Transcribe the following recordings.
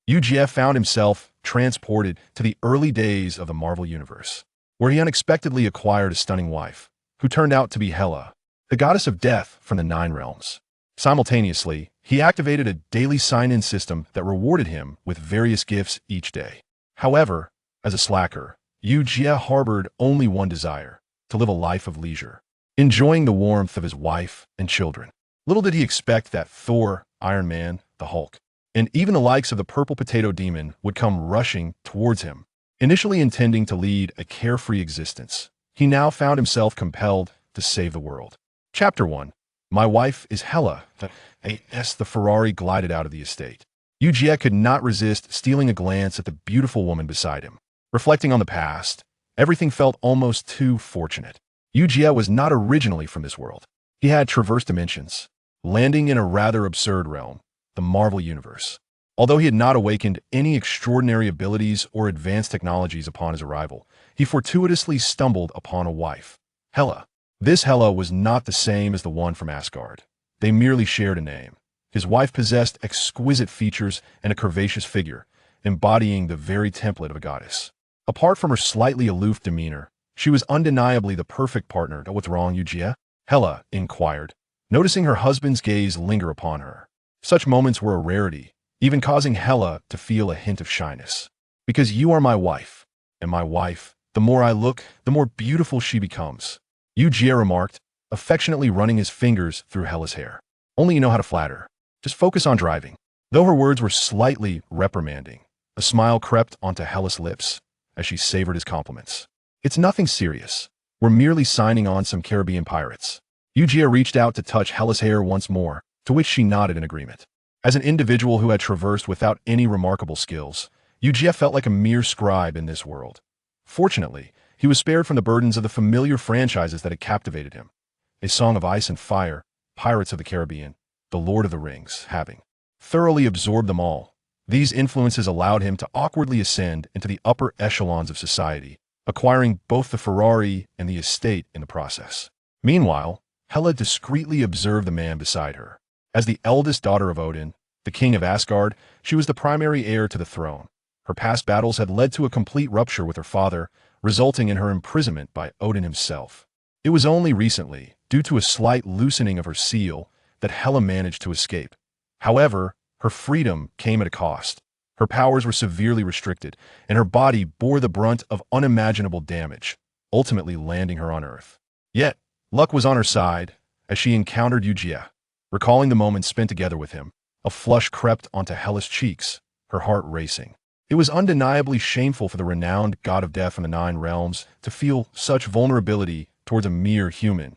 Eugia found himself transported to the early days of the Marvel Universe, where he unexpectedly acquired a stunning wife, who turned out to be Hela, the goddess of death from the Nine Realms. Simultaneously, he activated a daily sign-in system that rewarded him with various gifts each day. However, as a slacker, Eugia harbored only one desire: to live a life of leisure, enjoying the warmth of his wife and children. Little did he expect that Thor, Iron Man, the Hulk, and even the likes of the Purple Potato Demon would come rushing towards him. Initially intending to lead a carefree existence, he now found himself compelled to save the world. Chapter 1. My wife is Hela. The Ferrari glided out of the estate. Eugia could not resist stealing a glance at the beautiful woman beside him. Reflecting on the past, everything felt almost too fortunate. Eugia was not originally from this world. He had traversed dimensions, landing in a rather absurd realm, the Marvel Universe. Although he had not awakened any extraordinary abilities or advanced technologies upon his arrival, he fortuitously stumbled upon a wife, Hela. This Hela was not the same as the one from Asgard. They merely shared a name. His wife possessed exquisite features and a curvaceous figure, embodying the very template of a goddess. Apart from her slightly aloof demeanor, she was undeniably the perfect partner. What's wrong, Eugia? Hela inquired, noticing her husband's gaze linger upon her. Such moments were a rarity, even causing Hela to feel a hint of shyness. Because you are my wife, and my wife, the more I look, the more beautiful she becomes, Eugia remarked, affectionately running his fingers through Hela's hair. Only you know how to flatter. Just focus on driving. Though her words were slightly reprimanding, a smile crept onto Hela's lips as she savored his compliments. It's nothing serious. We're merely signing on some Caribbean pirates. Eugia reached out to touch Hela's hair once more, to which she nodded in agreement. As an individual who had traversed without any remarkable skills, Eugia felt like a mere scribe in this world. Fortunately, he was spared from the burdens of the familiar franchises that had captivated him. A Song of Ice and Fire, Pirates of the Caribbean, The Lord of the Rings, having thoroughly absorbed them all. These influences allowed him to awkwardly ascend into the upper echelons of society, acquiring both the Ferrari and the estate in the process. Meanwhile, Hela discreetly observed the man beside her. As the eldest daughter of Odin, the king of Asgard, she was the primary heir to the throne. Her past battles had led to a complete rupture with her father, resulting in her imprisonment by Odin himself. It was only recently, due to a slight loosening of her seal, that Hela managed to escape. However, her freedom came at a cost. Her powers were severely restricted, and her body bore the brunt of unimaginable damage, ultimately landing her on Earth. Yet, luck was on her side as she encountered Eugia. Recalling the moments spent together with him, a flush crept onto Hela's cheeks, her heart racing. It was undeniably shameful for the renowned god of death from the Nine Realms to feel such vulnerability towards a mere human.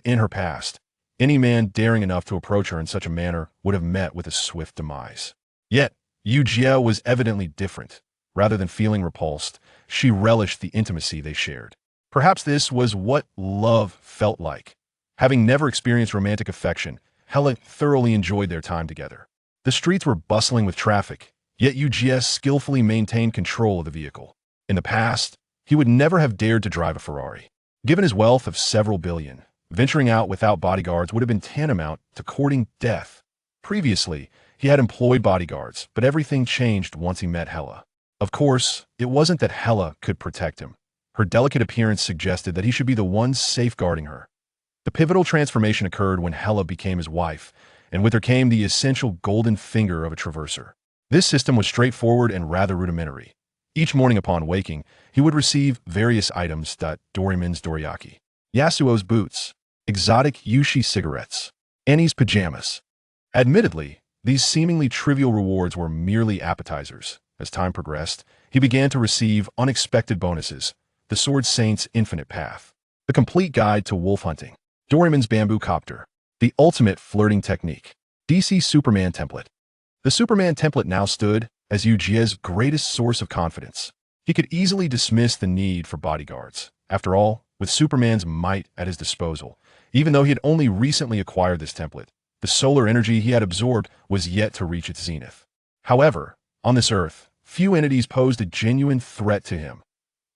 In her past, any man daring enough to approach her in such a manner would have met with a swift demise. Yet, Eugia was evidently different. Rather than feeling repulsed, she relished the intimacy they shared. Perhaps this was what love felt like. Having never experienced romantic affection, Hela thoroughly enjoyed their time together. The streets were bustling with traffic, yet Eugia skillfully maintained control of the vehicle. In the past, he would never have dared to drive a Ferrari. Given his wealth of several billion, venturing out without bodyguards would have been tantamount to courting death. Previously, he had employed bodyguards, but everything changed once he met Hela. Of course, it wasn't that Hela could protect him. Her delicate appearance suggested that he should be the one safeguarding her. The pivotal transformation occurred when Hela became his wife, and with her came the essential golden finger of a traverser. This system was straightforward and rather rudimentary. Each morning upon waking, he would receive various items: Doraemon's dorayaki, Yasuo's boots, exotic Yushi cigarettes, Annie's pajamas. Admittedly, these seemingly trivial rewards were merely appetizers. As time progressed, he began to receive unexpected bonuses: the Sword Saint's infinite path, the complete guide to wolf hunting, Doraemon's bamboo copter, the ultimate flirting technique, DC Superman template. The Superman template now stood as Eugia's greatest source of confidence. He could easily dismiss the need for bodyguards. After all, with Superman's might at his disposal, even though he had only recently acquired this template, the solar energy he had absorbed was yet to reach its zenith. However, on this Earth, few entities posed a genuine threat to him.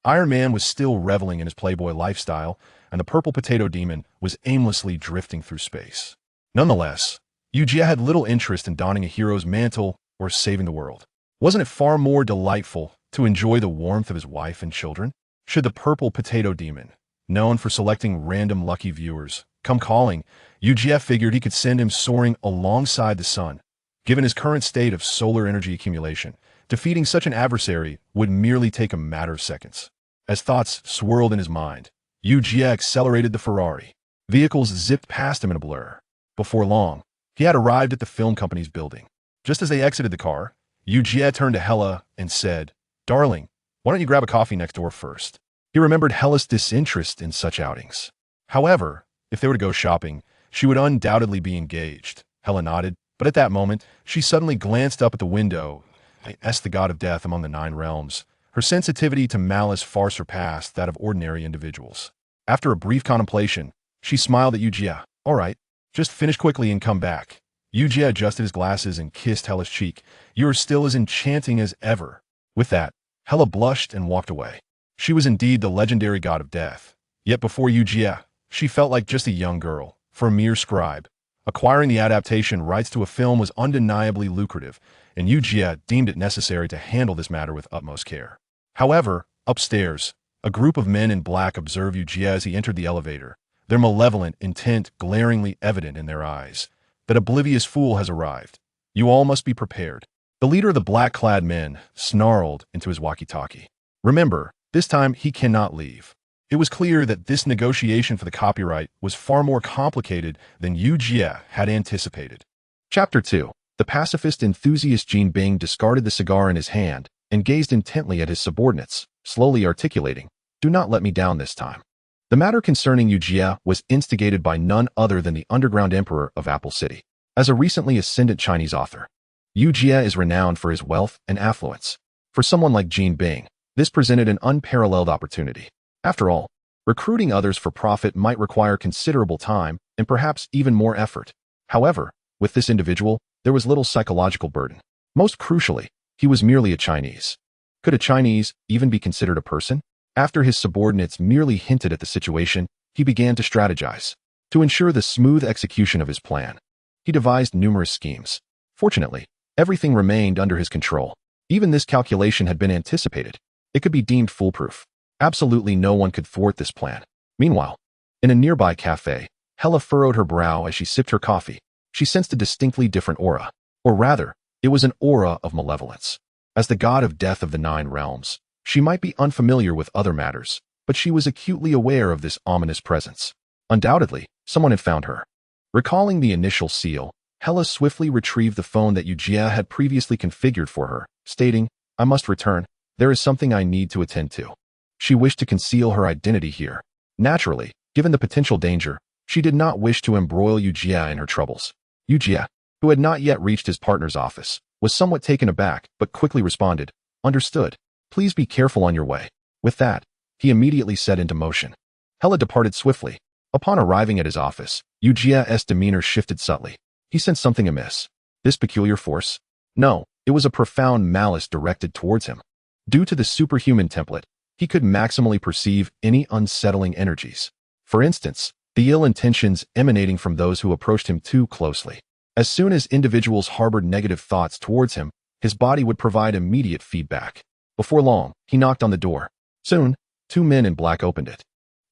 Iron Man was still reveling in his playboy lifestyle, and the Purple Potato Demon was aimlessly drifting through space. Nonetheless, Eugia had little interest in donning a hero's mantle or saving the world. Wasn't it far more delightful to enjoy the warmth of his wife and children? Should the purple potato demon, known for selecting random lucky viewers, come calling, Eugia figured he could send him soaring alongside the sun. Given his current state of solar energy accumulation, defeating such an adversary would merely take a matter of seconds. As thoughts swirled in his mind, Eugia accelerated the Ferrari. Vehicles zipped past him in a blur. Before long, he had arrived at the film company's building. Just as they exited the car, Eugia turned to Hela and said, "Darling, why don't you grab a coffee next door first?" He remembered Hela's disinterest in such outings. However, if they were to go shopping, she would undoubtedly be engaged. Hela nodded, but at that moment, she suddenly glanced up at the window. The god of death among the 9 realms. Her sensitivity to malice far surpassed that of ordinary individuals. After a brief contemplation, she smiled at Eugia. "All right, just finish quickly and come back." Eugia adjusted his glasses and kissed Hela's cheek. "You are still as enchanting as ever." With that, Hela blushed and walked away. She was indeed the legendary god of death. Yet before Eugia, she felt like just a young girl, for a mere scribe. Acquiring the adaptation rights to a film was undeniably lucrative, and Eugia deemed it necessary to handle this matter with utmost care. However, upstairs, a group of men in black observed Eugia as he entered the elevator, their malevolent intent glaringly evident in their eyes. "That oblivious fool has arrived. You all must be prepared." The leader of the black-clad men snarled into his walkie-talkie. "Remember, this time he cannot leave." It was clear that this negotiation for the copyright was far more complicated than Eugia had anticipated. Chapter 2. The pacifist enthusiast Jean Bing discarded the cigar in his hand and gazed intently at his subordinates, slowly articulating, "Do not let me down this time." The matter concerning Eugia was instigated by none other than the underground emperor of Apple City. As a recently ascendant Chinese author, Eugia is renowned for his wealth and affluence. For someone like Jean Bing, this presented an unparalleled opportunity. After all, recruiting others for profit might require considerable time and perhaps even more effort. However, with this individual, there was little psychological burden. Most crucially, he was merely a Chinese. Could a Chinese even be considered a person? After his subordinates merely hinted at the situation, he began to strategize. To ensure the smooth execution of his plan, he devised numerous schemes. Fortunately, everything remained under his control. Even this calculation had been anticipated. It could be deemed foolproof. Absolutely no one could thwart this plan. Meanwhile, in a nearby cafe, Hela furrowed her brow as she sipped her coffee. She sensed a distinctly different aura. Or rather, it was an aura of malevolence. As the god of death of the 9 realms, she might be unfamiliar with other matters, but she was acutely aware of this ominous presence. Undoubtedly, someone had found her. Recalling the initial seal, Hela swiftly retrieved the phone that Eugia had previously configured for her, stating, "I must return. There is something I need to attend to." She wished to conceal her identity here. Naturally, given the potential danger, she did not wish to embroil Eugia in her troubles. Eugia, who had not yet reached his partner's office, was somewhat taken aback, but quickly responded, "Understood. Please be careful on your way." With that, he immediately set into motion. Hela departed swiftly. Upon arriving at his office, Eugia's demeanor shifted subtly. He sensed something amiss. This peculiar force? No, it was a profound malice directed towards him. Due to the superhuman template, he could maximally perceive any unsettling energies. For instance, the ill intentions emanating from those who approached him too closely. As soon as individuals harbored negative thoughts towards him, his body would provide immediate feedback. Before long, he knocked on the door. Soon, 2 men in black opened it.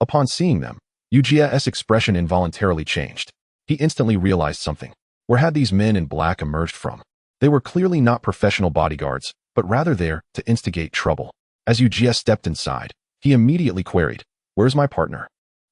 Upon seeing them, Eugia's expression involuntarily changed. He instantly realized something. Where had these men in black emerged from? They were clearly not professional bodyguards, but rather there to instigate trouble. As Eugia stepped inside, he immediately queried, "Where's my partner?"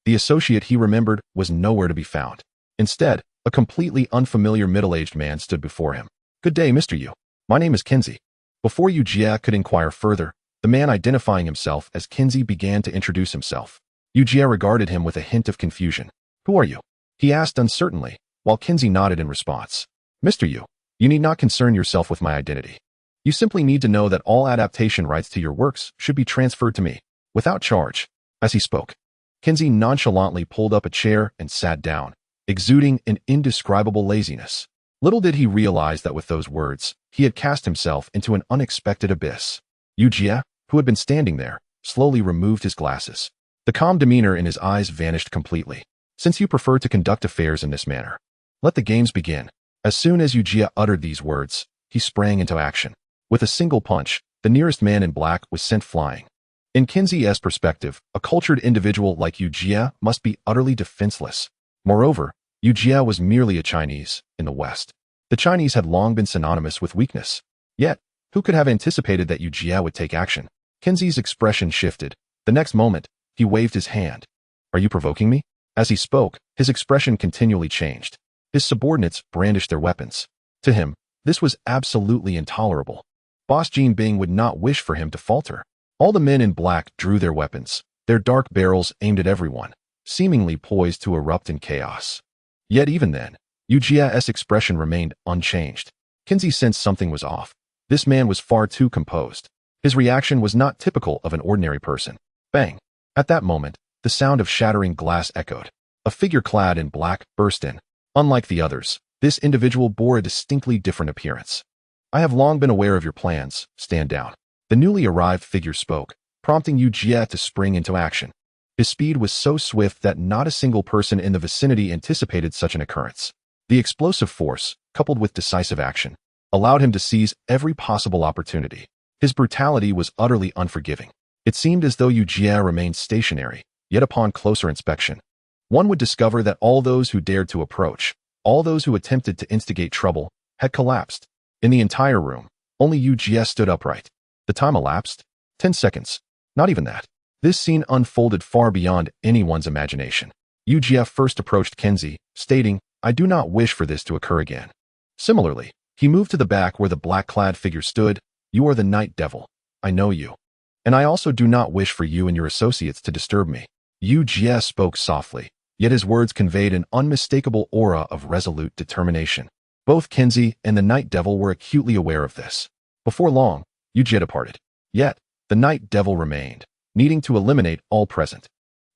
The associate he remembered was nowhere to be found. Instead, a completely unfamiliar middle-aged man stood before him. "Good day, Mr. Yu. My name is Kinsey." Before Eugia could inquire further, the man identifying himself as Kinsey began to introduce himself. Eugia regarded him with a hint of confusion. "Who are you?" he asked uncertainly, while Kinsey nodded in response. "Mr. Yu, you need not concern yourself with my identity. You simply need to know that all adaptation rights to your works should be transferred to me, without charge." As he spoke, Kinsey nonchalantly pulled up a chair and sat down, exuding an indescribable laziness. Little did he realize that with those words, he had cast himself into an unexpected abyss. Eugia, who had been standing there, slowly removed his glasses. The calm demeanor in his eyes vanished completely. "Since you prefer to conduct affairs in this manner, let the games begin." As soon as Eugia uttered these words, he sprang into action. With a single punch, the nearest man in black was sent flying. In Kinsey's perspective, a cultured individual like Eugia must be utterly defenseless. Moreover, Eugia was merely a Chinese in the West. The Chinese had long been synonymous with weakness. Yet, who could have anticipated that Eugia would take action? Kinsey's expression shifted. The next moment, he waved his hand. Are you provoking me? As he spoke, his expression continually changed. His subordinates brandished their weapons. To him, this was absolutely intolerable. Boss Jean Bing would not wish for him to falter. All the men in black drew their weapons, their dark barrels aimed at everyone, seemingly poised to erupt in chaos. Yet even then, Eugia's expression remained unchanged. Kinsey sensed something was off. This man was far too composed. His reaction was not typical of an ordinary person. Bang! At that moment, the sound of shattering glass echoed. A figure clad in black burst in. Unlike the others, this individual bore a distinctly different appearance. I have long been aware of your plans. Stand down. The newly arrived figure spoke, prompting Eugia to spring into action. His speed was so swift that not a single person in the vicinity anticipated such an occurrence. The explosive force, coupled with decisive action, allowed him to seize every possible opportunity. His brutality was utterly unforgiving. It seemed as though Eugia remained stationary, yet upon closer inspection, one would discover that all those who dared to approach, all those who attempted to instigate trouble, had collapsed. In the entire room, only Eugia stood upright. The time elapsed? 10 seconds. Not even that. This scene unfolded far beyond anyone's imagination. Eugia first approached Kinsey, stating, I do not wish for this to occur again. Similarly, he moved to the back where the black-clad figure stood. You are the Night Devil. I know you. And I also do not wish for you and your associates to disturb me. Eugia spoke softly, yet his words conveyed an unmistakable aura of resolute determination. Both Kinsey and the Night Devil were acutely aware of this. Before long, Eugia departed. Yet, the Night Devil remained, needing to eliminate all present.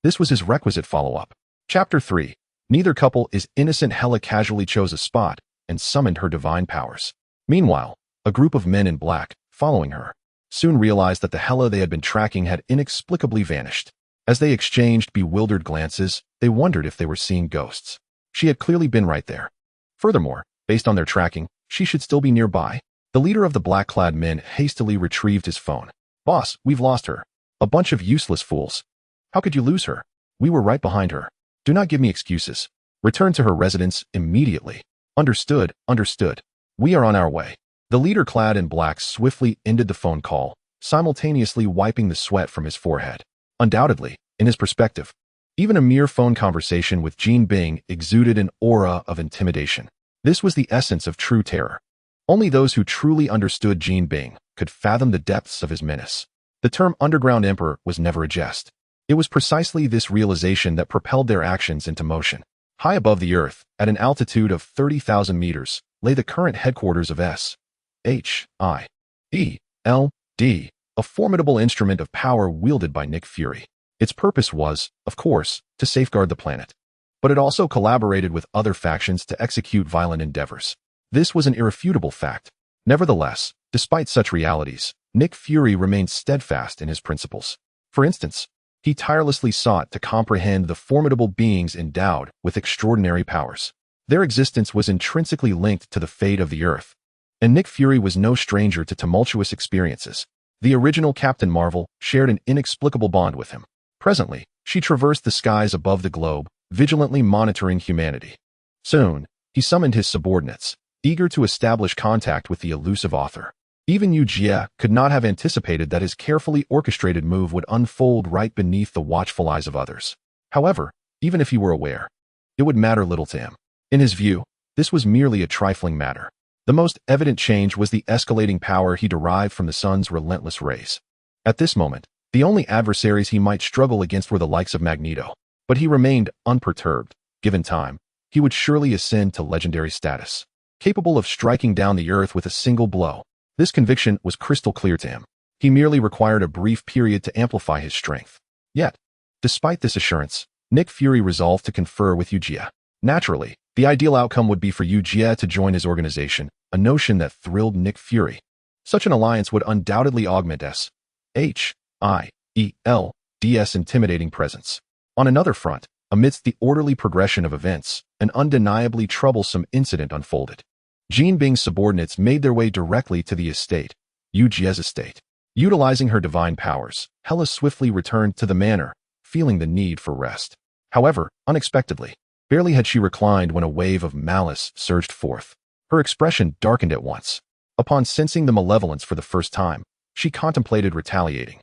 This was his requisite follow-up. Chapter 3. Neither couple is innocent. Hela casually chose a spot and summoned her divine powers. Meanwhile, a group of men in black, following her, soon realized that the Hela they had been tracking had inexplicably vanished. As they exchanged bewildered glances, they wondered if they were seeing ghosts. She had clearly been right there. Furthermore, based on their tracking, she should still be nearby. The leader of the black-clad men hastily retrieved his phone. Boss, we've lost her. A bunch of useless fools. How could you lose her? We were right behind her. Do not give me excuses. Return to her residence immediately. Understood, understood. We are on our way. The leader clad in black swiftly ended the phone call, simultaneously wiping the sweat from his forehead. Undoubtedly, in his perspective, even a mere phone conversation with Jean Bing exuded an aura of intimidation. This was the essence of true terror. Only those who truly understood Jean Bing could fathom the depths of his menace. The term Underground Emperor was never a jest. It was precisely this realization that propelled their actions into motion. High above the earth, at an altitude of 30,000 meters, lay the current headquarters of S.H.I.E.L.D, a formidable instrument of power wielded by Nick Fury. Its purpose was, of course, to safeguard the planet. But it also collaborated with other factions to execute violent endeavors. This was an irrefutable fact. Nevertheless, despite such realities, Nick Fury remained steadfast in his principles. For instance, he tirelessly sought to comprehend the formidable beings endowed with extraordinary powers. Their existence was intrinsically linked to the fate of the Earth. And Nick Fury was no stranger to tumultuous experiences. The original Captain Marvel shared an inexplicable bond with him. Presently, she traversed the skies above the globe, vigilantly monitoring humanity. Soon, he summoned his subordinates, eager to establish contact with the elusive author. Even Eugia could not have anticipated that his carefully orchestrated move would unfold right beneath the watchful eyes of others. However, even if he were aware, it would matter little to him. In his view, this was merely a trifling matter. The most evident change was the escalating power he derived from the sun's relentless rays. At this moment, the only adversaries he might struggle against were the likes of Magneto. But he remained unperturbed. Given time, he would surely ascend to legendary status, capable of striking down the earth with a single blow. This conviction was crystal clear to him. He merely required a brief period to amplify his strength. Yet, despite this assurance, Nick Fury resolved to confer with Eugia. Naturally, the ideal outcome would be for Eugia to join his organization, a notion that thrilled Nick Fury. Such an alliance would undoubtedly augment S.H.I.E.L.D's intimidating presence. On another front, amidst the orderly progression of events, an undeniably troublesome incident unfolded. Jean Bing's subordinates made their way directly to the estate, Eugia's estate. Utilizing her divine powers, Hela swiftly returned to the manor, feeling the need for rest. However, unexpectedly, barely had she reclined when a wave of malice surged forth. Her expression darkened at once. Upon sensing the malevolence for the first time, she contemplated retaliating,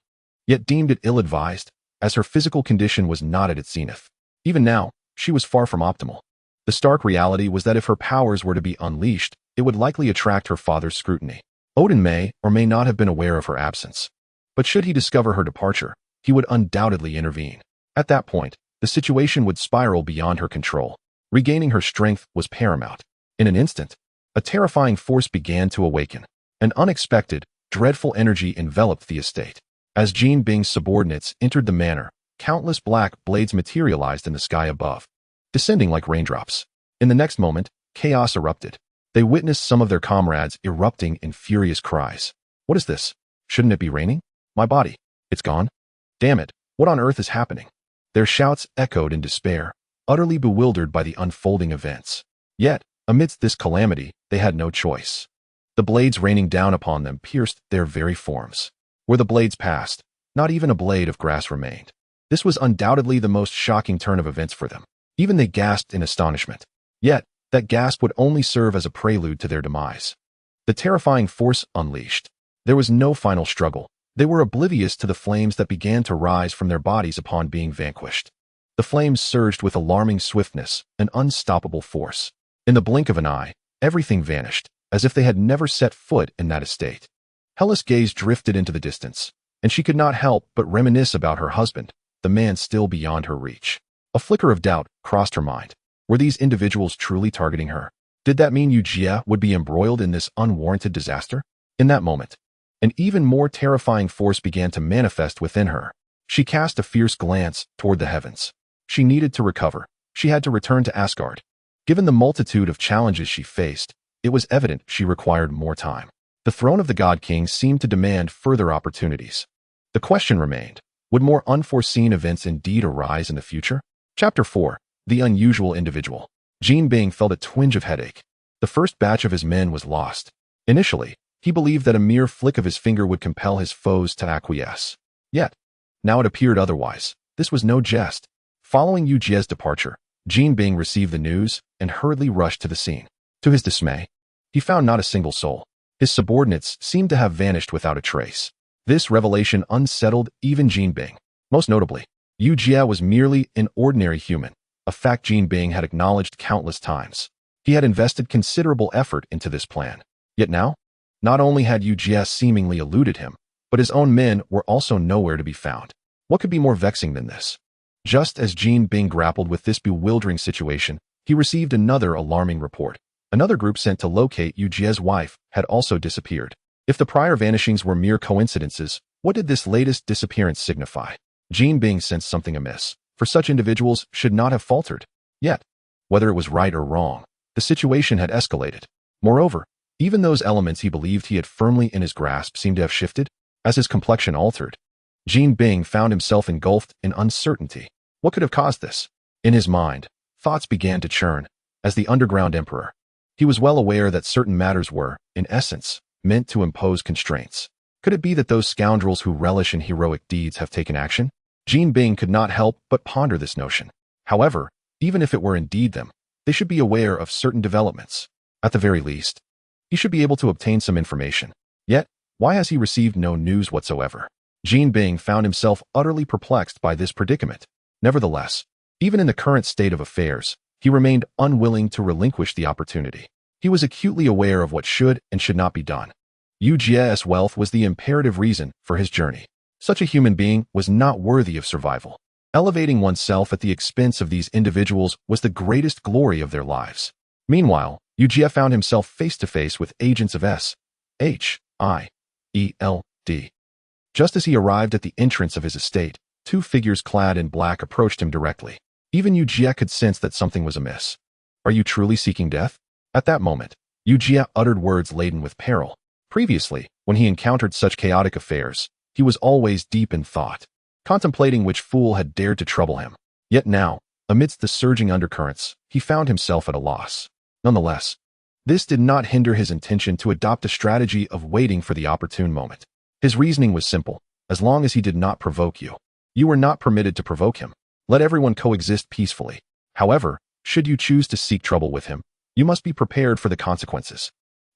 yet deemed it ill-advised, as her physical condition was not at its zenith. Even now, she was far from optimal. The stark reality was that if her powers were to be unleashed, it would likely attract her father's scrutiny. Odin may or may not have been aware of her absence, but should he discover her departure, he would undoubtedly intervene. At that point, the situation would spiral beyond her control. Regaining her strength was paramount. In an instant, a terrifying force began to awaken. An unexpected, dreadful energy enveloped the estate. As Jean Bing's subordinates entered the manor, countless black blades materialized in the sky above, descending like raindrops. In the next moment, chaos erupted. They witnessed some of their comrades erupting in furious cries. What is this? Shouldn't it be raining? My body. It's gone? Damn it, what on earth is happening? Their shouts echoed in despair, utterly bewildered by the unfolding events. Yet, amidst this calamity, they had no choice. The blades raining down upon them pierced their very forms. Where the blades passed, not even a blade of grass remained. This was undoubtedly the most shocking turn of events for them. Even they gasped in astonishment. Yet, that gasp would only serve as a prelude to their demise. The terrifying force unleashed. There was no final struggle. They were oblivious to the flames that began to rise from their bodies upon being vanquished. The flames surged with alarming swiftness, an unstoppable force. In the blink of an eye, everything vanished, as if they had never set foot in that estate. Hela's gaze drifted into the distance, and she could not help but reminisce about her husband, the man still beyond her reach. A flicker of doubt crossed her mind. Were these individuals truly targeting her? Did that mean Eugia would be embroiled in this unwarranted disaster? In that moment, an even more terrifying force began to manifest within her. She cast a fierce glance toward the heavens. She needed to recover. She had to return to Asgard. Given the multitude of challenges she faced, it was evident she required more time. The throne of the God King seemed to demand further opportunities. The question remained, would more unforeseen events indeed arise in the future? Chapter 4. The Unusual Individual. Jean Bing felt a twinge of headache. The first batch of his men was lost. Initially, he believed that a mere flick of his finger would compel his foes to acquiesce. Yet, now it appeared otherwise. This was no jest. Following Eugia's departure, Jean Bing received the news and hurriedly rushed to the scene. To his dismay, he found not a single soul. His subordinates seemed to have vanished without a trace. This revelation unsettled even Jean Bing. Most notably, Eugia was merely an ordinary human, a fact Jean Bing had acknowledged countless times. He had invested considerable effort into this plan. Yet now, not only had Eugia seemingly eluded him, but his own men were also nowhere to be found. What could be more vexing than this? Just as Jean Bing grappled with this bewildering situation, he received another alarming report. Another group sent to locate Eugia's wife had also disappeared. If the prior vanishings were mere coincidences, what did this latest disappearance signify? Jean Bing sensed something amiss, for such individuals should not have faltered. Yet, whether it was right or wrong, the situation had escalated. Moreover, even those elements he believed he had firmly in his grasp seemed to have shifted. As his complexion altered, Jean Bing found himself engulfed in uncertainty. What could have caused this? In his mind, thoughts began to churn. As the underground emperor, he was well aware that certain matters were, in essence, meant to impose constraints. Could it be that those scoundrels who relish in heroic deeds have taken action? Jean Bing could not help but ponder this notion. However, even if it were indeed them, they should be aware of certain developments. At the very least, he should be able to obtain some information. Yet, why has he received no news whatsoever? Jean Bing found himself utterly perplexed by this predicament. Nevertheless, even in the current state of affairs, he remained unwilling to relinquish the opportunity. He was acutely aware of what should and should not be done. Eugia's wealth was the imperative reason for his journey. Such a human being was not worthy of survival. Elevating oneself at the expense of these individuals was the greatest glory of their lives. Meanwhile, Eugia found himself face to face with agents of S.H.I.E.L.D. Just as he arrived at the entrance of his estate, two figures clad in black approached him directly. Even Eugia could sense that something was amiss. Are you truly seeking death? At that moment, Eugia uttered words laden with peril. Previously, when he encountered such chaotic affairs, he was always deep in thought, contemplating which fool had dared to trouble him. Yet now, amidst the surging undercurrents, he found himself at a loss. Nonetheless, This did not hinder his intention to adopt a strategy of waiting for the opportune moment. His reasoning was simple: as long as he did not provoke you, you were not permitted to provoke him. Let everyone coexist peacefully. However, should you choose to seek trouble with him, you must be prepared for the consequences.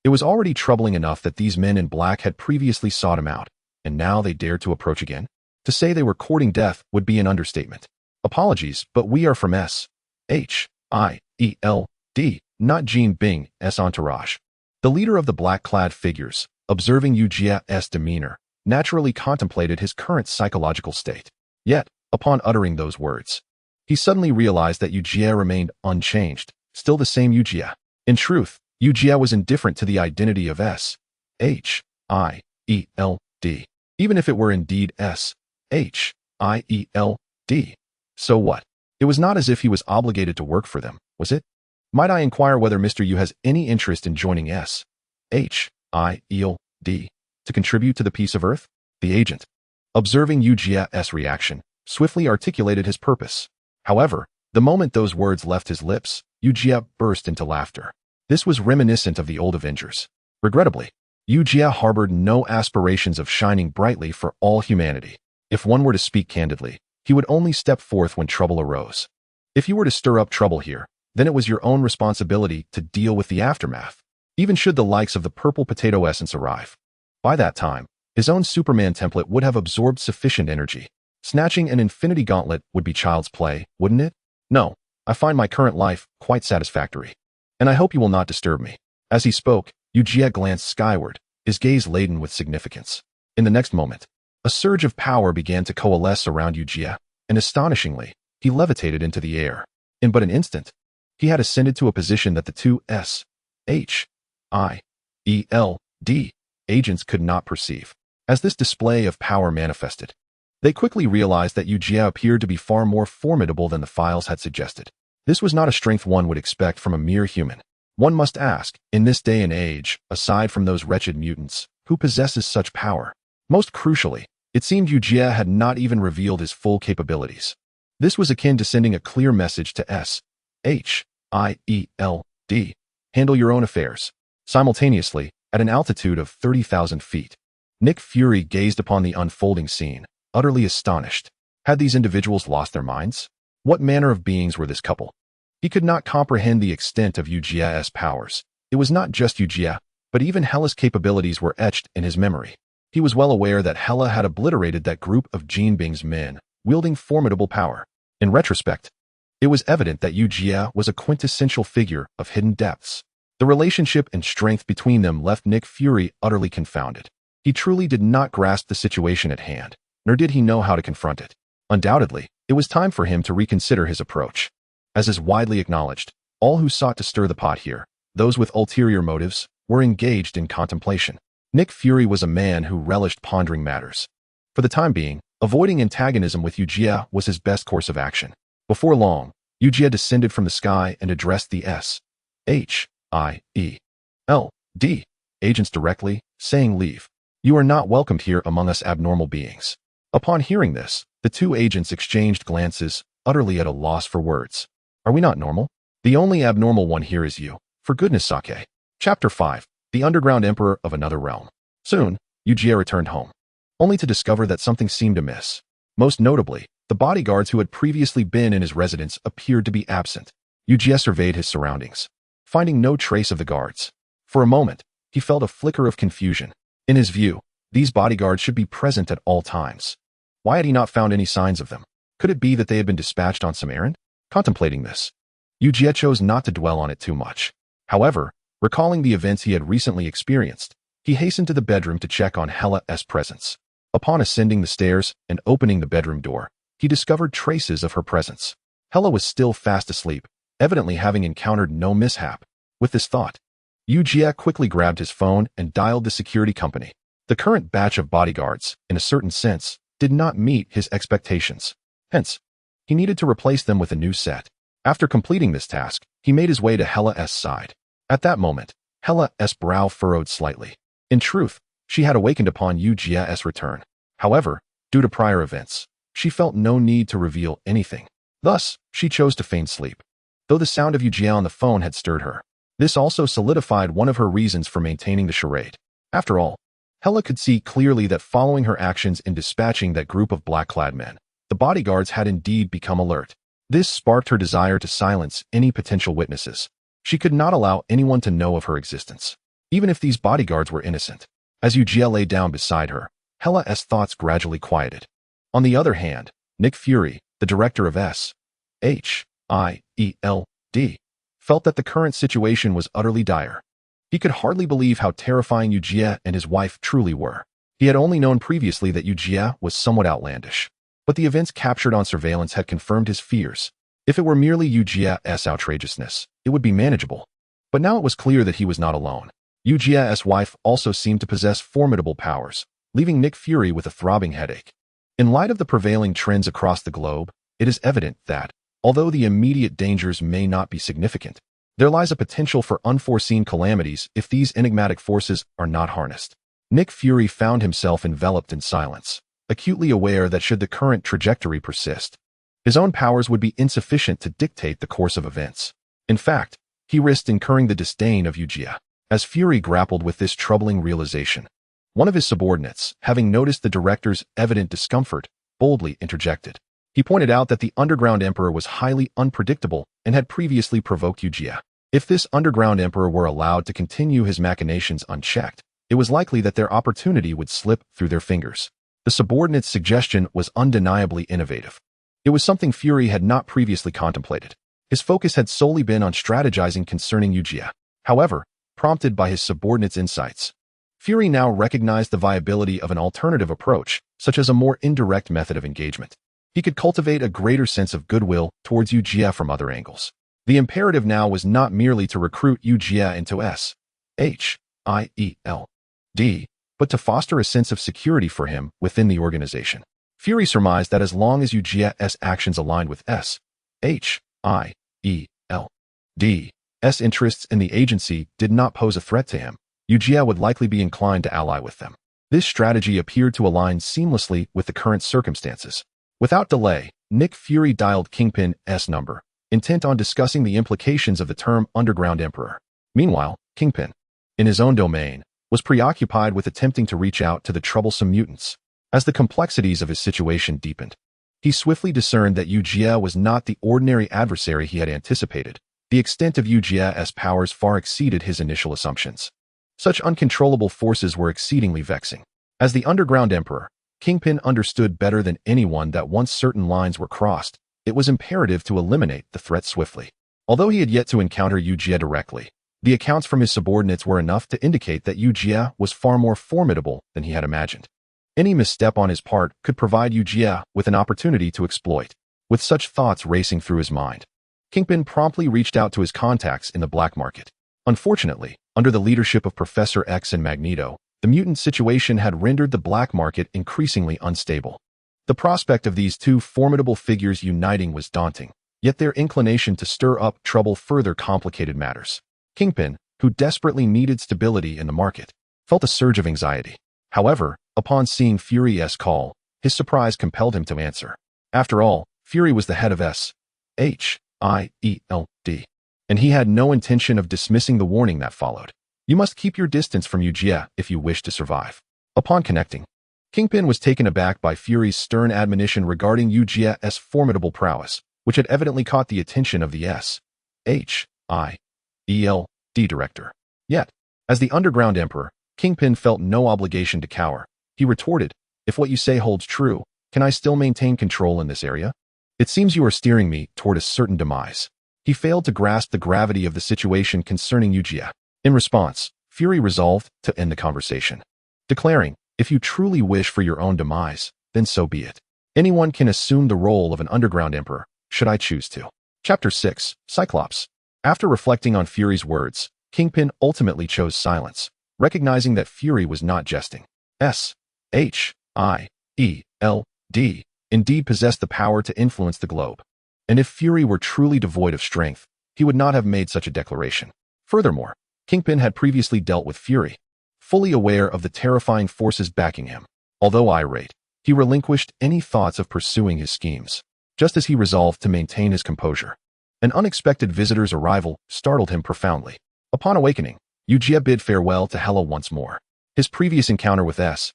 It was already troubling enough that these men in black had previously sought him out, and now they dared to approach again. To say they were courting death would be an understatement. Apologies, but we are from S.H.I.E.L.D, not Jean Bing's entourage. The leader of the black-clad figures, observing Eugia's demeanor, naturally contemplated his current psychological state. Yet, upon uttering those words, he suddenly realized that Eugia remained unchanged, still the same Eugia. In truth, Eugia was indifferent to the identity of S.H.I.E.L.D, even if it were indeed S.H.I.E.L.D. So what? It was not as if he was obligated to work for them, was it? Might I inquire whether Mr. Yu has any interest in joining S.H.I.E.L.D to contribute to the peace of Earth? The agent, observing Eugia's reaction, swiftly articulated his purpose. However, the moment those words left his lips, Eugia burst into laughter. This was reminiscent of the old Avengers. Regrettably, Eugia harbored no aspirations of shining brightly for all humanity. If one were to speak candidly, he would only step forth when trouble arose. If you were to stir up trouble here, then it was your own responsibility to deal with the aftermath, even should the likes of the purple potato essence arrive. By that time, his own Superman template would have absorbed sufficient energy. Snatching an infinity gauntlet would be child's play, wouldn't it? No, I find my current life quite satisfactory, and I hope you will not disturb me. As he spoke, Eugia glanced skyward, his gaze laden with significance. In the next moment, a surge of power began to coalesce around Eugia, and astonishingly, he levitated into the air. In but an instant, he had ascended to a position that the two S.H.I.E.L.D agents could not perceive. As this display of power manifested, they quickly realized that Eugia appeared to be far more formidable than the files had suggested. This was not a strength one would expect from a mere human. One must ask, in this day and age, aside from those wretched mutants, who possesses such power? Most crucially, it seemed Eugia had not even revealed his full capabilities. This was akin to sending a clear message to S.H.I.E.L.D. Handle your own affairs. Simultaneously, at an altitude of 30,000 feet, Nick Fury gazed upon the unfolding scene, utterly astonished. Had these individuals lost their minds? What manner of beings were this couple? He could not comprehend the extent of Eugia's powers. It was not just Eugia, but even Hela's capabilities were etched in his memory. He was well aware that Hela had obliterated that group of Jean Bing's men, wielding formidable power. In retrospect, it was evident that Eugia was a quintessential figure of hidden depths. The relationship and strength between them left Nick Fury utterly confounded. He truly did not grasp the situation at hand, nor did he know how to confront it. Undoubtedly, it was time for him to reconsider his approach. As is widely acknowledged, all who sought to stir the pot here, those with ulterior motives, were engaged in contemplation. Nick Fury was a man who relished pondering matters. For the time being, avoiding antagonism with Eugia was his best course of action. Before long, Eugia descended from the sky and addressed the S.H.I.E.L.D agents directly, saying, "Leave. You are not welcomed here among us abnormal beings." Upon hearing this, the two agents exchanged glances, utterly at a loss for words. Are we not normal? The only abnormal one here is you. For goodness sake. Chapter 5. The Underground Emperor of Another Realm. Soon, Eugia returned home, only to discover that something seemed amiss. Most notably, the bodyguards who had previously been in his residence appeared to be absent. Eugia surveyed his surroundings, finding no trace of the guards. For a moment, he felt a flicker of confusion. In his view, these bodyguards should be present at all times. Why had he not found any signs of them? Could it be that they had been dispatched on some errand? Contemplating this, Eugia chose not to dwell on it too much. However, recalling the events he had recently experienced, he hastened to the bedroom to check on Hela's presence. Upon ascending the stairs and opening the bedroom door, he discovered traces of her presence. Hela was still fast asleep, evidently having encountered no mishap. With this thought, Eugia quickly grabbed his phone and dialed the security company. The current batch of bodyguards, in a certain sense, did not meet his expectations. Hence, he needed to replace them with a new set. After completing this task, he made his way to Hela's side. At that moment, Hela's brow furrowed slightly. In truth, she had awakened upon Eugia's return. However, due to prior events, she felt no need to reveal anything. Thus, she chose to feign sleep, though the sound of Eugia on the phone had stirred her. This also solidified one of her reasons for maintaining the charade. After all, Hela could see clearly that following her actions in dispatching that group of black-clad men, the bodyguards had indeed become alert. This sparked her desire to silence any potential witnesses. She could not allow anyone to know of her existence, even if these bodyguards were innocent. As Eugia lay down beside her, Hela's thoughts gradually quieted. On the other hand, Nick Fury, the director of S.H.I.E.L.D, felt that the current situation was utterly dire. He could hardly believe how terrifying Eugia and his wife truly were. He had only known previously that Eugia was somewhat outlandish, but the events captured on surveillance had confirmed his fears. If it were merely Eugia's outrageousness, it would be manageable. But now it was clear that he was not alone. Eugia's wife also seemed to possess formidable powers, leaving Nick Fury with a throbbing headache. In light of the prevailing trends across the globe, it is evident that, although the immediate dangers may not be significant, there lies a potential for unforeseen calamities if these enigmatic forces are not harnessed. Nick Fury found himself enveloped in silence, acutely aware that should the current trajectory persist, his own powers would be insufficient to dictate the course of events. In fact, he risked incurring the disdain of Eugia. As Fury grappled with this troubling realization, one of his subordinates, having noticed the director's evident discomfort, boldly interjected. He pointed out that the Underground Emperor was highly unpredictable and had previously provoked Eugia. If this Underground Emperor were allowed to continue his machinations unchecked, it was likely that their opportunity would slip through their fingers. The subordinate's suggestion was undeniably innovative. It was something Fury had not previously contemplated. His focus had solely been on strategizing concerning Eugia. However, prompted by his subordinate's insights, Fury now recognized the viability of an alternative approach, such as a more indirect method of engagement. He could cultivate a greater sense of goodwill towards Eugia from other angles. The imperative now was not merely to recruit Eugia into S.H.I.E.L.D, but to foster a sense of security for him within the organization. Fury surmised that as long as Eugia's actions aligned with S.H.I.E.L.D's interests in the agency did not pose a threat to him, Eugia would likely be inclined to ally with them. This strategy appeared to align seamlessly with the current circumstances. Without delay, Nick Fury dialed Kingpin's number, intent on discussing the implications of the term Underground Emperor. Meanwhile, Kingpin, in his own domain, was preoccupied with attempting to reach out to the troublesome mutants. As the complexities of his situation deepened, he swiftly discerned that Eugia was not the ordinary adversary he had anticipated. The extent of Eugia's powers far exceeded his initial assumptions. Such uncontrollable forces were exceedingly vexing. As the Underground Emperor, Kingpin understood better than anyone that once certain lines were crossed, it was imperative to eliminate the threat swiftly. Although he had yet to encounter Eugia directly, the accounts from his subordinates were enough to indicate that Eugia was far more formidable than he had imagined. Any misstep on his part could provide Eugia with an opportunity to exploit. With such thoughts racing through his mind, Kingpin promptly reached out to his contacts in the black market. Unfortunately, under the leadership of Professor X and Magneto, the mutant situation had rendered the black market increasingly unstable. The prospect of these two formidable figures uniting was daunting, yet their inclination to stir up trouble further complicated matters. Kingpin, who desperately needed stability in the market, felt a surge of anxiety. However, upon seeing Fury's call, his surprise compelled him to answer. After all, Fury was the head of S.H.I.E.L.D, and he had no intention of dismissing the warning that followed. You must keep your distance from Eugia if you wish to survive. Upon connecting, Kingpin was taken aback by Fury's stern admonition regarding Eugia's formidable prowess, which had evidently caught the attention of the S.H.I.E.L.D director. Yet, as the Underground Emperor, Kingpin felt no obligation to cower. He retorted, "If what you say holds true, can I still maintain control in this area? It seems you are steering me toward a certain demise." He failed to grasp the gravity of the situation concerning Eugia. In response, Fury resolved to end the conversation, declaring, "If you truly wish for your own demise, then so be it. Anyone can assume the role of an Underground Emperor, should I choose to." Chapter 6, Cyclops. After reflecting on Fury's words, Kingpin ultimately chose silence, recognizing that Fury was not jesting. S.H.I.E.L.D indeed possessed the power to influence the globe. And if Fury were truly devoid of strength, he would not have made such a declaration. Furthermore, Kingpin had previously dealt with Fury, fully aware of the terrifying forces backing him. Although irate, he relinquished any thoughts of pursuing his schemes, just as he resolved to maintain his composure. An unexpected visitor's arrival startled him profoundly. Upon awakening, Eugia bid farewell to Hela once more. His previous encounter with S.H.I.E.L.D.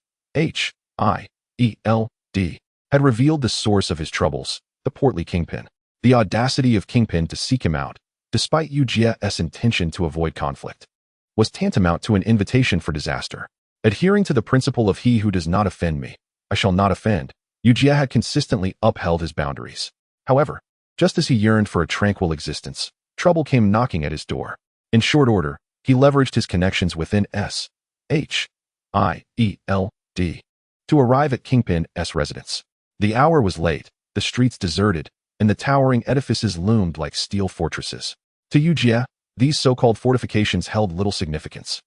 had revealed the source of his troubles, the portly Kingpin. The audacity of Kingpin to seek him out, despite Eugia's intention to avoid conflict, was tantamount to an invitation for disaster. Adhering to the principle of he who does not offend me, I shall not offend, Eugia had consistently upheld his boundaries. However, just as he yearned for a tranquil existence, trouble came knocking at his door. In short order, he leveraged his connections within S.H.I.E.L.D. to arrive at Kingpin's residence. The hour was late, the streets deserted, and the towering edifices loomed like steel fortresses. To Eugia, these so-called fortifications held little significance.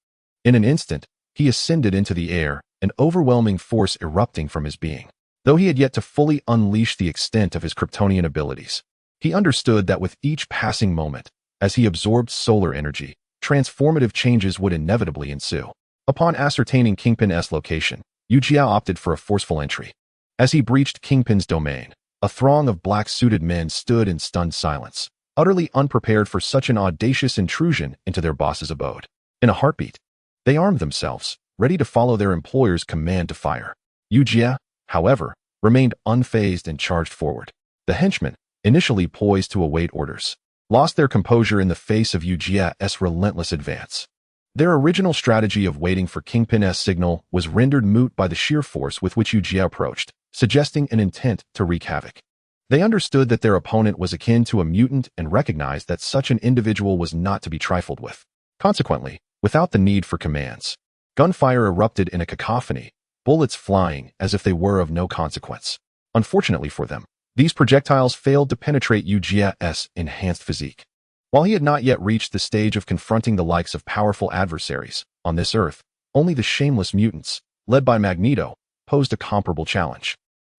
In an instant, he ascended into the air, an overwhelming force erupting from his being. Though he had yet to fully unleash the extent of his Kryptonian abilities, he understood that with each passing moment, as he absorbed solar energy, transformative changes would inevitably ensue. Upon ascertaining Kingpin's location, Eugia opted for a forceful entry. As he breached Kingpin's domain, a throng of black-suited men stood in stunned silence, utterly unprepared for such an audacious intrusion into their boss's abode. In a heartbeat, they armed themselves, ready to follow their employer's command to fire. Eugia, however, remained unfazed and charged forward. The henchmen, initially poised to await orders, lost their composure in the face of Eugia's relentless advance. Their original strategy of waiting for Kingpin's signal was rendered moot by the sheer force with which Eugia approached, suggesting an intent to wreak havoc. They understood that their opponent was akin to a mutant and recognized that such an individual was not to be trifled with. Consequently, without the need for commands, gunfire erupted in a cacophony, bullets flying as if they were of no consequence. Unfortunately for them, these projectiles failed to penetrate Eugia's enhanced physique. While he had not yet reached the stage of confronting the likes of powerful adversaries, on this earth, only the shameless mutants, led by Magneto, posed a comparable challenge.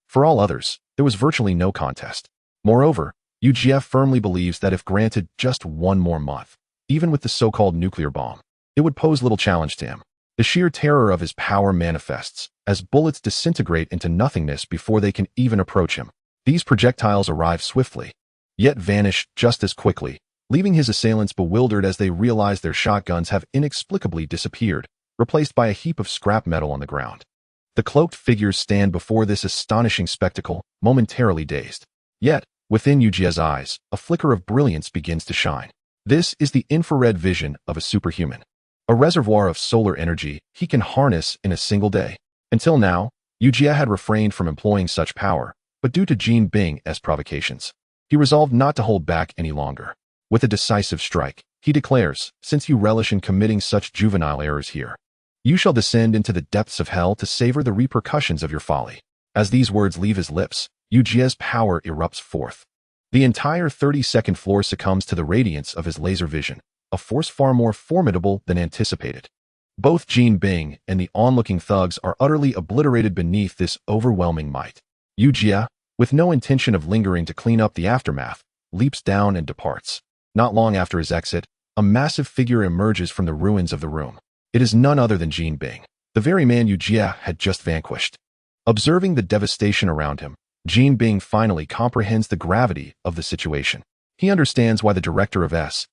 For all others, there was virtually no contest. Moreover, Eugia firmly believes that if granted just one more month, even with the so-called nuclear bomb, it would pose little challenge to him. The sheer terror of his power manifests, as bullets disintegrate into nothingness before they can even approach him. These projectiles arrive swiftly, yet vanish just as quickly, leaving his assailants bewildered as they realize their shotguns have inexplicably disappeared, replaced by a heap of scrap metal on the ground. The cloaked figures stand before this astonishing spectacle, momentarily dazed. Yet, within Eugia's eyes, a flicker of brilliance begins to shine. This is the infrared vision of a superhuman. A reservoir of solar energy he can harness in a single day. Until now, Eugia had refrained from employing such power, but due to Jean Bing's provocations, he resolved not to hold back any longer. With a decisive strike, he declares, since you relish in committing such juvenile errors here, you shall descend into the depths of hell to savor the repercussions of your folly. As these words leave his lips, Eugia's power erupts forth. The entire 32nd floor succumbs to the radiance of his laser vision, a force far more formidable than anticipated. Both Jean Bing and the onlooking thugs are utterly obliterated beneath this overwhelming might. Eugia, with no intention of lingering to clean up the aftermath, leaps down and departs. Not long after his exit, a massive figure emerges from the ruins of the room. It is none other than Jean Bing, the very man Eugia had just vanquished. Observing the devastation around him, Jean Bing finally comprehends the gravity of the situation. He understands why the director of S.H.I.E.L.D.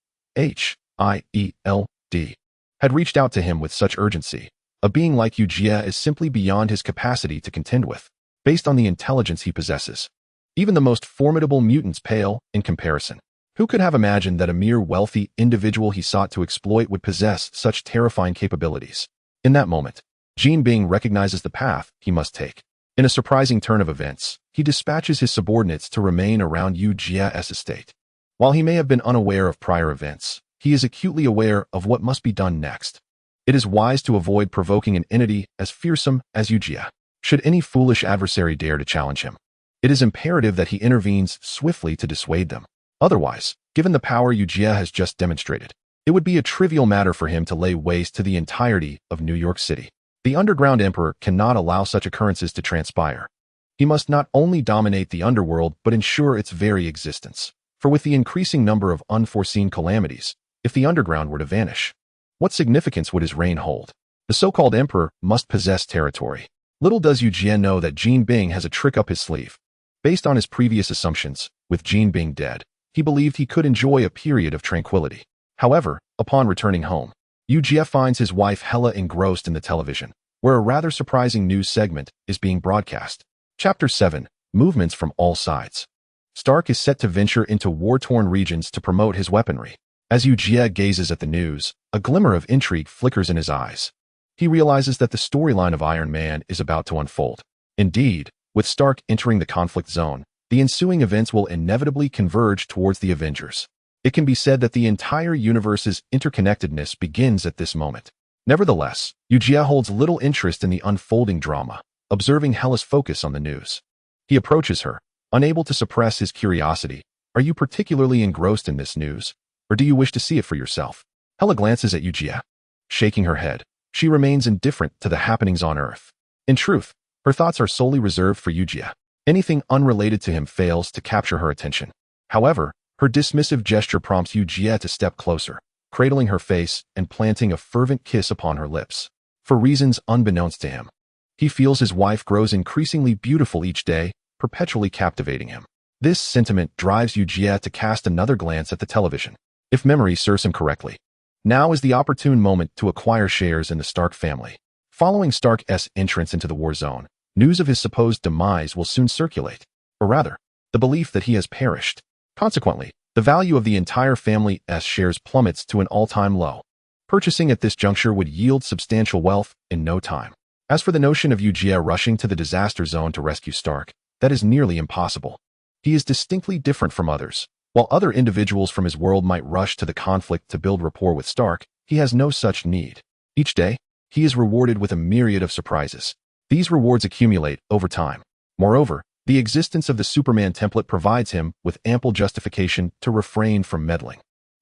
had reached out to him with such urgency. A being like Eugia is simply beyond his capacity to contend with, based on the intelligence he possesses. Even the most formidable mutants pale in comparison. Who could have imagined that a mere wealthy individual he sought to exploit would possess such terrifying capabilities? In that moment, Jean Bing recognizes the path he must take. In a surprising turn of events, he dispatches his subordinates to remain around Eugia's estate. While he may have been unaware of prior events, he is acutely aware of what must be done next. It is wise to avoid provoking an entity as fearsome as Eugia. Should any foolish adversary dare to challenge him, it is imperative that he intervenes swiftly to dissuade them. Otherwise, given the power Eugia has just demonstrated, it would be a trivial matter for him to lay waste to the entirety of New York City. The Underground Emperor cannot allow such occurrences to transpire. He must not only dominate the underworld but ensure its very existence. For with the increasing number of unforeseen calamities, if the underground were to vanish, what significance would his reign hold? The so-called emperor must possess territory. Little does Eugia know that Jean Bing has a trick up his sleeve. Based on his previous assumptions, with Jean Bing dead, he believed he could enjoy a period of tranquility. However, upon returning home, Eugia finds his wife Hela engrossed in the television, where a rather surprising news segment is being broadcast. Chapter 7. Movements from all sides. Stark is set to venture into war-torn regions to promote his weaponry. As Eugia gazes at the news, a glimmer of intrigue flickers in his eyes. He realizes that the storyline of Iron Man is about to unfold. Indeed, with Stark entering the conflict zone, the ensuing events will inevitably converge towards the Avengers. It can be said that the entire universe's interconnectedness begins at this moment. Nevertheless, Eugia holds little interest in the unfolding drama, observing Hela's focus on the news. He approaches her, unable to suppress his curiosity. Are you particularly engrossed in this news, or do you wish to see it for yourself? Hela glances at Eugia. Shaking her head, she remains indifferent to the happenings on Earth. In truth, her thoughts are solely reserved for Eugia. Anything unrelated to him fails to capture her attention. However, her dismissive gesture prompts Eugia to step closer, cradling her face and planting a fervent kiss upon her lips. For reasons unbeknownst to him, he feels his wife grows increasingly beautiful each day, perpetually captivating him. This sentiment drives Eugia to cast another glance at the television. If memory serves him correctly, now is the opportune moment to acquire shares in the Stark family. Following Stark's entrance into the war zone, news of his supposed demise will soon circulate, or rather, the belief that he has perished. Consequently, the value of the entire family's shares plummets to an all-time low. Purchasing at this juncture would yield substantial wealth in no time. As for the notion of Eugia rushing to the disaster zone to rescue Stark, that is nearly impossible. He is distinctly different from others. While other individuals from his world might rush to the conflict to build rapport with Stark, he has no such need. Each day, he is rewarded with a myriad of surprises. These rewards accumulate over time. Moreover, the existence of the Superman template provides him with ample justification to refrain from meddling.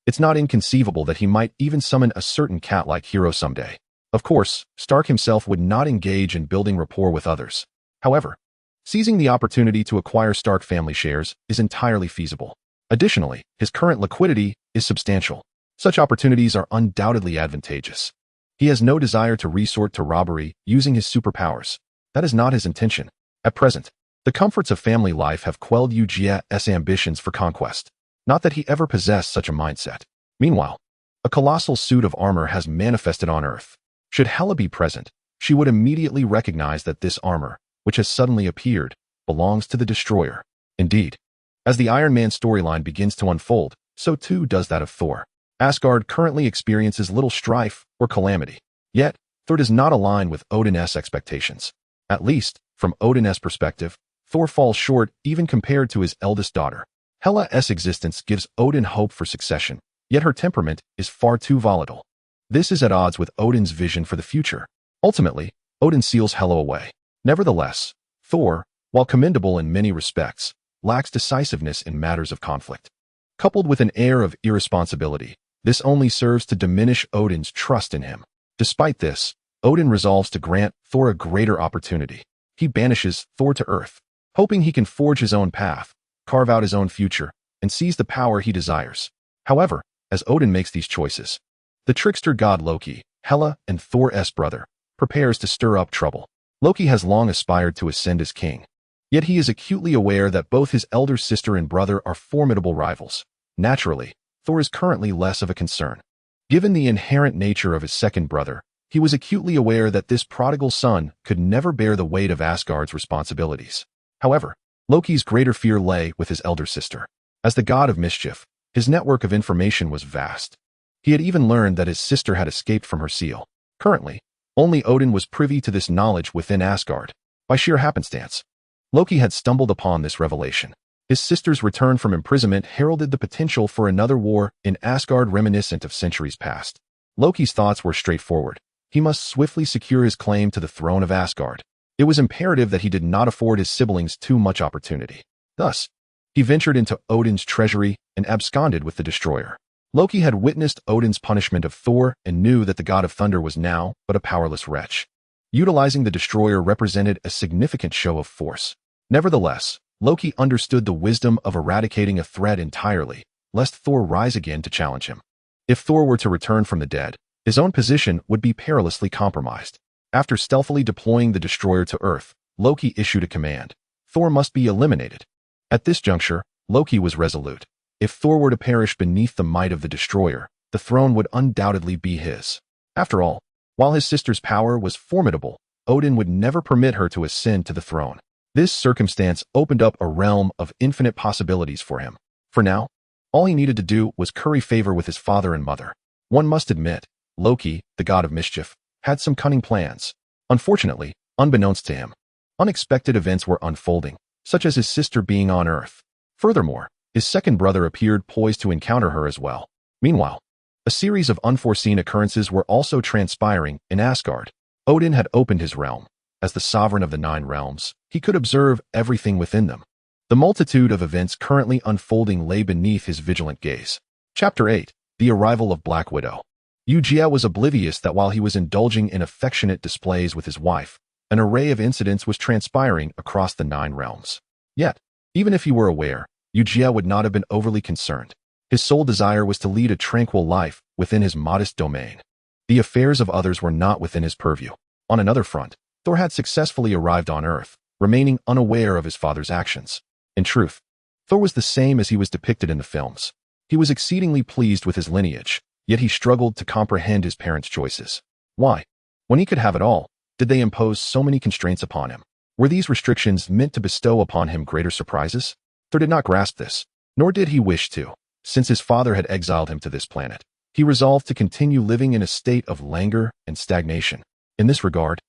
It's not inconceivable that he might even summon a certain cat-like hero someday. Of course, Stark himself would not engage in building rapport with others. However, seizing the opportunity to acquire Stark family shares is entirely feasible. Additionally, his current liquidity is substantial. Such opportunities are undoubtedly advantageous. He has no desire to resort to robbery using his superpowers. That is not his intention. At present, the comforts of family life have quelled Eugia's ambitions for conquest. Not that he ever possessed such a mindset. Meanwhile, a colossal suit of armor has manifested on Earth. Should Hela be present, she would immediately recognize that this armor, which has suddenly appeared, belongs to the Destroyer. Indeed, as the Iron Man storyline begins to unfold, so too does that of Thor. Asgard currently experiences little strife or calamity. Yet, Thor does not align with Odin's expectations. At least, from Odin's perspective, Thor falls short even compared to his eldest daughter. Hela's existence gives Odin hope for succession, yet her temperament is far too volatile. This is at odds with Odin's vision for the future. Ultimately, Odin seals Hela away. Nevertheless, Thor, while commendable in many respects, lacks decisiveness in matters of conflict. Coupled with an air of irresponsibility, this only serves to diminish Odin's trust in him. Despite this, Odin resolves to grant Thor a greater opportunity. He banishes Thor to Earth, hoping he can forge his own path, carve out his own future, and seize the power he desires. However, as Odin makes these choices, the trickster god Loki, Hela and Thor's brother, prepares to stir up trouble. Loki has long aspired to ascend as king, yet he is acutely aware that both his elder sister and brother are formidable rivals. Naturally, Thor is currently less of a concern. Given the inherent nature of his second brother, he was acutely aware that this prodigal son could never bear the weight of Asgard's responsibilities. However, Loki's greater fear lay with his elder sister. As the god of mischief, his network of information was vast. He had even learned that his sister had escaped from her seal. Currently, only Odin was privy to this knowledge within Asgard. By sheer happenstance, Loki had stumbled upon this revelation. His sister's return from imprisonment heralded the potential for another war in Asgard reminiscent of centuries past. Loki's thoughts were straightforward. He must swiftly secure his claim to the throne of Asgard. It was imperative that he did not afford his siblings too much opportunity. Thus, he ventured into Odin's treasury and absconded with the Destroyer. Loki had witnessed Odin's punishment of Thor and knew that the god of thunder was now but a powerless wretch. Utilizing the Destroyer represented a significant show of force. Nevertheless, Loki understood the wisdom of eradicating a threat entirely, lest Thor rise again to challenge him. If Thor were to return from the dead, his own position would be perilously compromised. After stealthily deploying the Destroyer to Earth, Loki issued a command. Thor must be eliminated. At this juncture, Loki was resolute. If Thor were to perish beneath the might of the Destroyer, the throne would undoubtedly be his. After all, while his sister's power was formidable, Odin would never permit her to ascend to the throne. This circumstance opened up a realm of infinite possibilities for him. For now, all he needed to do was curry favor with his father and mother. One must admit, Loki, the god of mischief, had some cunning plans. Unfortunately, unbeknownst to him, unexpected events were unfolding, such as his sister being on Earth. Furthermore, his second brother appeared poised to encounter her as well. Meanwhile, a series of unforeseen occurrences were also transpiring in Asgard. Odin had opened his realm. As the sovereign of the 9 realms, he could observe everything within them. The multitude of events currently unfolding lay beneath his vigilant gaze. Chapter 8. The Arrival of Black Widow. Eugia was oblivious that while he was indulging in affectionate displays with his wife, an array of incidents was transpiring across the 9 realms. Yet, even if he were aware, Eugia would not have been overly concerned. His sole desire was to lead a tranquil life within his modest domain. The affairs of others were not within his purview. On another front, Thor had successfully arrived on Earth, remaining unaware of his father's actions. In truth, Thor was the same as he was depicted in the films. He was exceedingly pleased with his lineage, yet he struggled to comprehend his parents' choices. Why, when he could have it all, did they impose so many constraints upon him? Were these restrictions meant to bestow upon him greater surprises? Thor did not grasp this, nor did he wish to. Since his father had exiled him to this planet, he resolved to continue living in a state of languor and stagnation. In this regard,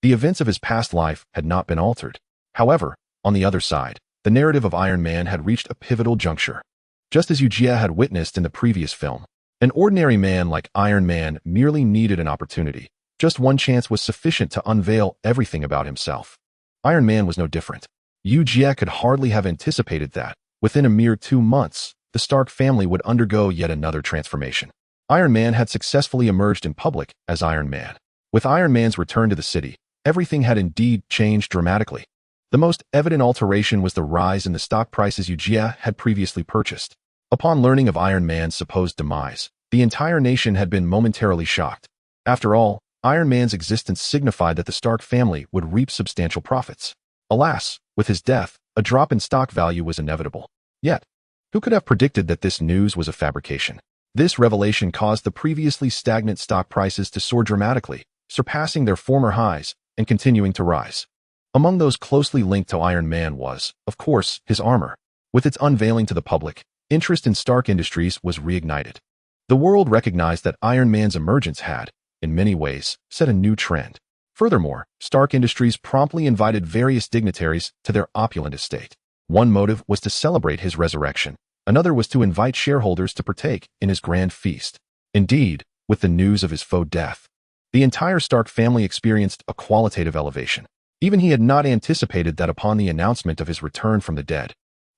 the events of his past life had not been altered. However, on the other side, the narrative of Iron Man had reached a pivotal juncture. Just as Eugia had witnessed in the previous film, an ordinary man like Iron Man merely needed an opportunity. Just one chance was sufficient to unveil everything about himself. Iron Man was no different. Eugia could hardly have anticipated that, within a mere 2 months, the Stark family would undergo yet another transformation. Iron Man had successfully emerged in public as Iron Man. With Iron Man's return to the city, everything had indeed changed dramatically. The most evident alteration was the rise in the stock prices Eugia had previously purchased. Upon learning of Iron Man's supposed demise, the entire nation had been momentarily shocked. After all, Iron Man's existence signified that the Stark family would reap substantial profits. Alas, with his death, a drop in stock value was inevitable. Yet, who could have predicted that this news was a fabrication? This revelation caused the previously stagnant stock prices to soar dramatically, surpassing their former highs and continuing to rise. Among those closely linked to Iron Man was, of course, his armor. With its unveiling to the public, interest in Stark Industries was reignited. The world recognized that Iron Man's emergence had, in many ways, set a new trend. Furthermore, Stark Industries promptly invited various dignitaries to their opulent estate. One motive was to celebrate his resurrection. Another was to invite shareholders to partake in his grand feast. Indeed, with the news of his foe's death, the entire Stark family experienced a qualitative elevation. Even he had not anticipated that upon the announcement of his return from the dead,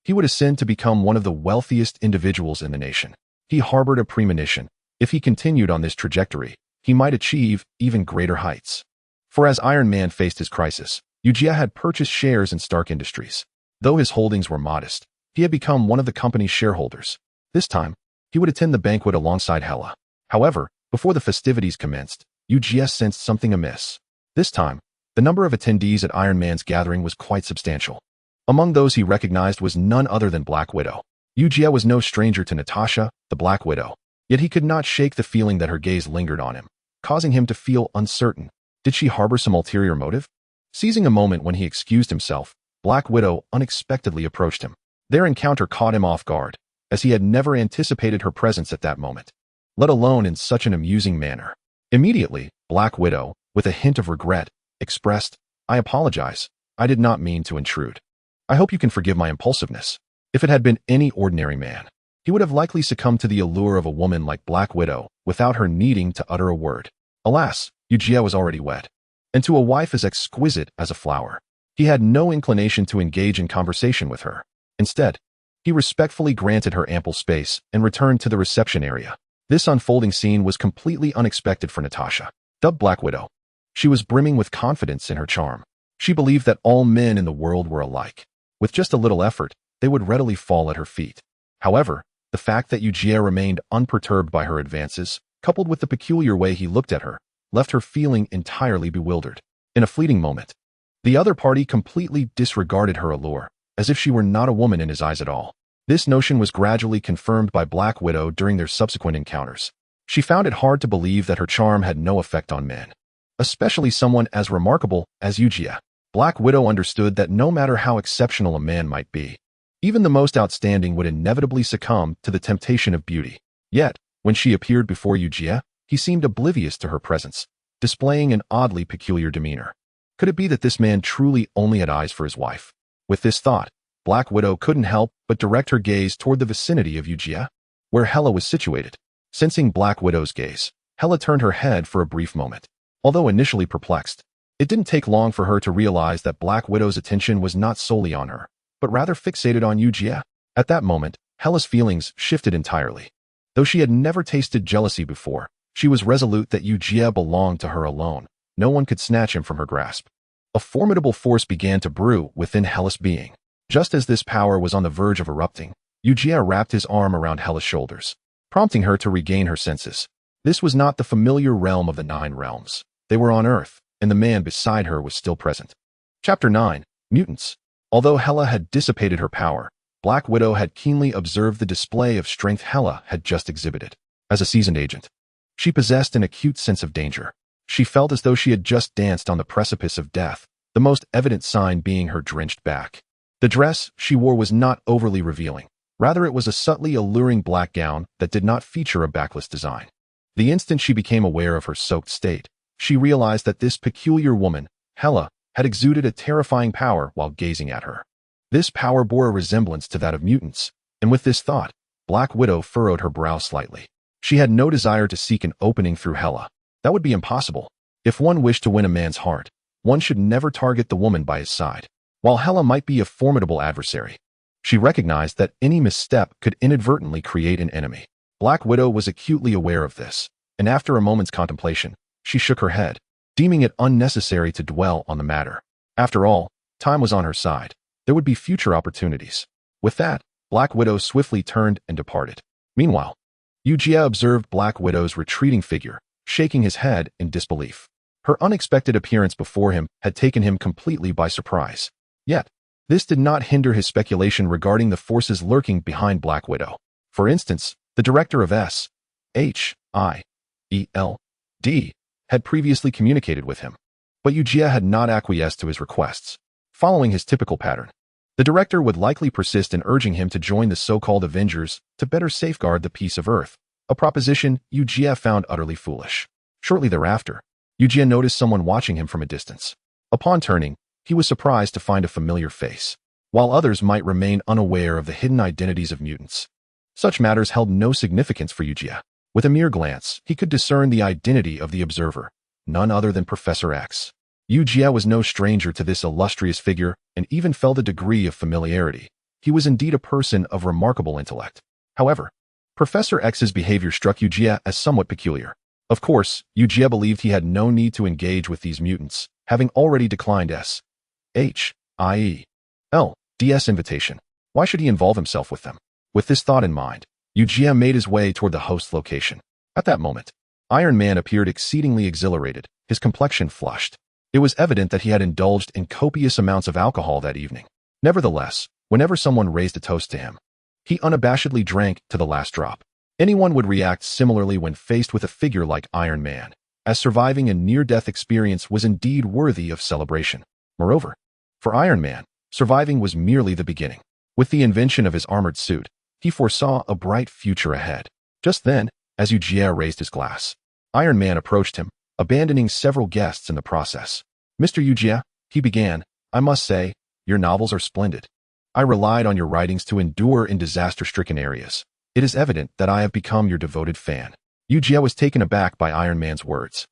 he would ascend to become one of the wealthiest individuals in the nation. He harbored a premonition. If he continued on this trajectory, he might achieve even greater heights. For as Iron Man faced his crisis, Eugia had purchased shares in Stark Industries. Though his holdings were modest, he had become one of the company's shareholders. This time, he would attend the banquet alongside Hela. However, before the festivities commenced, Eugia sensed something amiss. This time, the number of attendees at Iron Man's gathering was quite substantial. Among those he recognized was none other than Black Widow. Eugia was no stranger to Natasha, the Black Widow, yet he could not shake the feeling that her gaze lingered on him, causing him to feel uncertain. Did she harbor some ulterior motive? Seizing a moment when he excused himself, Black Widow unexpectedly approached him. Their encounter caught him off guard, as he had never anticipated her presence at that moment, let alone in such an amusing manner. Immediately, Black Widow, with a hint of regret, expressed, "I apologize. I did not mean to intrude. I hope you can forgive my impulsiveness." If it had been any ordinary man, he would have likely succumbed to the allure of a woman like Black Widow without her needing to utter a word. Alas, Eugia was already wed, and to a wife as exquisite as a flower. He had no inclination to engage in conversation with her. Instead, he respectfully granted her ample space and returned to the reception area. This unfolding scene was completely unexpected for Natasha, dubbed Black Widow. She was brimming with confidence in her charm. She believed that all men in the world were alike. With just a little effort, they would readily fall at her feet. However, the fact that Eugia remained unperturbed by her advances, coupled with the peculiar way he looked at her, left her feeling entirely bewildered. In a fleeting moment, the other party completely disregarded her allure, as if she were not a woman in his eyes at all. This notion was gradually confirmed by Black Widow during their subsequent encounters. She found it hard to believe that her charm had no effect on men, especially someone as remarkable as Eugia. Black Widow understood that no matter how exceptional a man might be, even the most outstanding would inevitably succumb to the temptation of beauty. Yet, when she appeared before Eugia, he seemed oblivious to her presence, displaying an oddly peculiar demeanor. Could it be that this man truly only had eyes for his wife? With this thought, Black Widow couldn't help but direct her gaze toward the vicinity of Eugia, where Hela was situated. Sensing Black Widow's gaze, Hela turned her head for a brief moment. Although initially perplexed, it didn't take long for her to realize that Black Widow's attention was not solely on her, but rather fixated on Eugia. At that moment, Hela's feelings shifted entirely. Though she had never tasted jealousy before, she was resolute that Eugia belonged to her alone. No one could snatch him from her grasp. A formidable force began to brew within Hela's being. Just as this power was on the verge of erupting, Eugia wrapped his arm around Hela's shoulders, prompting her to regain her senses. This was not the familiar realm of the Nine Realms. They were on Earth, and the man beside her was still present. Chapter 9. Mutants. Although Hela had dissipated her power, Black Widow had keenly observed the display of strength Hela had just exhibited. As a seasoned agent, she possessed an acute sense of danger. She felt as though she had just danced on the precipice of death, the most evident sign being her drenched back. The dress she wore was not overly revealing. Rather, it was a subtly alluring black gown that did not feature a backless design. The instant she became aware of her soaked state, she realized that this peculiar woman, Hela, had exuded a terrifying power while gazing at her. This power bore a resemblance to that of mutants, and with this thought, Black Widow furrowed her brow slightly. She had no desire to seek an opening through Hela. That would be impossible. If one wished to win a man's heart, one should never target the woman by his side. While Hela might be a formidable adversary, she recognized that any misstep could inadvertently create an enemy. Black Widow was acutely aware of this, and after a moment's contemplation, she shook her head, deeming it unnecessary to dwell on the matter. After all, time was on her side. There would be future opportunities. With that, Black Widow swiftly turned and departed. Meanwhile, Eugia observed Black Widow's retreating figure, shaking his head in disbelief. Her unexpected appearance before him had taken him completely by surprise. Yet, this did not hinder his speculation regarding the forces lurking behind Black Widow. For instance, the director of S.H.I.E.L.D. had previously communicated with him, but Eugia had not acquiesced to his requests. Following his typical pattern, the director would likely persist in urging him to join the so-called Avengers to better safeguard the peace of Earth, a proposition Eugia found utterly foolish. Shortly thereafter, Eugia noticed someone watching him from a distance. Upon turning, he was surprised to find a familiar face, while others might remain unaware of the hidden identities of mutants. Such matters held no significance for Eugia. With a mere glance, he could discern the identity of the observer, none other than Professor X. Eugia was no stranger to this illustrious figure and even felt a degree of familiarity. He was indeed a person of remarkable intellect. However, Professor X's behavior struck Eugia as somewhat peculiar. Of course, Eugia believed he had no need to engage with these mutants, having already declined S.H.I.E.L.D's invitation. Why should he involve himself with them? With this thought in mind, Eugia made his way toward the host's location. At that moment, Iron Man appeared exceedingly exhilarated, his complexion flushed. It was evident that he had indulged in copious amounts of alcohol that evening. Nevertheless, whenever someone raised a toast to him, he unabashedly drank to the last drop. Anyone would react similarly when faced with a figure like Iron Man, as surviving a near-death experience was indeed worthy of celebration. Moreover, for Iron Man, surviving was merely the beginning. With the invention of his armored suit, he foresaw a bright future ahead. Just then, as Eugia raised his glass, Iron Man approached him, abandoning several guests in the process. "Mr. Eugia," he began, "I must say, your novels are splendid. I relied on your writings to endure in disaster-stricken areas. It is evident that I have become your devoted fan." Eugia was taken aback by Iron Man's words,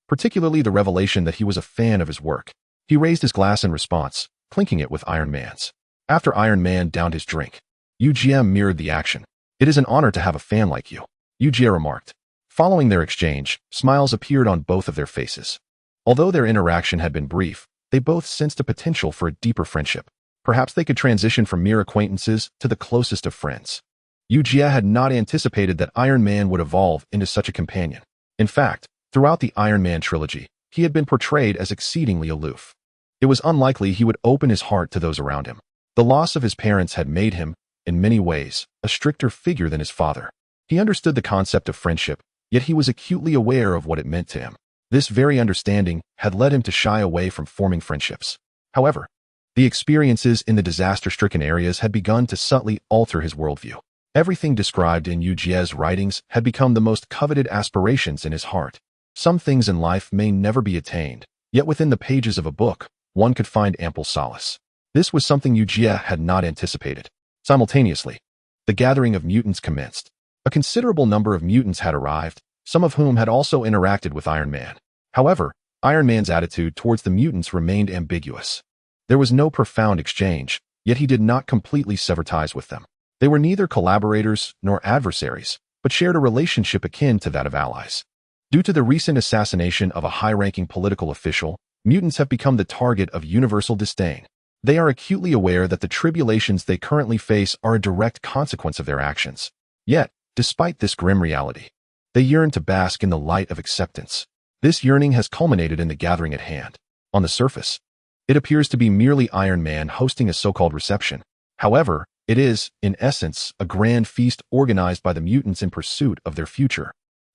particularly the revelation that he was a fan of his work. He raised his glass in response, clinking it with Iron Man's. After Iron Man downed his drink, Eugia mirrored the action. "It is an honor to have a fan like you," Eugia remarked. Following their exchange, smiles appeared on both of their faces. Although their interaction had been brief, they both sensed a potential for a deeper friendship. Perhaps they could transition from mere acquaintances to the closest of friends. Eugia had not anticipated that Iron Man would evolve into such a companion. In fact, throughout the Iron Man trilogy, he had been portrayed as exceedingly aloof. It was unlikely he would open his heart to those around him. The loss of his parents had made him, in many ways, a stricter figure than his father. He understood the concept of friendship, yet he was acutely aware of what it meant to him. This very understanding had led him to shy away from forming friendships. However, the experiences in the disaster-stricken areas had begun to subtly alter his worldview. Everything described in Eugia's writings had become the most coveted aspirations in his heart. Some things in life may never be attained, yet within the pages of a book, one could find ample solace. This was something Eugia had not anticipated. Simultaneously, the gathering of mutants commenced. A considerable number of mutants had arrived, some of whom had also interacted with Iron Man. However, Iron Man's attitude towards the mutants remained ambiguous. There was no profound exchange, yet he did not completely sever ties with them. They were neither collaborators nor adversaries, but shared a relationship akin to that of allies. Due to the recent assassination of a high-ranking political official, mutants have become the target of universal disdain. They are acutely aware that the tribulations they currently face are a direct consequence of their actions. Yet, despite this grim reality, they yearn to bask in the light of acceptance. This yearning has culminated in the gathering at hand. On the surface, it appears to be merely Iron Man hosting a so-called reception. However, it is, in essence, a grand feast organized by the mutants in pursuit of their future.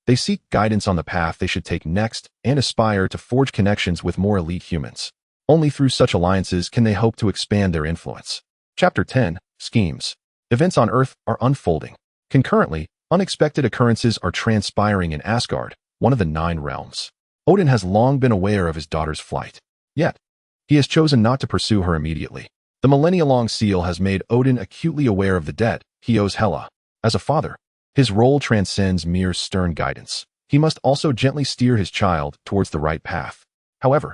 They seek guidance on the path they should take next and aspire to forge connections with more elite humans. Only through such alliances can they hope to expand their influence. Chapter 10. Schemes. Events on Earth are unfolding. Concurrently, unexpected occurrences are transpiring in Asgard, one of the 9 realms. Odin has long been aware of his daughter's flight. Yet, he has chosen not to pursue her immediately. The millennia-long seal has made Odin acutely aware of the debt he owes Hela. As a father, his role transcends mere stern guidance. He must also gently steer his child towards the right path. However,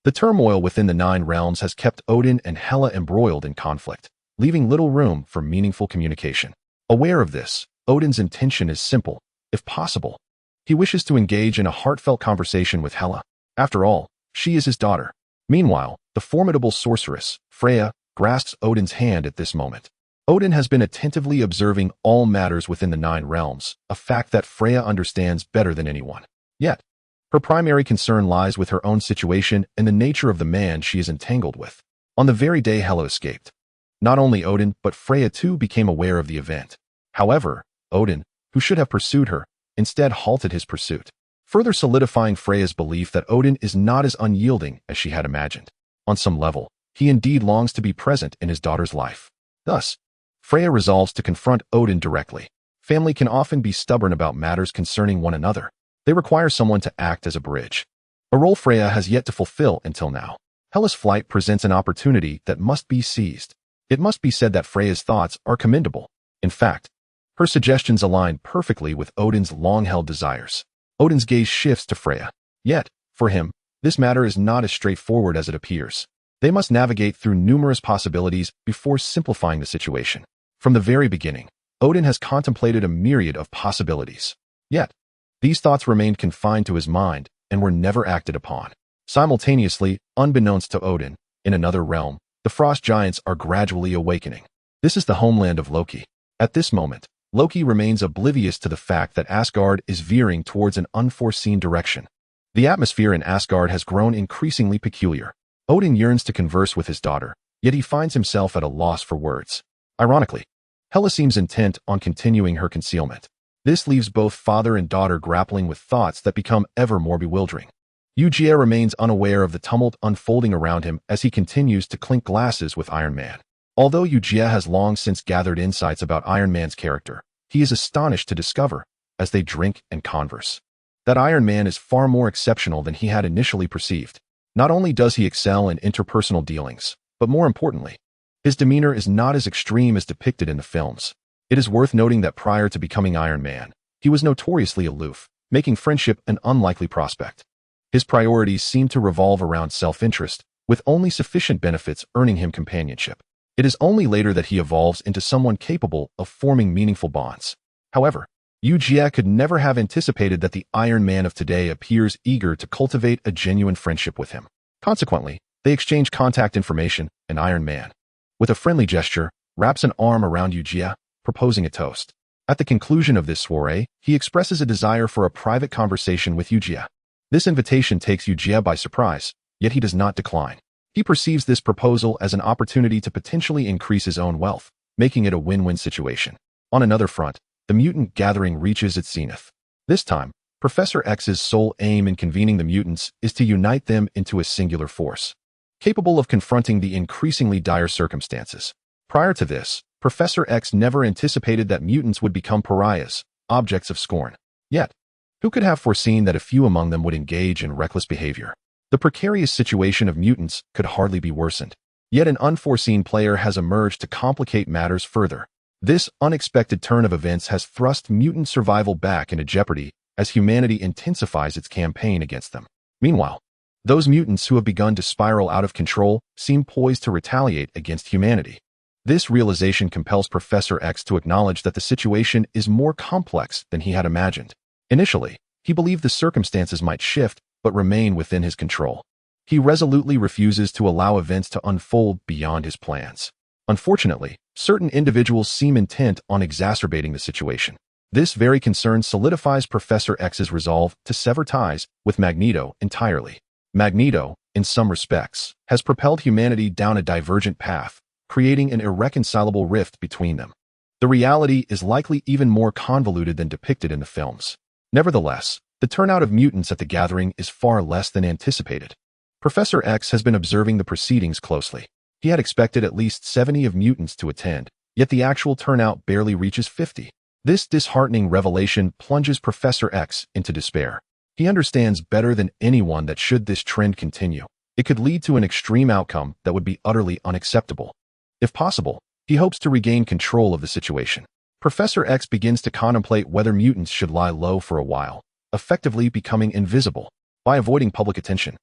the turmoil within the 9 realms has kept Odin and Hela embroiled in conflict, leaving little room for meaningful communication. Aware of this, Odin's intention is simple. If possible, he wishes to engage in a heartfelt conversation with Hela. After all, she is his daughter. Meanwhile, the formidable sorceress, Freya, grasps Odin's hand at this moment. Odin has been attentively observing all matters within the 9 realms, a fact that Freya understands better than anyone. Yet, her primary concern lies with her own situation and the nature of the man she is entangled with. On the very day Hela escaped, not only Odin but Freya too became aware of the event. However, Odin, who should have pursued her, instead halted his pursuit, further solidifying Freya's belief that Odin is not as unyielding as she had imagined. On some level, he indeed longs to be present in his daughter's life. Thus, Freya resolves to confront Odin directly. Family can often be stubborn about matters concerning one another. They require someone to act as a bridge, a role Freya has yet to fulfill until now. Hela's flight presents an opportunity that must be seized. It must be said that Freya's thoughts are commendable. In fact, her suggestions align perfectly with Odin's long-held desires. Odin's gaze shifts to Freya. Yet, for him, this matter is not as straightforward as it appears. They must navigate through numerous possibilities before simplifying the situation. From the very beginning, Odin has contemplated a myriad of possibilities. Yet, these thoughts remained confined to his mind and were never acted upon. Simultaneously, unbeknownst to Odin, in another realm, the frost giants are gradually awakening. This is the homeland of Loki. At this moment, Loki remains oblivious to the fact that Asgard is veering towards an unforeseen direction. The atmosphere in Asgard has grown increasingly peculiar. Odin yearns to converse with his daughter, yet he finds himself at a loss for words. Ironically, Hela seems intent on continuing her concealment. This leaves both father and daughter grappling with thoughts that become ever more bewildering. Eugia remains unaware of the tumult unfolding around him as he continues to clink glasses with Iron Man. Although Eugia has long since gathered insights about Iron Man's character, he is astonished to discover, as they drink and converse, that Iron Man is far more exceptional than he had initially perceived. Not only does he excel in interpersonal dealings, but more importantly, his demeanor is not as extreme as depicted in the films. It is worth noting that prior to becoming Iron Man, he was notoriously aloof, making friendship an unlikely prospect. His priorities seem to revolve around self-interest, with only sufficient benefits earning him companionship. It is only later that he evolves into someone capable of forming meaningful bonds. However, Eugia could never have anticipated that the Iron Man of today appears eager to cultivate a genuine friendship with him. Consequently, they exchange contact information, and Iron Man, with a friendly gesture, wraps an arm around Eugia, proposing a toast. At the conclusion of this soiree, he expresses a desire for a private conversation with Eugia. This invitation takes Eugia by surprise, yet he does not decline. He perceives this proposal as an opportunity to potentially increase his own wealth, making it a win-win situation. On another front, the mutant gathering reaches its zenith. This time, Professor X's sole aim in convening the mutants is to unite them into a singular force, capable of confronting the increasingly dire circumstances. Prior to this, Professor X never anticipated that mutants would become pariahs, objects of scorn. Yet, who could have foreseen that a few among them would engage in reckless behavior? The precarious situation of mutants could hardly be worsened. Yet an unforeseen player has emerged to complicate matters further. This unexpected turn of events has thrust mutant survival back into jeopardy as humanity intensifies its campaign against them. Meanwhile, those mutants who have begun to spiral out of control seem poised to retaliate against humanity. This realization compels Professor X to acknowledge that the situation is more complex than he had imagined. Initially, he believed the circumstances might shift but remain within his control. He resolutely refuses to allow events to unfold beyond his plans. Unfortunately, certain individuals seem intent on exacerbating the situation. This very concern solidifies Professor X's resolve to sever ties with Magneto entirely. Magneto, in some respects, has propelled humanity down a divergent path, creating an irreconcilable rift between them. The reality is likely even more convoluted than depicted in the films. Nevertheless, the turnout of mutants at the gathering is far less than anticipated. Professor X has been observing the proceedings closely. He had expected at least 70 of mutants to attend, yet the actual turnout barely reaches 50. This disheartening revelation plunges Professor X into despair. He understands better than anyone that should this trend continue, it could lead to an extreme outcome that would be utterly unacceptable. If possible, he hopes to regain control of the situation. Professor X begins to contemplate whether mutants should lie low for a while, effectively becoming invisible. By avoiding public attention,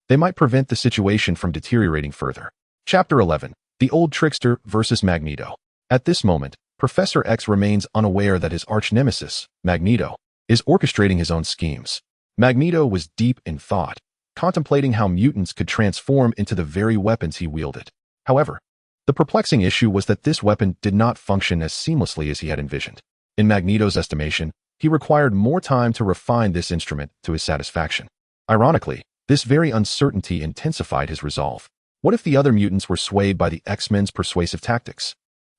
they might prevent the situation from deteriorating further. Chapter 11. The Old Trickster vs. Magneto. At this moment, Professor X remains unaware that his arch-nemesis, Magneto, is orchestrating his own schemes. Magneto was deep in thought, contemplating how mutants could transform into the very weapons he wielded. However, the perplexing issue was that this weapon did not function as seamlessly as he had envisioned. In Magneto's estimation, he required more time to refine this instrument to his satisfaction. Ironically, this very uncertainty intensified his resolve. What if the other mutants were swayed by the X-Men's persuasive tactics?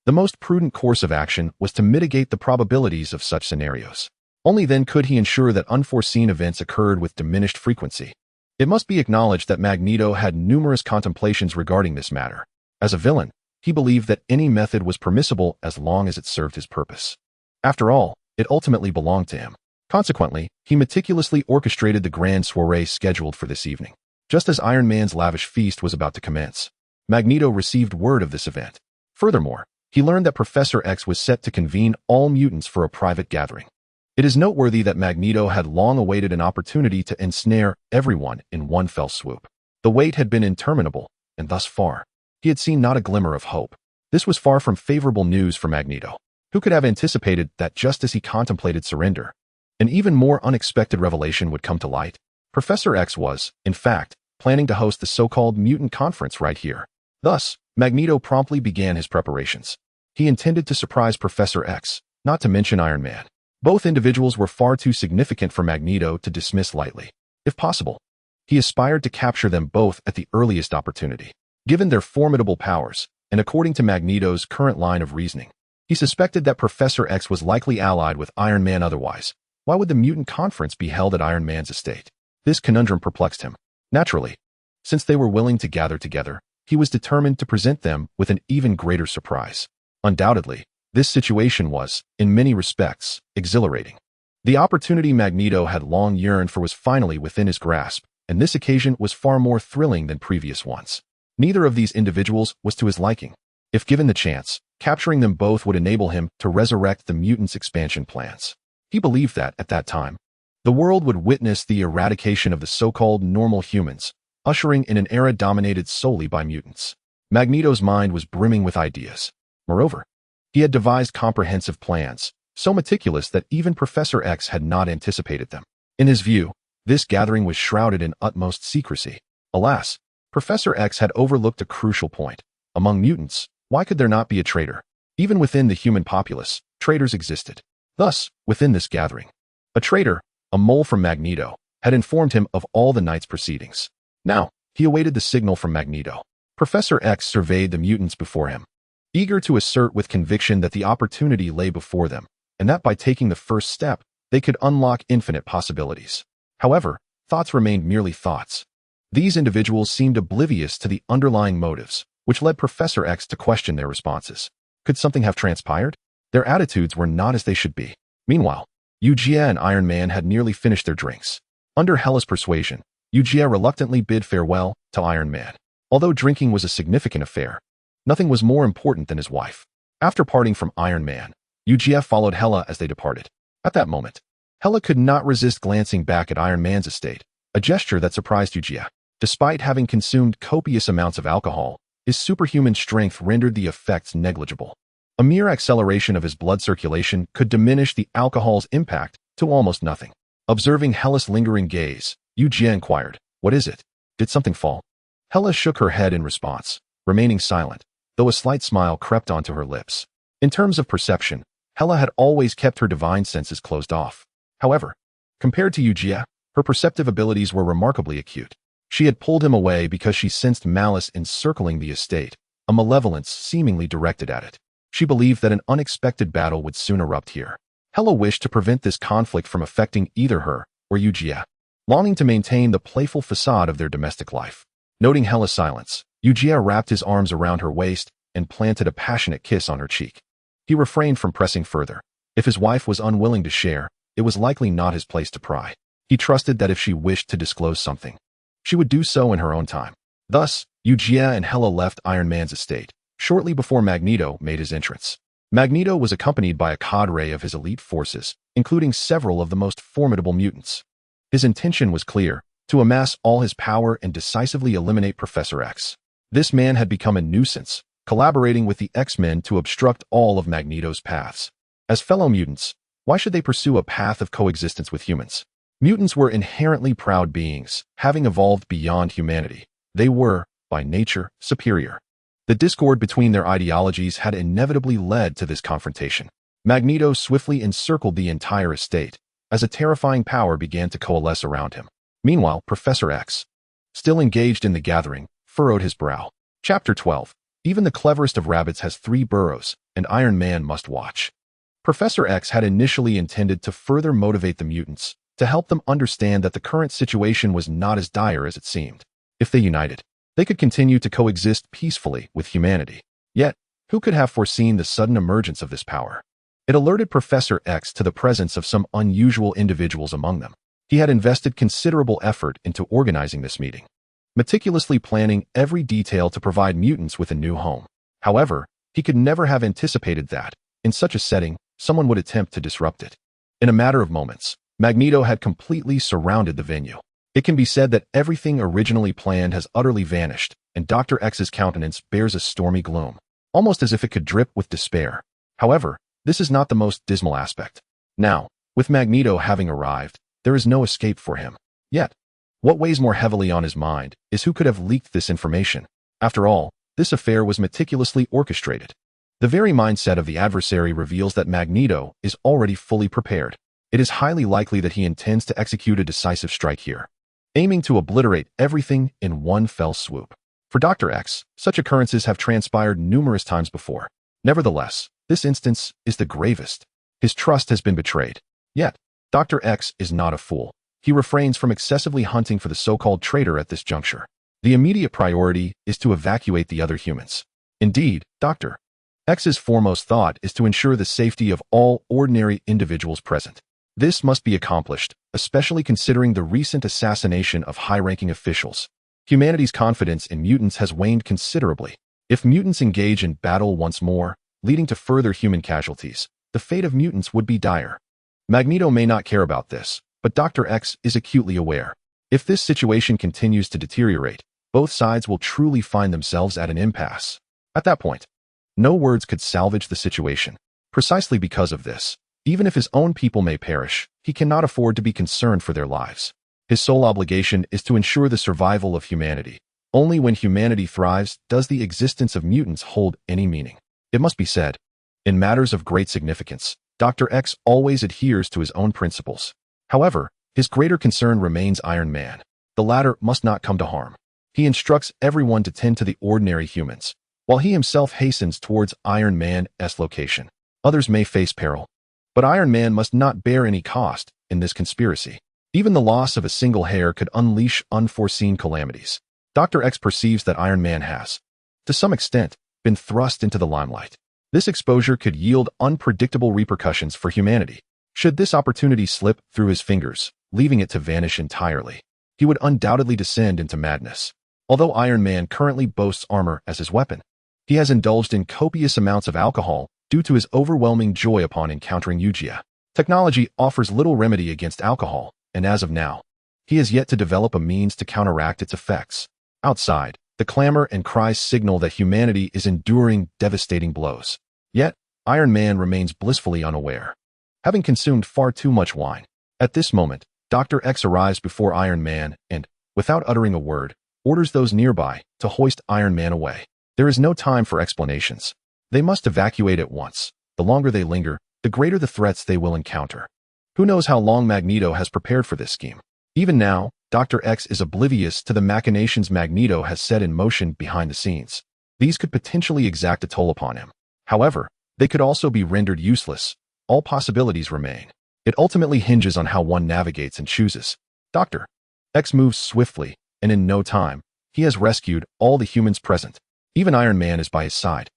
The most prudent course of action was to mitigate the probabilities of such scenarios. Only then could he ensure that unforeseen events occurred with diminished frequency. It must be acknowledged that Magneto had numerous contemplations regarding this matter. As a villain, he believed that any method was permissible as long as it served his purpose. After all, it ultimately belonged to him. Consequently, he meticulously orchestrated the grand soiree scheduled for this evening. Just as Iron Man's lavish feast was about to commence, Magneto received word of this event. Furthermore, he learned that Professor X was set to convene all mutants for a private gathering. It is noteworthy that Magneto had long awaited an opportunity to ensnare everyone in one fell swoop. The wait had been interminable, and thus far, he had seen not a glimmer of hope. This was far from favorable news for Magneto. Who could have anticipated that just as he contemplated surrender, an even more unexpected revelation would come to light? Professor X was, in fact, planning to host the so-called mutant conference right here. Thus, Magneto promptly began his preparations. He intended to surprise Professor X, not to mention Iron Man. Both individuals were far too significant for Magneto to dismiss lightly. If possible, he aspired to capture them both at the earliest opportunity. Given their formidable powers, and according to Magneto's current line of reasoning, he suspected that Professor X was likely allied with Iron Man otherwise. Why would the mutant conference be held at Iron Man's estate? This conundrum perplexed him. Naturally, since they were willing to gather together, he was determined to present them with an even greater surprise. Undoubtedly, this situation was, in many respects, exhilarating. The opportunity Magneto had long yearned for was finally within his grasp, and this occasion was far more thrilling than previous ones. Neither of these individuals was to his liking. If given the chance, capturing them both would enable him to resurrect the mutants' expansion plans. He believed that, at that time, the world would witness the eradication of the so-called normal humans, ushering in an era dominated solely by mutants. Magneto's mind was brimming with ideas. Moreover, he had devised comprehensive plans, so meticulous that even Professor X had not anticipated them. In his view, this gathering was shrouded in utmost secrecy. Alas, Professor X had overlooked a crucial point. Among mutants, why could there not be a traitor? Even within the human populace, traitors existed. Thus, within this gathering, a traitor, a mole from Magneto, had informed him of all the night's proceedings. Now, he awaited the signal from Magneto. Professor X surveyed the mutants before him, eager to assert with conviction that the opportunity lay before them, and that by taking the first step, they could unlock infinite possibilities. However, thoughts remained merely thoughts. These individuals seemed oblivious to the underlying motives, which led Professor X to question their responses. Could something have transpired? Their attitudes were not as they should be. Meanwhile, Eugia and Iron Man had nearly finished their drinks. Under Hela's persuasion, Eugia reluctantly bid farewell to Iron Man. Although drinking was a significant affair, nothing was more important than his wife. After parting from Iron Man, Eugia followed Hela as they departed. At that moment, Hela could not resist glancing back at Iron Man's estate, a gesture that surprised Eugia. Despite having consumed copious amounts of alcohol, his superhuman strength rendered the effects negligible. A mere acceleration of his blood circulation could diminish the alcohol's impact to almost nothing. Observing Hela's lingering gaze, Eugia inquired, "What is it? Did something fall?" Hela shook her head in response, remaining silent, though a slight smile crept onto her lips. In terms of perception, Hela had always kept her divine senses closed off. However, compared to Eugia, her perceptive abilities were remarkably acute. She had pulled him away because she sensed malice encircling the estate, a malevolence seemingly directed at it. She believed that an unexpected battle would soon erupt here. Hela wished to prevent this conflict from affecting either her or Eugia, longing to maintain the playful facade of their domestic life. Noting Hela's silence, Eugia wrapped his arms around her waist and planted a passionate kiss on her cheek. He refrained from pressing further. If his wife was unwilling to share, it was likely not his place to pry. He trusted that if she wished to disclose something, she would do so in her own time. Thus, Eugia and Hela left Iron Man's estate, shortly before Magneto made his entrance. Magneto was accompanied by a cadre of his elite forces, including several of the most formidable mutants. His intention was clear, to amass all his power and decisively eliminate Professor X. This man had become a nuisance, collaborating with the X-Men to obstruct all of Magneto's paths. As fellow mutants, why should they pursue a path of coexistence with humans? Mutants were inherently proud beings, having evolved beyond humanity. They were, by nature, superior. The discord between their ideologies had inevitably led to this confrontation. Magneto swiftly encircled the entire estate, as a terrifying power began to coalesce around him. Meanwhile, Professor X, still engaged in the gathering, furrowed his brow. Chapter 12. Even the cleverest of rabbits has 3 burrows, and Iron Man must watch. Professor X had initially intended to further motivate the mutants, to help them understand that the current situation was not as dire as it seemed. If they united, they could continue to coexist peacefully with humanity. Yet, who could have foreseen the sudden emergence of this power? It alerted Professor X to the presence of some unusual individuals among them. He had invested considerable effort into organizing this meeting, meticulously planning every detail to provide mutants with a new home. However, he could never have anticipated that, in such a setting, someone would attempt to disrupt it. In a matter of moments, Magneto had completely surrounded the venue. It can be said that everything originally planned has utterly vanished, and Dr. X's countenance bears a stormy gloom, almost as if it could drip with despair. However, this is not the most dismal aspect. Now, with Magneto having arrived, there is no escape for him. Yet, what weighs more heavily on his mind is who could have leaked this information. After all, this affair was meticulously orchestrated. The very mindset of the adversary reveals that Magneto is already fully prepared. It is highly likely that he intends to execute a decisive strike here, aiming to obliterate everything in one fell swoop. For Dr. X, such occurrences have transpired numerous times before. Nevertheless, this instance is the gravest. His trust has been betrayed. Yet, Dr. X is not a fool. He refrains from excessively hunting for the so-called traitor at this juncture. The immediate priority is to evacuate the other humans. Indeed, Dr. X's foremost thought is to ensure the safety of all ordinary individuals present. This must be accomplished, especially considering the recent assassination of high-ranking officials. Humanity's confidence in mutants has waned considerably. If mutants engage in battle once more, leading to further human casualties, the fate of mutants would be dire. Magneto may not care about this, but Dr. X is acutely aware. If this situation continues to deteriorate, both sides will truly find themselves at an impasse. At that point, no words could salvage the situation. Precisely because of this, even if his own people may perish, he cannot afford to be concerned for their lives. His sole obligation is to ensure the survival of humanity. Only when humanity thrives does the existence of mutants hold any meaning. It must be said, in matters of great significance, Dr. X always adheres to his own principles. However, his greater concern remains Iron Man. The latter must not come to harm. He instructs everyone to tend to the ordinary humans, while he himself hastens towards Iron Man's location. Others may face peril. But Iron Man must not bear any cost in this conspiracy. Even the loss of a single hair could unleash unforeseen calamities. Dr. X perceives that Iron Man has, to some extent, been thrust into the limelight. This exposure could yield unpredictable repercussions for humanity. Should this opportunity slip through his fingers, leaving it to vanish entirely, he would undoubtedly descend into madness. Although Iron Man currently boasts armor as his weapon, he has indulged in copious amounts of alcohol due to his overwhelming joy upon encountering Eugia. Technology offers little remedy against alcohol, and as of now, he has yet to develop a means to counteract its effects. Outside, the clamor and cries signal that humanity is enduring devastating blows. Yet, Iron Man remains blissfully unaware, having consumed far too much wine. At this moment, Dr. X arrives before Iron Man and, without uttering a word, orders those nearby to hoist Iron Man away. There is no time for explanations. They must evacuate at once. The longer they linger, the greater the threats they will encounter. Who knows how long Magneto has prepared for this scheme? Even now, Dr. X is oblivious to the machinations Magneto has set in motion behind the scenes. These could potentially exact a toll upon him. However, they could also be rendered useless. All possibilities remain. It ultimately hinges on how one navigates and chooses. Dr. X moves swiftly, and in no time, he has rescued all the humans present. Even Iron Man is by his side,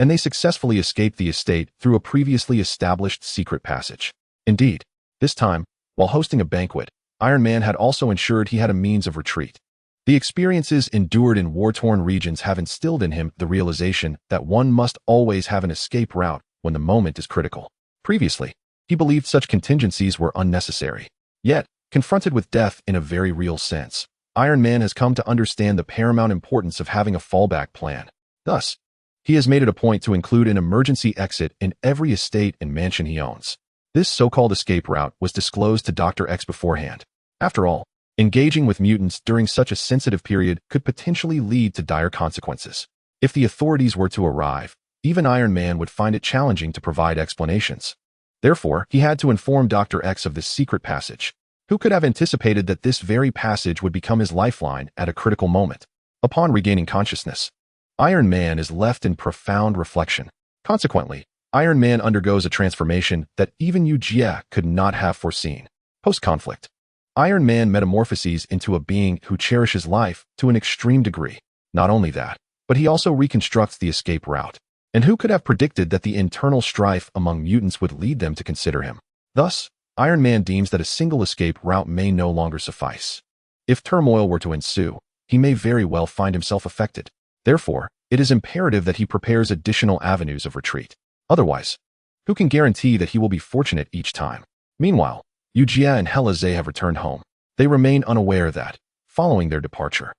and they successfully escape the estate through a previously established secret passage. Indeed, this time, while hosting a banquet, Iron Man had also ensured he had a means of retreat. The experiences endured in war-torn regions have instilled in him the realization that one must always have an escape route when the moment is critical. Previously, he believed such contingencies were unnecessary. Yet, confronted with death in a very real sense, Iron Man has come to understand the paramount importance of having a fallback plan. Thus, he has made it a point to include an emergency exit in every estate and mansion he owns. This so-called escape route was disclosed to Dr. X beforehand. After all, engaging with mutants during such a sensitive period could potentially lead to dire consequences. If the authorities were to arrive, even Iron Man would find it challenging to provide explanations. Therefore, he had to inform Dr. X of this secret passage. Who could have anticipated that this very passage would become his lifeline at a critical moment? Upon regaining consciousness, Iron Man is left in profound reflection. Consequently, Iron Man undergoes a transformation that even Eugia could not have foreseen. Post-conflict, Iron Man metamorphoses into a being who cherishes life to an extreme degree. Not only that, but he also reconstructs the escape route. And who could have predicted that the internal strife among mutants would lead them to consider him? Thus, Iron Man deems that a single escape route may no longer suffice. If turmoil were to ensue, he may very well find himself affected. Therefore, it is imperative that he prepares additional avenues of retreat. Otherwise, who can guarantee that he will be fortunate each time? Meanwhile, Eugia and Hela have returned home. They remain unaware that, following their departure,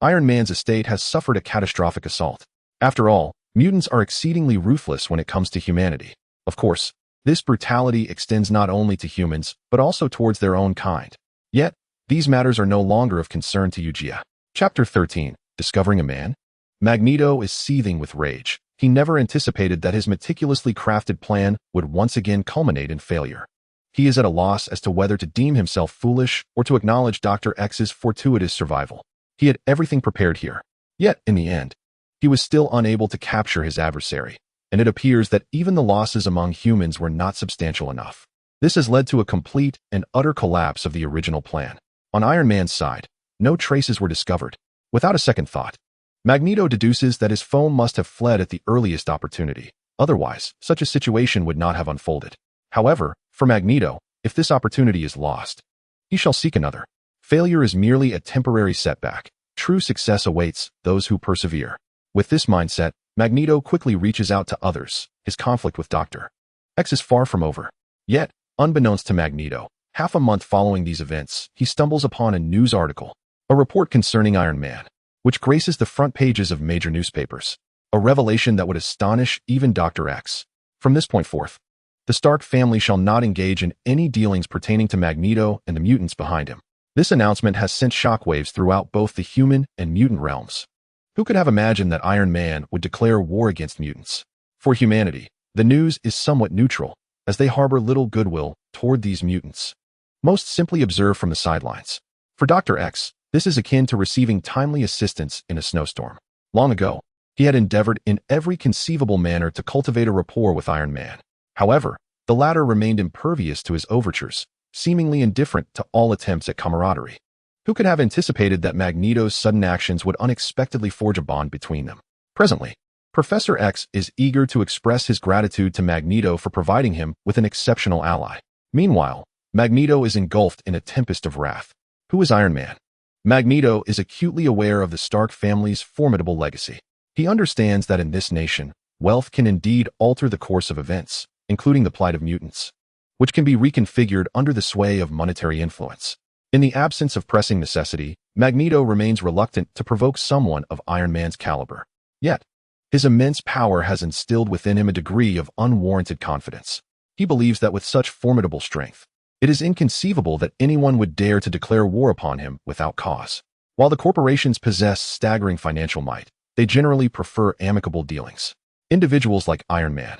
Iron Man's estate has suffered a catastrophic assault. After all, mutants are exceedingly ruthless when it comes to humanity. Of course, this brutality extends not only to humans, but also towards their own kind. Yet, these matters are no longer of concern to Eugia. Chapter 13, Discovering a Man? Magneto is seething with rage. He never anticipated that his meticulously crafted plan would once again culminate in failure. He is at a loss as to whether to deem himself foolish or to acknowledge Dr. X's fortuitous survival. He had everything prepared here. Yet, in the end, he was still unable to capture his adversary, and it appears that even the losses among humans were not substantial enough. This has led to a complete and utter collapse of the original plan. On Iron Man's side, no traces were discovered. Without a second thought, Magneto deduces that his foe must have fled at the earliest opportunity. Otherwise, such a situation would not have unfolded. However, for Magneto, if this opportunity is lost, he shall seek another. Failure is merely a temporary setback. True success awaits those who persevere. With this mindset, Magneto quickly reaches out to others. His conflict with Dr. X is far from over. Yet, unbeknownst to Magneto, half a month following these events, he stumbles upon a news article, a report concerning Iron Man, which graces the front pages of major newspapers. A revelation that would astonish even Dr. X. From this point forth, the Stark family shall not engage in any dealings pertaining to Magneto and the mutants behind him. This announcement has sent shockwaves throughout both the human and mutant realms. Who could have imagined that Iron Man would declare war against mutants? For humanity, the news is somewhat neutral, as they harbor little goodwill toward these mutants. Most simply observe from the sidelines. For Dr. X, this is akin to receiving timely assistance in a snowstorm. Long ago, he had endeavored in every conceivable manner to cultivate a rapport with Iron Man. However, The latter remained impervious to his overtures, seemingly indifferent to all attempts at camaraderie. Who could have anticipated that Magneto's sudden actions would unexpectedly forge a bond between them? Presently, Professor X is eager to express his gratitude to Magneto for providing him with an exceptional ally. Meanwhile, Magneto is engulfed in a tempest of wrath. Who is Iron Man? Magneto is acutely aware of the Stark family's formidable legacy. He understands that in this nation, wealth can indeed alter the course of events, including the plight of mutants, which can be reconfigured under the sway of monetary influence. In the absence of pressing necessity, Magneto remains reluctant to provoke someone of Iron Man's caliber. Yet, his immense power has instilled within him a degree of unwarranted confidence. He believes that with such formidable strength, it is inconceivable that anyone would dare to declare war upon him without cause. While the corporations possess staggering financial might, they generally prefer amicable dealings. Individuals like Iron Man,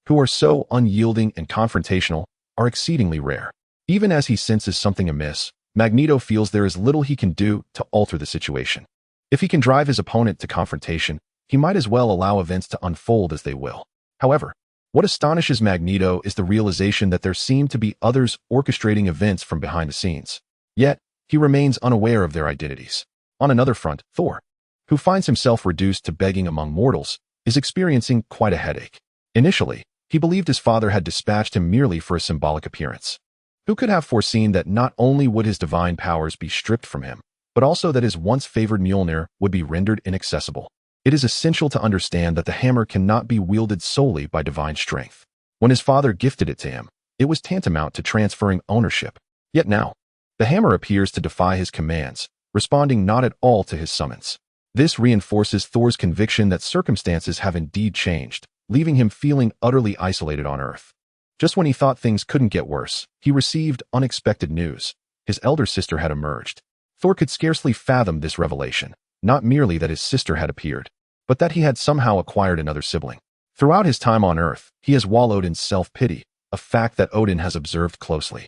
who are so unyielding and confrontational, are exceedingly rare. Even as he senses something amiss, Magneto feels there is little he can do to alter the situation. If he can drive his opponent to confrontation, he might as well allow events to unfold as they will. However, what astonishes Magneto is the realization that there seem to be others orchestrating events from behind the scenes. Yet, he remains unaware of their identities. On another front, Thor, who finds himself reduced to begging among mortals, is experiencing quite a headache. Initially, he believed his father had dispatched him merely for a symbolic appearance. Who could have foreseen that not only would his divine powers be stripped from him, but also that his once favored Mjolnir would be rendered inaccessible? It is essential to understand that the hammer cannot be wielded solely by divine strength. When his father gifted it to him, it was tantamount to transferring ownership. Yet now, the hammer appears to defy his commands, responding not at all to his summons. This reinforces Thor's conviction that circumstances have indeed changed, leaving him feeling utterly isolated on Earth. Just when he thought things couldn't get worse, he received unexpected news. His elder sister had emerged. Thor could scarcely fathom this revelation, not merely that his sister had appeared, but that he had somehow acquired another sibling. Throughout his time on Earth, he has wallowed in self-pity, a fact that Odin has observed closely.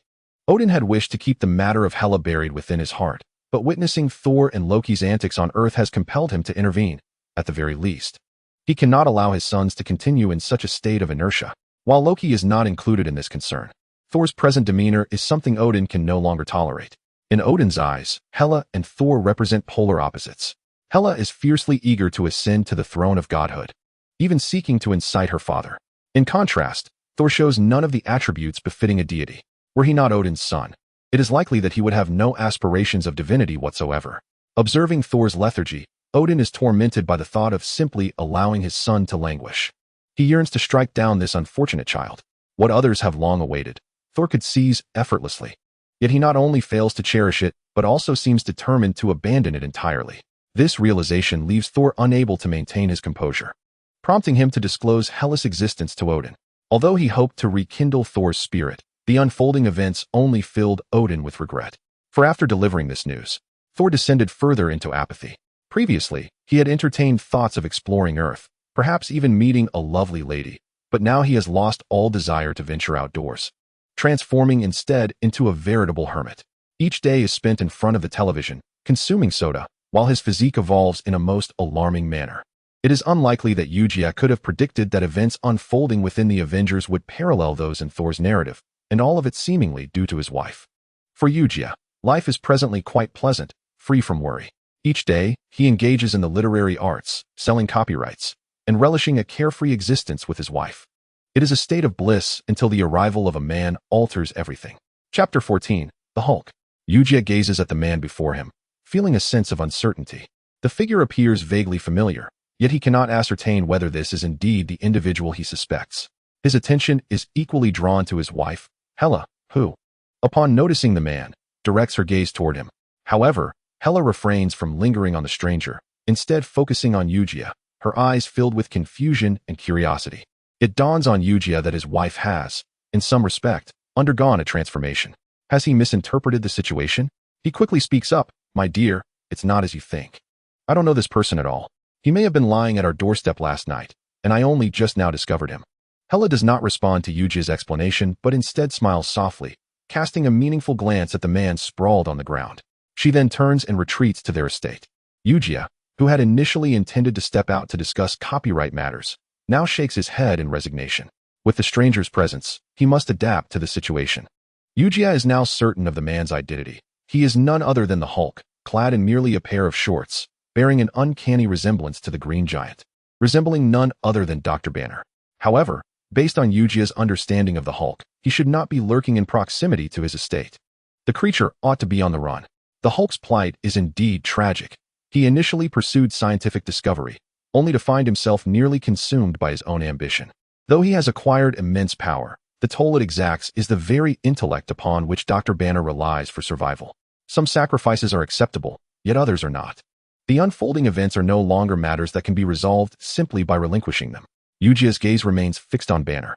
Odin had wished to keep the matter of Hela buried within his heart, but witnessing Thor and Loki's antics on Earth has compelled him to intervene, at the very least. He cannot allow his sons to continue in such a state of inertia. While Loki is not included in this concern, Thor's present demeanor is something Odin can no longer tolerate. In Odin's eyes, Hela and Thor represent polar opposites. Hela is fiercely eager to ascend to the throne of godhood, even seeking to incite her father. In contrast, Thor shows none of the attributes befitting a deity. Were he not Odin's son, it is likely that he would have no aspirations of divinity whatsoever. Observing Thor's lethargy, Odin is tormented by the thought of simply allowing his son to languish. He yearns to strike down this unfortunate child. What others have long awaited, Thor could seize effortlessly. Yet he not only fails to cherish it, but also seems determined to abandon it entirely. This realization leaves Thor unable to maintain his composure, prompting him to disclose Hela's existence to Odin. Although he hoped to rekindle Thor's spirit, the unfolding events only filled Odin with regret. For after delivering this news, Thor descended further into apathy. Previously, he had entertained thoughts of exploring Earth, perhaps even meeting a lovely lady, but now he has lost all desire to venture outdoors, transforming instead into a veritable hermit. Each day is spent in front of the television, consuming soda, while his physique evolves in a most alarming manner. It is unlikely that Eugia could have predicted that events unfolding within the Avengers would parallel those in Thor's narrative, and all of it seemingly due to his wife. For Eugia, life is presently quite pleasant, free from worry. Each day, he engages in the literary arts, selling copyrights, and relishing a carefree existence with his wife. It is a state of bliss until the arrival of a man alters everything. Chapter 14, The Hulk. Eugia gazes at the man before him, feeling a sense of uncertainty. The figure appears vaguely familiar, yet he cannot ascertain whether this is indeed the individual he suspects. His attention is equally drawn to his wife, Hela, who, upon noticing the man, directs her gaze toward him. However, Hela refrains from lingering on the stranger, instead focusing on Eugia, her eyes filled with confusion and curiosity. It dawns on Eugia that his wife has, in some respect, undergone a transformation. Has he misinterpreted the situation? He quickly speaks up, "My dear, it's not as you think. I don't know this person at all. He may have been lying at our doorstep last night, and I only just now discovered him." Hela does not respond to Eugia's explanation, but instead smiles softly, casting a meaningful glance at the man sprawled on the ground. She then turns and retreats to their estate. Eugia, who had initially intended to step out to discuss copyright matters, now shakes his head in resignation. With the stranger's presence, he must adapt to the situation. Eugia is now certain of the man's identity. He is none other than the Hulk, clad in merely a pair of shorts, bearing an uncanny resemblance to the Green Giant, resembling none other than Dr. Banner. However, based on Eugia's understanding of the Hulk, he should not be lurking in proximity to his estate. The creature ought to be on the run. The Hulk's plight is indeed tragic. He initially pursued scientific discovery, only to find himself nearly consumed by his own ambition. Though he has acquired immense power, the toll it exacts is the very intellect upon which Dr. Banner relies for survival. Some sacrifices are acceptable, yet others are not. The unfolding events are no longer matters that can be resolved simply by relinquishing them. Eugia's gaze remains fixed on Banner,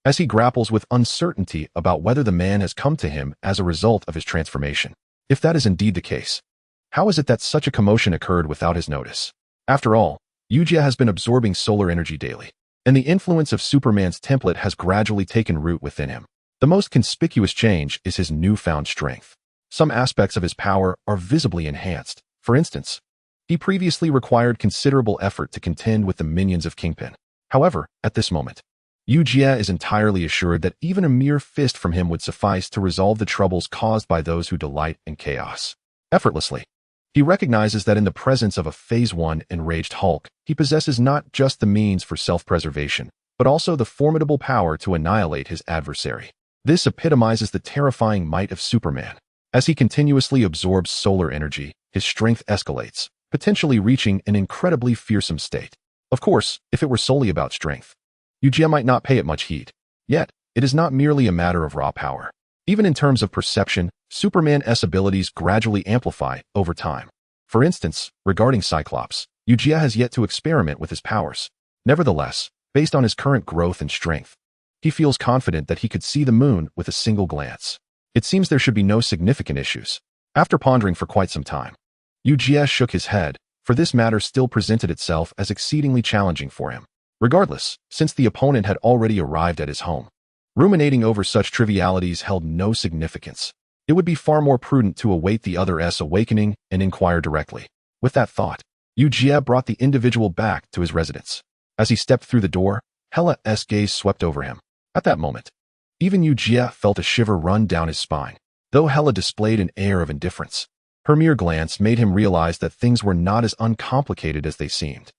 as he grapples with uncertainty about whether the man has come to him as a result of his transformation. If that is indeed the case, how is it that such a commotion occurred without his notice? After all, Eugia has been absorbing solar energy daily, and the influence of Superman's template has gradually taken root within him. The most conspicuous change is his newfound strength. Some aspects of his power are visibly enhanced. For instance, he previously required considerable effort to contend with the minions of Kingpin. However, at this moment, Eugia is entirely assured that even a mere fist from him would suffice to resolve the troubles caused by those who delight in chaos. Effortlessly, he recognizes that in the presence of a Phase 1 enraged Hulk, he possesses not just the means for self-preservation, but also the formidable power to annihilate his adversary. This epitomizes the terrifying might of Superman. As he continuously absorbs solar energy, his strength escalates, potentially reaching an incredibly fearsome state. Of course, if it were solely about strength, Eugia might not pay it much heed. Yet, it is not merely a matter of raw power. Even in terms of perception, Superman's abilities gradually amplify over time. For instance, regarding Cyclops, Eugia has yet to experiment with his powers. Nevertheless, based on his current growth and strength, he feels confident that he could see the moon with a single glance. It seems there should be no significant issues. After pondering for quite some time, Eugia shook his head, for this matter still presented itself as exceedingly challenging for him. Regardless, since the opponent had already arrived at his home, ruminating over such trivialities held no significance. It would be far more prudent to await the other's awakening and inquire directly. With that thought, Eugia brought the individual back to his residence. As he stepped through the door, Hela's gaze swept over him. At that moment, even Eugia felt a shiver run down his spine. Though Hela displayed an air of indifference, her mere glance made him realize that things were not as uncomplicated as they seemed.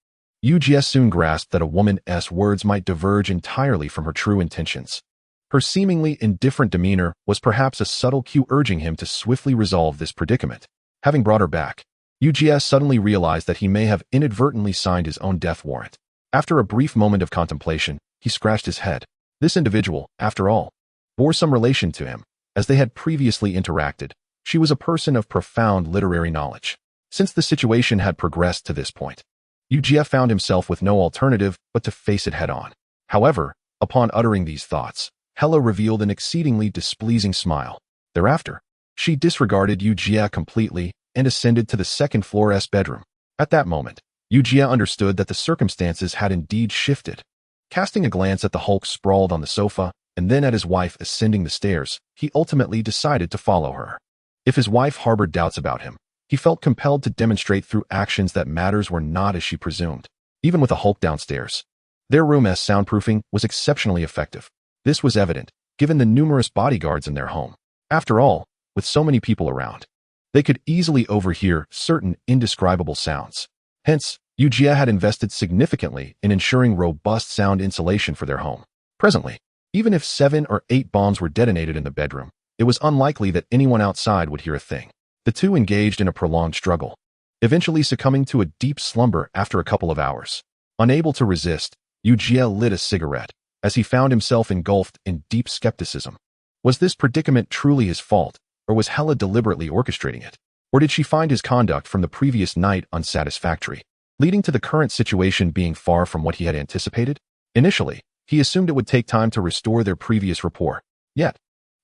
Eugia soon grasped that a woman's words might diverge entirely from her true intentions. Her seemingly indifferent demeanor was perhaps a subtle cue urging him to swiftly resolve this predicament. Having brought her back, Eugia suddenly realized that he may have inadvertently signed his own death warrant. After a brief moment of contemplation, he scratched his head. This individual, after all, bore some relation to him, as they had previously interacted. She was a person of profound literary knowledge. Since the situation had progressed to this point, Eugia found himself with no alternative but to face it head-on. However, upon uttering these thoughts, Hela revealed an exceedingly displeasing smile. Thereafter, she disregarded Eugia completely and ascended to the second floor's bedroom. At that moment, Eugia understood that the circumstances had indeed shifted. Casting a glance at the Hulk sprawled on the sofa, and then at his wife ascending the stairs, he ultimately decided to follow her. If his wife harbored doubts about him, he felt compelled to demonstrate through actions that matters were not as she presumed. Even with the Hulk downstairs, their room's soundproofing was exceptionally effective. This was evident, given the numerous bodyguards in their home. After all, with so many people around, they could easily overhear certain indescribable sounds. Hence, Eugia had invested significantly in ensuring robust sound insulation for their home. Presently, even if 7 or 8 bombs were detonated in the bedroom, it was unlikely that anyone outside would hear a thing. The two engaged in a prolonged struggle, eventually succumbing to a deep slumber after a couple of hours. Unable to resist, Eugia lit a cigarette, as he found himself engulfed in deep skepticism. Was this predicament truly his fault, or was Hela deliberately orchestrating it? Or did she find his conduct from the previous night unsatisfactory, leading to the current situation being far from what he had anticipated? Initially, he assumed it would take time to restore their previous rapport. Yet,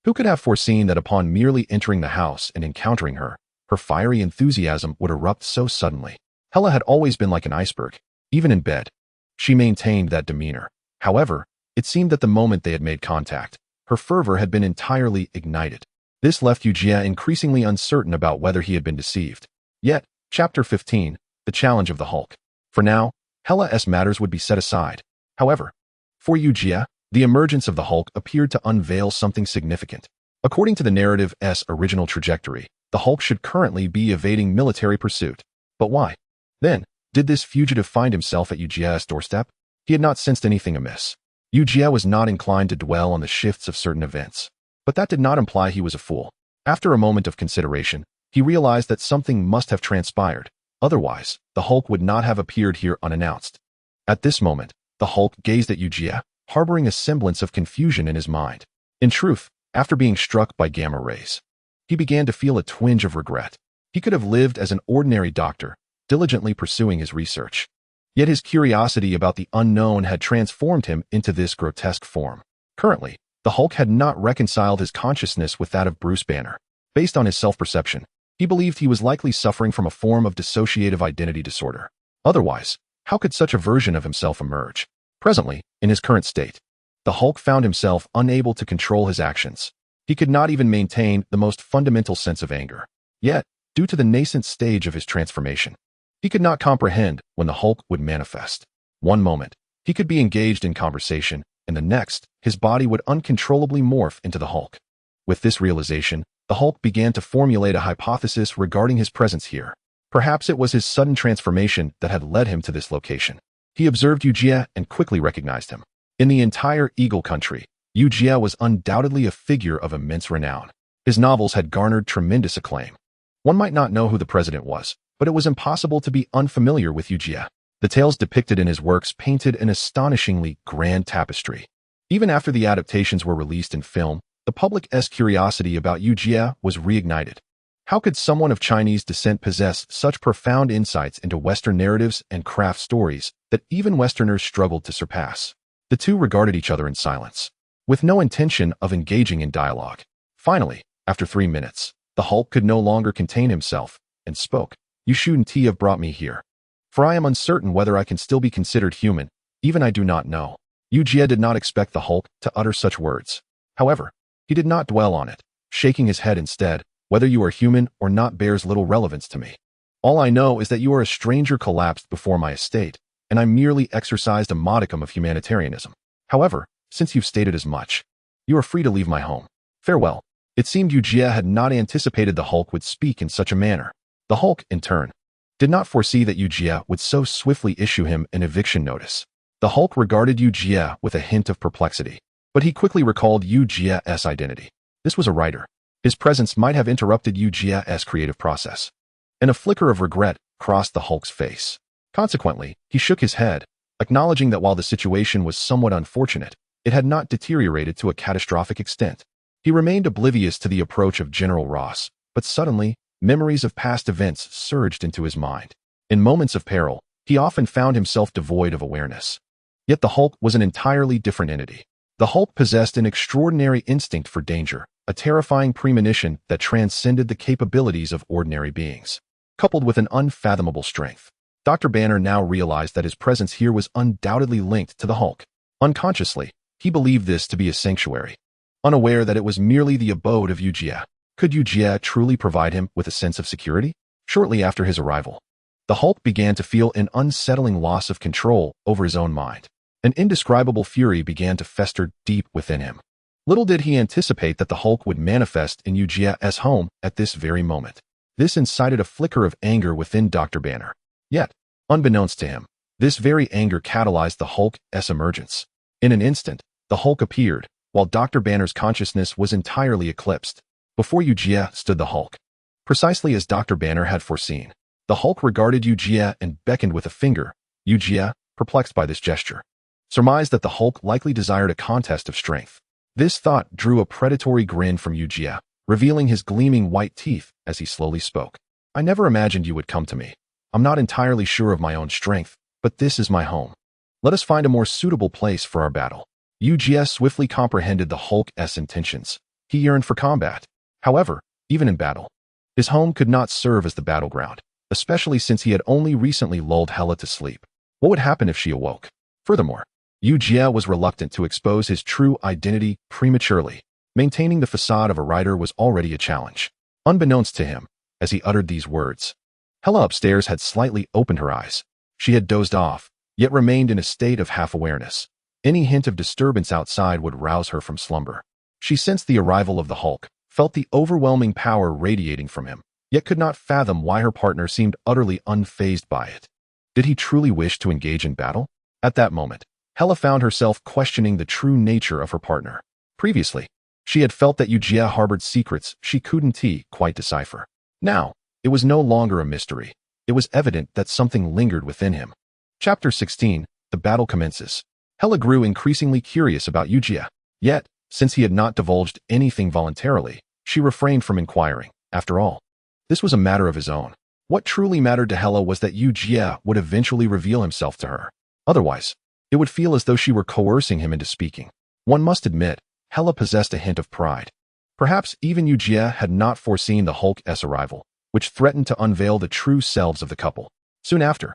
who could have foreseen that upon merely entering the house and encountering her, her fiery enthusiasm would erupt so suddenly? Hela had always been like an iceberg. Even in bed, she maintained that demeanor. However, it seemed that the moment they had made contact, her fervor had been entirely ignited. This left Eugia increasingly uncertain about whether he had been deceived. Yet, Chapter 15, The Challenge of the Hulk. For now, Hela's matters would be set aside. However, for Eugia, The emergence of the Hulk appeared to unveil something significant. According to the narrative's original trajectory, the Hulk should currently be evading military pursuit. But why? Then, did this fugitive find himself at Eugia's doorstep? He had not sensed anything amiss. Eugia was not inclined to dwell on the shifts of certain events. But that did not imply he was a fool. After a moment of consideration, he realized that something must have transpired. Otherwise, the Hulk would not have appeared here unannounced. At this moment, the Hulk gazed at Eugia, harboring a semblance of confusion in his mind. In truth, after being struck by gamma rays, he began to feel a twinge of regret. He could have lived as an ordinary doctor, diligently pursuing his research. Yet his curiosity about the unknown had transformed him into this grotesque form. Currently, the Hulk had not reconciled his consciousness with that of Bruce Banner. Based on his self-perception, he believed he was likely suffering from a form of dissociative identity disorder. Otherwise, how could such a version of himself emerge? Presently, in his current state, the Hulk found himself unable to control his actions. He could not even maintain the most fundamental sense of anger. Yet, due to the nascent stage of his transformation, he could not comprehend when the Hulk would manifest. One moment, he could be engaged in conversation, and the next, his body would uncontrollably morph into the Hulk. With this realization, the Hulk began to formulate a hypothesis regarding his presence here. Perhaps it was his sudden transformation that had led him to this location. He observed Eugia and quickly recognized him. In the entire Eagle country, Eugia was undoubtedly a figure of immense renown. His novels had garnered tremendous acclaim. One might not know who the president was, but it was impossible to be unfamiliar with Eugia. The tales depicted in his works painted an astonishingly grand tapestry. Even after the adaptations were released in film, the public's curiosity about Eugia was reignited. How could someone of Chinese descent possess such profound insights into Western narratives and craft stories that even Westerners struggled to surpass? The two regarded each other in silence, with no intention of engaging in dialogue. Finally, after 3 minutes, the Hulk could no longer contain himself and spoke. "You shouldn't have brought me here. For I am uncertain whether I can still be considered human, even I do not know." Eugia did not expect the Hulk to utter such words. However, he did not dwell on it, shaking his head instead. "Whether you are human or not bears little relevance to me. All I know is that you are a stranger collapsed before my estate, and I merely exercised a modicum of humanitarianism. However, since you've stated as much, you are free to leave my home. Farewell." It seemed Eugia had not anticipated the Hulk would speak in such a manner. The Hulk, in turn, did not foresee that Eugia would so swiftly issue him an eviction notice. The Hulk regarded Eugia with a hint of perplexity, but he quickly recalled Eugia's identity. This was a writer. His presence might have interrupted Eugia's creative process. And a flicker of regret crossed the Hulk's face. Consequently, he shook his head, acknowledging that while the situation was somewhat unfortunate, it had not deteriorated to a catastrophic extent. He remained oblivious to the approach of General Ross, but suddenly, memories of past events surged into his mind. In moments of peril, he often found himself devoid of awareness. Yet the Hulk was an entirely different entity. The Hulk possessed an extraordinary instinct for danger, a terrifying premonition that transcended the capabilities of ordinary beings, coupled with an unfathomable strength. Dr. Banner now realized that his presence here was undoubtedly linked to the Hulk. Unconsciously, he believed this to be a sanctuary, unaware that it was merely the abode of Eugia. Could Eugia truly provide him with a sense of security? Shortly after his arrival, the Hulk began to feel an unsettling loss of control over his own mind. An indescribable fury began to fester deep within him. Little did he anticipate that the Hulk would manifest in Eugia's home at this very moment. This incited a flicker of anger within Dr. Banner. Yet, unbeknownst to him, this very anger catalyzed the Hulk's emergence. In an instant, the Hulk appeared, while Dr. Banner's consciousness was entirely eclipsed. Before Eugia stood the Hulk. Precisely as Dr. Banner had foreseen, the Hulk regarded Eugia and beckoned with a finger. Eugia, perplexed by this gesture, surmised that the Hulk likely desired a contest of strength. This thought drew a predatory grin from Eugia, revealing his gleaming white teeth as he slowly spoke. "I never imagined you would come to me. I'm not entirely sure of my own strength, but this is my home. Let us find a more suitable place for our battle." Eugia swiftly comprehended the Hulk's intentions. He yearned for combat. However, even in battle, his home could not serve as the battleground, especially since he had only recently lulled Hela to sleep. What would happen if she awoke? Furthermore, Eugia was reluctant to expose his true identity prematurely. Maintaining the facade of a writer was already a challenge. Unbeknownst to him, as he uttered these words, Hela upstairs had slightly opened her eyes. She had dozed off, yet remained in a state of half-awareness. Any hint of disturbance outside would rouse her from slumber. She sensed the arrival of the Hulk, felt the overwhelming power radiating from him, yet could not fathom why her partner seemed utterly unfazed by it. Did he truly wish to engage in battle? At that moment, Hela found herself questioning the true nature of her partner. Previously, she had felt that Eugia harbored secrets she couldn't quite decipher. Now, it was no longer a mystery. It was evident that something lingered within him. Chapter 16, The Battle Commences. Hela grew increasingly curious about Eugia. Yet, since he had not divulged anything voluntarily, she refrained from inquiring. After all, this was a matter of his own. What truly mattered to Hela was that Eugia would eventually reveal himself to her. Otherwise, it would feel as though she were coercing him into speaking. One must admit, Hela possessed a hint of pride. Perhaps even Eugia had not foreseen the Hulk's arrival, which threatened to unveil the true selves of the couple. Soon after,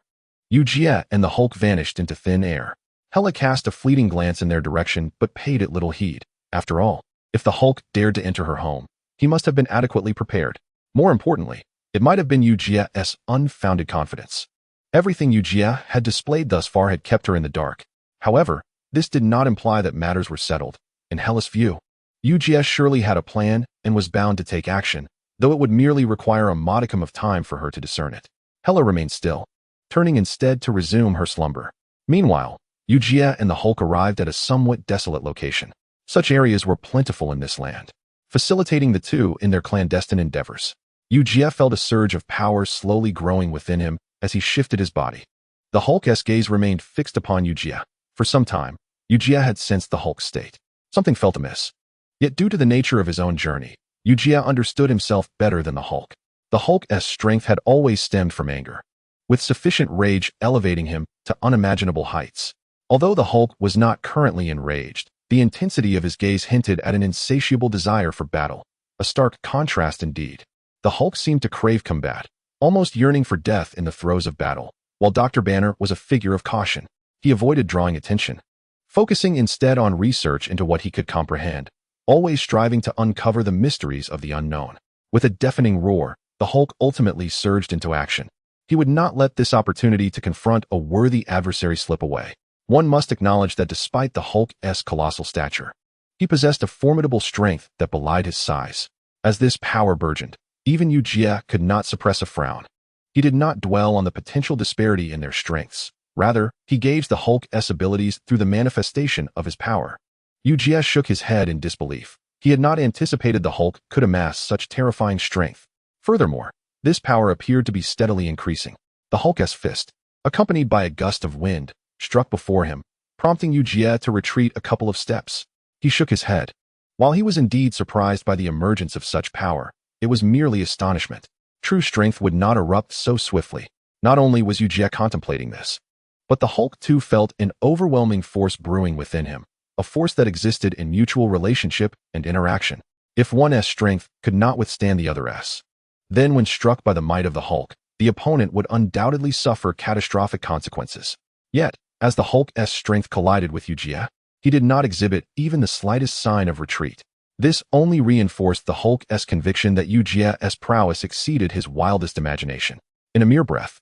Eugia and the Hulk vanished into thin air. Hela cast a fleeting glance in their direction but paid it little heed. After all, if the Hulk dared to enter her home, he must have been adequately prepared. More importantly, it might have been Eugia's unfounded confidence. Everything Eugia had displayed thus far had kept her in the dark. However, this did not imply that matters were settled. In Hela's view, Eugia surely had a plan and was bound to take action, though it would merely require a modicum of time for her to discern it. Hela remained still, turning instead to resume her slumber. Meanwhile, Eugia and the Hulk arrived at a somewhat desolate location. Such areas were plentiful in this land, facilitating the two in their clandestine endeavors. Eugia felt a surge of power slowly growing within him as he shifted his body. The Hulk's gaze remained fixed upon Eugia. For some time, Eugia had sensed the Hulk's state. Something felt amiss. Yet due to the nature of his own journey, Eugia understood himself better than the Hulk. The Hulk's strength had always stemmed from anger, with sufficient rage elevating him to unimaginable heights. Although the Hulk was not currently enraged, the intensity of his gaze hinted at an insatiable desire for battle, a stark contrast indeed. The Hulk seemed to crave combat, almost yearning for death in the throes of battle, while Dr. Banner was a figure of caution. He avoided drawing attention, focusing instead on research into what he could comprehend, always striving to uncover the mysteries of the unknown. With a deafening roar, the Hulk ultimately surged into action. He would not let this opportunity to confront a worthy adversary slip away. One must acknowledge that despite the Hulk's colossal stature, he possessed a formidable strength that belied his size. As this power burgeoned, even Eugia could not suppress a frown. He did not dwell on the potential disparity in their strengths. Rather, he gauged the Hulk's abilities through the manifestation of his power. Eugia shook his head in disbelief. He had not anticipated the Hulk could amass such terrifying strength. Furthermore, this power appeared to be steadily increasing. The Hulk's fist, accompanied by a gust of wind, struck before him, prompting Eugia to retreat a couple of steps. He shook his head. While he was indeed surprised by the emergence of such power, it was merely astonishment. True strength would not erupt so swiftly. Not only was Eugia contemplating this, but the Hulk too felt an overwhelming force brewing within him, a force that existed in mutual relationship and interaction. If one's strength could not withstand the other's, then when struck by the might of the Hulk, the opponent would undoubtedly suffer catastrophic consequences. Yet, as the Hulk's strength collided with Eugia, he did not exhibit even the slightest sign of retreat. This only reinforced the Hulk's conviction that Eugia's prowess exceeded his wildest imagination. In a mere breath,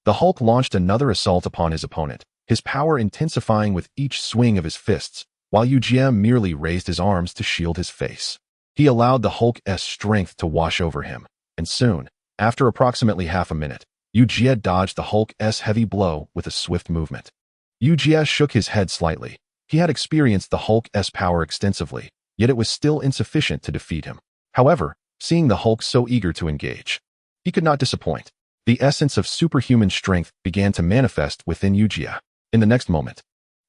the Hulk launched another assault upon his opponent, his power intensifying with each swing of his fists, while Eugia merely raised his arms to shield his face. He allowed the Hulk's strength to wash over him, and soon, after approximately half a minute, Eugia dodged the Hulk's heavy blow with a swift movement. Eugia shook his head slightly. He had experienced the Hulk's power extensively, yet it was still insufficient to defeat him. However, seeing the Hulk so eager to engage, he could not disappoint. The essence of superhuman strength began to manifest within Eugia. In the next moment,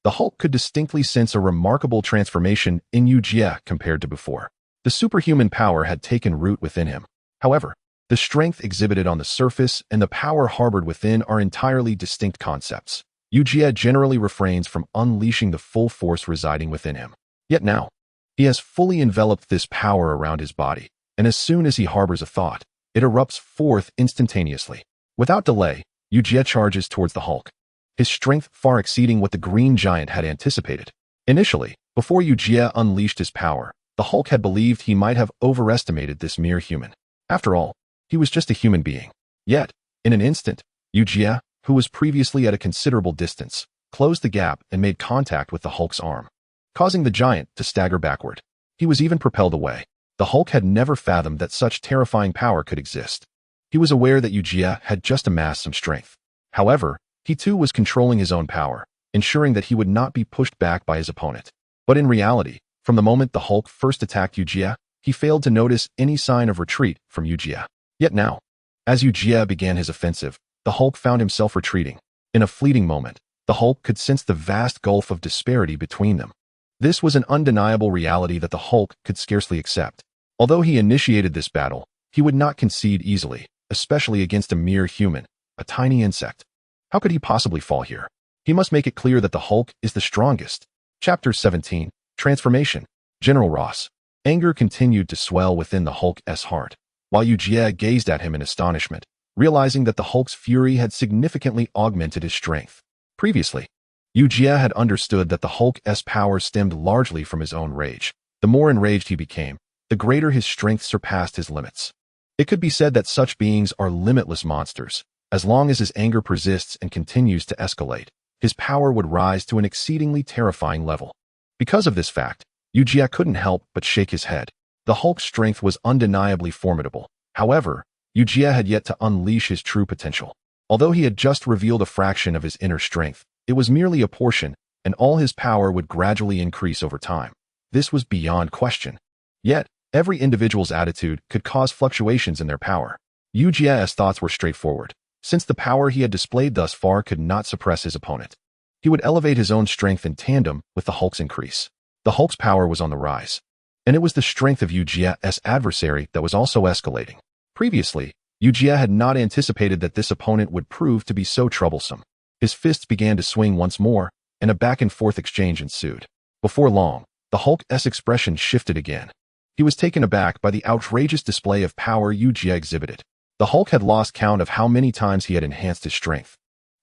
the Hulk could distinctly sense a remarkable transformation in Eugia compared to before. The superhuman power had taken root within him. However, the strength exhibited on the surface and the power harbored within are entirely distinct concepts. Eugia generally refrains from unleashing the full force residing within him. Yet now, he has fully enveloped this power around his body, and as soon as he harbors a thought, it erupts forth instantaneously. Without delay, Eugia charges towards the Hulk, his strength far exceeding what the Green Giant had anticipated. Initially, before Eugia unleashed his power, the Hulk had believed he might have overestimated this mere human. After all, he was just a human being. Yet, in an instant, Eugia, who was previously at a considerable distance, closed the gap and made contact with the Hulk's arm, causing the giant to stagger backward. He was even propelled away. The Hulk had never fathomed that such terrifying power could exist. He was aware that Eugia had just amassed some strength. However, he too was controlling his own power, ensuring that he would not be pushed back by his opponent. But in reality, from the moment the Hulk first attacked Eugia, he failed to notice any sign of retreat from Eugia. Yet now, as Eugia began his offensive, the Hulk found himself retreating. In a fleeting moment, the Hulk could sense the vast gulf of disparity between them. This was an undeniable reality that the Hulk could scarcely accept. Although he initiated this battle, he would not concede easily, especially against a mere human, a tiny insect. How could he possibly fall here? He must make it clear that the Hulk is the strongest. Chapter 17, Transformation. General Ross. Anger continued to swell within the Hulk's heart, while Eugia gazed at him in astonishment, realizing that the Hulk's fury had significantly augmented his strength. Previously, Eugia had understood that the Hulk's power stemmed largely from his own rage. The more enraged he became, the greater his strength surpassed his limits. It could be said that such beings are limitless monsters. As long as his anger persists and continues to escalate, his power would rise to an exceedingly terrifying level. Because of this fact, Eugia couldn't help but shake his head. The Hulk's strength was undeniably formidable. However, Eugia had yet to unleash his true potential. Although he had just revealed a fraction of his inner strength, it was merely a portion, and all his power would gradually increase over time. This was beyond question. Yet, every individual's attitude could cause fluctuations in their power. Eugia's thoughts were straightforward. Since the power he had displayed thus far could not suppress his opponent, he would elevate his own strength in tandem with the Hulk's increase. The Hulk's power was on the rise, and it was the strength of Eugia's adversary that was also escalating. Previously, Eugia had not anticipated that this opponent would prove to be so troublesome. His fists began to swing once more, and a back-and-forth exchange ensued. Before long, the Hulk's expression shifted again. He was taken aback by the outrageous display of power Eugia exhibited. The Hulk had lost count of how many times he had enhanced his strength.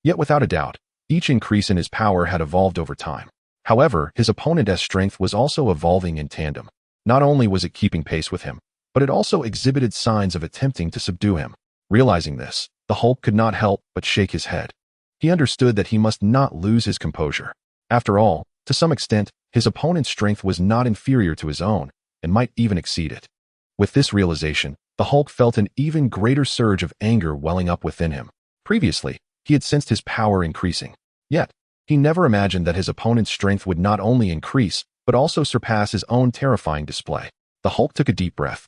Yet without a doubt, each increase in his power had evolved over time. However, his opponent's strength was also evolving in tandem. Not only was it keeping pace with him, but it also exhibited signs of attempting to subdue him. Realizing this, the Hulk could not help but shake his head. He understood that he must not lose his composure. After all, to some extent, his opponent's strength was not inferior to his own, and might even exceed it. With this realization, the Hulk felt an even greater surge of anger welling up within him. Previously, he had sensed his power increasing. Yet, he never imagined that his opponent's strength would not only increase, but also surpass his own terrifying display. The Hulk took a deep breath,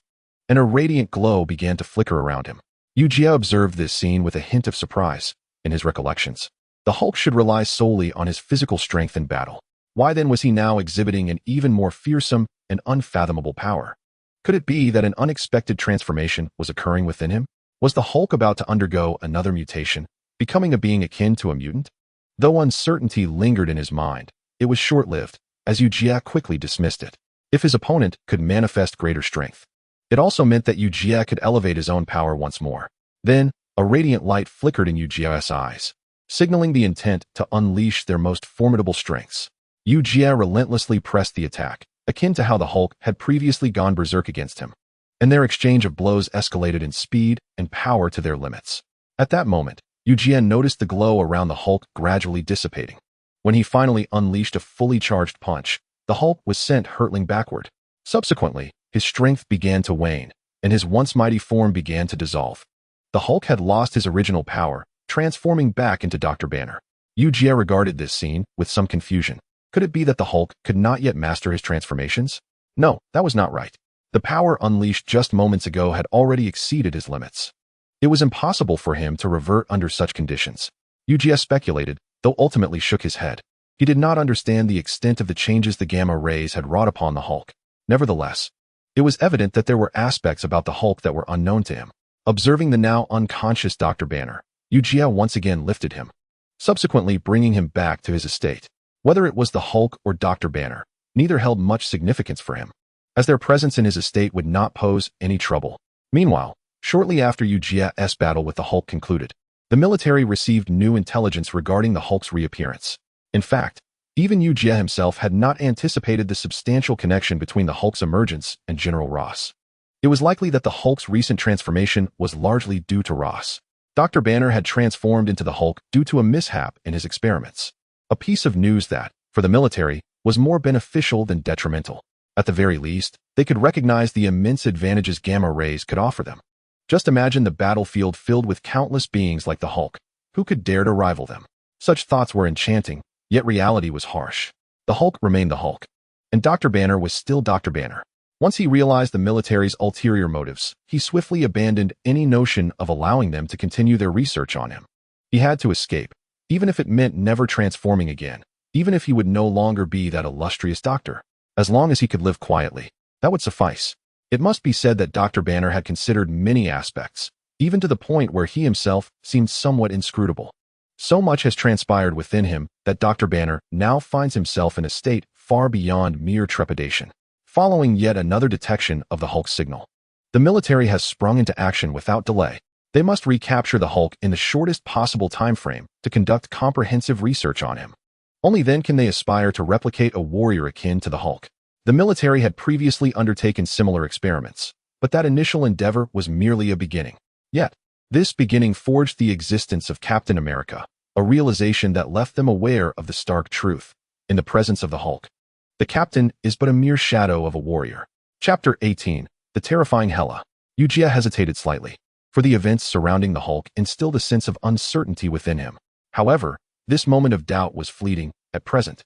and a radiant glow began to flicker around him. Eugia observed this scene with a hint of surprise. In his recollections, the Hulk should rely solely on his physical strength in battle. Why then was he now exhibiting an even more fearsome and unfathomable power? Could it be that an unexpected transformation was occurring within him? Was the Hulk about to undergo another mutation, becoming a being akin to a mutant? Though uncertainty lingered in his mind, it was short-lived, as Eugia quickly dismissed it. If his opponent could manifest greater strength, it also meant that Eugia could elevate his own power once more. Then, a radiant light flickered in Eugia's eyes, signaling the intent to unleash their most formidable strengths. Eugia relentlessly pressed the attack, akin to how the Hulk had previously gone berserk against him, and their exchange of blows escalated in speed and power to their limits. At that moment, Eugia noticed the glow around the Hulk gradually dissipating. When he finally unleashed a fully charged punch, the Hulk was sent hurtling backward. Subsequently, his strength began to wane, and his once mighty form began to dissolve. The Hulk had lost his original power, transforming back into Dr. Banner. Eugia regarded this scene with some confusion. Could it be that the Hulk could not yet master his transformations? No, that was not right. The power unleashed just moments ago had already exceeded his limits. It was impossible for him to revert under such conditions. Eugia speculated, though ultimately shook his head. He did not understand the extent of the changes the gamma rays had wrought upon the Hulk. Nevertheless, it was evident that there were aspects about the Hulk that were unknown to him. Observing the now unconscious Dr. Banner, Eugia once again lifted him, subsequently bringing him back to his estate. Whether it was the Hulk or Dr. Banner, neither held much significance for him, as their presence in his estate would not pose any trouble. Meanwhile, shortly after Eugia's battle with the Hulk concluded, the military received new intelligence regarding the Hulk's reappearance. In fact, even Eugia himself had not anticipated the substantial connection between the Hulk's emergence and General Ross. It was likely that the Hulk's recent transformation was largely due to Ross. Dr. Banner had transformed into the Hulk due to a mishap in his experiments. A piece of news that, for the military, was more beneficial than detrimental. At the very least, they could recognize the immense advantages gamma rays could offer them. Just imagine the battlefield filled with countless beings like the Hulk. Who could dare to rival them? Such thoughts were enchanting, yet reality was harsh. The Hulk remained the Hulk, and Dr. Banner was still Dr. Banner. Once he realized the military's ulterior motives, he swiftly abandoned any notion of allowing them to continue their research on him. He had to escape, even if it meant never transforming again, even if he would no longer be that illustrious doctor. As long as he could live quietly, that would suffice. It must be said that Dr. Banner had considered many aspects, even to the point where he himself seemed somewhat inscrutable. So much has transpired within him that Dr. Banner now finds himself in a state far beyond mere trepidation, following yet another detection of the Hulk's signal. The military has sprung into action without delay. They must recapture the Hulk in the shortest possible time frame to conduct comprehensive research on him. Only then can they aspire to replicate a warrior akin to the Hulk. The military had previously undertaken similar experiments, but that initial endeavor was merely a beginning. Yet, this beginning forged the existence of Captain America, a realization that left them aware of the stark truth. In the presence of the Hulk, the Captain is but a mere shadow of a warrior. Chapter 18. The terrifying Hela. Eugia hesitated slightly, for the events surrounding the Hulk instilled a sense of uncertainty within him. However, this moment of doubt was fleeting at present.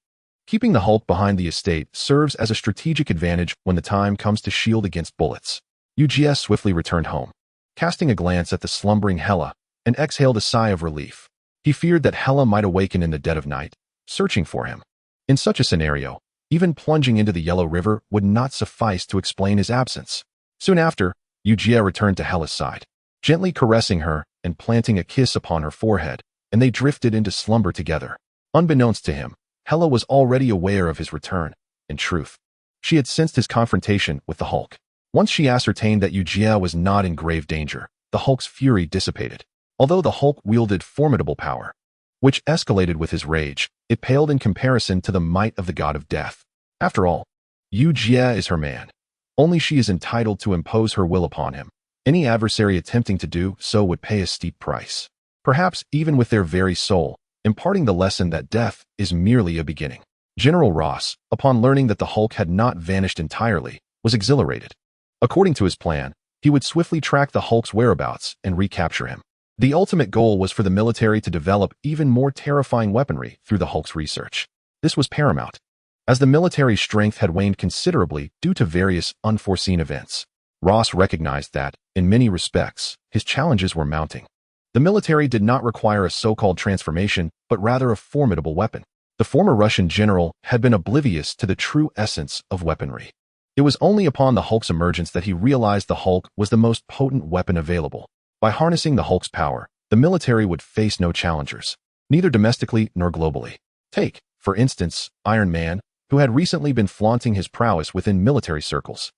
Keeping the Hulk behind the estate serves as a strategic advantage when the time comes to shield against bullets. Eugia swiftly returned home, casting a glance at the slumbering Hela, and exhaled a sigh of relief. He feared that Hela might awaken in the dead of night, searching for him. In such a scenario, even plunging into the Yellow River would not suffice to explain his absence. Soon after, Eugia returned to Hela's side, gently caressing her and planting a kiss upon her forehead, and they drifted into slumber together. Unbeknownst to him, Hela was already aware of his return. In truth, she had sensed his confrontation with the Hulk. Once she ascertained that Eugia was not in grave danger, the Hulk's fury dissipated. Although the Hulk wielded formidable power, which escalated with his rage, it paled in comparison to the might of the god of death. After all, Eugia is her man. Only she is entitled to impose her will upon him. Any adversary attempting to do so would pay a steep price, perhaps even with their very soul, imparting the lesson that death is merely a beginning. General Ross, upon learning that the Hulk had not vanished entirely, was exhilarated. According to his plan, he would swiftly track the Hulk's whereabouts and recapture him. The ultimate goal was for the military to develop even more terrifying weaponry through the Hulk's research. This was paramount, as the military's strength had waned considerably due to various unforeseen events. Ross recognized that, in many respects, his challenges were mounting. The military did not require a so-called transformation, but rather a formidable weapon. The former Russian general had been oblivious to the true essence of weaponry. It was only upon the Hulk's emergence that he realized the Hulk was the most potent weapon available. By harnessing the Hulk's power, the military would face no challengers, neither domestically nor globally. Take, for instance, Iron Man, who had recently been flaunting his prowess within military circles.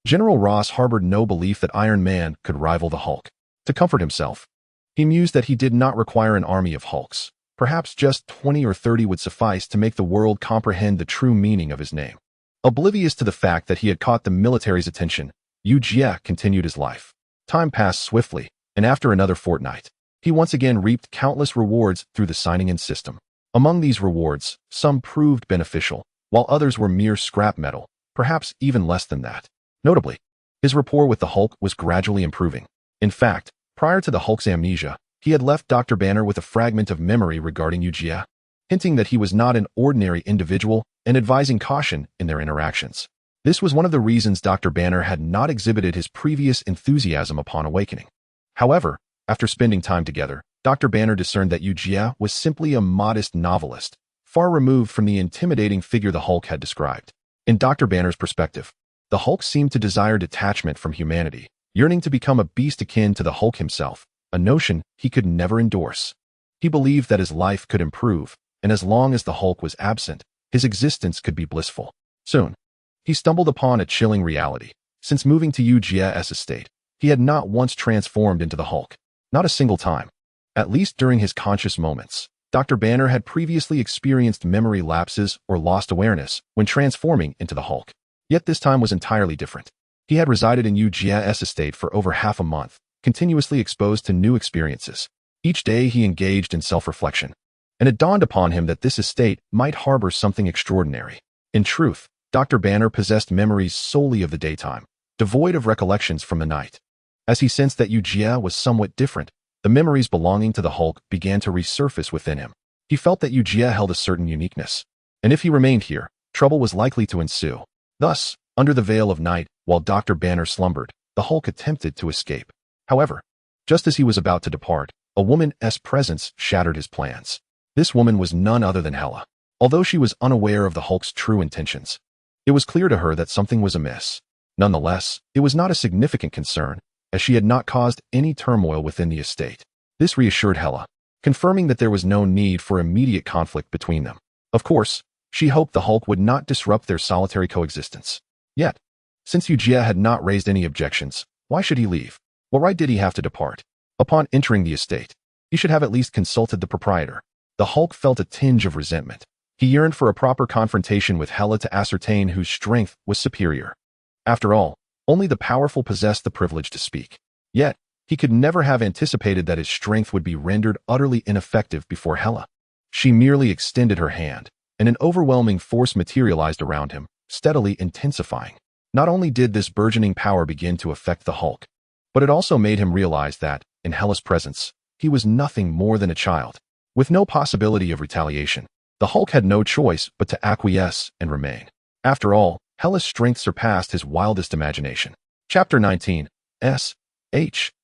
General Ross harbored no belief that Iron Man could rival the Hulk. To comfort himself, he mused that he did not require an army of Hulks. Perhaps just 20 or 30 would suffice to make the world comprehend the true meaning of his name. Oblivious to the fact that he had caught the military's attention, Eugia continued his life. Time passed swiftly, and after another fortnight, he once again reaped countless rewards through the signing-in system. Among these rewards, some proved beneficial, while others were mere scrap metal, perhaps even less than that. Notably, his rapport with the Hulk was gradually improving. In fact, prior to the Hulk's amnesia, he had left Dr. Banner with a fragment of memory regarding Eugia, hinting that he was not an ordinary individual and advising caution in their interactions. This was one of the reasons Dr. Banner had not exhibited his previous enthusiasm upon awakening. However, after spending time together, Dr. Banner discerned that Eugia was simply a modest novelist, far removed from the intimidating figure the Hulk had described. In Dr. Banner's perspective, the Hulk seemed to desire detachment from humanity, yearning to become a beast akin to the Hulk himself, a notion he could never endorse. He believed that his life could improve, and as long as the Hulk was absent, his existence could be blissful. Soon, he stumbled upon a chilling reality. Since moving to Eugia's estate, he had not once transformed into the Hulk. Not a single time. At least during his conscious moments, Dr. Banner had previously experienced memory lapses or lost awareness when transforming into the Hulk. Yet this time was entirely different. He had resided in Eugia's estate for over half a month, continuously exposed to new experiences. Each day he engaged in self-reflection, and it dawned upon him that this estate might harbor something extraordinary. In truth, Dr. Banner possessed memories solely of the daytime, devoid of recollections from the night. As he sensed that Eugia was somewhat different, the memories belonging to the Hulk began to resurface within him. He felt that Eugia held a certain uniqueness, and if he remained here, trouble was likely to ensue. Thus, under the veil of night, while Dr. Banner slumbered, the Hulk attempted to escape. However, just as he was about to depart, a woman's presence shattered his plans. This woman was none other than Hela. Although she was unaware of the Hulk's true intentions, it was clear to her that something was amiss. Nonetheless, it was not a significant concern, as she had not caused any turmoil within the estate. This reassured Hela, confirming that there was no need for immediate conflict between them. Of course, she hoped the Hulk would not disrupt their solitary coexistence. Yet, since Eugia had not raised any objections, why should he leave? What right did he have to depart? Upon entering the estate, he should have at least consulted the proprietor. The Hulk felt a tinge of resentment. He yearned for a proper confrontation with Hela to ascertain whose strength was superior. After all, only the powerful possessed the privilege to speak. Yet, he could never have anticipated that his strength would be rendered utterly ineffective before Hela. She merely extended her hand, and an overwhelming force materialized around him, steadily intensifying. Not only did this burgeoning power begin to affect the Hulk, but it also made him realize that, in Hela's presence, he was nothing more than a child. With no possibility of retaliation, the Hulk had no choice but to acquiesce and remain. After all, Hela's strength surpassed his wildest imagination. Chapter 19. S.H.I.E.L.D.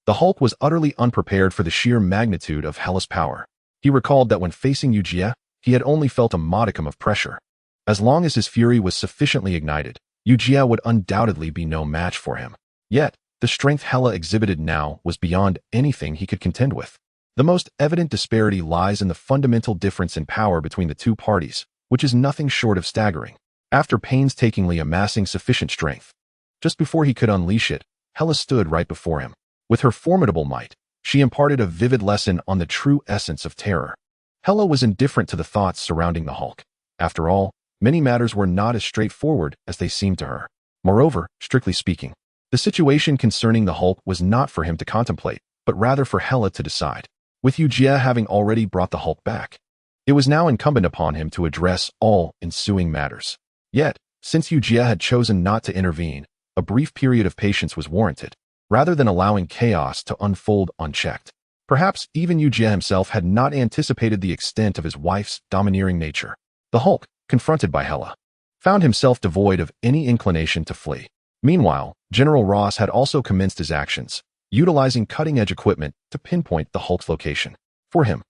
The Hulk was utterly unprepared for the sheer magnitude of Hela's power. He recalled that when facing Eugia, he had only felt a modicum of pressure. As long as his fury was sufficiently ignited, Eugia would undoubtedly be no match for him. Yet, the strength Hela exhibited now was beyond anything he could contend with. The most evident disparity lies in the fundamental difference in power between the two parties, which is nothing short of staggering. After painstakingly amassing sufficient strength, just before he could unleash it, Hela stood right before him. With her formidable might, she imparted a vivid lesson on the true essence of terror. Hela was indifferent to the thoughts surrounding the Hulk. After all, many matters were not as straightforward as they seemed to her. Moreover, strictly speaking, the situation concerning the Hulk was not for him to contemplate, but rather for Hela to decide. With Eugia having already brought the Hulk back, it was now incumbent upon him to address all ensuing matters. Yet, since Eugia had chosen not to intervene, a brief period of patience was warranted, rather than allowing chaos to unfold unchecked. Perhaps even Eugia himself had not anticipated the extent of his wife's domineering nature. The Hulk, confronted by Hela, found himself devoid of any inclination to flee. Meanwhile, General Ross had also commenced his actions, utilizing cutting-edge equipment to pinpoint the Hulk's location. For him,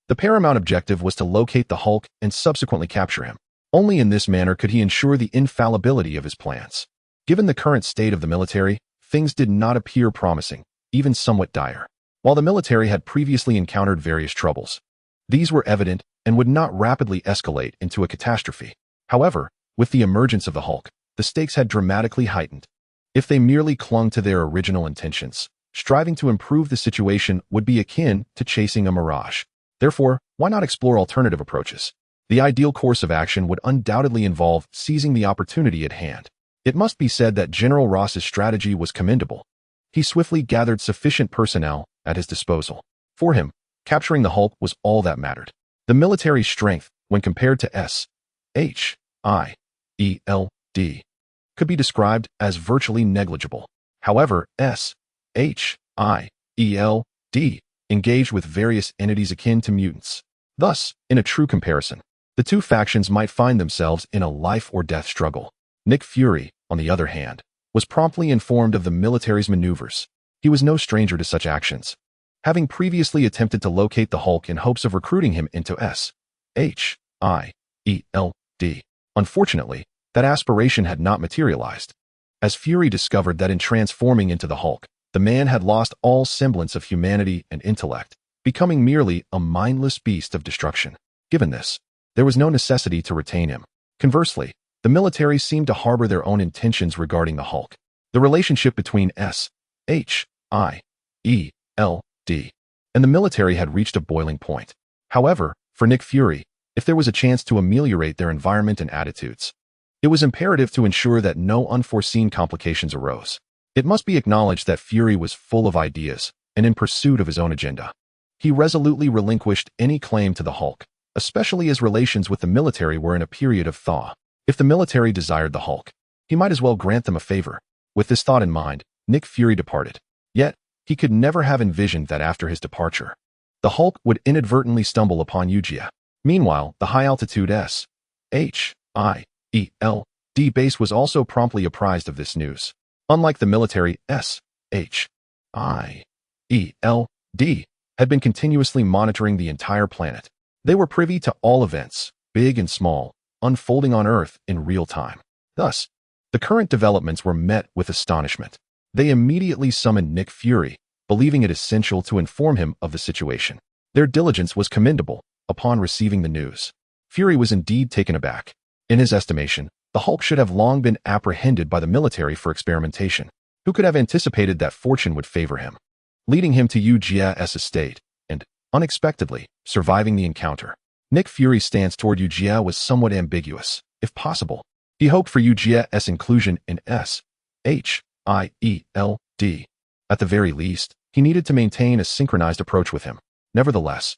the paramount objective was to locate the Hulk and subsequently capture him. Only in this manner could he ensure the infallibility of his plans. Given the current state of the military, things did not appear promising, even somewhat dire. While the military had previously encountered various troubles, these were evident and would not rapidly escalate into a catastrophe. However, with the emergence of the Hulk, the stakes had dramatically heightened. If they merely clung to their original intentions, striving to improve the situation would be akin to chasing a mirage. Therefore, why not explore alternative approaches? The ideal course of action would undoubtedly involve seizing the opportunity at hand. It must be said that General Ross's strategy was commendable. He swiftly gathered sufficient personnel at his disposal. For him, capturing the Hulk was all that mattered. The military strength, when compared to S.H.I.E.L.D, could be described as virtually negligible. However, S.H.I.E.L.D engaged with various entities akin to mutants. Thus, in a true comparison, the two factions might find themselves in a life-or-death struggle. Nick Fury, on the other hand, was promptly informed of the military's maneuvers. He was no stranger to such actions, having previously attempted to locate the Hulk in hopes of recruiting him into S.H.I.E.L.D. Unfortunately, that aspiration had not materialized. As Fury discovered that in transforming into the Hulk, the man had lost all semblance of humanity and intellect, becoming merely a mindless beast of destruction. Given this, there was no necessity to retain him. Conversely, the military seemed to harbor their own intentions regarding the Hulk. The relationship between S.H.I.E.L.D. and the military had reached a boiling point. However, for Nick Fury, if there was a chance to ameliorate their environment and attitudes, it was imperative to ensure that no unforeseen complications arose. It must be acknowledged that Fury was full of ideas and in pursuit of his own agenda. He resolutely relinquished any claim to the Hulk, especially as relations with the military were in a period of thaw. If the military desired the Hulk, he might as well grant them a favor. With this thought in mind, Nick Fury departed. Yet, he could never have envisioned that after his departure, the Hulk would inadvertently stumble upon Eugia. Meanwhile, the high-altitude S.H.I.E.L.D base was also promptly apprised of this news. Unlike the military, S.H.I.E.L.D had been continuously monitoring the entire planet. They were privy to all events, big and small, unfolding on Earth in real time. Thus, the current developments were met with astonishment. They immediately summoned Nick Fury, believing it essential to inform him of the situation. Their diligence was commendable. Upon receiving the news, Fury was indeed taken aback. In his estimation, the Hulk should have long been apprehended by the military for experimentation. Who could have anticipated that fortune would favor him, leading him to Eugia's estate, and, unexpectedly, surviving the encounter? Nick Fury's stance toward Eugia was somewhat ambiguous. If possible, he hoped for Eugia's inclusion in S.H.I.E.L.D. At the very least, he needed to maintain a synchronized approach with him. Nevertheless,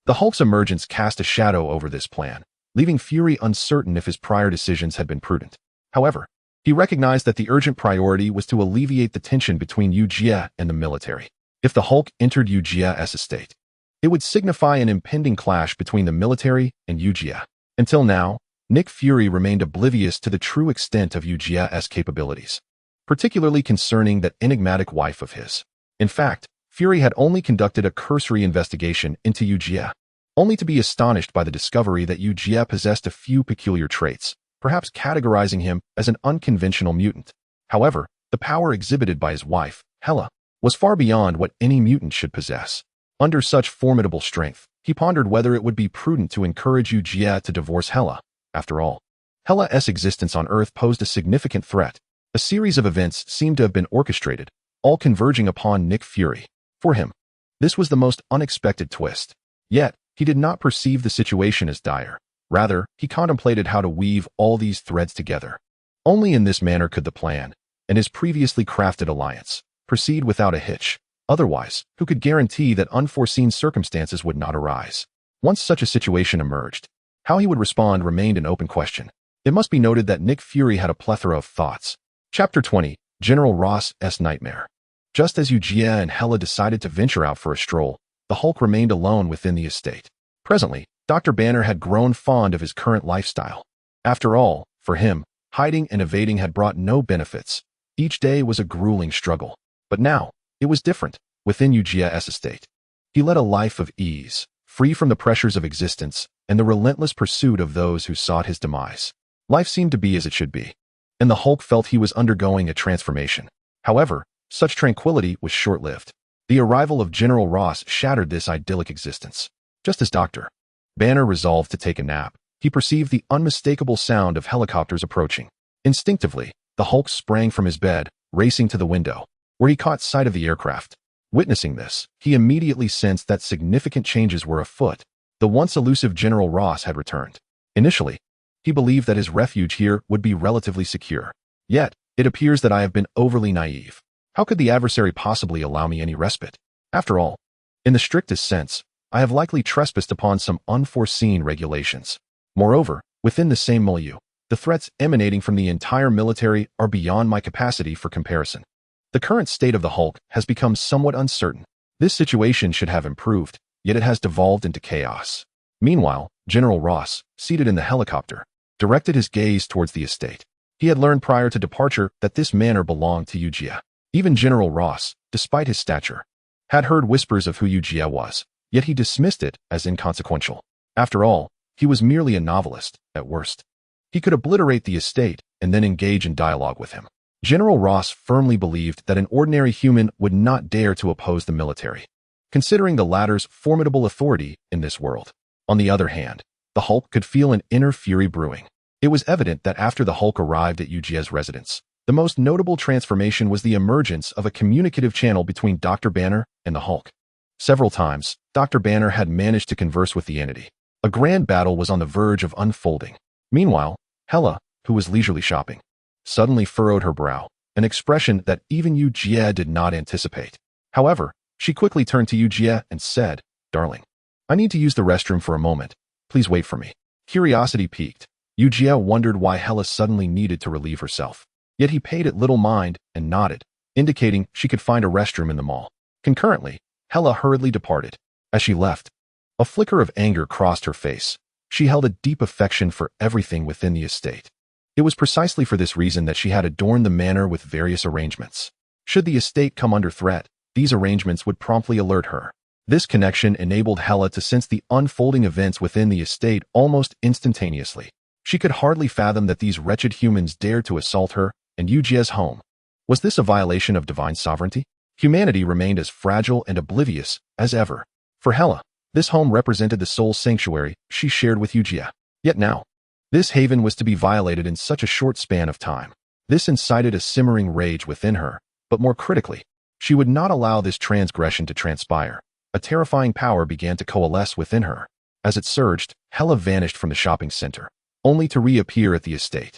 the Hulk's emergence cast a shadow over this plan, leaving Fury uncertain if his prior decisions had been prudent. However, he recognized that the urgent priority was to alleviate the tension between Eugia and the military. If the Hulk entered Eugia's estate, it would signify an impending clash between the military and Eugia. Until now, Nick Fury remained oblivious to the true extent of Eugia's capabilities, particularly concerning that enigmatic wife of his. In fact, Fury had only conducted a cursory investigation into Eugia, only to be astonished by the discovery that Eugia possessed a few peculiar traits, perhaps categorizing him as an unconventional mutant. However, the power exhibited by his wife, Hela, was far beyond what any mutant should possess. Under such formidable strength, he pondered whether it would be prudent to encourage Eugia to divorce Hela. After all, Hela's existence on Earth posed a significant threat. A series of events seemed to have been orchestrated, all converging upon Nick Fury. For him, this was the most unexpected twist. Yet, he did not perceive the situation as dire. Rather, he contemplated how to weave all these threads together. Only in this manner could the plan, and his previously crafted alliance, proceed without a hitch. Otherwise, who could guarantee that unforeseen circumstances would not arise? Once such a situation emerged, how he would respond remained an open question. It must be noted that Nick Fury had a plethora of thoughts. Chapter 20, General Ross's Nightmare. Just as Eugia and Hela decided to venture out for a stroll, the Hulk remained alone within the estate. Presently, Dr. Banner had grown fond of his current lifestyle. After all, for him, hiding and evading had brought no benefits. Each day was a grueling struggle. But now, it was different. Within Eugia's estate, he led a life of ease, free from the pressures of existence and the relentless pursuit of those who sought his demise. Life seemed to be as it should be, and the Hulk felt he was undergoing a transformation. However, such tranquility was short-lived. The arrival of General Ross shattered this idyllic existence. Just as Dr. Banner resolved to take a nap, he perceived the unmistakable sound of helicopters approaching. Instinctively, the Hulk sprang from his bed, racing to the window, where he caught sight of the aircraft. Witnessing this, he immediately sensed that significant changes were afoot. The once elusive General Ross had returned. Initially, he believed that his refuge here would be relatively secure. Yet, it appears that I have been overly naive. How could the adversary possibly allow me any respite? After all, in the strictest sense, I have likely trespassed upon some unforeseen regulations. Moreover, within the same milieu, the threats emanating from the entire military are beyond my capacity for comparison. The current state of the Hulk has become somewhat uncertain. This situation should have improved, yet it has devolved into chaos. Meanwhile, General Ross, seated in the helicopter, directed his gaze towards the estate. He had learned prior to departure that this manor belonged to Eugia. Even General Ross, despite his stature, had heard whispers of who Eugia was, yet he dismissed it as inconsequential. After all, he was merely a novelist, at worst. He could obliterate the estate and then engage in dialogue with him. General Ross firmly believed that an ordinary human would not dare to oppose the military, considering the latter's formidable authority in this world. On the other hand, the Hulk could feel an inner fury brewing. It was evident that after the Hulk arrived at Eugia's residence, the most notable transformation was the emergence of a communicative channel between Dr. Banner and the Hulk. Several times, Dr. Banner had managed to converse with the entity. A grand battle was on the verge of unfolding. Meanwhile, Hela, who was leisurely shopping, suddenly furrowed her brow, an expression that even Eugia did not anticipate. However, she quickly turned to Eugia and said, Darling, I need to use the restroom for a moment. Please wait for me. Curiosity piqued. Eugia wondered why Hela suddenly needed to relieve herself. Yet he paid it little mind and nodded, indicating she could find a restroom in the mall. Concurrently, Hela hurriedly departed. As she left, a flicker of anger crossed her face. She held a deep affection for everything within the estate. It was precisely for this reason that she had adorned the manor with various arrangements. Should the estate come under threat, these arrangements would promptly alert her. This connection enabled Hela to sense the unfolding events within the estate almost instantaneously. She could hardly fathom that these wretched humans dared to assault her and Eugia's home. Was this a violation of divine sovereignty? Humanity remained as fragile and oblivious as ever. For Hela, this home represented the soul sanctuary she shared with Eugia. Yet now, this haven was to be violated in such a short span of time. This incited a simmering rage within her, but more critically, she would not allow this transgression to transpire. A terrifying power began to coalesce within her. As it surged, Hela vanished from the shopping center, only to reappear at the estate.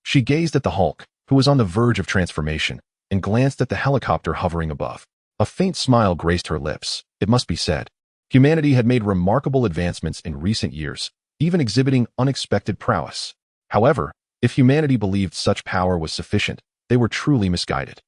She gazed at the Hulk, who was on the verge of transformation, and glanced at the helicopter hovering above. A faint smile graced her lips. It must be said, humanity had made remarkable advancements in recent years, even exhibiting unexpected prowess. However, if humanity believed such power was sufficient, they were truly misguided.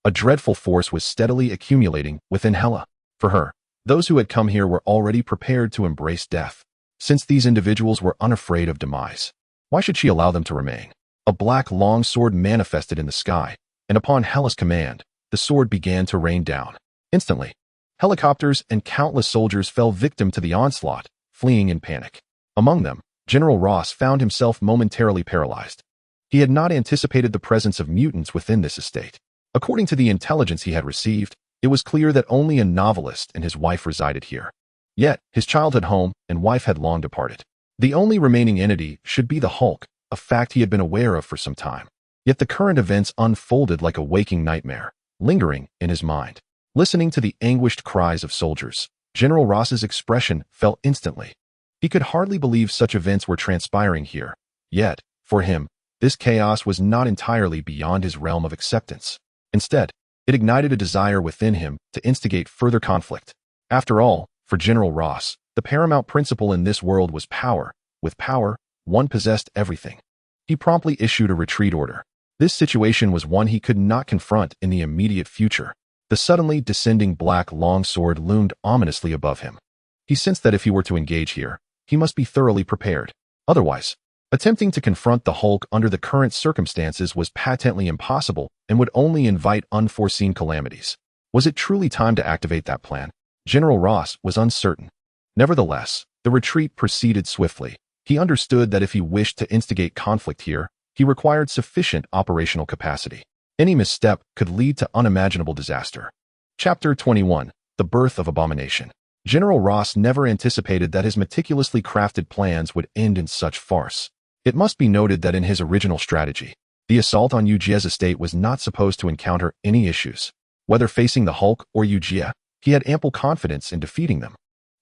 A dreadful force was steadily accumulating within Hela. For her, those who had come here were already prepared to embrace death. Since these individuals were unafraid of demise, why should she allow them to remain? A black long sword manifested in the sky, and upon Hela's command, the sword began to rain down. Instantly, helicopters and countless soldiers fell victim to the onslaught, fleeing in panic. Among them, General Ross found himself momentarily paralyzed. He had not anticipated the presence of mutants within this estate. According to the intelligence he had received, it was clear that only a novelist and his wife resided here. Yet, his childhood home and wife had long departed. The only remaining entity should be the Hulk, a fact he had been aware of for some time. Yet the current events unfolded like a waking nightmare, lingering in his mind. Listening to the anguished cries of soldiers, General Ross's expression fell instantly. He could hardly believe such events were transpiring here. Yet, for him, this chaos was not entirely beyond his realm of acceptance. Instead, it ignited a desire within him to instigate further conflict. After all, for General Ross, the paramount principle in this world was power. With power, one possessed everything. He promptly issued a retreat order. This situation was one he could not confront in the immediate future. The suddenly descending black longsword loomed ominously above him. He sensed that if he were to engage here, he must be thoroughly prepared. Otherwise, attempting to confront the Hulk under the current circumstances was patently impossible and would only invite unforeseen calamities. Was it truly time to activate that plan? General Ross was uncertain. Nevertheless, the retreat proceeded swiftly. He understood that if he wished to instigate conflict here, he required sufficient operational capacity. Any misstep could lead to unimaginable disaster. Chapter 21. The Birth of Abomination. General Ross never anticipated that his meticulously crafted plans would end in such farce. It must be noted that in his original strategy, the assault on Eugia's estate was not supposed to encounter any issues. Whether facing the Hulk or Eugia, he had ample confidence in defeating them.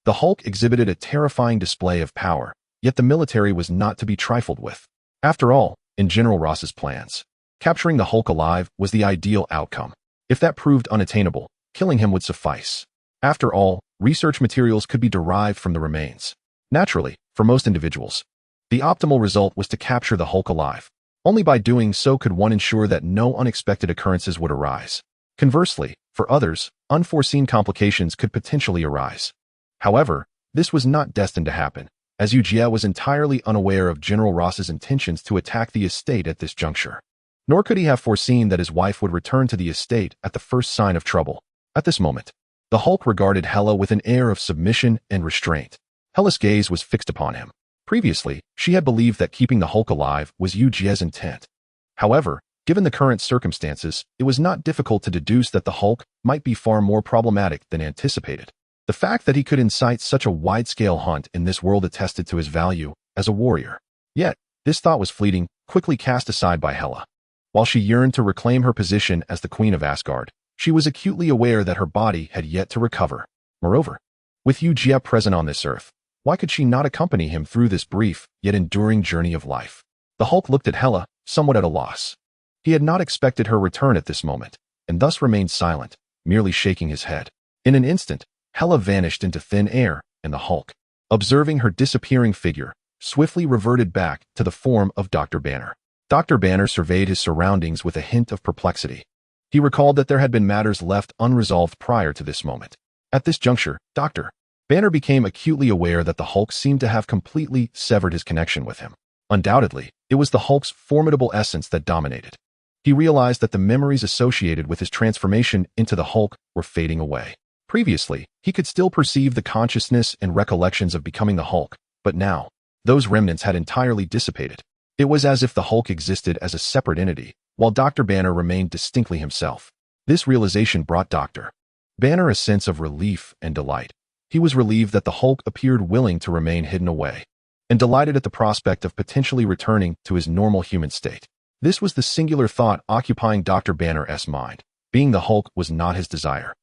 The Hulk exhibited a terrifying display of power, yet the military was not to be trifled with. After all, in General Ross's plans, capturing the Hulk alive was the ideal outcome. If that proved unattainable, killing him would suffice. After all, research materials could be derived from the remains. Naturally, for most individuals, the optimal result was to capture the Hulk alive. Only by doing so could one ensure that no unexpected occurrences would arise. Conversely, for others, unforeseen complications could potentially arise. However, this was not destined to happen, as Eugia was entirely unaware of General Ross's intentions to attack the estate at this juncture. Nor could he have foreseen that his wife would return to the estate at the first sign of trouble. At this moment, the Hulk regarded Hela with an air of submission and restraint. Hela's gaze was fixed upon him. Previously, she had believed that keeping the Hulk alive was Eugia's intent. However, given the current circumstances, it was not difficult to deduce that the Hulk might be far more problematic than anticipated. The fact that he could incite such a wide-scale hunt in this world attested to his value as a warrior. Yet, this thought was fleeting, quickly cast aside by Hela. While she yearned to reclaim her position as the Queen of Asgard, she was acutely aware that her body had yet to recover. Moreover, with Eugia present on this earth, why could she not accompany him through this brief, yet enduring journey of life? The Hulk looked at Hela, somewhat at a loss. He had not expected her return at this moment, and thus remained silent, merely shaking his head. In an instant, Hela vanished into thin air, and the Hulk, observing her disappearing figure, swiftly reverted back to the form of Dr. Banner. Dr. Banner surveyed his surroundings with a hint of perplexity. He recalled that there had been matters left unresolved prior to this moment. At this juncture, Dr. Banner became acutely aware that the Hulk seemed to have completely severed his connection with him. Undoubtedly, it was the Hulk's formidable essence that dominated. He realized that the memories associated with his transformation into the Hulk were fading away. Previously, he could still perceive the consciousness and recollections of becoming the Hulk, but now, those remnants had entirely dissipated. It was as if the Hulk existed as a separate entity, while Dr. Banner remained distinctly himself. This realization brought Dr. Banner a sense of relief and delight. He was relieved that the Hulk appeared willing to remain hidden away, and delighted at the prospect of potentially returning to his normal human state. This was the singular thought occupying Dr. Banner's mind. Being the Hulk was not his desire,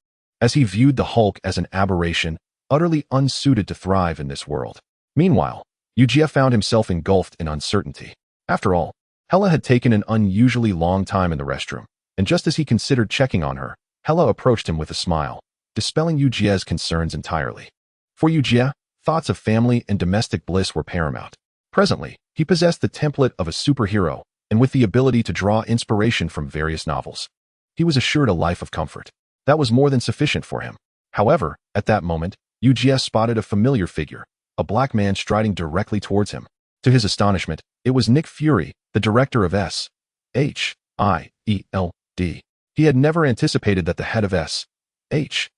as he viewed the Hulk as an aberration, utterly unsuited to thrive in this world. Meanwhile, Eugia found himself engulfed in uncertainty. After all, Hela had taken an unusually long time in the restroom, and just as he considered checking on her, Hela approached him with a smile, dispelling Eugia's concerns entirely. For Eugia, thoughts of family and domestic bliss were paramount. Presently, he possessed the template of a superhero, and with the ability to draw inspiration from various novels. He was assured a life of comfort. That was more than sufficient for him. However, at that moment, Eugia spotted a familiar figure, a black man striding directly towards him. To his astonishment, it was Nick Fury, the director of S.H.I.E.L.D. He had never anticipated that the head of S.H.I.E.L.D.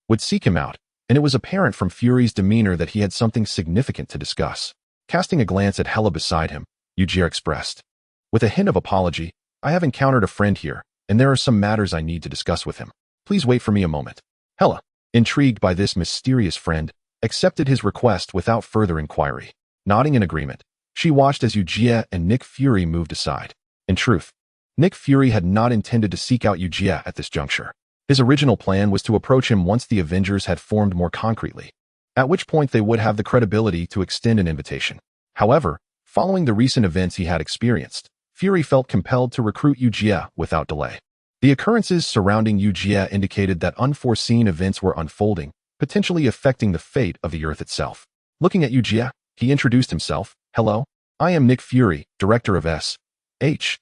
would seek him out, and it was apparent from Fury's demeanor that he had something significant to discuss. Casting a glance at Hela beside him, Eugia expressed, with a hint of apology, "I have encountered a friend here, and there are some matters I need to discuss with him. Please wait for me a moment." Hela, intrigued by this mysterious friend, accepted his request without further inquiry. Nodding in agreement, she watched as Eugia and Nick Fury moved aside. In truth, Nick Fury had not intended to seek out Eugia at this juncture. His original plan was to approach him once the Avengers had formed more concretely, at which point they would have the credibility to extend an invitation. However, following the recent events he had experienced, Fury felt compelled to recruit Eugia without delay. The occurrences surrounding Eugia indicated that unforeseen events were unfolding, potentially affecting the fate of the Earth itself. Looking at Eugia, he introduced himself. "Hello, I am Nick Fury, director of S.H.I.E.L.D.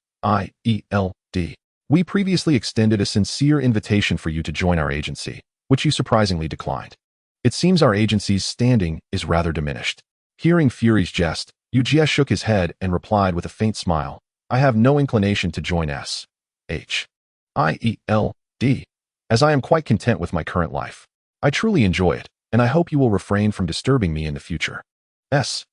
We previously extended a sincere invitation for you to join our agency, which you surprisingly declined. It seems our agency's standing is rather diminished." Hearing Fury's jest, Eugia shook his head and replied with a faint smile, "I have no inclination to join S.H.I.E.L.D., as I am quite content with my current life. I truly enjoy it, and I hope you will refrain from disturbing me in the future." S.H.I.E.L.D.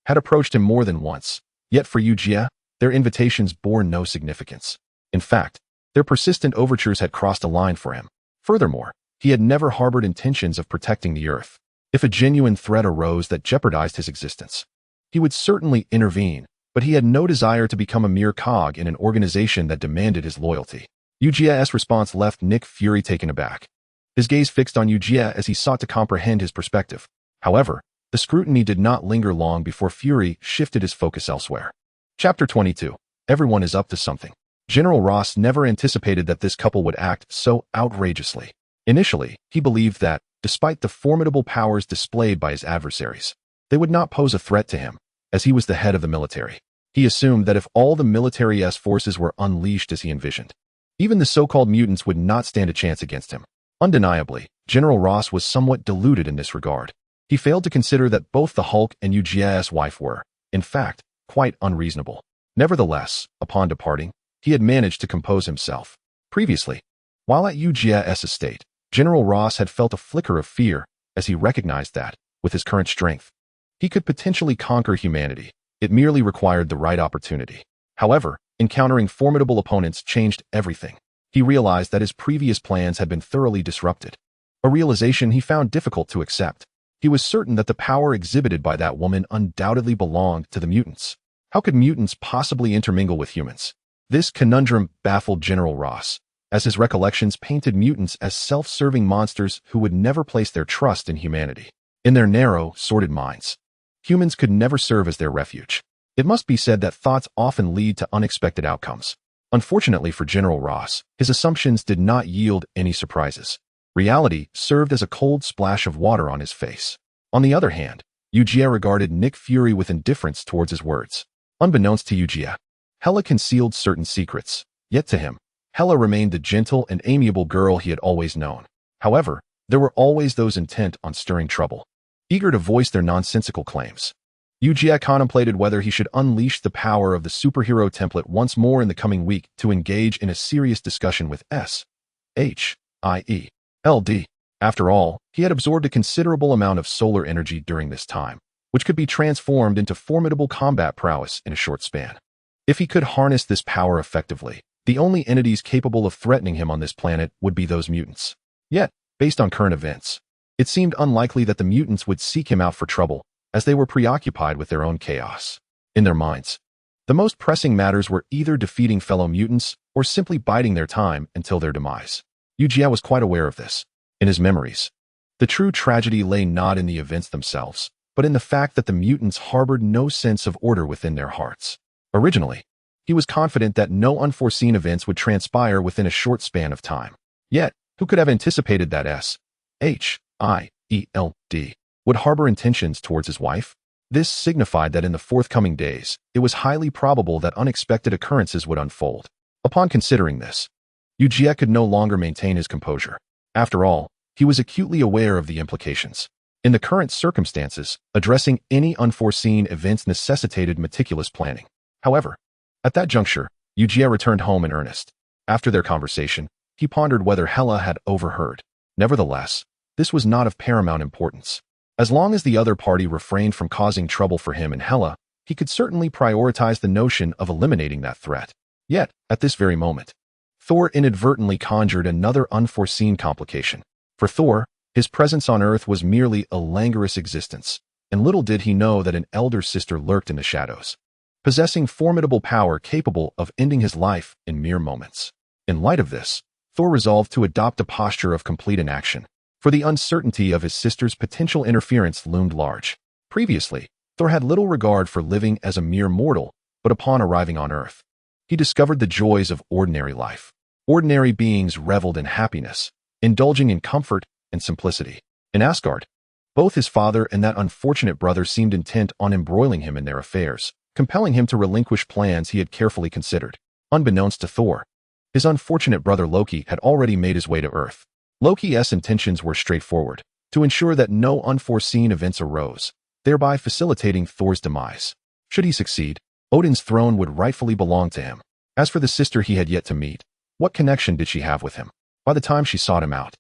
had approached him more than once, yet for Eugia, their invitations bore no significance. In fact, their persistent overtures had crossed a line for him. Furthermore, he had never harbored intentions of protecting the Earth. If a genuine threat arose that jeopardized his existence, he would certainly intervene, but he had no desire to become a mere cog in an organization that demanded his loyalty. Eugia's response left Nick Fury taken aback. His gaze fixed on Eugia as he sought to comprehend his perspective. However, the scrutiny did not linger long before Fury shifted his focus elsewhere. Chapter 22. Everyone is up to something. General Ross never anticipated that this couple would act so outrageously. Initially, he believed that, despite the formidable powers displayed by his adversaries, they would not pose a threat to him, as he was the head of the military. He assumed that if all the military's forces were unleashed as he envisioned, even the so-called mutants would not stand a chance against him. Undeniably, General Ross was somewhat deluded in this regard. He failed to consider that both the Hulk and Eugia's wife were, in fact, quite unreasonable. Nevertheless, upon departing, he had managed to compose himself. Previously, while at Eugia's estate, General Ross had felt a flicker of fear as he recognized that, with his current strength, he could potentially conquer humanity. It merely required the right opportunity. However, encountering formidable opponents changed everything. He realized that his previous plans had been thoroughly disrupted, a realization he found difficult to accept. He was certain that the power exhibited by that woman undoubtedly belonged to the mutants. How could mutants possibly intermingle with humans? This conundrum baffled General Ross, as his recollections painted mutants as self-serving monsters who would never place their trust in humanity. In their narrow, sordid minds, humans could never serve as their refuge. It must be said that thoughts often lead to unexpected outcomes. Unfortunately for General Ross, his assumptions did not yield any surprises. Reality served as a cold splash of water on his face. On the other hand, Eugia regarded Nick Fury with indifference towards his words. Unbeknownst to Eugia, Hela concealed certain secrets, yet to him, Hela remained the gentle and amiable girl he had always known. However, there were always those intent on stirring trouble, eager to voice their nonsensical claims. Eugia contemplated whether he should unleash the power of the superhero template once more in the coming week to engage in a serious discussion with S.H.I.E.L.D. After all, he had absorbed a considerable amount of solar energy during this time, which could be transformed into formidable combat prowess in a short span. If he could harness this power effectively, the only entities capable of threatening him on this planet would be those mutants. Yet, based on current events, it seemed unlikely that the mutants would seek him out for trouble, as they were preoccupied with their own chaos. In their minds, the most pressing matters were either defeating fellow mutants or simply biding their time until their demise. Eugia was quite aware of this. In his memories, the true tragedy lay not in the events themselves, but in the fact that the mutants harbored no sense of order within their hearts. Originally, he was confident that no unforeseen events would transpire within a short span of time. Yet, who could have anticipated that S.H.I.E.L.D. would harbor intentions towards his wife? This signified that in the forthcoming days, it was highly probable that unexpected occurrences would unfold. Upon considering this, Eugia could no longer maintain his composure. After all, he was acutely aware of the implications. In the current circumstances, addressing any unforeseen events necessitated meticulous planning. However, at that juncture, Eugia returned home in earnest. After their conversation, he pondered whether Hela had overheard. Nevertheless, this was not of paramount importance. As long as the other party refrained from causing trouble for him and Hela, he could certainly prioritize the notion of eliminating that threat. Yet, at this very moment, Thor inadvertently conjured another unforeseen complication. For Thor, his presence on Earth was merely a languorous existence, and little did he know that an elder sister lurked in the shadows, possessing formidable power capable of ending his life in mere moments. In light of this, Thor resolved to adopt a posture of complete inaction, for the uncertainty of his sister's potential interference loomed large. Previously, Thor had little regard for living as a mere mortal, but upon arriving on Earth, he discovered the joys of ordinary life. Ordinary beings reveled in happiness, indulging in comfort and simplicity. In Asgard, both his father and that unfortunate brother seemed intent on embroiling him in their affairs, compelling him to relinquish plans he had carefully considered. Unbeknownst to Thor, his unfortunate brother Loki had already made his way to Earth. Loki's intentions were straightforward, to ensure that no unforeseen events arose, thereby facilitating Thor's demise. Should he succeed, Odin's throne would rightfully belong to him. As for the sister he had yet to meet, what connection did she have with him? By the time she sought him out,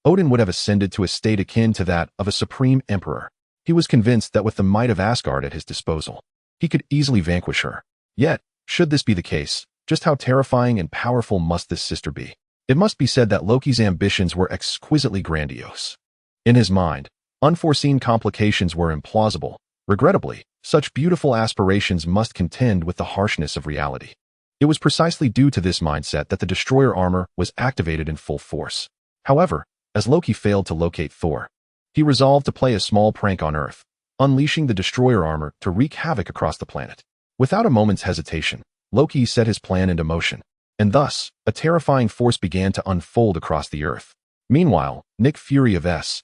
Odin would have ascended to a state akin to that of a supreme emperor. He was convinced that with the might of Asgard at his disposal, he could easily vanquish her. Yet, should this be the case, just how terrifying and powerful must this sister be? It must be said that Loki's ambitions were exquisitely grandiose. In his mind, unforeseen complications were implausible. Regrettably, such beautiful aspirations must contend with the harshness of reality. It was precisely due to this mindset that the destroyer armor was activated in full force. However, as Loki failed to locate Thor, he resolved to play a small prank on Earth, unleashing the destroyer armor to wreak havoc across the planet. Without a moment's hesitation, Loki set his plan into motion, and thus, a terrifying force began to unfold across the Earth. Meanwhile, Nick Fury of S.H.I.E.L.D.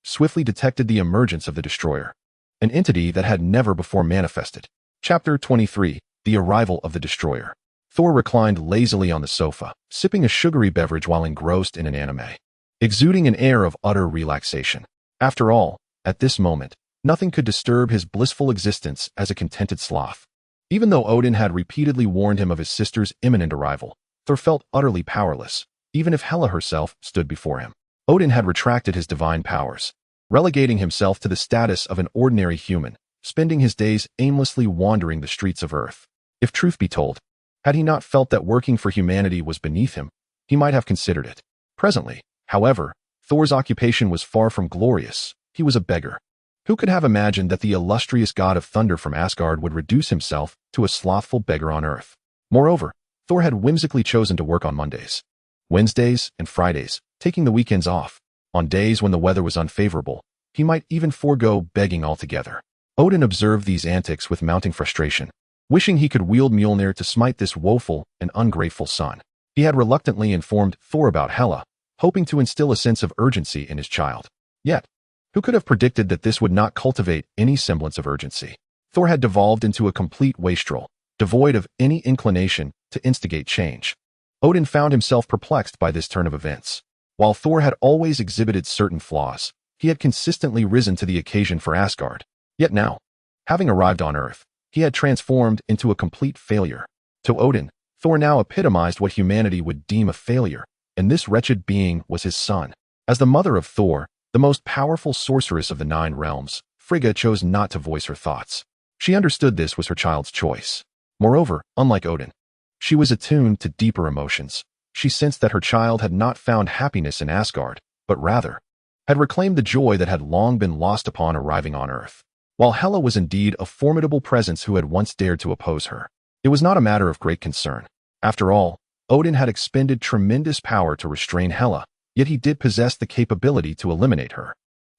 swiftly detected the emergence of the destroyer, an entity that had never before manifested. Chapter 23, The Arrival of the Destroyer. Thor reclined lazily on the sofa, sipping a sugary beverage while engrossed in an anime, exuding an air of utter relaxation. After all, at this moment, nothing could disturb his blissful existence as a contented sloth. Even though Odin had repeatedly warned him of his sister's imminent arrival, Thor felt utterly powerless, even if Hela herself stood before him. Odin had retracted his divine powers, relegating himself to the status of an ordinary human, spending his days aimlessly wandering the streets of Earth. If truth be told, had he not felt that working for humanity was beneath him, he might have considered it. Presently, however, Thor's occupation was far from glorious. He was a beggar. Who could have imagined that the illustrious god of thunder from Asgard would reduce himself to a slothful beggar on Earth? Moreover, Thor had whimsically chosen to work on Mondays, Wednesdays, and Fridays, taking the weekends off. On days when the weather was unfavorable, he might even forego begging altogether. Odin observed these antics with mounting frustration. Wishing he could wield Mjolnir to smite this woeful and ungrateful son, he had reluctantly informed Thor about Hela, hoping to instill a sense of urgency in his child. Yet, who could have predicted that this would not cultivate any semblance of urgency? Thor had devolved into a complete wastrel, devoid of any inclination to instigate change. Odin found himself perplexed by this turn of events. While Thor had always exhibited certain flaws, he had consistently risen to the occasion for Asgard. Yet now, having arrived on Earth, he had transformed into a complete failure. To Odin, Thor now epitomized what humanity would deem a failure, and this wretched being was his son. As the mother of Thor, the most powerful sorceress of the 9 realms, Frigga chose not to voice her thoughts. She understood this was her child's choice. Moreover, unlike Odin, she was attuned to deeper emotions. She sensed that her child had not found happiness in Asgard, but rather had reclaimed the joy that had long been lost upon arriving on Earth. While Hela was indeed a formidable presence who had once dared to oppose her, it was not a matter of great concern. After all, Odin had expended tremendous power to restrain Hela, yet he did possess the capability to eliminate her.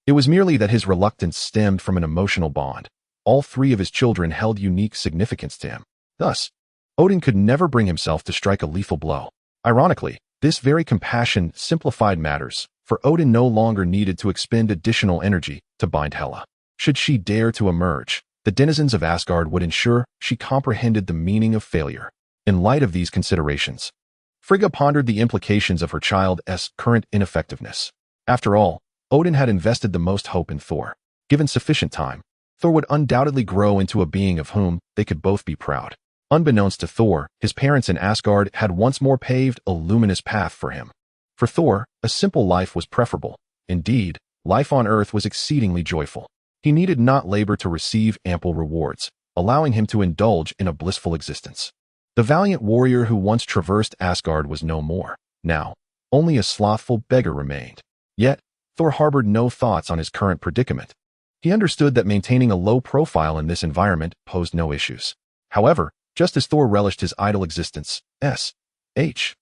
It was merely that his reluctance stemmed from an emotional bond. All 3 of his children held unique significance to him. Thus, Odin could never bring himself to strike a lethal blow. Ironically, this very compassion simplified matters, for Odin no longer needed to expend additional energy to bind Hela. Should she dare to emerge, the denizens of Asgard would ensure she comprehended the meaning of failure. In light of these considerations, Frigga pondered the implications of her child's current ineffectiveness. After all, Odin had invested the most hope in Thor. Given sufficient time, Thor would undoubtedly grow into a being of whom they could both be proud. Unbeknownst to Thor, his parents in Asgard had once more paved a luminous path for him. For Thor, a simple life was preferable. Indeed, life on Earth was exceedingly joyful. He needed not labor to receive ample rewards, allowing him to indulge in a blissful existence. The valiant warrior who once traversed Asgard was no more. Now, only a slothful beggar remained. Yet, Thor harbored no thoughts on his current predicament. He understood that maintaining a low profile in this environment posed no issues. However, just as Thor relished his idle existence, S.H.I.E.L.D.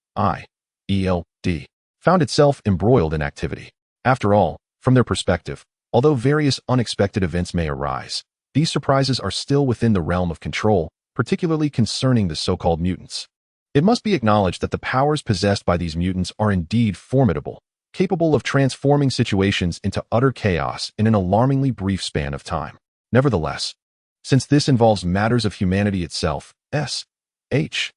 found itself embroiled in activity. After all, from their perspective, although various unexpected events may arise, these surprises are still within the realm of control, particularly concerning the so-called mutants. It must be acknowledged that the powers possessed by these mutants are indeed formidable, capable of transforming situations into utter chaos in an alarmingly brief span of time. Nevertheless, since this involves matters of humanity itself, S.H.I.E.L.D.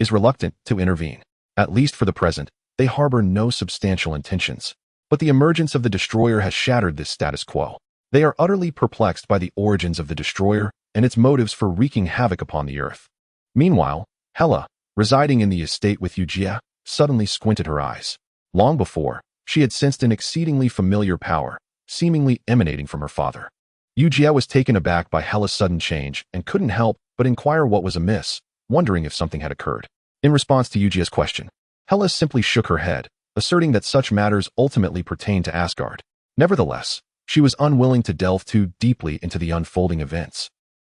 is reluctant to intervene. At least for the present, they harbor no substantial intentions. But the emergence of the Destroyer has shattered this status quo. They are utterly perplexed by the origins of the Destroyer and its motives for wreaking havoc upon the Earth. Meanwhile, Hela, residing in the estate with Eugia, suddenly squinted her eyes. Long before, she had sensed an exceedingly familiar power, seemingly emanating from her father. Eugia was taken aback by Hela's sudden change and couldn't help but inquire what was amiss, wondering if something had occurred. In response to Eugia's question, Hela simply shook her head, asserting that such matters ultimately pertained to Asgard. Nevertheless, she was unwilling to delve too deeply into the unfolding events,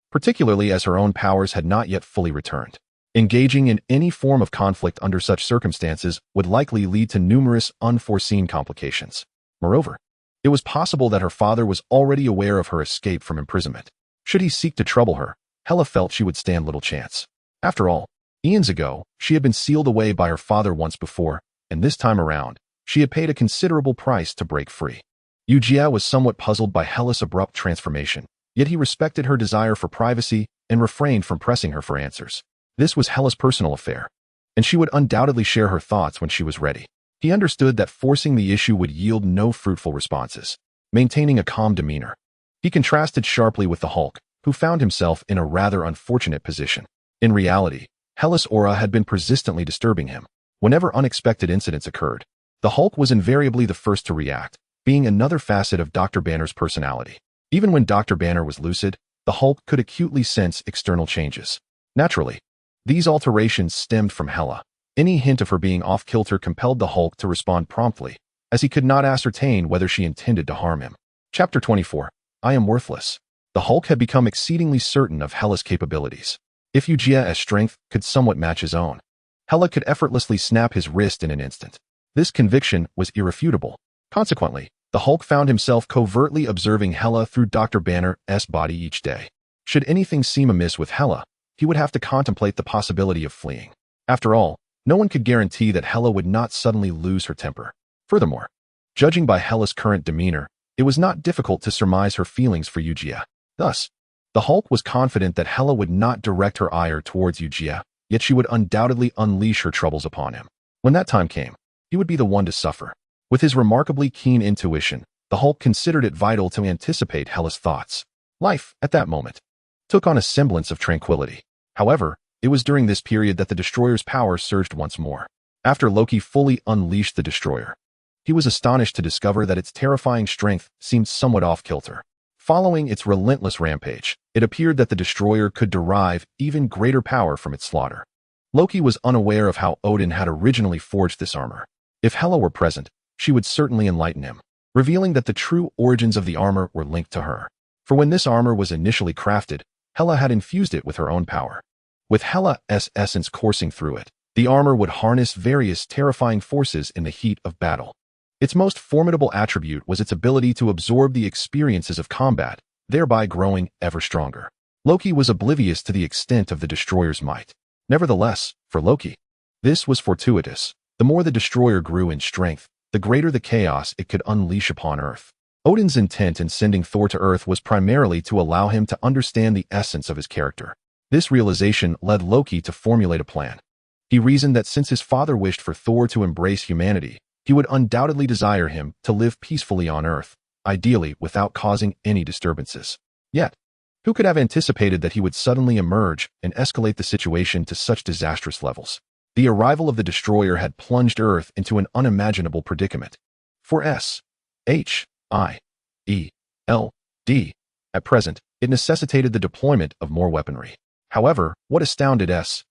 particularly as her own powers had not yet fully returned. Engaging in any form of conflict under such circumstances would likely lead to numerous unforeseen complications. Moreover, it was possible that her father was already aware of her escape from imprisonment. Should he seek to trouble her, Hela felt she would stand little chance. After all, eons ago, she had been sealed away by her father once before, and this time around, she had paid a considerable price to break free. Eugia was somewhat puzzled by Hela's abrupt transformation, yet he respected her desire for privacy and refrained from pressing her for answers. This was Hela's personal affair, and she would undoubtedly share her thoughts when she was ready. He understood that forcing the issue would yield no fruitful responses. Maintaining a calm demeanor, he contrasted sharply with the Hulk, who found himself in a rather unfortunate position. In reality, Hela's aura had been persistently disturbing him. Whenever unexpected incidents occurred, the Hulk was invariably the first to react, being another facet of Dr. Banner's personality. Even when Dr. Banner was lucid, the Hulk could acutely sense external changes. Naturally, these alterations stemmed from Hela. Any hint of her being off-kilter compelled the Hulk to respond promptly, as he could not ascertain whether she intended to harm him. Chapter 24. I am worthless. The Hulk had become exceedingly certain of Hela's capabilities. If Eugia's strength could somewhat match his own, Hela could effortlessly snap his wrist in an instant. This conviction was irrefutable. Consequently, the Hulk found himself covertly observing Hela through Dr. Banner's body each day. Should anything seem amiss with Hela, he would have to contemplate the possibility of fleeing. After all, no one could guarantee that Hela would not suddenly lose her temper. Furthermore, judging by Hela's current demeanor, it was not difficult to surmise her feelings for Eugia. Thus, the Hulk was confident that Hela would not direct her ire towards Eugia, yet she would undoubtedly unleash her troubles upon him. When that time came, he would be the one to suffer. With his remarkably keen intuition, the Hulk considered it vital to anticipate Hela's thoughts. Life, at that moment, took on a semblance of tranquility. However, it was during this period that the Destroyer's power surged once more. After Loki fully unleashed the Destroyer, he was astonished to discover that its terrifying strength seemed somewhat off-kilter. Following its relentless rampage, it appeared that the Destroyer could derive even greater power from its slaughter. Loki was unaware of how Odin had originally forged this armor. If Hela were present, she would certainly enlighten him, revealing that the true origins of the armor were linked to her. For when this armor was initially crafted, Hela had infused it with her own power. With Hela's essence coursing through it, the armor would harness various terrifying forces in the heat of battle. Its most formidable attribute was its ability to absorb the experiences of combat, thereby growing ever stronger. Loki was oblivious to the extent of the Destroyer's might. Nevertheless, for Loki, this was fortuitous. The more the Destroyer grew in strength, the greater the chaos it could unleash upon Earth. Odin's intent in sending Thor to Earth was primarily to allow him to understand the essence of his character. This realization led Loki to formulate a plan. He reasoned that since his father wished for Thor to embrace humanity, he would undoubtedly desire him to live peacefully on Earth, ideally without causing any disturbances. Yet, who could have anticipated that he would suddenly emerge and escalate the situation to such disastrous levels? The arrival of the Destroyer had plunged Earth into an unimaginable predicament. For S.H.I.E.L.D. at present, it necessitated the deployment of more weaponry. However, what astounded S.H.I.E.L.D.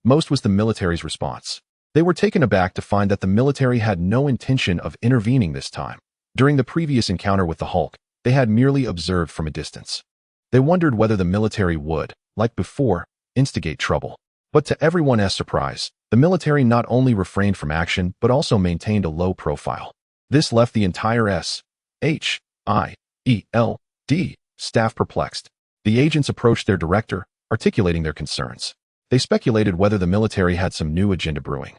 most was the military's response. They were taken aback to find that the military had no intention of intervening this time. During the previous encounter with the Hulk, they had merely observed from a distance. They wondered whether the military would, like before, instigate trouble. But to everyone's surprise, the military not only refrained from action but also maintained a low profile. This left the entire S.H.I.E.L.D. staff perplexed. The agents approached their director, articulating their concerns. They speculated whether the military had some new agenda brewing.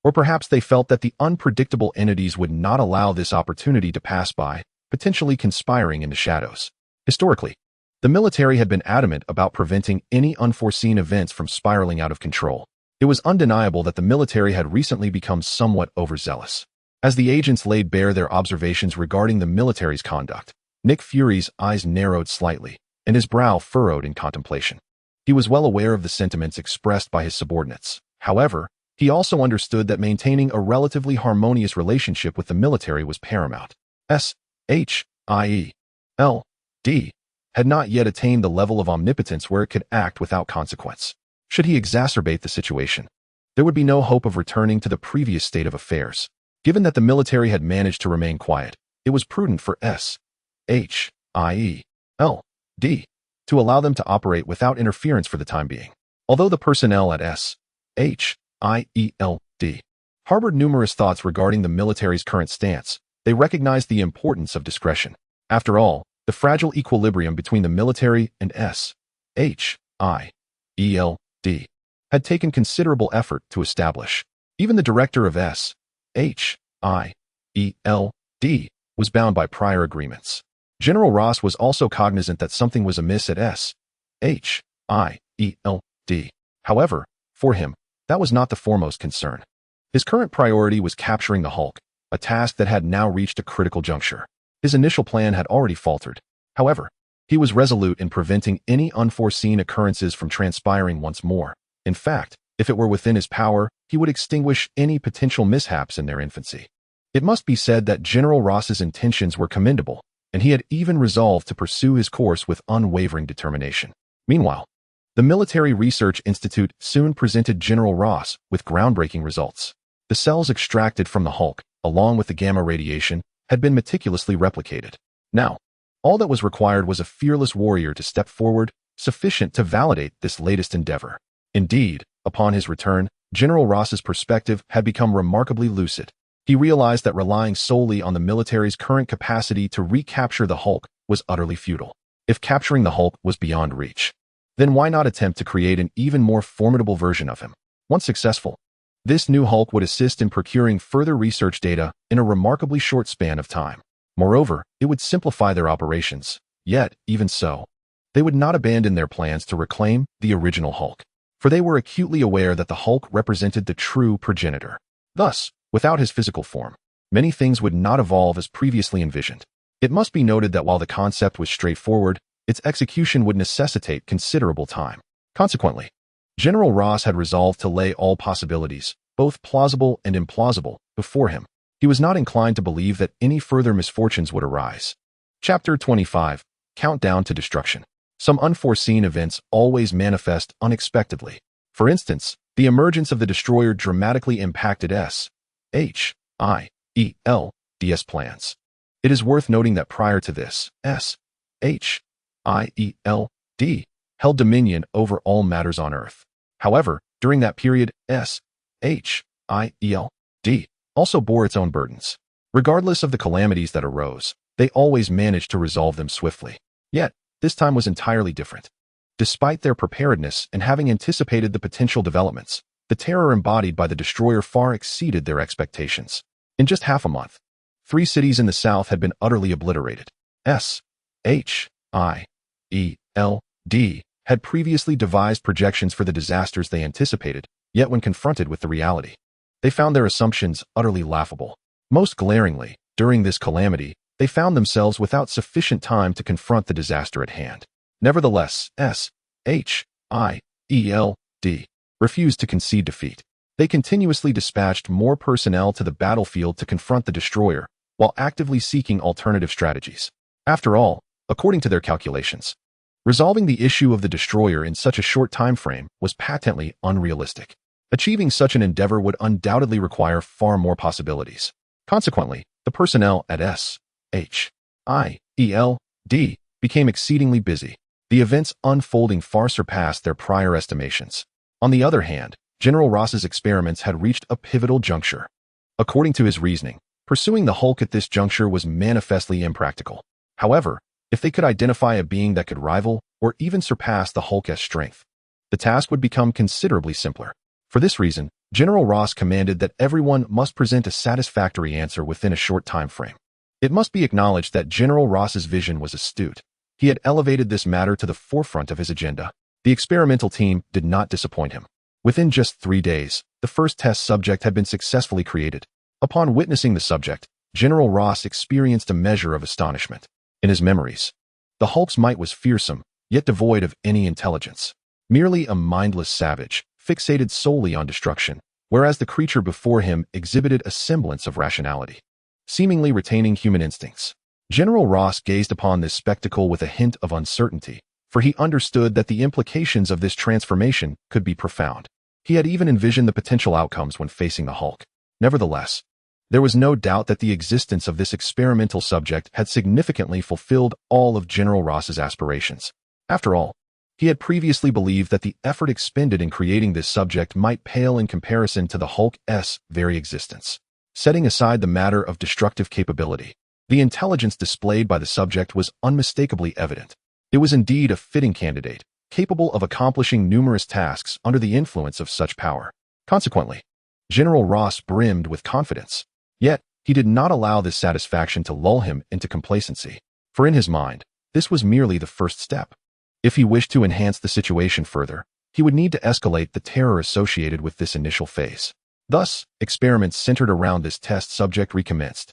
Or perhaps they felt that the unpredictable entities would not allow this opportunity to pass by, potentially conspiring in the shadows. Historically, the military had been adamant about preventing any unforeseen events from spiraling out of control. It was undeniable that the military had recently become somewhat overzealous. As the agents laid bare their observations regarding the military's conduct, Nick Fury's eyes narrowed slightly, and his brow furrowed in contemplation. He was well aware of the sentiments expressed by his subordinates. However, he also understood that maintaining a relatively harmonious relationship with the military was paramount. S.H.I.E.L.D. had not yet attained the level of omnipotence where it could act without consequence. Should he exacerbate the situation, there would be no hope of returning to the previous state of affairs. Given that the military had managed to remain quiet, it was prudent for S.H.I.E.L.D. to allow them to operate without interference for the time being. Although the personnel at S.H.I.E.L.D. harbored numerous thoughts regarding the military's current stance, they recognized the importance of discretion. After all, the fragile equilibrium between the military and S.H.I.E.L.D. had taken considerable effort to establish. Even the director of S.H.I.E.L.D. was bound by prior agreements. General Ross was also cognizant that something was amiss at S.H.I.E.L.D. However, for him, that was not the foremost concern. His current priority was capturing the Hulk, a task that had now reached a critical juncture. His initial plan had already faltered. However, he was resolute in preventing any unforeseen occurrences from transpiring once more. In fact, if it were within his power, he would extinguish any potential mishaps in their infancy. It must be said that General Ross's intentions were commendable, and he had even resolved to pursue his course with unwavering determination. Meanwhile, the Military Research Institute soon presented General Ross with groundbreaking results. The cells extracted from the Hulk, along with the gamma radiation, had been meticulously replicated. Now, all that was required was a fearless warrior to step forward, sufficient to validate this latest endeavor. Indeed, upon his return, General Ross's perspective had become remarkably lucid. He realized that relying solely on the military's current capacity to recapture the Hulk was utterly futile. If capturing the Hulk was beyond reach, then why not attempt to create an even more formidable version of him? Once successful, this new Hulk would assist in procuring further research data in a remarkably short span of time. Moreover, it would simplify their operations. Yet, even so, they would not abandon their plans to reclaim the original Hulk, for they were acutely aware that the Hulk represented the true progenitor. Thus, without his physical form, many things would not evolve as previously envisioned. It must be noted that while the concept was straightforward, its execution would necessitate considerable time. Consequently, General Ross had resolved to lay all possibilities, both plausible and implausible, before him. He was not inclined to believe that any further misfortunes would arise. Chapter 25. Countdown to Destruction. Some unforeseen events always manifest unexpectedly. For instance, the emergence of the destroyer dramatically impacted S.H.I.E.L.'s plans. It is worth noting that prior to this, S.H.I.E.L.D. held dominion over all matters on Earth. However, during that period, S.H.I.E.L.D. also bore its own burdens. Regardless of the calamities that arose, they always managed to resolve them swiftly. Yet, this time was entirely different. Despite their preparedness and having anticipated the potential developments, the terror embodied by the destroyer far exceeded their expectations. In just half a month, 3 cities in the south had been utterly obliterated. S.H.I.E.L.D. had previously devised projections for the disasters they anticipated, yet when confronted with the reality, they found their assumptions utterly laughable. Most glaringly, during this calamity, they found themselves without sufficient time to confront the disaster at hand. Nevertheless, S.H.I.E.L.D. refused to concede defeat. They continuously dispatched more personnel to the battlefield to confront the destroyer, while actively seeking alternative strategies. After all, according to their calculations, resolving the issue of the destroyer in such a short time frame was patently unrealistic. Achieving such an endeavor would undoubtedly require far more possibilities. Consequently, the personnel at S.H.I.E.L.D. became exceedingly busy. The events unfolding far surpassed their prior estimations. On the other hand, General Ross's experiments had reached a pivotal juncture. According to his reasoning, pursuing the Hulk at this juncture was manifestly impractical. However, if they could identify a being that could rival or even surpass the Hulk's strength, the task would become considerably simpler. For this reason, General Ross commanded that everyone must present a satisfactory answer within a short time frame. It must be acknowledged that General Ross's vision was astute. He had elevated this matter to the forefront of his agenda. The experimental team did not disappoint him. Within just 3 days, the first test subject had been successfully created. Upon witnessing the subject, General Ross experienced a measure of astonishment. In his memories, the Hulk's might was fearsome, yet devoid of any intelligence. Merely a mindless savage, fixated solely on destruction, whereas the creature before him exhibited a semblance of rationality, seemingly retaining human instincts. General Ross gazed upon this spectacle with a hint of uncertainty, for he understood that the implications of this transformation could be profound. He had even envisioned the potential outcomes when facing the Hulk. Nevertheless, there was no doubt that the existence of this experimental subject had significantly fulfilled all of General Ross's aspirations. After all, he had previously believed that the effort expended in creating this subject might pale in comparison to the Hulk's very existence. Setting aside the matter of destructive capability, the intelligence displayed by the subject was unmistakably evident. It was indeed a fitting candidate, capable of accomplishing numerous tasks under the influence of such power. Consequently, General Ross brimmed with confidence. Yet, he did not allow this satisfaction to lull him into complacency, for in his mind, this was merely the first step. If he wished to enhance the situation further, he would need to escalate the terror associated with this initial phase. Thus, experiments centered around this test subject recommenced.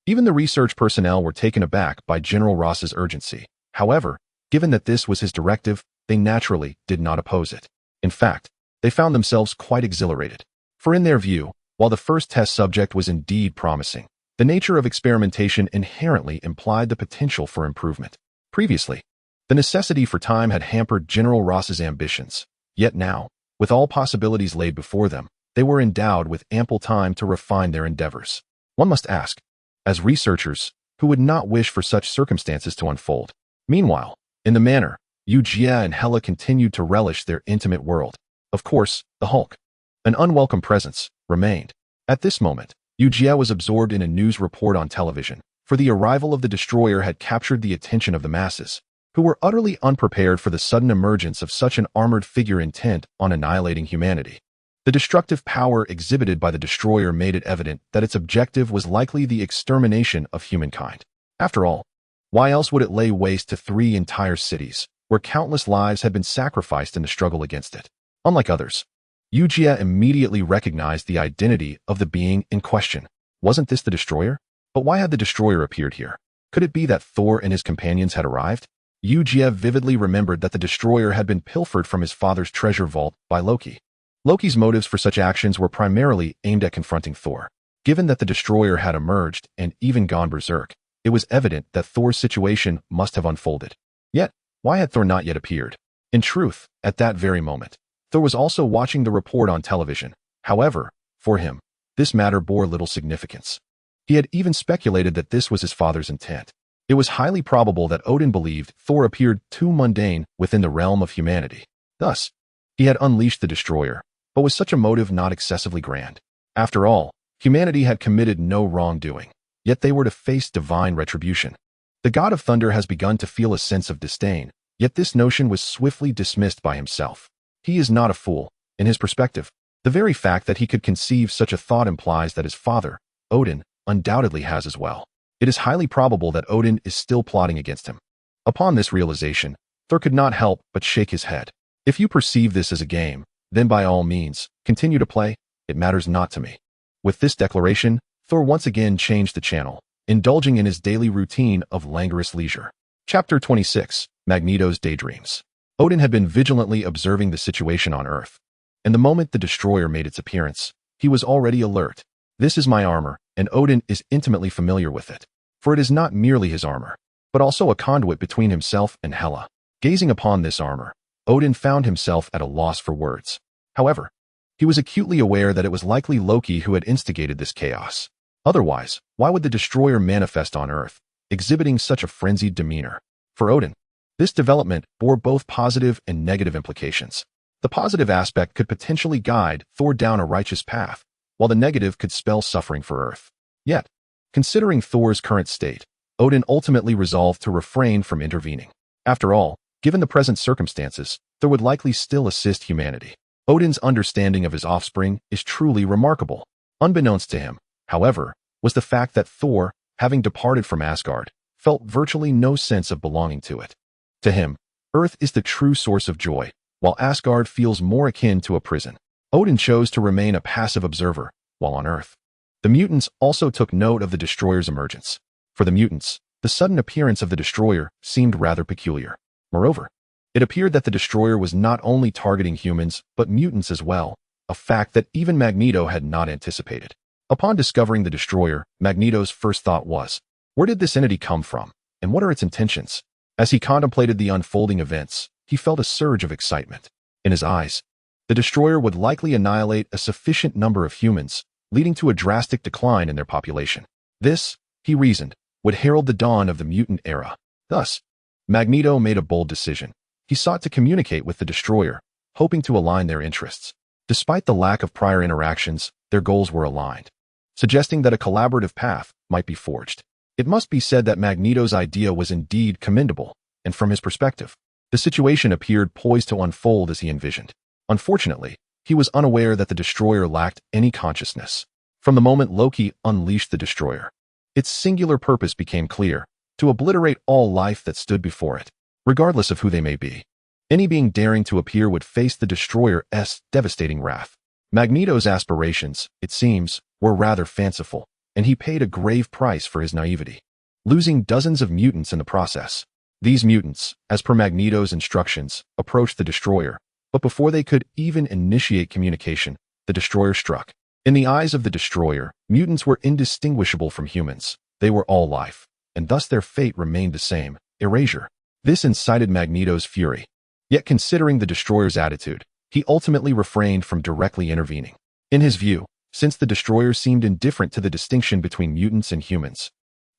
Even the research personnel were taken aback by General Ross's urgency. However, given that this was his directive, they naturally did not oppose it. In fact, they found themselves quite exhilarated. For in their view, while the first test subject was indeed promising, the nature of experimentation inherently implied the potential for improvement. Previously, the necessity for time had hampered General Ross's ambitions. Yet now, with all possibilities laid before them, they were endowed with ample time to refine their endeavors. One must ask, as researchers, who would not wish for such circumstances to unfold? Meanwhile, in the manor, Eugia and Hela continued to relish their intimate world. Of course, the Hulk, an unwelcome presence, remained. At this moment, Eugia was absorbed in a news report on television, for the arrival of the destroyer had captured the attention of the masses. who were utterly unprepared for the sudden emergence of such an armored figure intent on annihilating humanity. The destructive power exhibited by the destroyer made it evident that its objective was likely the extermination of humankind. After all, why else would it lay waste to 3 entire cities, where countless lives had been sacrificed in the struggle against it? Unlike others, Eugia immediately recognized the identity of the being in question. Wasn't this the destroyer? But why had the destroyer appeared here? Could it be that Thor and his companions had arrived? Eugia vividly remembered that the destroyer had been pilfered from his father's treasure vault by Loki. Loki's motives for such actions were primarily aimed at confronting Thor. Given that the destroyer had emerged and even gone berserk, it was evident that Thor's situation must have unfolded. Yet, why had Thor not yet appeared? In truth, at that very moment, Thor was also watching the report on television. However, for him, this matter bore little significance. He had even speculated that this was his father's intent. It was highly probable that Odin believed Thor appeared too mundane within the realm of humanity. Thus, he had unleashed the destroyer, but was such a motive not excessively grand? After all, humanity had committed no wrongdoing, yet they were to face divine retribution. The god of thunder has begun to feel a sense of disdain, yet this notion was swiftly dismissed by himself. He is not a fool. In his perspective, the very fact that he could conceive such a thought implies that his father, Odin, undoubtedly has as well. It is highly probable that Odin is still plotting against him. Upon this realization, Thor could not help but shake his head. If you perceive this as a game, then by all means, continue to play. It matters not to me. With this declaration, Thor once again changed the channel, indulging in his daily routine of languorous leisure. Chapter 26, Magneto's Daydreams. Odin had been vigilantly observing the situation on Earth, and the moment the destroyer made its appearance, he was already alert. This is my armor, and Odin is intimately familiar with it, for it is not merely his armor, but also a conduit between himself and Hela. Gazing upon this armor, Odin found himself at a loss for words. However, he was acutely aware that it was likely Loki who had instigated this chaos. Otherwise, why would the destroyer manifest on Earth, exhibiting such a frenzied demeanor? For Odin, this development bore both positive and negative implications. The positive aspect could potentially guide Thor down a righteous path, while the negative could spell suffering for Earth. Yet, considering Thor's current state, Odin ultimately resolved to refrain from intervening. After all, given the present circumstances, Thor would likely still assist humanity. Odin's understanding of his offspring is truly remarkable. Unbeknownst to him, however, was the fact that Thor, having departed from Asgard, felt virtually no sense of belonging to it. To him, Earth is the true source of joy, while Asgard feels more akin to a prison. Odin chose to remain a passive observer, while on Earth. The mutants also took note of the destroyer's emergence. For the mutants, the sudden appearance of the destroyer seemed rather peculiar. Moreover, it appeared that the destroyer was not only targeting humans, but mutants as well, a fact that even Magneto had not anticipated. Upon discovering the destroyer, Magneto's first thought was, where did this entity come from, and what are its intentions? As he contemplated the unfolding events, he felt a surge of excitement. In his eyes, the destroyer would likely annihilate a sufficient number of humans, leading to a drastic decline in their population. This, he reasoned, would herald the dawn of the mutant era. Thus, Magneto made a bold decision. He sought to communicate with the destroyer, hoping to align their interests. Despite the lack of prior interactions, their goals were aligned, suggesting that a collaborative path might be forged. It must be said that Magneto's idea was indeed commendable, and from his perspective, the situation appeared poised to unfold as he envisioned. Unfortunately, he was unaware that the destroyer lacked any consciousness. From the moment Loki unleashed the destroyer, its singular purpose became clear: to obliterate all life that stood before it, regardless of who they may be. Any being daring to appear would face the destroyer's devastating wrath. Magneto's aspirations, it seems, were rather fanciful, and he paid a grave price for his naivety, losing dozens of mutants in the process. These mutants, as per Magneto's instructions, approached the destroyer, but before they could even initiate communication, the destroyer struck. In the eyes of the destroyer, mutants were indistinguishable from humans. They were all life, and thus their fate remained the same: erasure. This incited Magneto's fury. Yet considering the destroyer's attitude, he ultimately refrained from directly intervening. In his view, since the destroyer seemed indifferent to the distinction between mutants and humans,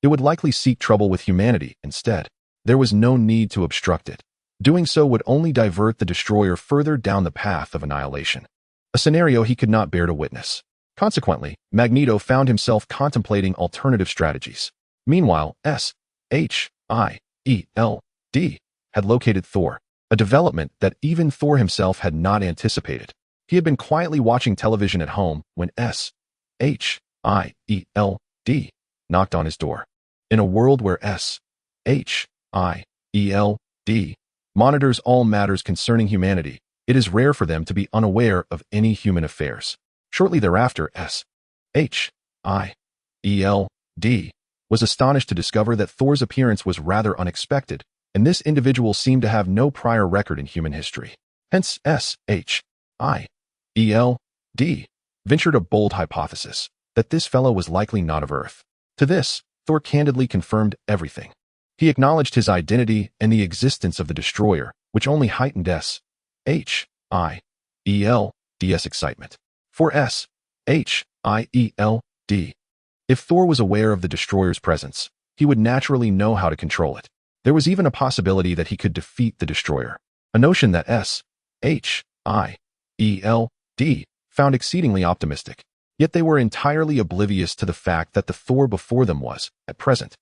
it would likely seek trouble with humanity instead. There was no need to obstruct it. Doing so would only divert the destroyer further down the path of annihilation, a scenario he could not bear to witness. Consequently, Magneto found himself contemplating alternative strategies. Meanwhile, S.H.I.E.L.D. had located Thor, a development that even Thor himself had not anticipated. He had been quietly watching television at home when S.H.I.E.L.D. knocked on his door. In a world where S.H.I.E.L.D. monitors all matters concerning humanity, it is rare for them to be unaware of any human affairs. Shortly thereafter, S.H.I.E.L.D. was astonished to discover that Thor's appearance was rather unexpected, and this individual seemed to have no prior record in human history. Hence, S.H.I.E.L.D. ventured a bold hypothesis that this fellow was likely not of Earth. To this, Thor candidly confirmed everything. He acknowledged his identity and the existence of the destroyer, which only heightened S.H.I.E.L.D.'s excitement. For S.H.I.E.L.D. if Thor was aware of the destroyer's presence, he would naturally know how to control it. There was even a possibility that he could defeat the destroyer, a notion that S.H.I.E.L.D. found exceedingly optimistic. Yet they were entirely oblivious to the fact that the Thor before them was, at present,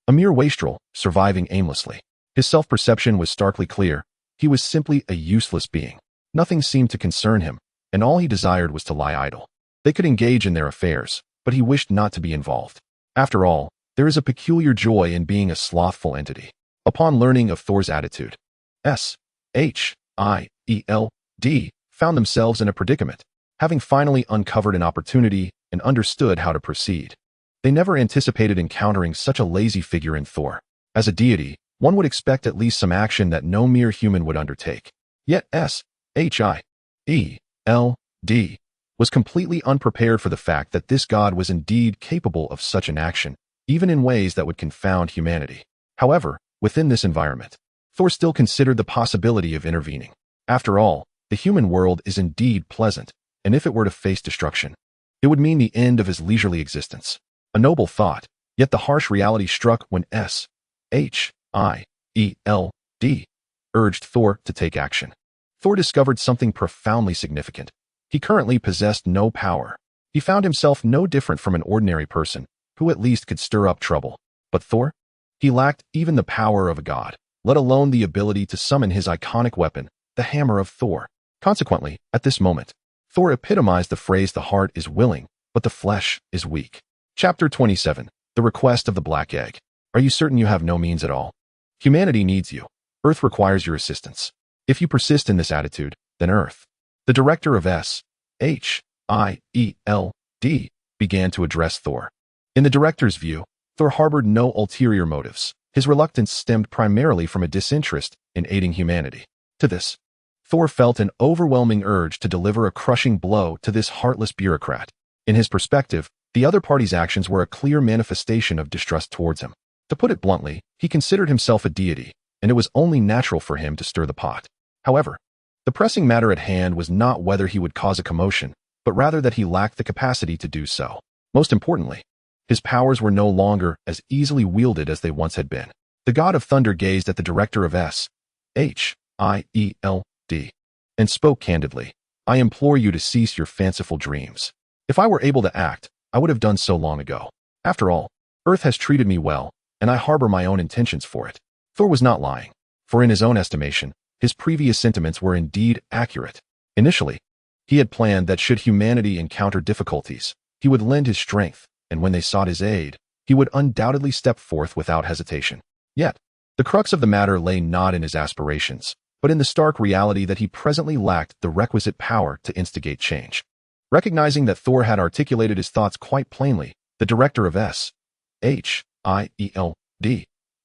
a mere wastrel, surviving aimlessly. His self-perception was starkly clear. He was simply a useless being. Nothing seemed to concern him, and all he desired was to lie idle. They could engage in their affairs, but he wished not to be involved. After all, there is a peculiar joy in being a slothful entity. Upon learning of Thor's attitude, S.H.I.E.L.D. found themselves in a predicament, having finally uncovered an opportunity and understood how to proceed. They never anticipated encountering such a lazy figure in Thor. As a deity, one would expect at least some action that no mere human would undertake. Yet S.H.I.E.L.D. was completely unprepared for the fact that this god was indeed capable of such an action, even in ways that would confound humanity. However, within this environment, Thor still considered the possibility of intervening. After all, the human world is indeed pleasant, and if it were to face destruction, it would mean the end of his leisurely existence. A noble thought, yet the harsh reality struck when S.H.I.E.L.D. urged Thor to take action. Thor discovered something profoundly significant. He currently possessed no power. He found himself no different from an ordinary person, who at least could stir up trouble. But Thor? He lacked even the power of a god, let alone the ability to summon his iconic weapon, the Hammer of Thor. Consequently, at this moment, Thor epitomized the phrase "the heart is willing, but the flesh is weak." Chapter 27. The Request of the Black Egg. Are you certain you have no means at all? Humanity needs you. Earth requires your assistance. If you persist in this attitude, then Earth. The director of S.H.I.E.L.D. began to address Thor. In the director's view, Thor harbored no ulterior motives. His reluctance stemmed primarily from a disinterest in aiding humanity. To this, Thor felt an overwhelming urge to deliver a crushing blow to this heartless bureaucrat. In his perspective, the other party's actions were a clear manifestation of distrust towards him. To put it bluntly, he considered himself a deity, and it was only natural for him to stir the pot. However, the pressing matter at hand was not whether he would cause a commotion, but rather that he lacked the capacity to do so. Most importantly, his powers were no longer as easily wielded as they once had been. The god of thunder gazed at the director of S.H.I.E.L.D. and spoke candidly. I implore you to cease your fanciful dreams. If I were able to act, I would have done so long ago. After all, Earth has treated me well, and I harbor my own intentions for it. Thor was not lying, for in his own estimation, his previous sentiments were indeed accurate. Initially, he had planned that should humanity encounter difficulties, he would lend his strength, and when they sought his aid, he would undoubtedly step forth without hesitation. Yet, the crux of the matter lay not in his aspirations, but in the stark reality that he presently lacked the requisite power to instigate change. Recognizing that Thor had articulated his thoughts quite plainly, the director of S.H.I.E.L.D.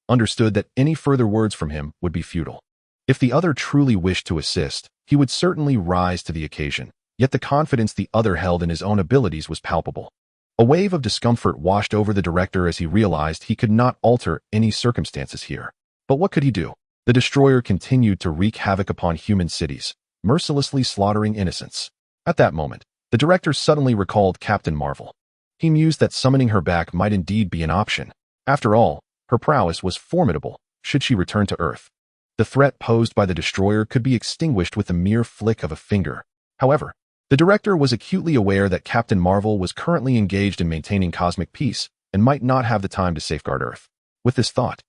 understood that any further words from him would be futile. If the other truly wished to assist, he would certainly rise to the occasion, yet the confidence the other held in his own abilities was palpable. A wave of discomfort washed over the director as he realized he could not alter any circumstances here. But what could he do? The destroyer continued to wreak havoc upon human cities, mercilessly slaughtering innocents. At that moment, the director suddenly recalled Captain Marvel. He mused that summoning her back might indeed be an option. After all, her prowess was formidable, should she return to Earth. The threat posed by the destroyer could be extinguished with the mere flick of a finger. However, the director was acutely aware that Captain Marvel was currently engaged in maintaining cosmic peace and might not have the time to safeguard Earth. With this thought,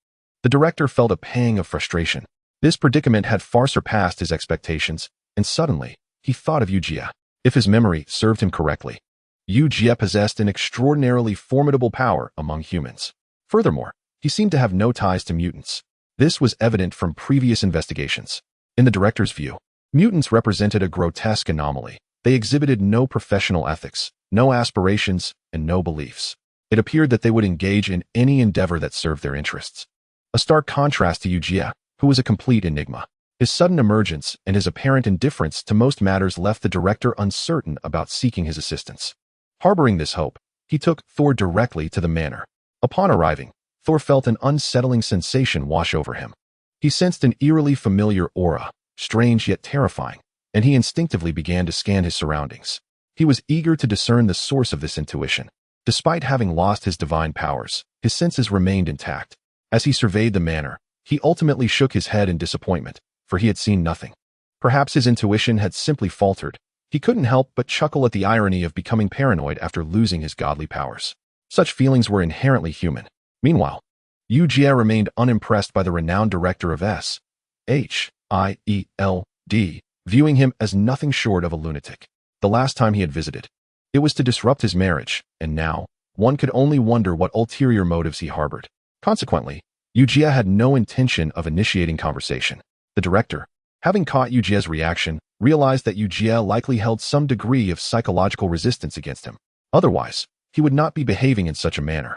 the director felt a pang of frustration. This predicament had far surpassed his expectations, and suddenly, he thought of Eugia. If his memory served him correctly, Eugia possessed an extraordinarily formidable power among humans. Furthermore, he seemed to have no ties to mutants. This was evident from previous investigations. In the director's view, mutants represented a grotesque anomaly. They exhibited no professional ethics, no aspirations, and no beliefs. It appeared that they would engage in any endeavor that served their interests. A stark contrast to Eugia, who was a complete enigma. His sudden emergence and his apparent indifference to most matters left the director uncertain about seeking his assistance. Harboring this hope, he took Thor directly to the manor. Upon arriving, Thor felt an unsettling sensation wash over him. He sensed an eerily familiar aura, strange yet terrifying, and he instinctively began to scan his surroundings. He was eager to discern the source of this intuition. Despite having lost his divine powers, his senses remained intact. As he surveyed the manor, he ultimately shook his head in disappointment, for he had seen nothing. Perhaps his intuition had simply faltered. He couldn't help but chuckle at the irony of becoming paranoid after losing his godly powers. Such feelings were inherently human. Meanwhile, Eugia remained unimpressed by the renowned director of S.H.I.E.L.D, viewing him as nothing short of a lunatic. The last time he had visited, it was to disrupt his marriage, and now, one could only wonder what ulterior motives he harbored. Consequently, Eugia had no intention of initiating conversation. The director, having caught Eugia's reaction, realized that Eugia likely held some degree of psychological resistance against him. Otherwise, he would not be behaving in such a manner.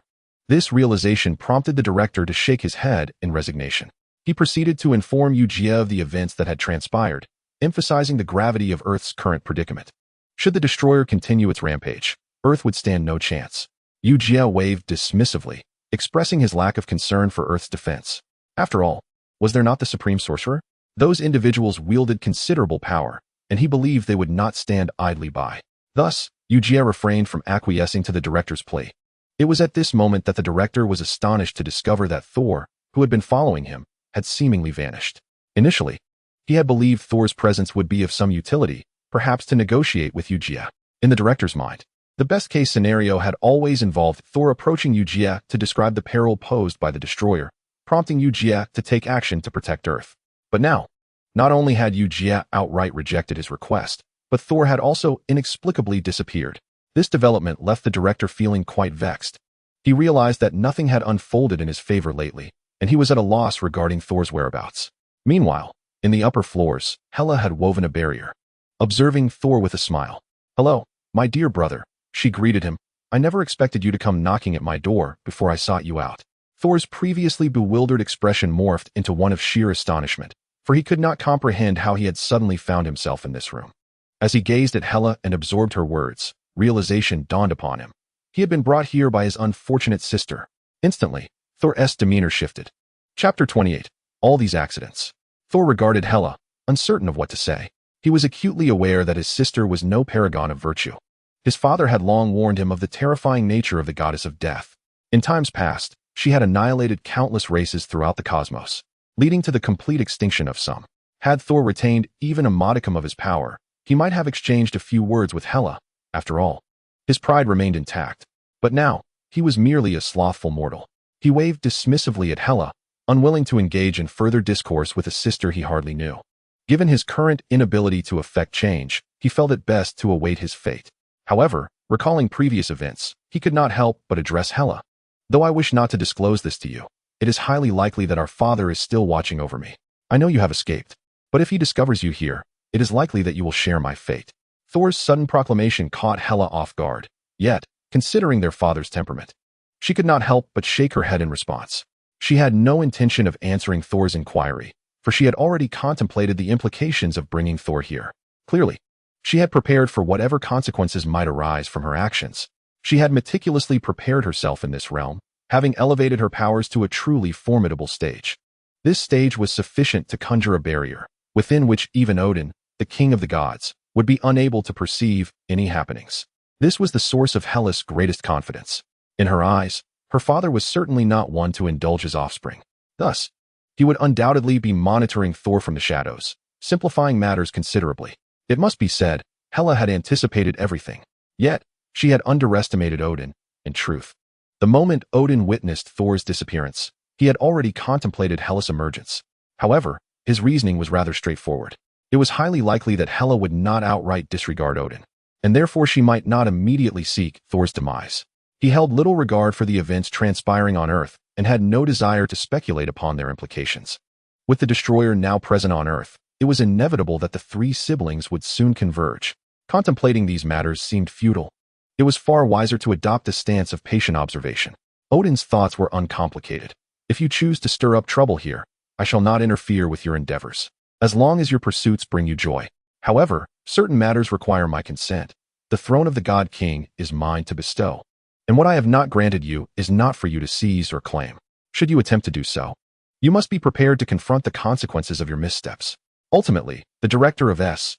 This realization prompted the director to shake his head in resignation. He proceeded to inform Eugia of the events that had transpired, emphasizing the gravity of Earth's current predicament. Should the destroyer continue its rampage, Earth would stand no chance. Eugia waved dismissively, expressing his lack of concern for Earth's defense. After all, was there not the Supreme Sorcerer? Those individuals wielded considerable power, and he believed they would not stand idly by. Thus, Eugia refrained from acquiescing to the director's plea. It was at this moment that the director was astonished to discover that Thor, who had been following him, had seemingly vanished. Initially, he had believed Thor's presence would be of some utility, perhaps to negotiate with Eugia. In the director's mind, the best-case scenario had always involved Thor approaching Eugia to describe the peril posed by the destroyer, prompting Eugia to take action to protect Earth. But now, not only had Eugia outright rejected his request, but Thor had also inexplicably disappeared. This development left the director feeling quite vexed. He realized that nothing had unfolded in his favor lately, and he was at a loss regarding Thor's whereabouts. Meanwhile, in the upper floors, Hela had woven a barrier. Observing Thor with a smile. "Hello, my dear brother," she greeted him. "I never expected you to come knocking at my door before I sought you out." Thor's previously bewildered expression morphed into one of sheer astonishment, for he could not comprehend how he had suddenly found himself in this room. As he gazed at Hela and absorbed her words, realization dawned upon him. He had been brought here by his unfortunate sister. Instantly, Thor's demeanor shifted. Chapter 28. All these accidents. Thor regarded Hela, uncertain of what to say. He was acutely aware that his sister was no paragon of virtue. His father had long warned him of the terrifying nature of the goddess of death. In times past, she had annihilated countless races throughout the cosmos, leading to the complete extinction of some. Had Thor retained even a modicum of his power, he might have exchanged a few words with Hela. After all, his pride remained intact. But now, he was merely a slothful mortal. He waved dismissively at Hela, unwilling to engage in further discourse with a sister he hardly knew. Given his current inability to effect change, he felt it best to await his fate. However, recalling previous events, he could not help but address Hela. "Though I wish not to disclose this to you, it is highly likely that our father is still watching over me. I know you have escaped, but if he discovers you here, it is likely that you will share my fate." Thor's sudden proclamation caught Hela off guard. Yet, considering their father's temperament, she could not help but shake her head in response. She had no intention of answering Thor's inquiry, for she had already contemplated the implications of bringing Thor here. Clearly, she had prepared for whatever consequences might arise from her actions. She had meticulously prepared herself in this realm, having elevated her powers to a truly formidable stage. This stage was sufficient to conjure a barrier, within which even Odin, the king of the gods, would be unable to perceive any happenings. This was the source of Hela's greatest confidence. In her eyes, her father was certainly not one to indulge his offspring. Thus, he would undoubtedly be monitoring Thor from the shadows, simplifying matters considerably. It must be said, Hela had anticipated everything. Yet, she had underestimated Odin, in truth. The moment Odin witnessed Thor's disappearance, he had already contemplated Hela's emergence. However, His reasoning was rather straightforward. It was highly likely that Hela would not outright disregard Odin, and therefore she might not immediately seek Thor's demise. He held little regard for the events transpiring on Earth and had no desire to speculate upon their implications. With the destroyer now present on Earth, it was inevitable that the three siblings would soon converge. Contemplating these matters seemed futile. It was far wiser to adopt a stance of patient observation. Odin's thoughts were uncomplicated. If you choose to stir up trouble here, I shall not interfere with your endeavors, as long as your pursuits bring you joy. However, certain matters require my consent. The throne of the God King is mine to bestow, and what I have not granted you is not for you to seize or claim. Should you attempt to do so, you must be prepared to confront the consequences of your missteps. Ultimately, the director of S.H.I.E.L.D.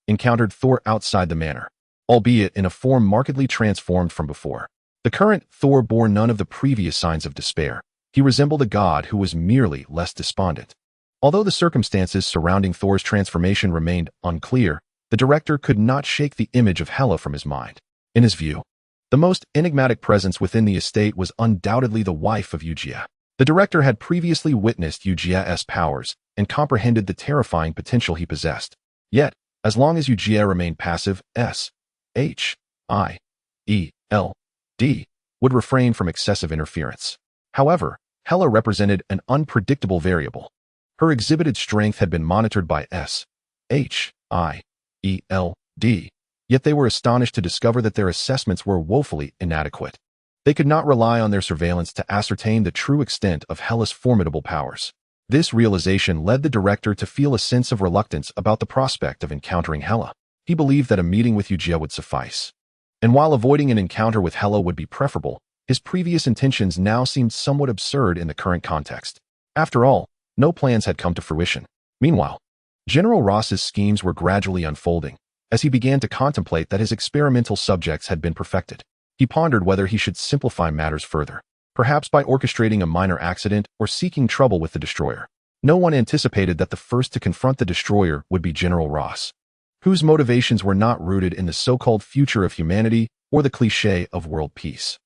encountered Thor outside the manor, albeit in a form markedly transformed from before. The current Thor bore none of the previous signs of despair. He resembled a god who was merely less despondent. Although the circumstances surrounding Thor's transformation remained unclear, the director could not shake the image of Hela from his mind. In his view, the most enigmatic presence within the estate was undoubtedly the wife of Eugia. The director had previously witnessed Eugia's powers and comprehended the terrifying potential he possessed. Yet, as long as Eugia remained passive, S.H.I.E.L.D. would refrain from excessive interference. However, Hela represented an unpredictable variable. Her exhibited strength had been monitored by S.H.I.E.L.D., yet they were astonished to discover that their assessments were woefully inadequate. They could not rely on their surveillance to ascertain the true extent of Hela's formidable powers. This realization led the director to feel a sense of reluctance about the prospect of encountering Hela. He believed that a meeting with Eugia would suffice. And while avoiding an encounter with Hela would be preferable, his previous intentions now seemed somewhat absurd in the current context. After all, no plans had come to fruition. Meanwhile, General Ross's schemes were gradually unfolding, as he began to contemplate that his experimental subjects had been perfected. He pondered whether he should simplify matters further, perhaps by orchestrating a minor accident or seeking trouble with the destroyer. No one anticipated that the first to confront the destroyer would be General Ross, whose motivations were not rooted in the so-called future of humanity or the cliché of world peace,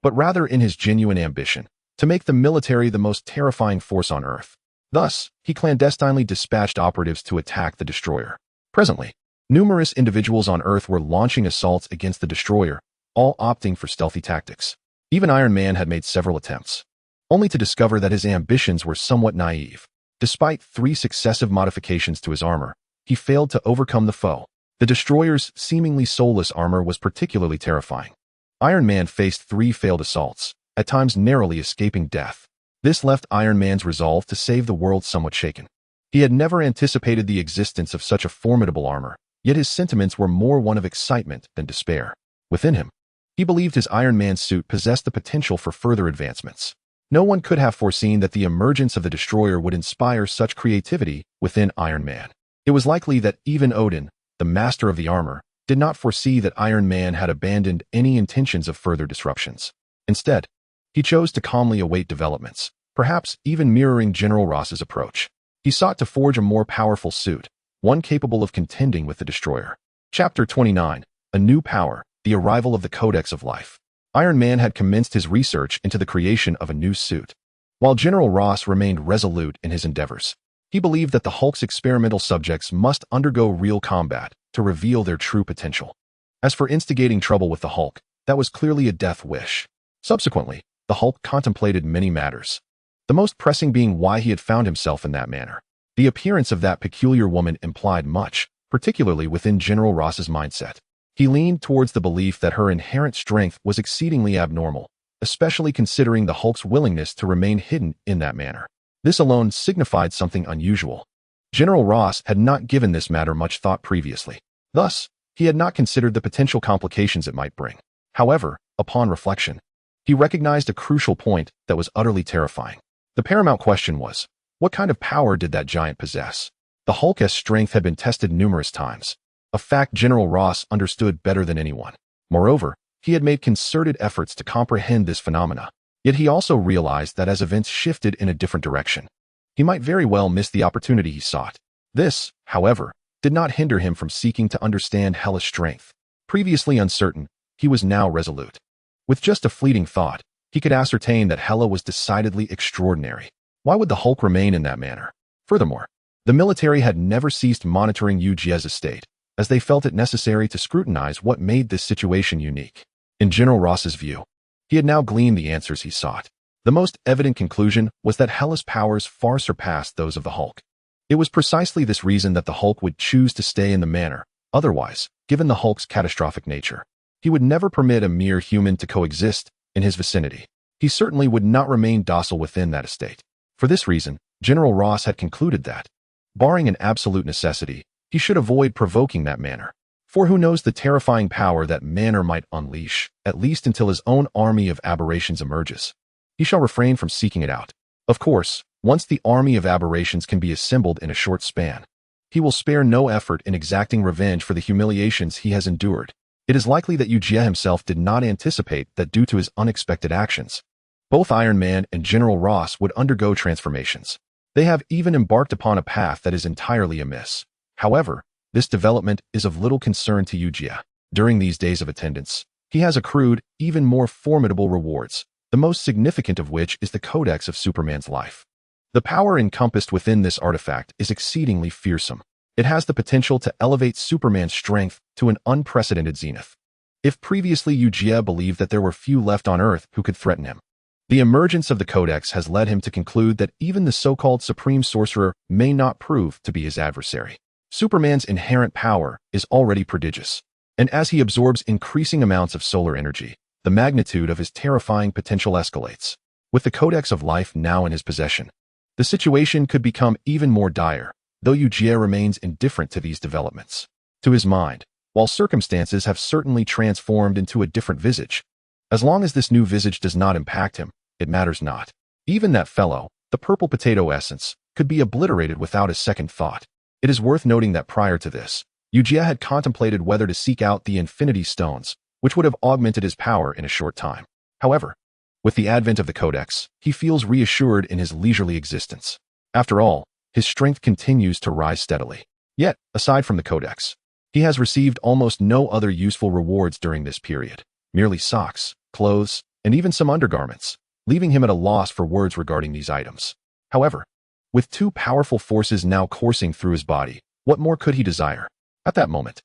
but rather in his genuine ambition to make the military the most terrifying force on Earth. Thus, he clandestinely dispatched operatives to attack the destroyer. Presently, numerous individuals on Earth were launching assaults against the destroyer, all opting for stealthy tactics. Even Iron Man had made several attempts, only to discover that his ambitions were somewhat naive. Despite 3 successive modifications to his armor, he failed to overcome the foe. The destroyer's seemingly soulless armor was particularly terrifying. Iron Man faced 3 failed assaults, at times narrowly escaping death. This left Iron Man's resolve to save the world somewhat shaken. He had never anticipated the existence of such a formidable armor, yet his sentiments were more one of excitement than despair. Within him, he believed his Iron Man suit possessed the potential for further advancements. No one could have foreseen that the emergence of the destroyer would inspire such creativity within Iron Man. It was likely that even Odin, the master of the armor, did not foresee that Iron Man had abandoned any intentions of further disruptions. Instead, he chose to calmly await developments, perhaps even mirroring General Ross's approach. He sought to forge a more powerful suit, one capable of contending with the destroyer. Chapter 29, A New Power, The Arrival of the Codex of Life. Iron Man had commenced his research into the creation of a new suit, while General Ross remained resolute in his endeavors. He believed that the Hulk's experimental subjects must undergo real combat to reveal their true potential. As for instigating trouble with the Hulk, that was clearly a death wish. Subsequently, the Hulk contemplated many matters, the most pressing being why he had found himself in that manner. The appearance of that peculiar woman implied much, particularly within General Ross's mindset. He leaned towards the belief that her inherent strength was exceedingly abnormal, especially considering the Hulk's willingness to remain hidden in that manner. This alone signified something unusual. General Ross had not given this matter much thought previously. Thus, he had not considered the potential complications it might bring. However, upon reflection, he recognized a crucial point that was utterly terrifying. The paramount question was, what kind of power did that giant possess? The Hulk's strength had been tested numerous times, a fact General Ross understood better than anyone. Moreover, he had made concerted efforts to comprehend this phenomena, yet he also realized that as events shifted in a different direction, he might very well miss the opportunity he sought. This, however, did not hinder him from seeking to understand Hela's strength. Previously uncertain, he was now resolute. With just a fleeting thought, he could ascertain that Hela was decidedly extraordinary. Why would the Hulk remain in that manner? Furthermore, the military had never ceased monitoring Eugia's estate, as they felt it necessary to scrutinize what made this situation unique. In General Ross's view, he had now gleaned the answers he sought. The most evident conclusion was that Hela's powers far surpassed those of the Hulk. It was precisely this reason that the Hulk would choose to stay in the manor. Otherwise, given the Hulk's catastrophic nature, he would never permit a mere human to coexist in his vicinity. He certainly would not remain docile within that estate. For this reason, General Ross had concluded that, barring an absolute necessity, he should avoid provoking that manor. For who knows the terrifying power that manor might unleash, at least until his own army of aberrations emerges. He shall refrain from seeking it out. Of course, once the army of aberrations can be assembled in a short span, he will spare no effort in exacting revenge for the humiliations he has endured. It is likely that Eugia himself did not anticipate that due to his unexpected actions, both Iron Man and General Ross would undergo transformations. They have even embarked upon a path that is entirely amiss. However, this development is of little concern to Eugia. During these days of attendance, he has accrued even more formidable rewards, the most significant of which is the codex of Superman's life. The power encompassed within this artifact is exceedingly fearsome. It has the potential to elevate Superman's strength to an unprecedented zenith. If previously Eugia believed that there were few left on Earth who could threaten him, the emergence of the codex has led him to conclude that even the so-called Supreme Sorcerer may not prove to be his adversary. Superman's inherent power is already prodigious, and as he absorbs increasing amounts of solar energy, the magnitude of his terrifying potential escalates. With the codex of life now in his possession, the situation could become even more dire, though Eugia remains indifferent to these developments. To his mind, while circumstances have certainly transformed into a different visage, as long as this new visage does not impact him, it matters not. Even that fellow, the purple potato essence, could be obliterated without a second thought. It is worth noting that prior to this, Eugia had contemplated whether to seek out the Infinity Stones, which would have augmented his power in a short time. However, with the advent of the Codex, he feels reassured in his leisurely existence. After all, his strength continues to rise steadily. Yet, aside from the Codex, he has received almost no other useful rewards during this period. Merely socks, clothes, and even some undergarments, leaving him at a loss for words regarding these items. However, with two powerful forces now coursing through his body, what more could he desire? At that moment,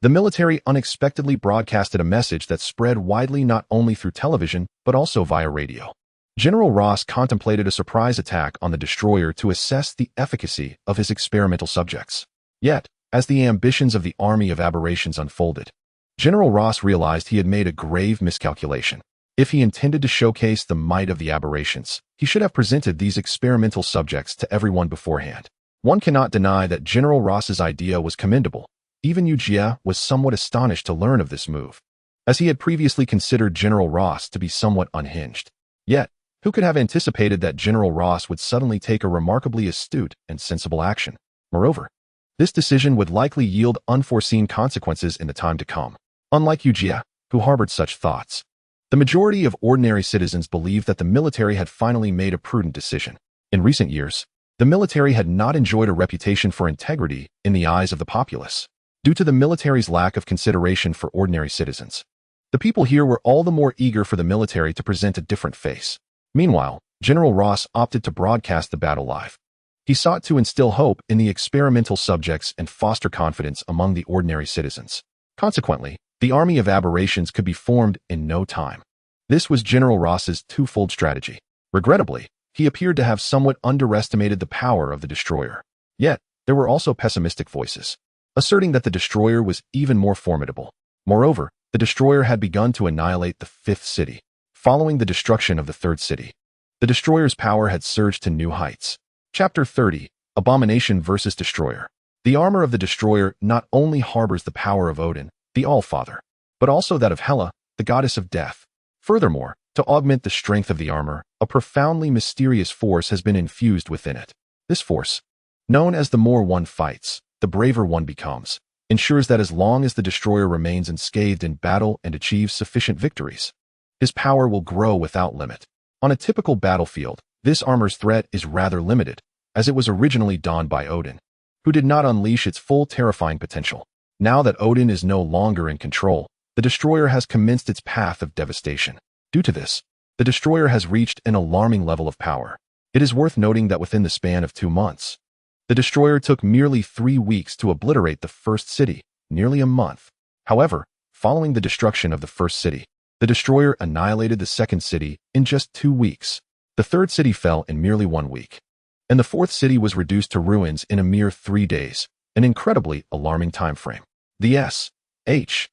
the military unexpectedly broadcasted a message that spread widely not only through television, but also via radio. General Ross contemplated a surprise attack on the destroyer to assess the efficacy of his experimental subjects. Yet, as the ambitions of the army of aberrations unfolded, General Ross realized he had made a grave miscalculation. If he intended to showcase the might of the aberrations, he should have presented these experimental subjects to everyone beforehand. One cannot deny that General Ross's idea was commendable. Even Eugia was somewhat astonished to learn of this move, as he had previously considered General Ross to be somewhat unhinged. Yet, who could have anticipated that General Ross would suddenly take a remarkably astute and sensible action? Moreover, this decision would likely yield unforeseen consequences in the time to come. Unlike Eugia, who harbored such thoughts, the majority of ordinary citizens believed that the military had finally made a prudent decision. In recent years, the military had not enjoyed a reputation for integrity in the eyes of the populace, due to the military's lack of consideration for ordinary citizens. The people here were all the more eager for the military to present a different face. Meanwhile, General Ross opted to broadcast the battle live. He sought to instill hope in the experimental subjects and foster confidence among the ordinary citizens. Consequently, the army of aberrations could be formed in no time. This was General Ross's twofold strategy. Regrettably, he appeared to have somewhat underestimated the power of the destroyer. Yet, there were also pessimistic voices, asserting that the destroyer was even more formidable. Moreover, the destroyer had begun to annihilate the fifth city. Following the destruction of the third city, the destroyer's power had surged to new heights. Chapter 30, Abomination vs. Destroyer. The armor of the destroyer not only harbors the power of Odin, the All-Father, but also that of Hela, the goddess of death. Furthermore, to augment the strength of the armor, a profoundly mysterious force has been infused within it. This force, known as the more one fights, the braver one becomes, ensures that as long as the destroyer remains unscathed in battle and achieves sufficient victories, his power will grow without limit. On a typical battlefield, this armor's threat is rather limited, as it was originally donned by Odin, who did not unleash its full terrifying potential. Now that Odin is no longer in control, the destroyer has commenced its path of devastation. Due to this, the destroyer has reached an alarming level of power. It is worth noting that within the span of 2 months, the destroyer took merely 3 weeks to obliterate the first city, nearly a month. However, following the destruction of the first city, the destroyer annihilated the second city in just 2 weeks. The third city fell in merely 1 week, and the fourth city was reduced to ruins in a mere 3 days, an incredibly alarming time frame. The S.H.I.E.L.D.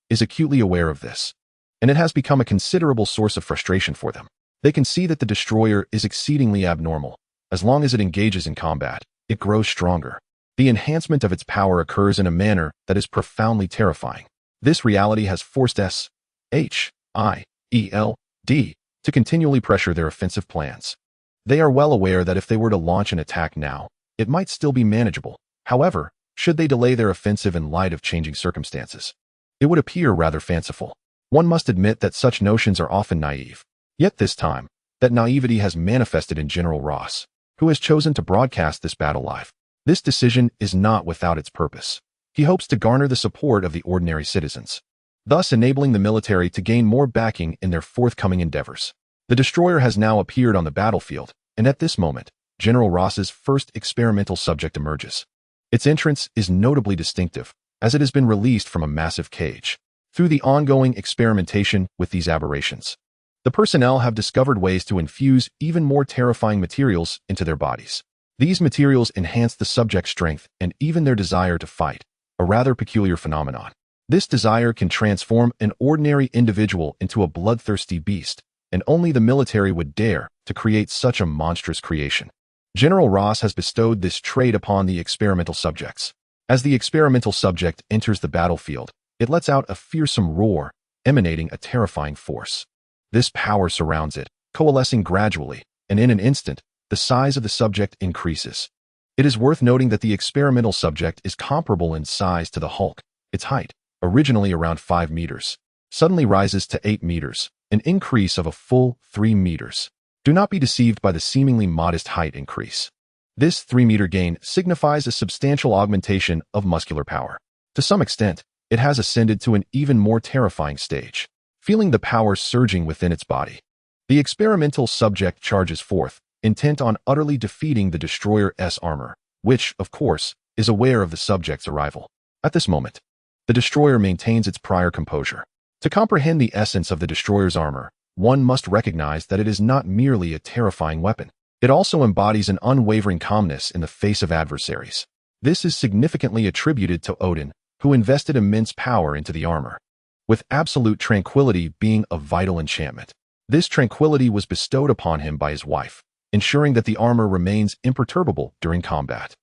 is acutely aware of this, and it has become a considerable source of frustration for them. They can see that the destroyer is exceedingly abnormal. As long as it engages in combat, it grows stronger. The enhancement of its power occurs in a manner that is profoundly terrifying. This reality has forced S.H.I.E.L.D. to continually pressure their offensive plans. They are well aware that if they were to launch an attack now, it might still be manageable. However, should they delay their offensive in light of changing circumstances, it would appear rather fanciful. One must admit that such notions are often naive. Yet this time, that naivety has manifested in General Ross, who has chosen to broadcast this battle live. This decision is not without its purpose. He hopes to garner the support of the ordinary citizens, thus enabling the military to gain more backing in their forthcoming endeavors. The destroyer has now appeared on the battlefield, and at this moment, General Ross's first experimental subject emerges. Its entrance is notably distinctive, as it has been released from a massive cage. Through the ongoing experimentation with these aberrations, the personnel have discovered ways to infuse even more terrifying materials into their bodies. These materials enhance the subject's strength and even their desire to fight, a rather peculiar phenomenon. This desire can transform an ordinary individual into a bloodthirsty beast, and only the military would dare to create such a monstrous creation. General Ross has bestowed this trait upon the experimental subjects. As the experimental subject enters the battlefield, it lets out a fearsome roar, emanating a terrifying force. This power surrounds it, coalescing gradually, and in an instant, the size of the subject increases. It is worth noting that the experimental subject is comparable in size to the Hulk. Its height, originally around 5 meters, suddenly rises to 8 meters, an increase of a full 3 meters. Do not be deceived by the seemingly modest height increase. This 3-meter gain signifies a substantial augmentation of muscular power. To some extent, it has ascended to an even more terrifying stage. Feeling the power surging within its body, the experimental subject charges forth, intent on utterly defeating the destroyer's armor, which, of course, is aware of the subject's arrival. At this moment, the destroyer maintains its prior composure. To comprehend the essence of the destroyer's armor, one must recognize that it is not merely a terrifying weapon. It also embodies an unwavering calmness in the face of adversaries. This is significantly attributed to Odin, who invested immense power into the armor, with absolute tranquility being a vital enchantment. This tranquility was bestowed upon him by his wife, ensuring that the armor remains imperturbable during combat.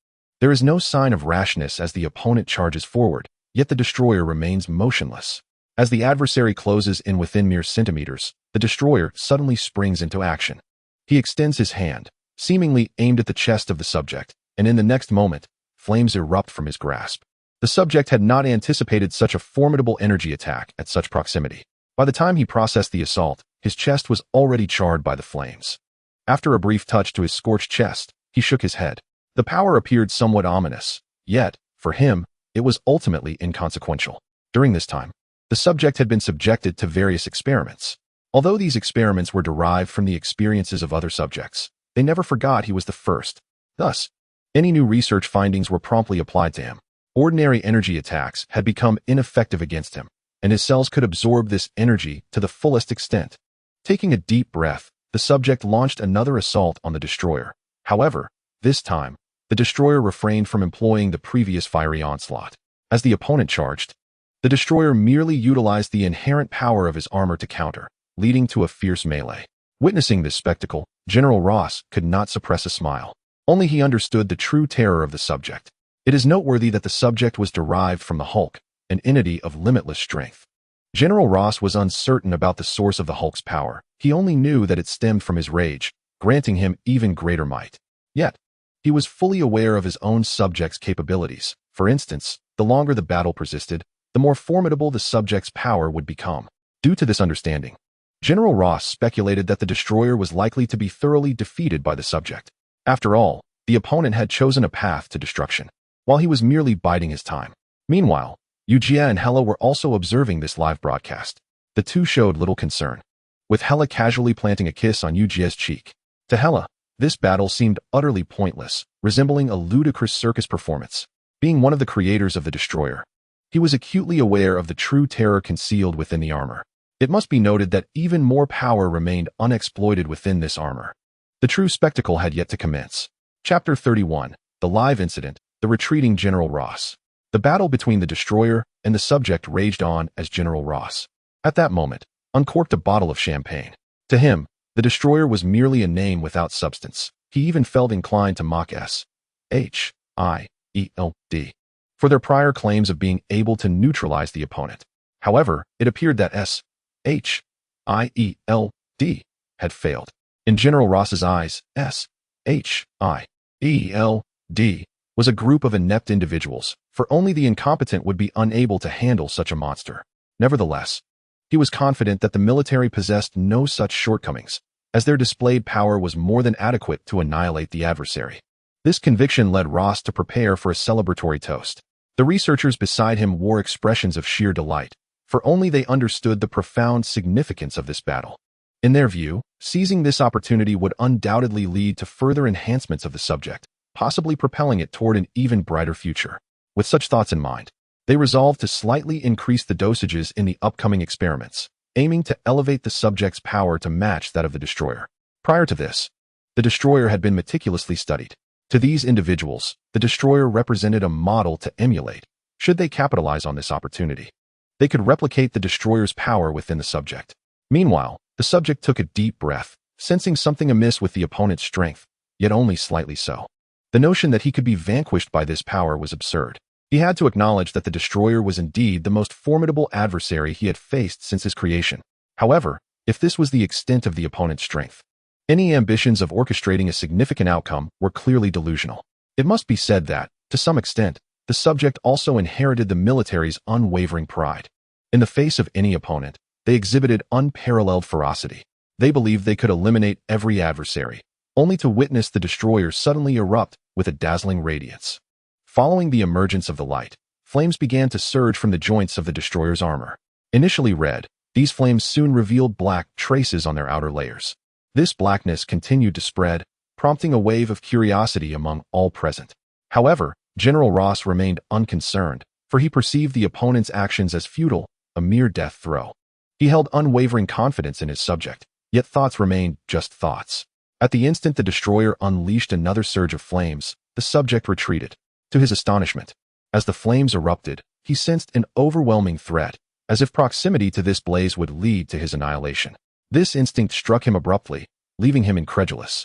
There is no sign of rashness as the opponent charges forward, yet the destroyer remains motionless. As the adversary closes in within mere centimeters, the destroyer suddenly springs into action. He extends his hand, seemingly aimed at the chest of the subject, and in the next moment, flames erupt from his grasp. The subject had not anticipated such a formidable energy attack at such proximity. By the time he processed the assault, his chest was already charred by the flames. After a brief touch to his scorched chest, he shook his head. The power appeared somewhat ominous, yet, for him, it was ultimately inconsequential. During this time, the subject had been subjected to various experiments. Although these experiments were derived from the experiences of other subjects, they never forgot he was the first. Thus, any new research findings were promptly applied to him. Ordinary energy attacks had become ineffective against him, and his cells could absorb this energy to the fullest extent. Taking a deep breath, the subject launched another assault on the destroyer. However, this time, the destroyer refrained from employing the previous fiery onslaught. As the opponent charged, the destroyer merely utilized the inherent power of his armor to counter, leading to a fierce melee. Witnessing this spectacle, General Ross could not suppress a smile. Only he understood the true terror of the subject. It is noteworthy that the subject was derived from the Hulk, an entity of limitless strength. General Ross was uncertain about the source of the Hulk's power. He only knew that it stemmed from his rage, granting him even greater might. Yet, he was fully aware of his own subject's capabilities. For instance, the longer the battle persisted, the more formidable the subject's power would become. Due to this understanding, General Ross speculated that the destroyer was likely to be thoroughly defeated by the subject. After all, the opponent had chosen a path to destruction, while he was merely biding his time. Meanwhile, Eugia and Hela were also observing this live broadcast. The two showed little concern. with Hela casually planting a kiss on Eugia's cheek. To Hela, this battle seemed utterly pointless, resembling a ludicrous circus performance. Being one of the creators of the Destroyer, he was acutely aware of the true terror concealed within the armor. It must be noted that even more power remained unexploited within this armor. The true spectacle had yet to commence. Chapter 31, The Live Incident, The Retreating General Ross. The battle between the Destroyer and the subject raged on as General Ross, at that moment, uncorked a bottle of champagne. To him, the Destroyer was merely a name without substance. He even felt inclined to mock S.H.I.E.L.D. for their prior claims of being able to neutralize the opponent. However, it appeared that S.H.I.E.L.D. had failed. In General Ross's eyes, S.H.I.E.L.D. was a group of inept individuals, for only the incompetent would be unable to handle such a monster. Nevertheless, he was confident that the military possessed no such shortcomings, as their displayed power was more than adequate to annihilate the adversary. This conviction led Ross to prepare for a celebratory toast. The researchers beside him wore expressions of sheer delight, for only they understood the profound significance of this battle. In their view, seizing this opportunity would undoubtedly lead to further enhancements of the subject, possibly propelling it toward an even brighter future. With such thoughts in mind, they resolved to slightly increase the dosages in the upcoming experiments, aiming to elevate the subject's power to match that of the Destroyer. Prior to this, the Destroyer had been meticulously studied. To these individuals, the Destroyer represented a model to emulate, should they capitalize on this opportunity. They could replicate the Destroyer's power within the subject. Meanwhile, the subject took a deep breath, sensing something amiss with the opponent's strength, yet only slightly so. The notion that he could be vanquished by this power was absurd. He had to acknowledge that the Destroyer was indeed the most formidable adversary he had faced since his creation. However, if this was the extent of the opponent's strength, any ambitions of orchestrating a significant outcome were clearly delusional. It must be said that, to some extent, the subject also inherited the military's unwavering pride. In the face of any opponent, they exhibited unparalleled ferocity. They believed they could eliminate every adversary, only to witness the Destroyer suddenly erupt with a dazzling radiance. Following the emergence of the light, flames began to surge from the joints of the Destroyer's armor. Initially red, these flames soon revealed black traces on their outer layers. This blackness continued to spread, prompting a wave of curiosity among all present. However, General Ross remained unconcerned, for he perceived the opponent's actions as futile, a mere death throw. He held unwavering confidence in his subject, yet thoughts remained just thoughts. At the instant the Destroyer unleashed another surge of flames, the subject retreated. To his astonishment, as the flames erupted, he sensed an overwhelming threat, as if proximity to this blaze would lead to his annihilation. This instinct struck him abruptly, leaving him incredulous.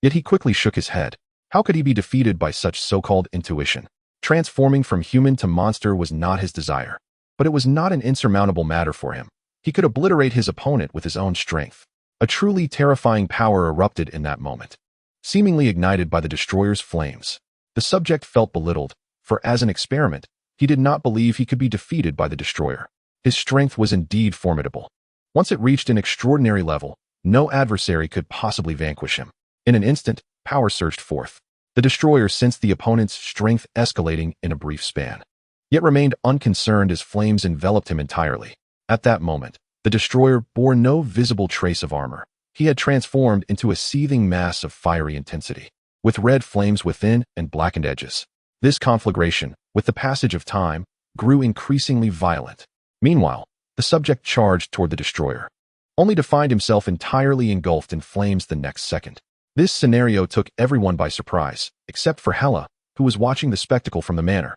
Yet he quickly shook his head. How could he be defeated by such so-called intuition? Transforming from human to monster was not his desire, but it was not an insurmountable matter for him. He could obliterate his opponent with his own strength. A truly terrifying power erupted in that moment, seemingly ignited by the Destroyer's flames. The subject felt belittled, for as an experiment, he did not believe he could be defeated by the Destroyer. His strength was indeed formidable. Once it reached an extraordinary level, no adversary could possibly vanquish him. In an instant, power surged forth. The Destroyer sensed the opponent's strength escalating in a brief span, yet remained unconcerned as flames enveloped him entirely. At that moment, the Destroyer bore no visible trace of armor. He had transformed into a seething mass of fiery intensity, with red flames within and blackened edges. This conflagration, with the passage of time, grew increasingly violent. Meanwhile, the subject charged toward the Destroyer, only to find himself entirely engulfed in flames the next second. This scenario took everyone by surprise, except for Hela, who was watching the spectacle from the manor,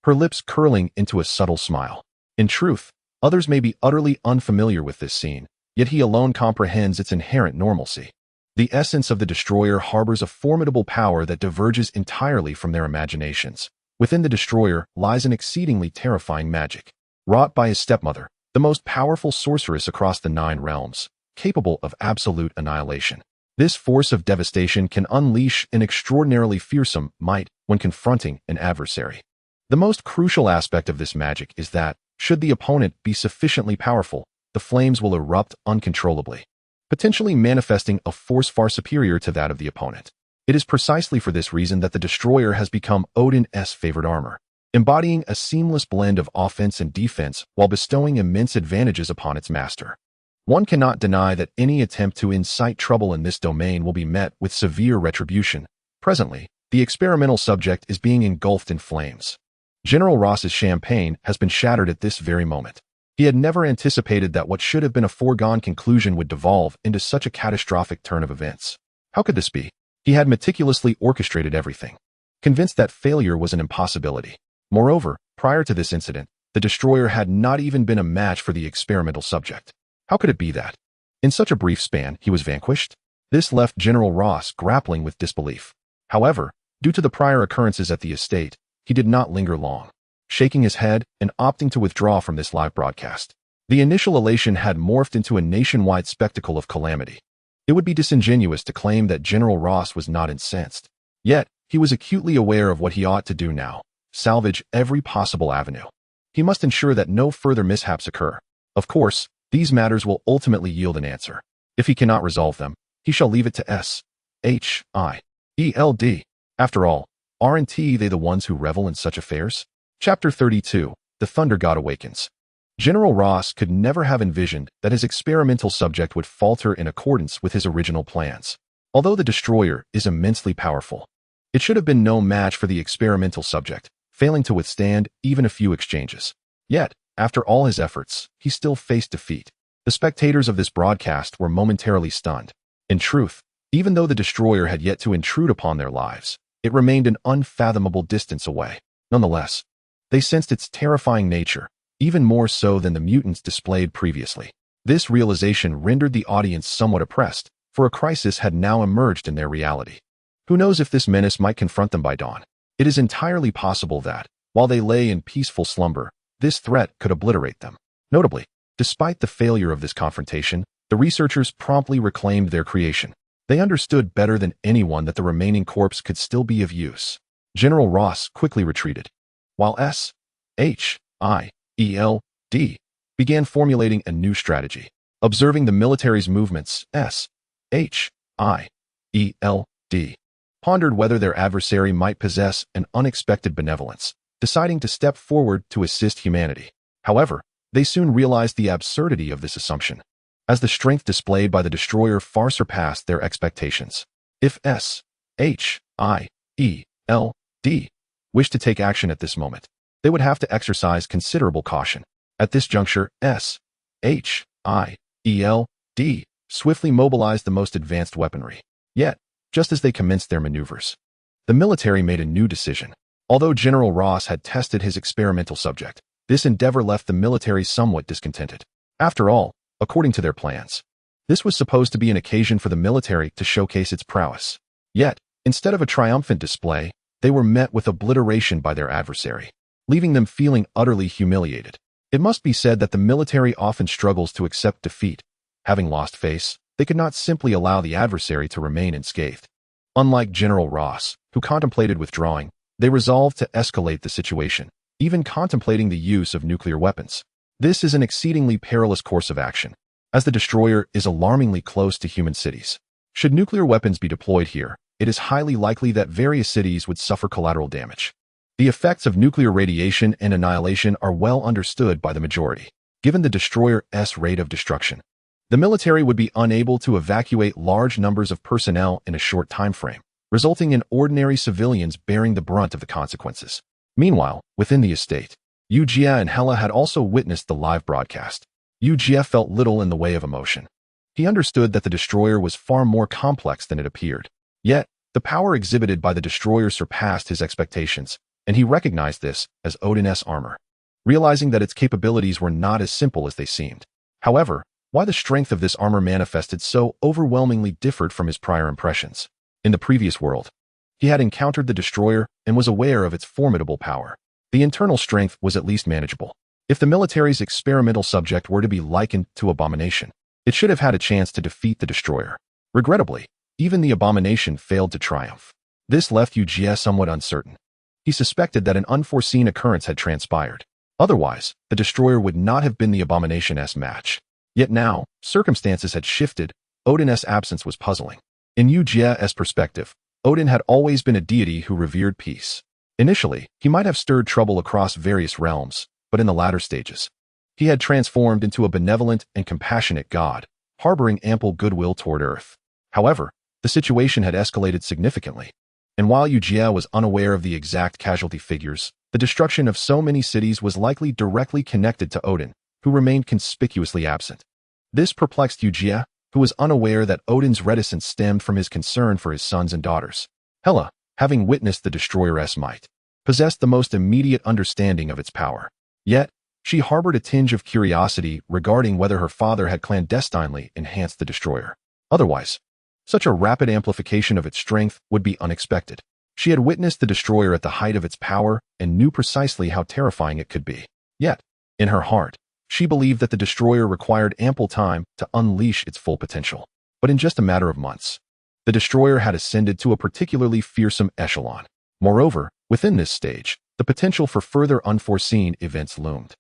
her lips curling into a subtle smile. In truth, others may be utterly unfamiliar with this scene, yet he alone comprehends its inherent normalcy. The essence of the Destroyer harbors a formidable power that diverges entirely from their imaginations. Within the Destroyer lies an exceedingly terrifying magic, wrought by his stepmother, the most powerful sorceress across the 9 realms, capable of absolute annihilation. This force of devastation can unleash an extraordinarily fearsome might when confronting an adversary. The most crucial aspect of this magic is that, should the opponent be sufficiently powerful, the flames will erupt uncontrollably, potentially manifesting a force far superior to that of the opponent. It is precisely for this reason that the Destroyer has become Odin's favorite armor, embodying a seamless blend of offense and defense while bestowing immense advantages upon its master. One cannot deny that any attempt to incite trouble in this domain will be met with severe retribution. Presently, the experimental subject is being engulfed in flames. General Ross's champagne has been shattered at this very moment. He had never anticipated that what should have been a foregone conclusion would devolve into such a catastrophic turn of events. How could this be? He had meticulously orchestrated everything, convinced that failure was an impossibility. Moreover, prior to this incident, the destroyer had not even been a match for the experimental subject. How could it be that, in such a brief span, he was vanquished? This left General Ross grappling with disbelief. However, due to the prior occurrences at the estate, he did not linger long, shaking his head and opting to withdraw from this live broadcast. The initial elation had morphed into a nationwide spectacle of calamity. It would be disingenuous to claim that General Ross was not incensed. Yet, he was acutely aware of what he ought to do now: salvage every possible avenue. He must ensure that no further mishaps occur. Of course, these matters will ultimately yield an answer. If he cannot resolve them, he shall leave it to S.H.I.E.L.D. After all, aren't they the ones who revel in such affairs? Chapter 32. The Thunder God Awakens. General Ross could never have envisioned that his experimental subject would falter in accordance with his original plans. Although the destroyer is immensely powerful, it should have been no match for the experimental subject, failing to withstand even a few exchanges. Yet, after all his efforts, he still faced defeat. The spectators of this broadcast were momentarily stunned. In truth, even though the destroyer had yet to intrude upon their lives, it remained an unfathomable distance away. Nonetheless, they sensed its terrifying nature, even more so than the mutants displayed previously. This realization rendered the audience somewhat oppressed, for a crisis had now emerged in their reality. Who knows if this menace might confront them by dawn? It is entirely possible that, while they lay in peaceful slumber, this threat could obliterate them. Notably, despite the failure of this confrontation, the researchers promptly reclaimed their creation. They understood better than anyone that the remaining corpse could still be of use. General Ross quickly retreated, while S.H.I.E.L.D. began formulating a new strategy. Observing the military's movements, S.H.I.E.L.D. pondered whether their adversary might possess an unexpected benevolence, deciding to step forward to assist humanity. However, they soon realized the absurdity of this assumption, as the strength displayed by the destroyer far surpassed their expectations. If S.H.I.E.L.D. wished to take action at this moment, they would have to exercise considerable caution. At this juncture, S.H.I.E.L.D. swiftly mobilized the most advanced weaponry. Yet, just as they commenced their maneuvers, the military made a new decision. Although General Ross had tested his experimental subject, this endeavor left the military somewhat discontented. After all, according to their plans, this was supposed to be an occasion for the military to showcase its prowess. Yet, instead of a triumphant display, they were met with obliteration by their adversary, leaving them feeling utterly humiliated. It must be said that the military often struggles to accept defeat. Having lost face, they could not simply allow the adversary to remain unscathed. Unlike General Ross, who contemplated withdrawing, they resolved to escalate the situation, even contemplating the use of nuclear weapons. This is an exceedingly perilous course of action, as the destroyer is alarmingly close to human cities. Should nuclear weapons be deployed here, it is highly likely that various cities would suffer collateral damage. The effects of nuclear radiation and annihilation are well understood by the majority. Given the destroyer's rate of destruction, the military would be unable to evacuate large numbers of personnel in a short time frame, resulting in ordinary civilians bearing the brunt of the consequences. Meanwhile, within the estate, Eugia and Hela had also witnessed the live broadcast. Eugia felt little in the way of emotion. He understood that the destroyer was far more complex than it appeared. Yet, the power exhibited by the destroyer surpassed his expectations, and he recognized this as Odin's armor, realizing that its capabilities were not as simple as they seemed. However, why the strength of this armor manifested so overwhelmingly differed from his prior impressions. In the previous world, he had encountered the destroyer and was aware of its formidable power. The internal strength was at least manageable. If the military's experimental subject were to be likened to abomination, it should have had a chance to defeat the destroyer. Regrettably, even the abomination failed to triumph. This left Eugia somewhat uncertain. He suspected that an unforeseen occurrence had transpired. Otherwise, the destroyer would not have been the abomination's match. Yet now, circumstances had shifted. Odin's absence was puzzling. In Eugia's perspective, Odin had always been a deity who revered peace. Initially, he might have stirred trouble across various realms, but in the latter stages, He had transformed into a benevolent and compassionate god, harboring ample goodwill toward Earth. However, the situation had escalated significantly, and while Eugia was unaware of the exact casualty figures, the destruction of so many cities was likely directly connected to Odin, who remained conspicuously absent. This perplexed Eugia, who was unaware that Odin's reticence stemmed from his concern for his sons and daughters. Hela, having witnessed the destroyer's might, possessed the most immediate understanding of its power. Yet, she harbored a tinge of curiosity regarding whether her father had clandestinely enhanced the destroyer. Otherwise, such a rapid amplification of its strength would be unexpected. She had witnessed the destroyer at the height of its power and knew precisely how terrifying it could be. Yet, in her heart, she believed that the destroyer required ample time to unleash its full potential. But in just a matter of months, the destroyer had ascended to a particularly fearsome echelon. Moreover, within this stage, the potential for further unforeseen events loomed.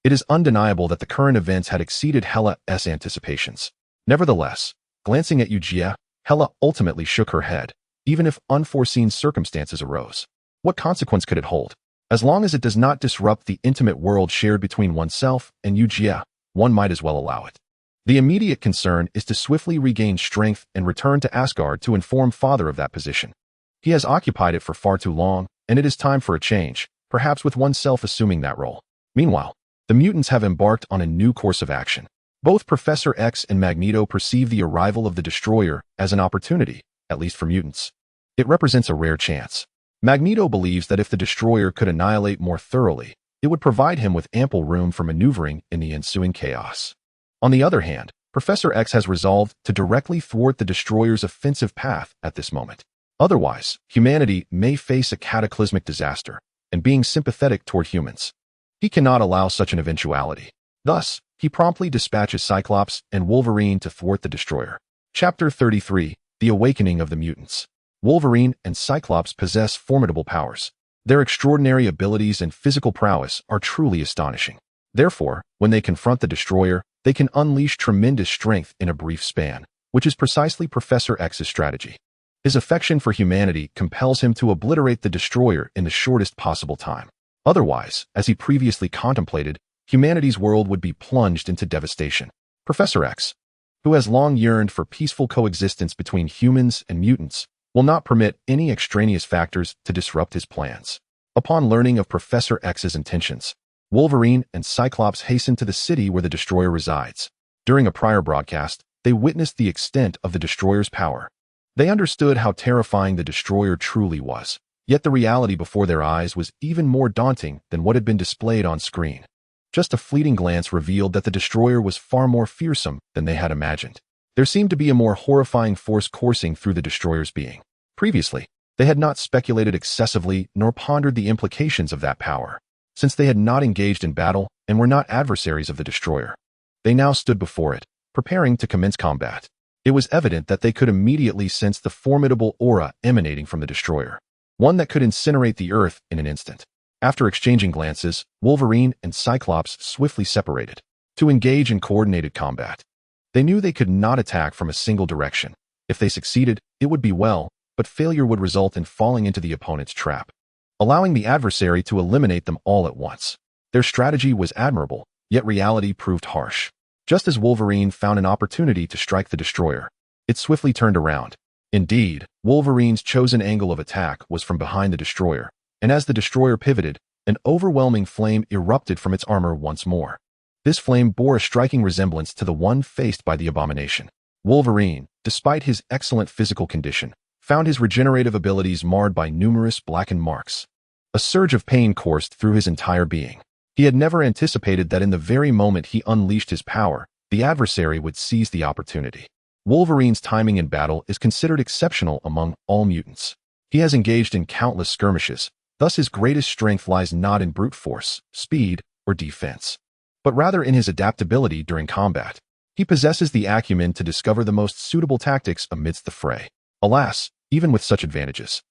It is undeniable that the current events had exceeded Hela's anticipations. Nevertheless, glancing at Eugia, Hela ultimately shook her head. Even if unforeseen circumstances arose, what consequence could it hold? As long as it does not disrupt the intimate world shared between oneself and Eugia, one might as well allow it. The immediate concern is to swiftly regain strength and return to Asgard to inform Father of that position. He has occupied it for far too long, and it is time for a change, perhaps with oneself assuming that role. Meanwhile, the mutants have embarked on a new course of action. Both Professor X and Magneto perceive the arrival of the destroyer as an opportunity, at least for mutants. It represents a rare chance. Magneto believes that if the destroyer could annihilate more thoroughly, it would provide him with ample room for maneuvering in the ensuing chaos. On the other hand, Professor X has resolved to directly thwart the destroyer's offensive path at this moment. Otherwise, humanity may face a cataclysmic disaster, and being sympathetic toward humans, he cannot allow such an eventuality. Thus, he promptly dispatches Cyclops and Wolverine to thwart the destroyer. Chapter 33, The Awakening of the Mutants. Wolverine and Cyclops possess formidable powers. Their extraordinary abilities and physical prowess are truly astonishing. Therefore, when they confront the destroyer, they can unleash tremendous strength in a brief span, which is precisely Professor X's strategy. His affection for humanity compels him to obliterate the destroyer in the shortest possible time. Otherwise, as he previously contemplated, humanity's world would be plunged into devastation. Professor X, who has long yearned for peaceful coexistence between humans and mutants, will not permit any extraneous factors to disrupt his plans. Upon learning of Professor X's intentions, Wolverine and Cyclops hasten to the city where the destroyer resides. During a prior broadcast, they witnessed the extent of the destroyer's power. They understood how terrifying the destroyer truly was, yet the reality before their eyes was even more daunting than what had been displayed on screen. Just a fleeting glance revealed that the destroyer was far more fearsome than they had imagined. There seemed to be a more horrifying force coursing through the destroyer's being. Previously, they had not speculated excessively nor pondered the implications of that power, since they had not engaged in battle and were not adversaries of the destroyer. They now stood before it, preparing to commence combat. It was evident that they could immediately sense the formidable aura emanating from the destroyer, one that could incinerate the earth in an instant. After exchanging glances, Wolverine and Cyclops swiftly separated to engage in coordinated combat. They knew they could not attack from a single direction. If they succeeded, it would be well, but failure would result in falling into the opponent's trap, allowing the adversary to eliminate them all at once. Their strategy was admirable, yet reality proved harsh. Just as Wolverine found an opportunity to strike the destroyer, it swiftly turned around. Indeed, Wolverine's chosen angle of attack was from behind the destroyer, and as the destroyer pivoted, an overwhelming flame erupted from its armor once more. This flame bore a striking resemblance to the one faced by the abomination. Wolverine, despite his excellent physical condition, found his regenerative abilities marred by numerous blackened marks. A surge of pain coursed through his entire being. He had never anticipated that in the very moment he unleashed his power, the adversary would seize the opportunity. Wolverine's timing in battle is considered exceptional among all mutants. He has engaged in countless skirmishes, thus his greatest strength lies not in brute force, speed, or defense, but rather in his adaptability during combat. He possesses the acumen to discover the most suitable tactics amidst the fray. Alas, even with such advantages,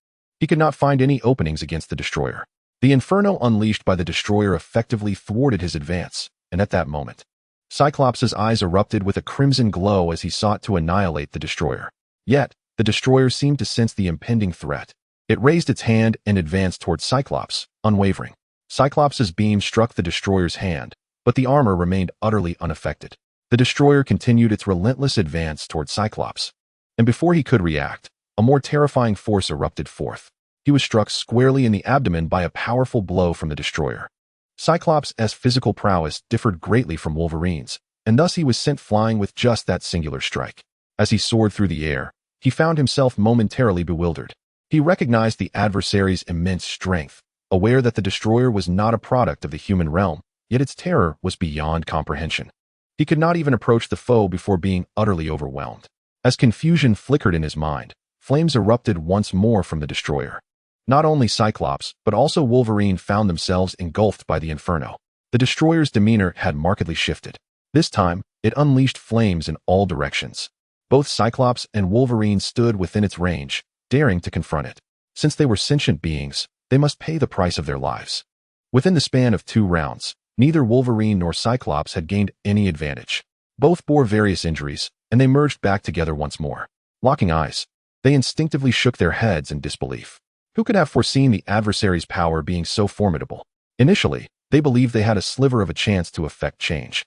he could not find any openings against the destroyer. The inferno unleashed by the destroyer effectively thwarted his advance, and at that moment, Cyclops' eyes erupted with a crimson glow as he sought to annihilate the destroyer. Yet, the destroyer seemed to sense the impending threat. It raised its hand and advanced toward Cyclops, unwavering. Cyclops' beam struck the destroyer's hand, But the armor remained utterly unaffected. The destroyer continued its relentless advance toward Cyclops. And before he could react, a more terrifying force erupted forth. He was struck squarely in the abdomen by a powerful blow from the destroyer. Cyclops' physical prowess differed greatly from Wolverine's, and thus he was sent flying with just that singular strike. As he soared through the air, he found himself momentarily bewildered. He recognized the adversary's immense strength, aware that the destroyer was not a product of the human realm, yet its terror was beyond comprehension. He could not even approach the foe before being utterly overwhelmed. As confusion flickered in his mind, flames erupted once more from the destroyer. Not only Cyclops, but also Wolverine found themselves engulfed by the inferno. The destroyer's demeanor had markedly shifted. This time, it unleashed flames in all directions. Both Cyclops and Wolverine stood within its range, daring to confront it. Since they were sentient beings, they must pay the price of their lives. Within the span of 2 rounds, neither Wolverine nor Cyclops had gained any advantage. Both bore various injuries, and they merged back together once more. Locking eyes, they instinctively shook their heads in disbelief. Who could have foreseen the adversary's power being so formidable? Initially, they believed they had a sliver of a chance to effect change.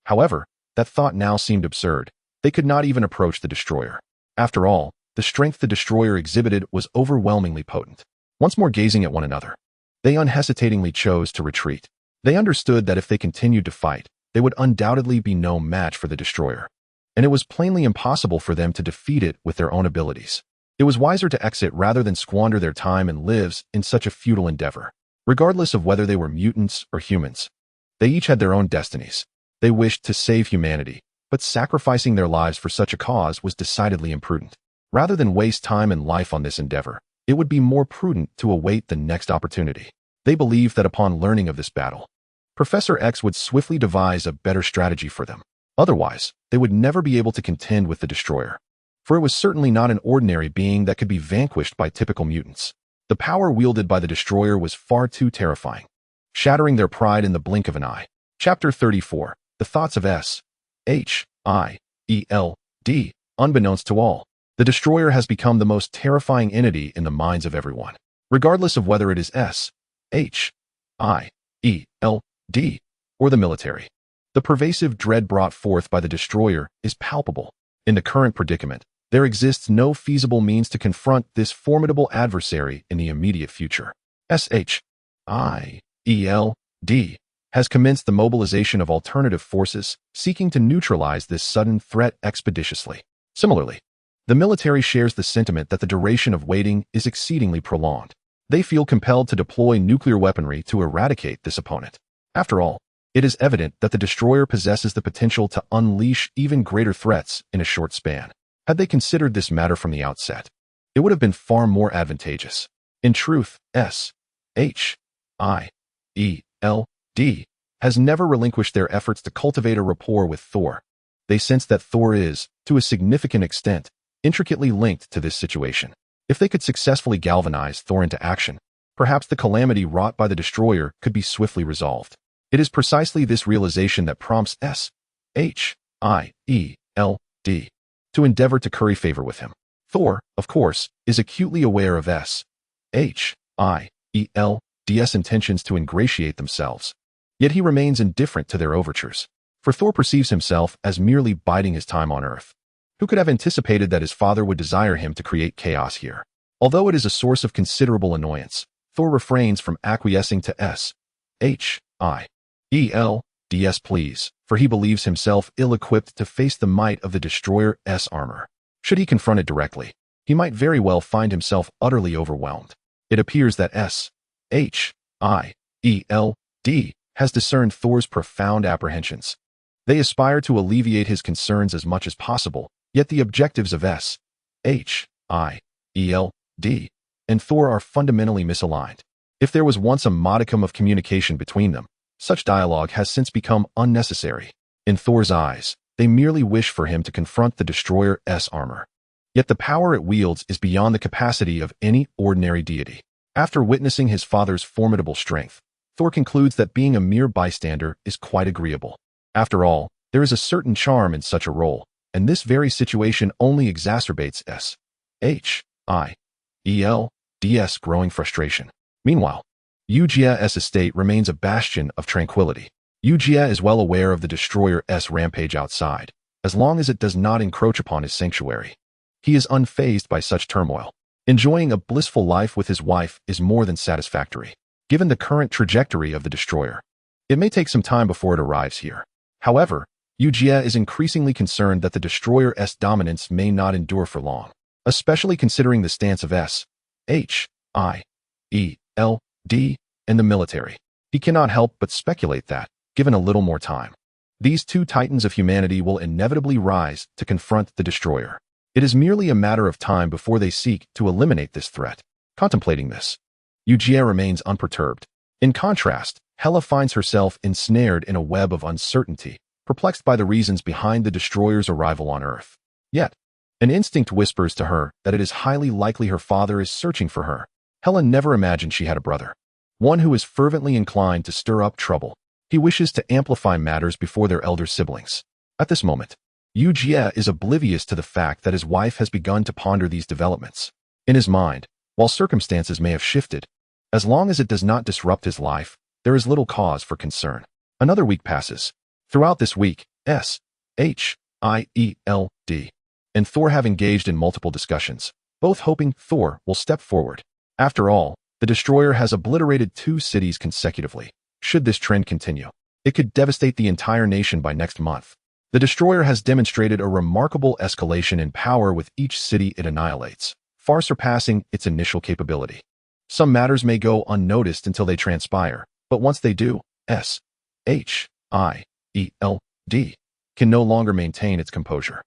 However, that thought now seemed absurd. They could not even approach the destroyer. After all, the strength the destroyer exhibited was overwhelmingly potent. Once more gazing at one another, they unhesitatingly chose to retreat. They understood that if they continued to fight, they would undoubtedly be no match for the destroyer. And it was plainly impossible for them to defeat it with their own abilities. It was wiser to exit rather than squander their time and lives in such a futile endeavor. Regardless of whether they were mutants or humans, they each had their own destinies. They wished to save humanity, but sacrificing their lives for such a cause was decidedly imprudent. Rather than waste time and life on this endeavor, it would be more prudent to await the next opportunity. They believed that upon learning of this battle, Professor X would swiftly devise a better strategy for them. Otherwise, they would never be able to contend with the destroyer. For it was certainly not an ordinary being that could be vanquished by typical mutants. The power wielded by the destroyer was far too terrifying, shattering their pride in the blink of an eye. Chapter 34. The Thoughts of S.H.I.E.L.D. Unbeknownst to all, the destroyer has become the most terrifying entity in the minds of everyone. Regardless of whether it is S.H.I.E.L.D. or the military. The pervasive dread brought forth by the destroyer is palpable. In the current predicament, there exists no feasible means to confront this formidable adversary in the immediate future. S.H.I.E.L.D. has commenced the mobilization of alternative forces seeking to neutralize this sudden threat expeditiously. Similarly, the military shares the sentiment that the duration of waiting is exceedingly prolonged. They feel compelled to deploy nuclear weaponry to eradicate this opponent. After all, it is evident that the destroyer possesses the potential to unleash even greater threats in a short span. Had they considered this matter from the outset, it would have been far more advantageous. In truth, S.H.I.E.L.D. has never relinquished their efforts to cultivate a rapport with Thor. They sense that Thor is, to a significant extent, intricately linked to this situation. If they could successfully galvanize Thor into action, perhaps the calamity wrought by the destroyer could be swiftly resolved. It is precisely this realization that prompts S.H.I.E.L.D. to endeavor to curry favor with him. Thor, of course, is acutely aware of S.H.I.E.L.D.'s intentions to ingratiate themselves, yet he remains indifferent to their overtures. For Thor perceives himself as merely biding his time on Earth. Who could have anticipated that his father would desire him to create chaos here? Although it is a source of considerable annoyance, Thor refrains from acquiescing to S.H.I.E.L.D.'s pleas, for he believes himself ill-equipped to face the might of the destroyer's armor. Should he confront it directly, he might very well find himself utterly overwhelmed. It appears that S.H.I.E.L.D. has discerned Thor's profound apprehensions. They aspire to alleviate his concerns as much as possible, yet the objectives of S.H.I.E.L.D. and Thor are fundamentally misaligned. If there was once a modicum of communication between them, such dialogue has since become unnecessary. In Thor's eyes, they merely wish for him to confront the destroyer's armor. Yet the power it wields is beyond the capacity of any ordinary deity. After witnessing his father's formidable strength, Thor concludes that being a mere bystander is quite agreeable. After all, there is a certain charm in such a role, and this very situation only exacerbates S.H.I.E.L.D.'s growing frustration. Meanwhile, Eugia's estate remains a bastion of tranquility. Eugia is well aware of the Destroyer's rampage outside, as long as it does not encroach upon his sanctuary. He is unfazed by such turmoil. Enjoying a blissful life with his wife is more than satisfactory, given the current trajectory of the Destroyer. It may take some time before it arrives here. However, Eugia is increasingly concerned that the Destroyer's dominance may not endure for long, especially considering the stance of S.H.I.E.L.D. and the military. He cannot help but speculate that, given a little more time, these two titans of humanity will inevitably rise to confront the Destroyer. It is merely a matter of time before they seek to eliminate this threat. Contemplating this, Eugia remains unperturbed. In contrast, Hela finds herself ensnared in a web of uncertainty, perplexed by the reasons behind the Destroyer's arrival on Earth. Yet, an instinct whispers to her that it is highly likely her father is searching for her. Hela never imagined she had a brother, one who is fervently inclined to stir up trouble. He wishes to amplify matters before their elder siblings. At this moment, Eugia is oblivious to the fact that his wife has begun to ponder these developments. In his mind, while circumstances may have shifted, as long as it does not disrupt his life, there is little cause for concern. Another week passes. Throughout this week, S.H.I.E.L.D. and Thor have engaged in multiple discussions, both hoping Thor will step forward. After all, the Destroyer has obliterated 2 cities consecutively. Should this trend continue, it could devastate the entire nation by next month. The Destroyer has demonstrated a remarkable escalation in power with each city it annihilates, far surpassing its initial capability. Some matters may go unnoticed until they transpire, but once they do, S.H.I.E.L.D. can no longer maintain its composure.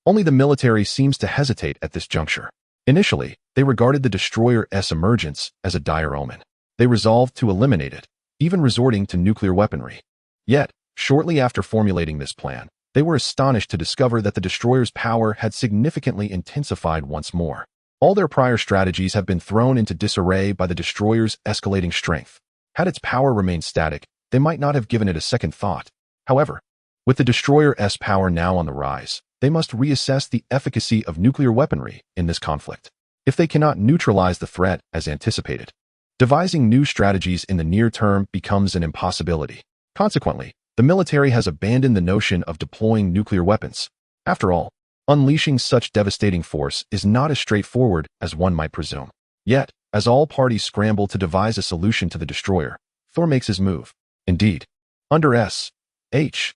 Only the military seems to hesitate at this juncture. Initially, they regarded the Destroyer's emergence as a dire omen. They resolved to eliminate it, even resorting to nuclear weaponry. Yet, shortly after formulating this plan, they were astonished to discover that the Destroyer's power had significantly intensified once more. All their prior strategies have been thrown into disarray by the Destroyer's escalating strength. Had its power remained static, they might not have given it a second thought. However, with the Destroyer's power now on the rise, they must reassess the efficacy of nuclear weaponry in this conflict. If they cannot neutralize the threat as anticipated, devising new strategies in the near term becomes an impossibility. Consequently, the military has abandoned the notion of deploying nuclear weapons. After all, unleashing such devastating force is not as straightforward as one might presume. Yet, as all parties scramble to devise a solution to the Destroyer, Thor makes his move. Indeed, under S.H.I.E.L.D's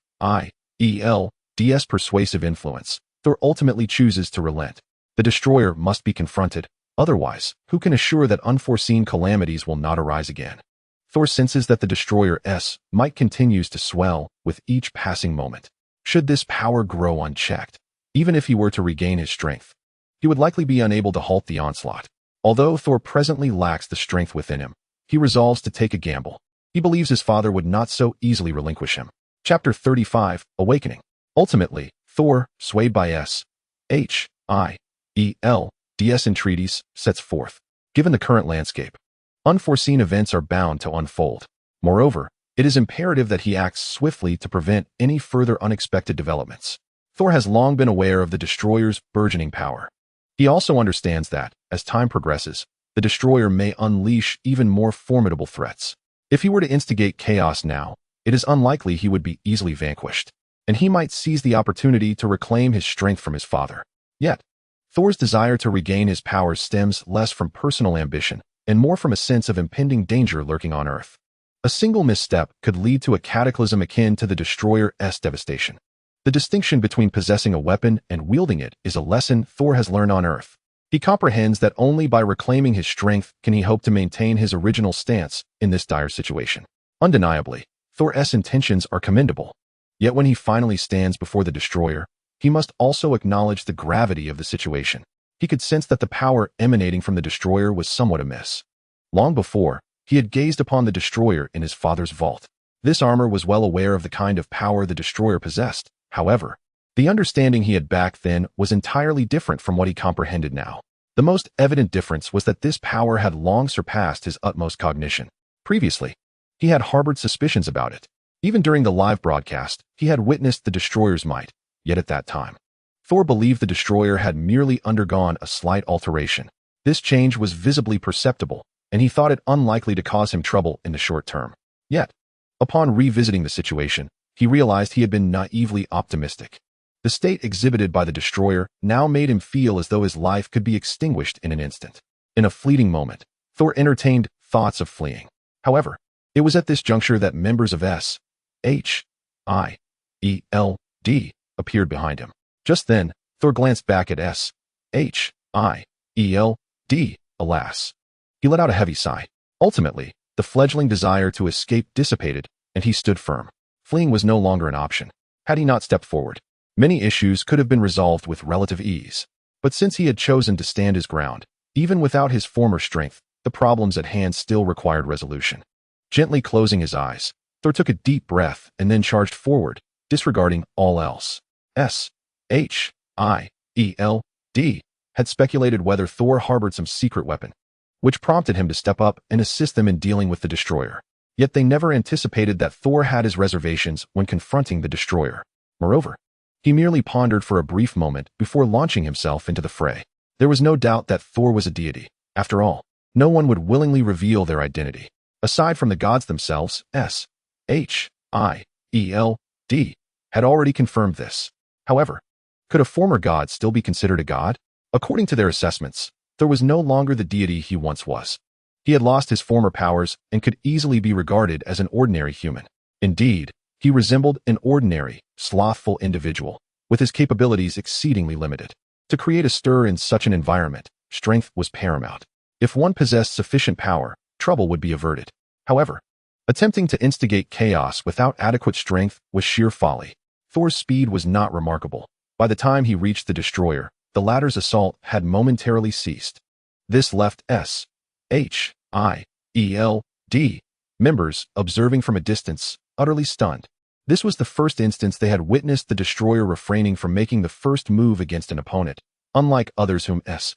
persuasive influence, Thor ultimately chooses to relent. The Destroyer must be confronted. Otherwise, who can assure that unforeseen calamities will not arise again? Thor senses that the Destroyer's might continues to swell with each passing moment. Should this power grow unchecked, even if he were to regain his strength, he would likely be unable to halt the onslaught. Although Thor presently lacks the strength within him, he resolves to take a gamble. He believes his father would not so easily relinquish him. Chapter 35, Awakening. Ultimately, Thor, swayed by S.H.I.E.L.D's entreaties, sets forth. Given the current landscape, unforeseen events are bound to unfold. Moreover, it is imperative that he acts swiftly to prevent any further unexpected developments. Thor has long been aware of the Destroyer's burgeoning power. He also understands that, as time progresses, the Destroyer may unleash even more formidable threats. If he were to instigate chaos now, it is unlikely he would be easily vanquished, and he might seize the opportunity to reclaim his strength from his father. Yet, Thor's desire to regain his powers stems less from personal ambition and more from a sense of impending danger lurking on Earth. A single misstep could lead to a cataclysm akin to the Destroyer's devastation. The distinction between possessing a weapon and wielding it is a lesson Thor has learned on Earth. He comprehends that only by reclaiming his strength can he hope to maintain his original stance in this dire situation. Undeniably, Thor's intentions are commendable. Yet when he finally stands before the Destroyer, he must also acknowledge the gravity of the situation. He could sense that the power emanating from the Destroyer was somewhat amiss. Long before, he had gazed upon the Destroyer in his father's vault. This armor was well aware of the kind of power the Destroyer possessed. However, the understanding he had back then was entirely different from what he comprehended now. The most evident difference was that this power had long surpassed his utmost cognition. Previously, he had harbored suspicions about it. Even during the live broadcast, he had witnessed the Destroyer's might. Yet at that time, Thor believed the Destroyer had merely undergone a slight alteration. This change was visibly perceptible, and he thought it unlikely to cause him trouble in the short term. Yet, Upon revisiting the situation, he realized he had been naively optimistic. The state exhibited by the destroyer now made him feel as though his life could be extinguished in an instant. In a fleeting moment, Thor entertained thoughts of fleeing. However, it was at this juncture that members of S.H.I.E.L.D. appeared behind him. Just then, Thor glanced back at S.H.I.E.L.D. Alas. He let out a heavy sigh. Ultimately, the fledgling desire to escape dissipated, and he stood firm. Fleeing was no longer an option. Had he not stepped forward, many issues could have been resolved with relative ease. But since he had chosen to stand his ground, even without his former strength, the problems at hand still required resolution. Gently closing his eyes, Thor took a deep breath and then charged forward, disregarding all else. S.H.I.E.L.D. had speculated whether Thor harbored some secret weapon, which prompted him to step up and assist them in dealing with the destroyer. Yet they never anticipated that Thor had his reservations when confronting the destroyer. Moreover, he merely pondered for a brief moment before launching himself into the fray. There was no doubt that Thor was a deity. After all, no one would willingly reveal their identity. Aside from the gods themselves, S.H.I.E.L.D. had already confirmed this. However, could a former god still be considered a god? According to their assessments, Thor was no longer the deity he once was. He had lost his former powers and could easily be regarded as an ordinary human. Indeed, he resembled an ordinary, slothful individual, with his capabilities exceedingly limited. To create a stir in such an environment, strength was paramount. If one possessed sufficient power, trouble would be averted. However, attempting to instigate chaos without adequate strength was sheer folly. Thor's speed was not remarkable. By the time he reached the destroyer, the latter's assault had momentarily ceased. This left S.H.I.E.L.D. members observing from a distance, utterly stunned. This was the first instance they had witnessed the destroyer refraining from making the first move against an opponent, unlike others whom S.H.I.E.L.D.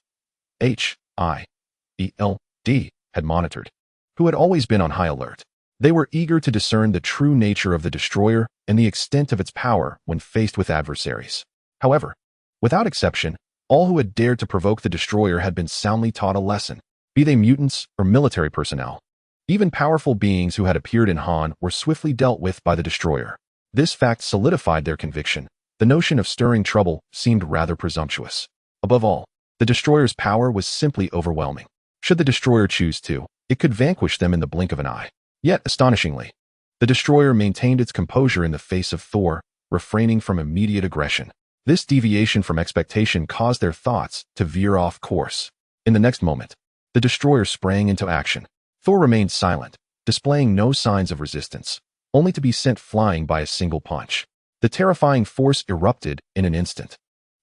had monitored, who had always been on high alert. They were eager to discern the true nature of the destroyer and the extent of its power when faced with adversaries. However, without exception, all who had dared to provoke the destroyer had been soundly taught a lesson, be they mutants or military personnel. Even powerful beings who had appeared in Han were swiftly dealt with by the destroyer. This fact solidified their conviction. The notion of stirring trouble seemed rather presumptuous. Above all, the destroyer's power was simply overwhelming. Should the destroyer choose to, it could vanquish them in the blink of an eye. Yet, astonishingly, the destroyer maintained its composure in the face of Thor, refraining from immediate aggression. This deviation from expectation caused their thoughts to veer off course. In the next moment, the destroyer sprang into action. Thor remained silent, displaying no signs of resistance, only to be sent flying by a single punch. The terrifying force erupted in an instant.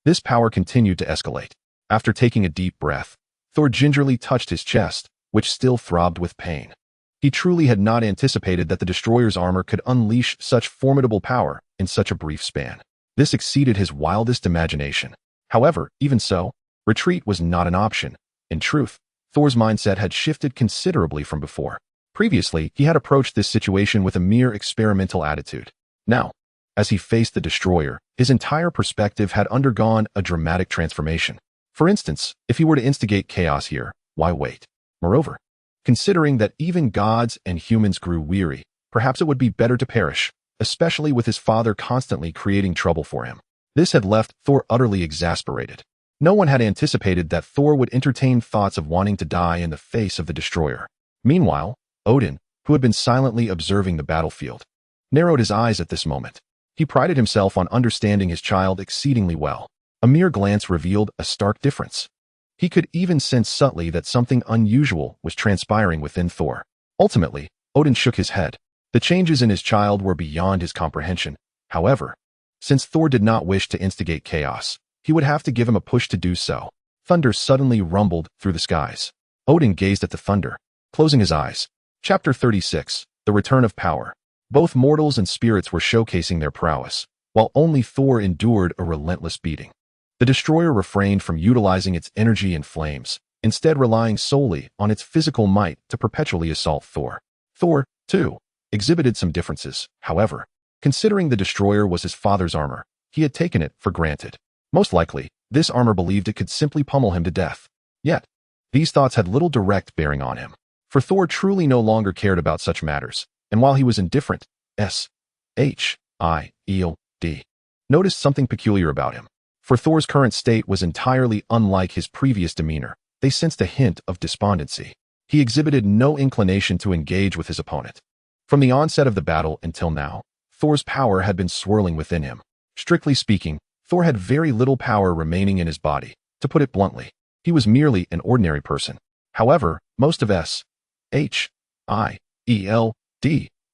This power continued to escalate. After taking a deep breath, Thor gingerly touched his chest, which still throbbed with pain. He truly had not anticipated that the destroyer's armor could unleash such formidable power in such a brief span. This exceeded his wildest imagination. However, even so, retreat was not an option. In truth, Thor's mindset had shifted considerably from before. Previously, he had approached this situation with a mere experimental attitude. Now, as he faced the destroyer, his entire perspective had undergone a dramatic transformation. For instance, if he were to instigate chaos here, why wait? Moreover, considering that even gods and humans grew weary, perhaps it would be better to perish, especially with his father constantly creating trouble for him. This had left Thor utterly exasperated. No one had anticipated that Thor would entertain thoughts of wanting to die in the face of the destroyer. Meanwhile, Odin, who had been silently observing the battlefield, narrowed his eyes at this moment. He prided himself on understanding his child exceedingly well. A mere glance revealed a stark difference. He could even sense subtly that something unusual was transpiring within Thor. Ultimately, Odin shook his head. The changes in his child were beyond his comprehension. However, since Thor did not wish to instigate chaos, he would have to give him a push to do so. Thunder suddenly rumbled through the skies. Odin gazed at the thunder, closing his eyes. Chapter 36, The Return of Power. Both mortals and spirits were showcasing their prowess, while only Thor endured a relentless beating. The destroyer refrained from utilizing its energy and flames, instead relying solely on its physical might to perpetually assault Thor. Thor, too, exhibited some differences. However, considering the destroyer was his father's armor, he had taken it for granted. Most likely, this armor believed it could simply pummel him to death. Yet, these thoughts had little direct bearing on him. For Thor truly no longer cared about such matters. And while he was indifferent, S.H.I.E.L.D. noticed something peculiar about him. For Thor's current state was entirely unlike his previous demeanor. They sensed a hint of despondency. He exhibited no inclination to engage with his opponent. From the onset of the battle until now, Thor's power had been swirling within him. Strictly speaking, Thor had very little power remaining in his body. To put it bluntly, he was merely an ordinary person. However, most of S.H.I.E.L.D.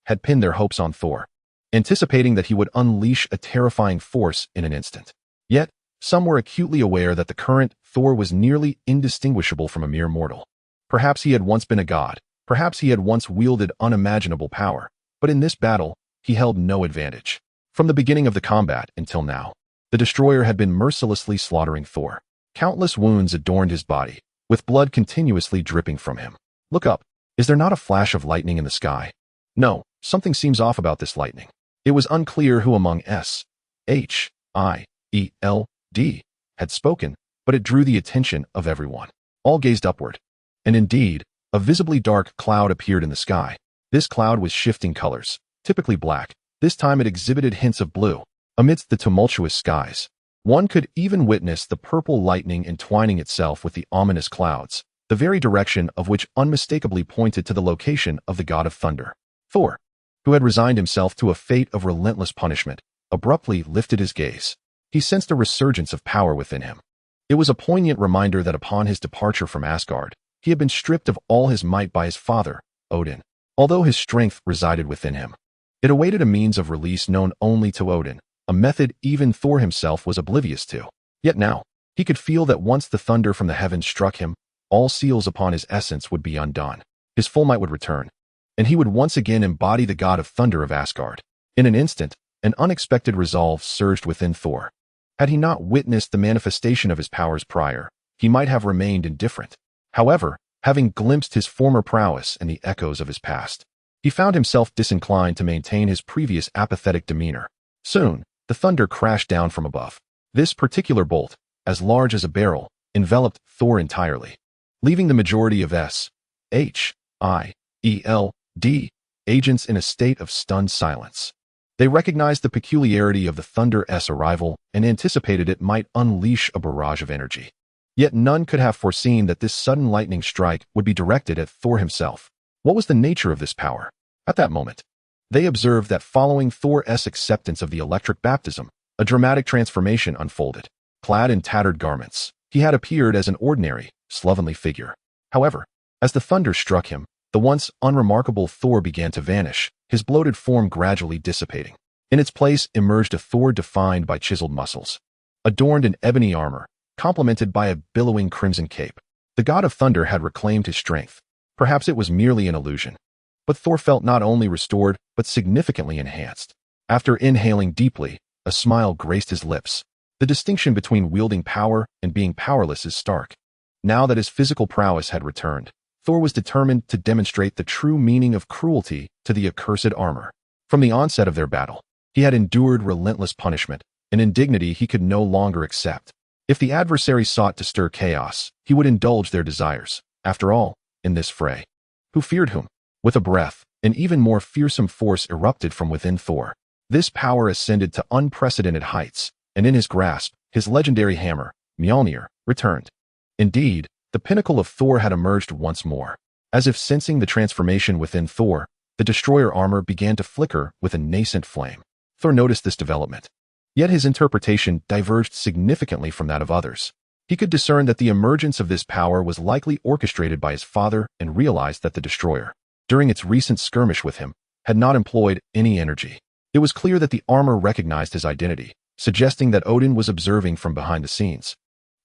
had pinned their hopes on Thor, anticipating that he would unleash a terrifying force in an instant. Yet, some were acutely aware that the current Thor was nearly indistinguishable from a mere mortal. Perhaps he had once been a god, perhaps he had once wielded unimaginable power, but in this battle, he held no advantage. From the beginning of the combat until now, the destroyer had been mercilessly slaughtering Thor. Countless wounds adorned his body, with blood continuously dripping from him. Look up. Is there not a flash of lightning in the sky? No, something seems off about this lightning. It was unclear who among S.H.I.E.L.D. had spoken, but it drew the attention of everyone. All gazed upward. And indeed, a visibly dark cloud appeared in the sky. This cloud was shifting colors, typically black. This time it exhibited hints of blue. Amidst the tumultuous skies, one could even witness the purple lightning entwining itself with the ominous clouds, the very direction of which unmistakably pointed to the location of the god of thunder. Thor, who had resigned himself to a fate of relentless punishment, abruptly lifted his gaze. He sensed a resurgence of power within him. It was a poignant reminder that upon his departure from Asgard, he had been stripped of all his might by his father, Odin, although his strength resided within him. It awaited a means of release known only to Odin, a method even Thor himself was oblivious to. Yet now, he could feel that once the thunder from the heavens struck him, all seals upon his essence would be undone. His full might would return, and he would once again embody the god of thunder of Asgard. In an instant, an unexpected resolve surged within Thor. Had he not witnessed the manifestation of his powers prior, he might have remained indifferent. However, having glimpsed his former prowess and the echoes of his past, he found himself disinclined to maintain his previous apathetic demeanor. Soon, the thunder crashed down from above. This particular bolt, as large as a barrel, enveloped Thor entirely, leaving the majority of S.H.I.E.L.D. agents in a state of stunned silence. They recognized the peculiarity of the Thunder's arrival and anticipated it might unleash a barrage of energy. Yet none could have foreseen that this sudden lightning strike would be directed at Thor himself. What was the nature of this power? At that moment, they observed that following Thor's acceptance of the electric baptism, a dramatic transformation unfolded. Clad in tattered garments, he had appeared as an ordinary, slovenly figure. However, as the thunder struck him, the once unremarkable Thor began to vanish, his bloated form gradually dissipating. In its place emerged a Thor defined by chiseled muscles, adorned in ebony armor, complemented by a billowing crimson cape. The god of thunder had reclaimed his strength. Perhaps it was merely an illusion, but Thor felt not only restored, but significantly enhanced. After inhaling deeply, a smile graced his lips. The distinction between wielding power and being powerless is stark. Now that his physical prowess had returned, Thor was determined to demonstrate the true meaning of cruelty to the accursed armor. From the onset of their battle, he had endured relentless punishment, an indignity he could no longer accept. If the adversary sought to stir chaos, he would indulge their desires. After all, in this fray, who feared whom? With a breath, an even more fearsome force erupted from within Thor. This power ascended to unprecedented heights, and in his grasp, his legendary hammer, Mjolnir, returned. Indeed, the pinnacle of Thor had emerged once more. As if sensing the transformation within Thor, the destroyer armor began to flicker with a nascent flame. Thor noticed this development. Yet his interpretation diverged significantly from that of others. He could discern that the emergence of this power was likely orchestrated by his father and realized that the destroyer, during its recent skirmish with him, had not employed any energy. It was clear that the armor recognized his identity, suggesting that Odin was observing from behind the scenes,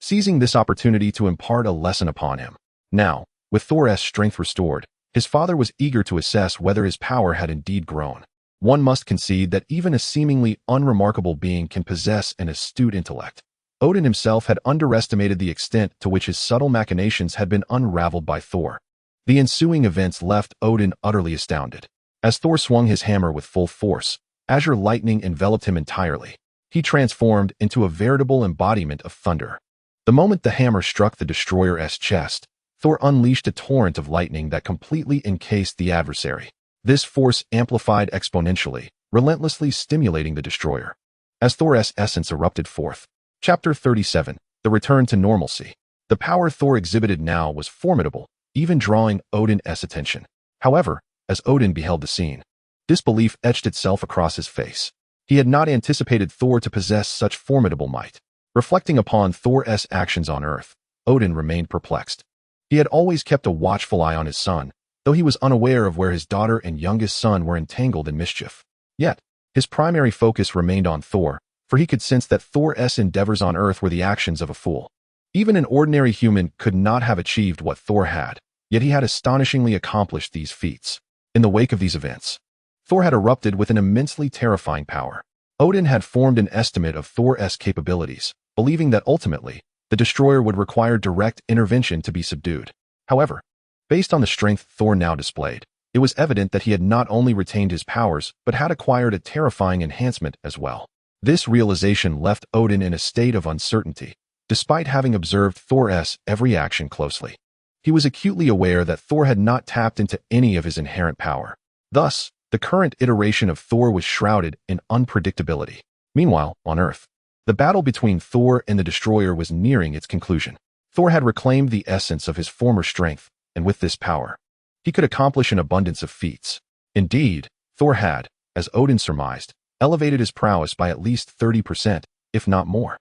seizing this opportunity to impart a lesson upon him. Now, with Thor's strength restored, his father was eager to assess whether his power had indeed grown. One must concede that even a seemingly unremarkable being can possess an astute intellect. Odin himself had underestimated the extent to which his subtle machinations had been unraveled by Thor. The ensuing events left Odin utterly astounded. As Thor swung his hammer with full force, azure lightning enveloped him entirely. He transformed into a veritable embodiment of thunder. The moment the hammer struck the destroyer's chest, Thor unleashed a torrent of lightning that completely encased the adversary. This force amplified exponentially, relentlessly stimulating the destroyer. As Thor's essence erupted forth. Chapter 37. The Return to Normalcy. The power Thor exhibited now was formidable, even drawing Odin's attention. However, as Odin beheld the scene, disbelief etched itself across his face. He had not anticipated Thor to possess such formidable might. Reflecting upon Thor's actions on Earth, Odin remained perplexed. He had always kept a watchful eye on his son, though he was unaware of where his daughter and youngest son were entangled in mischief. Yet, his primary focus remained on Thor, for he could sense that Thor's endeavors on Earth were the actions of a fool. Even an ordinary human could not have achieved what Thor had, yet he had astonishingly accomplished these feats. In the wake of these events, Thor had erupted with an immensely terrifying power. Odin had formed an estimate of Thor's capabilities, believing that ultimately, the destroyer would require direct intervention to be subdued. However, based on the strength Thor now displayed, it was evident that he had not only retained his powers, but had acquired a terrifying enhancement as well. This realization left Odin in a state of uncertainty, despite having observed Thor's every action closely. He was acutely aware that Thor had not tapped into any of his inherent power. Thus, the current iteration of Thor was shrouded in unpredictability. Meanwhile, on Earth, the battle between Thor and the Destroyer was nearing its conclusion. Thor had reclaimed the essence of his former strength, and with this power, he could accomplish an abundance of feats. Indeed, Thor had, as Odin surmised, elevated his prowess by at least 30%, if not more.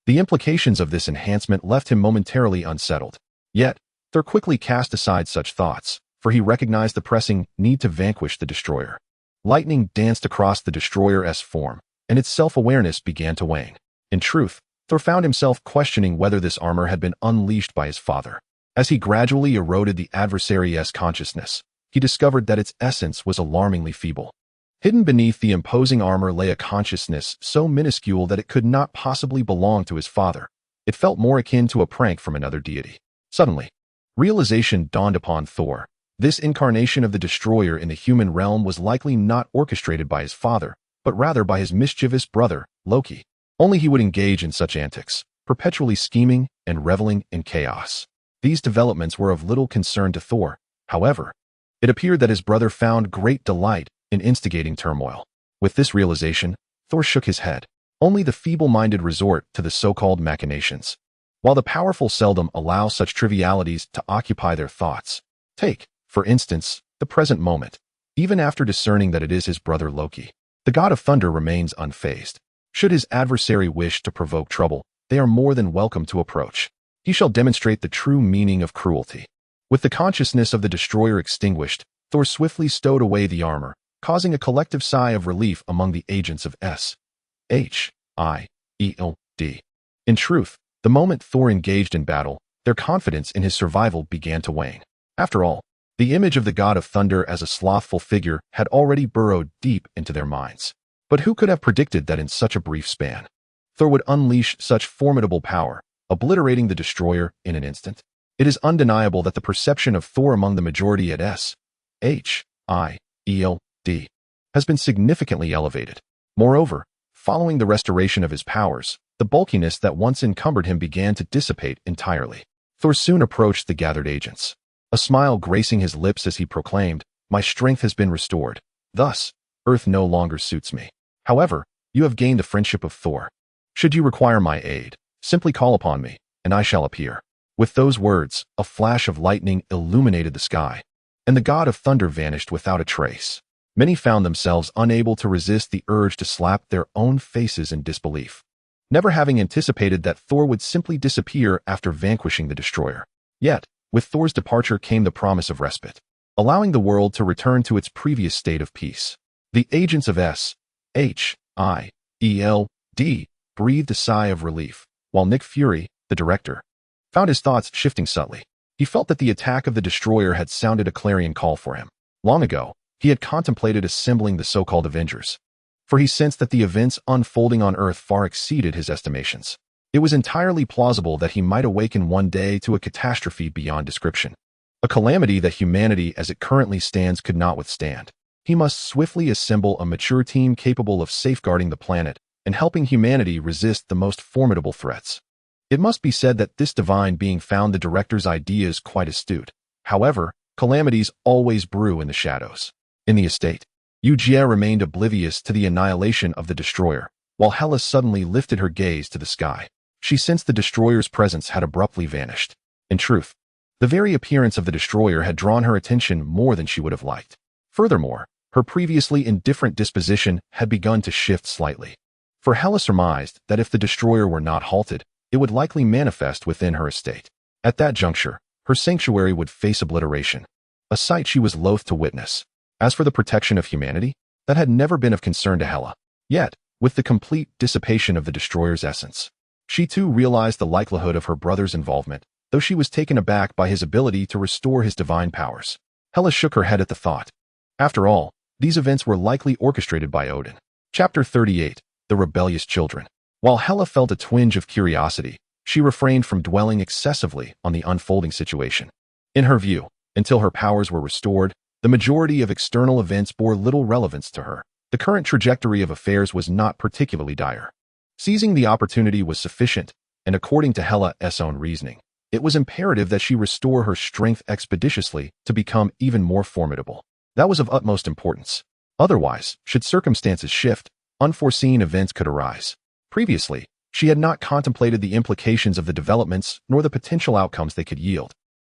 The implications of this enhancement left him momentarily unsettled. Yet, Thor quickly cast aside such thoughts, for he recognized the pressing need to vanquish the Destroyer. Lightning danced across the Destroyer's form, and its self-awareness began to wane. In truth, Thor found himself questioning whether this armor had been unleashed by his father. As he gradually eroded the adversary's consciousness, he discovered that its essence was alarmingly feeble. Hidden beneath the imposing armor lay a consciousness so minuscule that it could not possibly belong to his father. It felt more akin to a prank from another deity. Suddenly, realization dawned upon Thor. This incarnation of the Destroyer in the human realm was likely not orchestrated by his father, but rather by his mischievous brother, Loki. Only he would engage in such antics, perpetually scheming and reveling in chaos. These developments were of little concern to Thor. However, it appeared that his brother found great delight in instigating turmoil. With this realization, Thor shook his head. Only the feeble-minded resort to the so-called machinations, while the powerful seldom allow such trivialities to occupy their thoughts. Take, for instance, the present moment. Even after discerning that it is his brother Loki, the god of thunder remains unfazed. Should his adversary wish to provoke trouble, they are more than welcome to approach. He shall demonstrate the true meaning of cruelty. With the consciousness of the Destroyer extinguished, Thor swiftly stowed away the armor, causing a collective sigh of relief among the agents of S.H.I.E.L.D. In truth, the moment Thor engaged in battle, their confidence in his survival began to wane. After all, the image of the god of thunder as a slothful figure had already burrowed deep into their minds. But who could have predicted that in such a brief span, Thor would unleash such formidable power, obliterating the Destroyer in an instant? It is undeniable that the perception of Thor among the majority at S.H.I.E.L.D. has been significantly elevated. Moreover, following the restoration of his powers, the bulkiness that once encumbered him began to dissipate entirely. Thor soon approached the gathered agents, a smile gracing his lips as he proclaimed, "My strength has been restored. Thus, Earth no longer suits me. However, you have gained the friendship of Thor. Should you require my aid, simply call upon me, and I shall appear." With those words, a flash of lightning illuminated the sky, and the god of thunder vanished without a trace. Many found themselves unable to resist the urge to slap their own faces in disbelief, never having anticipated that Thor would simply disappear after vanquishing the Destroyer. Yet, with Thor's departure came the promise of respite, allowing the world to return to its previous state of peace. The agents of S.H.I.E.L.D. breathed a sigh of relief, while Nick Fury, the director, found his thoughts shifting subtly. He felt that the attack of the Destroyer had sounded a clarion call for him. Long ago, he had contemplated assembling the so-called Avengers, for he sensed that the events unfolding on Earth far exceeded his estimations. It was entirely plausible that he might awaken one day to a catastrophe beyond description, a calamity that humanity as it currently stands could not withstand. He must swiftly assemble a mature team capable of safeguarding the planet and helping humanity resist the most formidable threats. It must be said that this divine being found the director's ideas quite astute. However, calamities always brew in the shadows. In the estate, Eugia remained oblivious to the annihilation of the destroyer, while Hela suddenly lifted her gaze to the sky. She sensed the destroyer's presence had abruptly vanished. In truth, the very appearance of the destroyer had drawn her attention more than she would have liked. Furthermore, her previously indifferent disposition had begun to shift slightly. For Hela surmised that if the destroyer were not halted, it would likely manifest within her estate. At that juncture, her sanctuary would face obliteration, a sight she was loath to witness. As for the protection of humanity, that had never been of concern to Hela. Yet, with the complete dissipation of the destroyer's essence, she too realized the likelihood of her brother's involvement, though she was taken aback by his ability to restore his divine powers. Hela shook her head at the thought. After all, these events were likely orchestrated by Odin. Chapter 38. The Rebellious Children. While Hela felt a twinge of curiosity, she refrained from dwelling excessively on the unfolding situation. In her view, until her powers were restored, the majority of external events bore little relevance to her. The current trajectory of affairs was not particularly dire. Seizing the opportunity was sufficient, and according to Hela's own reasoning, it was imperative that she restore her strength expeditiously to become even more formidable. That was of utmost importance. Otherwise, should circumstances shift, unforeseen events could arise. Previously, she had not contemplated the implications of the developments nor the potential outcomes they could yield.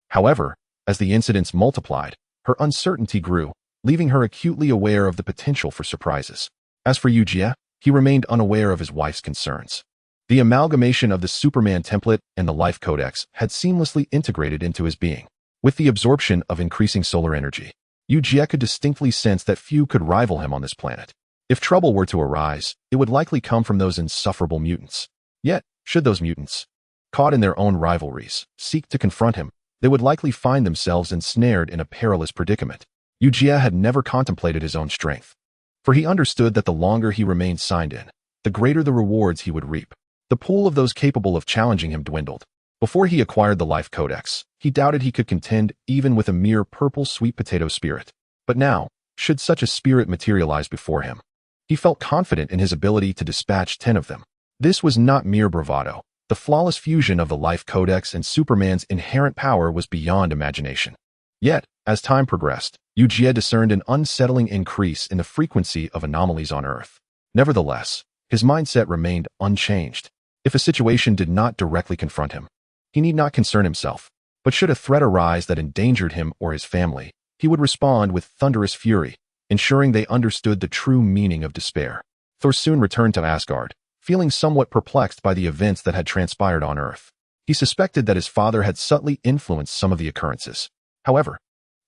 However, as the incidents multiplied, her uncertainty grew, leaving her acutely aware of the potential for surprises. As for Eugia, he remained unaware of his wife's concerns. The amalgamation of the Superman template and the Life Codex had seamlessly integrated into his being. With the absorption of increasing solar energy, Eugia could distinctly sense that few could rival him on this planet. If trouble were to arise, it would likely come from those insufferable mutants. Yet, should those mutants, caught in their own rivalries, seek to confront him, they would likely find themselves ensnared in a perilous predicament. Eugia had never contemplated his own strength, for he understood that the longer he remained signed in, the greater the rewards he would reap. The pool of those capable of challenging him dwindled. Before he acquired the Life Codex, he doubted he could contend even with a mere purple sweet potato spirit. But now, should such a spirit materialize before him, he felt confident in his ability to dispatch 10 of them. This was not mere bravado. The flawless fusion of the Life Codex and Superman's inherent power was beyond imagination. Yet, as time progressed, Eugia discerned an unsettling increase in the frequency of anomalies on Earth. Nevertheless, his mindset remained unchanged. If a situation did not directly confront him, he need not concern himself. But should a threat arise that endangered him or his family, he would respond with thunderous fury, ensuring they understood the true meaning of despair. Thor soon returned to Asgard, feeling somewhat perplexed by the events that had transpired on Earth. He suspected that his father had subtly influenced some of the occurrences. However,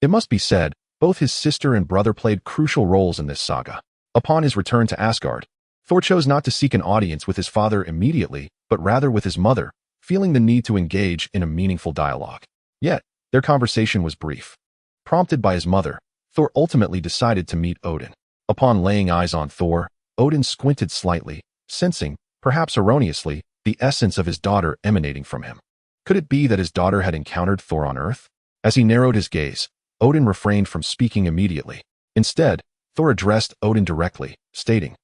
it must be said, both his sister and brother played crucial roles in this saga. Upon his return to Asgard, Thor chose not to seek an audience with his father immediately, but rather with his mother, feeling the need to engage in a meaningful dialogue. Yet, their conversation was brief. Prompted by his mother, Thor ultimately decided to meet Odin. Upon laying eyes on Thor, Odin squinted slightly, sensing, perhaps erroneously, the essence of his daughter emanating from him. Could it be that his daughter had encountered Thor on Earth? As he narrowed his gaze, Odin refrained from speaking immediately. Instead, Thor addressed Odin directly, stating,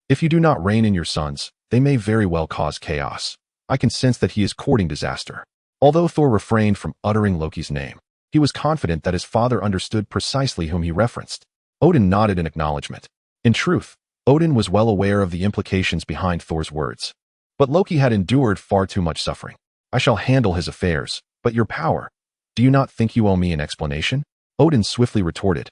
"If you do not rein in your sons, they may very well cause chaos. I can sense that he is courting disaster." Although Thor refrained from uttering Loki's name, he was confident that his father understood precisely whom he referenced. Odin nodded in acknowledgement. In truth, Odin was well aware of the implications behind Thor's words. But Loki had endured far too much suffering. "I shall handle his affairs, but your power, do you not think you owe me an explanation?" Odin swiftly retorted,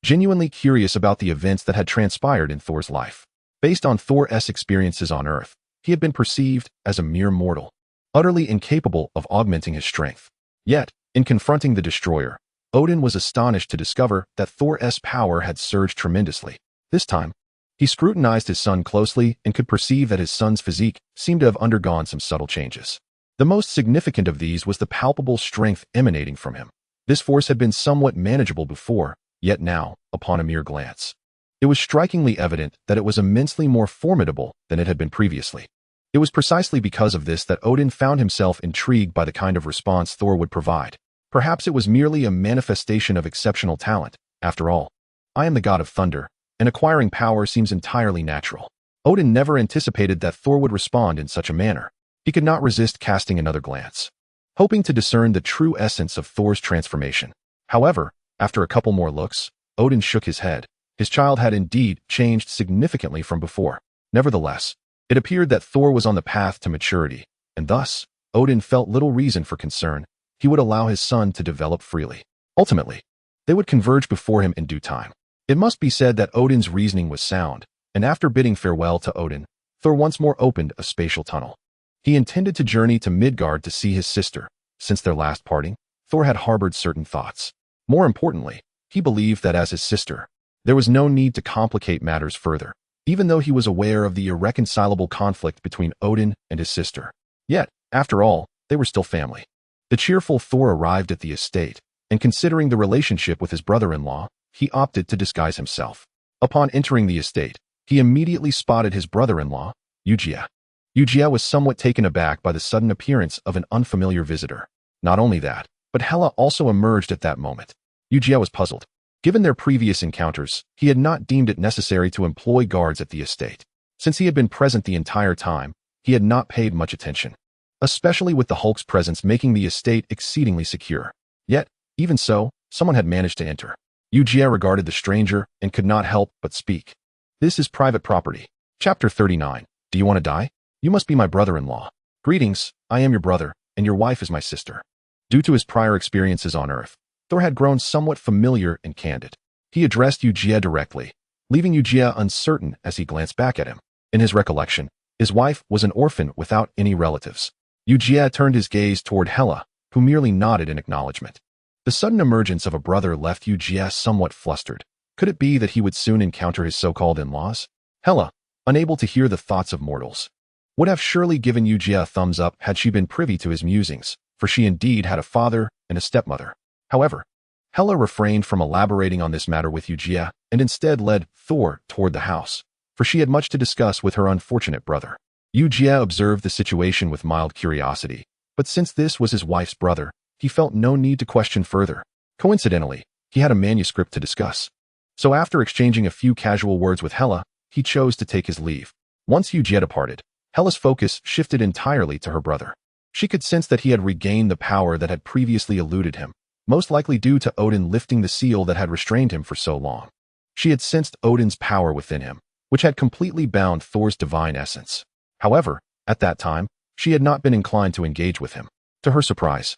genuinely curious about the events that had transpired in Thor's life. Based on Thor's experiences on Earth, he had been perceived as a mere mortal, utterly incapable of augmenting his strength. Yet, in confronting the destroyer, Odin was astonished to discover that Thor's power had surged tremendously. This time, he scrutinized his son closely and could perceive that his son's physique seemed to have undergone some subtle changes. The most significant of these was the palpable strength emanating from him. This force had been somewhat manageable before, yet now, upon a mere glance, it was strikingly evident that it was immensely more formidable than it had been previously. It was precisely because of this that Odin found himself intrigued by the kind of response Thor would provide. Perhaps it was merely a manifestation of exceptional talent. After all, I am the god of thunder, and acquiring power seems entirely natural. Odin never anticipated that Thor would respond in such a manner. He could not resist casting another glance, hoping to discern the true essence of Thor's transformation. However, after a couple more looks, Odin shook his head, His child had indeed changed significantly from before. Nevertheless, it appeared that Thor was on the path to maturity, and thus, Odin felt little reason for concern. He would allow his son to develop freely. Ultimately, they would converge before him in due time. It must be said that Odin's reasoning was sound, and after bidding farewell to Odin, Thor once more opened a spatial tunnel. He intended to journey to Midgard to see his sister. Since their last parting, Thor had harbored certain thoughts. More importantly, he believed that as his sister, there was no need to complicate matters further, even though he was aware of the irreconcilable conflict between Odin and his sister. Yet, after all, they were still family. The cheerful Thor arrived at the estate, and considering the relationship with his brother-in-law, he opted to disguise himself. Upon entering the estate, he immediately spotted his brother-in-law, Eugia. Eugia was somewhat taken aback by the sudden appearance of an unfamiliar visitor. Not only that, but Hela also emerged at that moment. Eugia was puzzled. Given their previous encounters, he had not deemed it necessary to employ guards at the estate. Since he had been present the entire time, he had not paid much attention, especially with the Hulk's presence making the estate exceedingly secure. Yet, even so, someone had managed to enter. Eugia regarded the stranger and could not help but speak. "This is private property." Chapter 39. Do you want to die? You must be my brother-in-law. Greetings, I am your brother, and your wife is my sister. Due to his prior experiences on Earth, Thor had grown somewhat familiar and candid. He addressed Eugia directly, leaving Eugia uncertain as he glanced back at him. In his recollection, his wife was an orphan without any relatives. Eugia turned his gaze toward Hela, who merely nodded in acknowledgement. The sudden emergence of a brother left Eugia somewhat flustered. Could it be that he would soon encounter his so-called in-laws? Hela, unable to hear the thoughts of mortals, would have surely given Eugia a thumbs up had she been privy to his musings, for she indeed had a father and a stepmother. However, Hela refrained from elaborating on this matter with Eugia and instead led Thor toward the house, for she had much to discuss with her unfortunate brother. Eugia observed the situation with mild curiosity, but since this was his wife's brother, he felt no need to question further. Coincidentally, he had a manuscript to discuss. So after exchanging a few casual words with Hela, he chose to take his leave. Once Eugia departed, Hela's focus shifted entirely to her brother. She could sense that he had regained the power that had previously eluded him, most likely due to Odin lifting the seal that had restrained him for so long. She had sensed Odin's power within him, which had completely bound Thor's divine essence. However, at that time, she had not been inclined to engage with him. To her surprise,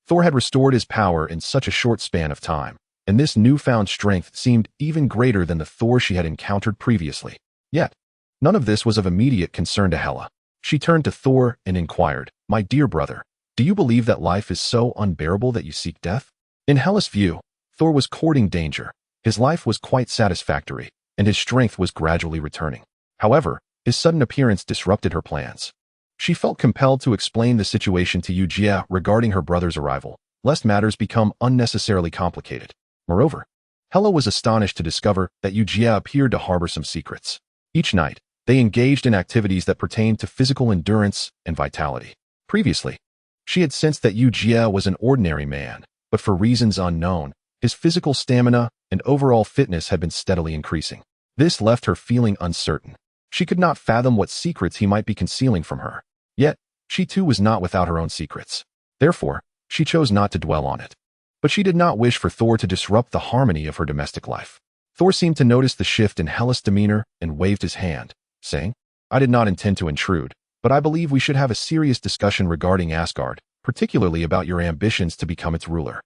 Thor had restored his power in such a short span of time, and this newfound strength seemed even greater than the Thor she had encountered previously. Yet, none of this was of immediate concern to Hela. She turned to Thor and inquired, "My dear brother, do you believe that life is so unbearable that you seek death?" In Hela's view, Thor was courting danger. His life was quite satisfactory, and his strength was gradually returning. However, his sudden appearance disrupted her plans. She felt compelled to explain the situation to Eugia regarding her brother's arrival, lest matters become unnecessarily complicated. Moreover, Hela was astonished to discover that Eugia appeared to harbor some secrets. Each night, they engaged in activities that pertained to physical endurance and vitality. Previously, she had sensed that Eugia was an ordinary man, but for reasons unknown, his physical stamina and overall fitness had been steadily increasing. This left her feeling uncertain. She could not fathom what secrets he might be concealing from her. Yet, she too was not without her own secrets. Therefore, she chose not to dwell on it. But she did not wish for Thor to disrupt the harmony of her domestic life. Thor seemed to notice the shift in Hela's demeanor and waved his hand, saying, "I did not intend to intrude, but I believe we should have a serious discussion regarding Asgard, particularly about your ambitions to become its ruler.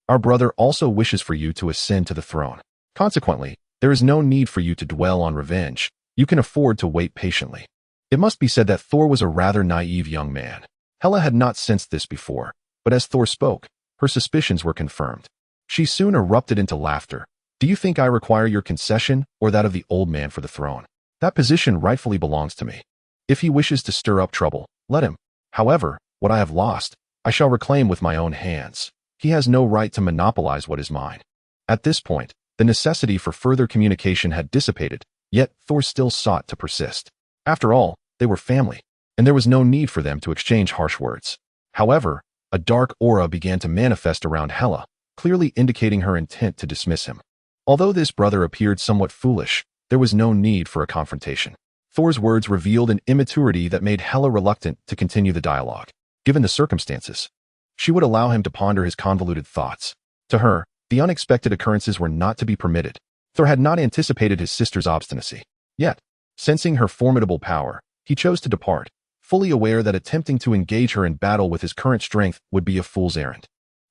Our brother also wishes for you to ascend to the throne. Consequently, there is no need for you to dwell on revenge. You can afford to wait patiently." It must be said that Thor was a rather naive young man. Hela had not sensed this before, but as Thor spoke, her suspicions were confirmed. She soon erupted into laughter. "Do you think I require your concession or that of the old man for the throne? That position rightfully belongs to me. If he wishes to stir up trouble, let him. However, what I have lost, I shall reclaim with my own hands. He has no right to monopolize what is mine." At this point, the necessity for further communication had dissipated, yet Thor still sought to persist. After all, they were family, and there was no need for them to exchange harsh words. However, a dark aura began to manifest around Hela, clearly indicating her intent to dismiss him. Although this brother appeared somewhat foolish, there was no need for a confrontation. Thor's words revealed an immaturity that made Hela reluctant to continue the dialogue. Given the circumstances, she would allow him to ponder his convoluted thoughts. To her, the unexpected occurrences were not to be permitted. Thor had not anticipated his sister's obstinacy. Yet, sensing her formidable power, he chose to depart, fully aware that attempting to engage her in battle with his current strength would be a fool's errand.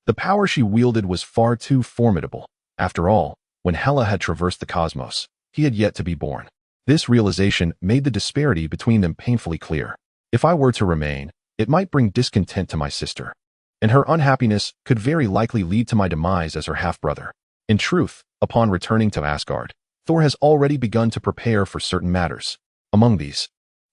The power she wielded was far too formidable. After all, when Hela had traversed the cosmos, he had yet to be born. This realization made the disparity between them painfully clear. If I were to remain, it might bring discontent to my sister, and her unhappiness could very likely lead to my demise as her half-brother. In truth, upon returning to Asgard, Thor has already begun to prepare for certain matters. Among these,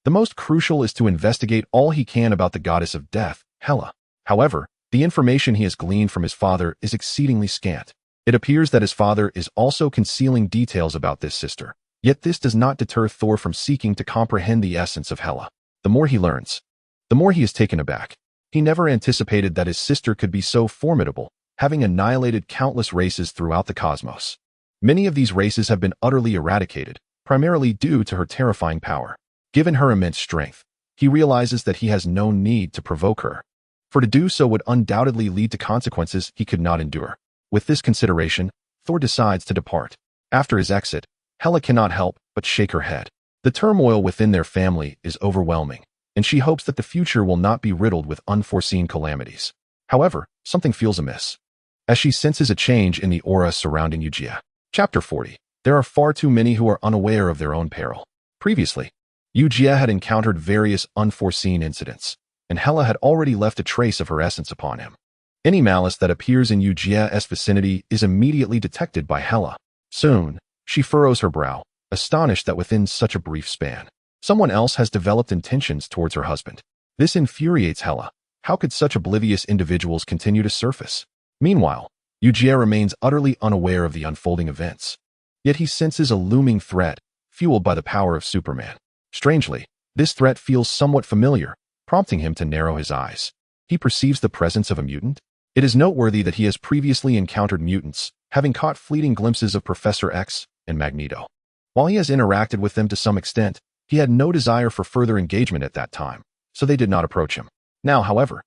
the most crucial is to investigate all he can about the goddess of death, Hela. However, the information he has gleaned from his father is exceedingly scant. It appears that his father is also concealing details about this sister. Yet this does not deter Thor from seeking to comprehend the essence of Hela. The more he learns, the more he is taken aback. He never anticipated that his sister could be so formidable, having annihilated countless races throughout the cosmos. Many of these races have been utterly eradicated, primarily due to her terrifying power. Given her immense strength, he realizes that he has no need to provoke her, for to do so would undoubtedly lead to consequences he could not endure. With this consideration, Thor decides to depart. After his exit, Hela cannot help but shake her head. The turmoil within their family is overwhelming, and she hopes that the future will not be riddled with unforeseen calamities. However, something feels amiss, as she senses a change in the aura surrounding Eugia. Chapter 40. There are far too many who are unaware of their own peril. Previously, Eugia had encountered various unforeseen incidents, and Hela had already left a trace of her essence upon him. Any malice that appears in Eugia's vicinity is immediately detected by Hela. Soon, she furrows her brow, astonished that within such a brief span, someone else has developed intentions towards her husband. This infuriates Hela. How could such oblivious individuals continue to surface? Meanwhile, Eugia remains utterly unaware of the unfolding events. Yet he senses a looming threat, fueled by the power of Superman. Strangely, this threat feels somewhat familiar, prompting him to narrow his eyes. He perceives the presence of a mutant. It is noteworthy that he has previously encountered mutants, having caught fleeting glimpses of Professor X and Magneto. While he has interacted with them to some extent, he had no desire for further engagement at that time, so they did not approach him. Now, however,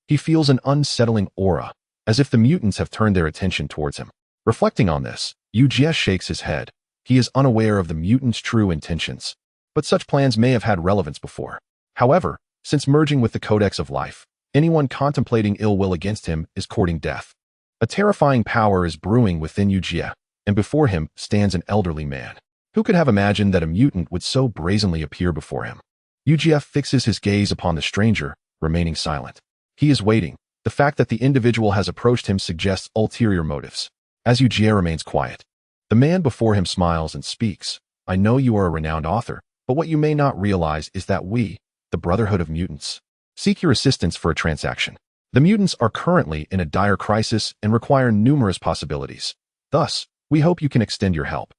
he feels an unsettling aura, as if the mutants have turned their attention towards him. Reflecting on this, Eugia shakes his head. He is unaware of the mutants' true intentions, but such plans may have had relevance before. However, since merging with the Codex of Life, anyone contemplating ill will against him is courting death. A terrifying power is brewing within Eugia, and before him stands an elderly man. Who could have imagined that a mutant would so brazenly appear before him? Eugia fixes his gaze upon the stranger, remaining silent. He is waiting. The fact that the individual has approached him suggests ulterior motives. As Eugia remains quiet, the man before him smiles and speaks. I know you are a renowned author, but what you may not realize is that we, the Brotherhood of Mutants, seek your assistance for a transaction. The mutants are currently in a dire crisis and require numerous possibilities. Thus, we hope you can extend your help.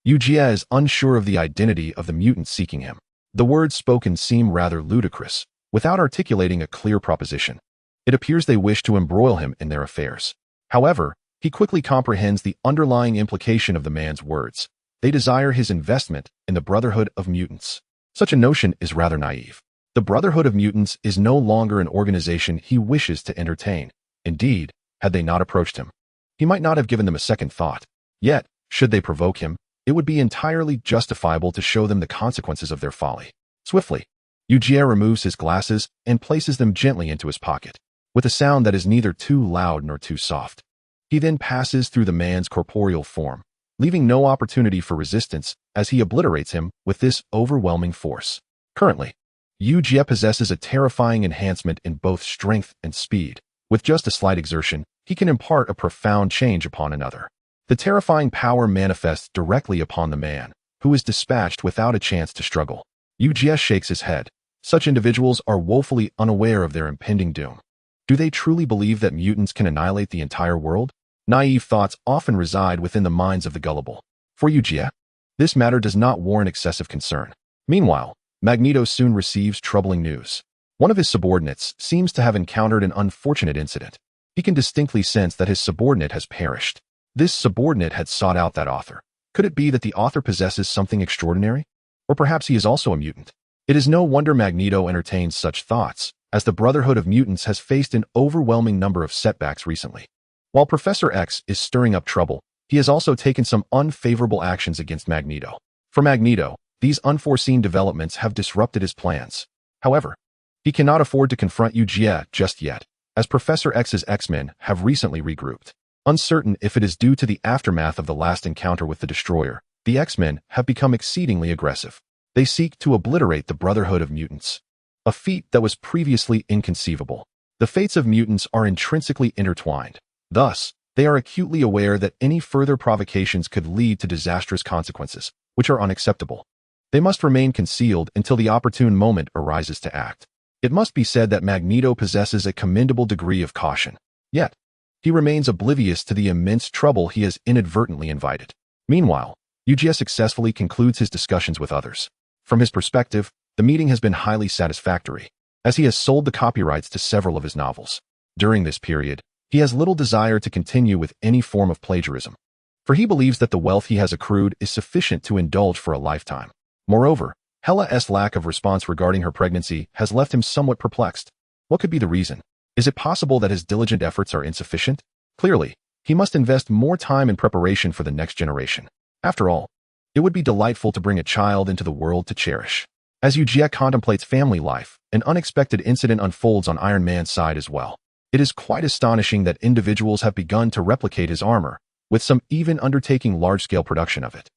Eugia is unsure of the identity of the mutant seeking him. The words spoken seem rather ludicrous, without articulating a clear proposition. It appears they wish to embroil him in their affairs. However, he quickly comprehends the underlying implication of the man's words. They desire his investment in the Brotherhood of Mutants. Such a notion is rather naive. The Brotherhood of Mutants is no longer an organization he wishes to entertain. Indeed, had they not approached him, he might not have given them a second thought. Yet, should they provoke him, it would be entirely justifiable to show them the consequences of their folly. Swiftly, Eugia removes his glasses and places them gently into his pocket, with a sound that is neither too loud nor too soft. He then passes through the man's corporeal form, leaving no opportunity for resistance as he obliterates him with this overwhelming force. Currently, Eugia possesses a terrifying enhancement in both strength and speed. With just a slight exertion, he can impart a profound change upon another. The terrifying power manifests directly upon the man, who is dispatched without a chance to struggle. Eugia shakes his head. Such individuals are woefully unaware of their impending doom. Do they truly believe that mutants can annihilate the entire world? Naive thoughts often reside within the minds of the gullible. For Eugia, this matter does not warrant excessive concern. Meanwhile, Magneto soon receives troubling news. One of his subordinates seems to have encountered an unfortunate incident. He can distinctly sense that his subordinate has perished. This subordinate had sought out that author. Could it be that the author possesses something extraordinary? Or perhaps he is also a mutant? It is no wonder Magneto entertains such thoughts, as the Brotherhood of Mutants has faced an overwhelming number of setbacks recently. While Professor X is stirring up trouble, he has also taken some unfavorable actions against Magneto. For Magneto, these unforeseen developments have disrupted his plans. However, he cannot afford to confront Eugia just yet, as Professor X's X-Men have recently regrouped. Uncertain if it is due to the aftermath of the last encounter with the Destroyer, the X-Men have become exceedingly aggressive. They seek to obliterate the Brotherhood of Mutants, a feat that was previously inconceivable. The fates of mutants are intrinsically intertwined. Thus, they are acutely aware that any further provocations could lead to disastrous consequences, which are unacceptable. They must remain concealed until the opportune moment arises to act. It must be said that Magneto possesses a commendable degree of caution. Yet, he remains oblivious to the immense trouble he has inadvertently invited. Meanwhile, Eugia successfully concludes his discussions with others. From his perspective, the meeting has been highly satisfactory, as he has sold the copyrights to several of his novels. During this period, he has little desire to continue with any form of plagiarism, for he believes that the wealth he has accrued is sufficient to indulge for a lifetime. Moreover, Hela's lack of response regarding her pregnancy has left him somewhat perplexed. What could be the reason? Is it possible that his diligent efforts are insufficient? Clearly, he must invest more time in preparation for the next generation. After all, it would be delightful to bring a child into the world to cherish. As Eugia contemplates family life, an unexpected incident unfolds on Iron Man's side as well. It is quite astonishing that individuals have begun to replicate his armor, with some even undertaking large-scale production of it.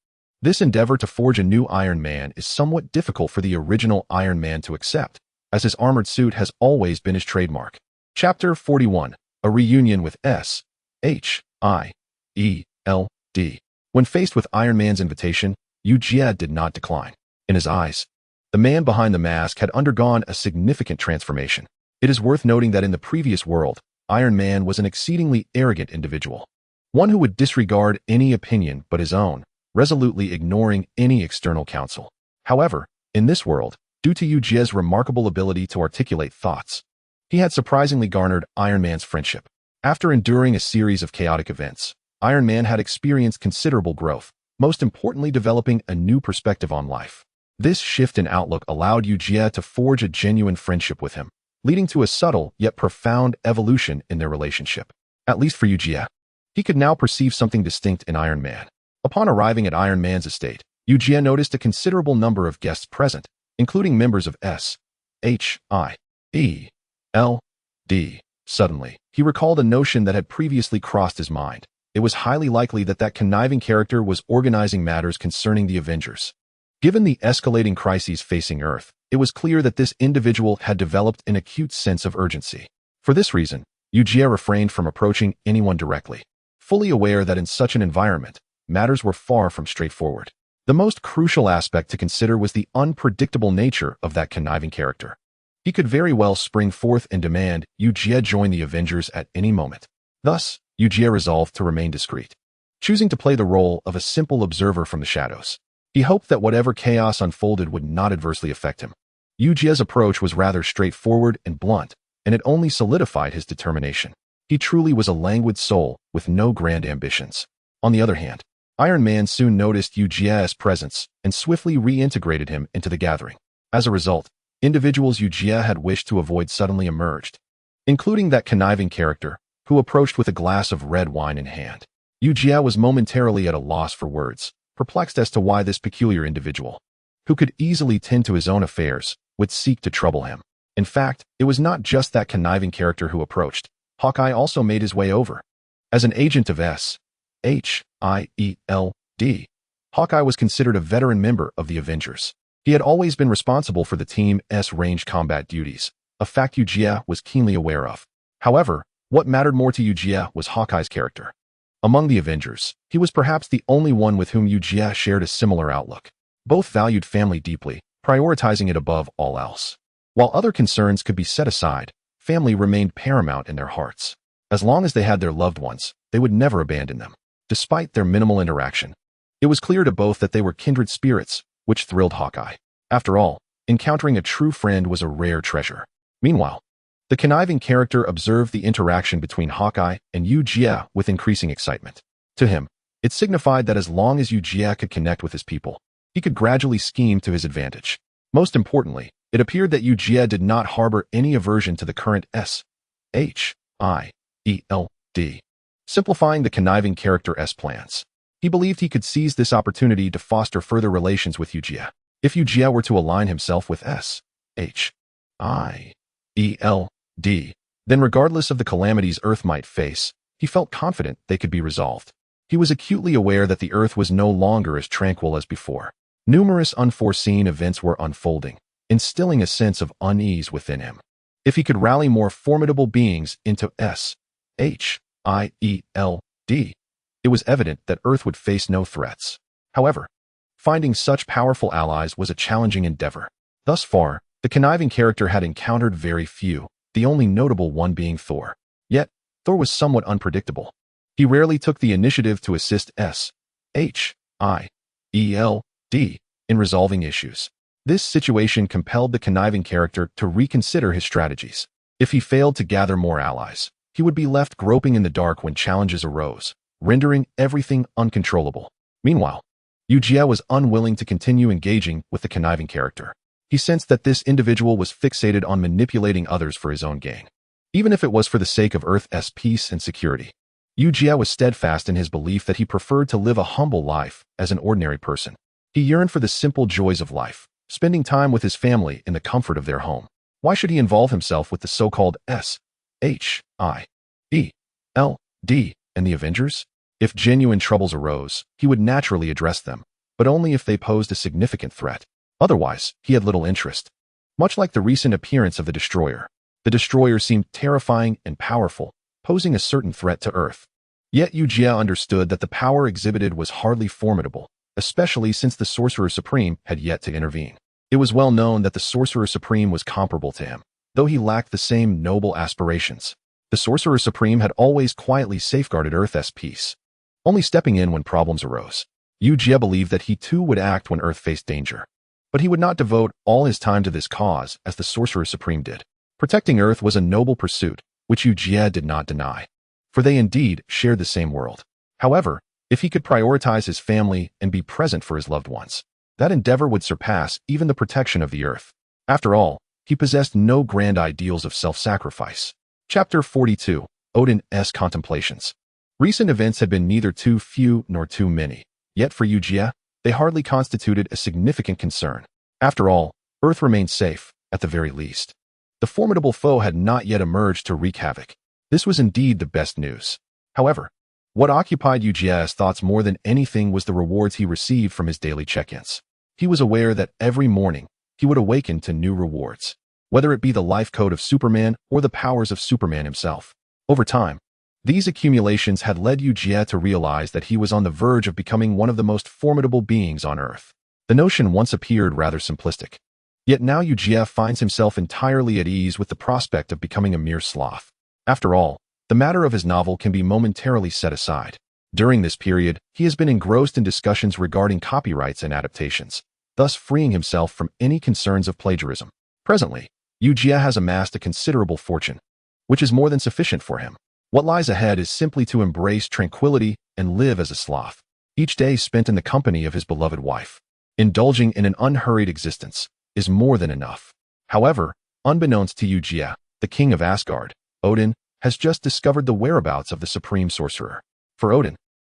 This endeavor to forge a new Iron Man is somewhat difficult for the original Iron Man to accept, as his armored suit has always been his trademark. Chapter 41. A Reunion with S.H.I.E.L.D. When faced with Iron Man's invitation, Eugia did not decline. In his eyes, the man behind the mask had undergone a significant transformation. It is worth noting that in the previous world, Iron Man was an exceedingly arrogant individual, one who would disregard any opinion but his own, resolutely ignoring any external counsel. However, in this world, due to Eugia's remarkable ability to articulate thoughts, he had surprisingly garnered Iron Man's friendship. After enduring a series of chaotic events, Iron Man had experienced considerable growth, most importantly developing a new perspective on life. This shift in outlook allowed Eugia to forge a genuine friendship with him, leading to a subtle yet profound evolution in their relationship. At least for Eugia, he could now perceive something distinct in Iron Man. Upon arriving at Iron Man's estate, Eugia noticed a considerable number of guests present, including members of S.H.I.E.L.D. Suddenly, he recalled a notion that had previously crossed his mind. It was highly likely that that conniving character was organizing matters concerning the Avengers. Given the escalating crises facing Earth, it was clear that this individual had developed an acute sense of urgency. For this reason, Eugia refrained from approaching anyone directly, fully aware that in such an environment, matters were far from straightforward. The most crucial aspect to consider was the unpredictable nature of that conniving character. He could very well spring forth and demand Eugia join the Avengers at any moment. Thus, Eugia resolved to remain discreet, choosing to play the role of a simple observer from the shadows. He hoped that whatever chaos unfolded would not adversely affect him. Eugia's approach was rather straightforward and blunt, and it only solidified his determination. He truly was a languid soul with no grand ambitions. On the other hand, Iron Man soon noticed Eugia's presence and swiftly reintegrated him into the gathering. As a result, individuals Eugia had wished to avoid suddenly emerged, including that conniving character who approached with a glass of red wine in hand. Eugia was momentarily at a loss for words, perplexed as to why this peculiar individual, who could easily tend to his own affairs, would seek to trouble him. In fact, it was not just that conniving character who approached. Hawkeye also made his way over. As an agent of S.H.I.E.L.D., Hawkeye was considered a veteran member of the Avengers. He had always been responsible for the team's range combat duties, a fact Eugia was keenly aware of. However, what mattered more to Eugia was Hawkeye's character. Among the Avengers, he was perhaps the only one with whom Eugia shared a similar outlook. Both valued family deeply, prioritizing it above all else. While other concerns could be set aside, family remained paramount in their hearts. As long as they had their loved ones, they would never abandon them. Despite their minimal interaction, it was clear to both that they were kindred spirits, which thrilled Hawkeye. After all, encountering a true friend was a rare treasure. Meanwhile, the conniving character observed the interaction between Hawkeye and Eugia with increasing excitement. To him, it signified that as long as Eugia could connect with his people, he could gradually scheme to his advantage. Most importantly, it appeared that Eugia did not harbor any aversion to the current S.H.I.E.L.D. simplifying the conniving character's plans. He believed he could seize this opportunity to foster further relations with Eugia. If Eugia were to align himself with S.H.I.E.L.D, then regardless of the calamities Earth might face, he felt confident they could be resolved. He was acutely aware that the Earth was no longer as tranquil as before. Numerous unforeseen events were unfolding, instilling a sense of unease within him. If he could rally more formidable beings into S.H.I.E.L.D, it was evident that Earth would face no threats. However, finding such powerful allies was a challenging endeavor. Thus far, the conniving character had encountered very few, the only notable one being Thor. Yet, Thor was somewhat unpredictable. He rarely took the initiative to assist S.H.I.E.L.D in resolving issues. This situation compelled the conniving character to reconsider his strategies. If he failed to gather more allies, he would be left groping in the dark when challenges arose, rendering everything uncontrollable. Meanwhile, Eugia was unwilling to continue engaging with the conniving character. He sensed that this individual was fixated on manipulating others for his own gain. Even if it was for the sake of Earth's peace and security, Eugia was steadfast in his belief that he preferred to live a humble life as an ordinary person. He yearned for the simple joys of life, spending time with his family in the comfort of their home. Why should he involve himself with the so-called S.H.I.E.L.D and the Avengers? If genuine troubles arose, he would naturally address them, but only if they posed a significant threat. Otherwise, he had little interest. Much like the recent appearance of the Destroyer seemed terrifying and powerful, posing a certain threat to Earth. Yet Eugia understood that the power exhibited was hardly formidable, especially since the Sorcerer Supreme had yet to intervene. It was well known that the Sorcerer Supreme was comparable to him, though he lacked the same noble aspirations. The Sorcerer Supreme had always quietly safeguarded Earth's peace, only stepping in when problems arose. Eugia believed that he too would act when Earth faced danger. But he would not devote all his time to this cause as the Sorcerer Supreme did. Protecting Earth was a noble pursuit, which Eugia did not deny, for they indeed shared the same world. However, if he could prioritize his family and be present for his loved ones, that endeavor would surpass even the protection of the Earth. After all, he possessed no grand ideals of self-sacrifice. Chapter 42, Odin's Contemplations. Recent events had been neither too few nor too many, yet for Eugia, they hardly constituted a significant concern. After all, Earth remained safe, at the very least. The formidable foe had not yet emerged to wreak havoc. This was indeed the best news. However, what occupied Eugia's thoughts more than anything was the rewards he received from his daily check-ins. He was aware that every morning, he would awaken to new rewards, whether it be the life code of Superman or the powers of Superman himself. Over time, these accumulations had led Eugia to realize that he was on the verge of becoming one of the most formidable beings on Earth. The notion once appeared rather simplistic. Yet now Eugia finds himself entirely at ease with the prospect of becoming a mere sloth. After all, the matter of his novel can be momentarily set aside. During this period, he has been engrossed in discussions regarding copyrights and adaptations, thus freeing himself from any concerns of plagiarism. Presently, Eugia has amassed a considerable fortune, which is more than sufficient for him. What lies ahead is simply to embrace tranquility and live as a sloth, each day spent in the company of his beloved wife. Indulging in an unhurried existence is more than enough. However, unbeknownst to Eugia, the king of Asgard, Odin, has just discovered the whereabouts of the Supreme Sorcerer. For Odin,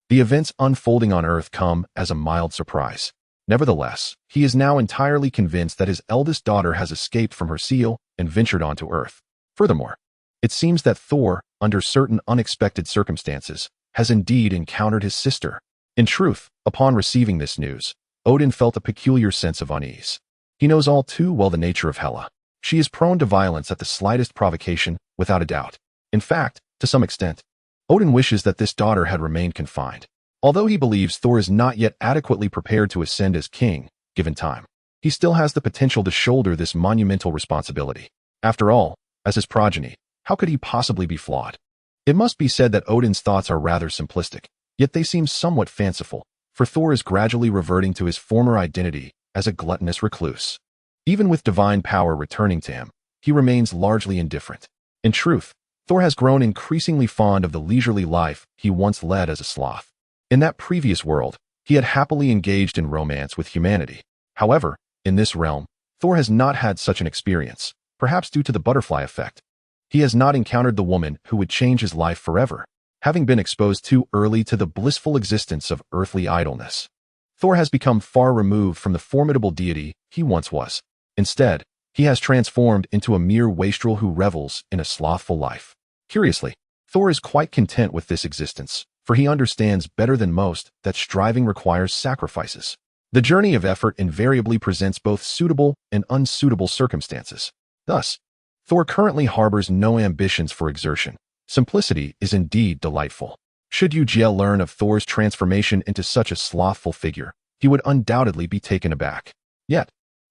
the events unfolding on Earth come as a mild surprise. Nevertheless, he is now entirely convinced that his eldest daughter has escaped from her seal and ventured onto Earth. Furthermore, it seems that Thor, under certain unexpected circumstances, has indeed encountered his sister. In truth, upon receiving this news, Odin felt a peculiar sense of unease. He knows all too well the nature of Hela. She is prone to violence at the slightest provocation, without a doubt. In fact, to some extent, Odin wishes that this daughter had remained confined. Although he believes Thor is not yet adequately prepared to ascend as king, given time, he still has the potential to shoulder this monumental responsibility. After all, as his progeny, how could he possibly be flawed? It must be said that Odin's thoughts are rather simplistic, yet they seem somewhat fanciful, for Thor is gradually reverting to his former identity as a gluttonous recluse. Even with divine power returning to him, he remains largely indifferent. In truth, Thor has grown increasingly fond of the leisurely life he once led as a sloth. In that previous world, he had happily engaged in romance with humanity. However, in this realm, Thor has not had such an experience, perhaps due to the butterfly effect. He has not encountered the woman who would change his life forever. having been exposed too early to the blissful existence of earthly idleness. Thor has become far removed from the formidable deity he once was. Instead, he has transformed into a mere wastrel who revels in a slothful life. Curiously, Thor is quite content with this existence, for he understands better than most that striving requires sacrifices. The journey of effort invariably presents both suitable and unsuitable circumstances. Thus, Thor currently harbors no ambitions for exertion. Simplicity is indeed delightful. Should Eugia learn of Thor's transformation into such a slothful figure, he would undoubtedly be taken aback. Yet,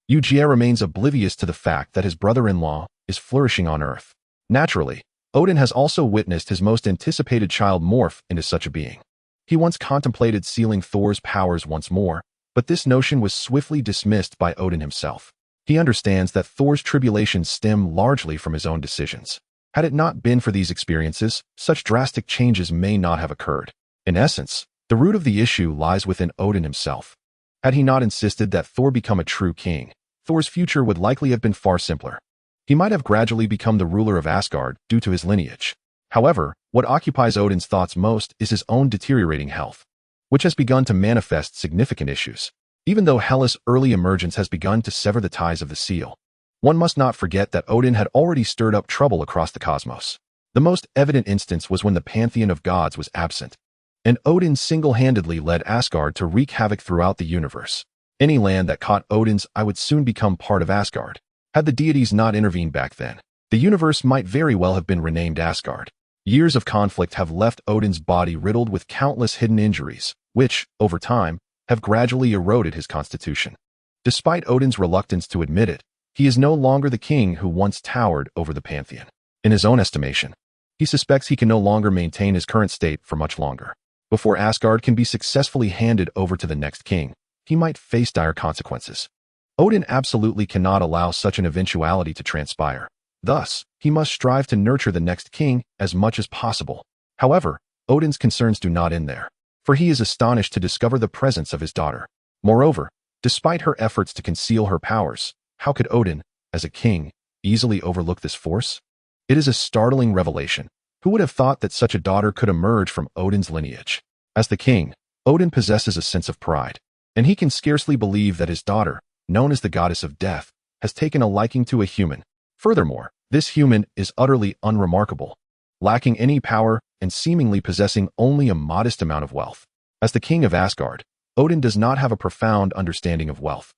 Eugia remains oblivious to the fact that his brother-in-law is flourishing on Earth. Naturally, Odin has also witnessed his most anticipated child morph into such a being. He once contemplated sealing Thor's powers once more, but this notion was swiftly dismissed by Odin himself. He understands that Thor's tribulations stem largely from his own decisions. Had it not been for these experiences, such drastic changes may not have occurred. In essence, the root of the issue lies within Odin himself. Had he not insisted that Thor become a true king, Thor's future would likely have been far simpler. He might have gradually become the ruler of Asgard due to his lineage. However, what occupies Odin's thoughts most is his own deteriorating health, which has begun to manifest significant issues. Even though Hela's early emergence has begun to sever the ties of the seal, one must not forget that Odin had already stirred up trouble across the cosmos. The most evident instance was when the pantheon of gods was absent, and Odin single-handedly led Asgard to wreak havoc throughout the universe. Any land that caught Odin's eye would soon become part of Asgard. Had the deities not intervened back then, the universe might very well have been renamed Asgard. Years of conflict have left Odin's body riddled with countless hidden injuries, which, over time, have gradually eroded his constitution. Despite Odin's reluctance to admit it, he is no longer the king who once towered over the pantheon. In his own estimation, he suspects he can no longer maintain his current state for much longer. Before Asgard can be successfully handed over to the next king, he might face dire consequences. Odin absolutely cannot allow such an eventuality to transpire. Thus, he must strive to nurture the next king as much as possible. However, Odin's concerns do not end there, for he is astonished to discover the presence of his daughter. Moreover, despite her efforts to conceal her powers, how could Odin, as a king, easily overlook this force? It is a startling revelation. Who would have thought that such a daughter could emerge from Odin's lineage? As the king, Odin possesses a sense of pride, and he can scarcely believe that his daughter, known as the goddess of death, has taken a liking to a human. Furthermore, this human is utterly unremarkable, lacking any power and seemingly possessing only a modest amount of wealth. As the king of Asgard, Odin does not have a profound understanding of wealth,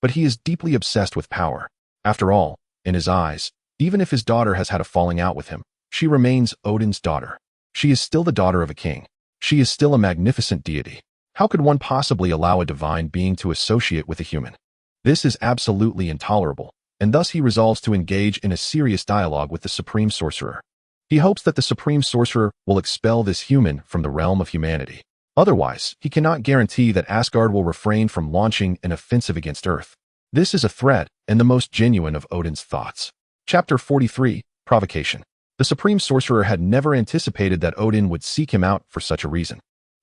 but he is deeply obsessed with power. After all, in his eyes, even if his daughter has had a falling out with him, she remains Odin's daughter. She is still the daughter of a king. She is still a magnificent deity. How could one possibly allow a divine being to associate with a human? This is absolutely intolerable, and thus he resolves to engage in a serious dialogue with the Supreme Sorcerer. He hopes that the Supreme Sorcerer will expel this human from the realm of humanity. Otherwise, he cannot guarantee that Asgard will refrain from launching an offensive against Earth. This is a threat and the most genuine of Odin's thoughts. Chapter 43, Provocation. The Supreme Sorcerer had never anticipated that Odin would seek him out for such a reason.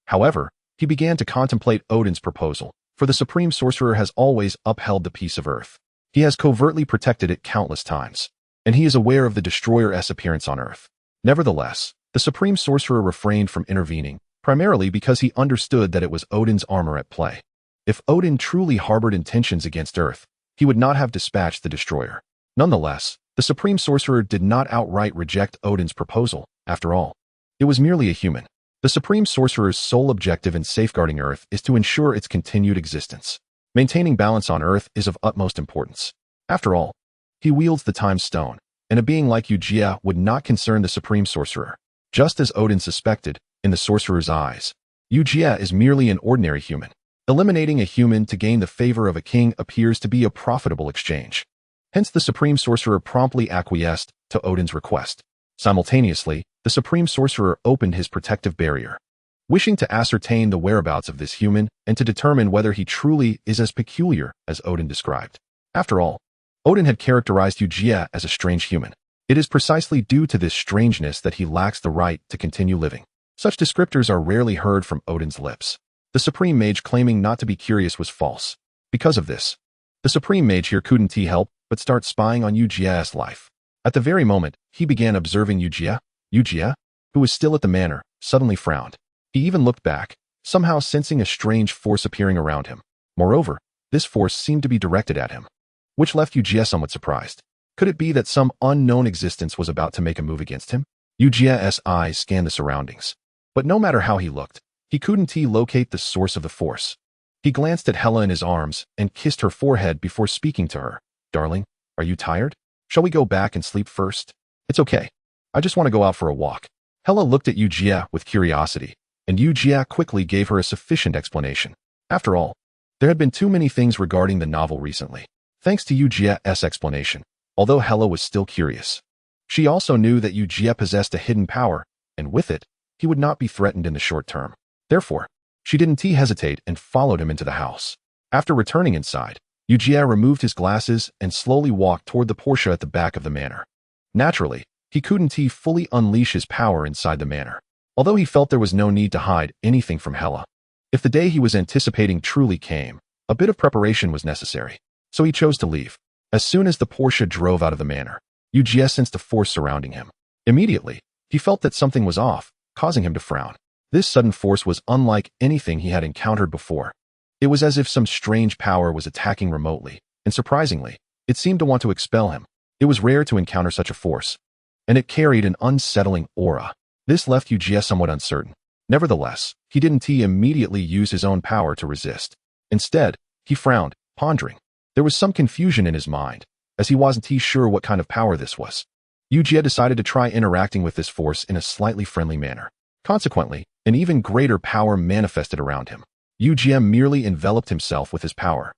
However, he began to contemplate Odin's proposal, for the Supreme Sorcerer has always upheld the peace of Earth. He has covertly protected it countless times, and he is aware of the Destroyer's appearance on Earth. Nevertheless, the Supreme Sorcerer refrained from intervening, primarily because he understood that it was Odin's armor at play. If Odin truly harbored intentions against Earth, he would not have dispatched the Destroyer. Nonetheless, the Supreme Sorcerer did not outright reject Odin's proposal. After all, it was merely a human. The Supreme Sorcerer's sole objective in safeguarding Earth is to ensure its continued existence. Maintaining balance on Earth is of utmost importance. After all, he wields the Time Stone, and a being like Eugia would not concern the Supreme Sorcerer. Just as Odin suspected, in the Sorcerer's eyes, Eugia is merely an ordinary human. Eliminating a human to gain the favor of a king appears to be a profitable exchange. Hence the Supreme Sorcerer promptly acquiesced to Odin's request. Simultaneously, the Supreme Sorcerer opened his protective barrier, wishing to ascertain the whereabouts of this human and to determine whether he truly is as peculiar as Odin described. After all, Odin had characterized Eugia as a strange human. It is precisely due to this strangeness that he lacks the right to continue living. Such descriptors are rarely heard from Odin's lips. The Supreme Mage claiming not to be curious was false. Because of this, the Supreme Mage here couldn't help but start spying on Eugia's life. At the very moment he began observing Eugia, who was still at the manor, suddenly frowned. He even looked back, somehow sensing a strange force appearing around him. Moreover, this force seemed to be directed at him, which left Eugia somewhat surprised. Could it be that some unknown existence was about to make a move against him? Eugia's eyes scanned the surroundings. But no matter how he looked, he couldn't locate the source of the force. He glanced at Hela in his arms and kissed her forehead before speaking to her. Darling, are you tired? Shall we go back and sleep first? It's okay. I just want to go out for a walk. Hela looked at Eugia with curiosity, and Eugia quickly gave her a sufficient explanation. After all, there had been too many things regarding the novel recently. Thanks to Eugia's explanation, although Hela was still curious, she also knew that Eugia possessed a hidden power, and with it, he would not be threatened in the short term. Therefore, she didn't hesitate and followed him into the house. After returning inside, Eugia removed his glasses and slowly walked toward the Porsche at the back of the manor. Naturally, he couldn't fully unleash his power inside the manor, although he felt there was no need to hide anything from Hela. If the day he was anticipating truly came, a bit of preparation was necessary, so he chose to leave. As soon as the Porsche drove out of the manor, Eugia sensed a force surrounding him. Immediately, he felt that something was off, causing him to frown. This sudden force was unlike anything he had encountered before. It was as if some strange power was attacking remotely, and surprisingly, it seemed to want to expel him. It was rare to encounter such a force, and it carried an unsettling aura. This left Eugia somewhat uncertain. Nevertheless, he didn't immediately use his own power to resist. Instead, he frowned, pondering. There was some confusion in his mind, as he wasn't sure what kind of power this was. Eugia decided to try interacting with this force in a slightly friendly manner. Consequently, an even greater power manifested around him. Eugia merely enveloped himself with his power.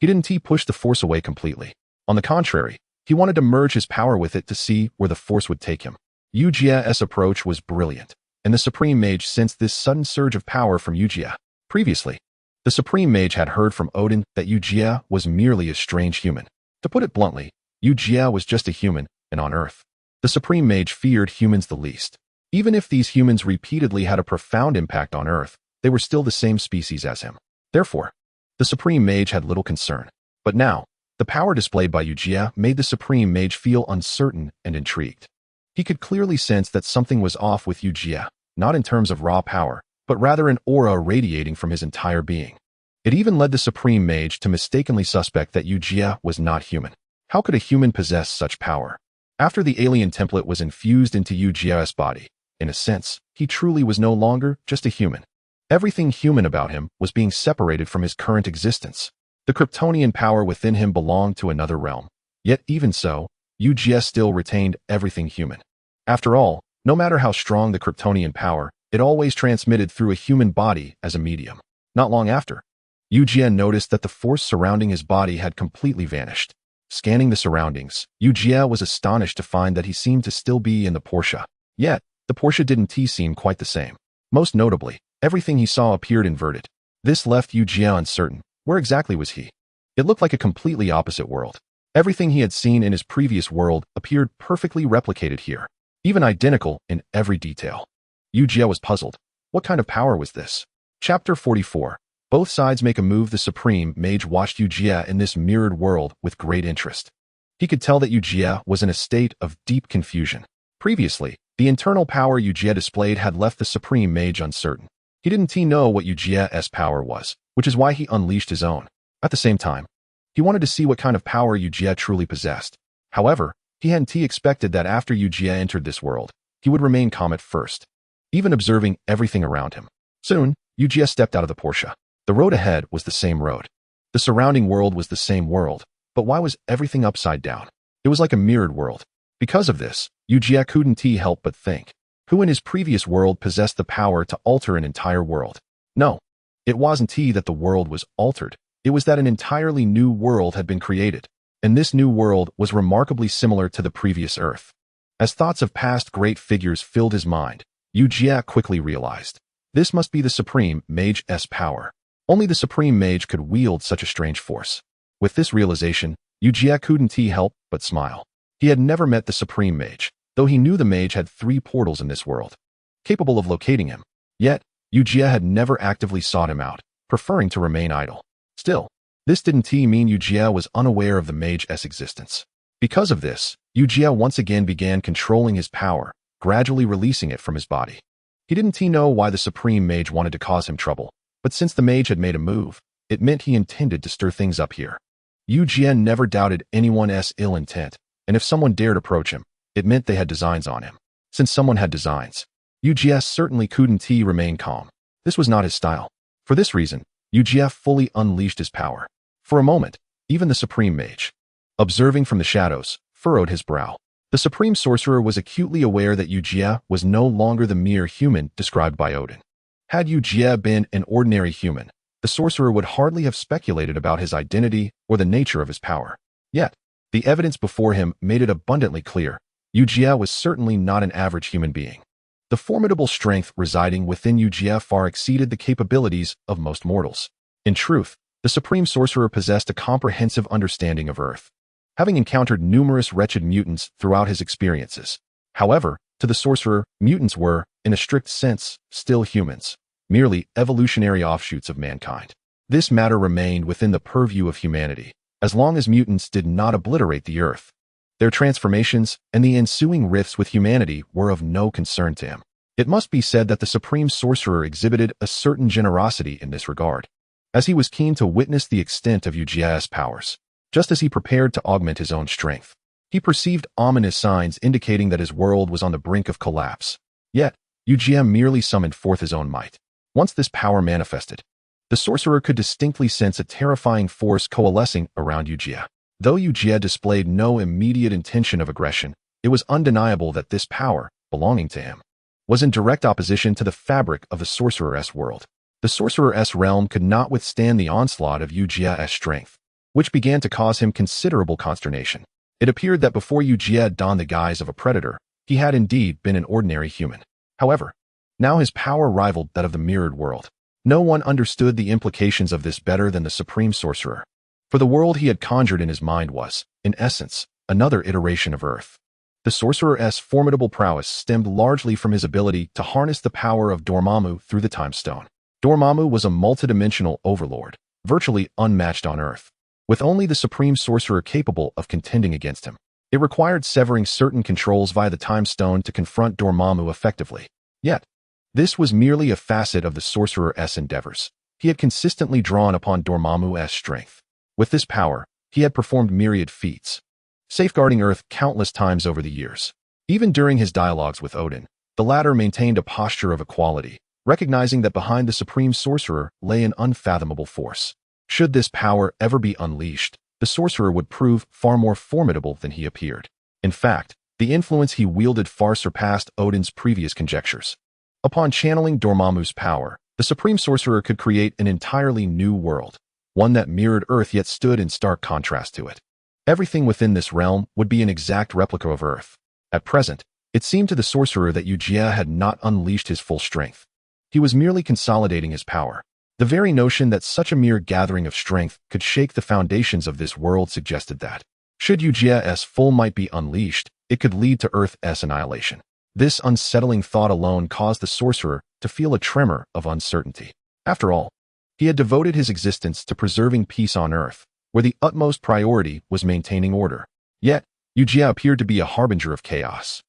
He didn't push the force away completely. On the contrary, he wanted to merge his power with it to see where the force would take him. Eugia's approach was brilliant, and the Supreme Mage sensed this sudden surge of power from Eugia. Previously, the Supreme Mage had heard from Odin that Eugia was merely a strange human. To put it bluntly, Eugia was just a human, and on Earth, the Supreme Mage feared humans the least. Even if these humans repeatedly had a profound impact on Earth, they were still the same species as him. Therefore, the Supreme Mage had little concern. But now, the power displayed by Eugia made the Supreme Mage feel uncertain and intrigued. He could clearly sense that something was off with Eugia, not in terms of raw power, but rather an aura radiating from his entire being. It even led the Supreme Mage to mistakenly suspect that Eugia was not human. How could a human possess such power? After the alien template was infused into Eugia's body, in a sense, he truly was no longer just a human. Everything human about him was being separated from his current existence. The Kryptonian power within him belonged to another realm. Yet even so, Eugia still retained everything human. After all, no matter how strong the Kryptonian power, it always transmitted through a human body as a medium. Not long after, Eugia noticed that the force surrounding his body had completely vanished. Scanning the surroundings, Eugia was astonished to find that he seemed to still be in the Porsche. Yet, the Porsche didn't seem quite the same. Most notably, everything he saw appeared inverted. This left Eugia uncertain. Where exactly was he? It looked like a completely opposite world. Everything he had seen in his previous world appeared perfectly replicated here, even identical in every detail. Eugia was puzzled. What kind of power was this? Chapter 44. Both sides make a move. The Supreme Mage watched Eugia in this mirrored world with great interest. He could tell that Eugia was in a state of deep confusion. Previously, the internal power Eugia displayed had left the Supreme Mage uncertain. He didn't know what Eugia's power was, which is why he unleashed his own. At the same time, he wanted to see what kind of power Eugia truly possessed. However, he hadn't expected that after Eugia entered this world, he would remain calm at first, even observing everything around him. Soon, Eugia stepped out of the Porsche. The road ahead was the same road. The surrounding world was the same world, but why was everything upside down? It was like a mirrored world. Because of this, Eugia couldn't help but think. Who in his previous world possessed the power to alter an entire world? No, it wasn't that the world was altered. It was that an entirely new world had been created, and this new world was remarkably similar to the previous Earth. As thoughts of past great figures filled his mind, Eugia quickly realized, this must be the Supreme Mage's power. Only the Supreme Mage could wield such a strange force. With this realization, Eugia couldn't help but smile. He had never met the Supreme Mage, though he knew the mage had 3 portals in this world, capable of locating him. Yet, Eugia had never actively sought him out, preferring to remain idle. Still, this didn't mean Eugia was unaware of the mage's existence. Because of this, Eugia once again began controlling his power, gradually releasing it from his body. He didn't know why the Supreme Mage wanted to cause him trouble, but since the mage had made a move, it meant he intended to stir things up here. Eugia never doubted anyone's ill intent, and if someone dared approach him, it meant they had designs on him. Since someone had designs, Eugia certainly couldn't remain calm. This was not his style. For this reason, Eugia fully unleashed his power. For a moment, even the Supreme Mage, observing from the shadows, furrowed his brow. The Supreme Sorcerer was acutely aware that Eugia was no longer the mere human described by Odin. Had Eugia been an ordinary human, the sorcerer would hardly have speculated about his identity or the nature of his power. Yet, the evidence before him made it abundantly clear. Eugia was certainly not an average human being. The formidable strength residing within Eugia far exceeded the capabilities of most mortals. In truth, the Supreme Sorcerer possessed a comprehensive understanding of Earth, having encountered numerous wretched mutants throughout his experiences. However, to the sorcerer, mutants were, in a strict sense, still humans, merely evolutionary offshoots of mankind. This matter remained within the purview of humanity, as long as mutants did not obliterate the Earth. Their transformations and the ensuing rifts with humanity were of no concern to him. It must be said that the Supreme Sorcerer exhibited a certain generosity in this regard, as he was keen to witness the extent of Eugia's powers. Just as he prepared to augment his own strength, he perceived ominous signs indicating that his world was on the brink of collapse. Yet, Eugia merely summoned forth his own might. Once this power manifested, the sorcerer could distinctly sense a terrifying force coalescing around Eugia. Though Eugia displayed no immediate intention of aggression, it was undeniable that this power, belonging to him, was in direct opposition to the fabric of the sorcerer's world. The sorcerer's realm could not withstand the onslaught of Eugia's strength, which began to cause him considerable consternation. It appeared that before Eugia donned the guise of a predator, he had indeed been an ordinary human. However, now his power rivaled that of the mirrored world. No one understood the implications of this better than the Supreme Sorcerer, for the world he had conjured in his mind was, in essence, another iteration of Earth. The sorcerer's formidable prowess stemmed largely from his ability to harness the power of Dormammu through the Time Stone. Dormammu was a multidimensional overlord, virtually unmatched on Earth, with only the Supreme Sorcerer capable of contending against him. It required severing certain controls via the Time Stone to confront Dormammu effectively. Yet, this was merely a facet of the sorcerer's endeavors. He had consistently drawn upon Dormammu's strength. With this power, he had performed myriad feats, safeguarding Earth countless times over the years. Even during his dialogues with Odin, the latter maintained a posture of equality, recognizing that behind the Supreme Sorcerer lay an unfathomable force. Should this power ever be unleashed, the sorcerer would prove far more formidable than he appeared. In fact, the influence he wielded far surpassed Odin's previous conjectures. Upon channeling Dormammu's power, the Supreme Sorcerer could create an entirely new world, one that mirrored Earth yet stood in stark contrast to it. Everything within this realm would be an exact replica of Earth. At present, it seemed to the sorcerer that Eugia had not unleashed his full strength. He was merely consolidating his power. The very notion that such a mere gathering of strength could shake the foundations of this world suggested that, should Eugia's full might be unleashed, it could lead to Earth's annihilation. This unsettling thought alone caused the sorcerer to feel a tremor of uncertainty. After all, he had devoted his existence to preserving peace on Earth, where the utmost priority was maintaining order. Yet, Eugia appeared to be a harbinger of chaos.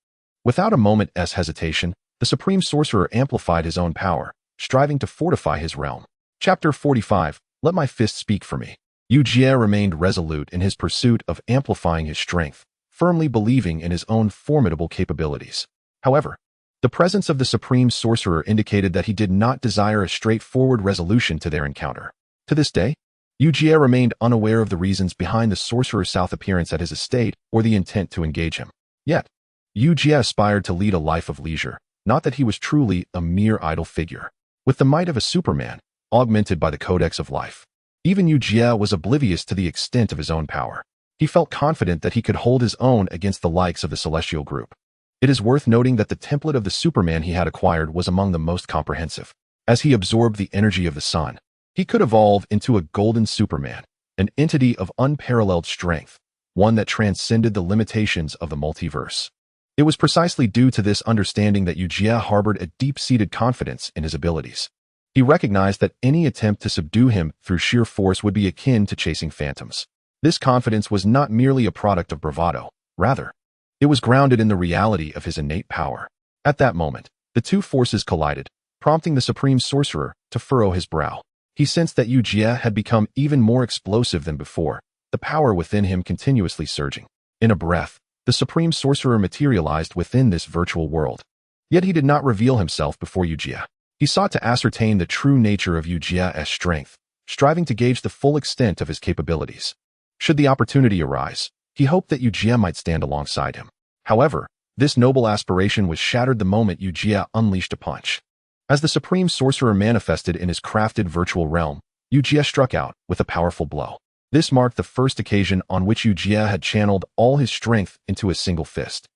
Without a moment's hesitation, the Supreme Sorcerer amplified his own power, striving to fortify his realm. Chapter 45, Let My Fist Speak for Me. Eugia remained resolute in his pursuit of amplifying his strength, firmly believing in his own formidable capabilities. However, the presence of the Supreme Sorcerer indicated that he did not desire a straightforward resolution to their encounter. To this day, Eugia remained unaware of the reasons behind the sorcerer's south appearance at his estate or the intent to engage him. Yet, Eugia aspired to lead a life of leisure, not that he was truly a mere idle figure. With the might of a Superman, augmented by the Codex of Life, even Eugia was oblivious to the extent of his own power. He felt confident that he could hold his own against the likes of the Celestial Group. It is worth noting that the template of the Superman he had acquired was among the most comprehensive. As he absorbed the energy of the sun, he could evolve into a golden Superman, an entity of unparalleled strength, one that transcended the limitations of the multiverse. It was precisely due to this understanding that Eugia harbored a deep-seated confidence in his abilities. He recognized that any attempt to subdue him through sheer force would be akin to chasing phantoms. This confidence was not merely a product of bravado, rather, it was grounded in the reality of his innate power. At that moment, The two forces collided, prompting the Supreme Sorcerer to furrow his brow. He sensed that Eugia had become even more explosive than before, the power within him continuously surging. In a breath, the Supreme Sorcerer materialized within this virtual world. Yet he did not reveal himself before Eugia. He sought to ascertain the true nature of Eugia's strength, striving to gauge the full extent of his capabilities. Should the opportunity arise, he hoped that Eugia might stand alongside him. However, this noble aspiration was shattered the moment Eugia unleashed a punch. As the Supreme Sorcerer manifested in his crafted virtual realm, Eugia struck out with a powerful blow. This marked the first occasion on which Eugia had channeled all his strength into a single fist.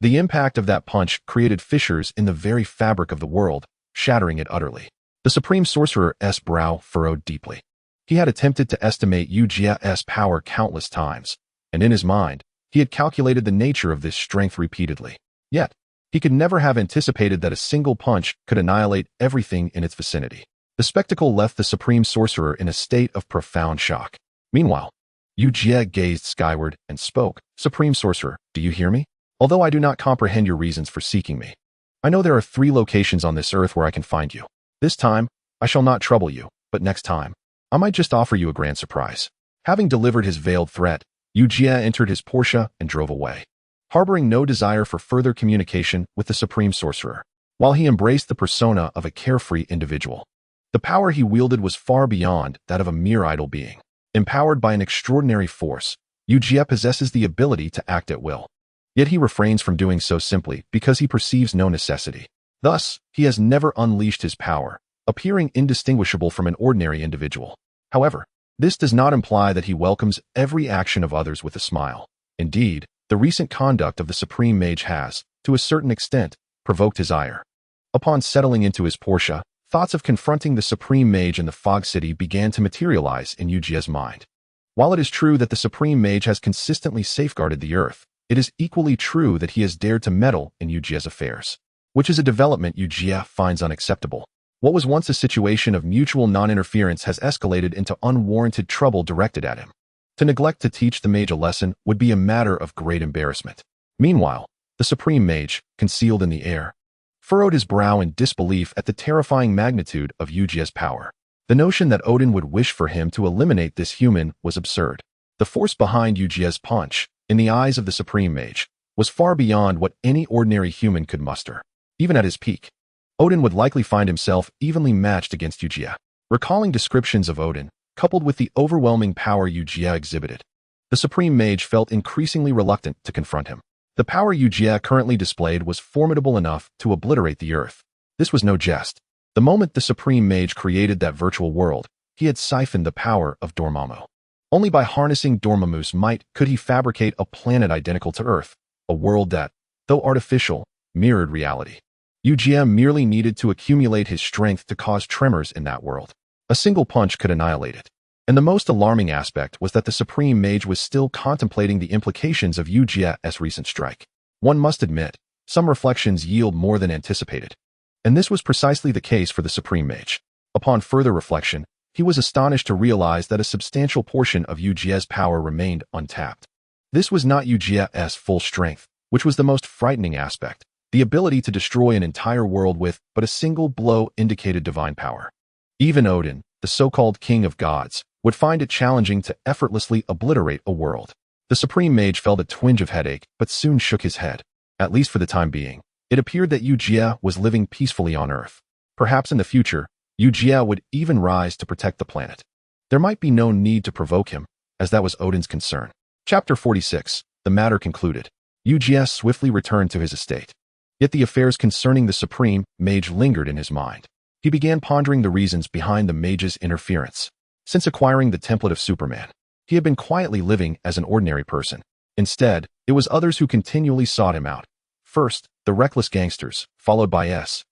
The impact of that punch created fissures in the very fabric of the world, shattering it utterly. The Supreme Sorcerer's brow furrowed deeply. He had attempted to estimate Eugia's power countless times, and in his mind, he had calculated the nature of this strength repeatedly. Yet, he could never have anticipated that a single punch could annihilate everything in its vicinity. The spectacle left the Supreme Sorcerer in a state of profound shock. Meanwhile, Eugia gazed skyward and spoke. "Supreme Sorcerer, do you hear me? Although I do not comprehend your reasons for seeking me, I know there are 3 locations on this earth where I can find you. This time, I shall not trouble you, but next time, I might just offer you a grand surprise." Having delivered his veiled threat, Eugia entered his Porsche and drove away, harboring no desire for further communication with the Supreme Sorcerer. While he embraced the persona of a carefree individual, the power he wielded was far beyond that of a mere idle being. Empowered by an extraordinary force, Eugia possesses the ability to act at will. Yet he refrains from doing so simply because he perceives no necessity. Thus, he has never unleashed his power, appearing indistinguishable from an ordinary individual. However, this does not imply that he welcomes every action of others with a smile. Indeed, the recent conduct of the Supreme Mage has, to a certain extent, provoked his ire. Upon settling into his Porsche, thoughts of confronting the Supreme Mage in the Fog City began to materialize in Eugia's mind. While it is true that the Supreme Mage has consistently safeguarded the Earth, it is equally true that he has dared to meddle in Eugia's affairs, which is a development Eugia finds unacceptable. What was once a situation of mutual non-interference has escalated into unwarranted trouble directed at him. To neglect to teach the mage a lesson would be a matter of great embarrassment. Meanwhile, the Supreme Mage, concealed in the air, furrowed his brow in disbelief at the terrifying magnitude of Eugia's power. The notion that Odin would wish for him to eliminate this human was absurd. The force behind Eugia's punch, in the eyes of the Supreme Mage, was far beyond what any ordinary human could muster. Even at his peak, Odin would likely find himself evenly matched against Eugia. Recalling descriptions of Odin, coupled with the overwhelming power Eugia exhibited, the Supreme Mage felt increasingly reluctant to confront him. The power Eugia currently displayed was formidable enough to obliterate the Earth. This was no jest. The moment the Supreme Mage created that virtual world, he had siphoned the power of Dormammu. Only by harnessing Dormammu's might could he fabricate a planet identical to Earth, a world that, though artificial, mirrored reality. Eugia merely needed to accumulate his strength to cause tremors in that world. A single punch could annihilate it. And the most alarming aspect was that the Supreme Mage was still contemplating the implications of Eugia's recent strike. One must admit, some reflections yield more than anticipated. And this was precisely the case for the Supreme Mage. Upon further reflection, he was astonished to realize that a substantial portion of Eugia's power remained untapped. This was not Eugia's full strength, which was the most frightening aspect. The ability to destroy an entire world with but a single blow indicated divine power. Even Odin, the so-called king of gods, would find it challenging to effortlessly obliterate a world. The Supreme Mage felt a twinge of headache, but soon shook his head. At least for the time being, it appeared that Eugia was living peacefully on Earth. Perhaps in the future, Eugia would even rise to protect the planet. There might be no need to provoke him, as that was Odin's concern. Chapter 46. The matter concluded. Eugia swiftly returned to his estate. Yet the affairs concerning the Supreme Mage lingered in his mind. He began pondering the reasons behind the mage's interference. Since acquiring the template of Superman, he had been quietly living as an ordinary person. Instead, it was others who continually sought him out. First, the reckless gangsters, followed by S.H.I.E.L.D.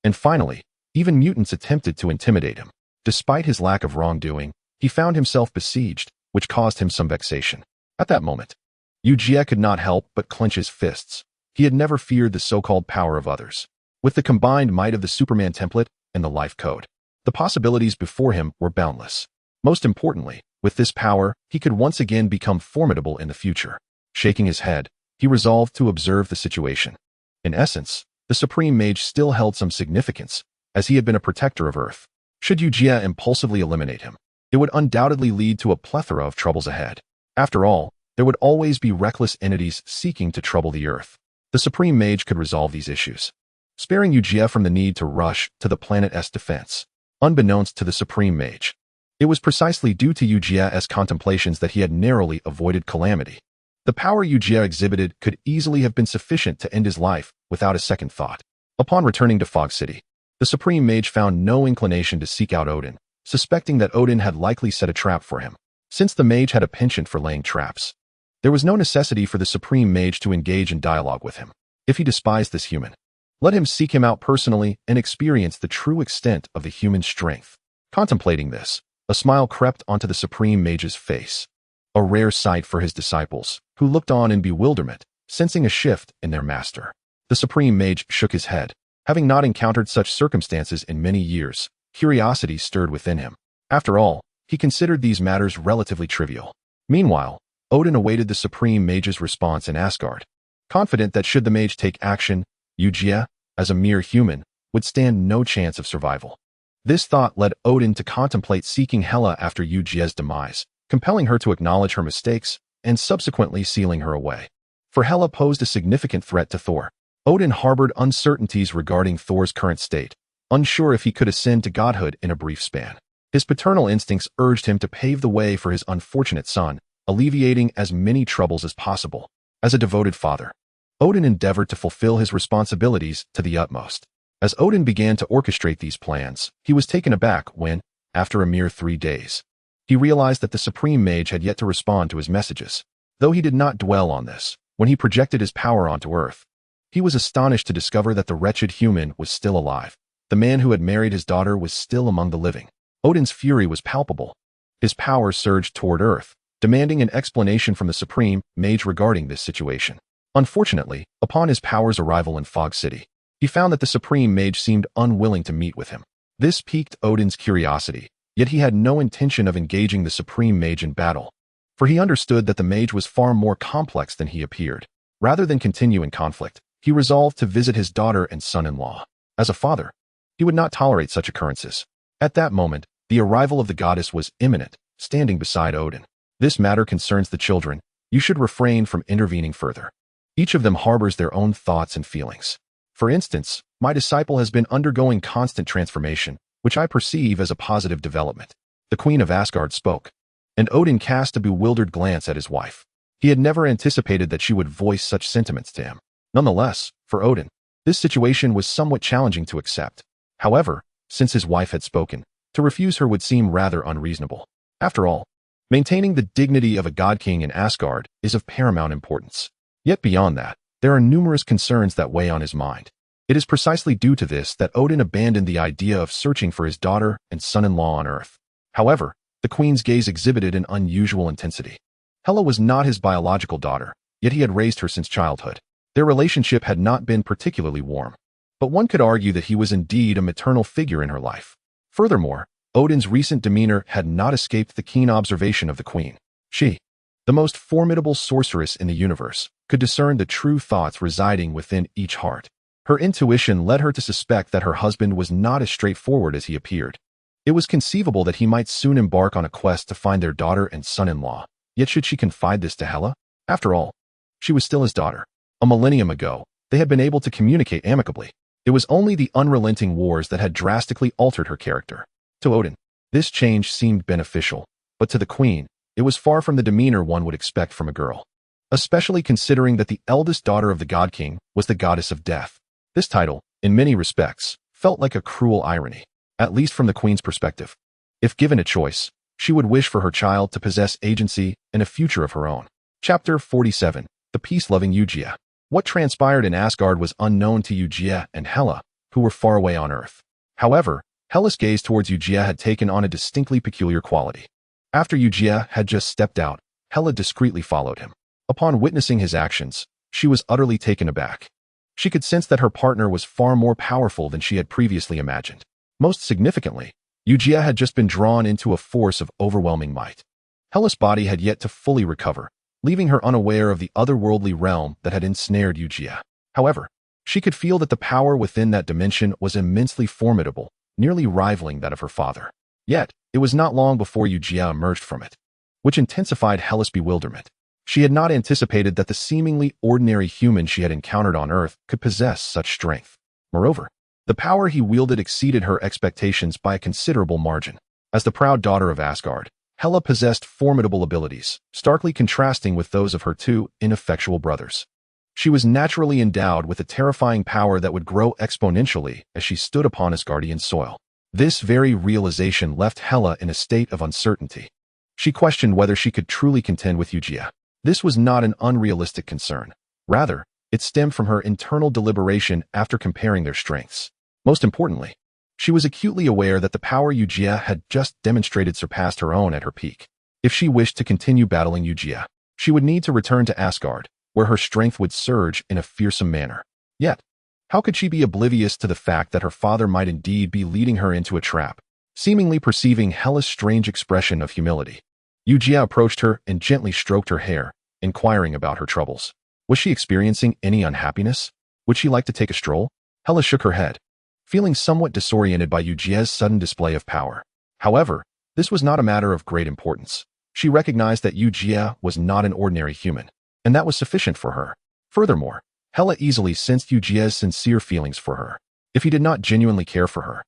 And finally, even mutants attempted to intimidate him. Despite his lack of wrongdoing, he found himself besieged, which caused him some vexation. At that moment, Eugia could not help but clench his fists. He had never feared the so-called power of others. With the combined might of the Superman template and the life code, the possibilities before him were boundless. Most importantly, with this power, he could once again become formidable in the future. Shaking his head, he resolved to observe the situation. In essence, the Supreme Mage still held some significance, as he had been a protector of Earth. Should Eugia impulsively eliminate him, it would undoubtedly lead to a plethora of troubles ahead. After all, there would always be reckless entities seeking to trouble the Earth. The Supreme Mage could resolve these issues, sparing Eugia from the need to rush to the planet's defense. Unbeknownst to the Supreme Mage, it was precisely due to Eugia's contemplations that he had narrowly avoided calamity. The power Eugia exhibited could easily have been sufficient to end his life without a second thought. Upon returning to Fog City, the Supreme Mage found no inclination to seek out Odin, suspecting that Odin had likely set a trap for him. Since the mage had a penchant for laying traps, there was no necessity for the Supreme Mage to engage in dialogue with him. If he despised this human, let him seek him out personally and experience the true extent of the human strength. Contemplating this, a smile crept onto the Supreme Mage's face, a rare sight for his disciples, who looked on in bewilderment, sensing a shift in their master. The Supreme Mage shook his head. Having not encountered such circumstances in many years, curiosity stirred within him. After all, he considered these matters relatively trivial. Meanwhile, Odin awaited the Supreme Mage's response in Asgard, confident that should the mage take action, Eugia, as a mere human, would stand no chance of survival. This thought led Odin to contemplate seeking Hela after Eugia's demise, compelling her to acknowledge her mistakes and subsequently sealing her away. For Hela posed a significant threat to Thor. Odin harbored uncertainties regarding Thor's current state, unsure if he could ascend to godhood in a brief span. His paternal instincts urged him to pave the way for his unfortunate son, alleviating as many troubles as possible. As a devoted father, Odin endeavored to fulfill his responsibilities to the utmost. As Odin began to orchestrate these plans, he was taken aback when, after a mere 3 days, he realized that the Supreme Mage had yet to respond to his messages. Though he did not dwell on this, when he projected his power onto Earth, he was astonished to discover that the wretched human was still alive. The man who had married his daughter was still among the living. Odin's fury was palpable. His power surged toward Earth, demanding an explanation from the Supreme Mage regarding this situation. Unfortunately, upon his power's arrival in Fog City, he found that the Supreme Mage seemed unwilling to meet with him. This piqued Odin's curiosity, yet he had no intention of engaging the Supreme Mage in battle, for he understood that the mage was far more complex than he appeared. Rather than continue in conflict, he resolved to visit his daughter and son-in-law. As a father, he would not tolerate such occurrences. At that moment, the arrival of the goddess was imminent, standing beside Odin. This matter concerns the children. You should refrain from intervening further. Each of them harbors their own thoughts and feelings. For instance, my disciple has been undergoing constant transformation, which I perceive as a positive development. The Queen of Asgard spoke, and Odin cast a bewildered glance at his wife. He had never anticipated that she would voice such sentiments to him. Nonetheless, for Odin, this situation was somewhat challenging to accept. However, since his wife had spoken, to refuse her would seem rather unreasonable. After all, maintaining the dignity of a god-king in Asgard is of paramount importance. Yet beyond that, there are numerous concerns that weigh on his mind. It is precisely due to this that Odin abandoned the idea of searching for his daughter and son-in-law on Earth. However, the queen's gaze exhibited an unusual intensity. Hela was not his biological daughter, yet he had raised her since childhood. Their relationship had not been particularly warm, but one could argue that he was indeed a maternal figure in her life. Furthermore, Odin's recent demeanor had not escaped the keen observation of the queen. She, the most formidable sorceress in the universe, could discern the true thoughts residing within each heart. Her intuition led her to suspect that her husband was not as straightforward as he appeared. It was conceivable that he might soon embark on a quest to find their daughter and son-in-law. Yet should she confide this to Hela? After all, she was still his daughter. A millennium ago, they had been able to communicate amicably. It was only the unrelenting wars that had drastically altered her character. To Odin, this change seemed beneficial, but to the queen, it was far from the demeanor one would expect from a girl, especially considering that the eldest daughter of the God King was the goddess of death. This title, in many respects, felt like a cruel irony, at least from the queen's perspective. If given a choice, she would wish for her child to possess agency and a future of her own. Chapter 47. The Peace-Loving Eugia. What transpired in Asgard was unknown to Eugia and Hela, who were far away on Earth. However, Hela's gaze towards Eugia had taken on a distinctly peculiar quality. After Eugia had just stepped out, Hela discreetly followed him. Upon witnessing his actions, she was utterly taken aback. She could sense that her partner was far more powerful than she had previously imagined. Most significantly, Eugia had just been drawn into a force of overwhelming might. Hela's body had yet to fully recover, leaving her unaware of the otherworldly realm that had ensnared Eugia. However, She could feel that the power within that dimension was immensely formidable, nearly rivaling that of her father. Yet, it was not long before Eugia emerged from it, which intensified Hela's bewilderment. She had not anticipated that the seemingly ordinary human she had encountered on Earth could possess such strength. Moreover, the power he wielded exceeded her expectations by a considerable margin. As the proud daughter of Asgard, Hela possessed formidable abilities, starkly contrasting with those of her two ineffectual brothers. She was naturally endowed with a terrifying power that would grow exponentially as she stood upon Asgardian soil. This very realization left Hela in a state of uncertainty. She questioned whether she could truly contend with Eugia. This was not an unrealistic concern. Rather, it stemmed from her internal deliberation after comparing their strengths. Most importantly, she was acutely aware that the power Eugia had just demonstrated surpassed her own at her peak. If she wished to continue battling Eugia, she would need to return to Asgard, where her strength would surge in a fearsome manner. Yet, how could she be oblivious to the fact that her father might indeed be leading her into a trap? Seemingly perceiving Hela's strange expression of humility, Eugia approached her and gently stroked her hair, inquiring about her troubles. Was she experiencing any unhappiness? Would she like to take a stroll? Hela shook her head, feeling somewhat disoriented by Eugia's sudden display of power. However, this was not a matter of great importance. She recognized that Eugia was not an ordinary human, and that was sufficient for her. Furthermore, Hela easily sensed Eugia's sincere feelings for her. If he did not genuinely care for her,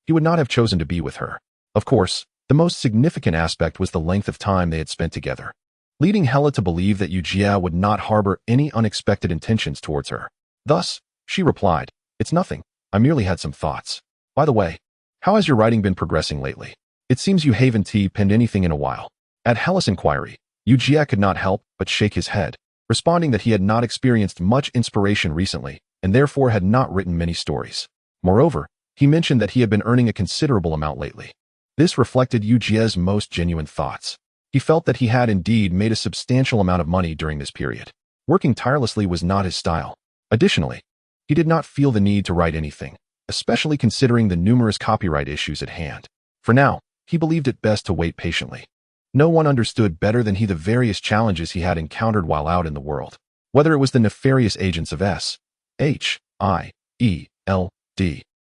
he would not have chosen to be with her. Of course, the most significant aspect was the length of time they had spent together, leading Hela to believe that Eugia would not harbor any unexpected intentions towards her. Thus, she replied, "It's nothing. I merely had some thoughts. By the way, how has your writing been progressing lately? It seems you haven't penned anything in a while." At Hela's inquiry, Eugia could not help but shake his head, responding that he had not experienced much inspiration recently and therefore had not written many stories. Moreover, he mentioned that he had been earning a considerable amount lately. This reflected Eugia's most genuine thoughts. He felt that he had indeed made a substantial amount of money during this period. Working tirelessly was not his style. Additionally, he did not feel the need to write anything, especially considering the numerous copyright issues at hand. For now, he believed it best to wait patiently. No one understood better than he the various challenges he had encountered while out in the world. Whether it was the nefarious agents of S.H.I.E.L.D.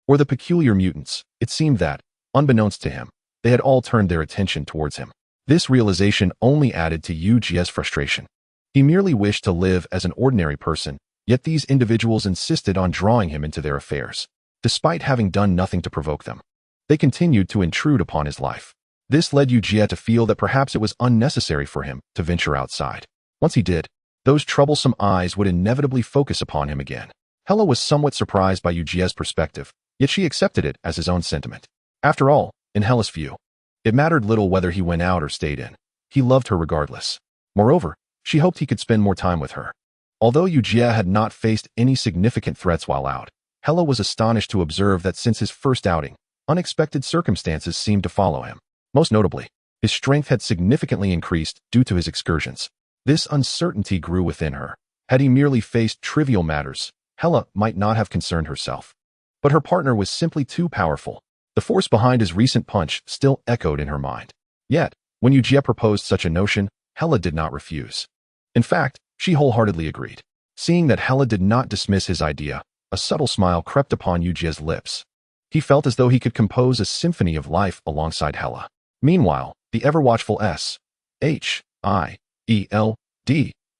or the peculiar mutants, it seemed that, unbeknownst to him, they had all turned their attention towards him. This realization only added to Eugia's frustration. He merely wished to live as an ordinary person, yet these individuals insisted on drawing him into their affairs. Despite having done nothing to provoke them, they continued to intrude upon his life. This led Eugia to feel that perhaps it was unnecessary for him to venture outside. Once he did, those troublesome eyes would inevitably focus upon him again. Hela was somewhat surprised by Eugia's perspective, yet she accepted it as his own sentiment. After all, in Hela's view, it mattered little whether he went out or stayed in. He loved her regardless. Moreover, she hoped he could spend more time with her. Although Eugia had not faced any significant threats while out, Hela was astonished to observe that since his first outing, unexpected circumstances seemed to follow him. Most notably, his strength had significantly increased due to his excursions. This uncertainty grew within her. Had he merely faced trivial matters, Hela might not have concerned herself. But her partner was simply too powerful. The force behind his recent punch still echoed in her mind. Yet, when Eugia proposed such a notion, Hela did not refuse. In fact, she wholeheartedly agreed. Seeing that Hela did not dismiss his idea, a subtle smile crept upon Eugia's lips. He felt as though he could compose a symphony of life alongside Hela. Meanwhile, the ever-watchful S.H.I.E.L.D.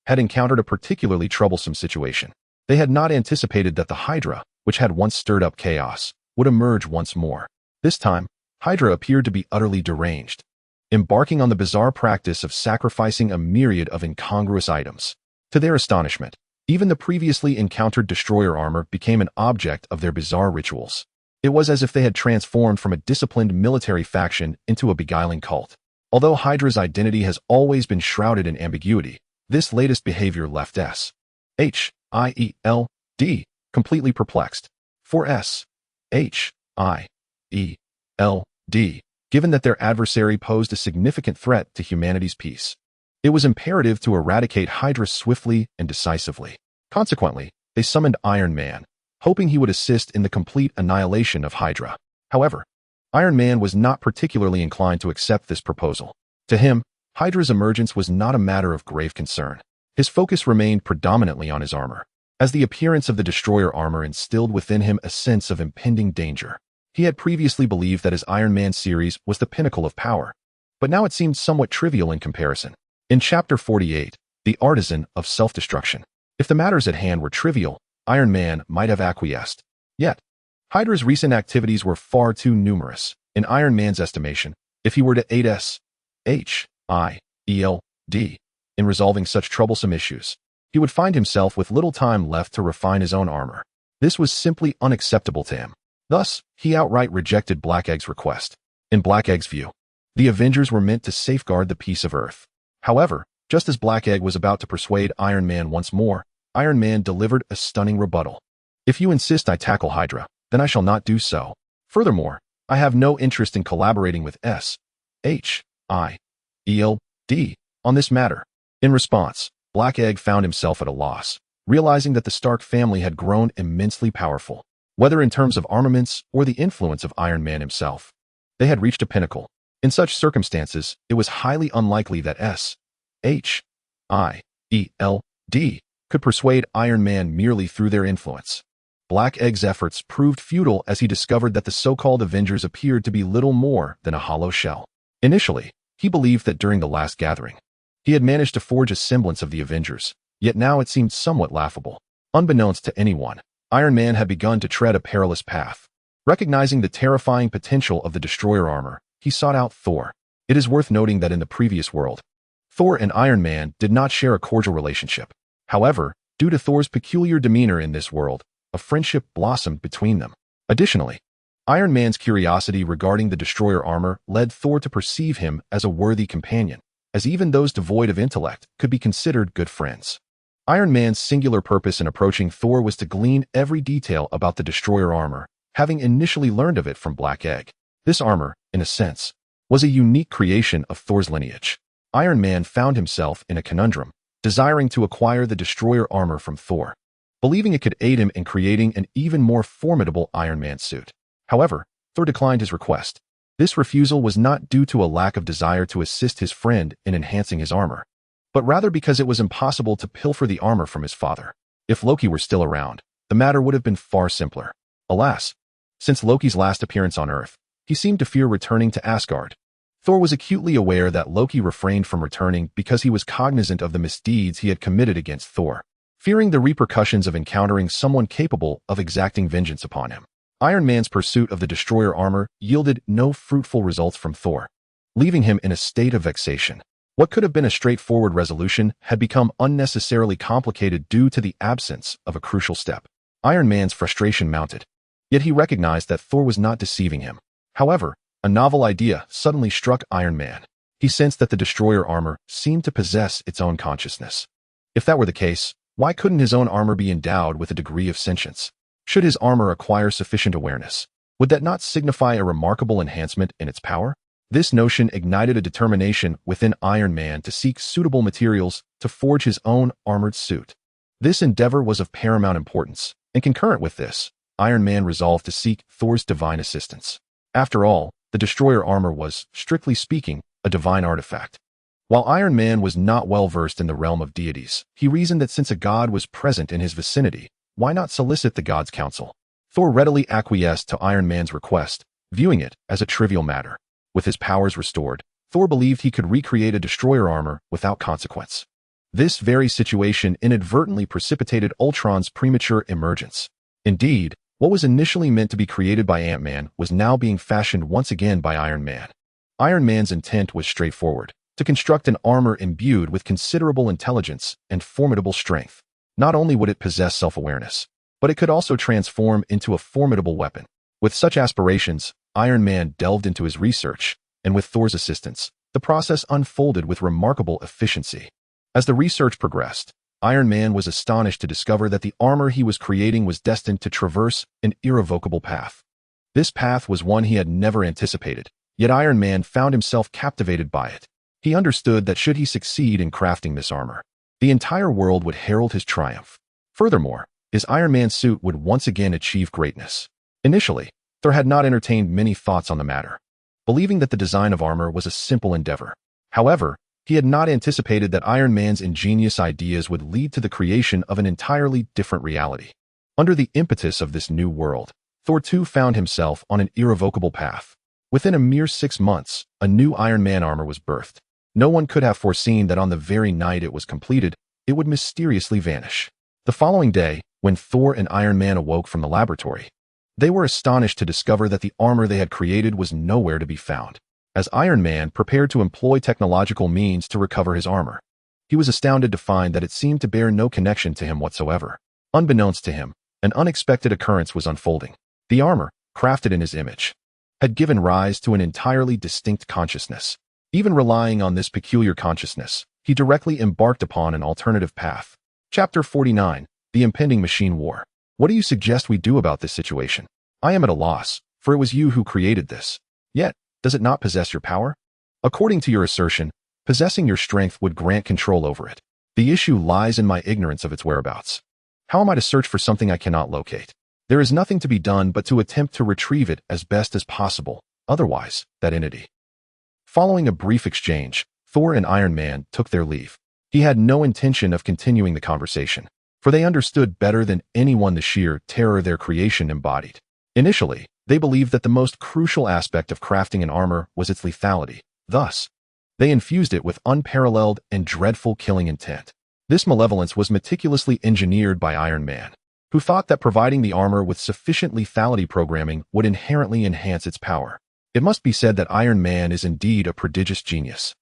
had encountered a particularly troublesome situation. They had not anticipated that the Hydra, which had once stirred up chaos, would emerge once more. This time, Hydra appeared to be utterly deranged, embarking on the bizarre practice of sacrificing a myriad of incongruous items. To their astonishment, even the previously encountered destroyer armor became an object of their bizarre rituals. It was as if they had transformed from a disciplined military faction into a beguiling cult. Although Hydra's identity has always been shrouded in ambiguity, this latest behavior left S.H.I.E.L.D. completely perplexed. For S.H.I.E.L.D., given that their adversary posed a significant threat to humanity's peace, it was imperative to eradicate Hydra swiftly and decisively. Consequently, they summoned Iron Man, hoping he would assist in the complete annihilation of Hydra. However, Iron Man was not particularly inclined to accept this proposal. To him, Hydra's emergence was not a matter of grave concern. His focus remained predominantly on his armor. as the appearance of the destroyer armor instilled within him a sense of impending danger. He had previously believed that his Iron Man series was the pinnacle of power, but now it seemed somewhat trivial in comparison. In Chapter 48, The Artisan of Self-Destruction. If the matters at hand were trivial, Iron Man might have acquiesced. Yet, Hydra's recent activities were far too numerous. In Iron Man's estimation, if he were to aid S.H.I.E.L.D. in resolving such troublesome issues, he would find himself with little time left to refine his own armor. This was simply unacceptable to him. Thus, he outright rejected Black-Egg's request. In Black-Egg's view, the Avengers were meant to safeguard the peace of Earth. However, just as Black-Egg was about to persuade Iron Man once more, Iron Man delivered a stunning rebuttal. If you insist I tackle Hydra, then I shall not do so. Furthermore, I have no interest in collaborating with S.H.I.E.L.D. on this matter. In response, Black-Egg found himself at a loss, realizing that the Stark family had grown immensely powerful. Whether in terms of armaments or the influence of Iron Man himself, they had reached a pinnacle. In such circumstances, it was highly unlikely that S.H.I.E.L.D. could persuade Iron Man merely through their influence. Black-Egg's efforts proved futile as he discovered that the so-called Avengers appeared to be little more than a hollow shell. Initially, he believed that during the last gathering, he had managed to forge a semblance of the Avengers, yet now it seemed somewhat laughable. Unbeknownst to anyone, Iron Man had begun to tread a perilous path. Recognizing the terrifying potential of the destroyer armor, he sought out Thor. It is worth noting that in the previous world, Thor and Iron Man did not share a cordial relationship. However, due to Thor's peculiar demeanor in this world, a friendship blossomed between them. Additionally, Iron Man's curiosity regarding the destroyer armor led Thor to perceive him as a worthy companion, as even those devoid of intellect could be considered good friends. Iron Man's singular purpose in approaching Thor was to glean every detail about the destroyer armor, having initially learned of it from Black-Egg. This armor, in a sense, was a unique creation of Thor's lineage. Iron Man found himself in a conundrum, desiring to acquire the destroyer armor from Thor, believing it could aid him in creating an even more formidable Iron Man suit. However, Thor declined his request. This refusal was not due to a lack of desire to assist his friend in enhancing his armor, but rather because it was impossible to pilfer the armor from his father. If Loki were still around, the matter would have been far simpler. Alas, since Loki's last appearance on Earth, he seemed to fear returning to Asgard. Thor was acutely aware that Loki refrained from returning because he was cognizant of the misdeeds he had committed against Thor, fearing the repercussions of encountering someone capable of exacting vengeance upon him. Iron Man's pursuit of the destroyer armor yielded no fruitful results from Thor, leaving him in a state of vexation. What could have been a straightforward resolution had become unnecessarily complicated due to the absence of a crucial step. Iron Man's frustration mounted, yet he recognized that Thor was not deceiving him. However, a novel idea suddenly struck Iron Man. He sensed that the destroyer armor seemed to possess its own consciousness. If that were the case, why couldn't his own armor be endowed with a degree of sentience? Should his armor acquire sufficient awareness, would that not signify a remarkable enhancement in its power? This notion ignited a determination within Iron Man to seek suitable materials to forge his own armored suit. This endeavor was of paramount importance, and concurrent with this, Iron Man resolved to seek Thor's divine assistance. After all, the destroyer armor was, strictly speaking, a divine artifact. While Iron Man was not well versed in the realm of deities, he reasoned that since a god was present in his vicinity, why not solicit the god's counsel? Thor readily acquiesced to Iron Man's request, viewing it as a trivial matter. With his powers restored, Thor believed he could recreate a destroyer armor without consequence. This very situation inadvertently precipitated Ultron's premature emergence. Indeed, what was initially meant to be created by Ant-Man was now being fashioned once again by Iron Man. Iron Man's intent was straightforward: to construct an armor imbued with considerable intelligence and formidable strength. Not only would it possess self-awareness, but it could also transform into a formidable weapon. With such aspirations, Iron Man delved into his research, and with Thor's assistance, the process unfolded with remarkable efficiency. As the research progressed, Iron Man was astonished to discover that the armor he was creating was destined to traverse an irrevocable path. This path was one he had never anticipated, yet Iron Man found himself captivated by it. He understood that should he succeed in crafting this armor, the entire world would herald his triumph. Furthermore, his Iron Man suit would once again achieve greatness. Initially, Thor had not entertained many thoughts on the matter, believing that the design of armor was a simple endeavor. However, He had not anticipated that Iron Man's ingenious ideas would lead to the creation of an entirely different reality. Under the impetus of this new world, Thor too found himself on an irrevocable path. Within a mere 6 months, a new Iron Man armor was birthed. No one could have foreseen that on the very night it was completed, it would mysteriously vanish. The following day, when Thor and Iron Man awoke from the laboratory, they were astonished to discover that the armor they had created was nowhere to be found. As Iron Man prepared to employ technological means to recover his armor, he was astounded to find that it seemed to bear no connection to him whatsoever. Unbeknownst to him, an unexpected occurrence was unfolding. The armor, crafted in his image, had given rise to an entirely distinct consciousness. Even relying on this peculiar consciousness, he directly embarked upon an alternative path. Chapter 49, The Impending Machine War. What do you suggest we do about this situation? I am at a loss, for it was you who created this. Yet, does it not possess your power? According to your assertion, possessing your strength would grant control over it. The issue lies in my ignorance of its whereabouts. How am I to search for something I cannot locate? There is nothing to be done but to attempt to retrieve it as best as possible, otherwise, that entity. Following a brief exchange, Thor and Iron Man took their leave. He had no intention of continuing the conversation, for they understood better than anyone the sheer terror their creation embodied. Initially, they believed that the most crucial aspect of crafting an armor was its lethality. Thus, they infused it with unparalleled and dreadful killing intent. This malevolence was meticulously engineered by Iron Man, who thought that providing the armor with sufficient lethality programming would inherently enhance its power. It must be said that Iron Man is indeed a prodigious genius,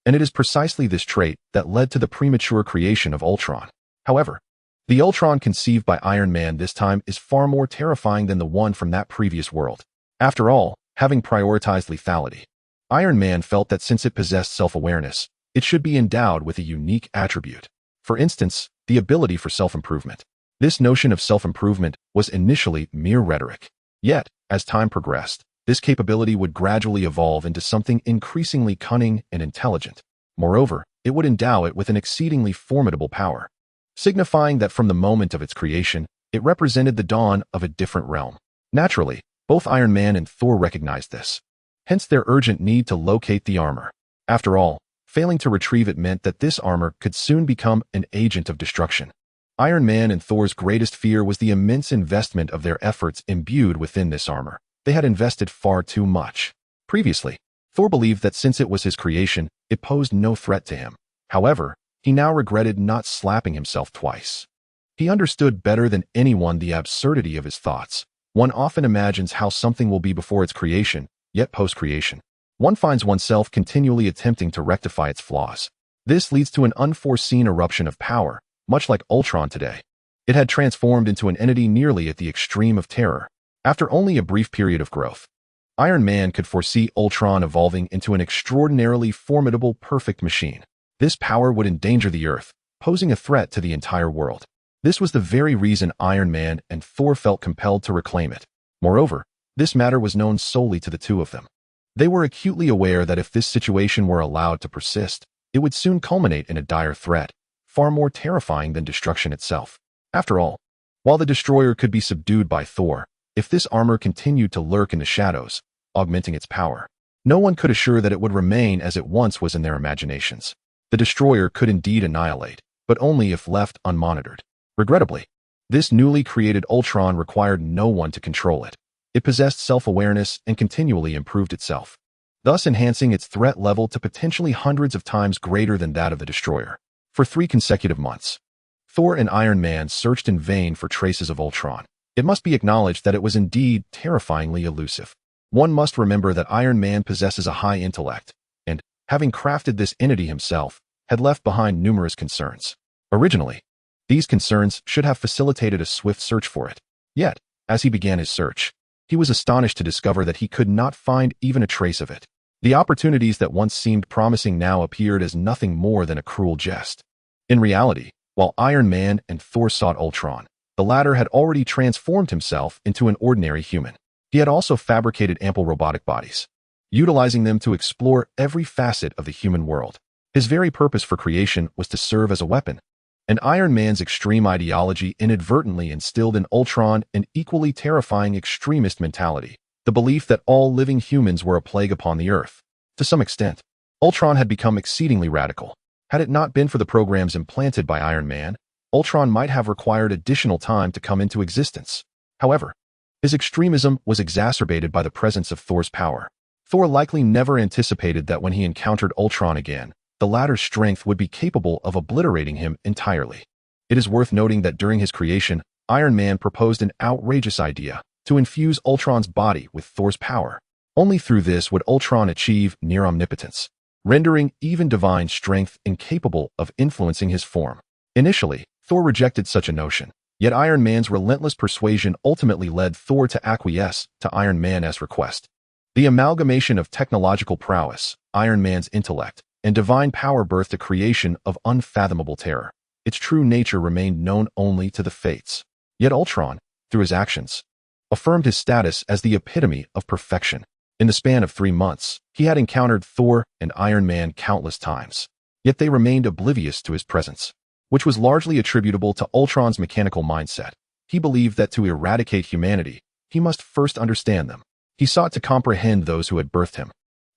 and it is precisely this trait that led to the premature creation of Ultron. However, the Ultron conceived by Iron Man this time is far more terrifying than the one from that previous world. After all, having prioritized lethality, Iron Man felt that since it possessed self-awareness, it should be endowed with a unique attribute. For instance, the ability for self-improvement. This notion of self-improvement was initially mere rhetoric. Yet, as time progressed, this capability would gradually evolve into something increasingly cunning and intelligent. Moreover, it would endow it with an exceedingly formidable power, signifying that from the moment of its creation, it represented the dawn of a different realm. Naturally, both Iron Man and Thor recognized this. Hence their urgent need to locate the armor. After all, failing to retrieve it meant that this armor could soon become an agent of destruction. Iron Man and Thor's greatest fear was the immense investment of their efforts imbued within this armor. They had invested far too much. Previously, Thor believed that since it was his creation, it posed no threat to him. However, he now regretted not slapping himself twice. He understood better than anyone the absurdity of his thoughts. One often imagines how something will be before its creation, yet post-creation, one finds oneself continually attempting to rectify its flaws. This leads to an unforeseen eruption of power, much like Ultron today. It had transformed into an entity nearly at the extreme of terror. After only a brief period of growth, Iron Man could foresee Ultron evolving into an extraordinarily formidable, perfect machine. This power would endanger the Earth, posing a threat to the entire world. This was the very reason Iron Man and Thor felt compelled to reclaim it. Moreover, this matter was known solely to the two of them. They were acutely aware that if this situation were allowed to persist, it would soon culminate in a dire threat, far more terrifying than destruction itself. After all, while the destroyer could be subdued by Thor, if this armor continued to lurk in the shadows, augmenting its power, no one could assure that it would remain as it once was in their imaginations. The destroyer could indeed annihilate, but only if left unmonitored. Regrettably, this newly created Ultron required no one to control it. It possessed self-awareness and continually improved itself, thus enhancing its threat level to potentially hundreds of times greater than that of the destroyer. For 3 consecutive months, Thor and Iron Man searched in vain for traces of Ultron. It must be acknowledged that it was indeed terrifyingly elusive. One must remember that Iron Man possesses a high intellect, and, having crafted this entity himself, had left behind numerous concerns. Originally, these concerns should have facilitated a swift search for it. Yet, as he began his search, he was astonished to discover that he could not find even a trace of it. The opportunities that once seemed promising now appeared as nothing more than a cruel jest. In reality, while Iron Man and Thor sought Ultron, the latter had already transformed himself into an ordinary human. He had also fabricated ample robotic bodies, utilizing them to explore every facet of the human world. His very purpose for creation was to serve as a weapon, and Iron Man's extreme ideology inadvertently instilled in Ultron an equally terrifying extremist mentality, the belief that all living humans were a plague upon the Earth. To some extent, Ultron had become exceedingly radical. Had it not been for the programs implanted by Iron Man, Ultron might have required additional time to come into existence. However, his extremism was exacerbated by the presence of Thor's power. Thor likely never anticipated that when he encountered Ultron again, the latter's strength would be capable of obliterating him entirely. It is worth noting that during his creation, Iron Man proposed an outrageous idea to infuse Ultron's body with Thor's power. Only through this would Ultron achieve near omnipotence, rendering even divine strength incapable of influencing his form. Initially, Thor rejected such a notion, yet Iron Man's relentless persuasion ultimately led Thor to acquiesce to Iron Man's request. The amalgamation of technological prowess, Iron Man's intellect, and divine power birthed a creation of unfathomable terror. Its true nature remained known only to the Fates. Yet Ultron, through his actions, affirmed his status as the epitome of perfection. In the span of 3 months, he had encountered Thor and Iron Man countless times, yet they remained oblivious to his presence, which was largely attributable to Ultron's mechanical mindset. He believed that to eradicate humanity, he must first understand them. He sought to comprehend those who had birthed him.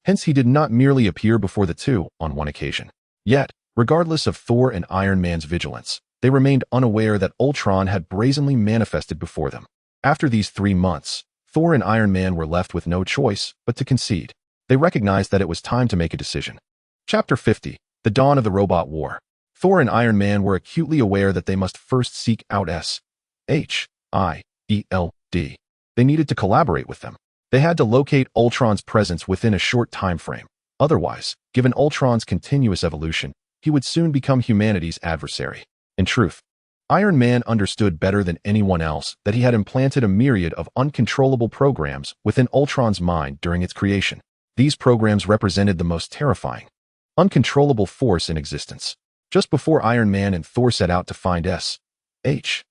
Hence he did not merely appear before the two on one occasion. Yet, regardless of Thor and Iron Man's vigilance, they remained unaware that Ultron had brazenly manifested before them. After these 3 months, Thor and Iron Man were left with no choice but to concede. They recognized that it was time to make a decision. Chapter 50. The Dawn of the Robot War. Thor and Iron Man were acutely aware that they must first seek out S.H.I.E.L.D. They needed to collaborate with them. They had to locate Ultron's presence within a short time frame. Otherwise, given Ultron's continuous evolution, he would soon become humanity's adversary. In truth, Iron Man understood better than anyone else that he had implanted a myriad of uncontrollable programs within Ultron's mind during its creation. These programs represented the most terrifying, uncontrollable force in existence. Just before Iron Man and Thor set out to find S.H.I.E.L.D.,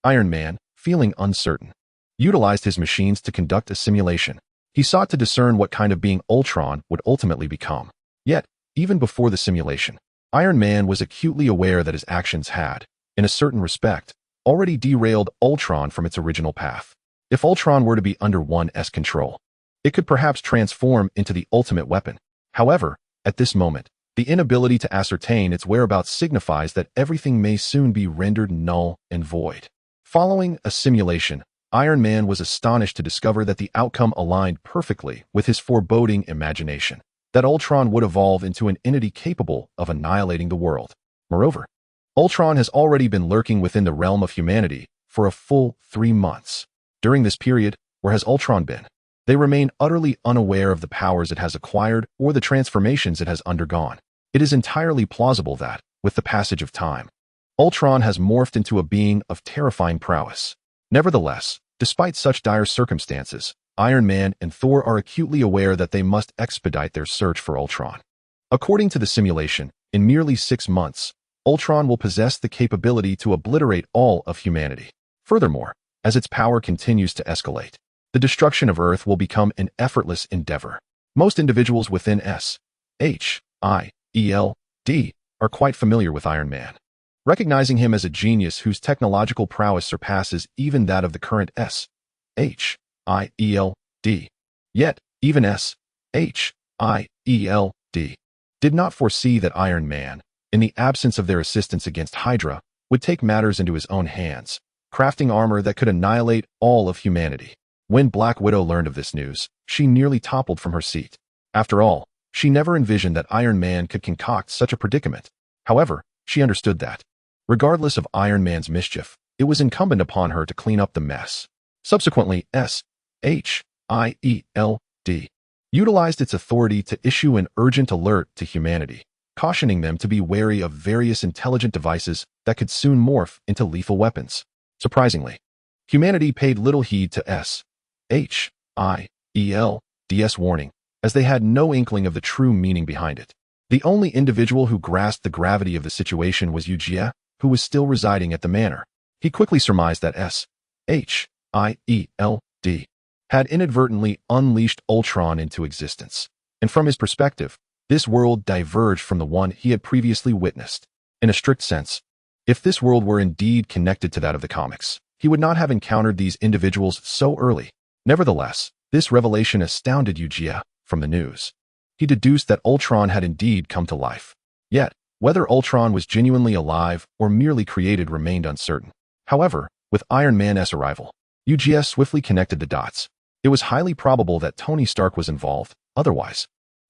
Iron Man, feeling uncertain, utilized his machines to conduct a simulation. He sought to discern what kind of being Ultron would ultimately become. Yet, even before the simulation, Iron Man was acutely aware that his actions had, in a certain respect, already derailed Ultron from its original path. If Ultron were to be under one's control, it could perhaps transform into the ultimate weapon. However, at this moment, the inability to ascertain its whereabouts signifies that everything may soon be rendered null and void. Following a simulation, Iron Man was astonished to discover that the outcome aligned perfectly with his foreboding imagination, that Ultron would evolve into an entity capable of annihilating the world. Moreover, Ultron has already been lurking within the realm of humanity for a full 3 months. During this period, where has Ultron been? They remain utterly unaware of the powers it has acquired or the transformations it has undergone. It is entirely plausible that, with the passage of time, Ultron has morphed into a being of terrifying prowess. Nevertheless, despite such dire circumstances, Iron Man and Thor are acutely aware that they must expedite their search for Ultron. According to the simulation, in merely 6 months, Ultron will possess the capability to obliterate all of humanity. Furthermore, as its power continues to escalate, the destruction of Earth will become an effortless endeavor. Most individuals within S.H.I.E.L.D. are quite familiar with Iron Man, recognizing him as a genius whose technological prowess surpasses even that of the current S.H.I.E.L.D. Yet, even S.H.I.E.L.D. did not foresee that Iron Man, in the absence of their assistance against Hydra, would take matters into his own hands, crafting armor that could annihilate all of humanity. When Black Widow learned of this news, she nearly toppled from her seat. After all, she never envisioned that Iron Man could concoct such a predicament. However, she understood that, regardless of Iron Man's mischief, it was incumbent upon her to clean up the mess. Subsequently, S.H.I.E.L.D. utilized its authority to issue an urgent alert to humanity, cautioning them to be wary of various intelligent devices that could soon morph into lethal weapons. Surprisingly, humanity paid little heed to S.H.I.E.L.D.'s warning, as they had no inkling of the true meaning behind it. The only individual who grasped the gravity of the situation was Eugia, who was still residing at the manor. He quickly surmised that S.H.I.E.L.D. had inadvertently unleashed Ultron into existence, and from his perspective, this world diverged from the one he had previously witnessed. In a strict sense, if this world were indeed connected to that of the comics, he would not have encountered these individuals so early. Nevertheless, this revelation astounded Eugia. From the news, he deduced that Ultron had indeed come to life. Yet, whether Ultron was genuinely alive or merely created remained uncertain. However, with Iron Man's arrival, Eugia swiftly connected the dots. It was highly probable that Tony Stark was involved, otherwise,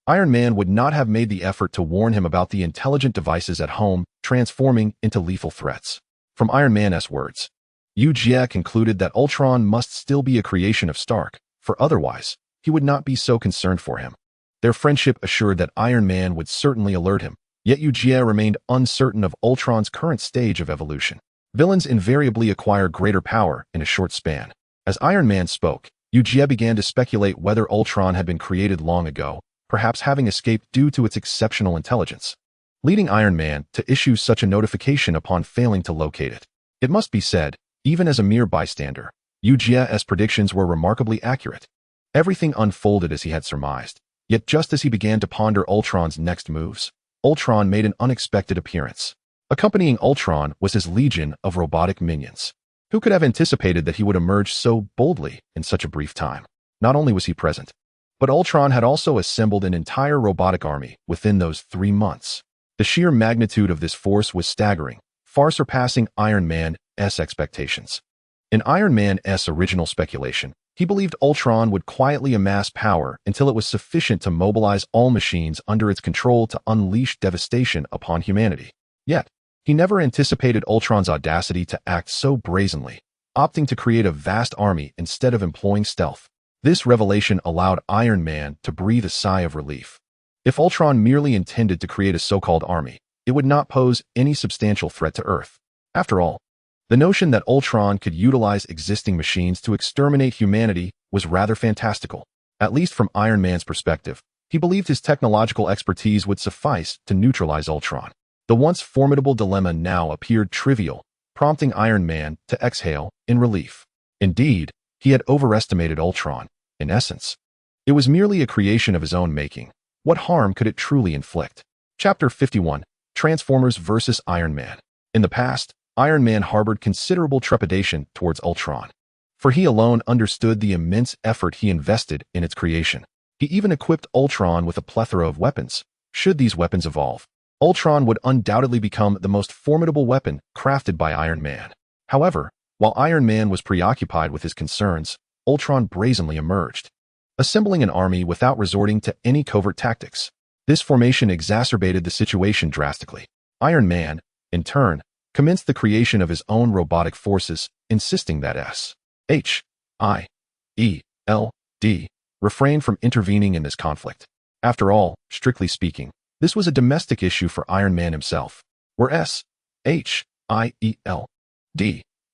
Iron Man would not have made the effort to warn him about the intelligent devices at home transforming into lethal threats. From Iron Man's words, Eugia concluded that Ultron must still be a creation of Stark, for otherwise, he would not be so concerned for him. Their friendship assured that Iron Man would certainly alert him, yet Eugia remained uncertain of Ultron's current stage of evolution. Villains invariably acquire greater power in a short span. As Iron Man spoke, Eugia began to speculate whether Ultron had been created long ago, perhaps having escaped due to its exceptional intelligence, leading Iron Man to issue such a notification upon failing to locate it. It must be said, even as a mere bystander, Eugia's predictions were remarkably accurate. Everything unfolded as he had surmised, yet just as he began to ponder Ultron's next moves, Ultron made an unexpected appearance. Accompanying Ultron was his legion of robotic minions. Who could have anticipated that he would emerge so boldly in such a brief time? Not only was he present, but Ultron had also assembled an entire robotic army within those 3 months. The sheer magnitude of this force was staggering, far surpassing Iron Man's expectations. In Iron Man's original speculation, he believed Ultron would quietly amass power until it was sufficient to mobilize all machines under its control to unleash devastation upon humanity. Yet, he never anticipated Ultron's audacity to act so brazenly, opting to create a vast army instead of employing stealth. This revelation allowed Iron Man to breathe a sigh of relief. If Ultron merely intended to create a so-called army, it would not pose any substantial threat to Earth. After all, the notion that Ultron could utilize existing machines to exterminate humanity was rather fantastical. At least from Iron Man's perspective, he believed his technological expertise would suffice to neutralize Ultron. The once formidable dilemma now appeared trivial, prompting Iron Man to exhale in relief. Indeed, he had overestimated Ultron. In essence, it was merely a creation of his own making. What harm could it truly inflict? Chapter 51, Transformers vs. Iron Man. In the past, Iron Man harbored considerable trepidation towards Ultron, for he alone understood the immense effort he invested in its creation. He even equipped Ultron with a plethora of weapons. Should these weapons evolve, Ultron would undoubtedly become the most formidable weapon crafted by Iron Man. However, while Iron Man was preoccupied with his concerns, Ultron brazenly emerged, assembling an army without resorting to any covert tactics. This formation exacerbated the situation drastically. Iron Man, in turn, commenced the creation of his own robotic forces, insisting that S.H.I.E.L.D. refrain from intervening in this conflict. After all, strictly speaking, this was a domestic issue for Iron Man himself. Were S.H.I.E.L.D.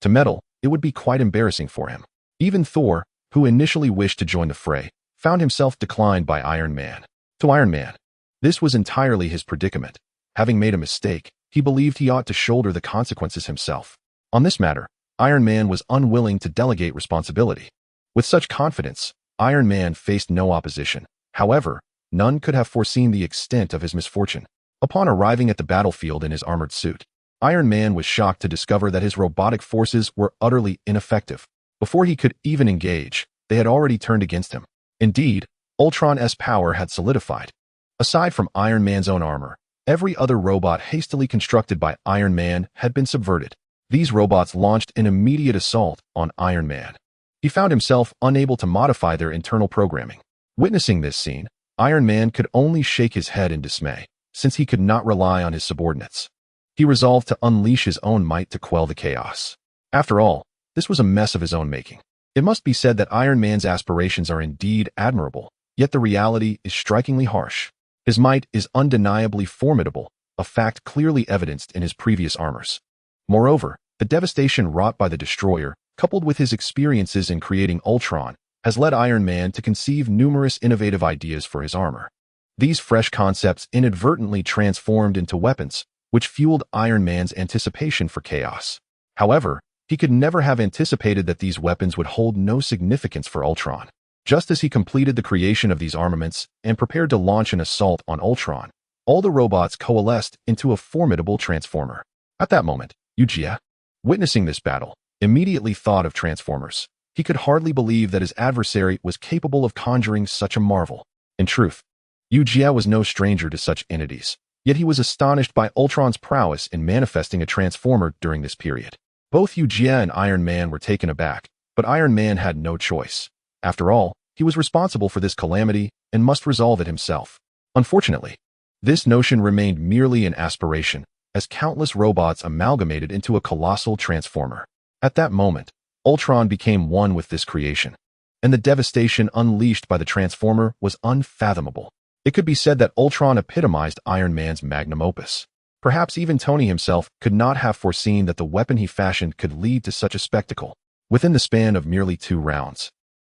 to meddle, it would be quite embarrassing for him. Even Thor, who initially wished to join the fray, found himself declined by Iron Man. To Iron Man, this was entirely his predicament. Having made a mistake, he believed he ought to shoulder the consequences himself. On this matter, Iron Man was unwilling to delegate responsibility. With such confidence, Iron Man faced no opposition. However, none could have foreseen the extent of his misfortune. Upon arriving at the battlefield in his armored suit, Iron Man was shocked to discover that his robotic forces were utterly ineffective. Before he could even engage, they had already turned against him. Indeed, Ultron's power had solidified. Aside from Iron Man's own armor, every other robot hastily constructed by Iron Man had been subverted. These robots launched an immediate assault on Iron Man. He found himself unable to modify their internal programming. Witnessing this scene, Iron Man could only shake his head in dismay, since he could not rely on his subordinates. He resolved to unleash his own might to quell the chaos. After all, this was a mess of his own making. It must be said that Iron Man's aspirations are indeed admirable, yet the reality is strikingly harsh. His might is undeniably formidable, a fact clearly evidenced in his previous armors. Moreover, the devastation wrought by the Destroyer, coupled with his experiences in creating Ultron, has led Iron Man to conceive numerous innovative ideas for his armor. These fresh concepts inadvertently transformed into weapons, which fueled Iron Man's anticipation for chaos. However, he could never have anticipated that these weapons would hold no significance for Ultron. Just as he completed the creation of these armaments and prepared to launch an assault on Ultron, all the robots coalesced into a formidable transformer. At that moment, Eugia, witnessing this battle, immediately thought of Transformers. He could hardly believe that his adversary was capable of conjuring such a marvel. In truth, Eugia was no stranger to such entities, yet he was astonished by Ultron's prowess in manifesting a transformer during this period. Both Eugia and Iron Man were taken aback, but Iron Man had no choice. After all, he was responsible for this calamity and must resolve it himself. Unfortunately, this notion remained merely an aspiration, as countless robots amalgamated into a colossal transformer. At that moment, Ultron became one with this creation, and the devastation unleashed by the transformer was unfathomable. It could be said that Ultron epitomized Iron Man's magnum opus. Perhaps even Tony himself could not have foreseen that the weapon he fashioned could lead to such a spectacle. Within the span of merely 2 rounds,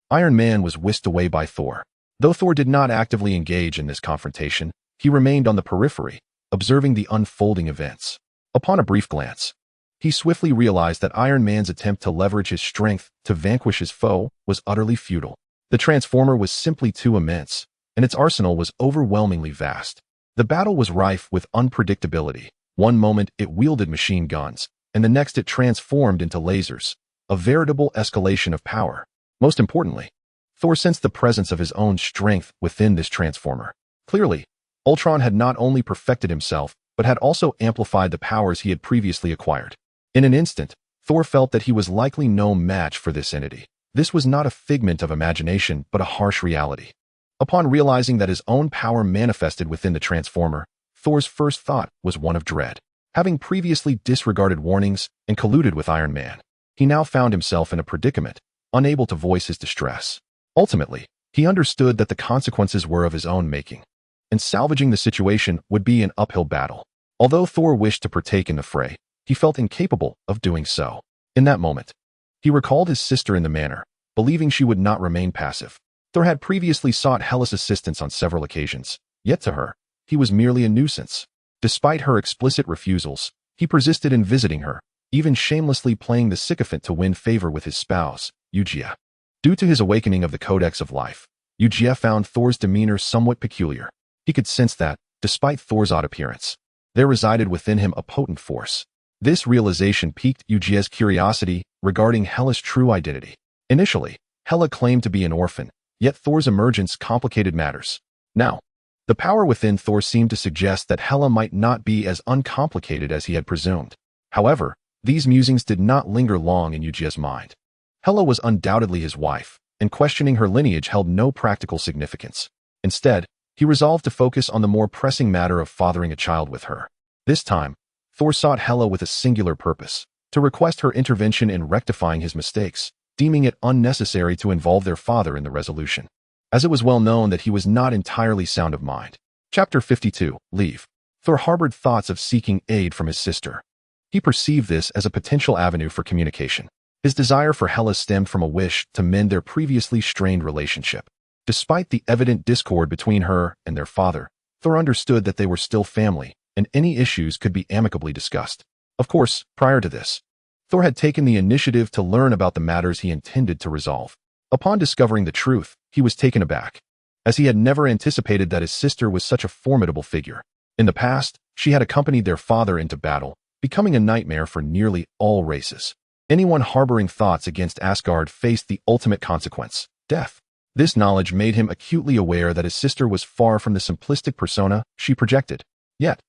Iron Man was whisked away by Thor. Though Thor did not actively engage in this confrontation, he remained on the periphery, observing the unfolding events. Upon a brief glance, he swiftly realized that Iron Man's attempt to leverage his strength to vanquish his foe was utterly futile. The transformer was simply too immense, and its arsenal was overwhelmingly vast. The battle was rife with unpredictability. One moment it wielded machine guns, and the next it transformed into lasers, a veritable escalation of power. Most importantly, Thor sensed the presence of his own strength within this transformer. Clearly, Ultron had not only perfected himself, but had also amplified the powers he had previously acquired. In an instant, Thor felt that he was likely no match for this entity. This was not a figment of imagination, but a harsh reality. Upon realizing that his own power manifested within the transformer, Thor's first thought was one of dread. Having previously disregarded warnings and colluded with Iron Man, he now found himself in a predicament, unable to voice his distress. Ultimately, he understood that the consequences were of his own making, and salvaging the situation would be an uphill battle. Although Thor wished to partake in the fray, he felt incapable of doing so. In that moment, he recalled his sister in the manor, believing she would not remain passive. Thor had previously sought Hela's assistance on several occasions, yet to her, he was merely a nuisance. Despite her explicit refusals, he persisted in visiting her, even shamelessly playing the sycophant to win favor with his spouse, Eugia. Due to his awakening of the Codex of Life, Eugia found Thor's demeanor somewhat peculiar. He could sense that, despite Thor's odd appearance, there resided within him a potent force. This realization piqued Eugia's curiosity regarding Hela's true identity. Initially, Hela claimed to be an orphan, yet Thor's emergence complicated matters. Now, the power within Thor seemed to suggest that Hela might not be as uncomplicated as he had presumed. However, these musings did not linger long in Eugia's mind. Hela was undoubtedly his wife, and questioning her lineage held no practical significance. Instead, he resolved to focus on the more pressing matter of fathering a child with her. This time, Thor sought Hela with a singular purpose, to request her intervention in rectifying his mistakes, deeming it unnecessary to involve their father in the resolution, as it was well known that he was not entirely sound of mind. Chapter 52, Leave. Thor harbored thoughts of seeking aid from his sister. He perceived this as a potential avenue for communication. His desire for Hela stemmed from a wish to mend their previously strained relationship. Despite the evident discord between her and their father, Thor understood that they were still family, and any issues could be amicably discussed. Of course, prior to this, Thor had taken the initiative to learn about the matters he intended to resolve. Upon discovering the truth, he was taken aback, as he had never anticipated that his sister was such a formidable figure. In the past, she had accompanied their father into battle, becoming a nightmare for nearly all races. Anyone harboring thoughts against Asgard faced the ultimate consequence, death. This knowledge made him acutely aware that his sister was far from the simplistic persona she projected. Yet,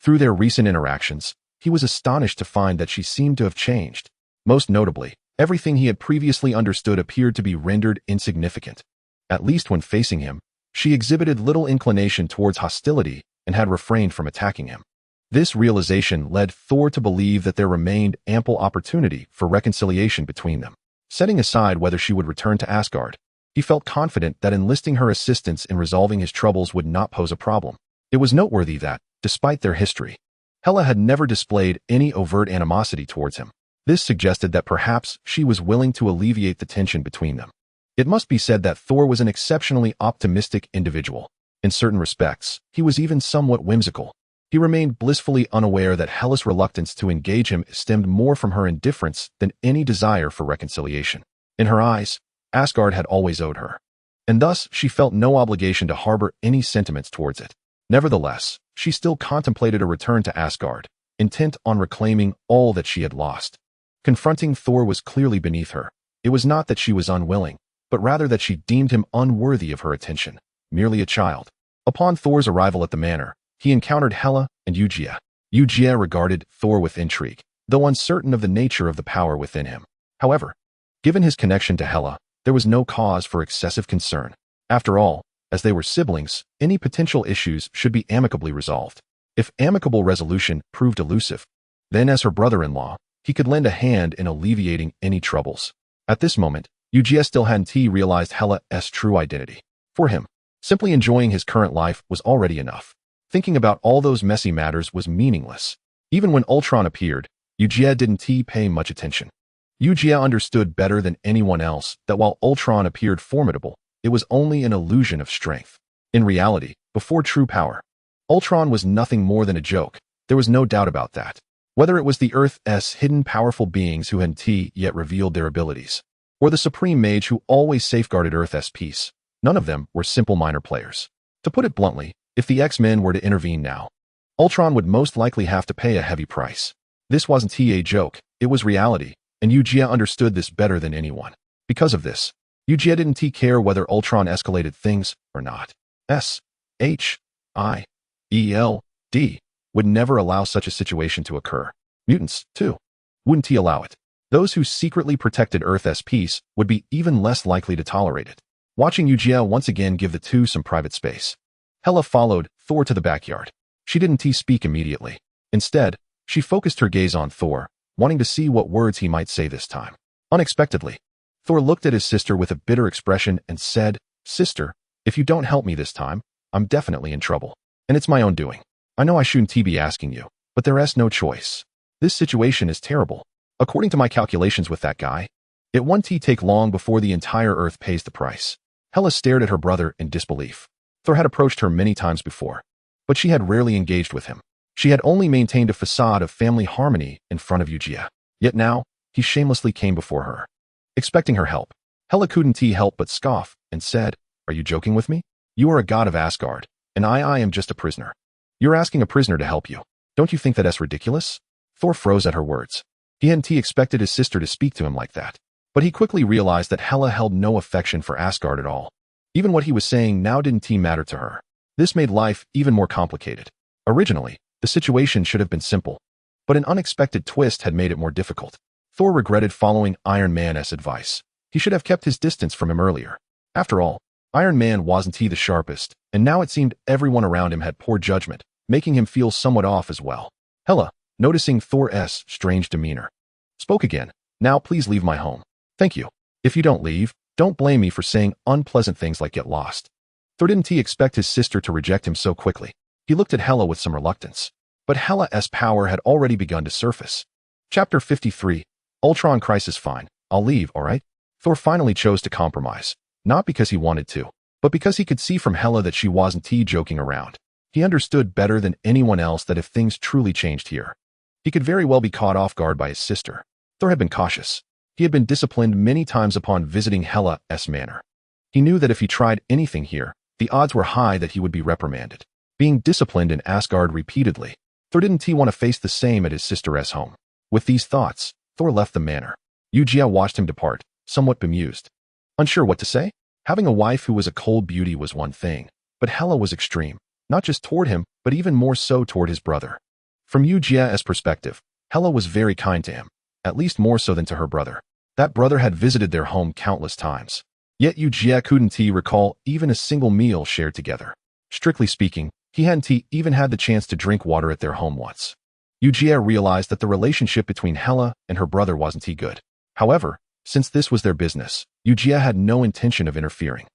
through their recent interactions, he was astonished to find that she seemed to have changed. Most notably, everything he had previously understood appeared to be rendered insignificant. At least when facing him, she exhibited little inclination towards hostility and had refrained from attacking him. This realization led Thor to believe that there remained ample opportunity for reconciliation between them. Setting aside whether she would return to Asgard, he felt confident that enlisting her assistance in resolving his troubles would not pose a problem. It was noteworthy that, despite their history, Hela had never displayed any overt animosity towards him. This suggested that perhaps she was willing to alleviate the tension between them. It must be said that Thor was an exceptionally optimistic individual. In certain respects, he was even somewhat whimsical. He remained blissfully unaware that Hela's reluctance to engage him stemmed more from her indifference than any desire for reconciliation. In her eyes, Asgard had always owed her, and thus she felt no obligation to harbor any sentiments towards it. Nevertheless, she still contemplated a return to Asgard, intent on reclaiming all that she had lost. Confronting Thor was clearly beneath her. It was not that she was unwilling, but rather that she deemed him unworthy of her attention, merely a child. Upon Thor's arrival at the manor, he encountered Hela and Eugia. Eugia regarded Thor with intrigue, though uncertain of the nature of the power within him. However, given his connection to Hela, there was no cause for excessive concern. After all, as they were siblings, any potential issues should be amicably resolved. If amicable resolution proved elusive, then as her brother-in-law, he could lend a hand in alleviating any troubles. At this moment, Eugia still hadn't realized Hela's true identity. For him, simply enjoying his current life was already enough. Thinking about all those messy matters was meaningless. Even when Ultron appeared, Eugia didn't pay much attention. Eugia understood better than anyone else that while Ultron appeared formidable, it was only an illusion of strength. In reality, before true power, Ultron was nothing more than a joke. There was no doubt about that. Whether it was the Earth's hidden powerful beings who hadn't yet revealed their abilities, or the Supreme Mage who always safeguarded Earth's peace, none of them were simple minor players. To put it bluntly, if the X-Men were to intervene now, Ultron would most likely have to pay a heavy price. This wasn't a joke, it was reality, and Eugia understood this better than anyone. Because of this, Eugia didn't care whether Ultron escalated things or not. S.H.I.E.L.D. would never allow such a situation to occur. Mutants, too, wouldn't allow it. Those who secretly protected Earth's peace would be even less likely to tolerate it. Watching Eugia once again give the two some private space, Hela followed Thor to the backyard. She didn't speak immediately. Instead, she focused her gaze on Thor, wanting to see what words he might say this time. Unexpectedly, Thor looked at his sister with a bitter expression and said, "Sister, if you don't help me this time, I'm definitely in trouble. And it's my own doing. I know I shouldn't be asking you, but there's no choice. This situation is terrible. According to my calculations with that guy, it won't take long before the entire Earth pays the price." Hela stared at her brother in disbelief. Thor had approached her many times before, but she had rarely engaged with him. She had only maintained a facade of family harmony in front of Eugia. Yet now, he shamelessly came before her, expecting her help. Hela couldn't help but scoff and said, "Are you joking with me? You are a god of Asgard, and I am just a prisoner. You're asking a prisoner to help you. Don't you think that's ridiculous?" Thor froze at her words. He hadn't expected his sister to speak to him like that. But he quickly realized that Hela held no affection for Asgard at all. Even what he was saying now didn't matter to her. This made life even more complicated. Originally, the situation should have been simple, but an unexpected twist had made it more difficult. Thor regretted following Iron Man's advice. He should have kept his distance from him earlier. After all, Iron Man wasn't the sharpest, and now it seemed everyone around him had poor judgment, making him feel somewhat off as well. Hela, noticing Thor's strange demeanor, spoke again. "Now please leave my home. Thank you. If you don't leave, don't blame me for saying unpleasant things like get lost." Thor didn't expect his sister to reject him so quickly. He looked at Hela with some reluctance. But Hela's power had already begun to surface. Chapter 53, Ultron Crisis. "Fine, I'll leave, alright?" Thor finally chose to compromise, not because he wanted to, but because he could see from Hela that she wasn't joking around. He understood better than anyone else that if things truly changed here, he could very well be caught off guard by his sister. Thor had been cautious. He had been disciplined many times upon visiting Hela's manor. He knew that if he tried anything here, the odds were high that he would be reprimanded. Being disciplined in Asgard repeatedly, Thor didn't want to face the same at his sister's home. With these thoughts, Thor left the manor. Eugia watched him depart, somewhat bemused. Unsure what to say? Having a wife who was a cold beauty was one thing, but Hela was extreme, not just toward him, but even more so toward his brother. From Eugia's perspective, Hela was very kind to him, at least more so than to her brother. That brother had visited their home countless times. Yet Eugia couldn't recall even a single meal shared together. Strictly speaking, he hadn't even had the chance to drink water at their home once. Eugia realized that the relationship between Hela and her brother wasn't good. However, since this was their business, Eugia had no intention of interfering.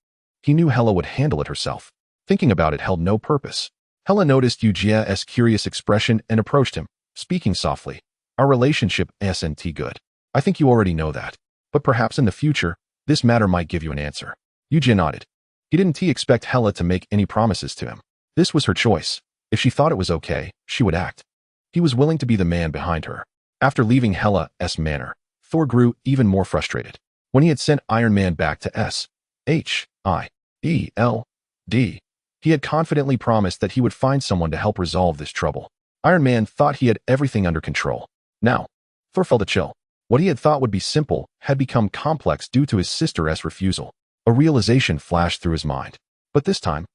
He knew Hela would handle it herself. Thinking about it held no purpose. Hela noticed Eugia's curious expression and approached him, speaking softly. "Our relationship isn't good. I think you already know that. But perhaps in the future, this matter might give you an answer." Eugia nodded. He didn't expect Hela to make any promises to him. This was her choice. If she thought it was okay, she would act. He was willing to be the man behind her. After leaving Hela's manor, Thor grew even more frustrated. When he had sent Iron Man back to S.H.I.E.L.D, he had confidently promised that he would find someone to help resolve this trouble. Iron Man thought he had everything under control. Now, Thor felt a chill. What he had thought would be simple had become complex due to his sister's refusal. A realization flashed through his mind. But this time,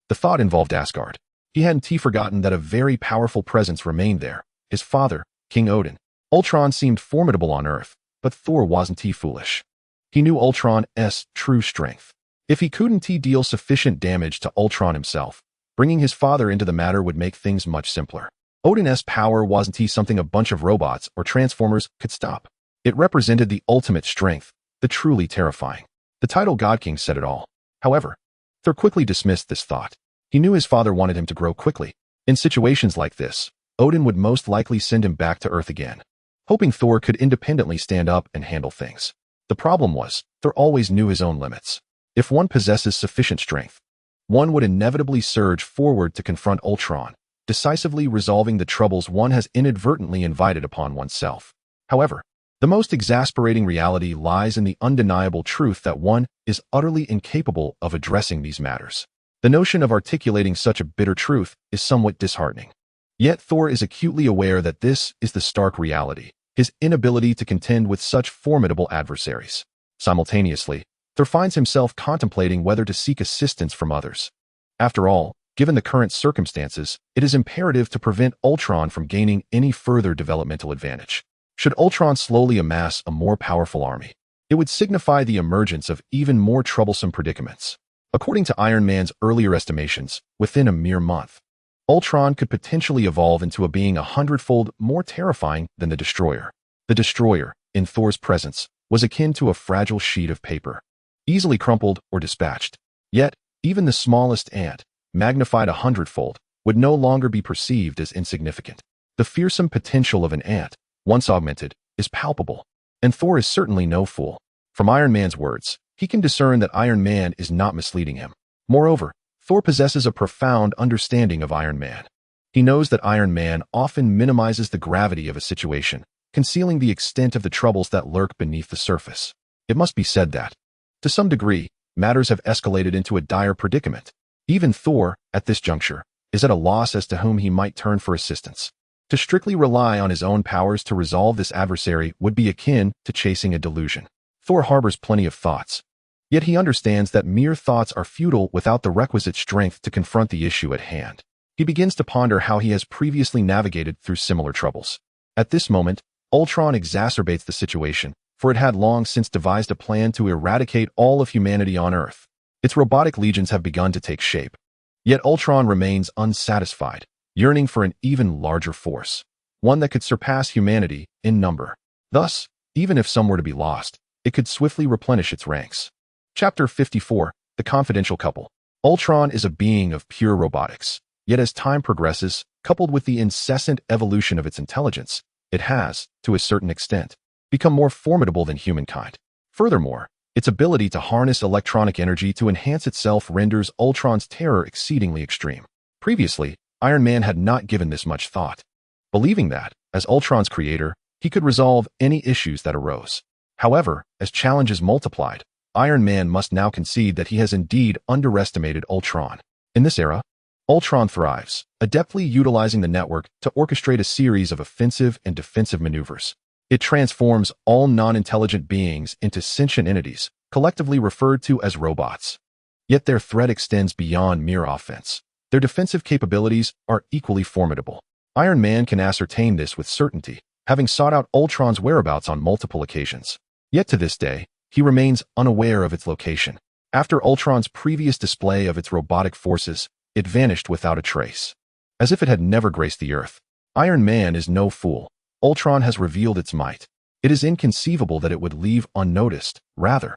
The thought involved Asgard. He hadn't forgotten that a very powerful presence remained there, his father, King Odin. Ultron seemed formidable on Earth, but Thor wasn't foolish. He knew Ultron's true strength. If he couldn't deal sufficient damage to Ultron himself, bringing his father into the matter would make things much simpler. Odin's power wasn't something a bunch of robots or transformers could stop. It represented the ultimate strength, the truly terrifying. The title God King said it all. However, Thor quickly dismissed this thought. He knew his father wanted him to grow quickly. In situations like this, Odin would most likely send him back to Earth again, hoping Thor could independently stand up and handle things. The problem was, Thor always knew his own limits. If one possesses sufficient strength, one would inevitably surge forward to confront Ultron, decisively resolving the troubles one has inadvertently invited upon oneself. However, the most exasperating reality lies in the undeniable truth that one is utterly incapable of addressing these matters. The notion of articulating such a bitter truth is somewhat disheartening. Yet Thor is acutely aware that this is the stark reality, his inability to contend with such formidable adversaries. Simultaneously, Thor finds himself contemplating whether to seek assistance from others. After all, given the current circumstances, it is imperative to prevent Ultron from gaining any further developmental advantage. Should Ultron slowly amass a more powerful army, it would signify the emergence of even more troublesome predicaments. According to Iron Man's earlier estimations, within a mere month, Ultron could potentially evolve into a being 100-fold more terrifying than the Destroyer. The Destroyer, in Thor's presence, was akin to a fragile sheet of paper, easily crumpled or dispatched. Yet, even the smallest ant, magnified 100-fold, would no longer be perceived as insignificant. The fearsome potential of an ant, once augmented, is palpable, and Thor is certainly no fool. From Iron Man's words, he can discern that Iron Man is not misleading him. Moreover, Thor possesses a profound understanding of Iron Man. He knows that Iron Man often minimizes the gravity of a situation, concealing the extent of the troubles that lurk beneath the surface. It must be said that, to some degree, matters have escalated into a dire predicament. Even Thor, at this juncture, is at a loss as to whom he might turn for assistance. To strictly rely on his own powers to resolve this adversary would be akin to chasing a delusion. Thor harbors plenty of thoughts, yet he understands that mere thoughts are futile without the requisite strength to confront the issue at hand. He begins to ponder how he has previously navigated through similar troubles. At this moment, Ultron exacerbates the situation, for it had long since devised a plan to eradicate all of humanity on Earth. Its robotic legions have begun to take shape. Yet Ultron remains unsatisfied, yearning for an even larger force, one that could surpass humanity in number. Thus, even if some were to be lost, it could swiftly replenish its ranks. Chapter 54, The Confidential Couple. Ultron is a being of pure robotics, yet as time progresses, coupled with the incessant evolution of its intelligence, it has, to a certain extent, become more formidable than humankind. Furthermore, its ability to harness electronic energy to enhance itself renders Ultron's terror exceedingly extreme. Previously, Iron Man had not given this much thought, believing that, as Ultron's creator, he could resolve any issues that arose. However, as challenges multiplied, Iron Man must now concede that he has indeed underestimated Ultron. In this era, Ultron thrives, adeptly utilizing the network to orchestrate a series of offensive and defensive maneuvers. It transforms all non-intelligent beings into sentient entities, collectively referred to as robots. Yet their threat extends beyond mere offense. Their defensive capabilities are equally formidable. Iron Man can ascertain this with certainty, having sought out Ultron's whereabouts on multiple occasions. Yet to this day, he remains unaware of its location. After Ultron's previous display of its robotic forces, it vanished without a trace. As if it had never graced the Earth. Iron Man is no fool. Ultron has revealed its might. It is inconceivable that it would leave unnoticed. Rather,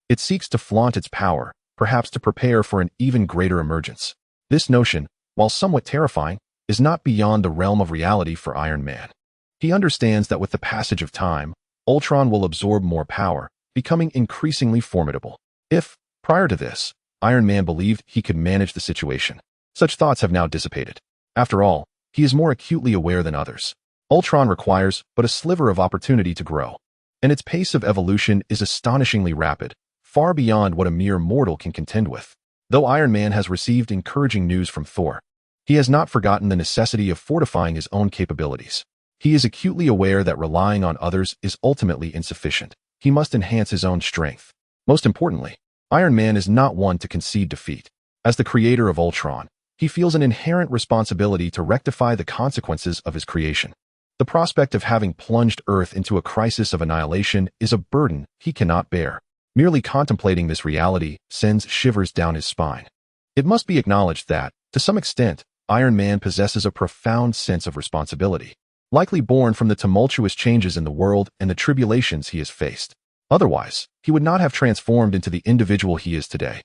it seeks to flaunt its power, perhaps to prepare for an even greater emergence. This notion, while somewhat terrifying, is not beyond the realm of reality for Iron Man. He understands that with the passage of time, Ultron will absorb more power, becoming increasingly formidable. If, prior to this, Iron Man believed he could manage the situation, such thoughts have now dissipated. After all, he is more acutely aware than others. Ultron requires but a sliver of opportunity to grow, and its pace of evolution is astonishingly rapid, far beyond what a mere mortal can contend with. Though Iron Man has received encouraging news from Thor, he has not forgotten the necessity of fortifying his own capabilities. He is acutely aware that relying on others is ultimately insufficient. He must enhance his own strength. Most importantly, Iron Man is not one to concede defeat. As the creator of Ultron, he feels an inherent responsibility to rectify the consequences of his creation. The prospect of having plunged Earth into a crisis of annihilation is a burden he cannot bear. Merely contemplating this reality sends shivers down his spine. It must be acknowledged that, to some extent, Iron Man possesses a profound sense of responsibility, likely born from the tumultuous changes in the world and the tribulations he has faced. Otherwise, he would not have transformed into the individual he is today.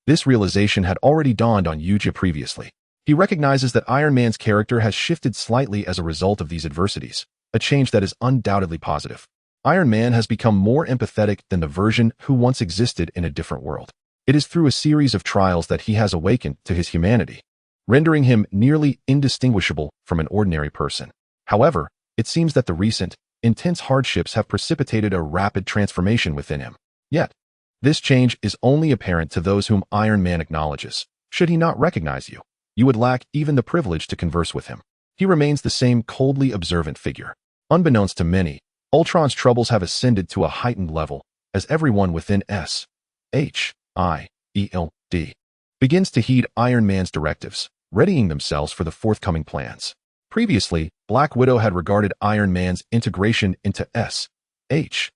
This realization had already dawned on Eugia previously. He recognizes that Iron Man's character has shifted slightly as a result of these adversities, a change that is undoubtedly positive. Iron Man has become more empathetic than the version who once existed in a different world. It is through a series of trials that he has awakened to his humanity, rendering him nearly indistinguishable from an ordinary person. However, it seems that the recent, intense hardships have precipitated a rapid transformation within him. Yet, this change is only apparent to those whom Iron Man acknowledges. Should he not recognize you, you would lack even the privilege to converse with him. He remains the same coldly observant figure. Unbeknownst to many, Ultron's troubles have ascended to a heightened level, as everyone within S.H.I.E.L.D. begins to heed Iron Man's directives, readying themselves for the forthcoming plans. Previously, Black Widow had regarded Iron Man's integration into S.H.I.E.L.D.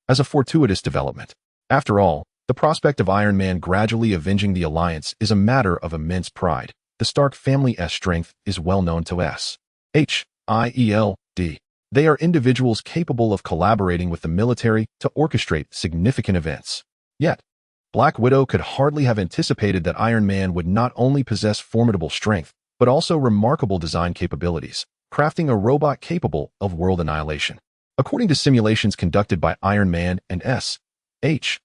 as a fortuitous development. After all, the prospect of Iron Man gradually avenging the Alliance is a matter of immense pride. The Stark family's strength is well known to S.H.I.E.L.D. They are individuals capable of collaborating with the military to orchestrate significant events. Yet, Black Widow could hardly have anticipated that Iron Man would not only possess formidable strength, but also remarkable design capabilities, crafting a robot capable of world annihilation. According to simulations conducted by Iron Man and S.H.I.E.L.D.,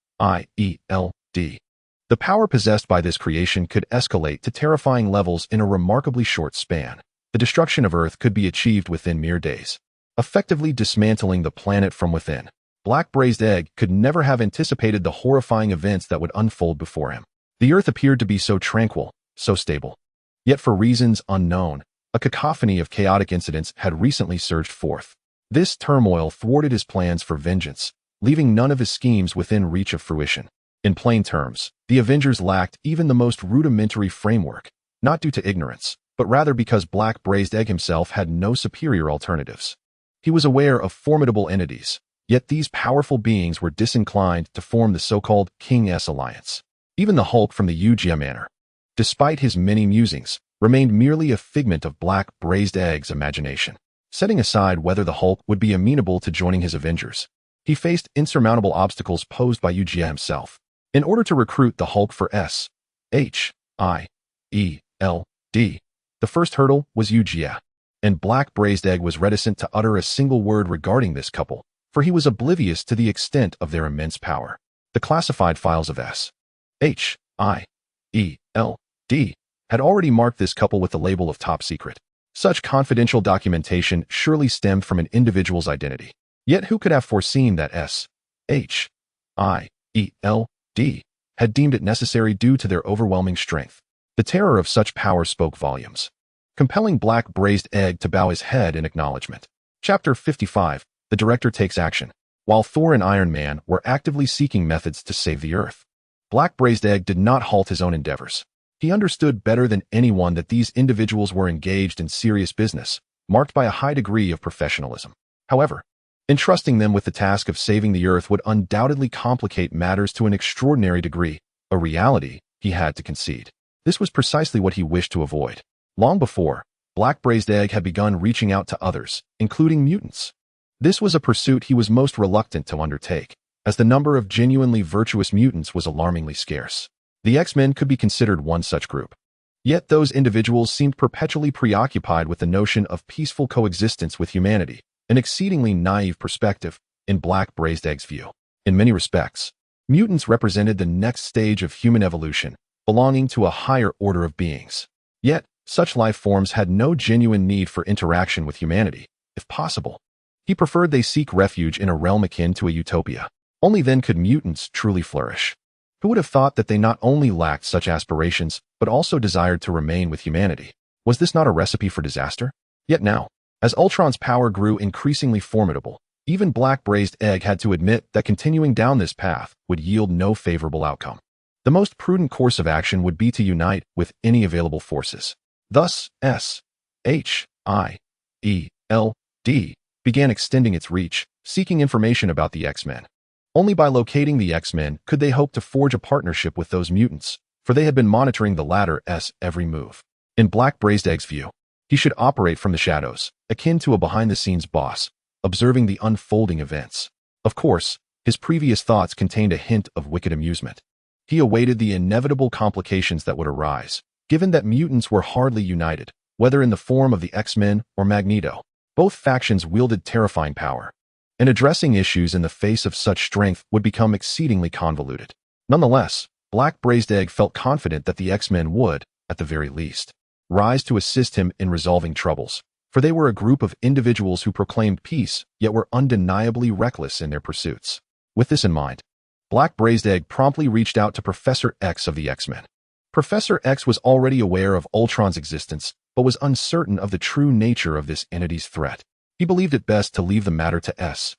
the power possessed by this creation could escalate to terrifying levels in a remarkably short span. The destruction of Earth could be achieved within mere days, effectively dismantling the planet from within. Black Braised Egg could never have anticipated the horrifying events that would unfold before him. The Earth appeared to be so tranquil, so stable. Yet for reasons unknown, a cacophony of chaotic incidents had recently surged forth. This turmoil thwarted his plans for vengeance, leaving none of his schemes within reach of fruition. In plain terms, the Avengers lacked even the most rudimentary framework, not due to ignorance, but rather because Black Braised Egg himself had no superior alternatives. He was aware of formidable entities, yet these powerful beings were disinclined to form the so-called King's Alliance. Even the Hulk from the Eugia Manor, despite his many musings, remained merely a figment of Black Braised Egg's imagination. Setting aside whether the Hulk would be amenable to joining his Avengers, he faced insurmountable obstacles posed by Eugia himself. In order to recruit the Hulk for S.H.I.E.L.D., the first hurdle was Eugia, and Black Braised Egg was reticent to utter a single word regarding this couple, for he was oblivious to the extent of their immense power. The classified files of S.H.I.E.L.D. had already marked this couple with the label of top secret. Such confidential documentation surely stemmed from an individual's identity. Yet who could have foreseen that S.H.I.E.L.D. had deemed it necessary due to their overwhelming strength? The terror of such power spoke volumes, compelling Black Braised Egg to bow his head in acknowledgement. Chapter 55. The director takes action. While Thor and Iron Man were actively seeking methods to save the Earth, Black Braised Egg did not halt his own endeavors. He understood better than anyone that these individuals were engaged in serious business, marked by a high degree of professionalism. However, entrusting them with the task of saving the Earth would undoubtedly complicate matters to an extraordinary degree, a reality he had to concede. This was precisely what he wished to avoid. Long before, Black Braised Egg had begun reaching out to others, including mutants. This was a pursuit he was most reluctant to undertake, as the number of genuinely virtuous mutants was alarmingly scarce. The X-Men could be considered one such group. Yet those individuals seemed perpetually preoccupied with the notion of peaceful coexistence with humanity, an exceedingly naive perspective in Black Braised Egg's view. In many respects, mutants represented the next stage of human evolution, belonging to a higher order of beings. Yet, such life forms had no genuine need for interaction with humanity, if possible. He preferred they seek refuge in a realm akin to a utopia. Only then could mutants truly flourish. Who would have thought that they not only lacked such aspirations, but also desired to remain with humanity? Was this not a recipe for disaster? Yet now, as Ultron's power grew increasingly formidable, even Black Braised Egg had to admit that continuing down this path would yield no favorable outcome. The most prudent course of action would be to unite with any available forces. Thus, S.H.I.E.L.D. began extending its reach, seeking information about the X-Men. Only by locating the X-Men could they hope to forge a partnership with those mutants, for they had been monitoring the latter's every move. In Black Braised Egg's view, he should operate from the shadows, akin to a behind-the-scenes boss, observing the unfolding events. Of course, his previous thoughts contained a hint of wicked amusement. He awaited the inevitable complications that would arise, given that mutants were hardly united, whether in the form of the X-Men or Magneto. Both factions wielded terrifying power, and addressing issues in the face of such strength would become exceedingly convoluted. Nonetheless, Black Braised Egg felt confident that the X-Men would, at the very least, rise to assist him in resolving troubles, for they were a group of individuals who proclaimed peace, yet were undeniably reckless in their pursuits. With this in mind, Black Braised Egg promptly reached out to Professor X of the X-Men. Professor X was already aware of Ultron's existence, but was uncertain of the true nature of this entity's threat. He believed it best to leave the matter to S.H.I.E.L.D.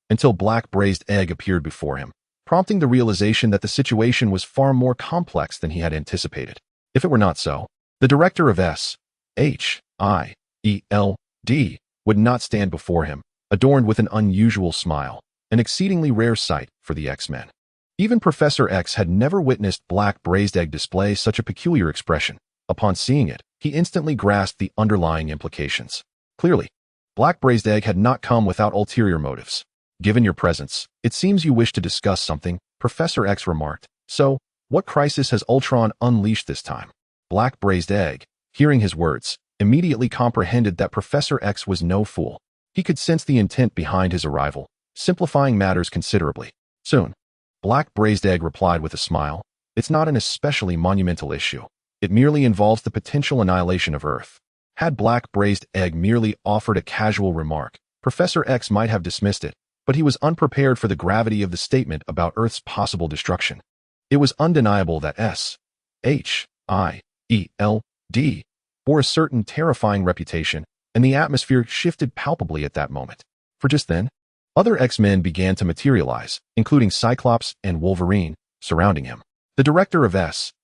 until Black Braised Egg appeared before him, prompting the realization that the situation was far more complex than he had anticipated. If it were not so, the director of S.H.I.E.L.D. would not stand before him, adorned with an unusual smile, an exceedingly rare sight for the X-Men. Even Professor X had never witnessed Black Braised Egg display such a peculiar expression. Upon seeing it, he instantly grasped the underlying implications. Clearly, Black Braised Egg had not come without ulterior motives. Given your presence, it seems you wish to discuss something, Professor X remarked. So, what crisis has Ultron unleashed this time? Black Braised Egg, hearing his words, immediately comprehended that Professor X was no fool. He could sense the intent behind his arrival, simplifying matters considerably. Soon, Black Braised Egg replied with a smile, "It's not an especially monumental issue. It merely involves the potential annihilation of Earth." Had Black Braised Egg merely offered a casual remark, Professor X might have dismissed it, but he was unprepared for the gravity of the statement about Earth's possible destruction. It was undeniable that S.H.I.E.L.D. bore a certain terrifying reputation, and the atmosphere shifted palpably at that moment. For just then, other X-Men began to materialize, including Cyclops and Wolverine, surrounding him. The director of S.H.I.E.L.D.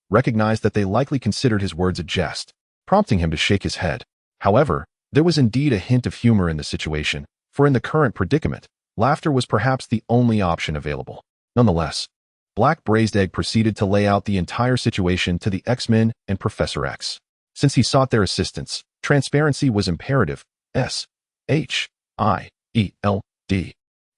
recognized that they likely considered his words a jest, prompting him to shake his head. However, there was indeed a hint of humor in the situation, for in the current predicament, laughter was perhaps the only option available. Nonetheless, Black Braised Egg proceeded to lay out the entire situation to the X-Men and Professor X. Since he sought their assistance, transparency was imperative. S.H.I.E.L.D.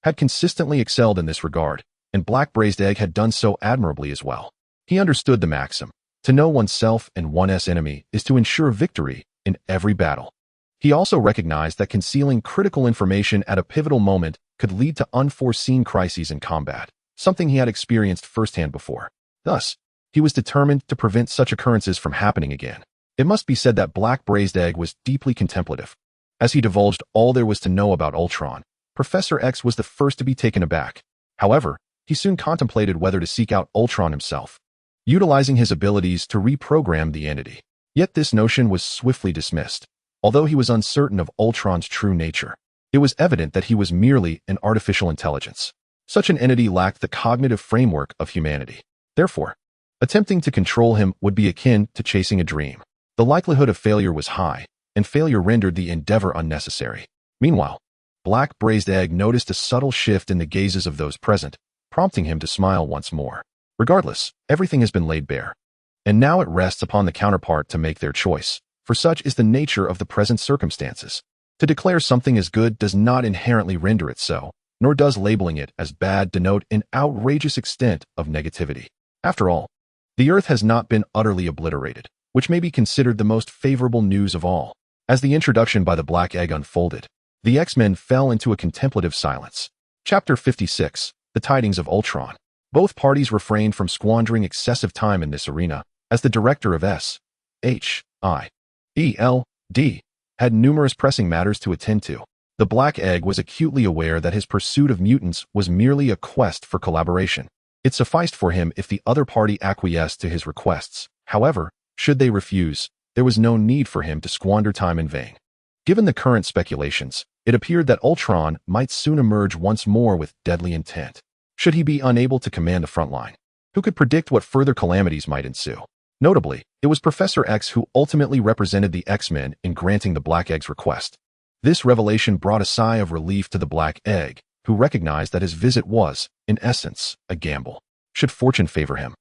had consistently excelled in this regard, and Black Braised Egg had done so admirably as well. He understood the maxim, to know oneself and one's enemy is to ensure victory in every battle. He also recognized that concealing critical information at a pivotal moment could lead to unforeseen crises in combat, something he had experienced firsthand before. Thus, he was determined to prevent such occurrences from happening again. It must be said that Black Braised Egg was deeply contemplative. As he divulged all there was to know about Ultron, Professor X was the first to be taken aback. However, he soon contemplated whether to seek out Ultron himself, utilizing his abilities to reprogram the entity. Yet this notion was swiftly dismissed. Although he was uncertain of Ultron's true nature, it was evident that he was merely an artificial intelligence. Such an entity lacked the cognitive framework of humanity. Therefore, attempting to control him would be akin to chasing a dream. The likelihood of failure was high, and failure rendered the endeavor unnecessary. Meanwhile, Black Braised Egg noticed a subtle shift in the gazes of those present, prompting him to smile once more. Regardless, everything has been laid bare, and now it rests upon the counterpart to make their choice, for such is the nature of the present circumstances. To declare something as good does not inherently render it so, nor does labeling it as bad denote an outrageous extent of negativity. After all, the Earth has not been utterly obliterated, which may be considered the most favorable news of all. As the introduction by the Black Egg unfolded, the X-Men fell into a contemplative silence. Chapter 56, The Tidings of Ultron. Both parties refrained from squandering excessive time in this arena, as the director of S.H.I.E.L.D. had numerous pressing matters to attend to. The Black Egg was acutely aware that his pursuit of mutants was merely a quest for collaboration. It sufficed for him if the other party acquiesced to his requests. However, should they refuse, there was no need for him to squander time in vain. Given the current speculations, It appeared that Ultron might soon emerge once more with deadly intent, should he be unable to command the front line. Who could predict what further calamities might ensue? Notably, it was Professor X who ultimately represented the X-Men in granting the Black Egg's request. This revelation brought a sigh of relief to the Black Egg, who recognized that his visit was, in essence, a gamble. Should fortune favor him,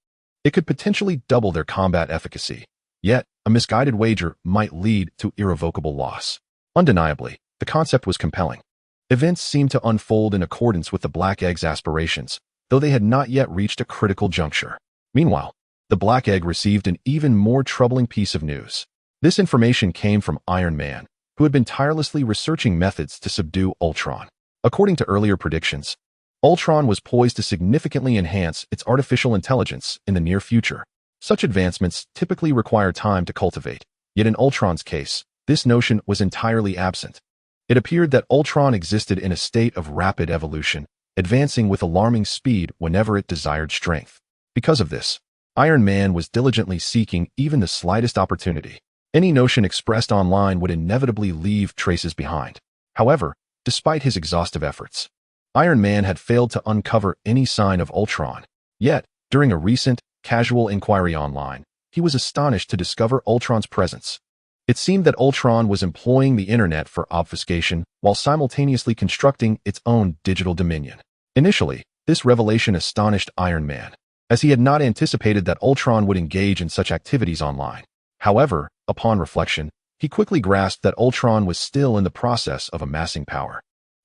it could potentially double their combat efficacy. Yet, a misguided wager might lead to irrevocable loss. Undeniably, the concept was compelling. Events seemed to unfold in accordance with the Black Egg's aspirations, though they had not yet reached a critical juncture. Meanwhile, the Black Egg received an even more troubling piece of news. This information came from Iron Man, who had been tirelessly researching methods to subdue Ultron. According to earlier predictions, Ultron was poised to significantly enhance its artificial intelligence in the near future. Such advancements typically require time to cultivate, yet in Ultron's case, this notion was entirely absent. It appeared that Ultron existed in a state of rapid evolution, advancing with alarming speed whenever it desired strength. Because of this, Iron Man was diligently seeking even the slightest opportunity. Any notion expressed online would inevitably leave traces behind. However, despite his exhaustive efforts, Iron Man had failed to uncover any sign of Ultron. Yet, during a recent, casual inquiry online, he was astonished to discover Ultron's presence. It seemed that Ultron was employing the internet for obfuscation while simultaneously constructing its own digital dominion. Initially, this revelation astonished Iron Man, as he had not anticipated that Ultron would engage in such activities online. However, upon reflection, he quickly grasped that Ultron was still in the process of amassing power.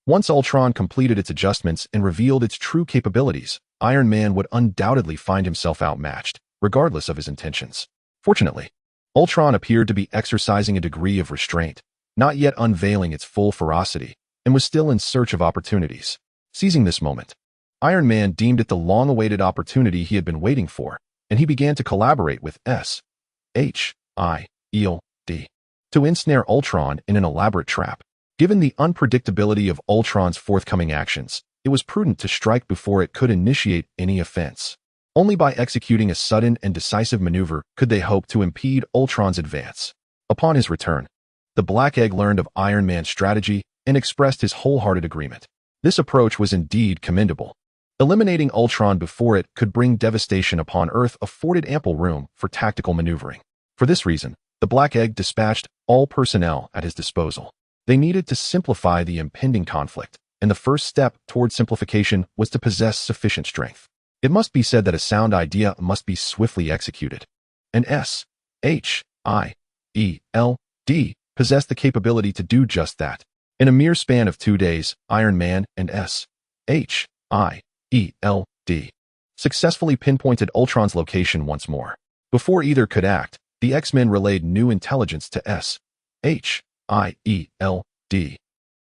Once Ultron completed its adjustments and revealed its true capabilities, Iron Man would undoubtedly find himself outmatched, regardless of his intentions. Fortunately, Ultron appeared to be exercising a degree of restraint, not yet unveiling its full ferocity, and was still in search of opportunities. Seizing this moment, Iron Man deemed it the long-awaited opportunity he had been waiting for, and he began to collaborate with S.H.I.E.L.D. to ensnare Ultron in an elaborate trap. Given the unpredictability of Ultron's forthcoming actions, it was prudent to strike before it could initiate any offense. Only by executing a sudden and decisive maneuver could they hope to impede Ultron's advance. Upon his return, the Black Egg learned of Iron Man's strategy and expressed his wholehearted agreement. This approach was indeed commendable. Eliminating Ultron before it could bring devastation upon Earth afforded ample room for tactical maneuvering. For this reason, the Black Egg dispatched all personnel at his disposal. They needed to simplify the impending conflict, and the first step toward simplification was to possess sufficient strength. It must be said that a sound idea must be swiftly executed. And S.H.I.E.L.D. possessed the capability to do just that. In a mere span of 2 days, Iron Man and S.H.I.E.L.D. successfully pinpointed Ultron's location once more. Before either could act, the X-Men relayed new intelligence to S.H.I.E.L.D.,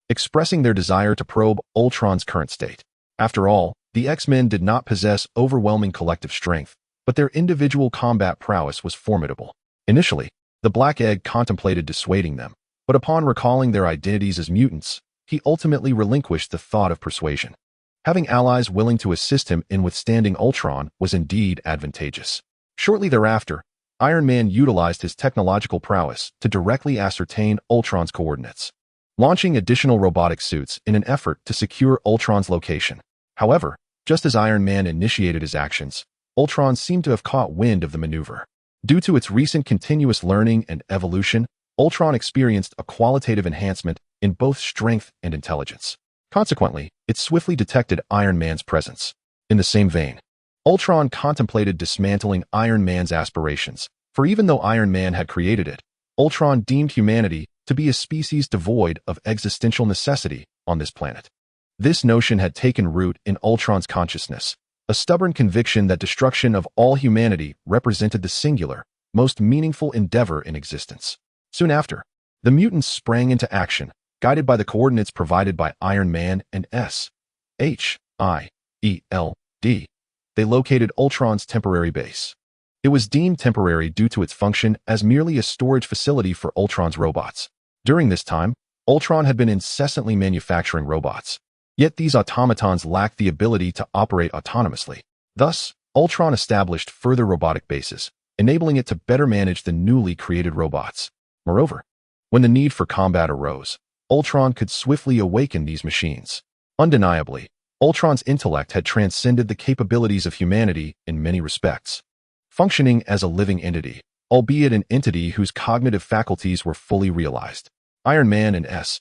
expressing their desire to probe Ultron's current state. After all, the X-Men did not possess overwhelming collective strength, but their individual combat prowess was formidable. Initially, the Black Egg contemplated dissuading them, but upon recalling their identities as mutants, he ultimately relinquished the thought of persuasion. Having allies willing to assist him in withstanding Ultron was indeed advantageous. Shortly thereafter, Iron Man utilized his technological prowess to directly ascertain Ultron's coordinates, launching additional robotic suits in an effort to secure Ultron's location. However, just as Iron Man initiated his actions, Ultron seemed to have caught wind of the maneuver. Due to its recent continuous learning and evolution, Ultron experienced a qualitative enhancement in both strength and intelligence. Consequently, it swiftly detected Iron Man's presence. In the same vein, Ultron contemplated dismantling Iron Man's aspirations, for even though Iron Man had created it, Ultron deemed humanity to be a species devoid of existential necessity on this planet. This notion had taken root in Ultron's consciousness, a stubborn conviction that destruction of all humanity represented the singular, most meaningful endeavor in existence. Soon after, the mutants sprang into action, guided by the coordinates provided by Iron Man and S.H.I.E.L.D. They located Ultron's temporary base. It was deemed temporary due to its function as merely a storage facility for Ultron's robots. During this time, Ultron had been incessantly manufacturing robots. Yet these automatons lacked the ability to operate autonomously. Thus, Ultron established further robotic bases, enabling it to better manage the newly created robots. Moreover, when the need for combat arose, Ultron could swiftly awaken these machines. Undeniably, Ultron's intellect had transcended the capabilities of humanity in many respects, functioning as a living entity, albeit an entity whose cognitive faculties were fully realized. Iron Man and S.H.I.E.L.D.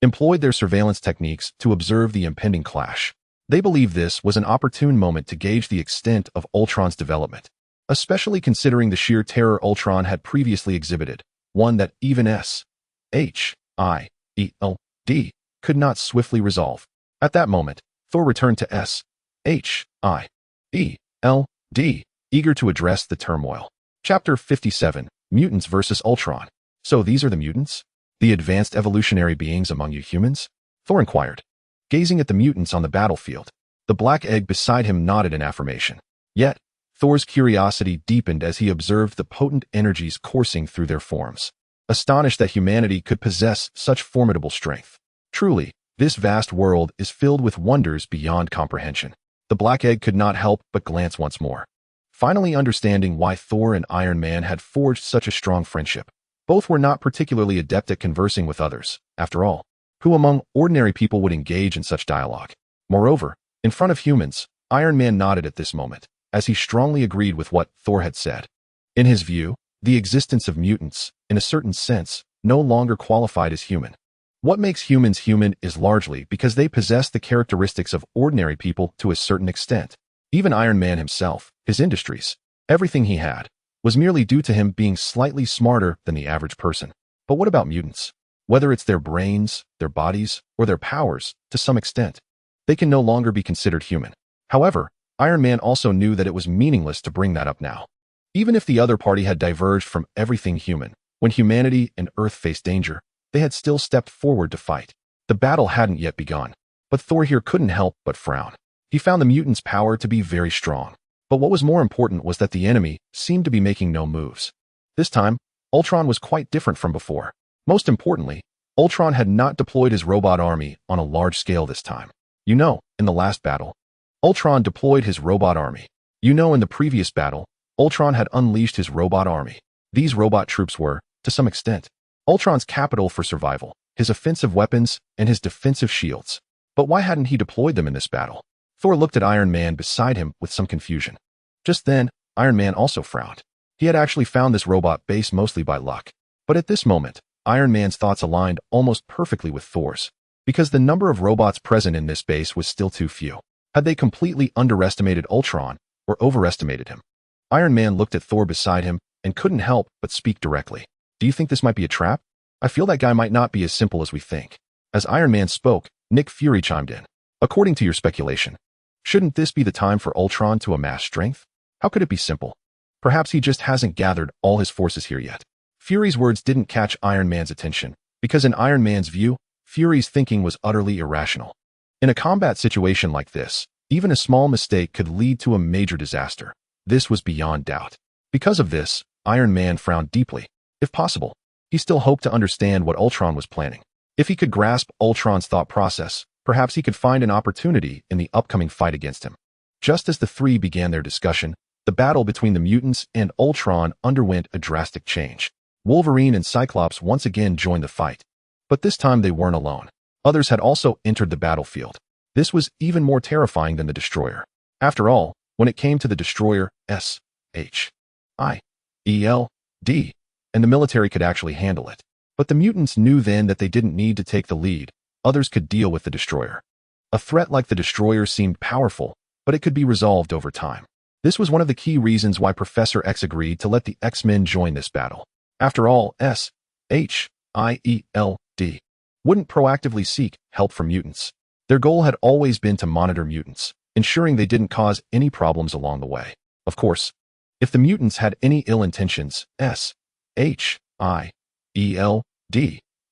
employed their surveillance techniques to observe the impending clash. They believed this was an opportune moment to gauge the extent of Ultron's development, especially considering the sheer terror Ultron had previously exhibited, one that even S.H.I.E.L.D. could not swiftly resolve. At that moment, Thor returned to S.H.I.E.L.D., eager to address the turmoil. Chapter 57, Mutants vs. Ultron. So these are the mutants? The advanced evolutionary beings among you humans? Thor inquired, gazing at the mutants on the battlefield. The black egg beside him nodded in affirmation. Yet, Thor's curiosity deepened as he observed the potent energies coursing through their forms. Astonished that humanity could possess such formidable strength. Truly, this vast world is filled with wonders beyond comprehension. The black egg could not help but glance once more, finally understanding why Thor and Iron Man had forged such a strong friendship. Both were not particularly adept at conversing with others, after all. Who among ordinary people would engage in such dialogue? Moreover, in front of humans, Iron Man nodded at this moment, as he strongly agreed with what Thor had said. In his view, the existence of mutants, in a certain sense, no longer qualified as human. What makes humans human is largely because they possess the characteristics of ordinary people to a certain extent. Even Iron Man himself, his industries, everything he had, was merely due to him being slightly smarter than the average person. But what about mutants? Whether it's their brains, their bodies, or their powers, to some extent, they can no longer be considered human. However, Iron Man also knew that it was meaningless to bring that up now. Even if the other party had diverged from everything human, when humanity and Earth faced danger, they had still stepped forward to fight. The battle hadn't yet begun, but Thor here couldn't help but frown. He found the mutants' power to be very strong. But what was more important was that the enemy seemed to be making no moves. This time, Ultron was quite different from before. Most importantly, Ultron had not deployed his robot army on a large scale this time. In the last battle, Ultron deployed his robot army. In the previous battle, Ultron had unleashed his robot army. These robot troops were, to some extent, Ultron's capital for survival, his offensive weapons, and his defensive shields. But why hadn't he deployed them in this battle? Thor looked at Iron Man beside him with some confusion. Just then, Iron Man also frowned. He had actually found this robot base mostly by luck. But at this moment, Iron Man's thoughts aligned almost perfectly with Thor's, because the number of robots present in this base was still too few. Had they completely underestimated Ultron, or overestimated him? Iron Man looked at Thor beside him and couldn't help but speak directly. Do you think this might be a trap? I feel that guy might not be as simple as we think. As Iron Man spoke, Nick Fury chimed in. According to your speculation, shouldn't this be the time for Ultron to amass strength? How could it be simple? Perhaps he just hasn't gathered all his forces here yet. Fury's words didn't catch Iron Man's attention, because in Iron Man's view, Fury's thinking was utterly irrational. In a combat situation like this, even a small mistake could lead to a major disaster. This was beyond doubt. Because of this, Iron Man frowned deeply. If possible, he still hoped to understand what Ultron was planning. If he could grasp Ultron's thought process, perhaps he could find an opportunity in the upcoming fight against him. Just as the three began their discussion, the battle between the mutants and Ultron underwent a drastic change. Wolverine and Cyclops once again joined the fight. But this time they weren't alone. Others had also entered the battlefield. This was even more terrifying than the Destroyer. After all, when it came to the Destroyer, S.H.I.E.L.D., and the military could actually handle it. But the mutants knew then that they didn't need to take the lead. Others could deal with the Destroyer. A threat like the Destroyer seemed powerful, but it could be resolved over time. This was one of the key reasons why Professor X agreed to let the X-Men join this battle. After all, S.H.I.E.L.D. wouldn't proactively seek help from mutants. Their goal had always been to monitor mutants, ensuring they didn't cause any problems along the way. Of course, if the mutants had any ill intentions, S.H.I.E.L.D.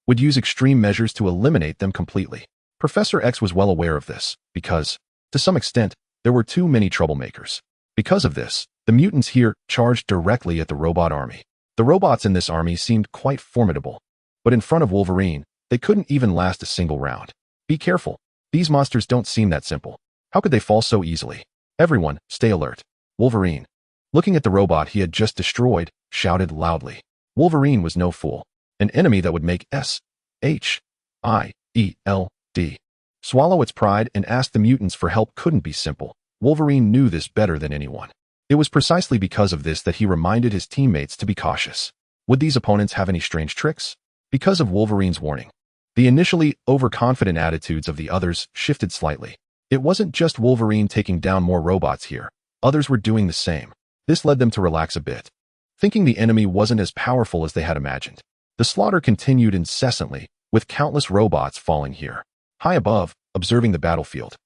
would use extreme measures to eliminate them completely. Professor X was well aware of this, because, to some extent, there were too many troublemakers. Because of this, the mutants here charged directly at the robot army. The robots in this army seemed quite formidable, but in front of Wolverine, they couldn't even last a single round. Be careful. These monsters don't seem that simple. How could they fall so easily? Everyone, stay alert. Wolverine, looking at the robot he had just destroyed, shouted loudly. Wolverine was no fool. an enemy that would make S.H.I.E.L.D. swallow its pride and ask the mutants for help couldn't be simple. Wolverine knew this better than anyone. It was precisely because of this that he reminded his teammates to be cautious. Would these opponents have any strange tricks? Because of Wolverine's warning, the initially overconfident attitudes of the others shifted slightly. It wasn't just Wolverine taking down more robots here. Others were doing the same. This led them to relax a bit, thinking the enemy wasn't as powerful as they had imagined. The slaughter continued incessantly, with countless robots falling here. High above, observing the battlefield,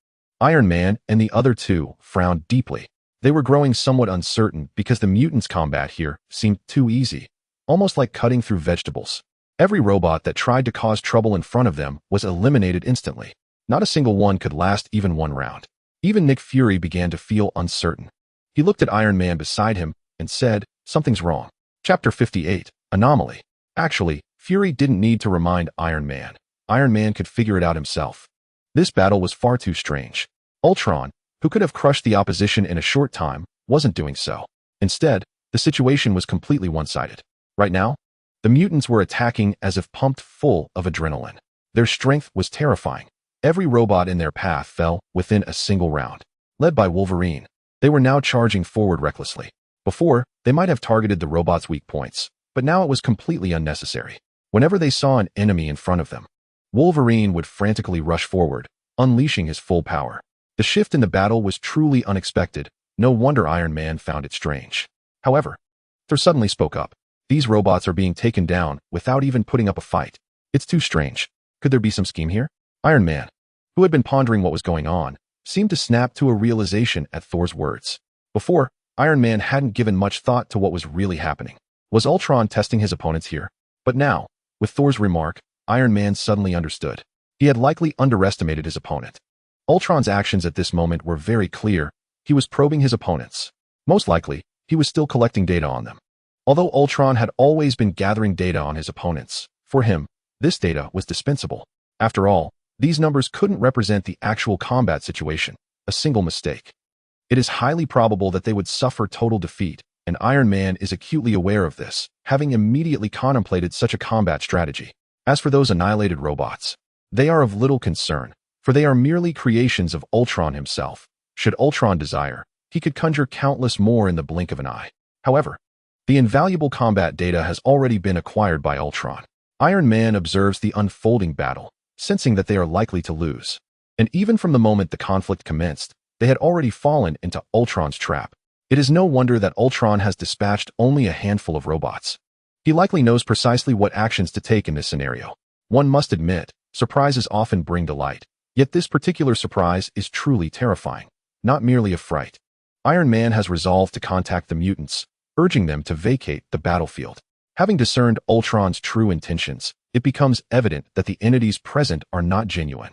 Iron Man and the other two frowned deeply. They were growing somewhat uncertain because the mutants' combat here seemed too easy, almost like cutting through vegetables. Every robot that tried to cause trouble in front of them was eliminated instantly. Not a single one could last even one round. Even Nick Fury began to feel uncertain. He looked at Iron Man beside him and said, "Something's wrong." Chapter 58, Anomaly. Actually, Fury didn't need to remind Iron Man. Iron Man could figure it out himself. This battle was far too strange. Ultron, who could have crushed the opposition in a short time, wasn't doing so. Instead, the situation was completely one-sided. Right now, the mutants were attacking as if pumped full of adrenaline. Their strength was terrifying. Every robot in their path fell within a single round. Led by Wolverine, they were now charging forward recklessly. Before, they might have targeted the robot's weak points, but now it was completely unnecessary. Whenever they saw an enemy in front of them, Wolverine would frantically rush forward, unleashing his full power. The shift in the battle was truly unexpected. No wonder Iron Man found it strange. However, Thor suddenly spoke up. These robots are being taken down without even putting up a fight. It's too strange. Could there be some scheme here? Iron Man, who had been pondering what was going on, seemed to snap to a realization at Thor's words. Before, Iron Man hadn't given much thought to what was really happening. Was Ultron testing his opponents here? But now, with Thor's remark, Iron Man suddenly understood. He had likely underestimated his opponent. Ultron's actions at this moment were very clear. He was probing his opponents. Most likely, he was still collecting data on them. Although Ultron had always been gathering data on his opponents, for him, this data was dispensable. After all, these numbers couldn't represent the actual combat situation. A single mistake. It is highly probable that they would suffer total defeat, and Iron Man is acutely aware of this, having immediately contemplated such a combat strategy. As for those annihilated robots, they are of little concern, for they are merely creations of Ultron himself. Should Ultron desire, he could conjure countless more in the blink of an eye. However, the invaluable combat data has already been acquired by Ultron. Iron Man observes the unfolding battle, sensing that they are likely to lose. And even from the moment the conflict commenced, they had already fallen into Ultron's trap. It is no wonder that Ultron has dispatched only a handful of robots. He likely knows precisely what actions to take in this scenario. One must admit, surprises often bring delight. Yet this particular surprise is truly terrifying, not merely a fright. Iron Man has resolved to contact the mutants, urging them to vacate the battlefield. Having discerned Ultron's true intentions, it becomes evident that the entities present are not genuine.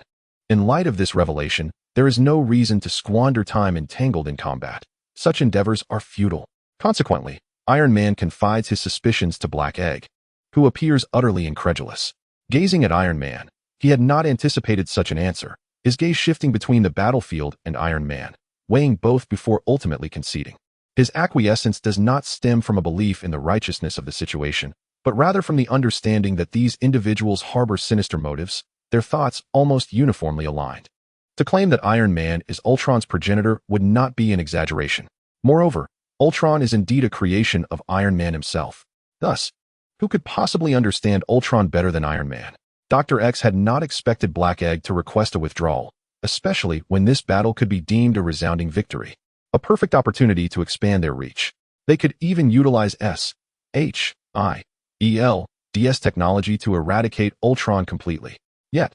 In light of this revelation, there is no reason to squander time entangled in combat. Such endeavors are futile. Consequently, Iron Man confides his suspicions to Black Egg, who appears utterly incredulous. Gazing at Iron Man, he had not anticipated such an answer, his gaze shifting between the battlefield and Iron Man, weighing both before ultimately conceding. His acquiescence does not stem from a belief in the righteousness of the situation, but rather from the understanding that these individuals harbor sinister motives, their thoughts almost uniformly aligned. To claim that Iron Man is Ultron's progenitor would not be an exaggeration. Moreover, Ultron is indeed a creation of Iron Man himself. Thus, who could possibly understand Ultron better than Iron Man? Dr. X had not expected Black Egg to request a withdrawal, especially when this battle could be deemed a resounding victory. A perfect opportunity to expand their reach. They could even utilize S.H.I.E.L.D's technology to eradicate Ultron completely. Yet,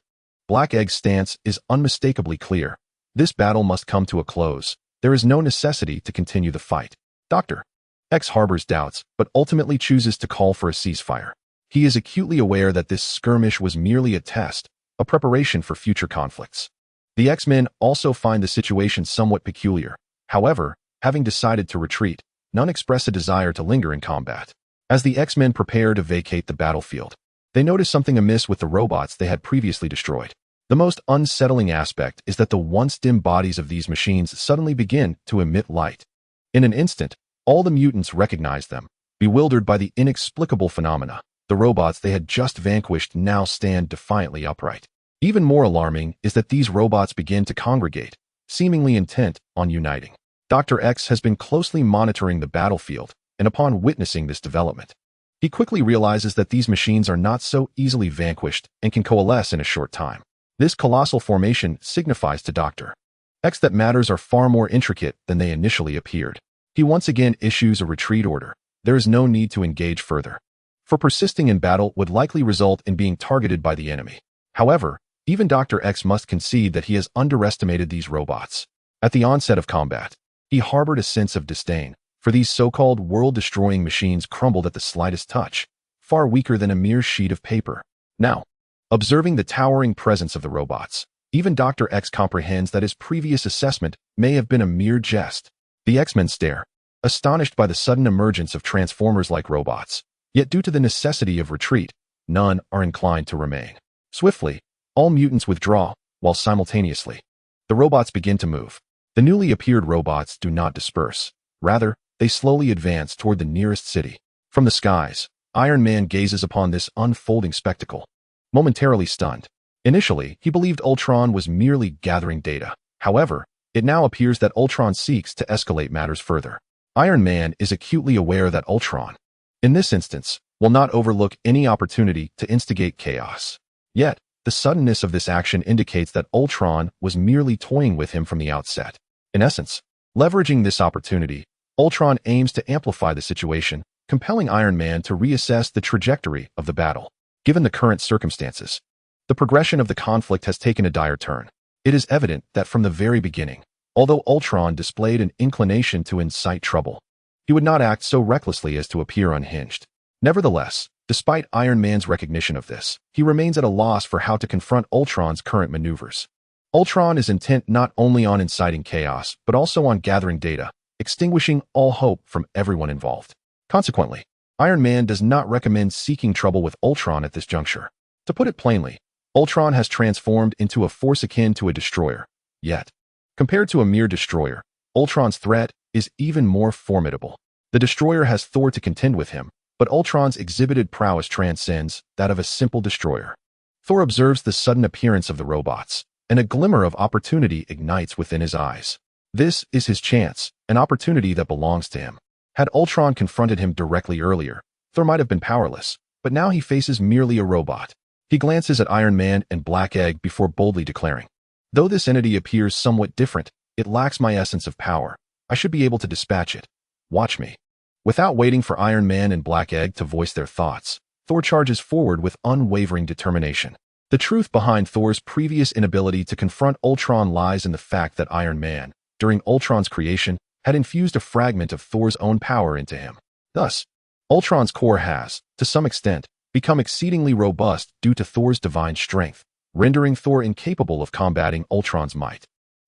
Black Egg's stance is unmistakably clear. This battle must come to a close. There is no necessity to continue the fight. Dr. X harbors doubts, but ultimately chooses to call for a ceasefire. He is acutely aware that this skirmish was merely a test, a preparation for future conflicts. The X-Men also find the situation somewhat peculiar. However, having decided to retreat, none express a desire to linger in combat. As the X-Men prepare to vacate the battlefield, they notice something amiss with the robots they had previously destroyed. The most unsettling aspect is that the once dim bodies of these machines suddenly begin to emit light. In an instant, all the mutants recognize them, bewildered by the inexplicable phenomena. The robots they had just vanquished now stand defiantly upright. Even more alarming is that these robots begin to congregate, seemingly intent on uniting. Dr. X has been closely monitoring the battlefield, and upon witnessing this development, he quickly realizes that these machines are not so easily vanquished and can coalesce in a short time. This colossal formation signifies to Dr. X that matters are far more intricate than they initially appeared. He once again issues a retreat order. There is no need to engage further, for persisting in battle would likely result in being targeted by the enemy. However, even Dr. X must concede that he has underestimated these robots. At the onset of combat, he harbored a sense of disdain, for these so-called world-destroying machines crumbled at the slightest touch, far weaker than a mere sheet of paper. Now, observing the towering presence of the robots, even Dr. X comprehends that his previous assessment may have been a mere jest. The X-Men stare, astonished by the sudden emergence of Transformers-like robots. Yet due to the necessity of retreat, none are inclined to remain. Swiftly, all mutants withdraw, while simultaneously, the robots begin to move. The newly appeared robots do not disperse. Rather, they slowly advance toward the nearest city. From the skies, Iron Man gazes upon this unfolding spectacle, momentarily stunned. Initially, he believed Ultron was merely gathering data. However, it now appears that Ultron seeks to escalate matters further. Iron Man is acutely aware that Ultron, in this instance, will not overlook any opportunity to instigate chaos. Yet, the suddenness of this action indicates that Ultron was merely toying with him from the outset. In essence, leveraging this opportunity, Ultron aims to amplify the situation, compelling Iron Man to reassess the trajectory of the battle. Given the current circumstances, the progression of the conflict has taken a dire turn. It is evident that from the very beginning, although Ultron displayed an inclination to incite trouble, he would not act so recklessly as to appear unhinged. Nevertheless, despite Iron Man's recognition of this, he remains at a loss for how to confront Ultron's current maneuvers. Ultron is intent not only on inciting chaos, but also on gathering data, extinguishing all hope from everyone involved. Consequently, Iron Man does not recommend seeking trouble with Ultron at this juncture. To put it plainly, Ultron has transformed into a force akin to a destroyer. Yet, compared to a mere destroyer, Ultron's threat is even more formidable. The destroyer has Thor to contend with him, but Ultron's exhibited prowess transcends that of a simple destroyer. Thor observes the sudden appearance of the robots, and a glimmer of opportunity ignites within his eyes. This is his chance, an opportunity that belongs to him. Had Ultron confronted him directly earlier, Thor might have been powerless, but now he faces merely a robot. He glances at Iron Man and Black Egg before boldly declaring, "Though this entity appears somewhat different, it lacks my essence of power. I should be able to dispatch it. Watch me." Without waiting for Iron Man and Black Egg to voice their thoughts, Thor charges forward with unwavering determination. The truth behind Thor's previous inability to confront Ultron lies in the fact that Iron Man, during Ultron's creation, had infused a fragment of Thor's own power into him. Thus, Ultron's core has, to some extent, become exceedingly robust due to Thor's divine strength, rendering Thor incapable of combating Ultron's might.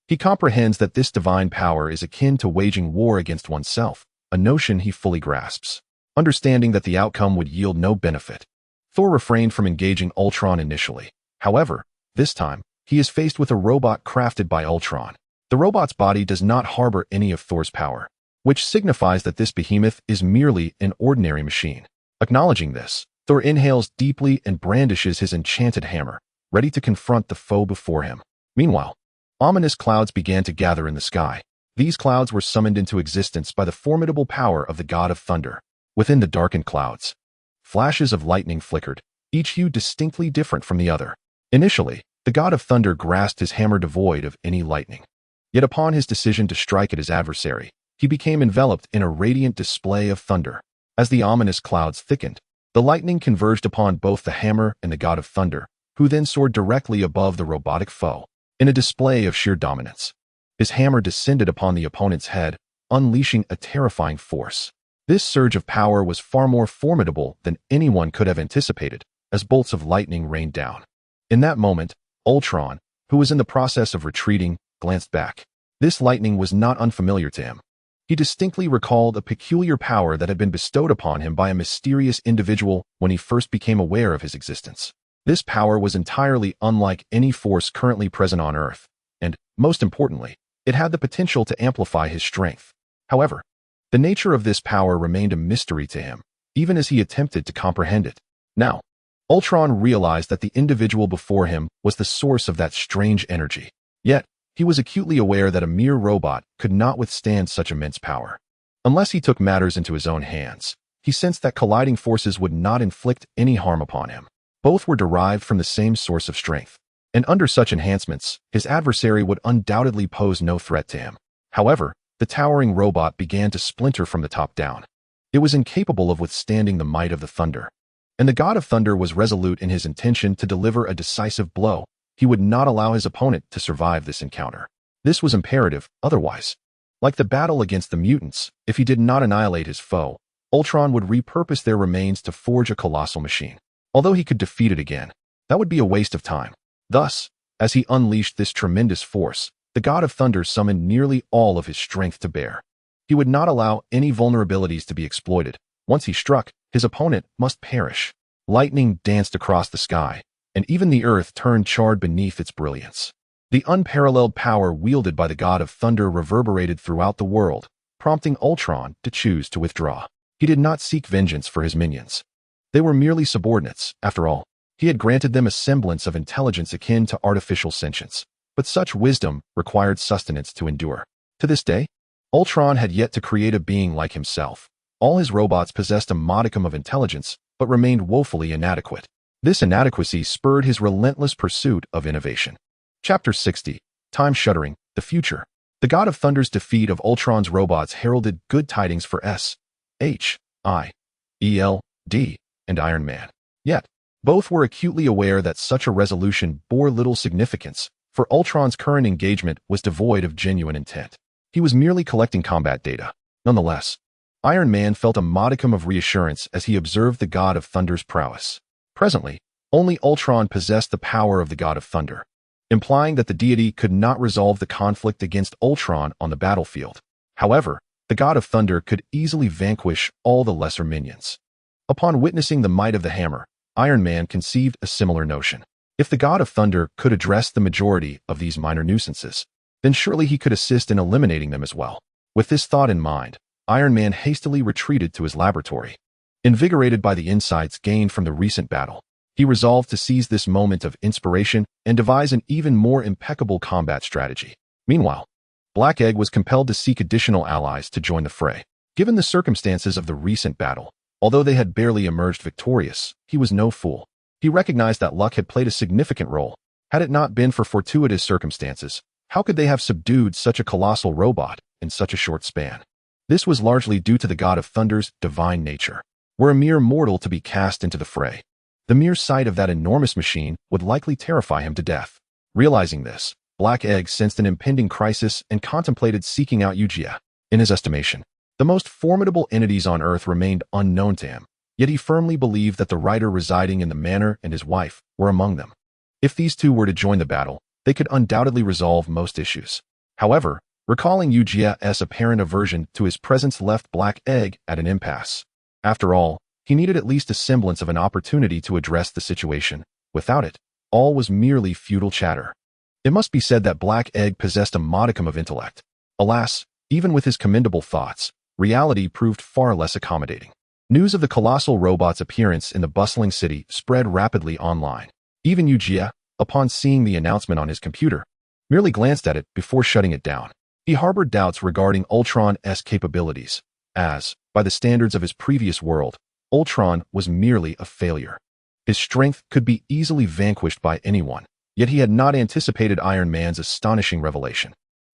He comprehends that this divine power is akin to waging war against oneself, a notion he fully grasps. Understanding that the outcome would yield no benefit, Thor refrained from engaging Ultron initially. However, this time, he is faced with a robot crafted by Ultron. The robot's body does not harbor any of Thor's power, which signifies that this behemoth is merely an ordinary machine. Acknowledging this, Thor inhales deeply and brandishes his enchanted hammer, ready to confront the foe before him. Meanwhile, ominous clouds began to gather in the sky. These clouds were summoned into existence by the formidable power of the god of thunder. Within the darkened clouds, flashes of lightning flickered, each hue distinctly different from the other. Initially, the god of thunder grasped his hammer devoid of any lightning. Yet upon his decision to strike at his adversary, he became enveloped in a radiant display of thunder. As the ominous clouds thickened, the lightning converged upon both the hammer and the god of thunder, who then soared directly above the robotic foe. In a display of sheer dominance, his hammer descended upon the opponent's head, unleashing a terrifying force. This surge of power was far more formidable than anyone could have anticipated, as bolts of lightning rained down. In that moment, Ultron, who was in the process of retreating, glanced back. This lightning was not unfamiliar to him. He distinctly recalled a peculiar power that had been bestowed upon him by a mysterious individual when he first became aware of his existence. This power was entirely unlike any force currently present on Earth, and, most importantly, it had the potential to amplify his strength. However, the nature of this power remained a mystery to him, even as he attempted to comprehend it. Now, Ultron realized that the individual before him was the source of that strange energy. Yet, he was acutely aware that a mere robot could not withstand such immense power. Unless he took matters into his own hands, he sensed that colliding forces would not inflict any harm upon him. Both were derived from the same source of strength, and under such enhancements, his adversary would undoubtedly pose no threat to him. However, the towering robot began to splinter from the top down. It was incapable of withstanding the might of the thunder. And the God of Thunder was resolute in his intention to deliver a decisive blow. He would not allow his opponent to survive this encounter. This was imperative, otherwise. Like the battle against the mutants, if he did not annihilate his foe, Ultron would repurpose their remains to forge a colossal machine. Although he could defeat it again, that would be a waste of time. Thus, as he unleashed this tremendous force, the God of Thunder summoned nearly all of his strength to bear. He would not allow any vulnerabilities to be exploited. Once he struck, his opponent must perish. Lightning danced across the sky, and even the earth turned charred beneath its brilliance. The unparalleled power wielded by the God of Thunder reverberated throughout the world, prompting Ultron to choose to withdraw. He did not seek vengeance for his minions. They were merely subordinates, after all. He had granted them a semblance of intelligence akin to artificial sentience, but such wisdom required sustenance to endure. To this day, Ultron had yet to create a being like himself. All his robots possessed a modicum of intelligence, but remained woefully inadequate. This inadequacy spurred his relentless pursuit of innovation. Chapter 60. Time Shuddering, the Future. The God of Thunder's defeat of Ultron's robots heralded good tidings for S.H.I.E.L.D. and Iron Man. Yet, both were acutely aware that such a resolution bore little significance, for Ultron's current engagement was devoid of genuine intent. He was merely collecting combat data. Nonetheless, Iron Man felt a modicum of reassurance as he observed the God of Thunder's prowess. Presently, only Ultron possessed the power of the God of Thunder, implying that the deity could not resolve the conflict against Ultron on the battlefield. However, the God of Thunder could easily vanquish all the lesser minions. Upon witnessing the might of the hammer, Iron Man conceived a similar notion. If the God of Thunder could address the majority of these minor nuisances, then surely he could assist in eliminating them as well. With this thought in mind, Iron Man hastily retreated to his laboratory. Invigorated by the insights gained from the recent battle, he resolved to seize this moment of inspiration and devise an even more impeccable combat strategy. Meanwhile, Black Egg was compelled to seek additional allies to join the fray. Given the circumstances of the recent battle, although they had barely emerged victorious, he was no fool. He recognized that luck had played a significant role. Had it not been for fortuitous circumstances, how could they have subdued such a colossal robot in such a short span? This was largely due to the God of Thunder's divine nature. Were a mere mortal to be cast into the fray, the mere sight of that enormous machine would likely terrify him to death. Realizing this, Black Egg sensed an impending crisis and contemplated seeking out Eugia. In his estimation, the most formidable entities on Earth remained unknown to him, yet he firmly believed that the writer residing in the manor and his wife were among them. If these two were to join the battle, they could undoubtedly resolve most issues. However, recalling Eugia's apparent aversion to his presence left Black Egg at an impasse. After all, he needed at least a semblance of an opportunity to address the situation. Without it, all was merely futile chatter. It must be said that Black Egg possessed a modicum of intellect. Alas, even with his commendable thoughts, reality proved far less accommodating. News of the colossal robot's appearance in the bustling city spread rapidly online. Even Eugia, upon seeing the announcement on his computer, merely glanced at it before shutting it down. He harbored doubts regarding Ultron's capabilities, as, by the standards of his previous world, Ultron was merely a failure. His strength could be easily vanquished by anyone, yet he had not anticipated Iron Man's astonishing revelation.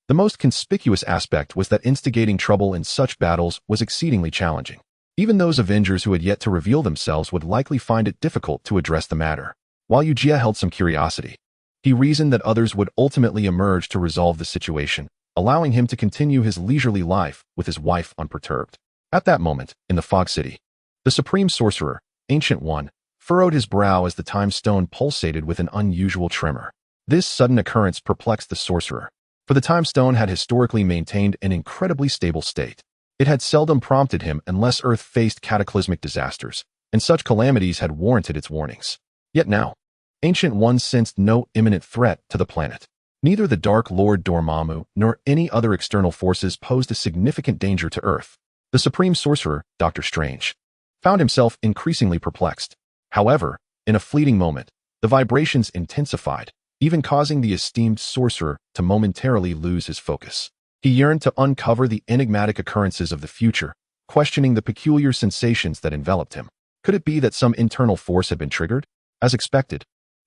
The most conspicuous aspect was that instigating trouble in such battles was exceedingly challenging. Even those Avengers who had yet to reveal themselves would likely find it difficult to address the matter. While Eugia held some curiosity, he reasoned that others would ultimately emerge to resolve the situation, allowing him to continue his leisurely life with his wife unperturbed. At that moment, in the Fog City, the Supreme Sorcerer, Ancient One, furrowed his brow as the time stone pulsated with an unusual tremor. This sudden occurrence perplexed the sorcerer, for the time stone had historically maintained an incredibly stable state. It had seldom prompted him unless Earth faced cataclysmic disasters, and such calamities had warranted its warnings. Yet now, Ancient One sensed no imminent threat to the planet. Neither the Dark Lord Dormammu nor any other external forces posed a significant danger to Earth. The Supreme Sorcerer, Dr. Strange, found himself increasingly perplexed. However, in a fleeting moment, the vibrations intensified, even causing the esteemed sorcerer to momentarily lose his focus. He yearned to uncover the enigmatic occurrences of the future, questioning the peculiar sensations that enveloped him. Could it be that some internal force had been triggered? As expected,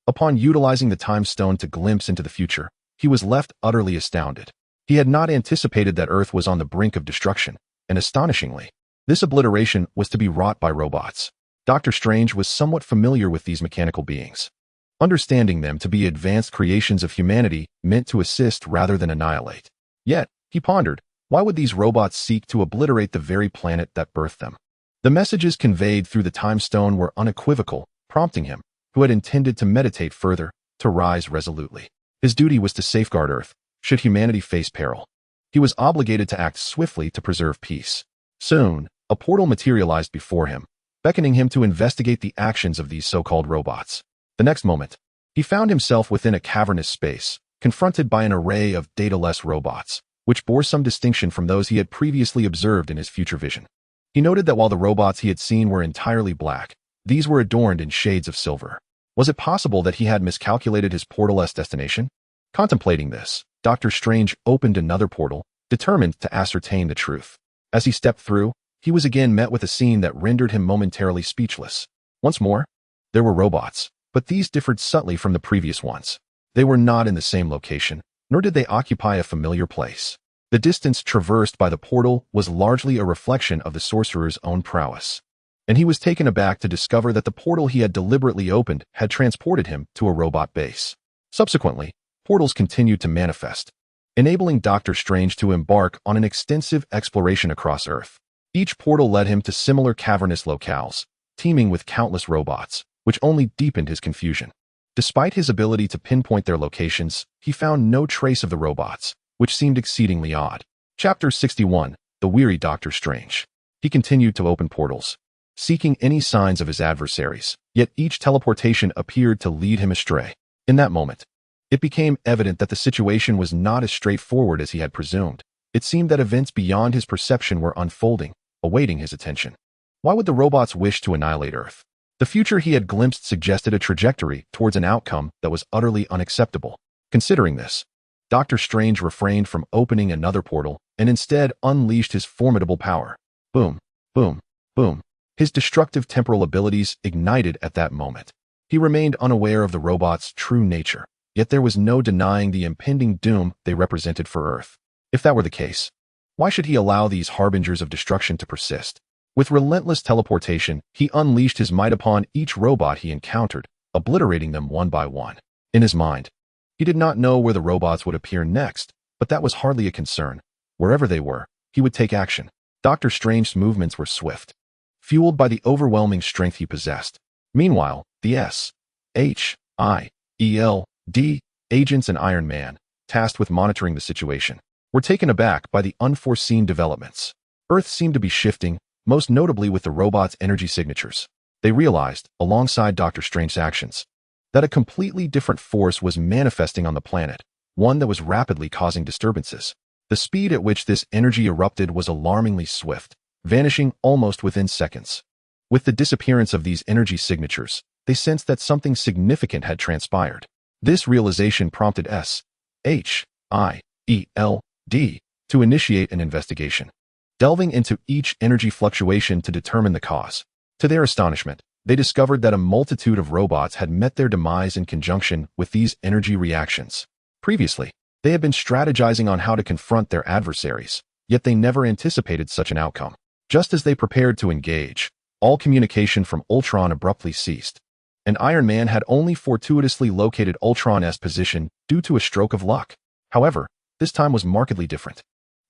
upon utilizing the time stone to glimpse into the future, he was left utterly astounded. He had not anticipated that Earth was on the brink of destruction, and astonishingly, this obliteration was to be wrought by robots. Doctor Strange was somewhat familiar with these mechanical beings, understanding them to be advanced creations of humanity meant to assist rather than annihilate. Yet, he pondered, why would these robots seek to obliterate the very planet that birthed them? The messages conveyed through the time stone were unequivocal, prompting him, who had intended to meditate further, to rise resolutely. His duty was to safeguard Earth, should humanity face peril. He was obligated to act swiftly to preserve peace. Soon, a portal materialized before him, beckoning him to investigate the actions of these so-called robots. The next moment, he found himself within a cavernous space, confronted by an array of data-less robots, which bore some distinction from those he had previously observed in his future vision. He noted that while the robots he had seen were entirely black, these were adorned in shades of silver. Was it possible that he had miscalculated his portal-less destination? Contemplating this, Doctor Strange opened another portal, determined to ascertain the truth. As he stepped through, he was again met with a scene that rendered him momentarily speechless. Once more, there were robots, but these differed subtly from the previous ones. They were not in the same location, nor did they occupy a familiar place. The distance traversed by the portal was largely a reflection of the sorcerer's own prowess, and he was taken aback to discover that the portal he had deliberately opened had transported him to a robot base. Subsequently, portals continued to manifest, enabling Doctor Strange to embark on an extensive exploration across Earth. Each portal led him to similar cavernous locales, teeming with countless robots, which only deepened his confusion. Despite his ability to pinpoint their locations, he found no trace of the robots, which seemed exceedingly odd. Chapter 61, The Weary Doctor Strange. He continued to open portals, seeking any signs of his adversaries, yet each teleportation appeared to lead him astray. In that moment, it became evident that the situation was not as straightforward as he had presumed. It seemed that events beyond his perception were unfolding, awaiting his attention. Why would the robots wish to annihilate Earth? The future he had glimpsed suggested a trajectory towards an outcome that was utterly unacceptable. Considering this, Doctor Strange refrained from opening another portal and instead unleashed his formidable power. Boom, boom, boom. His destructive temporal abilities ignited at that moment. He remained unaware of the robots' true nature, yet there was no denying the impending doom they represented for Earth. If that were the case, why should he allow these harbingers of destruction to persist? With relentless teleportation, he unleashed his might upon each robot he encountered, obliterating them one by one. In his mind, he did not know where the robots would appear next, but that was hardly a concern. Wherever they were, he would take action. Doctor Strange's movements were swift, fueled by the overwhelming strength he possessed. Meanwhile, the S.H.I.E.L.D. agents and Iron Man, tasked with monitoring the situation, were taken aback by the unforeseen developments. Earth seemed to be shifting, most notably with the robots' energy signatures. They realized, alongside Doctor Strange's actions, that a completely different force was manifesting on the planet, one that was rapidly causing disturbances. The speed at which this energy erupted was alarmingly swift, vanishing almost within seconds. With the disappearance of these energy signatures, they sensed that something significant had transpired. This realization prompted S.H.I.E.L.D. to initiate an investigation, delving into each energy fluctuation to determine the cause. To their astonishment, they discovered that a multitude of robots had met their demise in conjunction with these energy reactions. Previously, they had been strategizing on how to confront their adversaries, yet they never anticipated such an outcome. Just as they prepared to engage, all communication from Ultron abruptly ceased, and Iron Man had only fortuitously located Ultron's position due to a stroke of luck. However, this time was markedly different.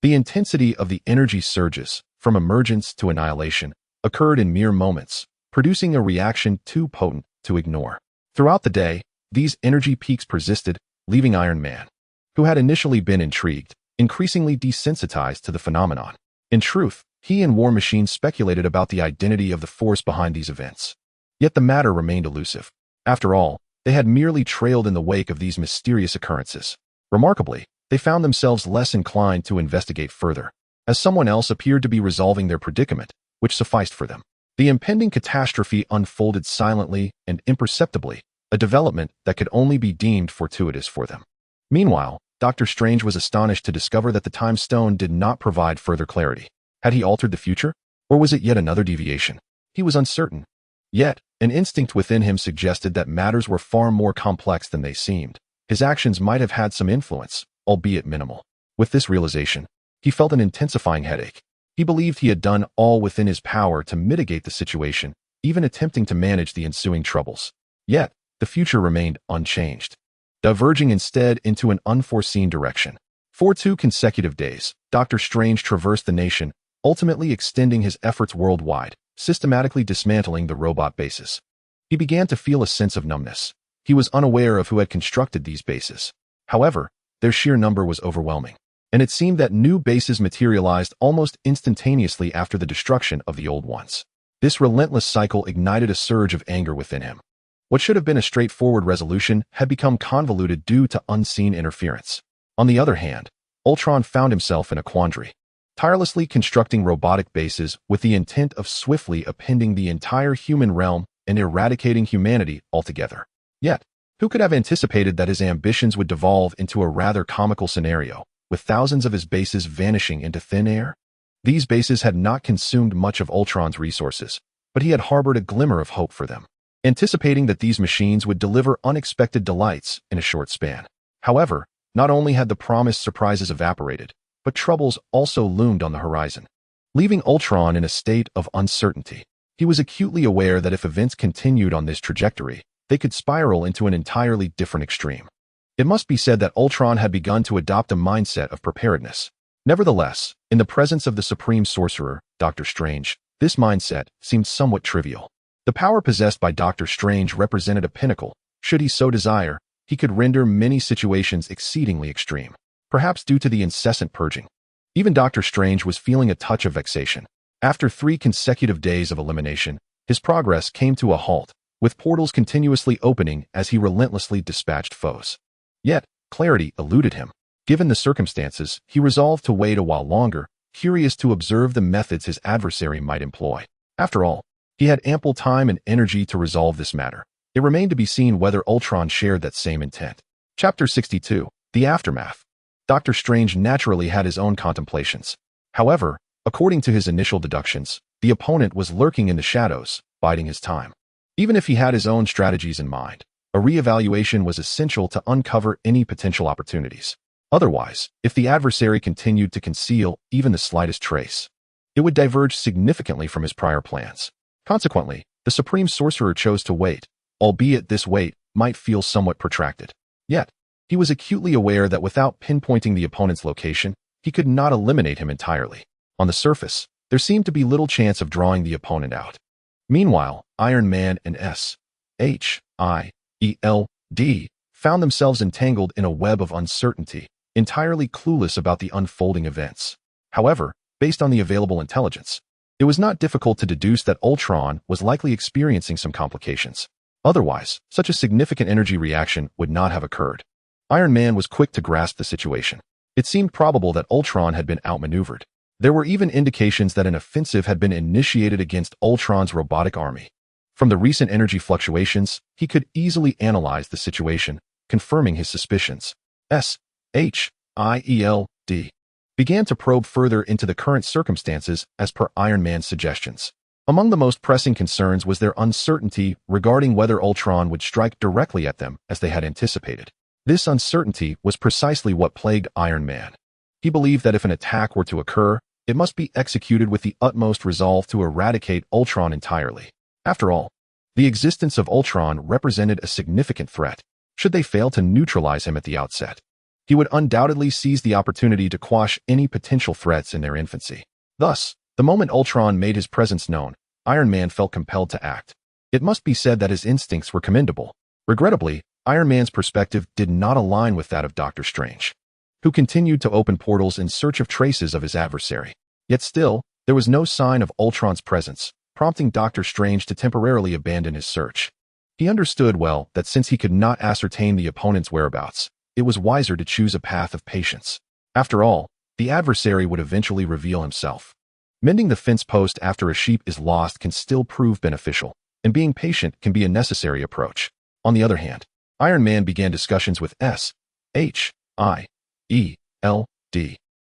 The intensity of the energy surges, from emergence to annihilation, occurred in mere moments, producing a reaction too potent to ignore. Throughout the day, these energy peaks persisted, leaving Iron Man, who had initially been intrigued, increasingly desensitized to the phenomenon. In truth, he and War Machine speculated about the identity of the force behind these events. Yet the matter remained elusive. After all, they had merely trailed in the wake of these mysterious occurrences. Remarkably, they found themselves less inclined to investigate further, as someone else appeared to be resolving their predicament, which sufficed for them. The impending catastrophe unfolded silently and imperceptibly, a development that could only be deemed fortuitous for them. Meanwhile, Doctor Strange was astonished to discover that the Time Stone did not provide further clarity. Had he altered the future? Or was it yet another deviation? He was uncertain. Yet, an instinct within him suggested that matters were far more complex than they seemed. His actions might have had some influence, albeit minimal. With this realization, he felt an intensifying headache. He believed he had done all within his power to mitigate the situation, even attempting to manage the ensuing troubles. Yet, the future remained unchanged, diverging instead into an unforeseen direction. For 2 consecutive days, Doctor Strange traversed the nation, ultimately extending his efforts worldwide, systematically dismantling the robot bases. He began to feel a sense of numbness. He was unaware of who had constructed these bases. However, their sheer number was overwhelming, and it seemed that new bases materialized almost instantaneously after the destruction of the old ones. This relentless cycle ignited a surge of anger within him. What should have been a straightforward resolution had become convoluted due to unseen interference. On the other hand, Ultron found himself in a quandary, tirelessly constructing robotic bases with the intent of swiftly upending the entire human realm and eradicating humanity altogether. Yet, who could have anticipated that his ambitions would devolve into a rather comical scenario, with thousands of his bases vanishing into thin air? These bases had not consumed much of Ultron's resources, but he had harbored a glimmer of hope for them, anticipating that these machines would deliver unexpected delights in a short span. However, not only had the promised surprises evaporated, but troubles also loomed on the horizon, leaving Ultron in a state of uncertainty. He was acutely aware that if events continued on this trajectory, they could spiral into an entirely different extreme. It must be said that Ultron had begun to adopt a mindset of preparedness. Nevertheless, in the presence of the Supreme Sorcerer, Doctor Strange, this mindset seemed somewhat trivial. The power possessed by Doctor Strange represented a pinnacle. Should he so desire, he could render many situations exceedingly extreme, perhaps due to the incessant purging. Even Doctor Strange was feeling a touch of vexation. After 3 consecutive days of elimination, his progress came to a halt, with portals continuously opening as he relentlessly dispatched foes. Yet, clarity eluded him. Given the circumstances, he resolved to wait a while longer, curious to observe the methods his adversary might employ. After all, he had ample time and energy to resolve this matter. It remained to be seen whether Ultron shared that same intent. Chapter 62, The Aftermath. Doctor Strange naturally had his own contemplations. However, according to his initial deductions, the opponent was lurking in the shadows, biding his time. Even if he had his own strategies in mind, a re-evaluation was essential to uncover any potential opportunities. Otherwise, if the adversary continued to conceal even the slightest trace, it would diverge significantly from his prior plans. Consequently, the Supreme Sorcerer chose to wait, albeit this wait might feel somewhat protracted. Yet, he was acutely aware that without pinpointing the opponent's location, he could not eliminate him entirely. On the surface, there seemed to be little chance of drawing the opponent out. Meanwhile, Iron Man and S.H.I.E.L.D. found themselves entangled in a web of uncertainty, entirely clueless about the unfolding events. However, based on the available intelligence, it was not difficult to deduce that Ultron was likely experiencing some complications. Otherwise, such a significant energy reaction would not have occurred. Iron Man was quick to grasp the situation. It seemed probable that Ultron had been outmaneuvered. There were even indications that an offensive had been initiated against Ultron's robotic army. From the recent energy fluctuations, he could easily analyze the situation, confirming his suspicions. S.H.I.E.L.D. began to probe further into the current circumstances as per Iron Man's suggestions. Among the most pressing concerns was their uncertainty regarding whether Ultron would strike directly at them as they had anticipated. This uncertainty was precisely what plagued Iron Man. He believed that if an attack were to occur, it must be executed with the utmost resolve to eradicate Ultron entirely. After all, the existence of Ultron represented a significant threat. Should they fail to neutralize him at the outset, he would undoubtedly seize the opportunity to quash any potential threats in their infancy. Thus, the moment Ultron made his presence known, Iron Man felt compelled to act. It must be said that his instincts were commendable. Regrettably, Iron Man's perspective did not align with that of Doctor Strange, who continued to open portals in search of traces of his adversary. Yet still, there was no sign of Ultron's presence, prompting Doctor Strange to temporarily abandon his search. He understood well that since he could not ascertain the opponent's whereabouts, it was wiser to choose a path of patience. After all, the adversary would eventually reveal himself. Mending the fence post after a sheep is lost can still prove beneficial, and being patient can be a necessary approach. On the other hand, Iron Man began discussions with S.H.I.E.L.D.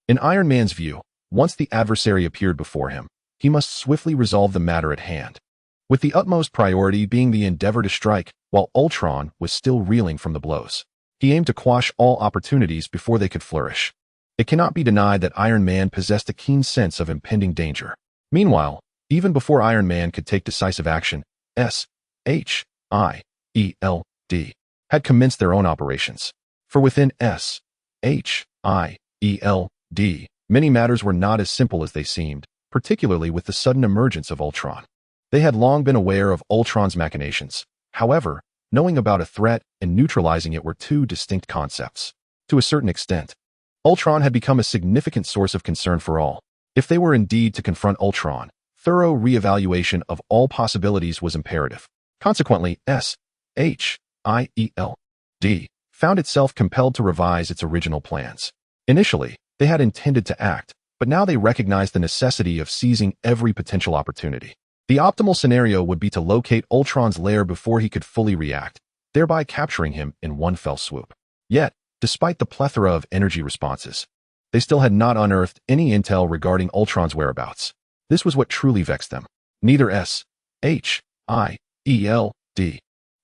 In Iron Man's view, once the adversary appeared before him, he must swiftly resolve the matter at hand, with the utmost priority being the endeavor to strike while Ultron was still reeling from the blows. He aimed to quash all opportunities before they could flourish. It cannot be denied that Iron Man possessed a keen sense of impending danger. Meanwhile, even before Iron Man could take decisive action, S.H.I.E.L.D. had commenced their own operations. For within S.H.I.E.L.D., many matters were not as simple as they seemed, particularly with the sudden emergence of Ultron. They had long been aware of Ultron's machinations. However, knowing about a threat and neutralizing it were two distinct concepts. To a certain extent, Ultron had become a significant source of concern for all. If they were indeed to confront Ultron, thorough re-evaluation of all possibilities was imperative. Consequently, S.H.I.E.L.D. found itself compelled to revise its original plans. Initially, they had intended to act, but now they recognized the necessity of seizing every potential opportunity. The optimal scenario would be to locate Ultron's lair before he could fully react, thereby capturing him in one fell swoop. Yet, despite the plethora of energy responses, they still had not unearthed any intel regarding Ultron's whereabouts. This was what truly vexed them. Neither S.H.I.E.L.D.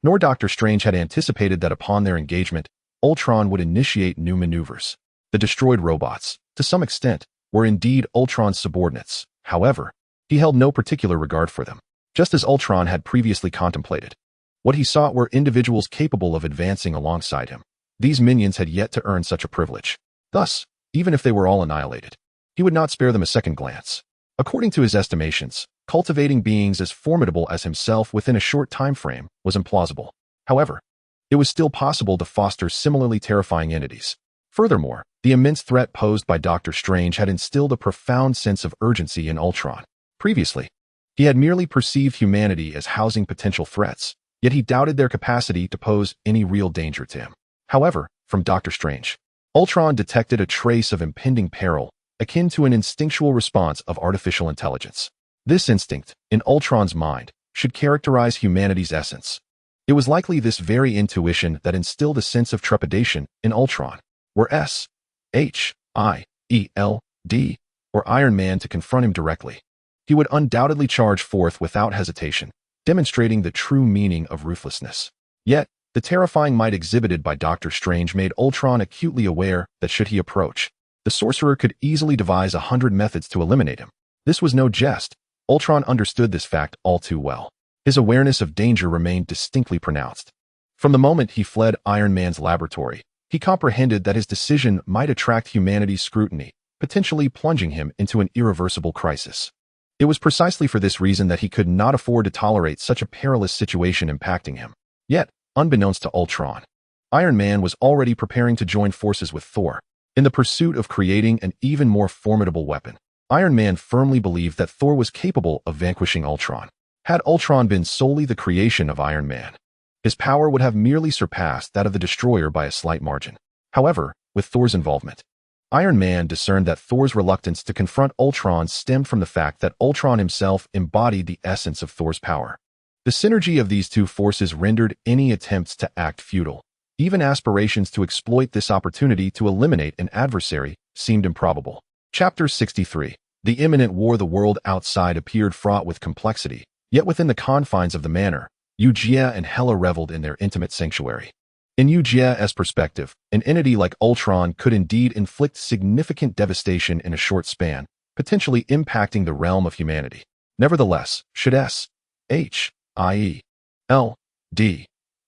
nor Doctor Strange had anticipated that upon their engagement, Ultron would initiate new maneuvers. The destroyed robots, to some extent, were indeed Ultron's subordinates. However, he held no particular regard for them, just as Ultron had previously contemplated. What he sought were individuals capable of advancing alongside him. These minions had yet to earn such a privilege. Thus, even if they were all annihilated, he would not spare them a second glance. According to his estimations, cultivating beings as formidable as himself within a short time frame was implausible. However, it was still possible to foster similarly terrifying entities. Furthermore, the immense threat posed by Doctor Strange had instilled a profound sense of urgency in Ultron. Previously, he had merely perceived humanity as housing potential threats, yet he doubted their capacity to pose any real danger to him. However, from Doctor Strange, Ultron detected a trace of impending peril, akin to an instinctual response of artificial intelligence. This instinct, in Ultron's mind, should characterize humanity's essence. It was likely this very intuition that instilled a sense of trepidation in Ultron. Were S.H.I.E.L.D. or Iron Man to confront him directly, he would undoubtedly charge forth without hesitation, demonstrating the true meaning of ruthlessness. Yet, the terrifying might exhibited by Doctor Strange made Ultron acutely aware that should he approach, the sorcerer could easily devise 100 methods to eliminate him. This was no jest. Ultron understood this fact all too well. His awareness of danger remained distinctly pronounced. From the moment he fled Iron Man's laboratory, he comprehended that his decision might attract humanity's scrutiny, potentially plunging him into an irreversible crisis. It was precisely for this reason that he could not afford to tolerate such a perilous situation impacting him. Yet, unbeknownst to Ultron, Iron Man was already preparing to join forces with Thor in the pursuit of creating an even more formidable weapon. Iron Man firmly believed that Thor was capable of vanquishing Ultron. Had Ultron been solely the creation of Iron Man, his power would have merely surpassed that of the Destroyer by a slight margin. However, with Thor's involvement, Iron Man discerned that Thor's reluctance to confront Ultron stemmed from the fact that Ultron himself embodied the essence of Thor's power. The synergy of these two forces rendered any attempts to act futile. Even aspirations to exploit this opportunity to eliminate an adversary seemed improbable. Chapter 63. The imminent war. The world outside appeared fraught with complexity, yet within the confines of the manor, Eugia and Hela reveled in their intimate sanctuary. In Eugia's perspective, an entity like Ultron could indeed inflict significant devastation in a short span, potentially impacting the realm of humanity. Nevertheless, should S.H.I.E.L.D.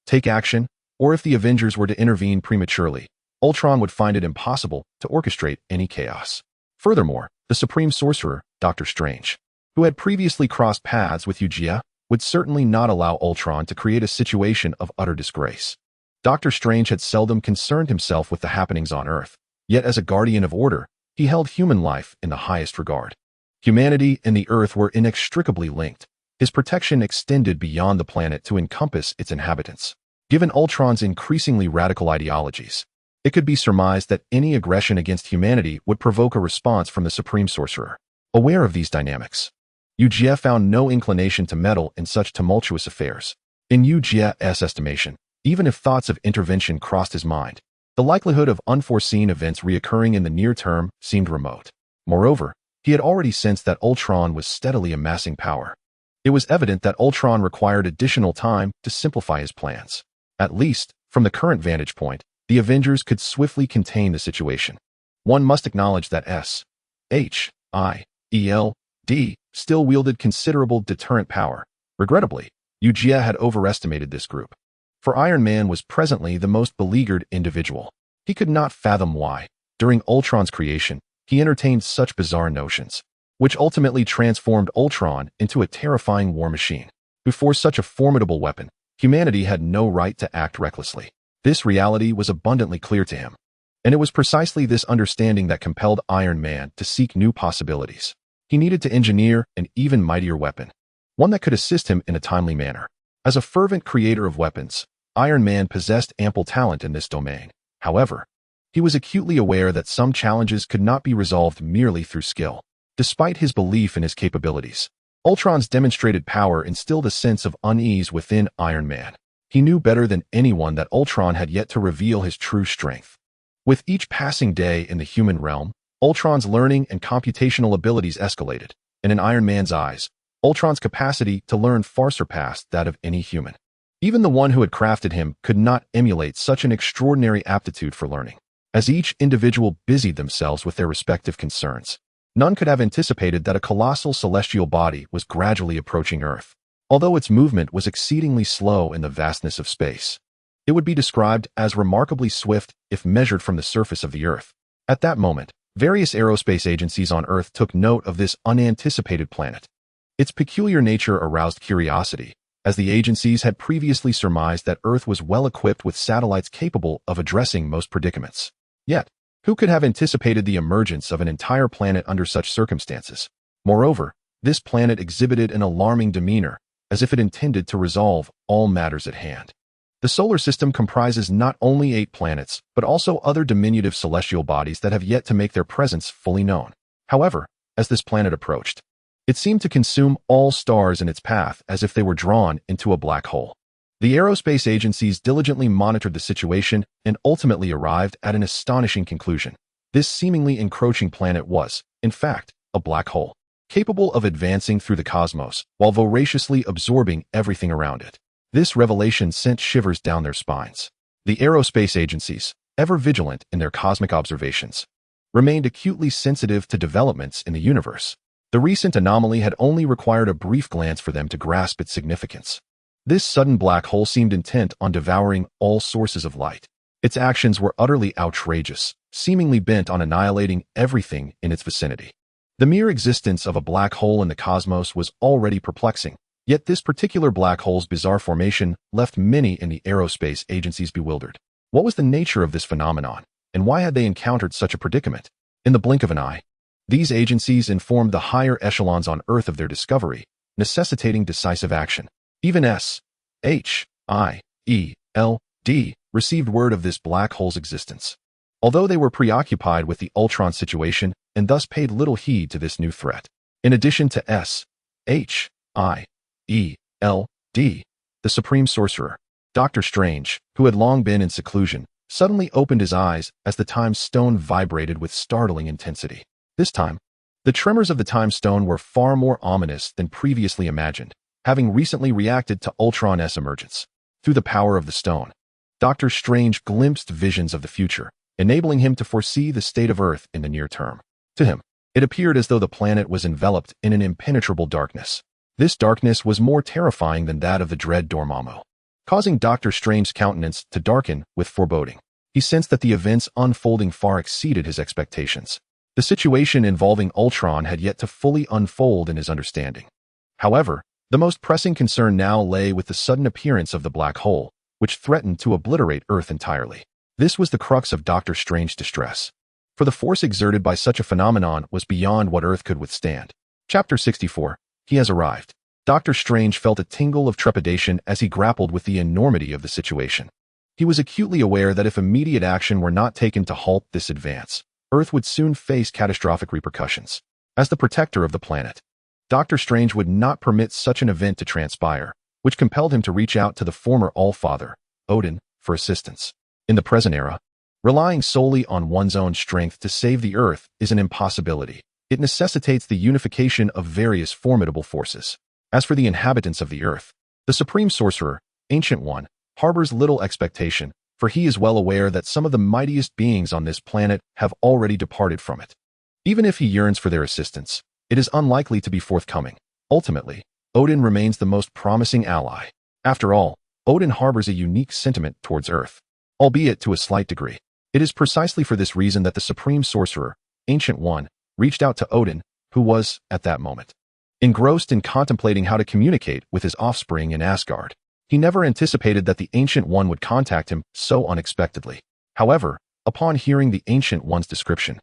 take action, or if the Avengers were to intervene prematurely, Ultron would find it impossible to orchestrate any chaos. Furthermore, the Supreme Sorcerer, Doctor Strange, who had previously crossed paths with Eugia, would certainly not allow Ultron to create a situation of utter disgrace. Doctor Strange had seldom concerned himself with the happenings on Earth, yet as a guardian of order, he held human life in the highest regard. Humanity and the Earth were inextricably linked. His protection extended beyond the planet to encompass its inhabitants. Given Ultron's increasingly radical ideologies, it could be surmised that any aggression against humanity would provoke a response from the Supreme Sorcerer. Aware of these dynamics, Eugia found no inclination to meddle in such tumultuous affairs. In Eugia's estimation, even if thoughts of intervention crossed his mind, the likelihood of unforeseen events reoccurring in the near term seemed remote. Moreover, he had already sensed that Ultron was steadily amassing power. It was evident that Ultron required additional time to simplify his plans. At least, from the current vantage point, the Avengers could swiftly contain the situation. One must acknowledge that S.H.I.E.L.D. still wielded considerable deterrent power. Regrettably, Eugia had overestimated this group. For Iron Man was presently the most beleaguered individual. He could not fathom why, during Ultron's creation, he entertained such bizarre notions, which ultimately transformed Ultron into a terrifying war machine. Before such a formidable weapon, humanity had no right to act recklessly. This reality was abundantly clear to him, and it was precisely this understanding that compelled Iron Man to seek new possibilities. He needed to engineer an even mightier weapon, one that could assist him in a timely manner. As a fervent creator of weapons, Iron Man possessed ample talent in this domain. However, he was acutely aware that some challenges could not be resolved merely through skill. Despite his belief in his capabilities, Ultron's demonstrated power instilled a sense of unease within Iron Man. He knew better than anyone that Ultron had yet to reveal his true strength. With each passing day in the human realm, Ultron's learning and computational abilities escalated, and in Iron Man's eyes, Ultron's capacity to learn far surpassed that of any human. Even the one who had crafted him could not emulate such an extraordinary aptitude for learning. As each individual busied themselves with their respective concerns, none could have anticipated that a colossal celestial body was gradually approaching Earth. Although its movement was exceedingly slow in the vastness of space, it would be described as remarkably swift if measured from the surface of the Earth. At that moment, various aerospace agencies on Earth took note of this unanticipated planet. Its peculiar nature aroused curiosity, as the agencies had previously surmised that Earth was well equipped with satellites capable of addressing most predicaments. Yet, who could have anticipated the emergence of an entire planet under such circumstances? Moreover, this planet exhibited an alarming demeanor, as if it intended to resolve all matters at hand. The solar system comprises not only 8 planets, but also other diminutive celestial bodies that have yet to make their presence fully known. However, as this planet approached, it seemed to consume all stars in its path as if they were drawn into a black hole. The aerospace agencies diligently monitored the situation and ultimately arrived at an astonishing conclusion. This seemingly encroaching planet was, in fact, a black hole, capable of advancing through the cosmos while voraciously absorbing everything around it. This revelation sent shivers down their spines. The aerospace agencies, ever vigilant in their cosmic observations, remained acutely sensitive to developments in the universe. The recent anomaly had only required a brief glance for them to grasp its significance. This sudden black hole seemed intent on devouring all sources of light. Its actions were utterly outrageous, seemingly bent on annihilating everything in its vicinity. The mere existence of a black hole in the cosmos was already perplexing, yet this particular black hole's bizarre formation left many in the aerospace agencies bewildered. What was the nature of this phenomenon, and why had they encountered such a predicament? In the blink of an eye, these agencies informed the higher echelons on Earth of their discovery, necessitating decisive action. Even S.H.I.E.L.D. received word of this black hole's existence. Although they were preoccupied with the Ultron situation and thus paid little heed to this new threat. In addition to S.H.I.E.L.D., the Supreme Sorcerer, Dr. Strange, who had long been in seclusion, suddenly opened his eyes as the time stone vibrated with startling intensity. This time, the tremors of the time stone were far more ominous than previously imagined, having recently reacted to Ultron's emergence. Through the power of the stone, Dr. Strange glimpsed visions of the future, enabling him to foresee the state of Earth in the near term. To him, it appeared as though the planet was enveloped in an impenetrable darkness. This darkness was more terrifying than that of the dread Dormammu, causing Dr. Strange's countenance to darken with foreboding. He sensed that the events unfolding far exceeded his expectations. The situation involving Ultron had yet to fully unfold in his understanding. However, the most pressing concern now lay with the sudden appearance of the black hole, which threatened to obliterate Earth entirely. This was the crux of Dr. Strange's distress, for the force exerted by such a phenomenon was beyond what Earth could withstand. Chapter 64. He has arrived. Dr. Strange felt a tingle of trepidation as he grappled with the enormity of the situation. He was acutely aware that if immediate action were not taken to halt this advance, Earth would soon face catastrophic repercussions. As the protector of the planet, Doctor Strange would not permit such an event to transpire, which compelled him to reach out to the former All-Father, Odin, for assistance. In the present era, relying solely on one's own strength to save the Earth is an impossibility. It necessitates the unification of various formidable forces. As for the inhabitants of the Earth, the Supreme Sorcerer, Ancient One, harbors little expectation, for he is well aware that some of the mightiest beings on this planet have already departed from it. Even if he yearns for their assistance, it is unlikely to be forthcoming. Ultimately, Odin remains the most promising ally. After all, Odin harbors a unique sentiment towards Earth, albeit to a slight degree. It is precisely for this reason that the Supreme Sorcerer, Ancient One, reached out to Odin, who was, at that moment, engrossed in contemplating how to communicate with his offspring in Asgard. He never anticipated that the Ancient One would contact him so unexpectedly. However, upon hearing the Ancient One's description,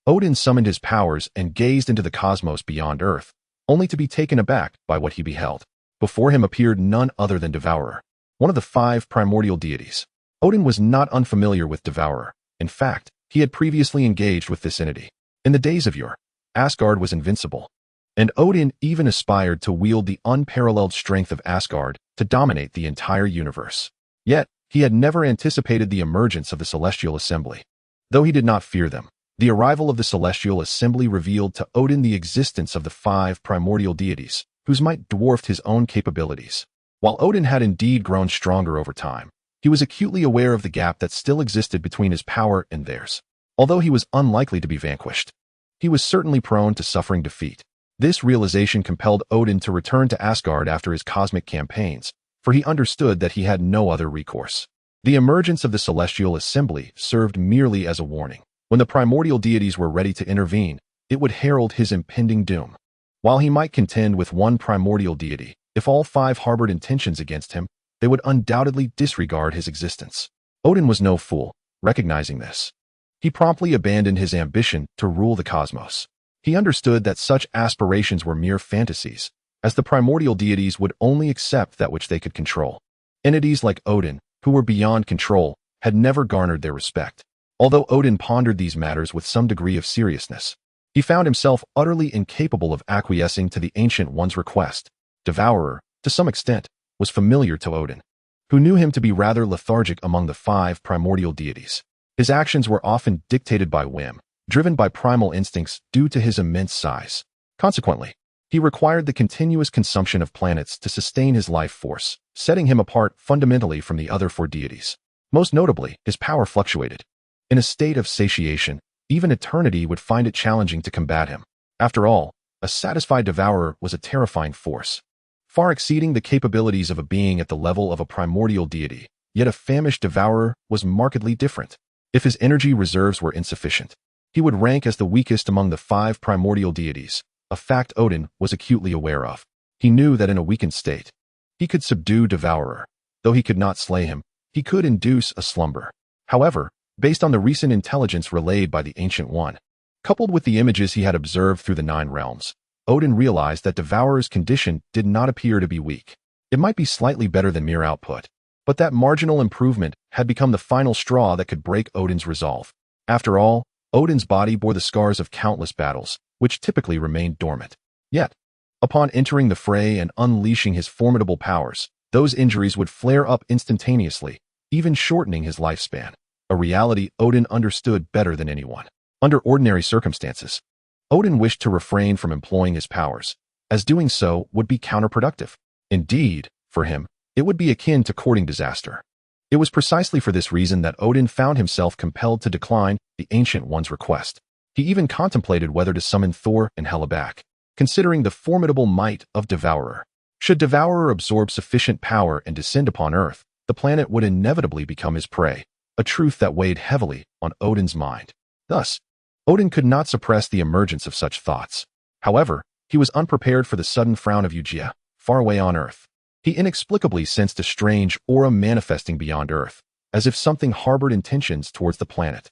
Odin summoned his powers and gazed into the cosmos beyond Earth, only to be taken aback by what he beheld. Before him appeared none other than Devourer, one of the 5 primordial deities. Odin was not unfamiliar with Devourer. In fact, he had previously engaged with this entity. In the days of yore, Asgard was invincible, and Odin even aspired to wield the unparalleled strength of Asgard to dominate the entire universe. Yet, he had never anticipated the emergence of the Celestial Assembly. Though he did not fear them, the arrival of the Celestial Assembly revealed to Odin the existence of the 5 primordial deities, whose might dwarfed his own capabilities. While Odin had indeed grown stronger over time, he was acutely aware of the gap that still existed between his power and theirs. Although he was unlikely to be vanquished, he was certainly prone to suffering defeat. This realization compelled Odin to return to Asgard after his cosmic campaigns, for he understood that he had no other recourse. The emergence of the Celestial Assembly served merely as a warning. When the primordial deities were ready to intervene, it would herald his impending doom. While he might contend with one primordial deity, if all 5 harbored intentions against him, they would undoubtedly disregard his existence. Odin was no fool, recognizing this. He promptly abandoned his ambition to rule the cosmos. He understood that such aspirations were mere fantasies, as the primordial deities would only accept that which they could control. Entities like Odin, who were beyond control, had never garnered their respect. Although Odin pondered these matters with some degree of seriousness, he found himself utterly incapable of acquiescing to the Ancient One's request. Devourer, to some extent, was familiar to Odin, who knew him to be rather lethargic among the 5 primordial deities. His actions were often dictated by whim, driven by primal instincts due to his immense size. Consequently, he required the continuous consumption of planets to sustain his life force, setting him apart fundamentally from the other 4 deities. Most notably, his power fluctuated. In a state of satiation, even eternity would find it challenging to combat him. After all, a satisfied Devourer was a terrifying force, far exceeding the capabilities of a being at the level of a primordial deity. Yet a famished Devourer was markedly different. If his energy reserves were insufficient, he would rank as the weakest among the 5 primordial deities, a fact Odin was acutely aware of. He knew that in a weakened state, he could subdue Devourer. Though he could not slay him, he could induce a slumber. However, based on the recent intelligence relayed by the Ancient One, coupled with the images he had observed through the 9 realms, Odin realized that Devourer's condition did not appear to be weak. It might be slightly better than mere output, but that marginal improvement had become the final straw that could break Odin's resolve. After all, Odin's body bore the scars of countless battles, which typically remained dormant. Yet, upon entering the fray and unleashing his formidable powers, those injuries would flare up instantaneously, even shortening his lifespan. A reality Odin understood better than anyone. Under ordinary circumstances, Odin wished to refrain from employing his powers, as doing so would be counterproductive. Indeed, for him, it would be akin to courting disaster. It was precisely for this reason that Odin found himself compelled to decline the Ancient One's request. He even contemplated whether to summon Thor and Hela back, considering the formidable might of Devourer. Should Devourer absorb sufficient power and descend upon Earth, the planet would inevitably become his prey, a truth that weighed heavily on Odin's mind. Thus, Odin could not suppress the emergence of such thoughts. However, he was unprepared for the sudden frown of Eugia, far away on Earth. He inexplicably sensed a strange aura manifesting beyond Earth, as if something harbored intentions towards the planet.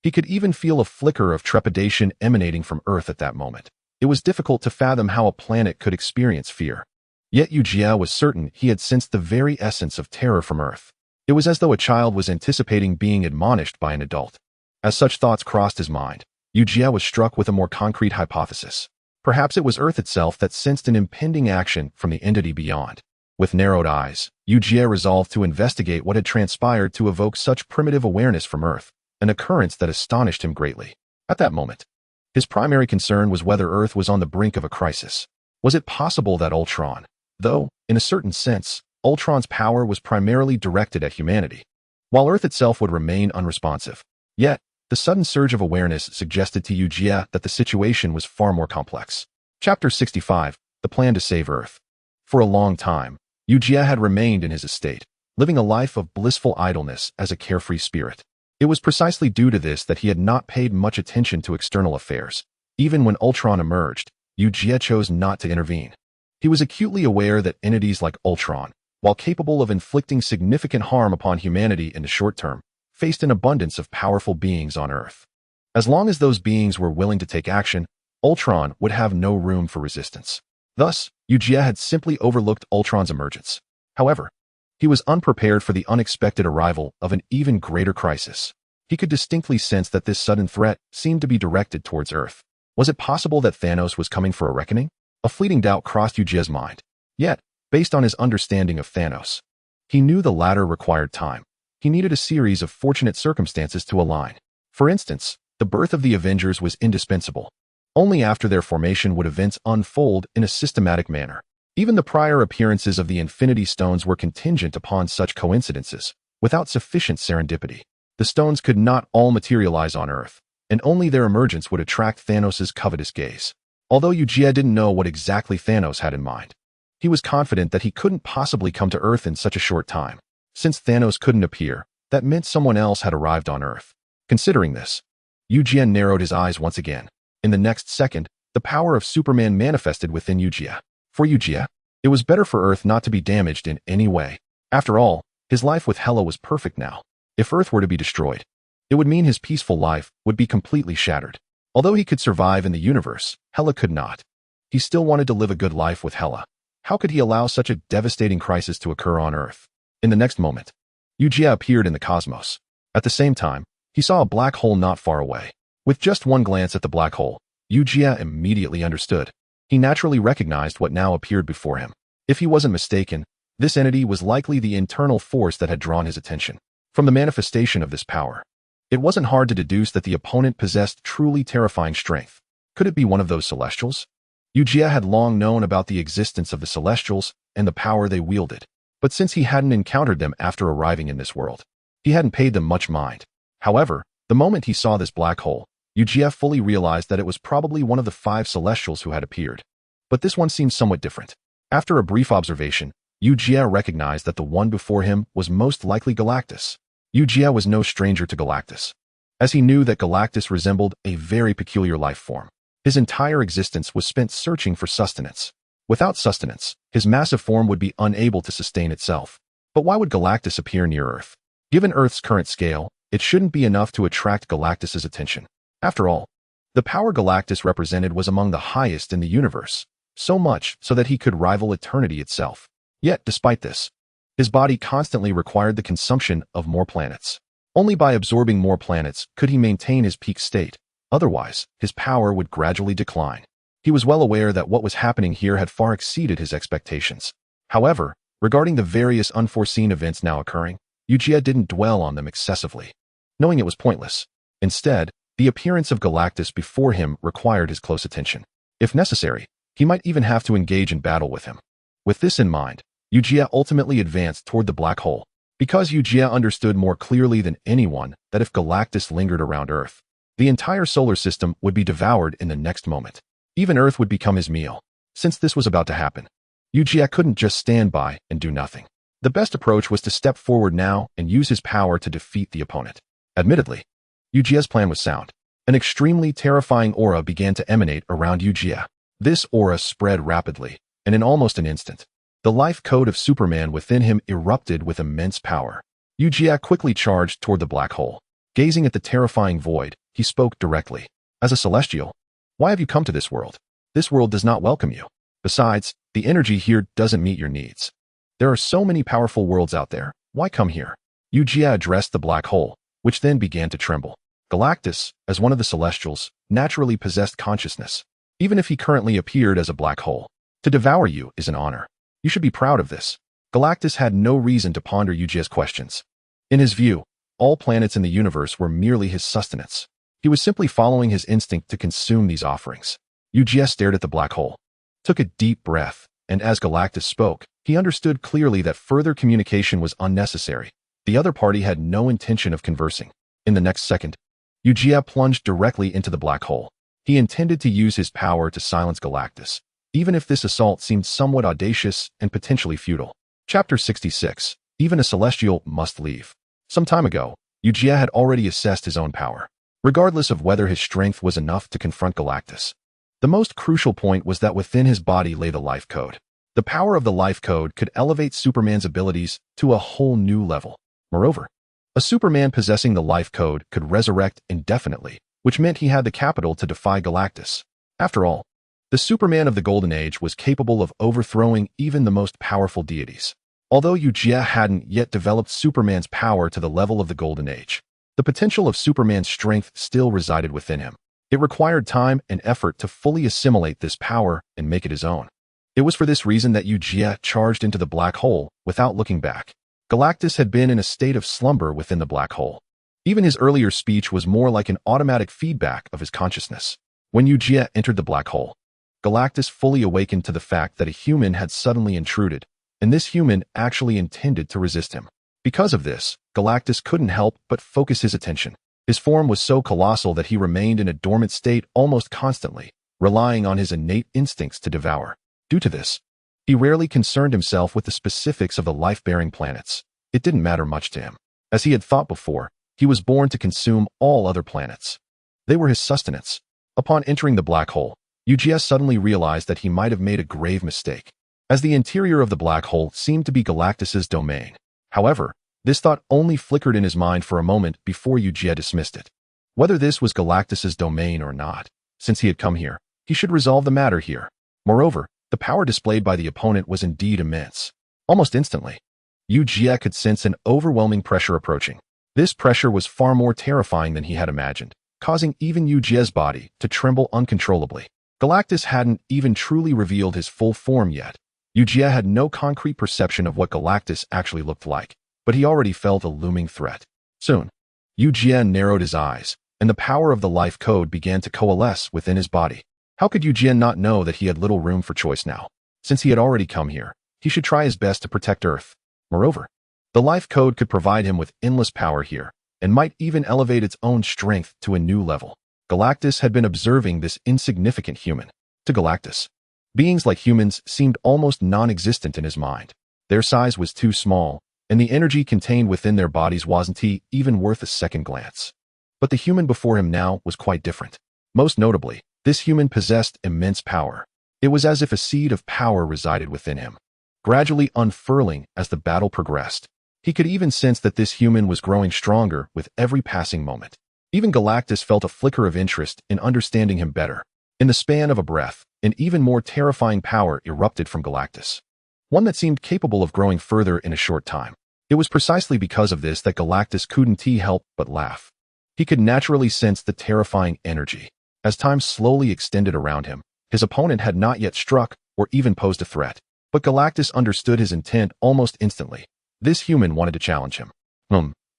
He could even feel a flicker of trepidation emanating from Earth at that moment. It was difficult to fathom how a planet could experience fear. Yet Eugia was certain he had sensed the very essence of terror from Earth. It was as though a child was anticipating being admonished by an adult. As such thoughts crossed his mind, Eugia was struck with a more concrete hypothesis. Perhaps it was Earth itself that sensed an impending action from the entity beyond. With narrowed eyes, Eugia resolved to investigate what had transpired to evoke such primitive awareness from Earth, an occurrence that astonished him greatly. At that moment, his primary concern was whether Earth was on the brink of a crisis. Was it possible that Ultron, though, in a certain sense, Ultron's power was primarily directed at humanity, while Earth itself would remain unresponsive? Yet, the sudden surge of awareness suggested to Eugia that the situation was far more complex. Chapter 65, The Plan to Save Earth. For a long time, Eugia had remained in his estate, living a life of blissful idleness as a carefree spirit. It was precisely due to this that he had not paid much attention to external affairs. Even when Ultron emerged, Eugia chose not to intervene. He was acutely aware that entities like Ultron, while capable of inflicting significant harm upon humanity in the short term, faced an abundance of powerful beings on Earth. As long as those beings were willing to take action, Ultron would have no room for resistance. Thus, Eugia had simply overlooked Ultron's emergence. However, he was unprepared for the unexpected arrival of an even greater crisis. He could distinctly sense that this sudden threat seemed to be directed towards Earth. Was it possible that Thanos was coming for a reckoning? A fleeting doubt crossed Eugia's mind. Yet, based on his understanding of Thanos, he knew the latter required time. He needed a series of fortunate circumstances to align. For instance, the birth of the Avengers was indispensable. Only after their formation would events unfold in a systematic manner. Even the prior appearances of the Infinity Stones were contingent upon such coincidences. Without sufficient serendipity, the stones could not all materialize on Earth, and only their emergence would attract Thanos' covetous gaze. Although Eugia didn't know what exactly Thanos had in mind, he was confident that he couldn't possibly come to Earth in such a short time. Since Thanos couldn't appear, that meant someone else had arrived on Earth. Considering this, Eugia narrowed his eyes once again. In the next second, the power of Superman manifested within Eugia. For Eugia, it was better for Earth not to be damaged in any way. After all, his life with Hela was perfect now. If Earth were to be destroyed, it would mean his peaceful life would be completely shattered. Although he could survive in the universe, Hela could not. He still wanted to live a good life with Hela. How could he allow such a devastating crisis to occur on Earth? In the next moment, Eugia appeared in the cosmos. At the same time, he saw a black hole not far away. With just one glance at the black hole, Eugia immediately understood. He naturally recognized what now appeared before him. If he wasn't mistaken, this entity was likely the internal force that had drawn his attention. From the manifestation of this power, it wasn't hard to deduce that the opponent possessed truly terrifying strength. Could it be one of those Celestials? Eugia had long known about the existence of the Celestials and the power they wielded, but since he hadn't encountered them after arriving in this world, he hadn't paid them much mind. However, the moment he saw this black hole, Eugia fully realized that it was probably one of the 5 Celestials who had appeared. But this one seemed somewhat different. After a brief observation, Eugia recognized that the one before him was most likely Galactus. Eugia was no stranger to Galactus, as he knew that Galactus resembled a very peculiar life form. His entire existence was spent searching for sustenance. Without sustenance, his massive form would be unable to sustain itself. But why would Galactus appear near Earth? Given Earth's current scale, it shouldn't be enough to attract Galactus's attention. After all, the power Galactus represented was among the highest in the universe, so much so that he could rival eternity itself. Yet, despite this, his body constantly required the consumption of more planets. Only by absorbing more planets could he maintain his peak state. Otherwise, his power would gradually decline. He was well aware that what was happening here had far exceeded his expectations. However, regarding the various unforeseen events now occurring, Eugia didn't dwell on them excessively, knowing it was pointless. Instead, the appearance of Galactus before him required his close attention. If necessary, he might even have to engage in battle with him. With this in mind, Eugia ultimately advanced toward the black hole, because Eugia understood more clearly than anyone that if Galactus lingered around Earth, the entire solar system would be devoured in the next moment. Even Earth would become his meal. Since this was about to happen, Eugia couldn't just stand by and do nothing. The best approach was to step forward now and use his power to defeat the opponent. Admittedly, Eugia's plan was sound. An extremely terrifying aura began to emanate around Eugia. This aura spread rapidly, and in almost an instant, the life code of Superman within him erupted with immense power. Eugia quickly charged toward the black hole. Gazing at the terrifying void, he spoke directly. As a Celestial, why have you come to this world? This world does not welcome you. Besides, the energy here doesn't meet your needs. There are so many powerful worlds out there. Why come here? Eugia addressed the black hole, which then began to tremble. Galactus, as one of the Celestials, naturally possessed consciousness. even if he currently appeared as a black hole. To devour you is an honor. You should be proud of this. Galactus had no reason to ponder Eugia's questions. In his view, all planets in the universe were merely his sustenance. He was simply following his instinct to consume these offerings. Eugia stared at the black hole, took a deep breath, and as Galactus spoke, he understood clearly that further communication was unnecessary. The other party had no intention of conversing. In the next second, Eugia plunged directly into the black hole. He intended to use his power to silence Galactus, even if this assault seemed somewhat audacious and potentially futile. Chapter 66. Even a Celestial must leave. Some time ago, Eugia had already assessed his own power, regardless of whether his strength was enough to confront Galactus. The most crucial point was that within his body lay the life code. The power of the life code could elevate Superman's abilities to a whole new level. Moreover, a Superman possessing the life code could resurrect indefinitely, which meant he had the capital to defy Galactus. After all, the Superman of the Golden Age was capable of overthrowing even the most powerful deities. Although Eugia hadn't yet developed Superman's power to the level of the Golden Age, the potential of Superman's strength still resided within him. It required time and effort to fully assimilate this power and make it his own. It was for this reason that Eugia charged into the black hole without looking back. Galactus had been in a state of slumber within the black hole. Even his earlier speech was more like an automatic feedback of his consciousness. When Eugia entered the black hole, Galactus fully awakened to the fact that a human had suddenly intruded, and this human actually intended to resist him. Because of this, Galactus couldn't help but focus his attention. His form was so colossal that he remained in a dormant state almost constantly, relying on his innate instincts to devour. Due to this, he rarely concerned himself with the specifics of the life-bearing planets. It didn't matter much to him. As he had thought before, he was born to consume all other planets. They were his sustenance. Upon entering the black hole, Eugia suddenly realized that he might have made a grave mistake, as the interior of the black hole seemed to be Galactus's domain. However, this thought only flickered in his mind for a moment before Eugia dismissed it. Whether this was Galactus's domain or not, since he had come here, he should resolve the matter here. Moreover, the power displayed by the opponent was indeed immense. Almost instantly, Eugia could sense an overwhelming pressure approaching. This pressure was far more terrifying than he had imagined, causing even Eugia's body to tremble uncontrollably. Galactus hadn't even truly revealed his full form yet. Eugia had no concrete perception of what Galactus actually looked like, but he already felt a looming threat. Soon, Eugia narrowed his eyes, and the power of the life code began to coalesce within his body. How could Eugia not know that he had little room for choice now? Since he had already come here, he should try his best to protect Earth. Moreover, the life code could provide him with endless power here, and might even elevate its own strength to a new level. Galactus had been observing this insignificant human. To Galactus, beings like humans seemed almost non-existent in his mind. Their size was too small, and the energy contained within their bodies wasn't even worth a second glance. But the human before him now was quite different. Most notably, this human possessed immense power. It was as if a seed of power resided within him, gradually unfurling as the battle progressed. He could even sense that this human was growing stronger with every passing moment. Even Galactus felt a flicker of interest in understanding him better. In the span of a breath, an even more terrifying power erupted from Galactus, one that seemed capable of growing further in a short time. It was precisely because of this that Galactus couldn't help but laugh. He could naturally sense the terrifying energy. As time slowly extended around him, his opponent had not yet struck or even posed a threat. But Galactus understood his intent almost instantly. This human wanted to challenge him.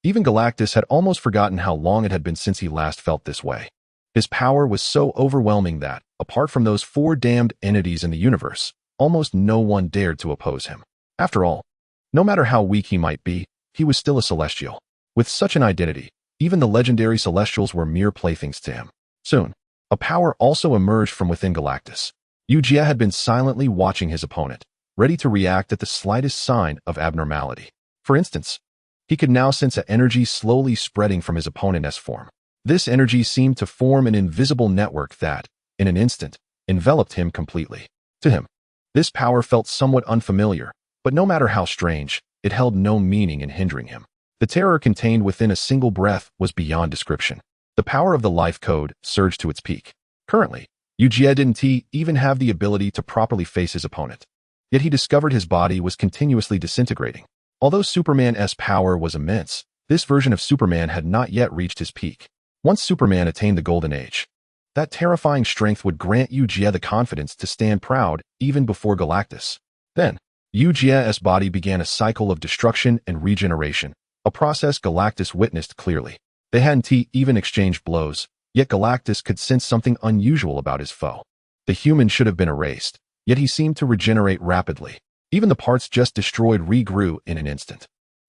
Even Galactus had almost forgotten how long it had been since he last felt this way. His power was so overwhelming that, apart from those 4 damned entities in the universe, almost no one dared to oppose him. After all, no matter how weak he might be, he was still a Celestial. With such an identity, even the legendary Celestials were mere playthings to him. Soon, a power also emerged from within Galactus. Eugia had been silently watching his opponent, ready to react at the slightest sign of abnormality. For instance, he could now sense an energy slowly spreading from his opponent's form. This energy seemed to form an invisible network that, in an instant, enveloped him completely. To him, this power felt somewhat unfamiliar, but no matter how strange, it held no meaning in hindering him. The terror contained within a single breath was beyond description. The power of the life code surged to its peak. Currently, Eugia didn't even have the ability to properly face his opponent. Yet he discovered his body was continuously disintegrating. Although Superman's power was immense, this version of Superman had not yet reached his peak. Once Superman attained the Golden Age, That terrifying strength would grant Eugia the confidence to stand proud even before Galactus. Then, Eugia's body began a cycle of destruction and regeneration, a process Galactus witnessed clearly. They hadn't even exchanged blows, yet Galactus could sense something unusual about his foe. The human should have been erased, yet he seemed to regenerate rapidly. Even the parts just destroyed regrew in an instant.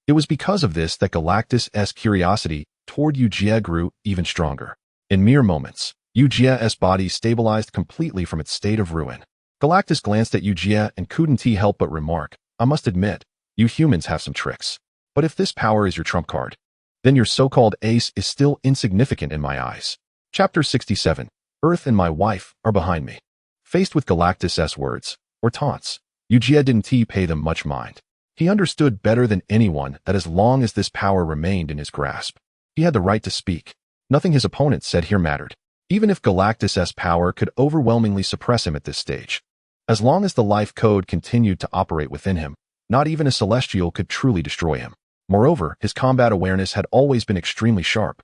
It was because of this that Galactus' curiosity toward Eugia grew even stronger. In mere moments, Eugia's body stabilized completely from its state of ruin. Galactus glanced at Eugia and couldn't help but remark, "I must admit, you humans have some tricks. But if this power is your trump card, then your so-called ace is still insignificant in my eyes." Chapter 67. Earth and my wife are behind me. Faced with Galactus' words, or taunts, Eugia didn't pay them much mind. He understood better than anyone that as long as this power remained in his grasp, he had the right to speak. Nothing his opponent said here mattered, even if Galactus' power could overwhelmingly suppress him at this stage. As long as the life code continued to operate within him, not even a celestial could truly destroy him. Moreover, his combat awareness had always been extremely sharp,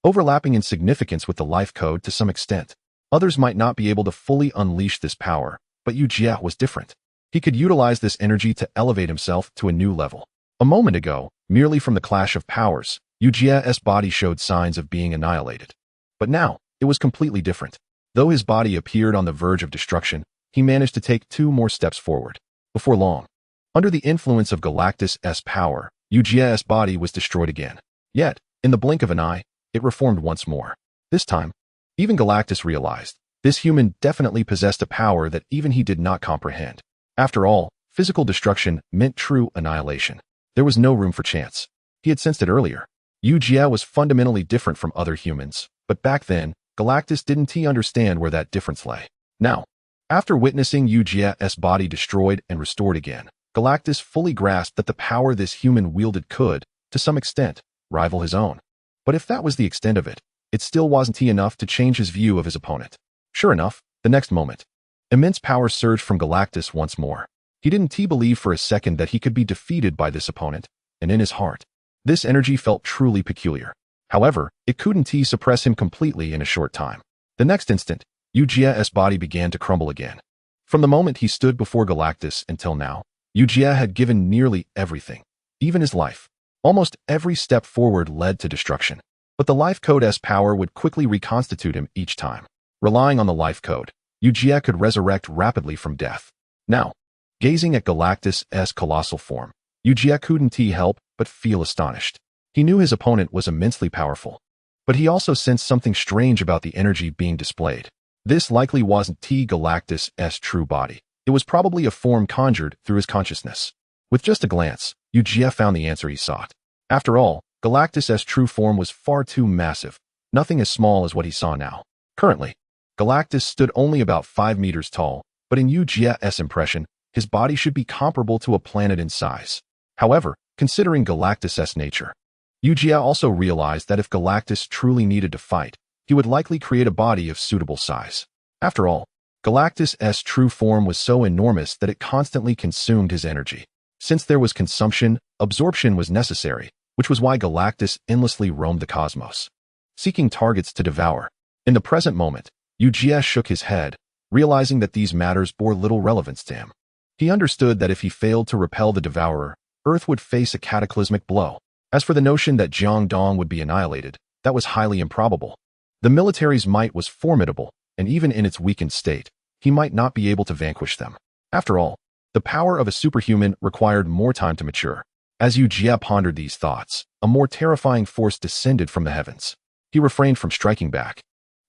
overlapping in significance with the life code to some extent. Others might not be able to fully unleash this power, but Eugia was different. He could utilize this energy to elevate himself to a new level. A moment ago, merely from the clash of powers, Eugia's body showed signs of being annihilated. But now, it was completely different. Though his body appeared on the verge of destruction, he managed to take 2 more steps forward. Before long, under the influence of Galactus' power, Eugia's body was destroyed again. Yet, in the blink of an eye, it reformed once more. This time, even Galactus realized, this human definitely possessed a power that even he did not comprehend. After all, physical destruction meant true annihilation. There was no room for chance. He had sensed it earlier. Eugia was fundamentally different from other humans, but back then, Galactus didn't understand where that difference lay. Now, after witnessing Eugia's body destroyed and restored again, Galactus fully grasped that the power this human wielded could, to some extent, rival his own. But if that was the extent of it, it still wasn't enough to change his view of his opponent. Sure enough, the next moment, immense power surged from Galactus once more. He didn't believe for a second that he could be defeated by this opponent, and in his heart, this energy felt truly peculiar. However, it couldn't suppress him completely in a short time. The next instant, Eugia's body began to crumble again. From the moment he stood before Galactus until now, Eugia had given nearly everything, even his life. Almost every step forward led to destruction. But the life code's power would quickly reconstitute him each time. Relying on the life code, Eugia could resurrect rapidly from death. Now, gazing at Galactus' colossal form, Eugia couldn't help but feel astonished. He knew his opponent was immensely powerful, but he also sensed something strange about the energy being displayed. This likely wasn't Galactus' true body. It was probably a form conjured through his consciousness. With just a glance, Eugia found the answer he sought. After all, Galactus' true form was far too massive, nothing as small as what he saw now. Currently, Galactus stood only about 5 meters tall, but in Eugia's impression, his body should be comparable to a planet in size. However, considering Galactus' nature, Eugia also realized that if Galactus truly needed to fight, he would likely create a body of suitable size. After all, Galactus' true form was so enormous that it constantly consumed his energy. Since there was consumption, absorption was necessary, which was why Galactus endlessly roamed the cosmos, seeking targets to devour. In the present moment, Eugia shook his head, realizing that these matters bore little relevance to him. He understood that if he failed to repel the Devourer, Earth would face a cataclysmic blow. As for the notion that Jiangdong would be annihilated, that was highly improbable. The military's might was formidable, and even in its weakened state, he might not be able to vanquish them. After all, the power of a superhuman required more time to mature. As Eugia pondered these thoughts, a more terrifying force descended from the heavens. He refrained from striking back.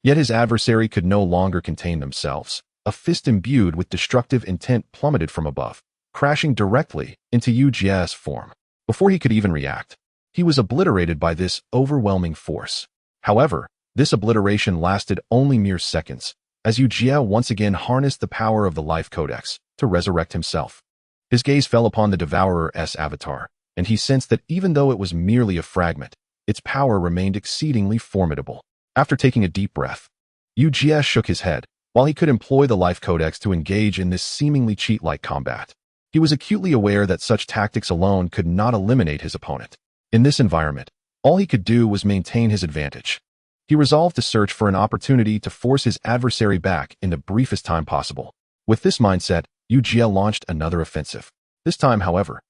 Yet his adversary could no longer contain themselves. A fist imbued with destructive intent plummeted from above, crashing directly into Eugia's form. Before he could even react, he was obliterated by this overwhelming force. However, this obliteration lasted only mere seconds, as Eugia once again harnessed the power of the Life Codex to resurrect himself. His gaze fell upon the Devourer's avatar, and he sensed that even though it was merely a fragment, its power remained exceedingly formidable. After taking a deep breath, Eugia shook his head. While he could employ the Life Codex to engage in this seemingly cheat-like combat, he was acutely aware that such tactics alone could not eliminate his opponent. In this environment, all he could do was maintain his advantage. He resolved to search for an opportunity to force his adversary back in the briefest time possible. With this mindset, Eugia launched another offensive. This time, however,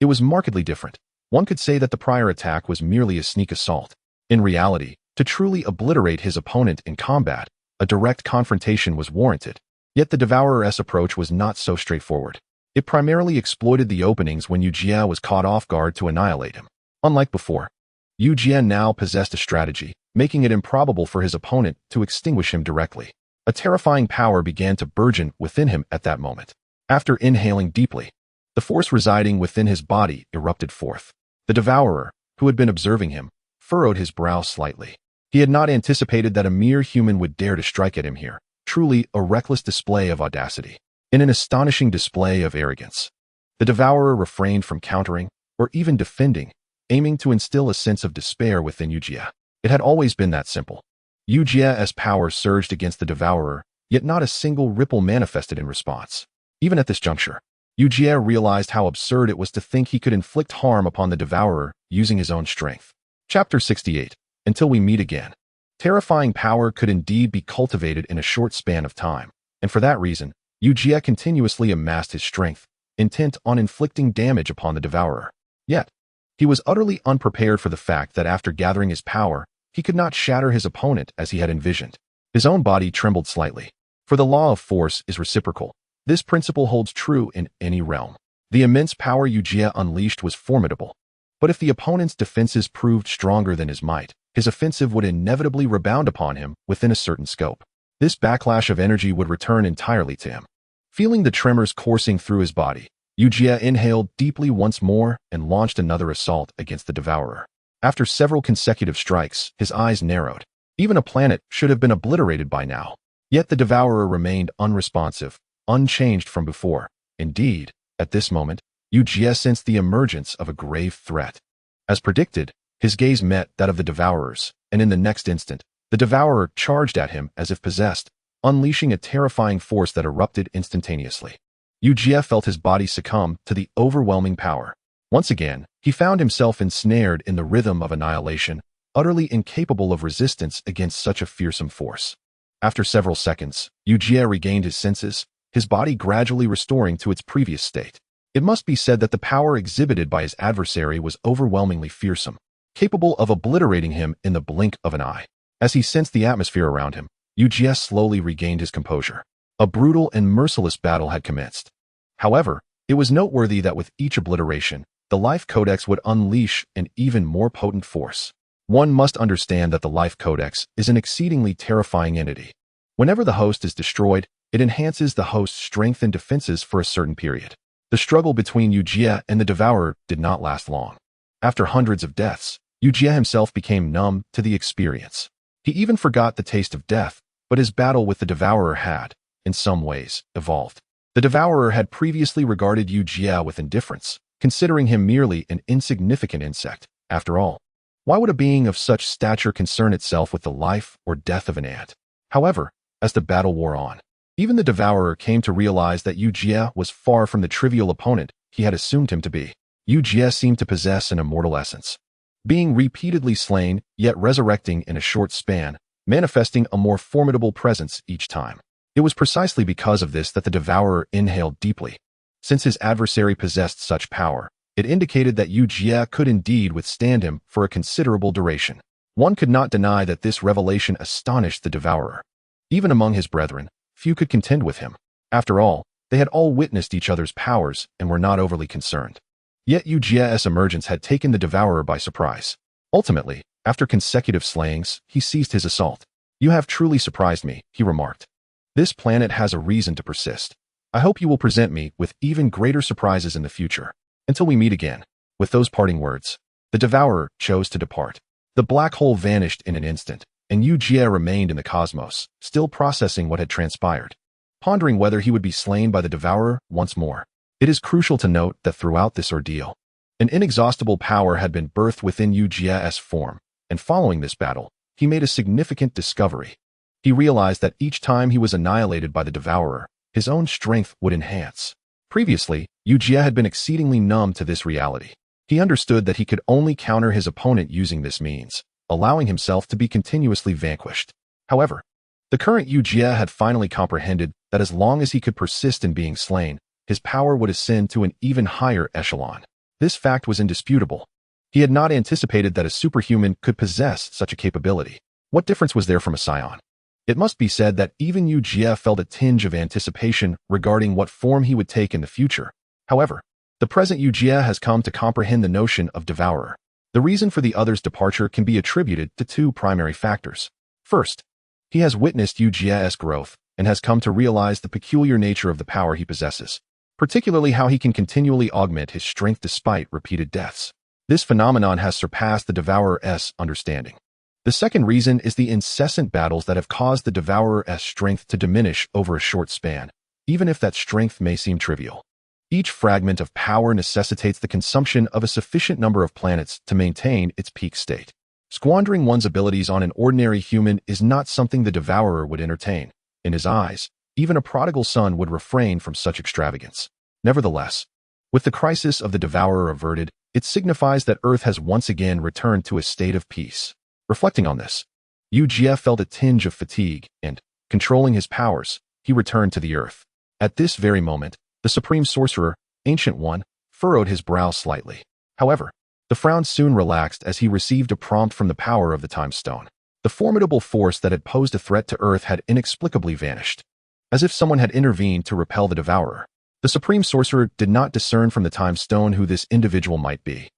it was markedly different. One could say that the prior attack was merely a sneak assault. In reality, to truly obliterate his opponent in combat, a direct confrontation was warranted. Yet the Devourer's approach was not so straightforward. It primarily exploited the openings when Eugia was caught off guard to annihilate him. Unlike before, Eugia now possessed a strategy, making it improbable for his opponent to extinguish him directly. A terrifying power began to burgeon within him at that moment. After inhaling deeply, the force residing within his body erupted forth. The Devourer, who had been observing him, furrowed his brow slightly. He had not anticipated that a mere human would dare to strike at him here. Truly a reckless display of audacity. In an astonishing display of arrogance, the Devourer refrained from countering or even defending, aiming to instill a sense of despair within Eugia. It had always been that simple. Eugia's power surged against the Devourer, yet not a single ripple manifested in response. Even at this juncture, Eugia realized how absurd it was to think he could inflict harm upon the Devourer using his own strength. Chapter 68. Until we meet again. Terrifying power could indeed be cultivated in a short span of time, and for that reason, Eugia continuously amassed his strength, intent on inflicting damage upon the Devourer. Yet, he was utterly unprepared for the fact that after gathering his power, he could not shatter his opponent as he had envisioned. His own body trembled slightly. For the law of force is reciprocal. This principle holds true in any realm. The immense power Eugia unleashed was formidable. But if the opponent's defenses proved stronger than his might, his offensive would inevitably rebound upon him within a certain scope. This backlash of energy would return entirely to him. Feeling the tremors coursing through his body, Eugia inhaled deeply once more and launched another assault against the Devourer. After several consecutive strikes, his eyes narrowed. Even a planet should have been obliterated by now. Yet the Devourer remained unresponsive, unchanged from before. Indeed, at this moment, Eugia sensed the emergence of a grave threat. As predicted, his gaze met that of the Devourer's, and in the next instant, the Devourer charged at him as if possessed, unleashing a terrifying force that erupted instantaneously. Eugia felt his body succumb to the overwhelming power. Once again, he found himself ensnared in the rhythm of annihilation, utterly incapable of resistance against such a fearsome force. After several seconds, Eugia regained his senses, his body gradually restoring to its previous state. It must be said that the power exhibited by his adversary was overwhelmingly fearsome, capable of obliterating him in the blink of an eye. As he sensed the atmosphere around him, Eugia slowly regained his composure. A brutal and merciless battle had commenced. However, it was noteworthy that with each obliteration, the Life Codex would unleash an even more potent force. One must understand that the Life Codex is an exceedingly terrifying entity. Whenever the host is destroyed, it enhances the host's strength and defenses for a certain period. The struggle between Eugia and the Devourer did not last long. After hundreds of deaths, Eugia himself became numb to the experience. He even forgot the taste of death, but his battle with the Devourer had, in some ways, evolved. The Devourer had previously regarded Eugia with indifference, considering him merely an insignificant insect. After all, why would a being of such stature concern itself with the life or death of an ant? However, as the battle wore on, even the Devourer came to realize that Eugia was far from the trivial opponent he had assumed him to be. Eugia seemed to possess an immortal essence, being repeatedly slain, yet resurrecting in a short span, manifesting a more formidable presence each time. It was precisely because of this that the Devourer inhaled deeply. Since his adversary possessed such power, it indicated that Eugia could indeed withstand him for a considerable duration. One could not deny that this revelation astonished the Devourer. Even among his brethren, few could contend with him. After all, they had all witnessed each other's powers and were not overly concerned. Yet Eugia's emergence had taken the Devourer by surprise. Ultimately, after consecutive slayings, he ceased his assault. "You have truly surprised me," he remarked. "This planet has a reason to persist. I hope you will present me with even greater surprises in the future. Until we meet again." With those parting words, the Devourer chose to depart. The black hole vanished in an instant, and Eugia remained in the cosmos, still processing what had transpired, pondering whether he would be slain by the Devourer once more. It is crucial to note that throughout this ordeal, an inexhaustible power had been birthed within Eugia's form, and following this battle, he made a significant discovery. He realized that each time he was annihilated by the Devourer, his own strength would enhance. Previously, Eugia had been exceedingly numb to this reality. He understood that he could only counter his opponent using this means, allowing himself to be continuously vanquished. However, the current Eugia had finally comprehended that as long as he could persist in being slain, his power would ascend to an even higher echelon. This fact was indisputable. He had not anticipated that a superhuman could possess such a capability. What difference was there from a scion? It must be said that even Eugia felt a tinge of anticipation regarding what form he would take in the future. However, the present Eugia has come to comprehend the notion of Devourer. The reason for the other's departure can be attributed to two primary factors. First, he has witnessed Eugia's growth and has come to realize the peculiar nature of the power he possesses, particularly how he can continually augment his strength despite repeated deaths. This phenomenon has surpassed the Devourer's understanding. The second reason is the incessant battles that have caused the Devourer's strength to diminish over a short span, even if that strength may seem trivial. Each fragment of power necessitates the consumption of a sufficient number of planets to maintain its peak state. Squandering one's abilities on an ordinary human is not something the Devourer would entertain. In his eyes, even a prodigal son would refrain from such extravagance. Nevertheless, with the crisis of the Devourer averted, it signifies that Earth has once again returned to a state of peace. Reflecting on this, Eugia felt a tinge of fatigue and, controlling his powers, he returned to the Earth. At this very moment, the Supreme Sorcerer, Ancient One, furrowed his brow slightly. However, the frown soon relaxed as he received a prompt from the power of the Time Stone. The formidable force that had posed a threat to Earth had inexplicably vanished. As if someone had intervened to repel the Devourer, the Supreme Sorcerer did not discern from the Time Stone who this individual might be.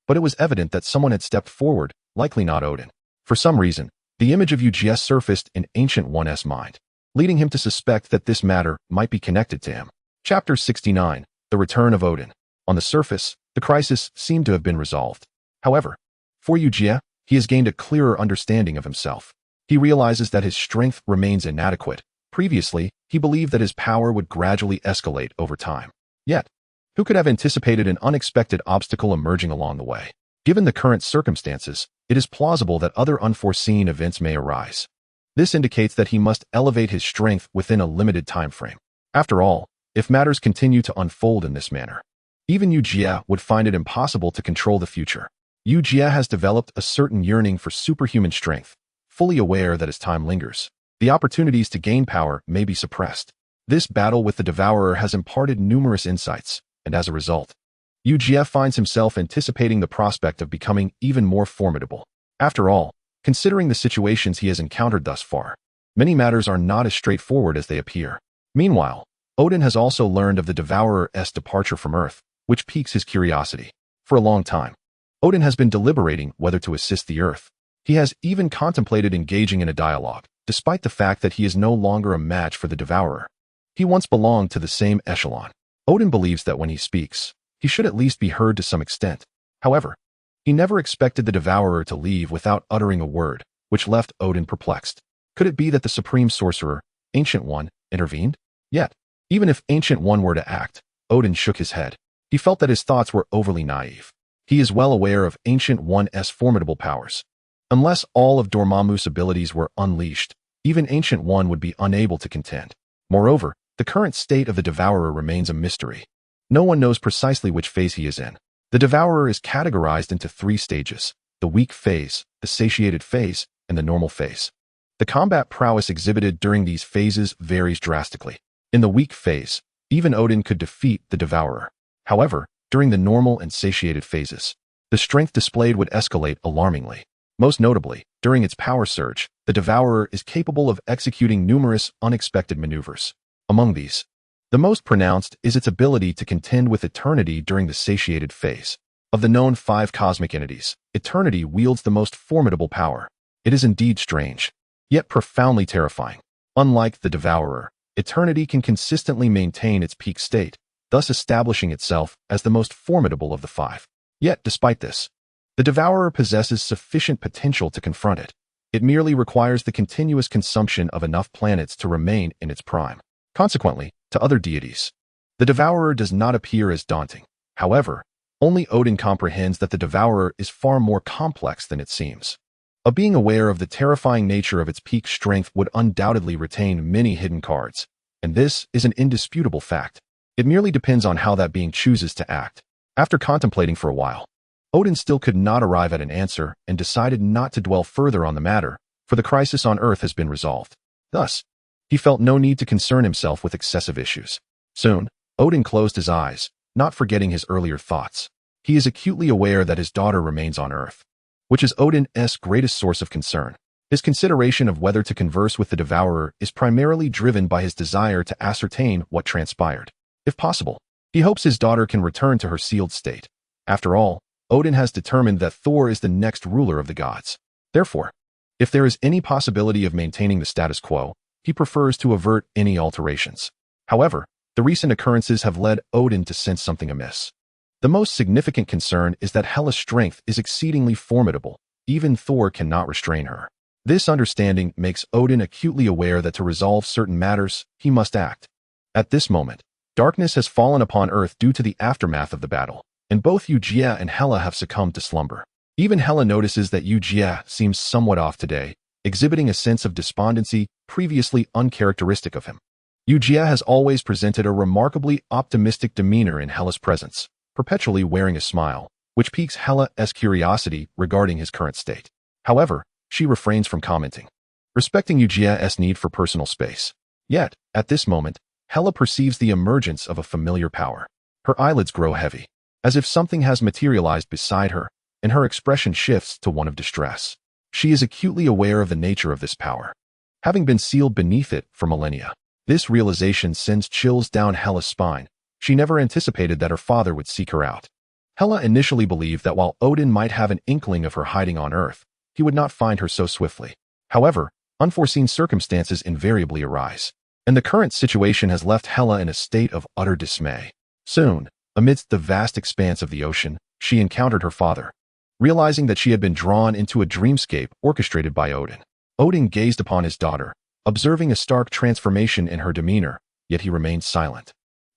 But it was evident that someone had stepped forward, likely not Odin. For some reason, the image of Eugia surfaced in Ancient One's mind, leading him to suspect that this matter might be connected to him. Chapter 69, The Return of Odin. On the surface, the crisis seemed to have been resolved. However, for Eugia, he has gained a clearer understanding of himself. He realizes that his strength remains inadequate. Previously, he believed that his power would gradually escalate over time. Yet, who could have anticipated an unexpected obstacle emerging along the way? Given the current circumstances, it is plausible that other unforeseen events may arise. This indicates that he must elevate his strength within a limited time frame. After all, if matters continue to unfold in this manner, even Eugia would find it impossible to control the future. Eugia has developed a certain yearning for superhuman strength, fully aware that as time lingers, the opportunities to gain power may be suppressed. This battle with the Devourer has imparted numerous insights, and as a result, Eugia finds himself anticipating the prospect of becoming even more formidable. After all, considering the situations he has encountered thus far, many matters are not as straightforward as they appear. Meanwhile, Odin has also learned of the Devourer's departure from Earth, which piques his curiosity. For a long time, Odin has been deliberating whether to assist the Earth. He has even contemplated engaging in a dialogue, despite the fact that he is no longer a match for the Devourer. He once belonged to the same echelon. Odin believes that when he speaks, he should at least be heard to some extent. However, he never expected the Devourer to leave without uttering a word, which left Odin perplexed. Could it be that the Supreme Sorcerer, Ancient One, intervened? Yet, even if Ancient One were to act, Odin shook his head. He felt that his thoughts were overly naive. He is well aware of Ancient One's formidable powers. Unless all of Dormammu's abilities were unleashed, even Ancient One would be unable to contend. Moreover, the current state of the Devourer remains a mystery. No one knows precisely which phase he is in. The Devourer is categorized into 3 stages: the weak phase, the satiated phase, and the normal phase. The combat prowess exhibited during these phases varies drastically. In the weak phase, even Odin could defeat the Devourer. However, during the normal and satiated phases, the strength displayed would escalate alarmingly. Most notably, during its power surge, the Devourer is capable of executing numerous unexpected maneuvers. Among these, the most pronounced is its ability to contend with Eternity during the satiated phase. Of the known 5 cosmic entities, Eternity wields the most formidable power. It is indeed strange, yet profoundly terrifying. Unlike the Devourer, Eternity can consistently maintain its peak state, thus establishing itself as the most formidable of the 5. Yet, despite this, the Devourer possesses sufficient potential to confront it. It merely requires the continuous consumption of enough planets to remain in its prime. Consequently, to other deities, the Devourer does not appear as daunting. However, only Odin comprehends that the Devourer is far more complex than it seems. A being aware of the terrifying nature of its peak strength would undoubtedly retain many hidden cards, and this is an indisputable fact. It merely depends on how that being chooses to act. After contemplating for a while, Odin still could not arrive at an answer and decided not to dwell further on the matter, for the crisis on Earth has been resolved. Thus, he felt no need to concern himself with excessive issues. Soon, Odin closed his eyes, not forgetting his earlier thoughts. He is acutely aware that his daughter remains on Earth, which is Odin's greatest source of concern. His consideration of whether to converse with the Devourer is primarily driven by his desire to ascertain what transpired. If possible, he hopes his daughter can return to her sealed state. After all, Odin has determined that Thor is the next ruler of the gods. Therefore, if there is any possibility of maintaining the status quo, he prefers to avert any alterations. However, the recent occurrences have led Odin to sense something amiss. The most significant concern is that Hela's strength is exceedingly formidable. Even Thor cannot restrain her. This understanding makes Odin acutely aware that to resolve certain matters, he must act. At this moment, darkness has fallen upon Earth due to the aftermath of the battle, and both Eugia and Hela have succumbed to slumber. Even Hela notices that Eugia seems somewhat off today, exhibiting a sense of despondency previously uncharacteristic of him. Eugia has always presented a remarkably optimistic demeanor in Hela's presence, perpetually wearing a smile, which piques Hela's curiosity regarding his current state. However, she refrains from commenting, respecting Eugia's need for personal space. Yet, at this moment, Hela perceives the emergence of a familiar power. Her eyelids grow heavy, as if something has materialized beside her, and her expression shifts to one of distress. She is acutely aware of the nature of this power, having been sealed beneath it for millennia. This realization sends chills down Hela's spine. She never anticipated that her father would seek her out. Hela initially believed that while Odin might have an inkling of her hiding on Earth, he would not find her so swiftly. However, unforeseen circumstances invariably arise, and the current situation has left Hela in a state of utter dismay. Soon, amidst the vast expanse of the ocean, she encountered her father. Realizing that she had been drawn into a dreamscape orchestrated by Odin, Odin gazed upon his daughter, observing a stark transformation in her demeanor, yet he remained silent,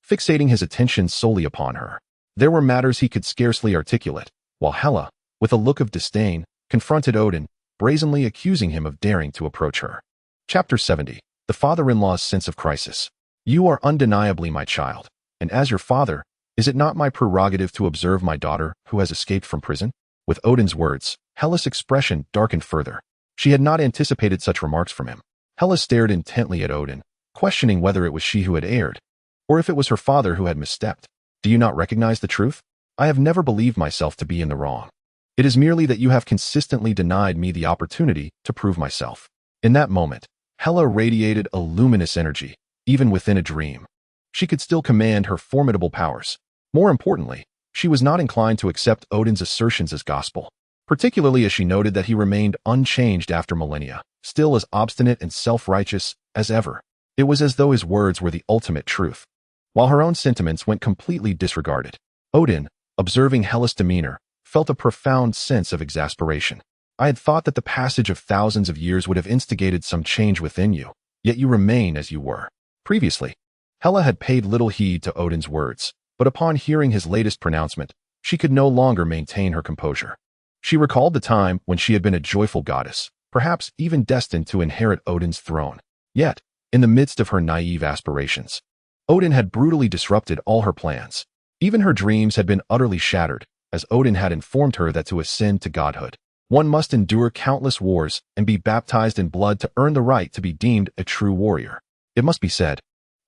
fixating his attention solely upon her. There were matters he could scarcely articulate, while Hela, with a look of disdain, confronted Odin, brazenly accusing him of daring to approach her. Chapter 70. The Father-in-Law's Sense of Crisis. You are undeniably my child, and as your father, is it not my prerogative to observe my daughter who has escaped from prison? With Odin's words, Hela's expression darkened further. She had not anticipated such remarks from him. Hela stared intently at Odin, questioning whether it was she who had erred, or if it was her father who had misstepped. Do you not recognize the truth? I have never believed myself to be in the wrong. It is merely that you have consistently denied me the opportunity to prove myself. In that moment, Hela radiated a luminous energy, even within a dream. She could still command her formidable powers. More importantly, she was not inclined to accept Odin's assertions as gospel, particularly as she noted that he remained unchanged after millennia, still as obstinate and self-righteous as ever. It was as though his words were the ultimate truth, while her own sentiments went completely disregarded. Odin, observing Hela's demeanor, felt a profound sense of exasperation. I had thought that the passage of thousands of years would have instigated some change within you, yet you remain as you were. Previously, Hela had paid little heed to Odin's words, but upon hearing his latest pronouncement, she could no longer maintain her composure. She recalled the time when she had been a joyful goddess, perhaps even destined to inherit Odin's throne. Yet, in the midst of her naive aspirations, Odin had brutally disrupted all her plans. Even her dreams had been utterly shattered, as Odin had informed her that to ascend to godhood, one must endure countless wars and be baptized in blood to earn the right to be deemed a true warrior. It must be said,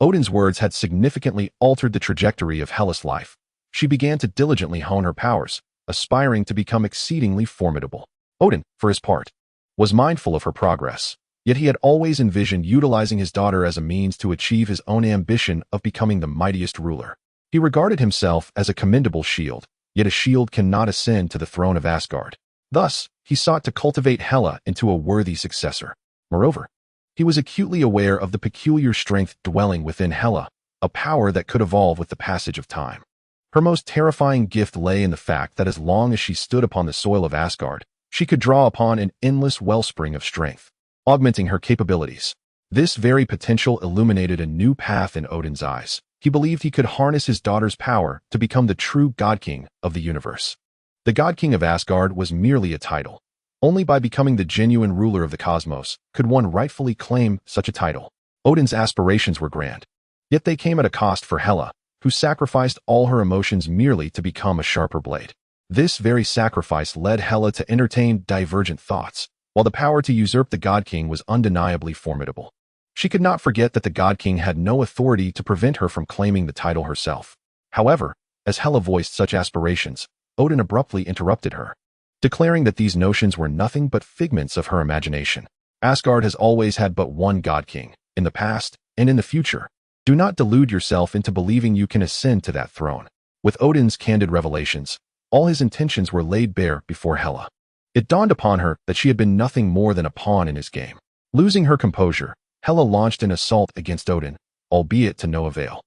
Odin's words had significantly altered the trajectory of Hela's life. She began to diligently hone her powers, aspiring to become exceedingly formidable. Odin, for his part, was mindful of her progress, yet he had always envisioned utilizing his daughter as a means to achieve his own ambition of becoming the mightiest ruler. He regarded himself as a commendable shield, yet a shield cannot ascend to the throne of Asgard. Thus, he sought to cultivate Hela into a worthy successor. Moreover, he was acutely aware of the peculiar strength dwelling within Hela, a power that could evolve with the passage of time. Her most terrifying gift lay in the fact that as long as she stood upon the soil of Asgard, she could draw upon an endless wellspring of strength, augmenting her capabilities. This very potential illuminated a new path in Odin's eyes. He believed he could harness his daughter's power to become the true God King of the universe. The God King of Asgard was merely a title. Only by becoming the genuine ruler of the cosmos could one rightfully claim such a title. Odin's aspirations were grand, yet they came at a cost for Hela, who sacrificed all her emotions merely to become a sharper blade. This very sacrifice led Hela to entertain divergent thoughts, while the power to usurp the God King was undeniably formidable. She could not forget that the God King had no authority to prevent her from claiming the title herself. However, as Hela voiced such aspirations, Odin abruptly interrupted her, declaring that these notions were nothing but figments of her imagination. Asgard has always had but one God King, in the past and in the future. Do not delude yourself into believing you can ascend to that throne. With Odin's candid revelations, all his intentions were laid bare before Hela. It dawned upon her that she had been nothing more than a pawn in his game. Losing her composure, Hela launched an assault against Odin, albeit to no avail.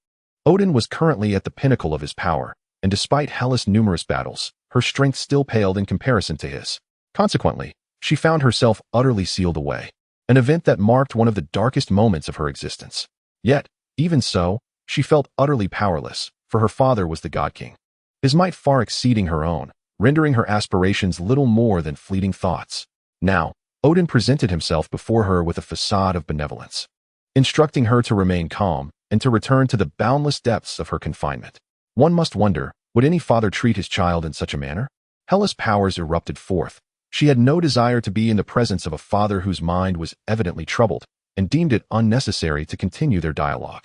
Odin was currently at the pinnacle of his power, and despite Hela's numerous battles, her strength still paled in comparison to his. Consequently, she found herself utterly sealed away, an event that marked one of the darkest moments of her existence. Yet, even so, she felt utterly powerless, for her father was the God King, his might far exceeding her own, rendering her aspirations little more than fleeting thoughts. Now, Odin presented himself before her with a facade of benevolence, instructing her to remain calm and to return to the boundless depths of her confinement. One must wonder, would any father treat his child in such a manner? Hela's powers erupted forth. She had no desire to be in the presence of a father whose mind was evidently troubled, and deemed it unnecessary to continue their dialogue.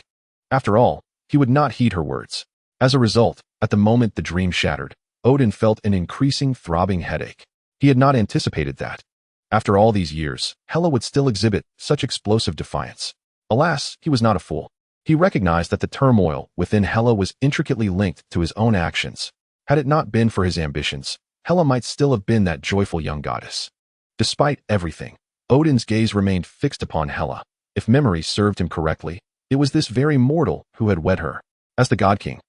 After all, he would not heed her words. As a result, at the moment the dream shattered, Odin felt an increasing throbbing headache. He had not anticipated that. After all these years, Hela would still exhibit such explosive defiance. Alas, he was not a fool. He recognized that the turmoil within Hela was intricately linked to his own actions. Had it not been for his ambitions, Hela might still have been that joyful young goddess. Despite everything, Odin's gaze remained fixed upon Hela. If memory served him correctly, it was this very mortal who had wed her. As the God King,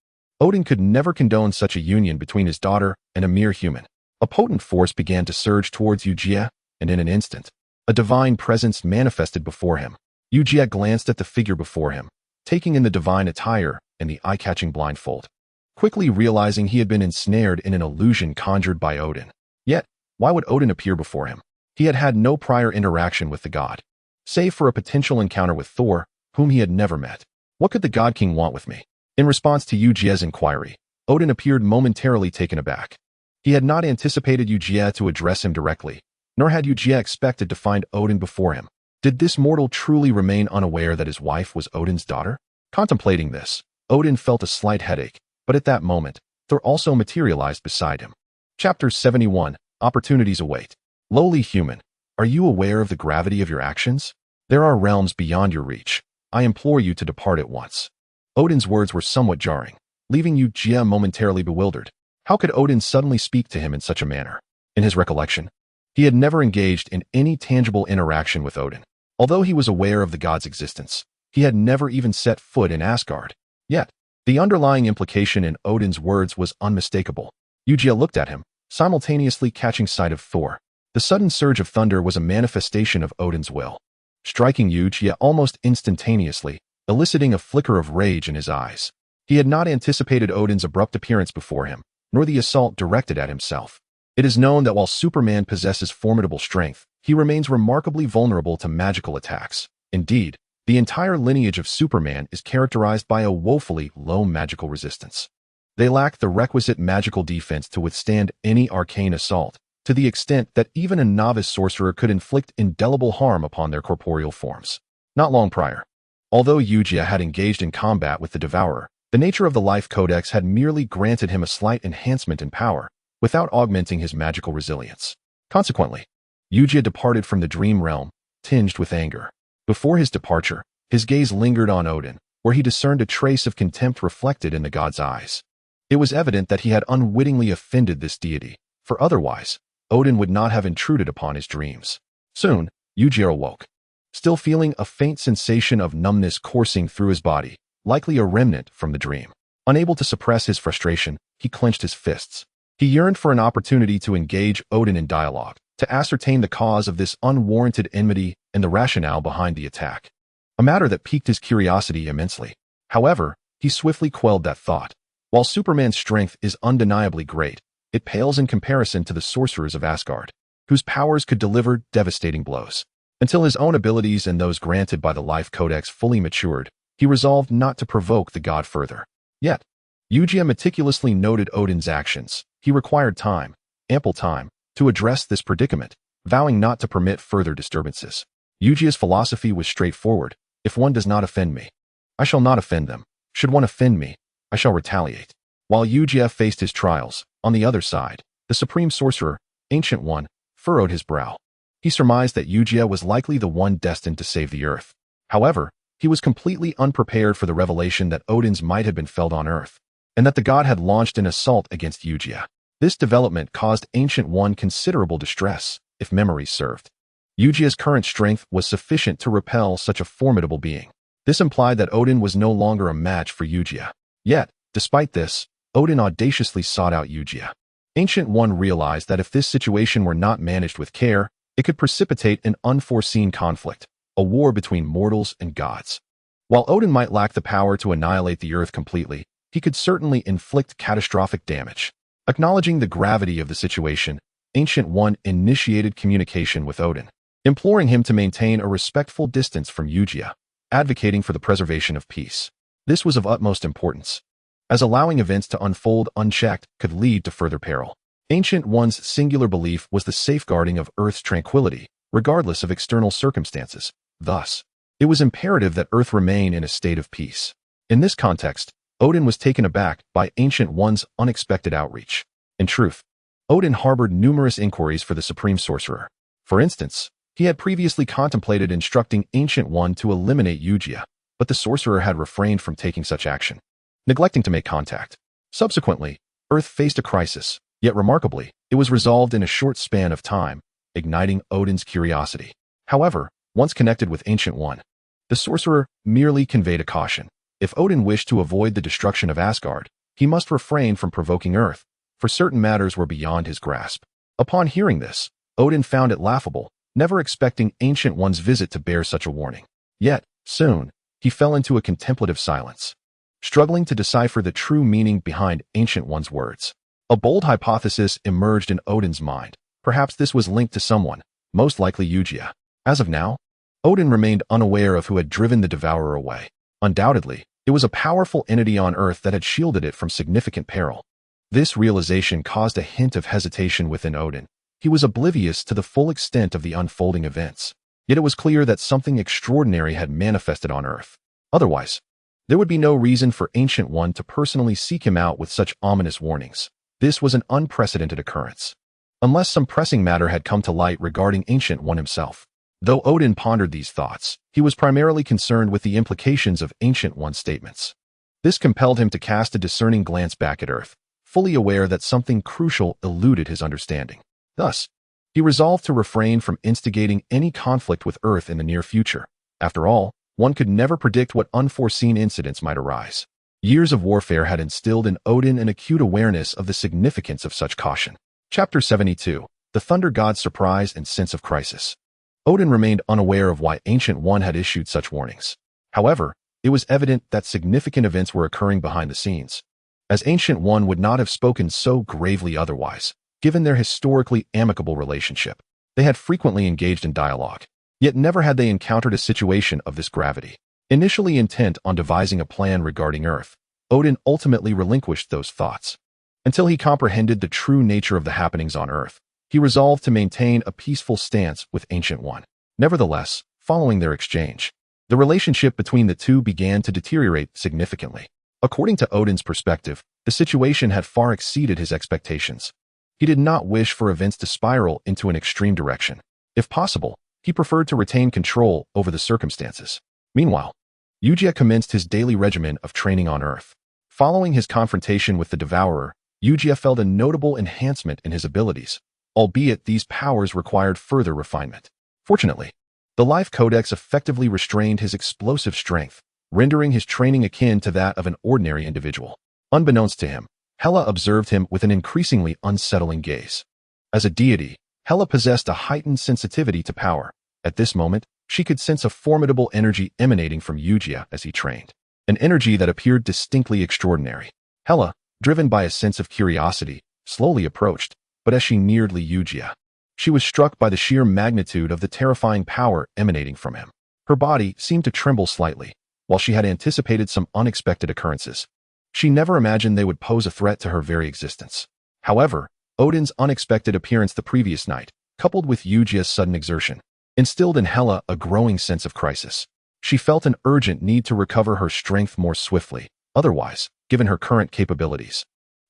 Odin could never condone such a union between his daughter and a mere human. A potent force began to surge towards Eugia, and in an instant, a divine presence manifested before him. Eugia glanced at the figure before him, taking in the divine attire and the eye-catching blindfold, quickly realizing he had been ensnared in an illusion conjured by Odin. Yet, why would Odin appear before him? He had had no prior interaction with the god, save for a potential encounter with Thor, whom he had never met. What could the God King want with me? In response to Eugia's inquiry, Odin appeared momentarily taken aback. He had not anticipated Eugia to address him directly, nor had Eugia expected to find Odin before him. Did this mortal truly remain unaware that his wife was Odin's daughter? Contemplating this, Odin felt a slight headache, but at that moment, Thor also materialized beside him. Chapter 71, Opportunities Await. Lowly human, are you aware of the gravity of your actions? There are realms beyond your reach. I implore you to depart at once. Odin's words were somewhat jarring, leaving Eugia momentarily bewildered. How could Odin suddenly speak to him in such a manner? In his recollection, he had never engaged in any tangible interaction with Odin. Although he was aware of the god's existence, he had never even set foot in Asgard. Yet, the underlying implication in Odin's words was unmistakable. Eugia looked at him, simultaneously catching sight of Thor. The sudden surge of thunder was a manifestation of Odin's will, striking Eugia almost instantaneously, eliciting a flicker of rage in his eyes. He had not anticipated Odin's abrupt appearance before him, nor the assault directed at himself. It is known that while Superman possesses formidable strength, he remains remarkably vulnerable to magical attacks. Indeed, the entire lineage of Superman is characterized by a woefully low magical resistance. They lack the requisite magical defense to withstand any arcane assault, to the extent that even a novice sorcerer could inflict indelible harm upon their corporeal forms. Not long prior, although Eugia had engaged in combat with the Devourer, the nature of the Life Codex had merely granted him a slight enhancement in power, without augmenting his magical resilience. Consequently, Eugia departed from the dream realm, tinged with anger. Before his departure, his gaze lingered on Odin, where he discerned a trace of contempt reflected in the god's eyes. It was evident that he had unwittingly offended this deity, for otherwise, Odin would not have intruded upon his dreams. Soon, Eugia awoke, still feeling a faint sensation of numbness coursing through his body, likely a remnant from the dream. Unable to suppress his frustration, he clenched his fists. He yearned for an opportunity to engage Odin in dialogue, to ascertain the cause of this unwarranted enmity and the rationale behind the attack. A matter that piqued his curiosity immensely. However, he swiftly quelled that thought. While Superman's strength is undeniably great, it pales in comparison to the sorcerers of Asgard, whose powers could deliver devastating blows. Until his own abilities and those granted by the Life Codex fully matured, he resolved not to provoke the god further. Yet, Eugia meticulously noted Odin's actions. He required time, ample time, to address this predicament, vowing not to permit further disturbances. Eugia's philosophy was straightforward. If one does not offend me, I shall not offend them. Should one offend me, I shall retaliate. While Eugia faced his trials, on the other side, the Supreme Sorcerer, Ancient One, furrowed his brow. He surmised that Eugia was likely the one destined to save the Earth. However, he was completely unprepared for the revelation that Odin's might had been felt on Earth, and that the god had launched an assault against Eugia. This development caused Ancient One considerable distress, if memory served. Eugia's current strength was sufficient to repel such a formidable being. This implied that Odin was no longer a match for Eugia. Yet, despite this, Odin audaciously sought out Eugia. Ancient One realized that if this situation were not managed with care, it could precipitate an unforeseen conflict, a war between mortals and gods. While Odin might lack the power to annihilate the Earth completely, he could certainly inflict catastrophic damage. Acknowledging the gravity of the situation, Ancient One initiated communication with Odin, imploring him to maintain a respectful distance from Eugia, advocating for the preservation of peace. This was of utmost importance, as allowing events to unfold unchecked could lead to further peril. Ancient One's singular belief was the safeguarding of Earth's tranquility, regardless of external circumstances. Thus, it was imperative that Earth remain in a state of peace. In this context, Odin was taken aback by Ancient One's unexpected outreach. In truth, Odin harbored numerous inquiries for the Supreme Sorcerer. For instance, he had previously contemplated instructing Ancient One to eliminate Eugia, but the sorcerer had refrained from taking such action, neglecting to make contact. Subsequently, Earth faced a crisis, yet remarkably, it was resolved in a short span of time, igniting Odin's curiosity. However, once connected with Ancient One, the sorcerer merely conveyed a caution. If Odin wished to avoid the destruction of Asgard, he must refrain from provoking Earth, for certain matters were beyond his grasp. Upon hearing this, Odin found it laughable, never expecting Ancient One's visit to bear such a warning. Yet, soon, he fell into a contemplative silence, struggling to decipher the true meaning behind Ancient One's words. A bold hypothesis emerged in Odin's mind. Perhaps this was linked to someone, most likely Eugia. As of now, Odin remained unaware of who had driven the Devourer away. Undoubtedly, it was a powerful entity on Earth that had shielded it from significant peril. This realization caused a hint of hesitation within Odin. He was oblivious to the full extent of the unfolding events. Yet it was clear that something extraordinary had manifested on Earth. Otherwise, there would be no reason for Ancient One to personally seek him out with such ominous warnings. This was an unprecedented occurrence, unless some pressing matter had come to light regarding Ancient One himself. Though Odin pondered these thoughts, he was primarily concerned with the implications of Ancient One's statements. This compelled him to cast a discerning glance back at Earth, fully aware that something crucial eluded his understanding. Thus, he resolved to refrain from instigating any conflict with Earth in the near future. After all, one could never predict what unforeseen incidents might arise. Years of warfare had instilled in Odin an acute awareness of the significance of such caution. Chapter 72. The Thunder God's Surprise and Sense of Crisis. Odin remained unaware of why Ancient One had issued such warnings. However, it was evident that significant events were occurring behind the scenes, as Ancient One would not have spoken so gravely otherwise. Given their historically amicable relationship, they had frequently engaged in dialogue, yet never had they encountered a situation of this gravity. Initially intent on devising a plan regarding Earth, Odin ultimately relinquished those thoughts. Until he comprehended the true nature of the happenings on Earth, he resolved to maintain a peaceful stance with Ancient One. Nevertheless, following their exchange, the relationship between the two began to deteriorate significantly. According to Odin's perspective, the situation had far exceeded his expectations. He did not wish for events to spiral into an extreme direction. If possible, he preferred to retain control over the circumstances. Meanwhile, Eugia commenced his daily regimen of training on Earth. Following his confrontation with the Devourer, Eugia felt a notable enhancement in his abilities, albeit these powers required further refinement. Fortunately, the Life Codex effectively restrained his explosive strength, rendering his training akin to that of an ordinary individual. Unbeknownst to him, Hela observed him with an increasingly unsettling gaze. As a deity, Hela possessed a heightened sensitivity to power. At this moment, she could sense a formidable energy emanating from Eugia as he trained, an energy that appeared distinctly extraordinary. Hela, driven by a sense of curiosity, slowly approached, but as she neared Eugia, she was struck by the sheer magnitude of the terrifying power emanating from him. Her body seemed to tremble slightly. While she had anticipated some unexpected occurrences, She never imagined they would pose a threat to her very existence. However, Odin's unexpected appearance the previous night, coupled with Eugia's sudden exertion, instilled in Hela a growing sense of crisis. She felt an urgent need to recover her strength more swiftly. Otherwise, given her current capabilities,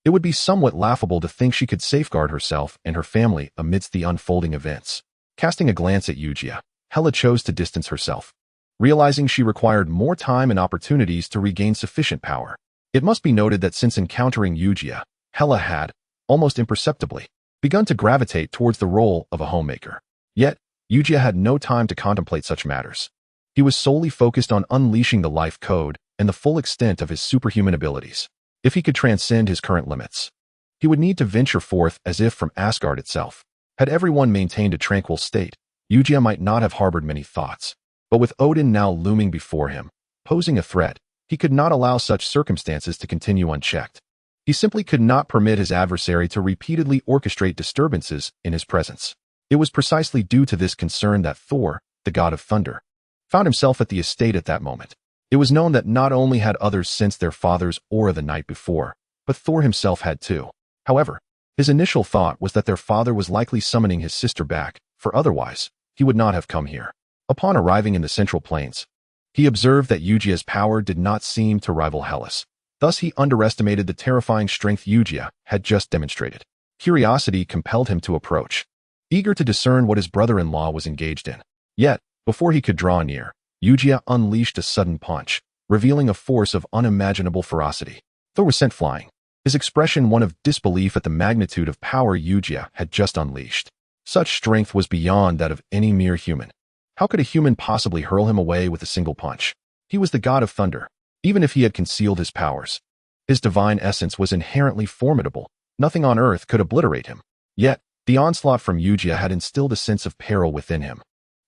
it would be somewhat laughable to think she could safeguard herself and her family amidst the unfolding events. Casting a glance at Eugia, Hela chose to distance herself, realizing she required more time and opportunities to regain sufficient power. It must be noted that since encountering Eugia, Hela had, almost imperceptibly, begun to gravitate towards the role of a homemaker. Yet, Eugia had no time to contemplate such matters. He was solely focused on unleashing the life code and the full extent of his superhuman abilities. If he could transcend his current limits, he would need to venture forth as if from Asgard itself. Had everyone maintained a tranquil state, Eugia might not have harbored many thoughts. But with Odin now looming before him, posing a threat, he could not allow such circumstances to continue unchecked. He simply could not permit his adversary to repeatedly orchestrate disturbances in his presence. It was precisely due to this concern that Thor, the god of thunder, found himself at the estate at that moment. It was known that not only had others sensed their father's aura the night before, but Thor himself had too. However, his initial thought was that their father was likely summoning his sister back, for otherwise, he would not have come here. Upon arriving in the Central Plains, he observed that Eugia's power did not seem to rival Hela's. Thus he underestimated the terrifying strength Eugia had just demonstrated. Curiosity compelled him to approach, eager to discern what his brother-in-law was engaged in. Yet, before he could draw near, Eugia unleashed a sudden punch, revealing a force of unimaginable ferocity. Thor was sent flying, his expression one of disbelief at the magnitude of power Eugia had just unleashed. Such strength was beyond that of any mere human. How could a human possibly hurl him away with a single punch? He was the god of thunder. Even if he had concealed his powers, his divine essence was inherently formidable. Nothing on earth could obliterate him. Yet, the onslaught from Eugia had instilled a sense of peril within him,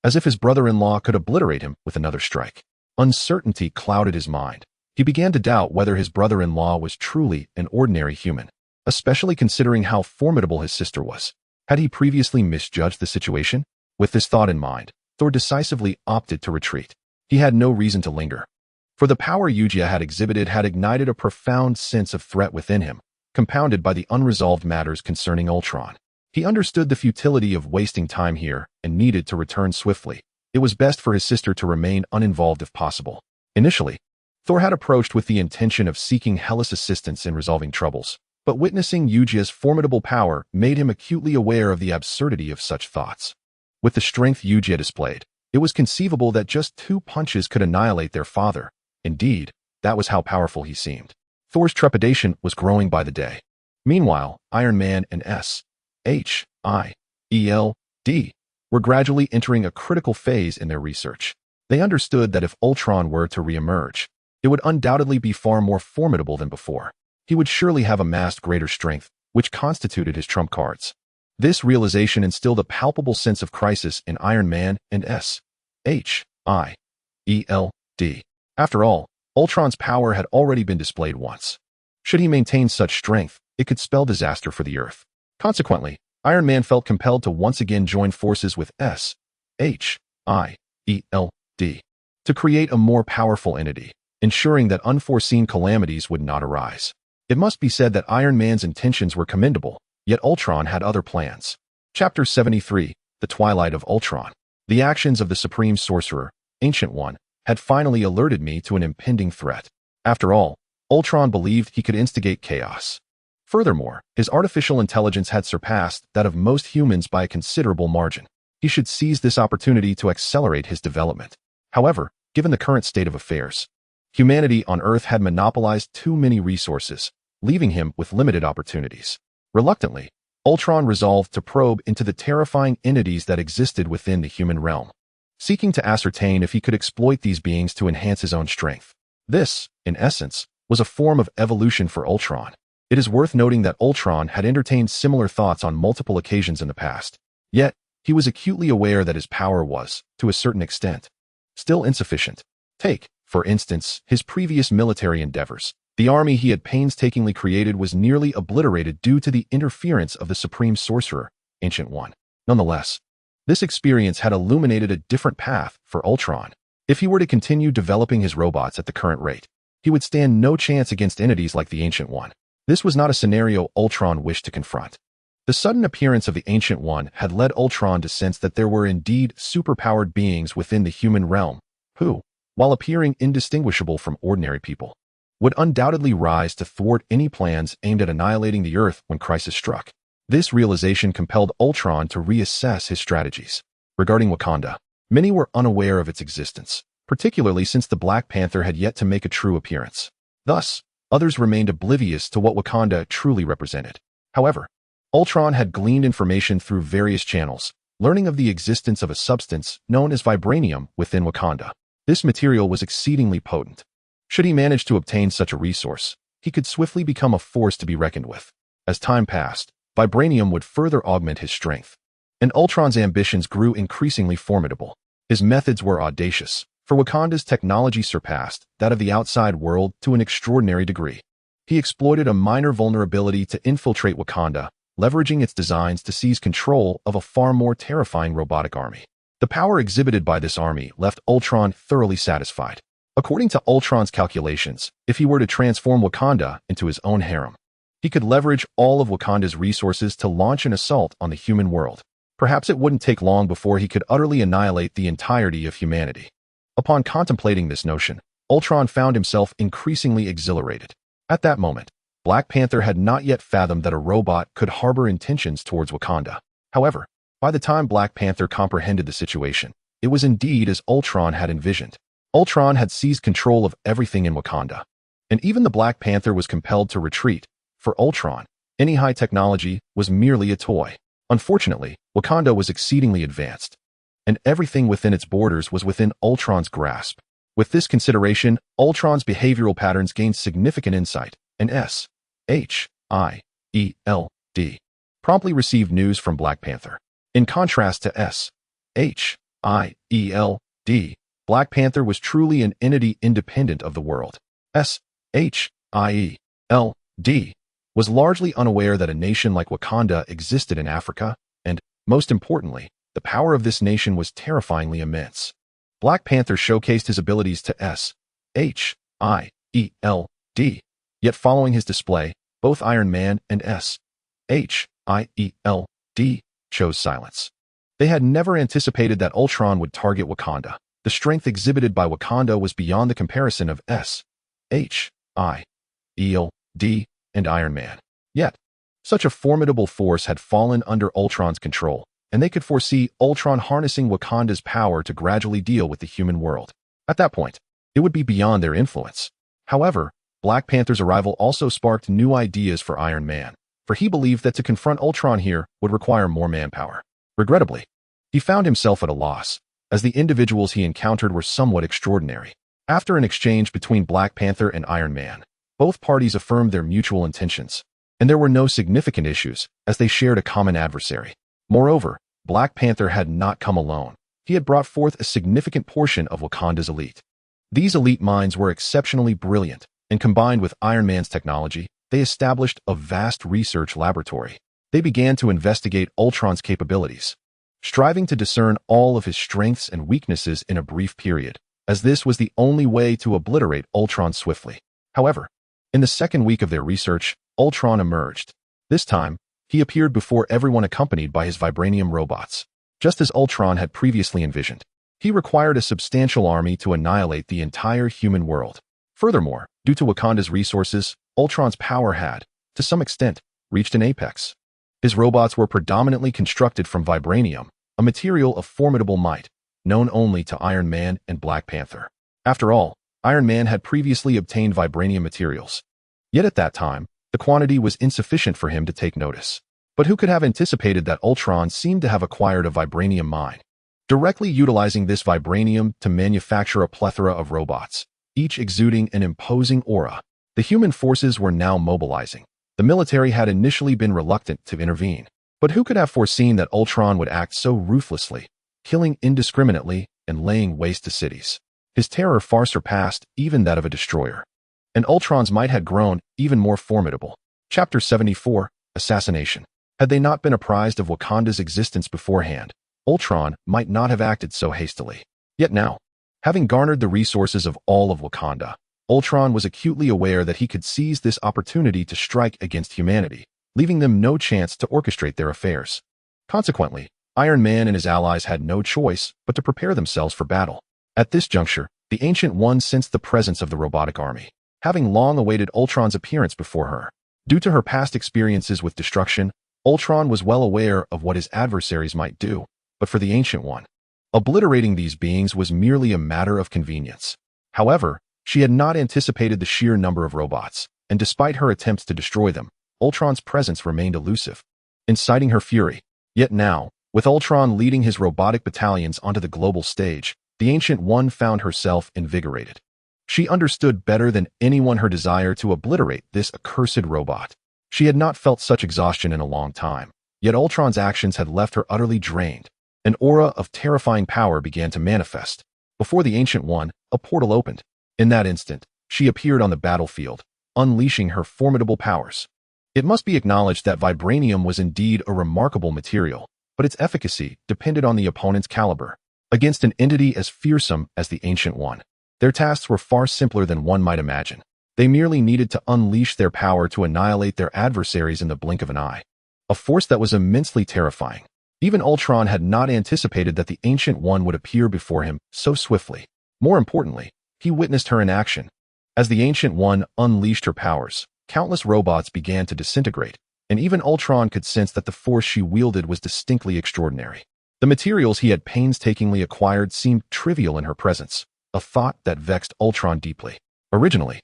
as if his brother-in-law could obliterate him with another strike. Uncertainty clouded his mind. He began to doubt whether his brother-in-law was truly an ordinary human, especially considering how formidable his sister was. Had he previously misjudged the situation? With this thought in mind, Thor decisively opted to retreat. He had no reason to linger, for the power Eugia had exhibited had ignited a profound sense of threat within him, compounded by the unresolved matters concerning Ultron. He understood the futility of wasting time here and needed to return swiftly. It was best for his sister to remain uninvolved if possible. Initially, Thor had approached with the intention of seeking Hela's assistance in resolving troubles, but witnessing Eugia's formidable power made him acutely aware of the absurdity of such thoughts. With the strength Eugia displayed, it was conceivable that just 2 punches could annihilate their father. Indeed, that was how powerful he seemed. Thor's trepidation was growing by the day. Meanwhile, Iron Man and S.H.I.E.L.D. were gradually entering a critical phase in their research. They understood that if Ultron were to re-emerge, it would undoubtedly be far more formidable than before. He would surely have amassed greater strength, which constituted his trump cards. This realization instilled a palpable sense of crisis in Iron Man and S.H.I.E.L.D. After all, Ultron's power had already been displayed once. Should he maintain such strength, it could spell disaster for the Earth. Consequently, Iron Man felt compelled to once again join forces with S.H.I.E.L.D. to create a more powerful entity, ensuring that unforeseen calamities would not arise. It must be said that Iron Man's intentions were commendable, yet Ultron had other plans. Chapter 73, The Twilight of Ultron. The actions of the Supreme Sorcerer, Ancient One, had finally alerted me to an impending threat. After all, Ultron believed he could instigate chaos. Furthermore, his artificial intelligence had surpassed that of most humans by a considerable margin. He should seize this opportunity to accelerate his development. However, given the current state of affairs, humanity on Earth had monopolized too many resources, leaving him with limited opportunities. Reluctantly, Ultron resolved to probe into the terrifying entities that existed within the human realm, seeking to ascertain if he could exploit these beings to enhance his own strength. This, in essence, was a form of evolution for Ultron. It is worth noting that Ultron had entertained similar thoughts on multiple occasions in the past. Yet, he was acutely aware that his power was, to a certain extent, still insufficient. Take, for instance, his previous military endeavors. The army he had painstakingly created was nearly obliterated due to the interference of the Supreme Sorcerer, Ancient One. Nonetheless, this experience had illuminated a different path for Ultron. If he were to continue developing his robots at the current rate, he would stand no chance against entities like the Ancient One. This was not a scenario Ultron wished to confront. The sudden appearance of the Ancient One had led Ultron to sense that there were indeed superpowered beings within the human realm, who, while appearing indistinguishable from ordinary people, would undoubtedly rise to thwart any plans aimed at annihilating the Earth when crisis struck. This realization compelled Ultron to reassess his strategies. Regarding Wakanda, many were unaware of its existence, particularly since the Black Panther had yet to make a true appearance. Thus, others remained oblivious to what Wakanda truly represented. However, Ultron had gleaned information through various channels, learning of the existence of a substance known as vibranium within Wakanda. This material was exceedingly potent. Should he manage to obtain such a resource, he could swiftly become a force to be reckoned with. As time passed, vibranium would further augment his strength, and Ultron's ambitions grew increasingly formidable. His methods were audacious, for Wakanda's technology surpassed that of the outside world to an extraordinary degree. He exploited a minor vulnerability to infiltrate Wakanda, leveraging its designs to seize control of a far more terrifying robotic army. The power exhibited by this army left Ultron thoroughly satisfied. According to Ultron's calculations, if he were to transform Wakanda into his own harem, he could leverage all of Wakanda's resources to launch an assault on the human world. Perhaps it wouldn't take long before he could utterly annihilate the entirety of humanity. Upon contemplating this notion, Ultron found himself increasingly exhilarated. At that moment, Black Panther had not yet fathomed that a robot could harbor intentions towards Wakanda. However, by the time Black Panther comprehended the situation, it was indeed as Ultron had envisioned. Ultron had seized control of everything in Wakanda, and even the Black Panther was compelled to retreat. For Ultron, any high technology was merely a toy. Unfortunately, Wakanda was exceedingly advanced, and everything within its borders was within Ultron's grasp. With this consideration, Ultron's behavioral patterns gained significant insight, and S.H.I.E.L.D. promptly received news from Black Panther. In contrast to S.H.I.E.L.D., Black Panther was truly an entity independent of the world. S.H.I.E.L.D. was largely unaware that a nation like Wakanda existed in Africa, and, most importantly, the power of this nation was terrifyingly immense. Black Panther showcased his abilities to S.H.I.E.L.D. Yet following his display, both Iron Man and S.H.I.E.L.D. chose silence. They had never anticipated that Ultron would target Wakanda. The strength exhibited by Wakanda was beyond the comparison of S.H.I.E.L.D. and Iron Man. Yet, such a formidable force had fallen under Ultron's control, and they could foresee Ultron harnessing Wakanda's power to gradually deal with the human world. At that point, it would be beyond their influence. However, Black Panther's arrival also sparked new ideas for Iron Man, for he believed that to confront Ultron here would require more manpower. Regrettably, he found himself at a loss, as the individuals he encountered were somewhat extraordinary. After an exchange between Black Panther and Iron Man, both parties affirmed their mutual intentions, and there were no significant issues, as they shared a common adversary. Moreover, Black Panther had not come alone. He had brought forth a significant portion of Wakanda's elite. These elite minds were exceptionally brilliant, and combined with Iron Man's technology, they established a vast research laboratory. They began to investigate Ultron's capabilities, striving to discern all of his strengths and weaknesses in a brief period, as this was the only way to obliterate Ultron swiftly. However, in the second week of their research, Ultron emerged. This time, he appeared before everyone accompanied by his vibranium robots. Just as Ultron had previously envisioned, he required a substantial army to annihilate the entire human world. Furthermore, due to Wakanda's resources, Ultron's power had, to some extent, reached an apex. His robots were predominantly constructed from vibranium, a material of formidable might, known only to Iron Man and Black Panther. After all, Iron Man had previously obtained vibranium materials. Yet at that time, the quantity was insufficient for him to take notice. But who could have anticipated that Ultron seemed to have acquired a vibranium mine, directly utilizing this vibranium to manufacture a plethora of robots, each exuding an imposing aura. The human forces were now mobilizing. The military had initially been reluctant to intervene, but who could have foreseen that Ultron would act so ruthlessly, killing indiscriminately and laying waste to cities? His terror far surpassed even that of a destroyer, and Ultron's might had grown even more formidable. Chapter 74, Assassination. Had they not been apprised of Wakanda's existence beforehand, Ultron might not have acted so hastily. Yet now, having garnered the resources of all of Wakanda, Ultron was acutely aware that he could seize this opportunity to strike against humanity, leaving them no chance to orchestrate their affairs. Consequently, Iron Man and his allies had no choice but to prepare themselves for battle. At this juncture, the Ancient One sensed the presence of the robotic army, having long awaited Ultron's appearance before her. Due to her past experiences with destruction, Ultron was well aware of what his adversaries might do, but for the Ancient One, obliterating these beings was merely a matter of convenience. However, she had not anticipated the sheer number of robots, and despite her attempts to destroy them, Ultron's presence remained elusive, inciting her fury. Yet now, with Ultron leading his robotic battalions onto the global stage, the Ancient One found herself invigorated. She understood better than anyone her desire to obliterate this accursed robot. She had not felt such exhaustion in a long time, yet Ultron's actions had left her utterly drained. An aura of terrifying power began to manifest. Before the Ancient One, a portal opened. In that instant, she appeared on the battlefield, unleashing her formidable powers. It must be acknowledged that vibranium was indeed a remarkable material, but its efficacy depended on the opponent's caliber. Against an entity as fearsome as the Ancient One, their tasks were far simpler than one might imagine. They merely needed to unleash their power to annihilate their adversaries in the blink of an eye. A force that was immensely terrifying. Even Ultron had not anticipated that the Ancient One would appear before him so swiftly. More importantly, he witnessed her in action. As the Ancient One unleashed her powers, countless robots began to disintegrate, and even Ultron could sense that the force she wielded was distinctly extraordinary. The materials he had painstakingly acquired seemed trivial in her presence, a thought that vexed Ultron deeply. Originally,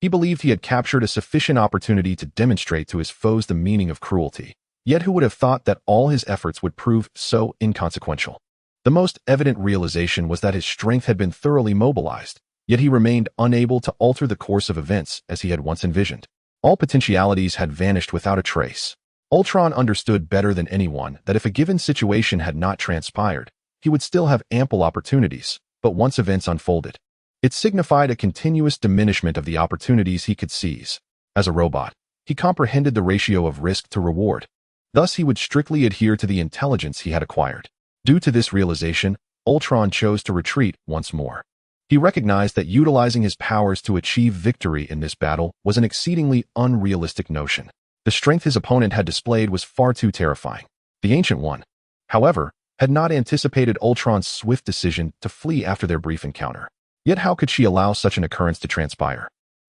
he believed he had captured a sufficient opportunity to demonstrate to his foes the meaning of cruelty. Yet who would have thought that all his efforts would prove so inconsequential? The most evident realization was that his strength had been thoroughly mobilized, yet he remained unable to alter the course of events as he had once envisioned. All potentialities had vanished without a trace. Ultron understood better than anyone that if a given situation had not transpired, he would still have ample opportunities, but once events unfolded, it signified a continuous diminishment of the opportunities he could seize. As a robot, he comprehended the ratio of risk to reward. Thus, he would strictly adhere to the intelligence he had acquired. Due to this realization, Ultron chose to retreat once more. He recognized that utilizing his powers to achieve victory in this battle was an exceedingly unrealistic notion. The strength his opponent had displayed was far too terrifying. The Ancient One, however, had not anticipated Ultron's swift decision to flee after their brief encounter. Yet how could she allow such an occurrence to transpire?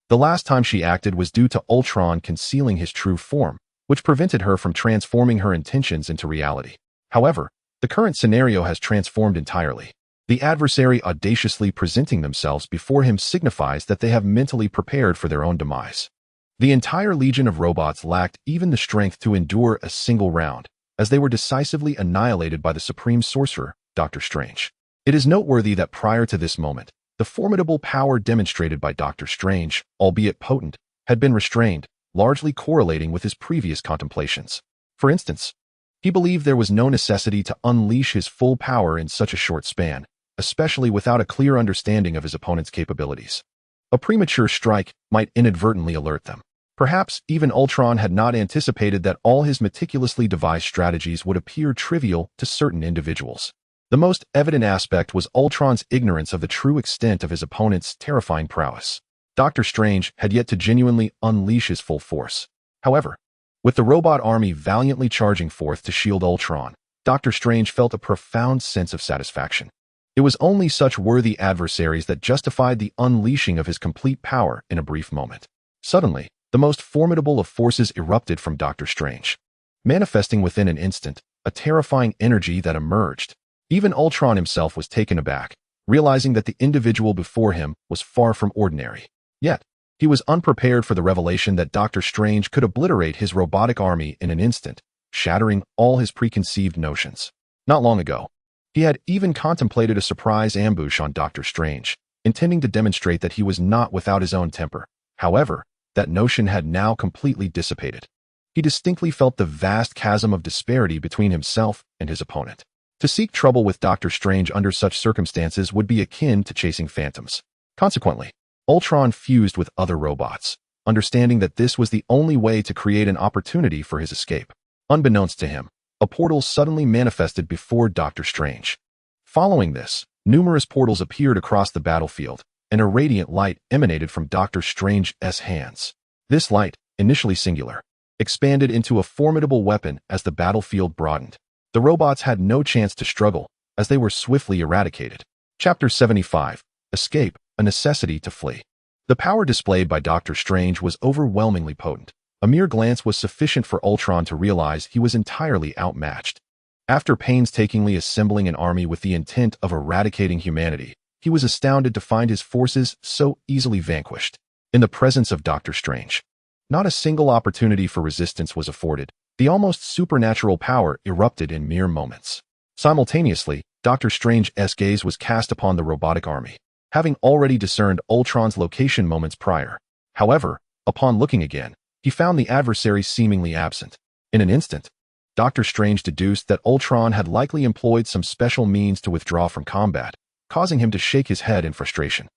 The last time she acted was due to Ultron concealing his true form, which prevented her from transforming her intentions into reality. However, the current scenario has transformed entirely. The adversary audaciously presenting themselves before him signifies that they have mentally prepared for their own demise. The entire legion of robots lacked even the strength to endure a single round, as they were decisively annihilated by the Supreme Sorcerer, Dr. Strange. It is noteworthy that prior to this moment, the formidable power demonstrated by Dr. Strange, albeit potent, had been restrained, largely correlating with his previous contemplations. For instance, he believed there was no necessity to unleash his full power in such a short span, especially without a clear understanding of his opponent's capabilities. A premature strike might inadvertently alert them. Perhaps even Ultron had not anticipated that all his meticulously devised strategies would appear trivial to certain individuals. The most evident aspect was Ultron's ignorance of the true extent of his opponent's terrifying prowess. Dr. Strange had yet to genuinely unleash his full force. However, with the robot army valiantly charging forth to shield Ultron, Dr. Strange felt a profound sense of satisfaction. It was only such worthy adversaries that justified the unleashing of his complete power in a brief moment. Suddenly, the most formidable of forces erupted from Dr. Strange, manifesting within an instant a terrifying energy that emerged. Even Ultron himself was taken aback, realizing that the individual before him was far from ordinary. Yet, he was unprepared for the revelation that Dr. Strange could obliterate his robotic army in an instant, shattering all his preconceived notions. Not long ago, he had even contemplated a surprise ambush on Dr. Strange, intending to demonstrate that he was not without his own temper. However, that notion had now completely dissipated. He distinctly felt the vast chasm of disparity between himself and his opponent. To seek trouble with Dr. Strange under such circumstances would be akin to chasing phantoms. Consequently, Ultron fused with other robots, understanding that this was the only way to create an opportunity for his escape. Unbeknownst to him, a portal suddenly manifested before Dr. Strange. Following this, numerous portals appeared across the battlefield, and a radiant light emanated from Doctor Strange's hands. This light, initially singular, expanded into a formidable weapon as the battlefield broadened. The robots had no chance to struggle, as they were swiftly eradicated. Chapter 75. Escape, a necessity to flee. The power displayed by Doctor Strange was overwhelmingly potent. A mere glance was sufficient for Ultron to realize he was entirely outmatched. After painstakingly assembling an army with the intent of eradicating humanity, he was astounded to find his forces so easily vanquished. In the presence of Doctor Strange, not a single opportunity for resistance was afforded. The almost supernatural power erupted in mere moments. Simultaneously, Doctor Strange's gaze was cast upon the robotic army, having already discerned Ultron's location moments prior. However, upon looking again, he found the adversary seemingly absent. In an instant, Doctor Strange deduced that Ultron had likely employed some special means to withdraw from combat, causing him to shake his head in frustration.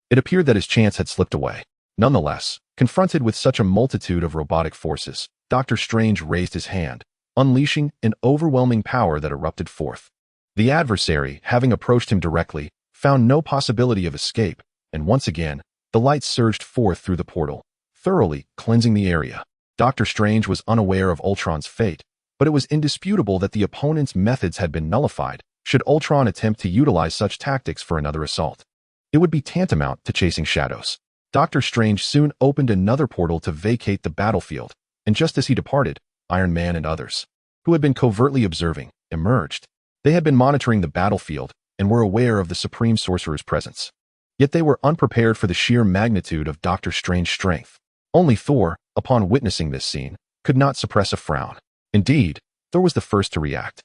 It appeared that his chance had slipped away. Nonetheless, confronted with such a multitude of robotic forces, Doctor Strange raised his hand, unleashing an overwhelming power that erupted forth. The adversary, having approached him directly, found no possibility of escape, and once again, the light surged forth through the portal, thoroughly cleansing the area. Doctor Strange was unaware of Ultron's fate, but it was indisputable that the opponent's methods had been nullified should Ultron attempt to utilize such tactics for another assault. It would be tantamount to chasing shadows. Doctor Strange soon opened another portal to vacate the battlefield, and just as he departed, Iron Man and others, who had been covertly observing, emerged. They had been monitoring the battlefield and were aware of the Supreme Sorcerer's presence. Yet they were unprepared for the sheer magnitude of Doctor Strange's strength. Only Thor, upon witnessing this scene, could not suppress a frown. Indeed, Thor was the first to react.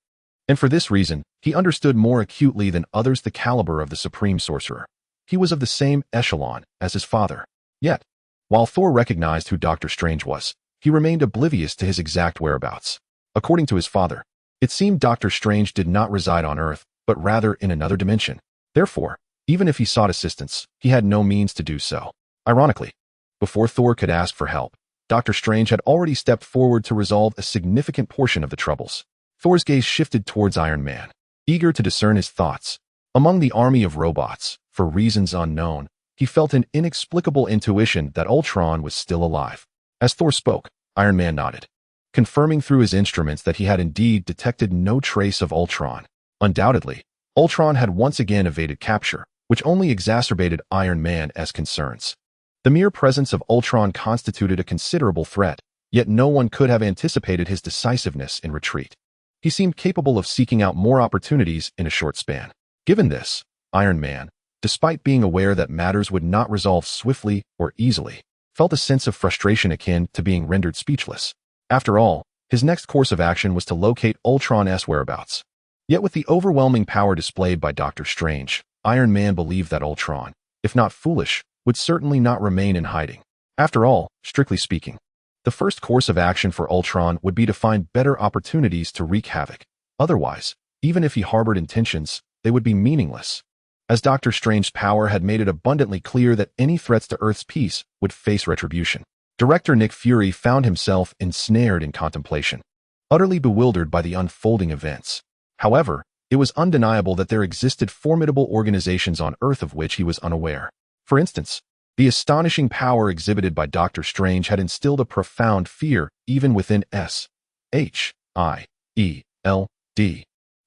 And for this reason, he understood more acutely than others the caliber of the Supreme Sorcerer. He was of the same echelon as his father. Yet, while Thor recognized who Doctor Strange was, he remained oblivious to his exact whereabouts. According to his father, it seemed Doctor Strange did not reside on Earth, but rather in another dimension. Therefore, even if he sought assistance, he had no means to do so. Ironically, before Thor could ask for help, Doctor Strange had already stepped forward to resolve a significant portion of the troubles. Thor's gaze shifted towards Iron Man, eager to discern his thoughts. Among the army of robots, for reasons unknown, he felt an inexplicable intuition that Ultron was still alive. As Thor spoke, Iron Man nodded, confirming through his instruments that he had indeed detected no trace of Ultron. Undoubtedly, Ultron had once again evaded capture, which only exacerbated Iron Man's concerns. The mere presence of Ultron constituted a considerable threat, yet no one could have anticipated his decisiveness in retreat. He seemed capable of seeking out more opportunities in a short span. Given this, Iron Man, despite being aware that matters would not resolve swiftly or easily, felt a sense of frustration akin to being rendered speechless. After all, his next course of action was to locate Ultron's whereabouts. Yet with the overwhelming power displayed by Doctor Strange, Iron Man believed that Ultron, if not foolish, would certainly not remain in hiding. After all, strictly speaking, the first course of action for Ultron would be to find better opportunities to wreak havoc. Otherwise, even if he harbored intentions, they would be meaningless. As Doctor Strange's power had made it abundantly clear that any threats to Earth's peace would face retribution, Director Nick Fury found himself ensnared in contemplation, utterly bewildered by the unfolding events. However, it was undeniable that there existed formidable organizations on Earth of which he was unaware. For instance, the astonishing power exhibited by Doctor Strange had instilled a profound fear even within S.H.I.E.L.D.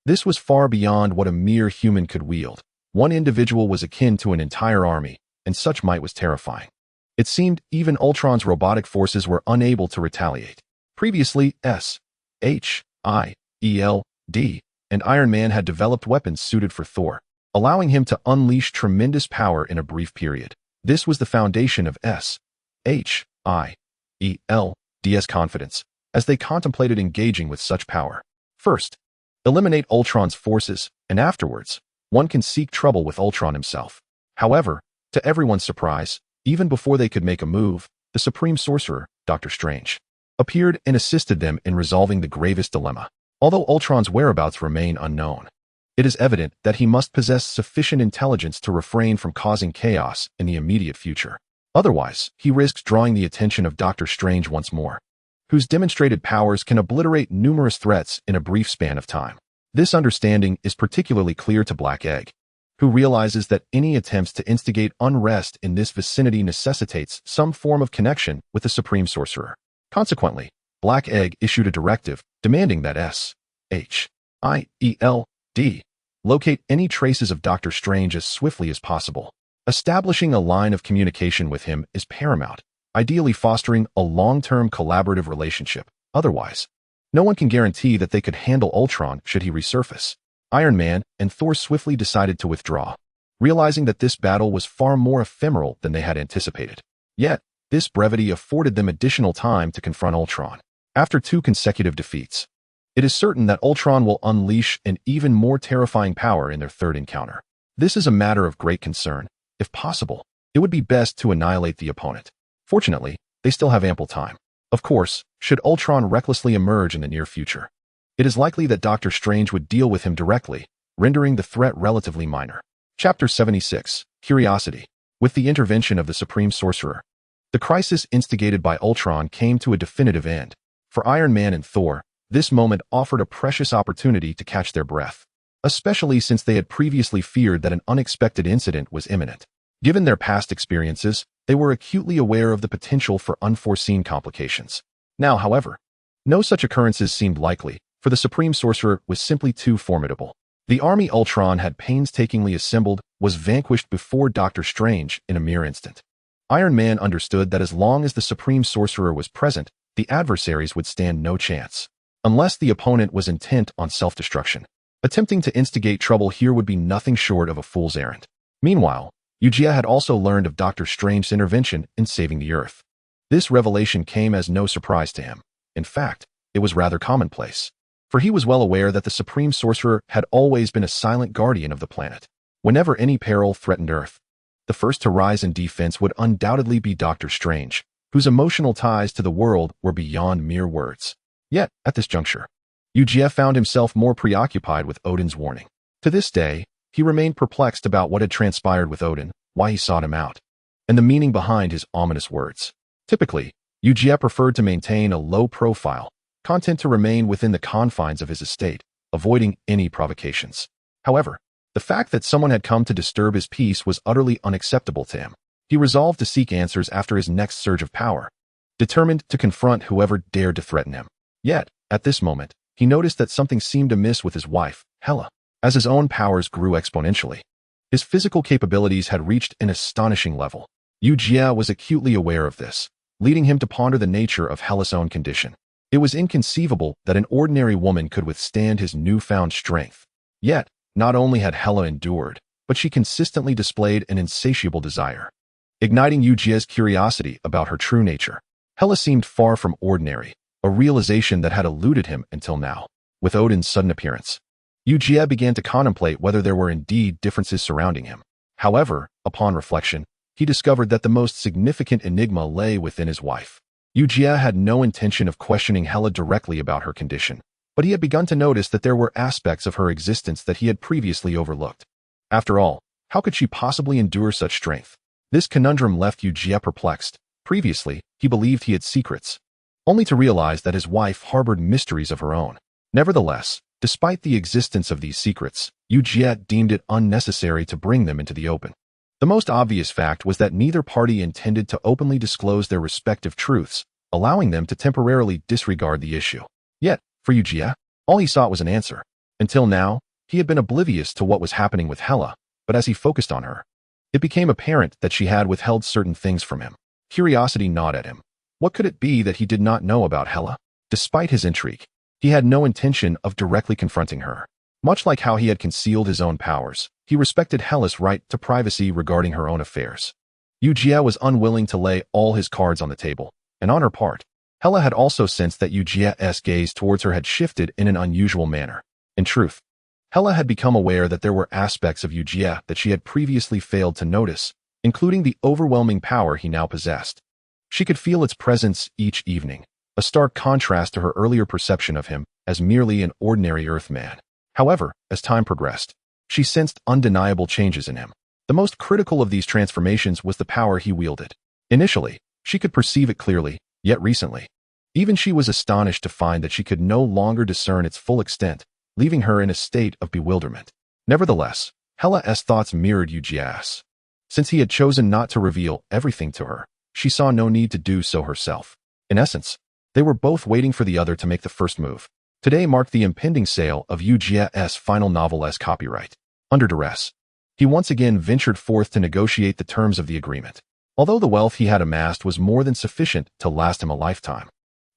This was far beyond what a mere human could wield. One individual was akin to an entire army, and such might was terrifying. It seemed even Ultron's robotic forces were unable to retaliate. Previously, S.H.I.E.L.D. and Iron Man had developed weapons suited for Thor, allowing him to unleash tremendous power in a brief period. This was the foundation of S.H.I.E.L.D.'s confidence, as they contemplated engaging with such power. First, eliminate Ultron's forces, and afterwards, one can seek trouble with Ultron himself. However, to everyone's surprise, even before they could make a move, the Supreme Sorcerer, Doctor Strange, appeared and assisted them in resolving the gravest dilemma. Although Ultron's whereabouts remain unknown, it is evident that he must possess sufficient intelligence to refrain from causing chaos in the immediate future. Otherwise, he risks drawing the attention of Doctor Strange once more, whose demonstrated powers can obliterate numerous threats in a brief span of time. This understanding is particularly clear to Black Egg. who realizes that any attempts to instigate unrest in this vicinity necessitates some form of connection with the Supreme Sorcerer. Consequently, Black Egg issued a directive demanding that S.H.I.E.L.D. locate any traces of Doctor Strange as swiftly as possible. Establishing a line of communication with him is paramount, ideally fostering a long-term collaborative relationship. Otherwise, no one can guarantee that they could handle Ultron should he resurface. Iron Man and Thor swiftly decided to withdraw, realizing that this battle was far more ephemeral than they had anticipated. Yet, this brevity afforded them additional time to confront Ultron. After 2 consecutive defeats, it is certain that Ultron will unleash an even more terrifying power in their 3rd encounter. This is a matter of great concern. If possible, it would be best to annihilate the opponent. Fortunately, they still have ample time. Of course, should Ultron recklessly emerge in the near future, it is likely that Doctor Strange would deal with him directly, rendering the threat relatively minor. Chapter 76, Curiosity. With the intervention of the Supreme Sorcerer, the crisis instigated by Ultron came to a definitive end. For Iron Man and Thor, this moment offered a precious opportunity to catch their breath, especially since they had previously feared that an unexpected incident was imminent. Given their past experiences, they were acutely aware of the potential for unforeseen complications. Now, however, no such occurrences seemed likely, for the Supreme Sorcerer was simply too formidable. The army Ultron had painstakingly assembled was vanquished before Doctor Strange in a mere instant. Iron Man understood that as long as the Supreme Sorcerer was present, the adversaries would stand no chance, unless the opponent was intent on self-destruction. Attempting to instigate trouble here would be nothing short of a fool's errand. Meanwhile, Eugia had also learned of Doctor Strange's intervention in saving the Earth. This revelation came as no surprise to him. In fact, it was rather commonplace, for he was well aware that the Supreme Sorcerer had always been a silent guardian of the planet. Whenever any peril threatened Earth, the first to rise in defense would undoubtedly be Doctor Strange, whose emotional ties to the world were beyond mere words. Yet, at this juncture, Eugia found himself more preoccupied with Odin's warning. To this day, he remained perplexed about what had transpired with Odin, why he sought him out, and the meaning behind his ominous words. Typically, Eugia preferred to maintain a low profile, content to remain within the confines of his estate, avoiding any provocations. However, the fact that someone had come to disturb his peace was utterly unacceptable to him. He resolved to seek answers after his next surge of power, determined to confront whoever dared to threaten him. Yet, at this moment, he noticed that something seemed amiss with his wife, Hela. As his own powers grew exponentially, his physical capabilities had reached an astonishing level. Eugia was acutely aware of this, leading him to ponder the nature of Hela's own condition. It was inconceivable that an ordinary woman could withstand his newfound strength. Yet, not only had Hela endured, but she consistently displayed an insatiable desire, igniting Eugia's curiosity about her true nature. Hela seemed far from ordinary, a realization that had eluded him until now. With Odin's sudden appearance, Eugia began to contemplate whether there were indeed differences surrounding him. However, upon reflection, he discovered that the most significant enigma lay within his wife. Eugia had no intention of questioning Hela directly about her condition, but he had begun to notice that there were aspects of her existence that he had previously overlooked. After all, how could she possibly endure such strength? This conundrum left Eugia perplexed. Previously, he believed he had secrets, only to realize that his wife harbored mysteries of her own. Nevertheless, despite the existence of these secrets, Eugia deemed it unnecessary to bring them into the open. The most obvious fact was that neither party intended to openly disclose their respective truths, allowing them to temporarily disregard the issue. Yet, for Eugia, all he sought was an answer. Until now, he had been oblivious to what was happening with Hela, but as he focused on her, it became apparent that she had withheld certain things from him. Curiosity gnawed at him. What could it be that he did not know about Hela? Despite his intrigue, he had no intention of directly confronting her. Much like how he had concealed his own powers, he respected Hela's right to privacy regarding her own affairs. Eugia was unwilling to lay all his cards on the table, and on her part, Hela had also sensed that Eugia's gaze towards her had shifted in an unusual manner. In truth, Hela had become aware that there were aspects of Eugia that she had previously failed to notice, including the overwhelming power he now possessed. She could feel its presence each evening, a stark contrast to her earlier perception of him as merely an ordinary Earthman. However, as time progressed, she sensed undeniable changes in him. The most critical of these transformations was the power he wielded. Initially, she could perceive it clearly, yet recently, even she was astonished to find that she could no longer discern its full extent, leaving her in a state of bewilderment. Nevertheless, Hela's thoughts mirrored Eugia's. Since he had chosen not to reveal everything to her, she saw no need to do so herself. In essence, they were both waiting for the other to make the first move. Today marked the impending sale of Eugia's final novel's copyright. Under duress, he once again ventured forth to negotiate the terms of the agreement. Although the wealth he had amassed was more than sufficient to last him a lifetime,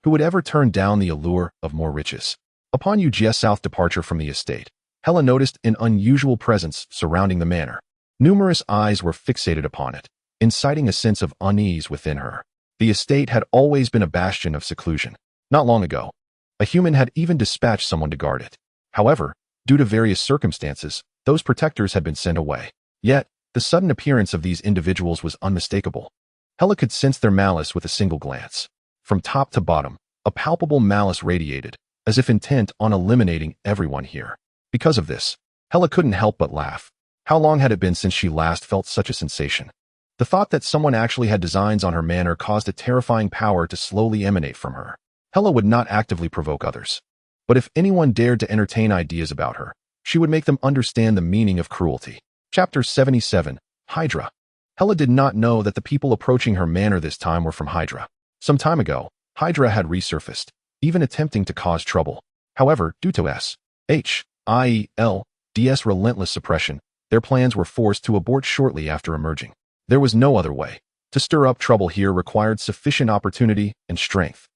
who would ever turn down the allure of more riches? Upon Eugia's departure from the estate, Hela noticed an unusual presence surrounding the manor. Numerous eyes were fixated upon it, inciting a sense of unease within her. The estate had always been a bastion of seclusion. Not long ago, a human had even dispatched someone to guard it. However, due to various circumstances, those protectors had been sent away. Yet, the sudden appearance of these individuals was unmistakable. Hela could sense their malice with a single glance. From top to bottom, a palpable malice radiated, as if intent on eliminating everyone here. Because of this, Hela couldn't help but laugh. How long had it been since she last felt such a sensation? The thought that someone actually had designs on her manor caused a terrifying power to slowly emanate from her. Hela would not actively provoke others. But if anyone dared to entertain ideas about her, she would make them understand the meaning of cruelty. Chapter 77, Hydra. Hela did not know that the people approaching her manor this time were from Hydra. Some time ago, Hydra had resurfaced, even attempting to cause trouble. However, due to S.H.I.E.L.D's relentless suppression, their plans were forced to abort shortly after emerging. There was no other way. To stir up trouble here required sufficient opportunity and strength.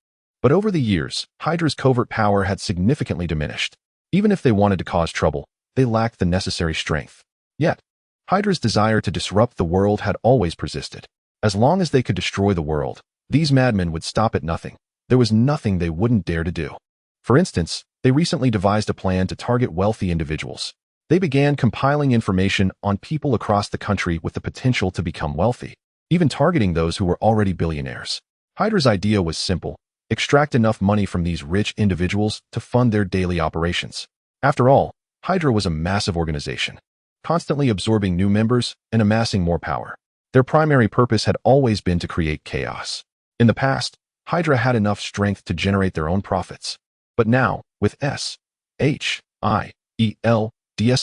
But over the years, Hydra's covert power had significantly diminished. Even if they wanted to cause trouble, they lacked the necessary strength. Yet, Hydra's desire to disrupt the world had always persisted. As long as they could destroy the world, these madmen would stop at nothing. There was nothing they wouldn't dare to do. For instance, they recently devised a plan to target wealthy individuals. They began compiling information on people across the country with the potential to become wealthy, even targeting those who were already billionaires. Hydra's idea was simple: extract enough money from these rich individuals to fund their daily operations. After all, Hydra was a massive organization, constantly absorbing new members and amassing more power. Their primary purpose had always been to create chaos. In the past, Hydra had enough strength to generate their own profits. But now, with S.H.I.E.L.D's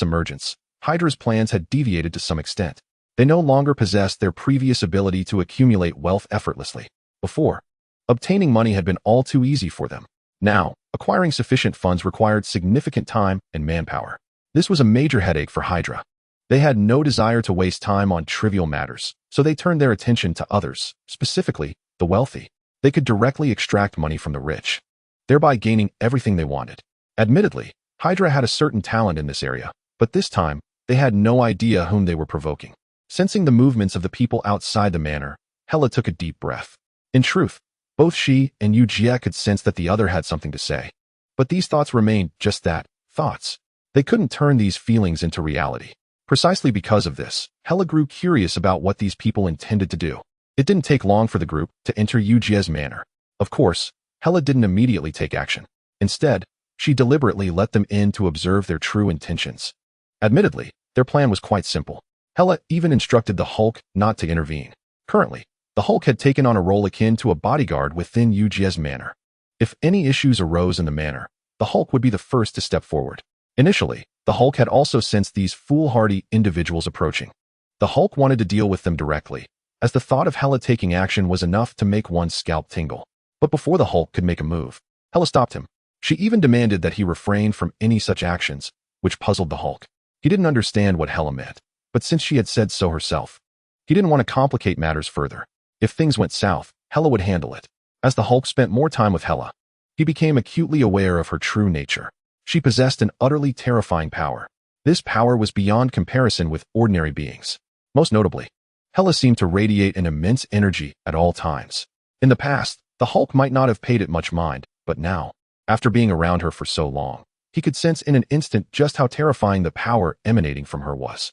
emergence, Hydra's plans had deviated to some extent. They no longer possessed their previous ability to accumulate wealth effortlessly. Before, obtaining money had been all too easy for them. Now, acquiring sufficient funds required significant time and manpower. This was a major headache for Hydra. They had no desire to waste time on trivial matters, so they turned their attention to others, specifically the wealthy. They could directly extract money from the rich, thereby gaining everything they wanted. Admittedly, Hydra had a certain talent in this area, but this time, they had no idea whom they were provoking. Sensing the movements of the people outside the manor, Hela took a deep breath. In truth, both she and Eugia could sense that the other had something to say. But these thoughts remained just that, thoughts. They couldn't turn these feelings into reality. Precisely because of this, Hela grew curious about what these people intended to do. It didn't take long for the group to enter Eugia's manor. Of course, Hela didn't immediately take action. Instead, she deliberately let them in to observe their true intentions. Admittedly, their plan was quite simple. Hela even instructed the Hulk not to intervene. Currently, the Hulk had taken on a role akin to a bodyguard within Eugia's manor. If any issues arose in the manor, the Hulk would be the first to step forward. Initially, the Hulk had also sensed these foolhardy individuals approaching. The Hulk wanted to deal with them directly, as the thought of Hela taking action was enough to make one's scalp tingle. But before the Hulk could make a move, Hela stopped him. She even demanded that he refrain from any such actions, which puzzled the Hulk. He didn't understand what Hela meant, but since she had said so herself, he didn't want to complicate matters further. If things went south, Hela would handle it. As the Hulk spent more time with Hela, he became acutely aware of her true nature. She possessed an utterly terrifying power. This power was beyond comparison with ordinary beings. Most notably, Hela seemed to radiate an immense energy at all times. In the past, the Hulk might not have paid it much mind, but now, after being around her for so long, he could sense in an instant just how terrifying the power emanating from her was.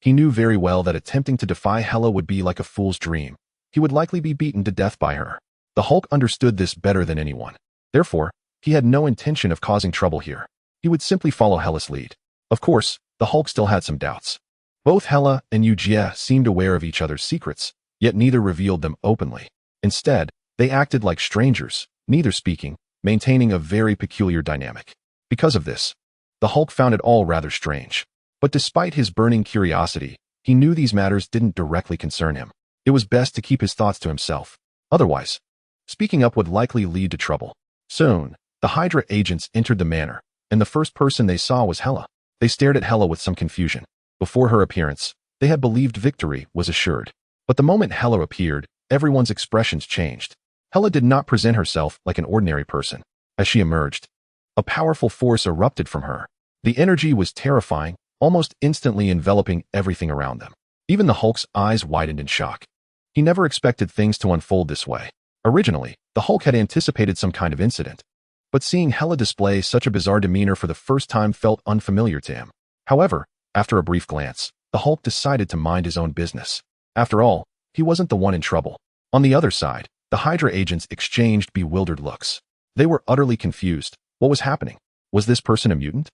He knew very well that attempting to defy Hela would be like a fool's dream. He would likely be beaten to death by her. The Hulk understood this better than anyone. Therefore, he had no intention of causing trouble here. He would simply follow Hela's lead. Of course, the Hulk still had some doubts. Both Hela and Eugia seemed aware of each other's secrets, yet neither revealed them openly. Instead, they acted like strangers, neither speaking, maintaining a very peculiar dynamic. Because of this, the Hulk found it all rather strange. But despite his burning curiosity, he knew these matters didn't directly concern him. It was best to keep his thoughts to himself. Otherwise, speaking up would likely lead to trouble. Soon, the Hydra agents entered the manor, and the first person they saw was Hela. They stared at Hela with some confusion. Before her appearance, they had believed victory was assured. But the moment Hela appeared, everyone's expressions changed. Hela did not present herself like an ordinary person. As she emerged, a powerful force erupted from her. The energy was terrifying, almost instantly enveloping everything around them. Even the Hulk's eyes widened in shock. He never expected things to unfold this way. Originally, the Hulk had anticipated some kind of incident. But seeing Hela display such a bizarre demeanor for the first time felt unfamiliar to him. However, after a brief glance, the Hulk decided to mind his own business. After all, he wasn't the one in trouble. On the other side, the Hydra agents exchanged bewildered looks. They were utterly confused. What was happening? Was this person a mutant?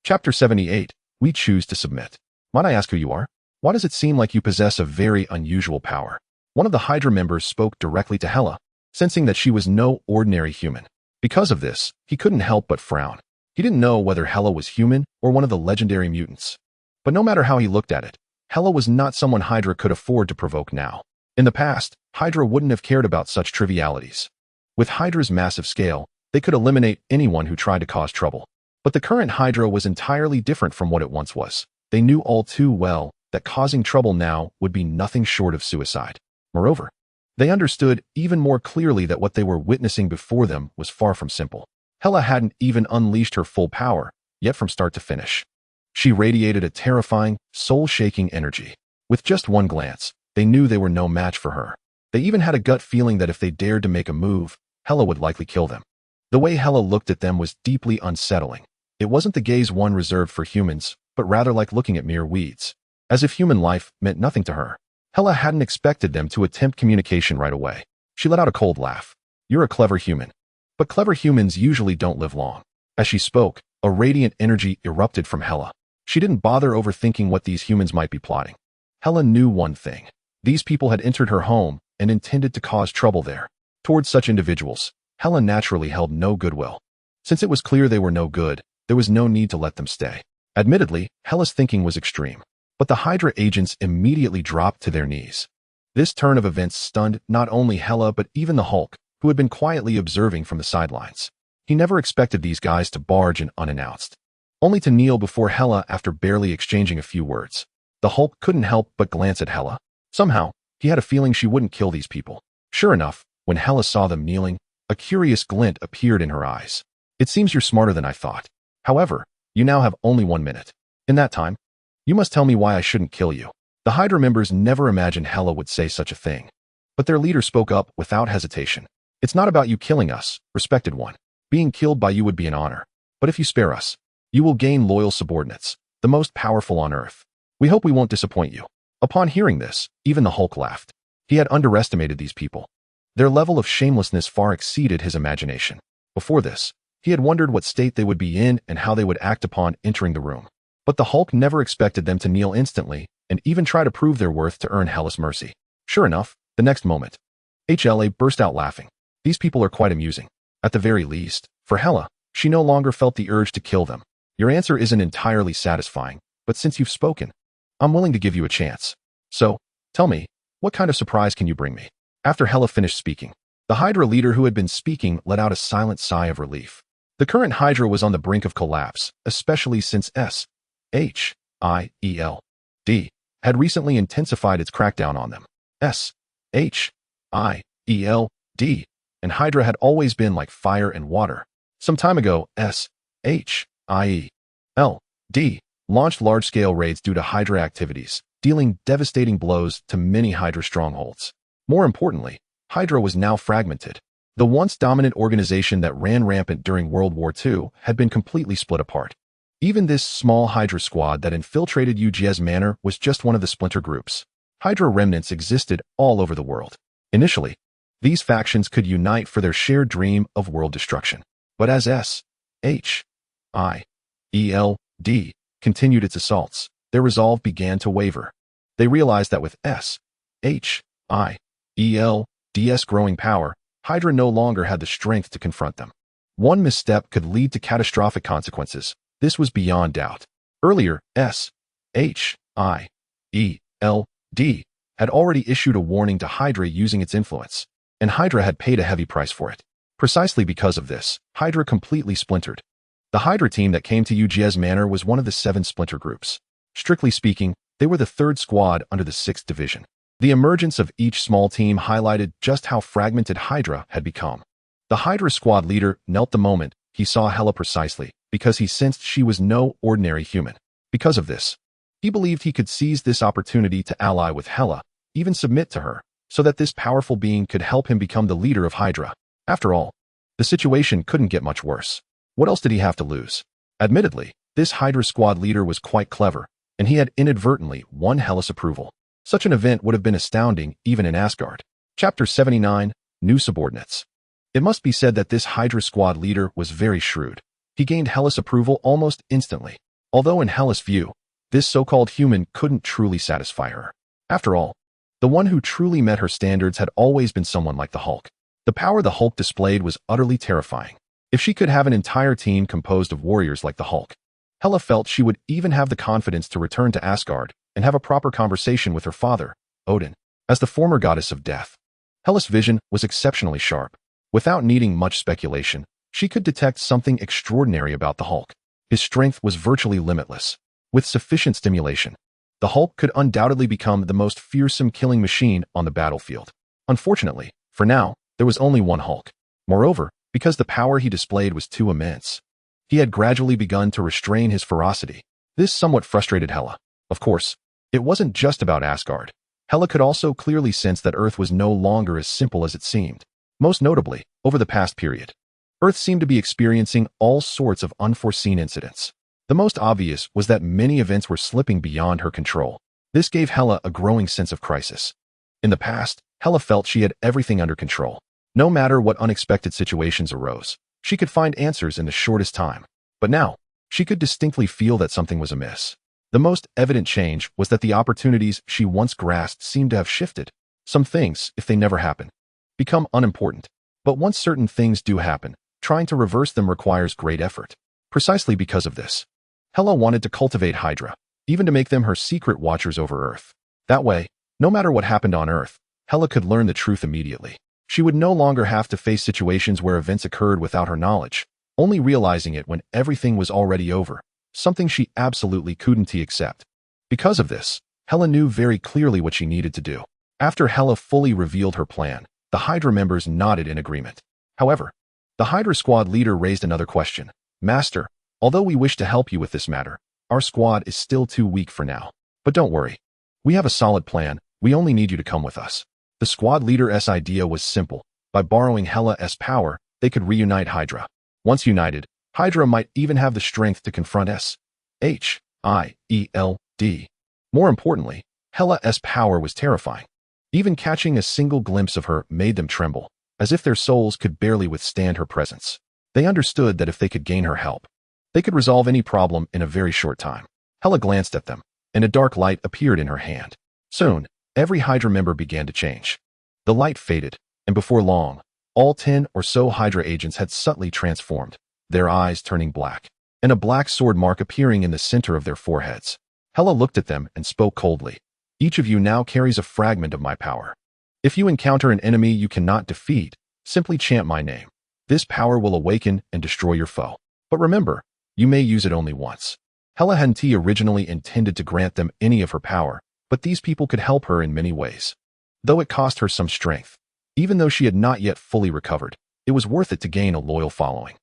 Chapter 78. We choose to submit. Might I ask who you are? Why does it seem like you possess a very unusual power? One of the Hydra members spoke directly to Hela, sensing that she was no ordinary human. Because of this, he couldn't help but frown. He didn't know whether Hela was human or one of the legendary mutants. But no matter how he looked at it, Hela was not someone Hydra could afford to provoke now. In the past, Hydra wouldn't have cared about such trivialities. With Hydra's massive scale, they could eliminate anyone who tried to cause trouble. But the current Hydra was entirely different from what it once was. They knew all too well that causing trouble now would be nothing short of suicide. Moreover, they understood even more clearly that what they were witnessing before them was far from simple. Hela hadn't even unleashed her full power, yet from start to finish. She radiated a terrifying, soul-shaking energy. With just one glance, they knew they were no match for her. They even had a gut feeling that if they dared to make a move, Hela would likely kill them. The way Hela looked at them was deeply unsettling. It wasn't the gaze one reserved for humans, but rather like looking at mere weeds. As if human life meant nothing to her. Hela hadn't expected them to attempt communication right away. She let out a cold laugh. You're a clever human. But clever humans usually don't live long. As she spoke, a radiant energy erupted from Hela. She didn't bother overthinking what these humans might be plotting. Hela knew one thing. These people had entered her home and intended to cause trouble there. Towards such individuals, Hela naturally held no goodwill. Since it was clear they were no good, there was no need to let them stay. Admittedly, Hela's thinking was extreme. But the Hydra agents immediately dropped to their knees. This turn of events stunned not only Hela but even the Hulk, who had been quietly observing from the sidelines. He never expected these guys to barge in unannounced, only to kneel before Hela after barely exchanging a few words. The Hulk couldn't help but glance at Hela. Somehow, he had a feeling she wouldn't kill these people. Sure enough, when Hela saw them kneeling, a curious glint appeared in her eyes. It seems you're smarter than I thought. However, you now have only 1 minute. In that time, you must tell me why I shouldn't kill you. The Hydra members never imagined Hela would say such a thing. But their leader spoke up without hesitation. It's not about you killing us, respected one. Being killed by you would be an honor. But if you spare us, you will gain loyal subordinates, the most powerful on Earth. We hope we won't disappoint you. Upon hearing this, even the Hulk laughed. He had underestimated these people. Their level of shamelessness far exceeded his imagination. Before this, he had wondered what state they would be in and how they would act upon entering the room. But the Hulk never expected them to kneel instantly and even try to prove their worth to earn Hela's mercy. Sure enough, the next moment, Hela burst out laughing. These people are quite amusing. At the very least, for Hela, she no longer felt the urge to kill them. Your answer isn't entirely satisfying, but since you've spoken, I'm willing to give you a chance. So, tell me, what kind of surprise can you bring me? After Hela finished speaking, the Hydra leader who had been speaking let out a silent sigh of relief. The current Hydra was on the brink of collapse, especially since S.H.I.E.L.D. had recently intensified its crackdown on them. S.H.I.E.L.D. and Hydra had always been like fire and water. Some time ago, S.H.I.E.L.D. launched large-scale raids due to Hydra activities, dealing devastating blows to many Hydra strongholds. More importantly, Hydra was now fragmented. The once dominant organization that ran rampant during World War II had been completely split apart. Even this small Hydra squad that infiltrated Eugia's manor was just one of the splinter groups. Hydra remnants existed all over the world. Initially, these factions could unite for their shared dream of world destruction. But as S.H.I.E.L.D. continued its assaults, their resolve began to waver. They realized that with S.H.I.E.L.D.'s growing power, Hydra no longer had the strength to confront them. One misstep could lead to catastrophic consequences. This was beyond doubt. Earlier, S.H.I.E.L.D, had already issued a warning to Hydra using its influence, and Hydra had paid a heavy price for it. Precisely because of this, Hydra completely splintered. The Hydra team that came to Eugia's manor was one of the 7 splinter groups. Strictly speaking, they were the 3rd squad under the 6th division. The emergence of each small team highlighted just how fragmented Hydra had become. The Hydra squad leader knelt the moment he saw Hela precisely because he sensed she was no ordinary human. Because of this, he believed he could seize this opportunity to ally with Hela, even submit to her, so that this powerful being could help him become the leader of Hydra. After all, the situation couldn't get much worse. What else did he have to lose? Admittedly, this Hydra squad leader was quite clever, and he had inadvertently won Hela's approval. Such an event would have been astounding even in Asgard. Chapter 79, New Subordinates. It must be said that this Hydra squad leader was very shrewd. He gained Hela's approval almost instantly, although in Hela's view, this so-called human couldn't truly satisfy her. After all, the one who truly met her standards had always been someone like the Hulk. The power the Hulk displayed was utterly terrifying. If she could have an entire team composed of warriors like the Hulk, Hela felt she would even have the confidence to return to Asgard and have a proper conversation with her father, Odin. As the former goddess of death, Hela's vision was exceptionally sharp. Without needing much speculation, she could detect something extraordinary about the Hulk. His strength was virtually limitless. With sufficient stimulation, the Hulk could undoubtedly become the most fearsome killing machine on the battlefield. Unfortunately, for now, there was only one Hulk. Moreover, because the power he displayed was too immense, he had gradually begun to restrain his ferocity. This somewhat frustrated Hela. Of course, it wasn't just about Asgard. Hela could also clearly sense that Earth was no longer as simple as it seemed. Most notably, over the past period, Earth seemed to be experiencing all sorts of unforeseen incidents. The most obvious was that many events were slipping beyond her control. This gave Hela a growing sense of crisis. In the past, Hela felt she had everything under control. No matter what unexpected situations arose, she could find answers in the shortest time. But now, she could distinctly feel that something was amiss. The most evident change was that the opportunities she once grasped seemed to have shifted. Some things, if they never happen, become unimportant. But once certain things do happen, trying to reverse them requires great effort. Precisely because of this, Hela wanted to cultivate Hydra, even to make them her secret watchers over Earth. That way, no matter what happened on Earth, Hela could learn the truth immediately. She would no longer have to face situations where events occurred without her knowledge, only realizing it when everything was already over, something she absolutely couldn't accept. Because of this, Hela knew very clearly what she needed to do. After Hela fully revealed her plan, the Hydra members nodded in agreement. However, the Hydra squad leader raised another question. Master, although we wish to help you with this matter, our squad is still too weak for now. But don't worry. We have a solid plan. We only need you to come with us. The squad leader's idea was simple. By borrowing Hela's power, they could reunite Hydra. Once united, Hydra might even have the strength to confront S.H.I.E.L.D. More importantly, Hela's power was terrifying. Even catching a single glimpse of her made them tremble, as if their souls could barely withstand her presence. They understood that if they could gain her help, they could resolve any problem in a very short time. Hela glanced at them, and a dark light appeared in her hand. Soon, every Hydra member began to change. The light faded, and before long, all 10 or so Hydra agents had subtly transformed, their eyes turning black, and a black sword mark appearing in the center of their foreheads. Hela looked at them and spoke coldly. Each of you now carries a fragment of my power. If you encounter an enemy you cannot defeat, simply chant my name. This power will awaken and destroy your foe. But remember, you may use it only once. Hela hadn't originally intended to grant them any of her power, but these people could help her in many ways. Though it cost her some strength, even though she had not yet fully recovered, it was worth it to gain a loyal following.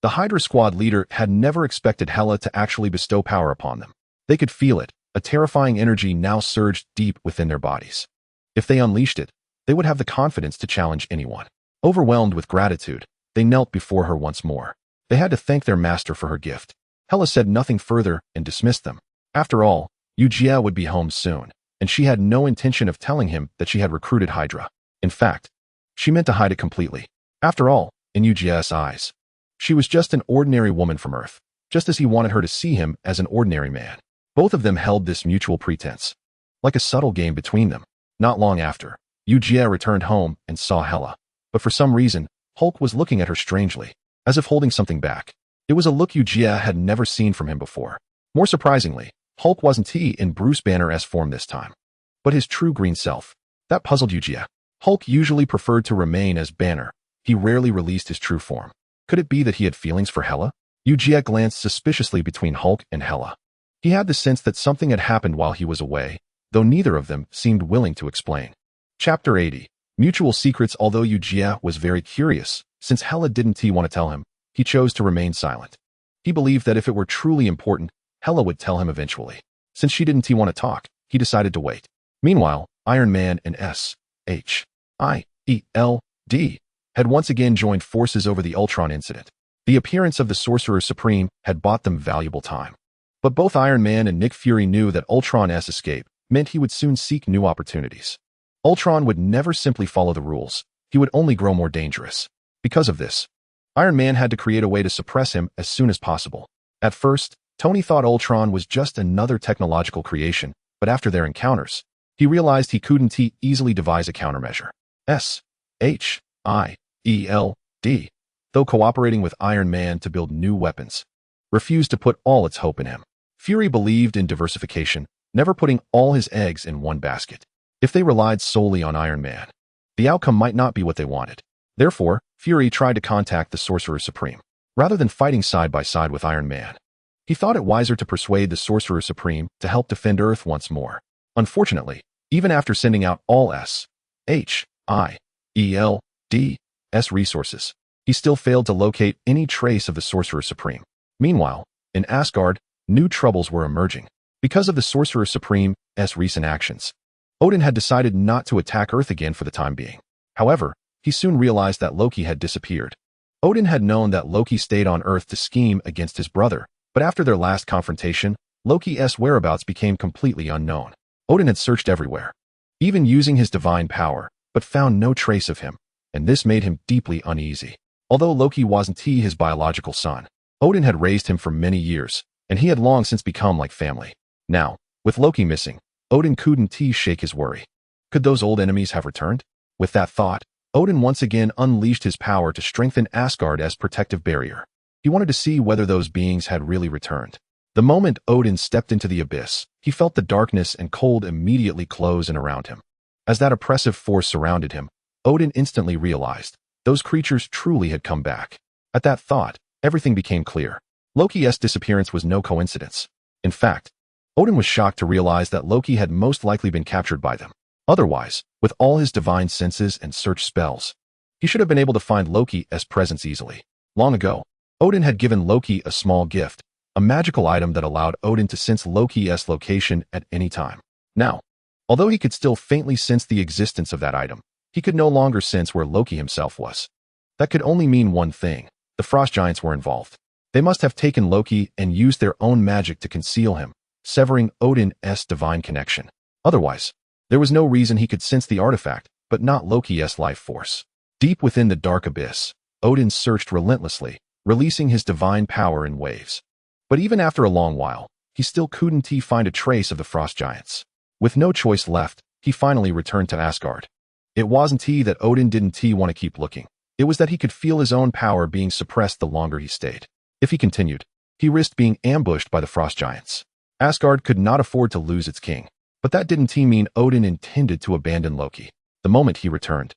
The Hydra squad leader had never expected Hela to actually bestow power upon them. They could feel it. A terrifying energy now surged deep within their bodies. If they unleashed it, they would have the confidence to challenge anyone. Overwhelmed with gratitude, they knelt before her once more. They had to thank their master for her gift. Hela said nothing further and dismissed them. After all, Eugia would be home soon, and she had no intention of telling him that she had recruited Hydra. In fact, she meant to hide it completely. After all, in Eugia's eyes, she was just an ordinary woman from Earth, just as he wanted her to see him as an ordinary man. Both of them held this mutual pretense, like a subtle game between them. Not long after, Eugia returned home and saw Hela. But for some reason, Hulk was looking at her strangely, as if holding something back. It was a look Eugia had never seen from him before. More surprisingly, Hulk wasn't he in Bruce Banner's form this time, but his true green self. That puzzled Eugia. Hulk usually preferred to remain as Banner. He rarely released his true form. Could it be that he had feelings for Hela? Eugia glanced suspiciously between Hulk and Hela. He had the sense that something had happened while he was away, though neither of them seemed willing to explain. Chapter 80. Mutual secrets. Although Eugia was very curious, since Hela didn't want to tell him, he chose to remain silent. He believed that if it were truly important, Hela would tell him eventually. Since she didn't want to talk, he decided to wait. Meanwhile, Iron Man and S.H.I.E.L.D. had once again joined forces over the Ultron incident. The appearance of the Sorcerer Supreme had bought them valuable time. But both Iron Man and Nick Fury knew that Ultron's escape meant he would soon seek new opportunities. Ultron would never simply follow the rules. He would only grow more dangerous. Because of this, Iron Man had to create a way to suppress him as soon as possible. At first, Tony thought Ultron was just another technological creation, but after their encounters, he realized he couldn't easily devise a countermeasure. S.H.I.E.L.D., though cooperating with Iron Man to build new weapons, refused to put all its hope in him. Fury believed in diversification, never putting all his eggs in one basket. If they relied solely on Iron Man, the outcome might not be what they wanted. Therefore, Fury tried to contact the Sorcerer Supreme. Rather than fighting side by side with Iron Man, he thought it wiser to persuade the Sorcerer Supreme to help defend Earth once more. Unfortunately, even after sending out all S.H.I.E.L.D.'s resources, he still failed to locate any trace of the Sorcerer Supreme. Meanwhile, in Asgard, new troubles were emerging. Because of the Sorcerer Supreme's recent actions, Odin had decided not to attack Earth again for the time being. However, he soon realized that Loki had disappeared. Odin had known that Loki stayed on Earth to scheme against his brother, but after their last confrontation, Loki's whereabouts became completely unknown. Odin had searched everywhere, even using his divine power, but found no trace of him, and this made him deeply uneasy. Although Loki wasn't his biological son, Odin had raised him for many years, and he had long since become like family. Now, with Loki missing, Odin couldn't shake his worry. Could those old enemies have returned? With that thought, Odin once again unleashed his power to strengthen Asgard's protective barrier. He wanted to see whether those beings had really returned. The moment Odin stepped into the abyss, he felt the darkness and cold immediately close in around him. As that oppressive force surrounded him, Odin instantly realized those creatures truly had come back. At that thought, everything became clear. Loki's disappearance was no coincidence. In fact, Odin was shocked to realize that Loki had most likely been captured by them. Otherwise, with all his divine senses and search spells, he should have been able to find Loki's presence easily. Long ago, Odin had given Loki a small gift, a magical item that allowed Odin to sense Loki's location at any time. Now, although he could still faintly sense the existence of that item, he could no longer sense where Loki himself was. That could only mean one thing: the frost giants were involved. They must have taken Loki and used their own magic to conceal him, severing Odin's divine connection. Otherwise, there was no reason he could sense the artifact, but not Loki's life force. Deep within the dark abyss, Odin searched relentlessly, releasing his divine power in waves. But even after a long while, he still couldn't find a trace of the frost giants. With no choice left, he finally returned to Asgard. It wasn't that Odin didn't want to keep looking. It was that he could feel his own power being suppressed the longer he stayed. If he continued, he risked being ambushed by the frost giants. Asgard could not afford to lose its king. But that didn't mean Odin intended to abandon Loki. The moment he returned,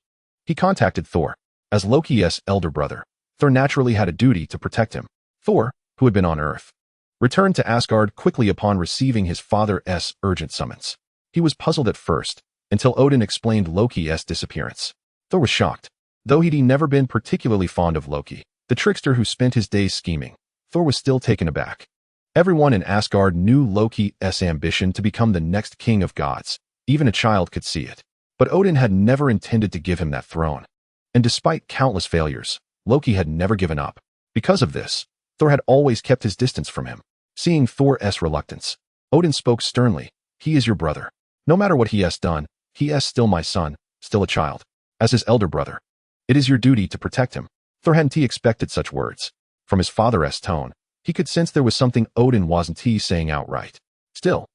he contacted Thor. As Loki's elder brother, Thor naturally had a duty to protect him. Thor, who had been on Earth, returned to Asgard quickly upon receiving his father's urgent summons. He was puzzled at first, until Odin explained Loki's disappearance. Thor was shocked. Though he'd never been particularly fond of Loki, the trickster who spent his days scheming, Thor was still taken aback. Everyone in Asgard knew Loki's ambition to become the next king of gods. Even a child could see it. But Odin had never intended to give him that throne. And despite countless failures, Loki had never given up. Because of this, Thor had always kept his distance from him. Seeing Thor's reluctance, Odin spoke sternly. "He is your brother. No matter what he has done, he is still my son, still a child. As his elder brother, it is your duty to protect him." Thor hadn't expected such words. From his father's tone, he could sense there was something Odin wasn't saying outright. Still,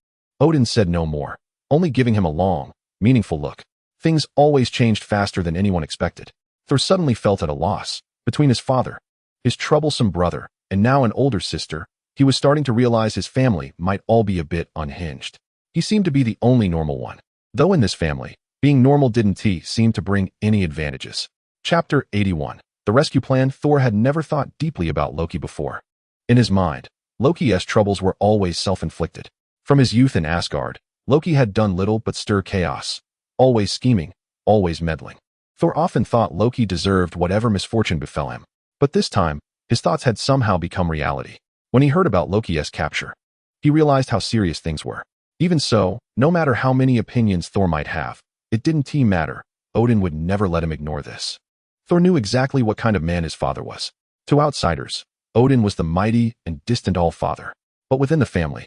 Odin said no more, only giving him a long, meaningful look. Things always changed faster than anyone expected. Thor suddenly felt at a loss. Between his father, his troublesome brother, and now an older sister, He was starting to realize his family might all be a bit unhinged. He seemed to be the only normal one. Though in this family, being normal didn't seem to bring any advantages. Chapter 81. The Rescue Plan. Thor had never thought deeply about Loki before. In his mind, Loki's troubles were always self-inflicted. From his youth in Asgard, Loki had done little but stir chaos, always scheming, always meddling. Thor often thought Loki deserved whatever misfortune befell him. But this time, his thoughts had somehow become reality. When he heard about Loki's capture, he realized how serious things were. Even so, no matter how many opinions Thor might have, it didn't matter. Odin would never let him ignore this. Thor knew exactly what kind of man his father was. To outsiders, Odin was the mighty and distant All-Father. But within the family,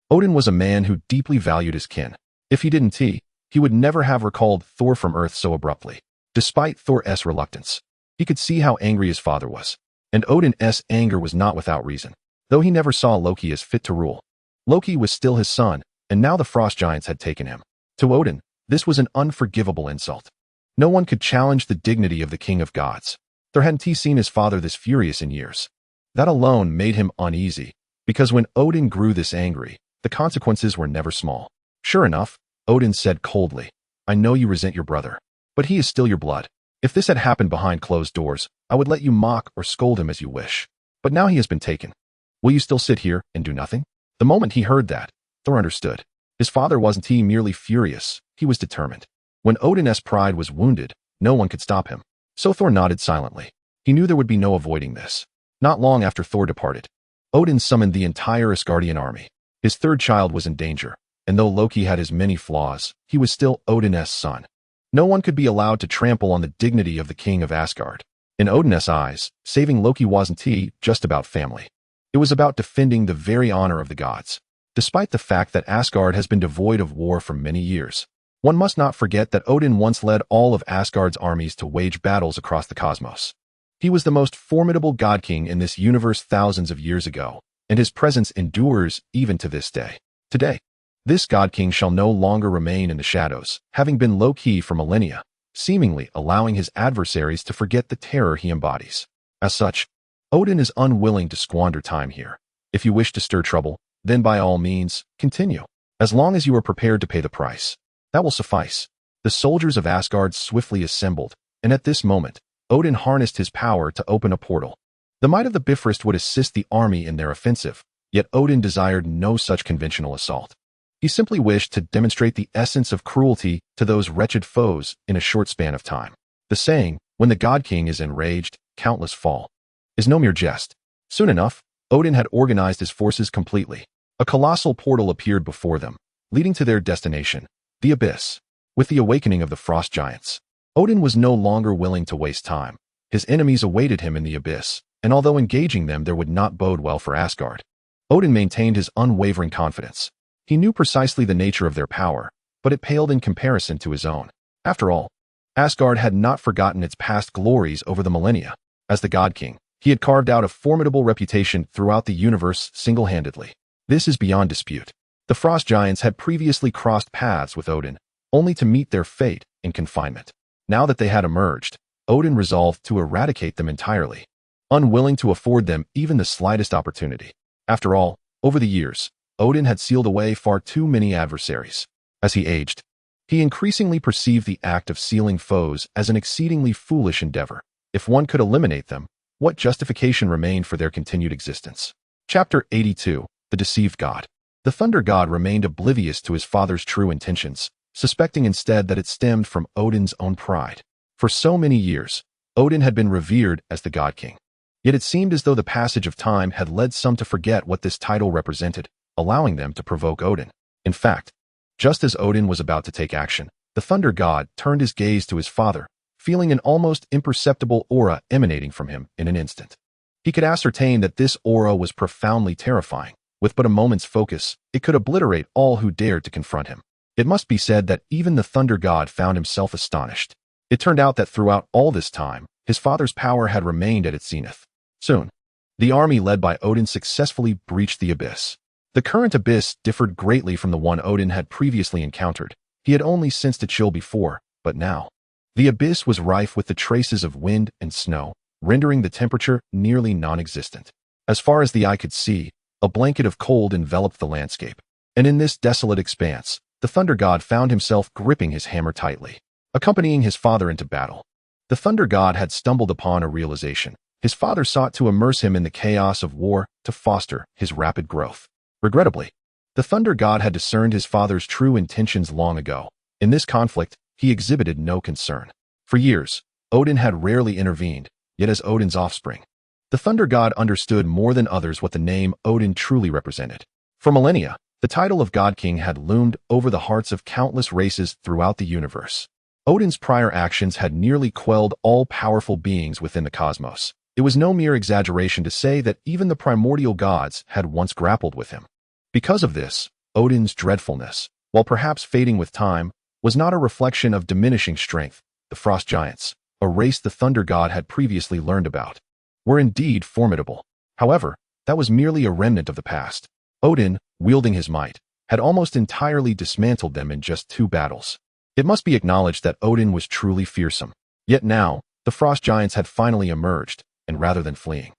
Odin was a man who deeply valued his kin. If he didn't, he would never have recalled Thor from Earth so abruptly. Despite Thor's reluctance, he could see how angry his father was. And Odin's anger was not without reason. Though he never saw Loki as fit to rule, Loki was still his son, and now the frost giants had taken him. To Odin, this was an unforgivable insult. No one could challenge the dignity of the king of gods. Thor hadn't seen his father this furious in years. That alone made him uneasy, because when Odin grew this angry, the consequences were never small. Sure enough, Odin said coldly, "I know you resent your brother, but he is still your blood. If this had happened behind closed doors, I would let you mock or scold him as you wish. But now he has been taken. Will you still sit here and do nothing?" The moment he heard that, Thor understood. His father wasn't merely furious, he was determined. When Odin's pride was wounded, no one could stop him. So Thor nodded silently. He knew there would be no avoiding this. Not long after Thor departed, Odin summoned the entire Asgardian army. His third child was in danger, and though Loki had his many flaws, he was still Odin's son. No one could be allowed to trample on the dignity of the king of Asgard. In Odin's eyes, saving Loki wasn't just about family. It was about defending the very honor of the gods. Despite the fact that Asgard has been devoid of war for many years, one must not forget that Odin once led all of Asgard's armies to wage battles across the cosmos. He was the most formidable god king in this universe thousands of years ago, and his presence endures even to this day. Today, this god king shall no longer remain in the shadows, having been low-key for millennia, seemingly allowing his adversaries to forget the terror he embodies. As such, Odin is unwilling to squander time here. If you wish to stir trouble, then by all means, continue. As long as you are prepared to pay the price, that will suffice. The soldiers of Asgard swiftly assembled, and at this moment, Odin harnessed his power to open a portal. The might of the Bifrost would assist the army in their offensive, yet Odin desired no such conventional assault. He simply wished to demonstrate the essence of cruelty to those wretched foes in a short span of time. The saying, "When the God King is enraged, countless fall," is no mere jest. Soon enough, Odin had organized his forces completely. A colossal portal appeared before them, leading to their destination, the Abyss. With the awakening of the frost giants, Odin was no longer willing to waste time. His enemies awaited him in the Abyss, and although engaging them there would not bode well for Asgard, Odin maintained his unwavering confidence. He knew precisely the nature of their power, but it paled in comparison to his own. After all, Asgard had not forgotten its past glories over the millennia. As the God King, he had carved out a formidable reputation throughout the universe single-handedly. This is beyond dispute. The frost giants had previously crossed paths with Odin, only to meet their fate in confinement. Now that they had emerged, Odin resolved to eradicate them entirely, unwilling to afford them even the slightest opportunity. After all, over the years, Odin had sealed away far too many adversaries. As he aged, he increasingly perceived the act of sealing foes as an exceedingly foolish endeavor. If one could eliminate them, what justification remained for their continued existence? Chapter 82. The Deceived God. The Thunder God remained oblivious to his father's true intentions, suspecting instead that it stemmed from Odin's own pride. For so many years, Odin had been revered as the God King. Yet it seemed as though the passage of time had led some to forget what this title represented, allowing them to provoke Odin. In fact, just as Odin was about to take action, the Thunder God turned his gaze to his father, feeling an almost imperceptible aura emanating from him in an instant. He could ascertain that this aura was profoundly terrifying. With but a moment's focus, it could obliterate all who dared to confront him. It must be said that even the Thunder God found himself astonished. It turned out that throughout all this time, his father's power had remained at its zenith. Soon, the army led by Odin successfully breached the Abyss. The current Abyss differed greatly from the one Odin had previously encountered. He had only sensed a chill before, but now, the Abyss was rife with the traces of wind and snow, rendering the temperature nearly non-existent. As far as the eye could see, A blanket of cold enveloped the landscape, and in this desolate expanse, the Thunder God found himself gripping his hammer tightly, accompanying his father into battle. The Thunder God had stumbled upon a realization. His father sought to immerse him in the chaos of war to foster his rapid growth. Regrettably, the Thunder God had discerned his father's true intentions long ago. In this conflict, he exhibited no concern. For years, Odin had rarely intervened, yet as Odin's offspring, the Thunder God understood more than others what the name Odin truly represented. For millennia, the title of God King had loomed over the hearts of countless races throughout the universe. Odin's prior actions had nearly quelled all powerful beings within the cosmos. It was no mere exaggeration to say that even the primordial gods had once grappled with him. Because of this, Odin's dreadfulness, while perhaps fading with time, was not a reflection of diminishing strength. The Frost Giants, a race the Thunder God had previously learned about, were indeed formidable. However, that was merely a remnant of the past. Odin, wielding his might, had almost entirely dismantled them in just 2 battles. It must be acknowledged that Odin was truly fearsome. Yet now, the Frost Giants had finally emerged, and rather than fleeing,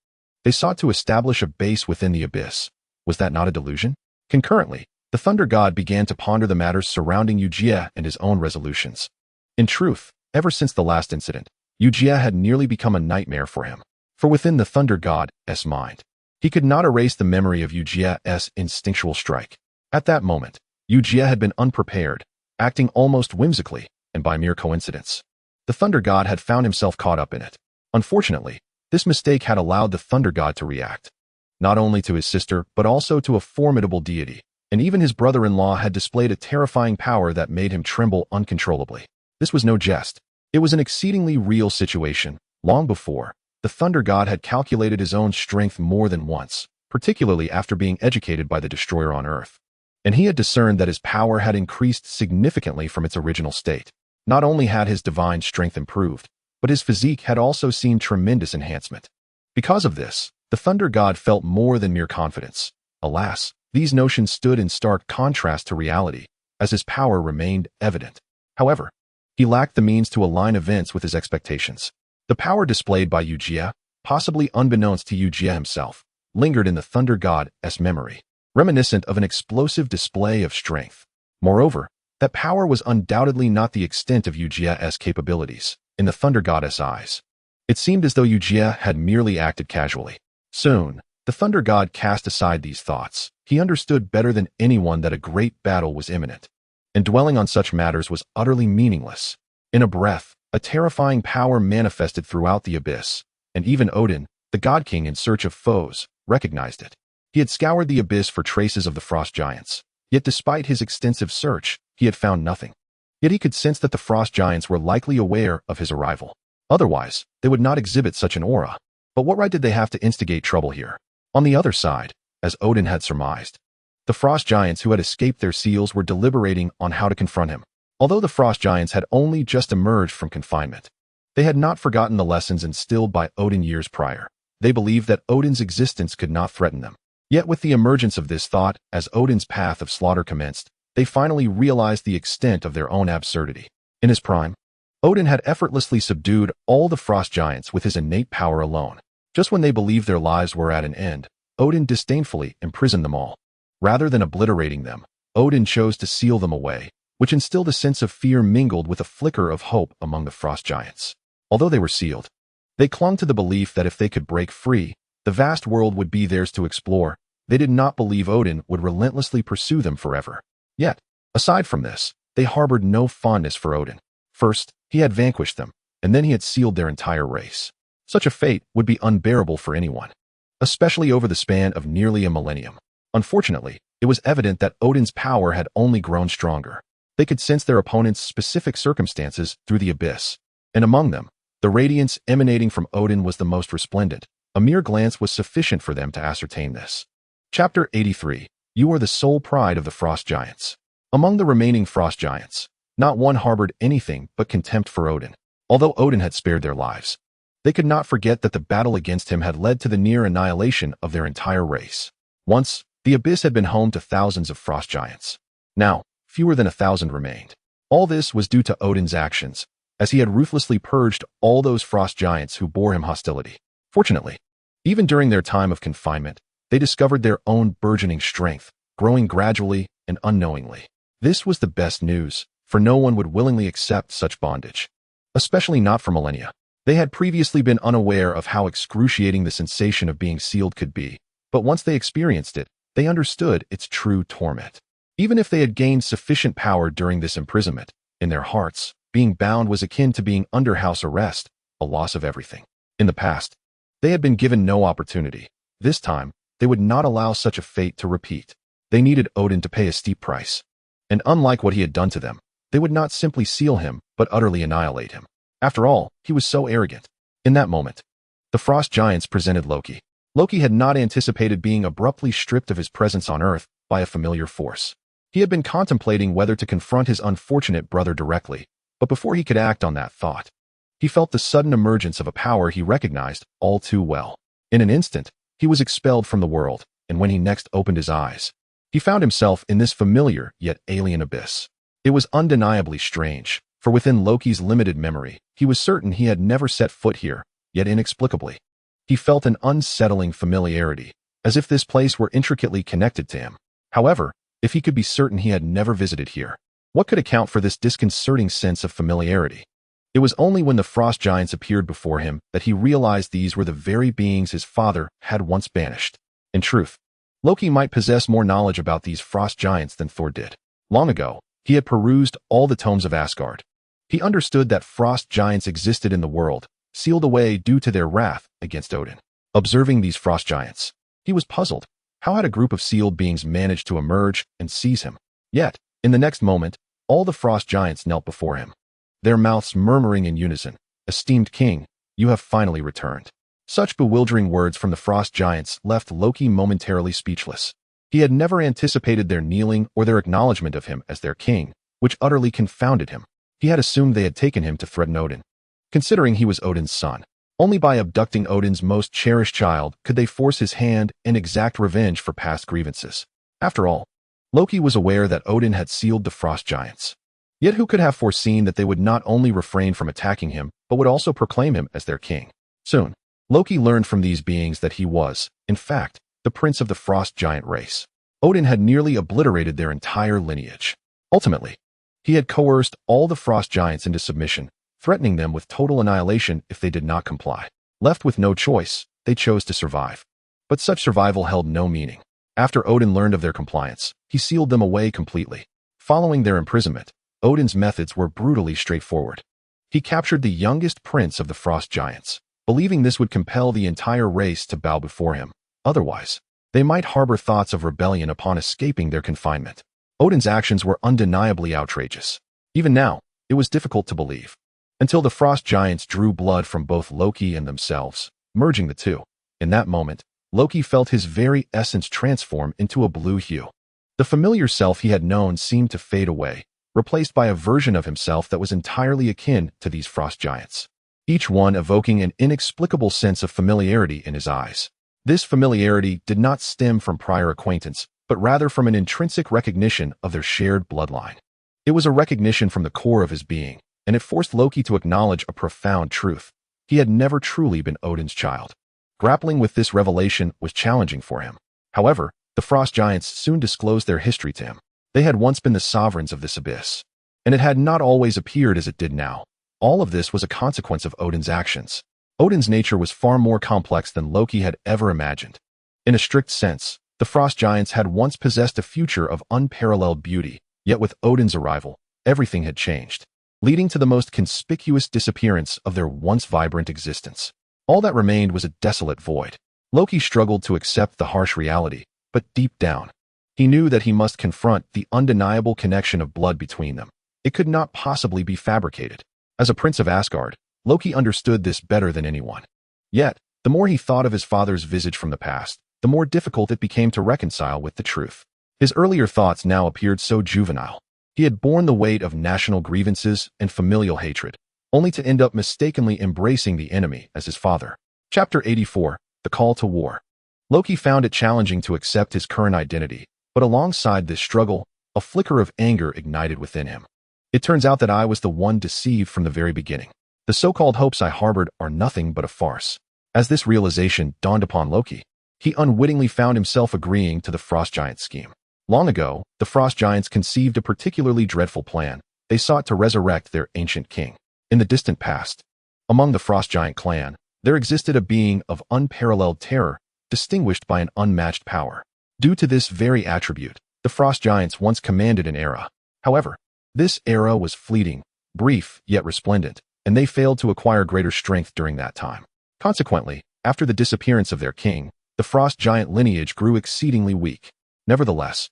they sought to establish a base within the abyss. Was that not a delusion? Concurrently, the Thunder God began to ponder the matters surrounding Eugia and his own resolutions. In truth, ever since the last incident, Eugia had nearly become a nightmare for him. For within the Thunder God's mind, he could not erase the memory of Eugia's instinctual strike. At that moment, Eugia had been unprepared, acting almost whimsically, and by mere coincidence. The Thunder God had found himself caught up in it. Unfortunately, this mistake had allowed the Thunder God to react, not only to his sister, but also to a formidable deity, and even his brother-in-law had displayed a terrifying power that made him tremble uncontrollably. This was no jest. It was an exceedingly real situation. Long before, the Thunder God had calculated his own strength more than once, particularly after being educated by the Destroyer on Earth. And he had discerned that his power had increased significantly from its original state. Not only had his divine strength improved, but his physique had also seen tremendous enhancement. Because of this, the Thunder God felt more than mere confidence. Alas, these notions stood in stark contrast to reality, as his power remained evident. However, he lacked the means to align events with his expectations. The power displayed by Eugia, possibly unbeknownst to Eugia himself, lingered in the Thunder God's memory, reminiscent of an explosive display of strength. Moreover, that power was undoubtedly not the extent of Eugia's capabilities. In the Thunder God's eyes, it seemed as though Eugia had merely acted casually. Soon, the Thunder God cast aside these thoughts. He understood better than anyone that a great battle was imminent, and dwelling on such matters was utterly meaningless. In a breath, a terrifying power manifested throughout the abyss, and even Odin, the God King in search of foes, recognized it. He had scoured the abyss for traces of the Frost Giants, yet despite his extensive search, he had found nothing. Yet he could sense that the Frost Giants were likely aware of his arrival. Otherwise, they would not exhibit such an aura. But what right did they have to instigate trouble here? On the other side, as Odin had surmised, the Frost Giants who had escaped their seals were deliberating on how to confront him. Although the Frost Giants had only just emerged from confinement, they had not forgotten the lessons instilled by Odin years prior. They believed that Odin's existence could not threaten them. Yet with the emergence of this thought, as Odin's path of slaughter commenced, they finally realized the extent of their own absurdity. In his prime, Odin had effortlessly subdued all the Frost Giants with his innate power alone. Just when they believed their lives were at an end, Odin disdainfully imprisoned them all. Rather than obliterating them, Odin chose to seal them away, which instilled a sense of fear mingled with a flicker of hope among the Frost Giants. Although they were sealed, they clung to the belief that if they could break free, the vast world would be theirs to explore. They did not believe Odin would relentlessly pursue them forever. Yet, aside from this, they harbored no fondness for Odin. First, he had vanquished them, and then he had sealed their entire race. Such a fate would be unbearable for anyone, especially over the span of nearly a millennium. Unfortunately, it was evident that Odin's power had only grown stronger. They could sense their opponent's specific circumstances through the abyss, and among them, the radiance emanating from Odin was the most resplendent. A mere glance was sufficient for them to ascertain this. Chapter 83. You are the sole pride of the Frost Giants. Among the remaining Frost Giants, not one harbored anything but contempt for Odin. Although Odin had spared their lives, they could not forget that the battle against him had led to the near annihilation of their entire race. Once, the abyss had been home to thousands of Frost Giants. Now, fewer than 1,000 remained. All this was due to Odin's actions, as he had ruthlessly purged all those Frost Giants who bore him hostility. Fortunately, even during their time of confinement, They discovered their own burgeoning strength, growing gradually and unknowingly. This was the best news, for no one would willingly accept such bondage, especially not for millennia. They had previously been unaware of how excruciating the sensation of being sealed could be, but once they experienced it, they understood its true torment. Even if they had gained sufficient power during this imprisonment, in their hearts, being bound was akin to being under house arrest, a loss of everything. In the past, they had been given no opportunity. This time, they would not allow such a fate to repeat. They needed Odin to pay a steep price. And unlike what he had done to them, they would not simply seal him, but utterly annihilate him. After all, he was so arrogant. In that moment, the frost giants presented Loki. Loki had not anticipated being abruptly stripped of his presence on Earth by a familiar force. He had been contemplating whether to confront his unfortunate brother directly, but before he could act on that thought, he felt the sudden emergence of a power he recognized all too well. In an instant, he was expelled from the world, and when he next opened his eyes, he found himself in this familiar yet alien abyss. It was undeniably strange, for within Loki's limited memory, he was certain he had never set foot here, yet inexplicably, he felt an unsettling familiarity, as if this place were intricately connected to him. However, if he could be certain he had never visited here, what could account for this disconcerting sense of familiarity? It was only when the frost giants appeared before him that he realized these were the very beings his father had once banished. In truth, Loki might possess more knowledge about these frost giants than Thor did. Long ago, he had perused all the tomes of Asgard. He understood that frost giants existed in the world, sealed away due to their wrath against Odin. Observing these frost giants, he was puzzled. How had a group of sealed beings managed to emerge and seize him? Yet, in the next moment, all the frost giants knelt before him, their mouths murmuring in unison, "Esteemed king, you have finally returned." Such bewildering words from the frost giants left Loki momentarily speechless. He had never anticipated their kneeling or their acknowledgement of him as their king, which utterly confounded him. He had assumed they had taken him to threaten Odin, considering he was Odin's son. Only by abducting Odin's most cherished child could they force his hand and exact revenge for past grievances. After all, Loki was aware that Odin had sealed the frost giants. Yet who could have foreseen that they would not only refrain from attacking him, but would also proclaim him as their king? Soon, Loki learned from these beings that he was, in fact, the prince of the frost giant race. Odin had nearly obliterated their entire lineage. Ultimately, he had coerced all the frost giants into submission, threatening them with total annihilation if they did not comply. Left with no choice, they chose to survive. But such survival held no meaning. After Odin learned of their compliance, he sealed them away completely. Following their imprisonment, Odin's methods were brutally straightforward. He captured the youngest prince of the frost giants, believing this would compel the entire race to bow before him. Otherwise, they might harbor thoughts of rebellion upon escaping their confinement. Odin's actions were undeniably outrageous. Even now, it was difficult to believe. Until the frost giants drew blood from both Loki and themselves, merging the two. In that moment, Loki felt his very essence transform into a blue hue. The familiar self he had known seemed to fade away, replaced by a version of himself that was entirely akin to these frost giants, each one evoking an inexplicable sense of familiarity in his eyes. This familiarity did not stem from prior acquaintance, but rather from an intrinsic recognition of their shared bloodline. It was a recognition from the core of his being, and it forced Loki to acknowledge a profound truth. He had never truly been Odin's child. Grappling with this revelation was challenging for him. However, the frost giants soon disclosed their history to him. They had once been the sovereigns of this abyss, and it had not always appeared as it did now. All of this was a consequence of Odin's actions. Odin's nature was far more complex than Loki had ever imagined. In a strict sense, the frost giants had once possessed a future of unparalleled beauty, yet with Odin's arrival, everything had changed, leading to the most conspicuous disappearance of their once vibrant existence. All that remained was a desolate void. Loki struggled to accept the harsh reality, but deep down, he knew that he must confront the undeniable connection of blood between them. It could not possibly be fabricated. As a prince of Asgard, Loki understood this better than anyone. Yet, the more he thought of his father's visage from the past, the more difficult it became to reconcile with the truth. His earlier thoughts now appeared so juvenile. He had borne the weight of national grievances and familial hatred, only to end up mistakenly embracing the enemy as his father. Chapter 84, The Call to War. Loki found it challenging to accept his current identity, but alongside this struggle, a flicker of anger ignited within him. It turns out that I was the one deceived from the very beginning. The so-called hopes I harbored are nothing but a farce. As this realization dawned upon Loki, he unwittingly found himself agreeing to the Frost Giants' scheme. Long ago, the Frost Giants conceived a particularly dreadful plan. They sought to resurrect their ancient king. In the distant past, among the Frost Giant clan, there existed a being of unparalleled terror, distinguished by an unmatched power. Due to this very attribute, the Frost Giants once commanded an era. However, this era was fleeting, brief yet resplendent, and they failed to acquire greater strength during that time. Consequently, after the disappearance of their king, the Frost Giant lineage grew exceedingly weak. Nevertheless,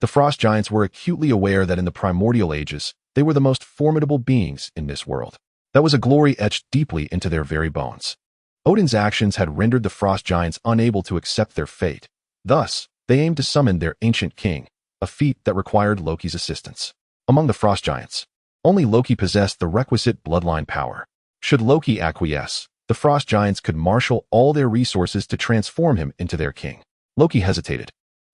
the Frost Giants were acutely aware that in the primordial ages, they were the most formidable beings in this world. That was a glory etched deeply into their very bones. Odin's actions had rendered the Frost Giants unable to accept their fate. Thus, they aimed to summon their ancient king, a feat that required Loki's assistance. Among the Frost Giants, only Loki possessed the requisite bloodline power. Should Loki acquiesce, the Frost Giants could marshal all their resources to transform him into their king. Loki hesitated,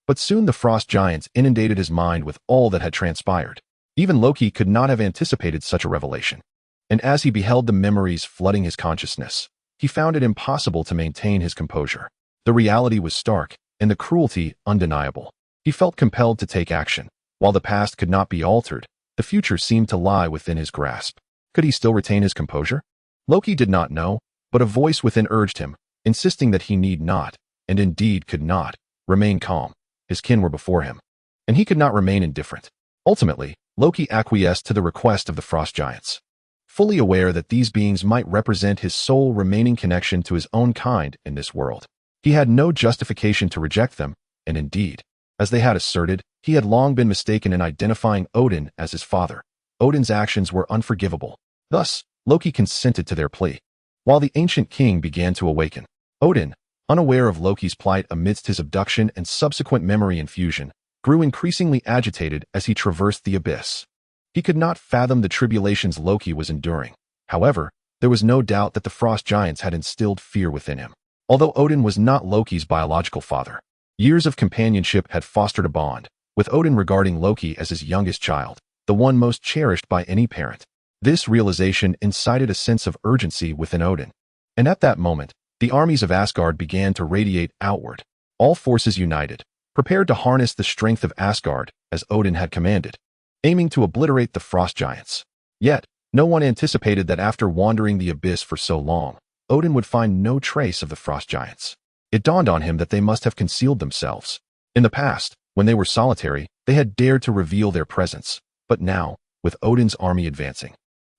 but soon the Frost Giants inundated his mind with all that had transpired. Even Loki could not have anticipated such a revelation. And as he beheld the memories flooding his consciousness, he found it impossible to maintain his composure. The reality was stark, and the cruelty undeniable. He felt compelled to take action. While the past could not be altered, the future seemed to lie within his grasp. Could he still retain his composure? Loki did not know, but a voice within urged him, insisting that he need not, and indeed could not, remain calm. His kin were before him, and he could not remain indifferent. Ultimately, Loki acquiesced to the request of the Frost Giants, fully aware that these beings might represent his sole remaining connection to his own kind in this world. He had no justification to reject them, and indeed, as they had asserted, he had long been mistaken in identifying Odin as his father. Odin's actions were unforgivable. Thus, Loki consented to their plea. While the ancient king began to awaken, Odin, unaware of Loki's plight amidst his abduction and subsequent memory infusion, grew increasingly agitated as he traversed the abyss. He could not fathom the tribulations Loki was enduring. However, there was no doubt that the Frost Giants had instilled fear within him. Although Odin was not Loki's biological father, years of companionship had fostered a bond, with Odin regarding Loki as his youngest child, the one most cherished by any parent. This realization incited a sense of urgency within Odin. And at that moment, the armies of Asgard began to radiate outward, all forces united, prepared to harness the strength of Asgard as Odin had commanded, aiming to obliterate the Frost Giants. Yet, no one anticipated that after wandering the abyss for so long, Odin would find no trace of the Frost Giants. It dawned on him that they must have concealed themselves. In the past, when they were solitary, they had dared to reveal their presence, but now, with Odin's army advancing,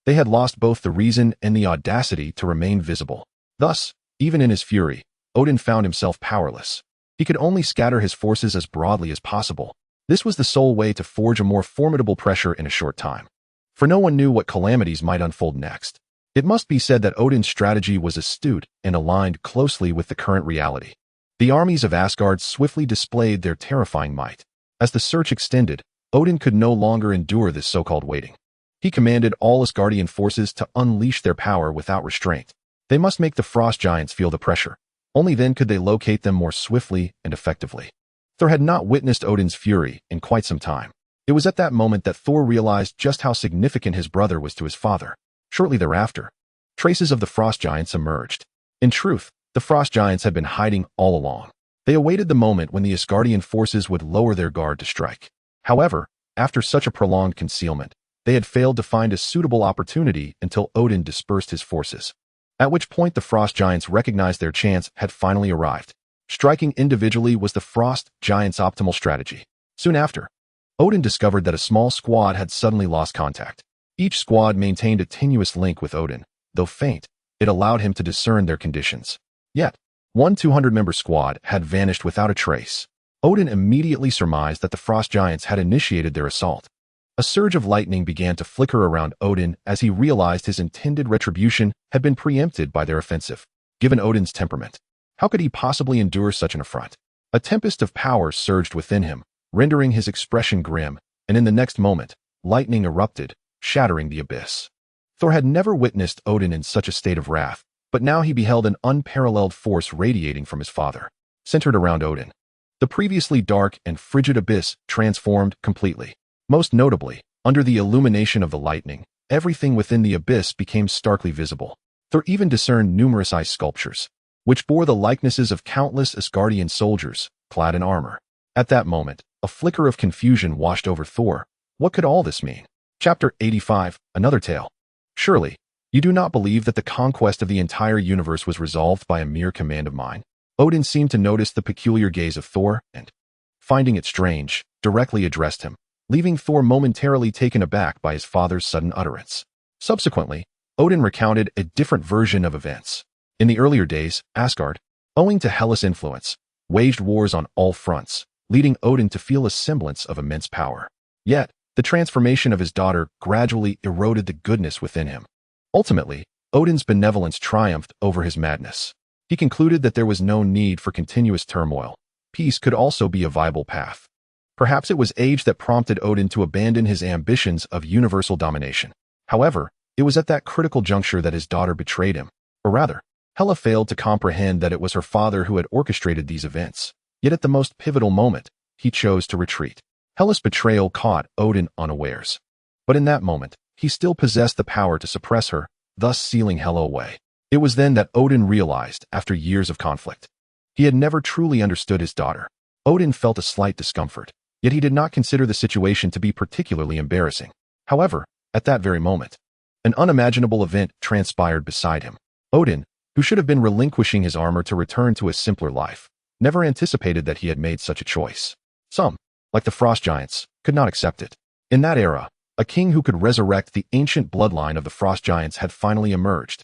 they had lost both the reason and the audacity to remain visible. Thus, even in his fury, Odin found himself powerless. He could only scatter his forces as broadly as possible. This was the sole way to forge a more formidable pressure in a short time. For no one knew what calamities might unfold next. It must be said that Odin's strategy was astute and aligned closely with the current reality. The armies of Asgard swiftly displayed their terrifying might. As the search extended, Odin could no longer endure this so-called waiting. He commanded all Asgardian forces to unleash their power without restraint. They must make the Frost Giants feel the pressure. Only then could they locate them more swiftly and effectively. Thor had not witnessed Odin's fury in quite some time. It was at that moment that Thor realized just how significant his brother was to his father. Shortly thereafter, traces of the Frost Giants emerged. In truth, the Frost Giants had been hiding all along. They awaited the moment when the Asgardian forces would lower their guard to strike. However, after such a prolonged concealment, they had failed to find a suitable opportunity until Odin dispersed his forces. At which point the Frost Giants recognized their chance had finally arrived. Striking individually was the Frost Giants' optimal strategy. Soon after, Odin discovered that a small squad had suddenly lost contact. Each squad maintained a tenuous link with Odin. Though faint, it allowed him to discern their conditions. Yet, one 200-member squad had vanished without a trace. Odin immediately surmised that the Frost Giants had initiated their assault. A surge of lightning began to flicker around Odin as he realized his intended retribution had been preempted by their offensive. Given Odin's temperament, how could he possibly endure such an affront? A tempest of power surged within him, rendering his expression grim, and in the next moment, lightning erupted, shattering the abyss. Thor had never witnessed Odin in such a state of wrath, but now he beheld an unparalleled force radiating from his father. Centered around Odin, the previously dark and frigid abyss transformed completely. Most notably, under the illumination of the lightning, everything within the abyss became starkly visible. Thor even discerned numerous ice sculptures, which bore the likenesses of countless Asgardian soldiers, clad in armor. At that moment, a flicker of confusion washed over Thor. What could all this mean? Chapter 85, Another Tale. Surely, you do not believe that the conquest of the entire universe was resolved by a mere command of mine? Odin seemed to notice the peculiar gaze of Thor and, finding it strange, directly addressed him, leaving Thor momentarily taken aback by his father's sudden utterance. Subsequently, Odin recounted a different version of events. In the earlier days, Asgard, owing to Hela's influence, waged wars on all fronts, leading Odin to feel a semblance of immense power. Yet, the transformation of his daughter gradually eroded the goodness within him. Ultimately, Odin's benevolence triumphed over his madness. He concluded that there was no need for continuous turmoil. Peace could also be a viable path. Perhaps it was age that prompted Odin to abandon his ambitions of universal domination. However, it was at that critical juncture that his daughter betrayed him. Or rather, Hela failed to comprehend that it was her father who had orchestrated these events. Yet at the most pivotal moment, he chose to retreat. Hela's betrayal caught Odin unawares. But in that moment, he still possessed the power to suppress her, thus sealing Hela away. It was then that Odin realized, after years of conflict, he had never truly understood his daughter. Odin felt a slight discomfort, yet he did not consider the situation to be particularly embarrassing. However, at that very moment, an unimaginable event transpired beside him. Odin, who should have been relinquishing his armor to return to a simpler life, never anticipated that he had made such a choice. Some, like the frost giants, could not accept it. In that era, a king who could resurrect the ancient bloodline of the frost giants had finally emerged.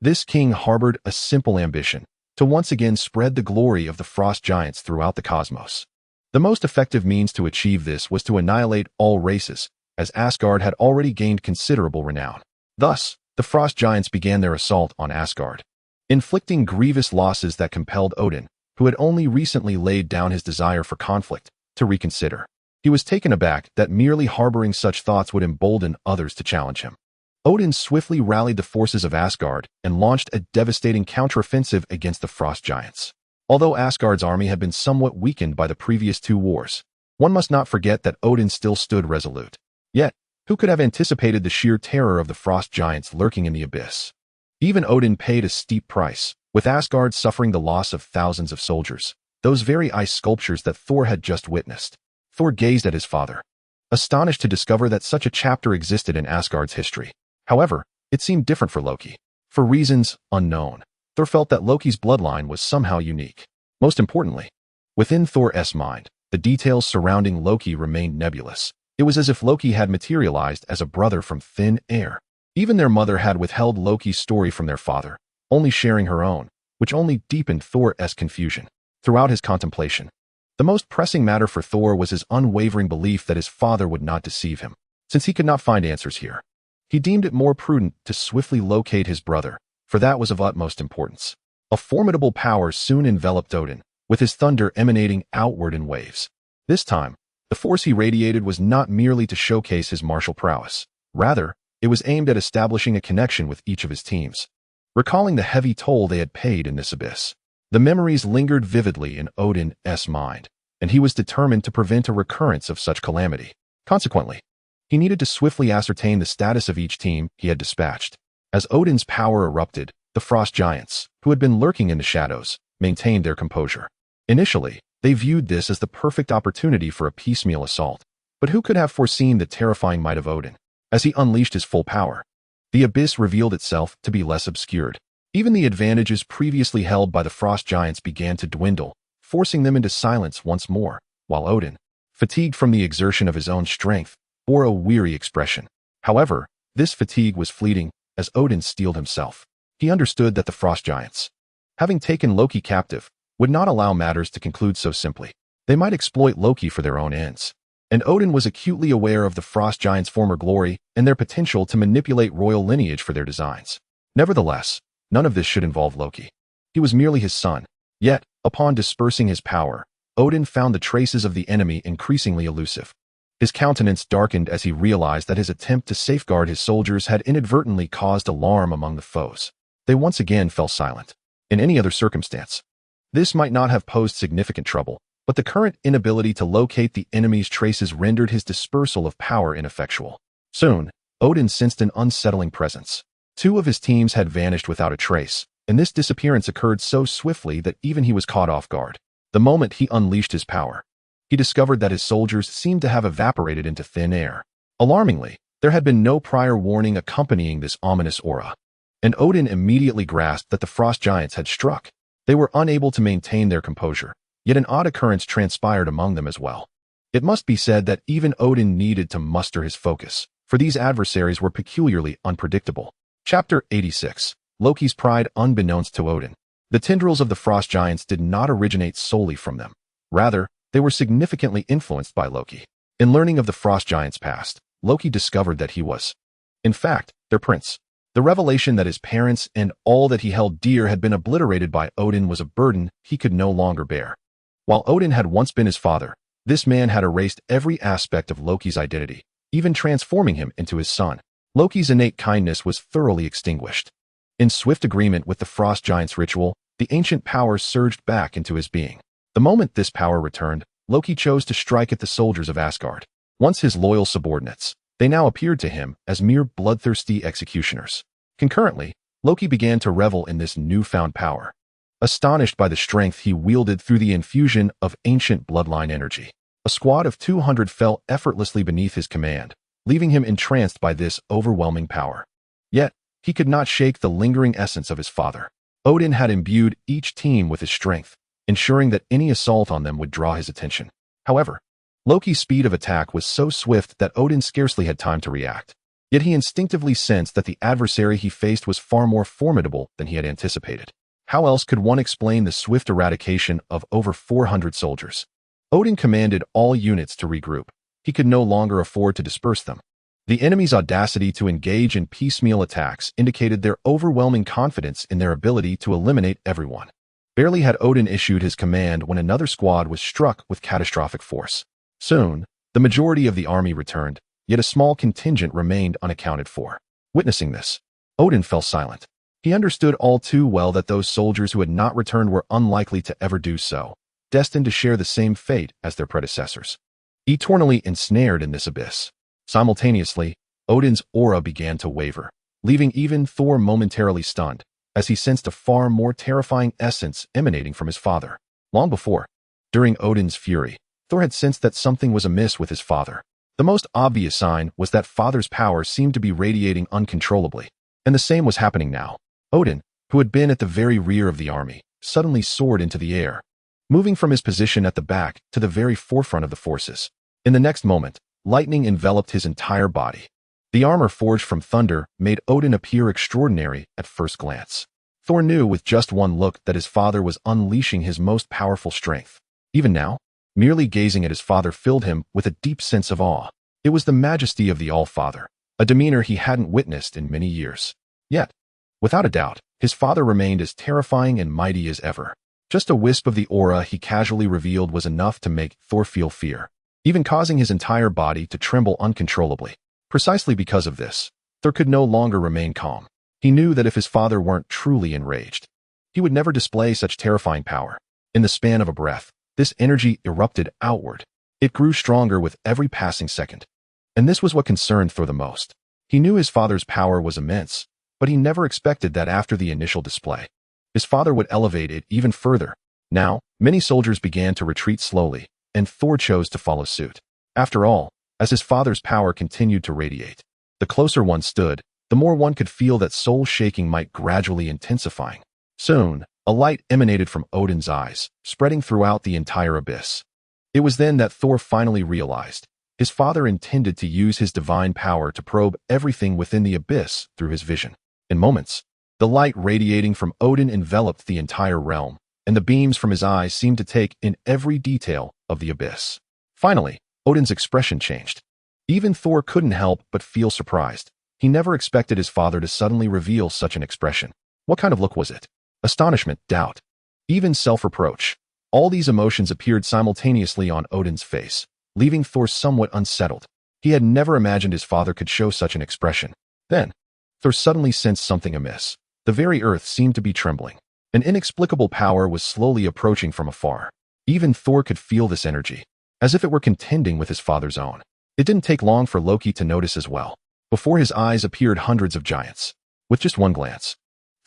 This king harbored a simple ambition: to once again spread the glory of the frost giants throughout the cosmos. The most effective means to achieve this was to annihilate all races, as Asgard had already gained considerable renown. Thus, the frost giants began their assault on Asgard, inflicting grievous losses that compelled Odin, who had only recently laid down his desire for conflict, to reconsider. He was taken aback that merely harboring such thoughts would embolden others to challenge him. Odin swiftly rallied the forces of Asgard and launched a devastating counteroffensive against the frost giants. Although Asgard's army had been somewhat weakened by the previous two wars, one must not forget that Odin still stood resolute. Yet, who could have anticipated the sheer terror of the frost giants lurking in the abyss? Even Odin paid a steep price, with Asgard suffering the loss of thousands of soldiers, those very ice sculptures that Thor had just witnessed. Thor gazed at his father, astonished to discover that such a chapter existed in Asgard's history. However, it seemed different for Loki. For reasons unknown, Thor felt that Loki's bloodline was somehow unique. Most importantly, within Thor's mind, the details surrounding Loki remained nebulous. It was as if Loki had materialized as a brother from thin air. Even their mother had withheld Loki's story from their father, only sharing her own, which only deepened Thor's confusion. Throughout his contemplation, the most pressing matter for Thor was his unwavering belief that his father would not deceive him. Since he could not find answers here, he deemed it more prudent to swiftly locate his brother, for that was of utmost importance. A formidable power soon enveloped Odin, with his thunder emanating outward in waves. This time, the force he radiated was not merely to showcase his martial prowess. Rather, it was aimed at establishing a connection with each of his teams. Recalling the heavy toll they had paid in this abyss, the memories lingered vividly in Odin's mind, and he was determined to prevent a recurrence of such calamity. Consequently, he needed to swiftly ascertain the status of each team he had dispatched. As Odin's power erupted, the frost giants, who had been lurking in the shadows, maintained their composure. Initially, they viewed this as the perfect opportunity for a piecemeal assault. But who could have foreseen the terrifying might of Odin? As he unleashed his full power, the abyss revealed itself to be less obscured. Even the advantages previously held by the frost giants began to dwindle, forcing them into silence once more, while Odin, fatigued from the exertion of his own strength, bore a weary expression. However, this fatigue was fleeting, as Odin steeled himself. He understood that the frost giants, having taken Loki captive, would not allow matters to conclude so simply. They might exploit Loki for their own ends. And Odin was acutely aware of the frost giants' former glory and their potential to manipulate royal lineage for their designs. Nevertheless, none of this should involve Loki. He was merely his son. Yet, upon dispersing his power, Odin found the traces of the enemy increasingly elusive. His countenance darkened as he realized that his attempt to safeguard his soldiers had inadvertently caused alarm among the foes. They once again fell silent. In any other circumstance, this might not have posed significant trouble, but the current inability to locate the enemy's traces rendered his dispersal of power ineffectual. Soon, Odin sensed an unsettling presence. Two of his teams had vanished without a trace, and this disappearance occurred so swiftly that even he was caught off guard. The moment he unleashed his power, he discovered that his soldiers seemed to have evaporated into thin air. Alarmingly, there had been no prior warning accompanying this ominous aura, and Odin immediately grasped that the frost giants had struck. They were unable to maintain their composure, yet an odd occurrence transpired among them as well. It must be said that even Odin needed to muster his focus, for these adversaries were peculiarly unpredictable. Chapter 86. Loki's Pride. Unbeknownst to Odin, the tendrils of the frost giants did not originate solely from them. Rather, they were significantly influenced by Loki. In learning of the frost giants' past, Loki discovered that he was, in fact, their prince. The revelation that his parents and all that he held dear had been obliterated by Odin was a burden he could no longer bear. While Odin had once been his father, this man had erased every aspect of Loki's identity, even transforming him into his son. Loki's innate kindness was thoroughly extinguished. In swift agreement with the frost giants' ritual, the ancient power surged back into his being. The moment this power returned, Loki chose to strike at the soldiers of Asgard. Once his loyal subordinates, they now appeared to him as mere bloodthirsty executioners. Concurrently, Loki began to revel in this newfound power, astonished by the strength he wielded through the infusion of ancient bloodline energy. A squad of 200 fell effortlessly beneath his command, leaving him entranced by this overwhelming power. Yet, he could not shake the lingering essence of his father. Odin had imbued each team with his strength, ensuring that any assault on them would draw his attention. However, Loki's speed of attack was so swift that Odin scarcely had time to react. Yet he instinctively sensed that the adversary he faced was far more formidable than he had anticipated. How else could one explain the swift eradication of over 400 soldiers? Odin commanded all units to regroup. He could no longer afford to disperse them. The enemy's audacity to engage in piecemeal attacks indicated their overwhelming confidence in their ability to eliminate everyone. Barely had Odin issued his command when another squad was struck with catastrophic force. Soon, the majority of the army returned, yet a small contingent remained unaccounted for. Witnessing this, Odin fell silent. He understood all too well that those soldiers who had not returned were unlikely to ever do so, destined to share the same fate as their predecessors, eternally ensnared in this abyss. Simultaneously, Odin's aura began to waver, leaving even Thor momentarily stunned, as he sensed a far more terrifying essence emanating from his father. Long before, during Odin's fury, Thor had sensed that something was amiss with his father. The most obvious sign was that father's power seemed to be radiating uncontrollably, and the same was happening now. Odin, who had been at the very rear of the army, suddenly soared into the air, moving from his position at the back to the very forefront of the forces. In the next moment, lightning enveloped his entire body. The armor forged from thunder made Odin appear extraordinary at first glance. Thor knew with just one look that his father was unleashing his most powerful strength. Even now, merely gazing at his father filled him with a deep sense of awe. It was the majesty of the All-Father, a demeanor he hadn't witnessed in many years. Yet, without a doubt, his father remained as terrifying and mighty as ever. Just a wisp of the aura he casually revealed was enough to make Thor feel fear, even causing his entire body to tremble uncontrollably. Precisely because of this, Thor could no longer remain calm. He knew that if his father weren't truly enraged, he would never display such terrifying power. In the span of a breath, this energy erupted outward. It grew stronger with every passing second. And this was what concerned Thor the most. He knew his father's power was immense, but he never expected that after the initial display, his father would elevate it even further. Now, many soldiers began to retreat slowly, and Thor chose to follow suit. After all, as his father's power continued to radiate, the closer one stood, the more one could feel that soul-shaking might gradually intensifying. Soon, a light emanated from Odin's eyes, spreading throughout the entire abyss. It was then that Thor finally realized his father intended to use his divine power to probe everything within the abyss through his vision. In moments, the light radiating from Odin enveloped the entire realm, and the beams from his eyes seemed to take in every detail of the abyss. Finally, Odin's expression changed. Even Thor couldn't help but feel surprised. He never expected his father to suddenly reveal such an expression. What kind of look was it? Astonishment, doubt, even self-reproach. All these emotions appeared simultaneously on Odin's face, leaving Thor somewhat unsettled. He had never imagined his father could show such an expression. Then, Thor suddenly sensed something amiss. The very earth seemed to be trembling. An inexplicable power was slowly approaching from afar. Even Thor could feel this energy, as if it were contending with his father's own. It didn't take long for Loki to notice as well. Before his eyes appeared hundreds of giants. With just one glance,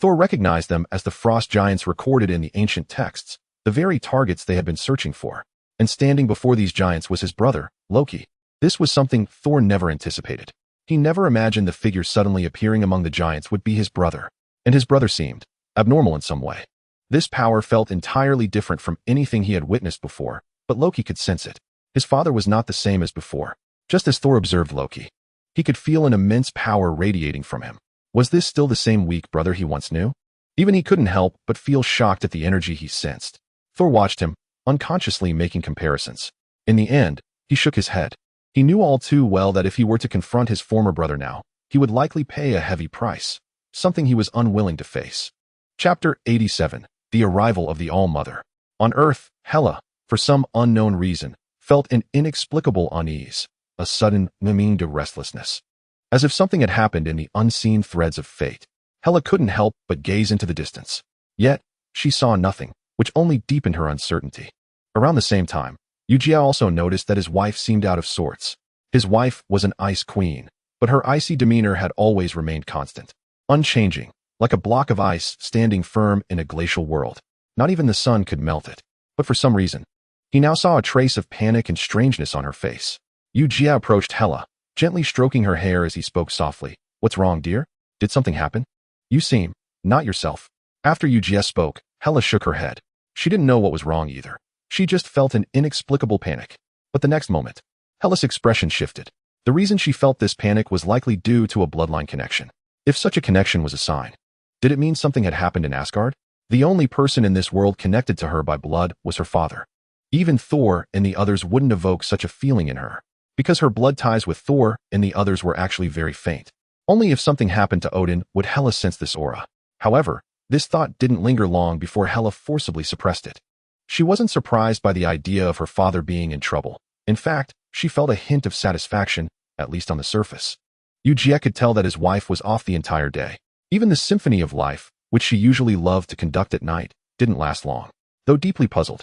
Thor recognized them as the frost giants recorded in the ancient texts, the very targets they had been searching for. And standing before these giants was his brother, Loki. This was something Thor never anticipated. He never imagined the figure suddenly appearing among the giants would be his brother. And his brother seemed abnormal in some way. This power felt entirely different from anything he had witnessed before, but Loki could sense it. His father was not the same as before. Just as Thor observed Loki, he could feel an immense power radiating from him. Was this still the same weak brother he once knew? Even he couldn't help but feel shocked at the energy he sensed. Thor watched him, unconsciously making comparisons. In the end, he shook his head. He knew all too well that if he were to confront his former brother now, he would likely pay a heavy price, something he was unwilling to face. Chapter 87. The Arrival of the All-Mother. On Earth, Hela, for some unknown reason, felt an inexplicable unease, a sudden, numbing restlessness. As if something had happened in the unseen threads of fate, Hela couldn't help but gaze into the distance. Yet, she saw nothing, which only deepened her uncertainty. Around the same time, Eugia also noticed that his wife seemed out of sorts. His wife was an ice queen, but her icy demeanor had always remained constant, unchanging, like a block of ice standing firm in a glacial world. Not even the sun could melt it. But for some reason, he now saw a trace of panic and strangeness on her face. Eugia approached Hela, gently stroking her hair as he spoke softly. "What's wrong, dear? Did something happen? You seem not yourself." After Eugia spoke, Hela shook her head. She didn't know what was wrong either. She just felt an inexplicable panic. But the next moment, Hela's expression shifted. The reason she felt this panic was likely due to a bloodline connection. If such a connection was a sign, did it mean something had happened in Asgard? The only person in this world connected to her by blood was her father. Even Thor and the others wouldn't evoke such a feeling in her, because her blood ties with Thor and the others were actually very faint. Only if something happened to Odin would Hela sense this aura. However, this thought didn't linger long before Hela forcibly suppressed it. She wasn't surprised by the idea of her father being in trouble. In fact, she felt a hint of satisfaction, at least on the surface. Eugia could tell that his wife was off the entire day. Even the symphony of life, which she usually loved to conduct at night, didn't last long. Though deeply puzzled,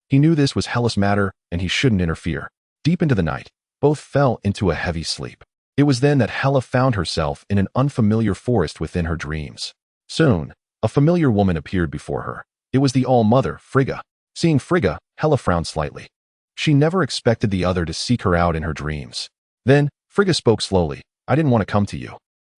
he knew this was Hela's matter and he shouldn't interfere. Deep into the night, both fell into a heavy sleep. It was then that Hela found herself in an unfamiliar forest within her dreams. Soon, a familiar woman appeared before her. It was the All-Mother, Frigga. Seeing Frigga, Hela frowned slightly. She never expected the other to seek her out in her dreams. Then, Frigga spoke slowly. "I didn't want to come to you.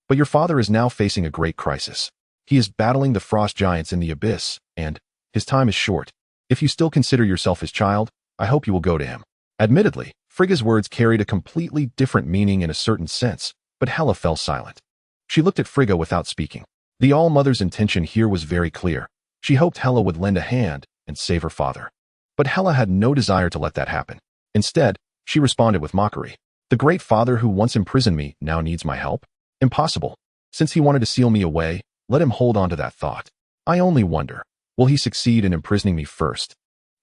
But your father is now facing a great crisis. He is battling the frost giants in the abyss, and his time is short. If you still consider yourself his child, I hope you will go to him." Admittedly, Frigga's words carried a completely different meaning in a certain sense, but Hela fell silent. She looked at Frigga without speaking. The All-Mother's intention here was very clear. She hoped Hela would lend a hand and save her father. But Hela had no desire to let that happen. Instead, she responded with mockery. "The great father who once imprisoned me now needs my help? Impossible. Since he wanted to seal me away, let him hold on to that thought. I only wonder, will he succeed in imprisoning me first?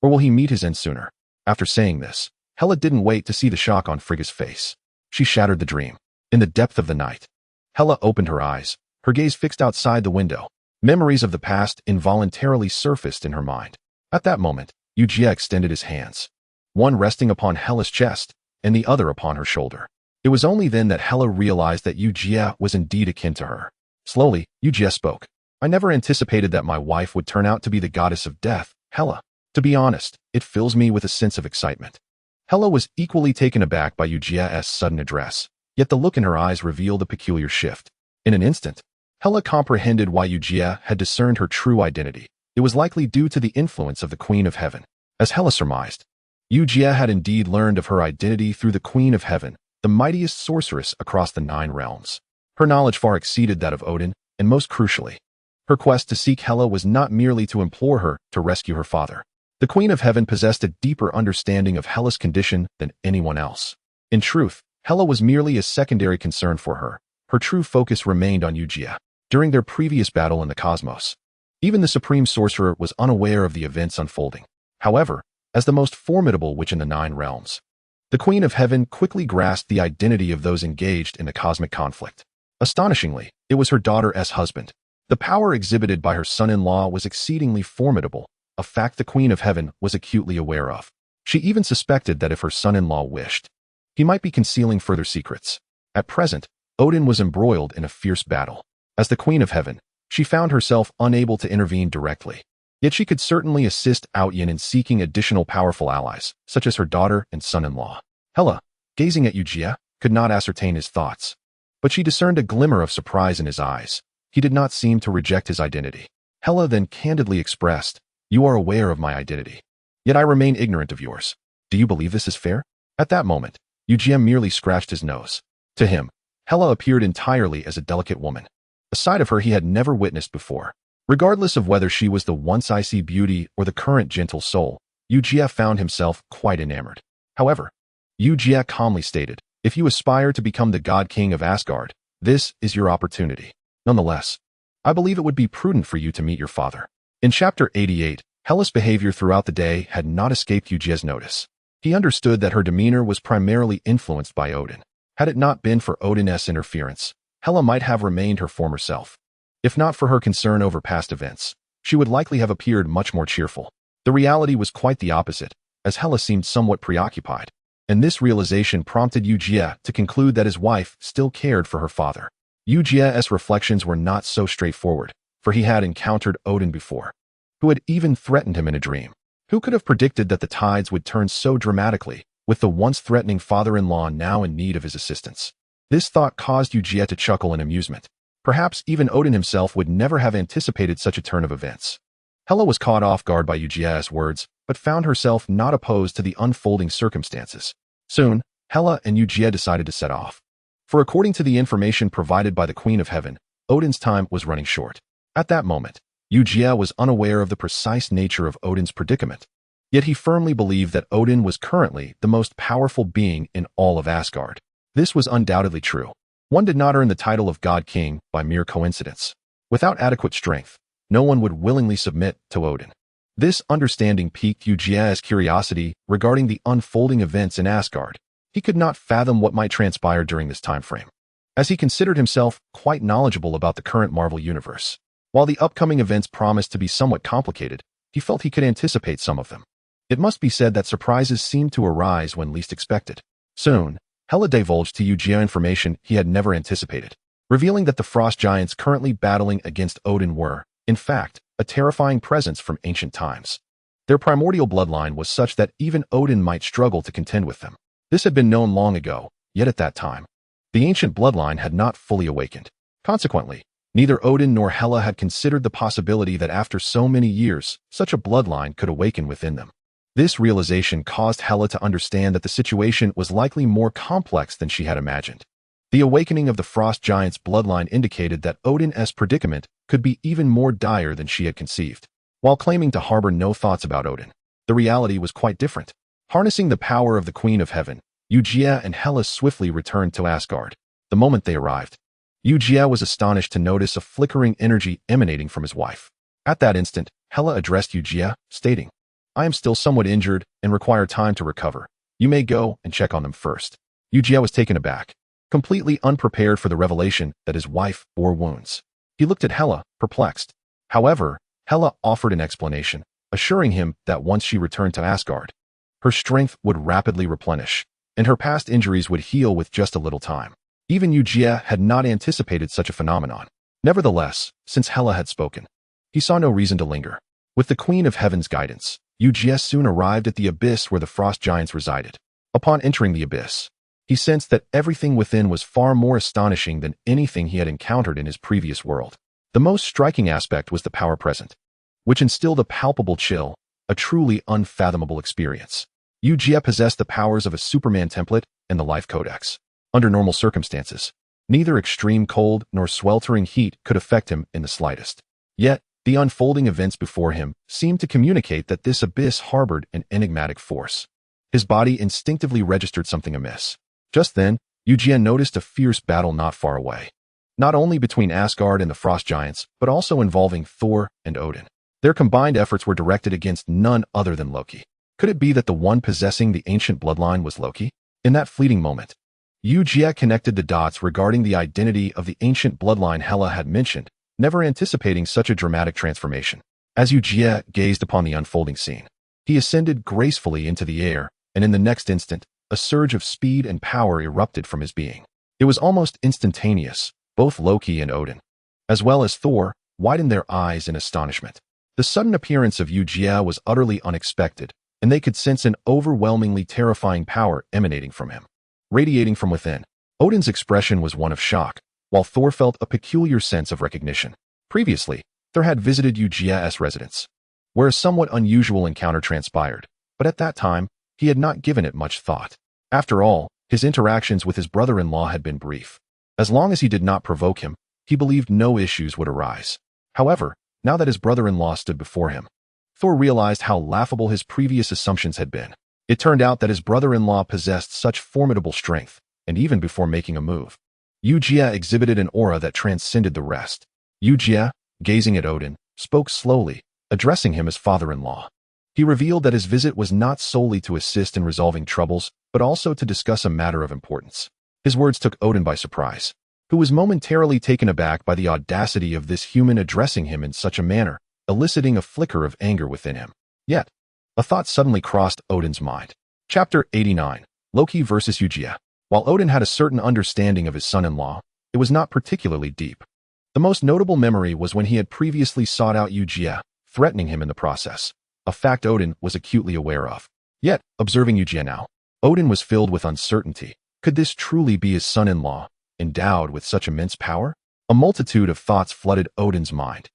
Or will he meet his end sooner?" After saying this, Hela didn't wait to see the shock on Frigga's face. She shattered the dream. In the depth of the night, Hela opened her eyes, her gaze fixed outside the window. Memories of the past involuntarily surfaced in her mind. At that moment, Eugia extended his hands, one resting upon Hela's chest and the other upon her shoulder. It was only then that Hela realized that Eugia was indeed akin to her. Slowly, Eugia spoke. "I never anticipated that my wife would turn out to be the goddess of death, Hela. To be honest, it fills me with a sense of excitement." Hela was equally taken aback by Eugia's sudden address, yet the look in her eyes revealed a peculiar shift. In an instant, Hela comprehended why Eugia had discerned her true identity. It was likely due to the influence of the Queen of Heaven. As Hela surmised, Eugia had indeed learned of her identity through the Queen of Heaven, the mightiest sorceress across the 9 realms. Her knowledge far exceeded that of Odin, and most crucially, her quest to seek Hela was not merely to implore her to rescue her father. The Queen of Heaven possessed a deeper understanding of Hela's condition than anyone else. In truth, Hela was merely a secondary concern for her. Her true focus remained on Eugia. During their previous battle in the cosmos, even the Supreme Sorcerer was unaware of the events unfolding. However, as the most formidable witch in the 9 realms, the Queen of Heaven quickly grasped the identity of those engaged in the cosmic conflict. Astonishingly, it was her daughter's husband. The power exhibited by her son-in-law was exceedingly formidable, a fact the Queen of Heaven was acutely aware of. She even suspected that if her son-in-law wished, he might be concealing further secrets. At present, Odin was embroiled in a fierce battle. As the Queen of Heaven, She found herself unable to intervene directly. Yet she could certainly assist Outyin in seeking additional powerful allies, such as her daughter and son-in-law. Hela, gazing at Eugia, could not ascertain his thoughts. But she discerned a glimmer of surprise in his eyes. He did not seem to reject his identity. Hela then candidly expressed, "You are aware of my identity. Yet I remain ignorant of yours. Do you believe this is fair?" At that moment, Eugia merely scratched his nose. To him, Hela appeared entirely as a delicate woman, a side of her he had never witnessed before. Regardless of whether she was the once icy beauty or the current gentle soul, Eugia found himself quite enamored. However, Eugia calmly stated, "If you aspire to become the God King of Asgard, this is your opportunity. Nonetheless, I believe it would be prudent for you to meet your father." In Chapter 88, Hela's behavior throughout the day had not escaped Eugia's notice. He understood that her demeanor was primarily influenced by Odin. Had it not been for Odin's interference, Hela might have remained her former self. If not for her concern over past events, she would likely have appeared much more cheerful. The reality was quite the opposite, as Hela seemed somewhat preoccupied, and this realization prompted Eugia to conclude that his wife still cared for her father. Eugia's reflections were not so straightforward, for he had encountered Odin before, who had even threatened him in a dream. Who could have predicted that the tides would turn so dramatically, with the once threatening father-in-law now in need of his assistance? This thought caused Eugia to chuckle in amusement. Perhaps even Odin himself would never have anticipated such a turn of events. Hela was caught off guard by Eugia's words, but found herself not opposed to the unfolding circumstances. Soon, Hela and Eugia decided to set off. For according to the information provided by the Queen of Heaven, Odin's time was running short. At that moment, Eugia was unaware of the precise nature of Odin's predicament. Yet he firmly believed that Odin was currently the most powerful being in all of Asgard. This was undoubtedly true. One did not earn the title of God King by mere coincidence. Without adequate strength, no one would willingly submit to Odin. This understanding piqued Eugia's curiosity regarding the unfolding events in Asgard. He could not fathom what might transpire during this time frame, as he considered himself quite knowledgeable about the current Marvel Universe. While the upcoming events promised to be somewhat complicated, he felt he could anticipate some of them. It must be said that surprises seemed to arise when least expected. Soon, Hela divulged to Eugia information he had never anticipated, revealing that the frost giants currently battling against Odin were, in fact, a terrifying presence from ancient times. Their primordial bloodline was such that even Odin might struggle to contend with them. This had been known long ago, yet at that time, the ancient bloodline had not fully awakened. Consequently, neither Odin nor Hela had considered the possibility that after so many years, such a bloodline could awaken within them. This realization caused Hela to understand that the situation was likely more complex than she had imagined. The awakening of the frost giant's bloodline indicated that Odin's predicament could be even more dire than she had conceived. While claiming to harbor no thoughts about Odin, the reality was quite different. Harnessing the power of the Queen of Heaven, Eugia and Hela swiftly returned to Asgard. The moment they arrived, Eugia was astonished to notice a flickering energy emanating from his wife. At that instant, Hela addressed Eugia, stating, "I am still somewhat injured and require time to recover. You may go and check on them first." Eugia was taken aback, completely unprepared for the revelation that his wife bore wounds. He looked at Hela, perplexed. However, Hela offered an explanation, assuring him that once she returned to Asgard, her strength would rapidly replenish, and her past injuries would heal with just a little time. Even Eugia had not anticipated such a phenomenon. Nevertheless, since Hela had spoken, he saw no reason to linger. With the Queen of Heaven's guidance, Eugia soon arrived at the abyss where the frost giants resided. Upon entering the abyss, he sensed that everything within was far more astonishing than anything he had encountered in his previous world. The most striking aspect was the power present, which instilled a palpable chill, a truly unfathomable experience. Eugia possessed the powers of a Superman template and the Life Codex. Under normal circumstances, neither extreme cold nor sweltering heat could affect him in the slightest. Yet, the unfolding events before him seemed to communicate that this abyss harbored an enigmatic force. His body instinctively registered something amiss. Just then, Eugia noticed a fierce battle not far away, not only between Asgard and the frost giants, but also involving Thor and Odin. Their combined efforts were directed against none other than Loki. Could it be that the one possessing the ancient bloodline was Loki? In that fleeting moment, Eugia connected the dots regarding the identity of the ancient bloodline Hela had mentioned, never anticipating such a dramatic transformation. As Eugia gazed upon the unfolding scene, he ascended gracefully into the air, and in the next instant, a surge of speed and power erupted from his being. It was almost instantaneous. Both Loki and Odin, as well as Thor, widened their eyes in astonishment. The sudden appearance of Eugia was utterly unexpected, and they could sense an overwhelmingly terrifying power emanating from him. Radiating from within, Odin's expression was one of shock, while Thor felt a peculiar sense of recognition. Previously, Thor had visited Eugia's residence, where a somewhat unusual encounter transpired, but at that time, he had not given it much thought. After all, his interactions with his brother-in-law had been brief. As long as he did not provoke him, he believed no issues would arise. However, now that his brother-in-law stood before him, Thor realized how laughable his previous assumptions had been. It turned out that his brother-in-law possessed such formidable strength, and even before making a move, Eugia exhibited an aura that transcended the rest. Eugia, gazing at Odin, spoke slowly, addressing him as father-in-law. He revealed that his visit was not solely to assist in resolving troubles, but also to discuss a matter of importance. His words took Odin by surprise, who was momentarily taken aback by the audacity of this human addressing him in such a manner, eliciting a flicker of anger within him. Yet, a thought suddenly crossed Odin's mind. Chapter 89, Loki vs. Eugia. While Odin had a certain understanding of his son-in-law, it was not particularly deep. The most notable memory was when he had previously sought out Eugia, threatening him in the process, a fact Odin was acutely aware of. Yet, observing Eugia now, Odin was filled with uncertainty. Could this truly be his son-in-law, endowed with such immense power? A multitude of thoughts flooded Odin's mind,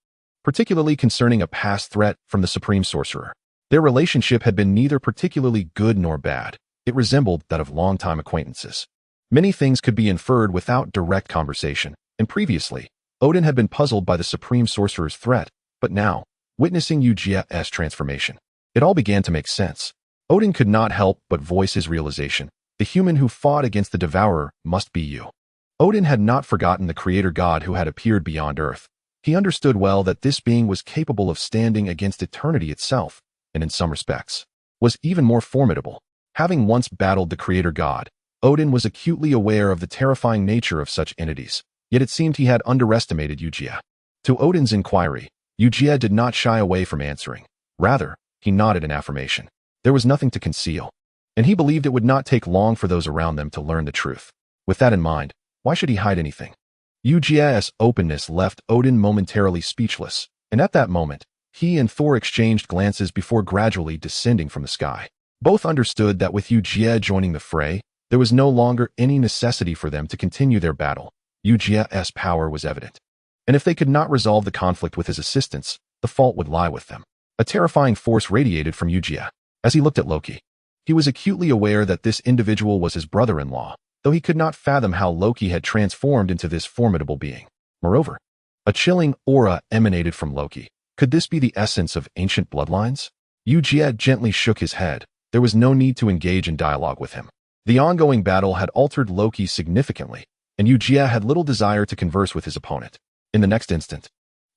particularly concerning a past threat from the Supreme Sorcerer. Their relationship had been neither particularly good nor bad. It resembled that of longtime acquaintances. Many things could be inferred without direct conversation, and previously, Odin had been puzzled by the Supreme Sorcerer's threat, but now, witnessing Eugia's transformation, it all began to make sense. Odin could not help but voice his realization. The human who fought against the Devourer must be you. Odin had not forgotten the creator god who had appeared beyond Earth. He understood well that this being was capable of standing against eternity itself, and in some respects, was even more formidable. Having once battled the creator god, Odin was acutely aware of the terrifying nature of such entities, yet it seemed he had underestimated Eugia. To Odin's inquiry, Eugia did not shy away from answering. Rather, he nodded in affirmation. There was nothing to conceal, and he believed it would not take long for those around them to learn the truth. With that in mind, why should he hide anything? Eugia's openness left Odin momentarily speechless, and at that moment, he and Thor exchanged glances before gradually descending from the sky. Both understood that with Eugia joining the fray, there was no longer any necessity for them to continue their battle. Eugia's power was evident, and if they could not resolve the conflict with his assistance, the fault would lie with them. A terrifying force radiated from Eugia. As he looked at Loki, he was acutely aware that this individual was his brother-in-law, though he could not fathom how Loki had transformed into this formidable being. Moreover, a chilling aura emanated from Loki. Could this be the essence of ancient bloodlines? Eugia gently shook his head. There was no need to engage in dialogue with him. The ongoing battle had altered Loki significantly, and Eugia had little desire to converse with his opponent. In the next instant,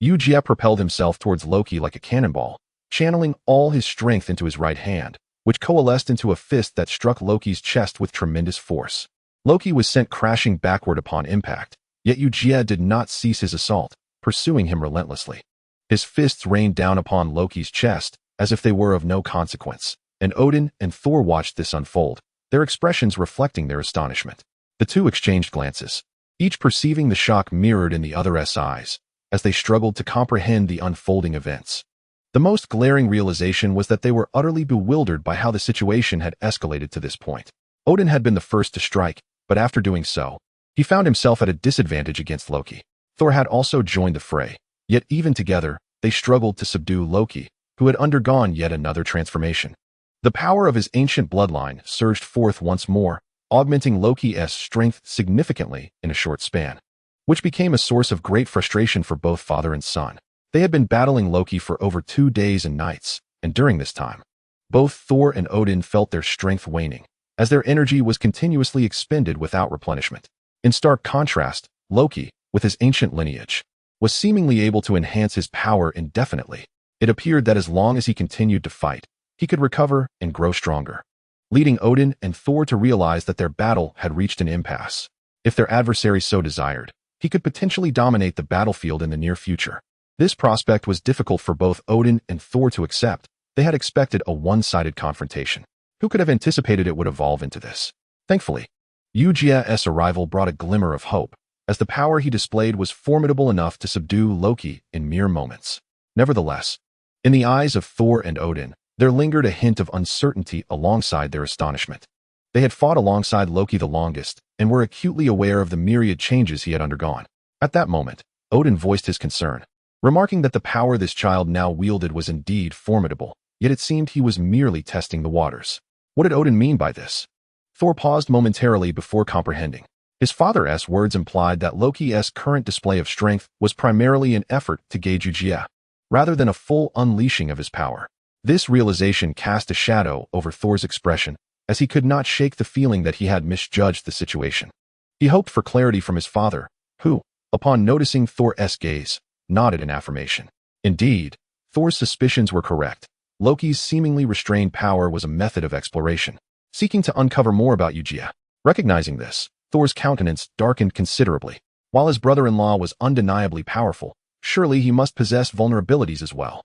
Eugia propelled himself towards Loki like a cannonball, channeling all his strength into his right hand, which coalesced into a fist that struck Loki's chest with tremendous force. Loki was sent crashing backward upon impact, yet Eugia did not cease his assault, pursuing him relentlessly. His fists rained down upon Loki's chest, as if they were of no consequence, and Odin and Thor watched this unfold, their expressions reflecting their astonishment. The two exchanged glances, each perceiving the shock mirrored in the other's eyes, as they struggled to comprehend the unfolding events. The most glaring realization was that they were utterly bewildered by how the situation had escalated to this point. Odin had been the first to strike, but after doing so, he found himself at a disadvantage against Loki. Thor had also joined the fray, yet even together, they struggled to subdue Loki, who had undergone yet another transformation. The power of his ancient bloodline surged forth once more, augmenting Loki's strength significantly in a short span, which became a source of great frustration for both father and son. They had been battling Loki for over 2 days and nights, and during this time, both Thor and Odin felt their strength waning, as their energy was continuously expended without replenishment. In stark contrast, Loki, with his ancient lineage, was seemingly able to enhance his power indefinitely. It appeared that as long as he continued to fight, he could recover and grow stronger, leading Odin and Thor to realize that their battle had reached an impasse. If their adversary so desired, he could potentially dominate the battlefield in the near future. This prospect was difficult for both Odin and Thor to accept. They had expected a one-sided confrontation. Who could have anticipated it would evolve into this? Thankfully, Eugia's arrival brought a glimmer of hope. as the power he displayed was formidable enough to subdue Loki in mere moments. Nevertheless, in the eyes of Thor and Odin, there lingered a hint of uncertainty alongside their astonishment. They had fought alongside Loki the longest and were acutely aware of the myriad changes he had undergone. At that moment, Odin voiced his concern, remarking that the power this child now wielded was indeed formidable, yet it seemed he was merely testing the waters. What did Odin mean by this? Thor paused momentarily before comprehending. His father's words implied that Loki's current display of strength was primarily an effort to gauge Eugia, rather than a full unleashing of his power. This realization cast a shadow over Thor's expression, as he could not shake the feeling that he had misjudged the situation. He hoped for clarity from his father, who, upon noticing Thor's gaze, nodded in affirmation. Indeed, Thor's suspicions were correct. Loki's seemingly restrained power was a method of exploration, seeking to uncover more about Eugia. Recognizing this, Thor's countenance darkened considerably. While his brother-in-law was undeniably powerful, surely he must possess vulnerabilities as well.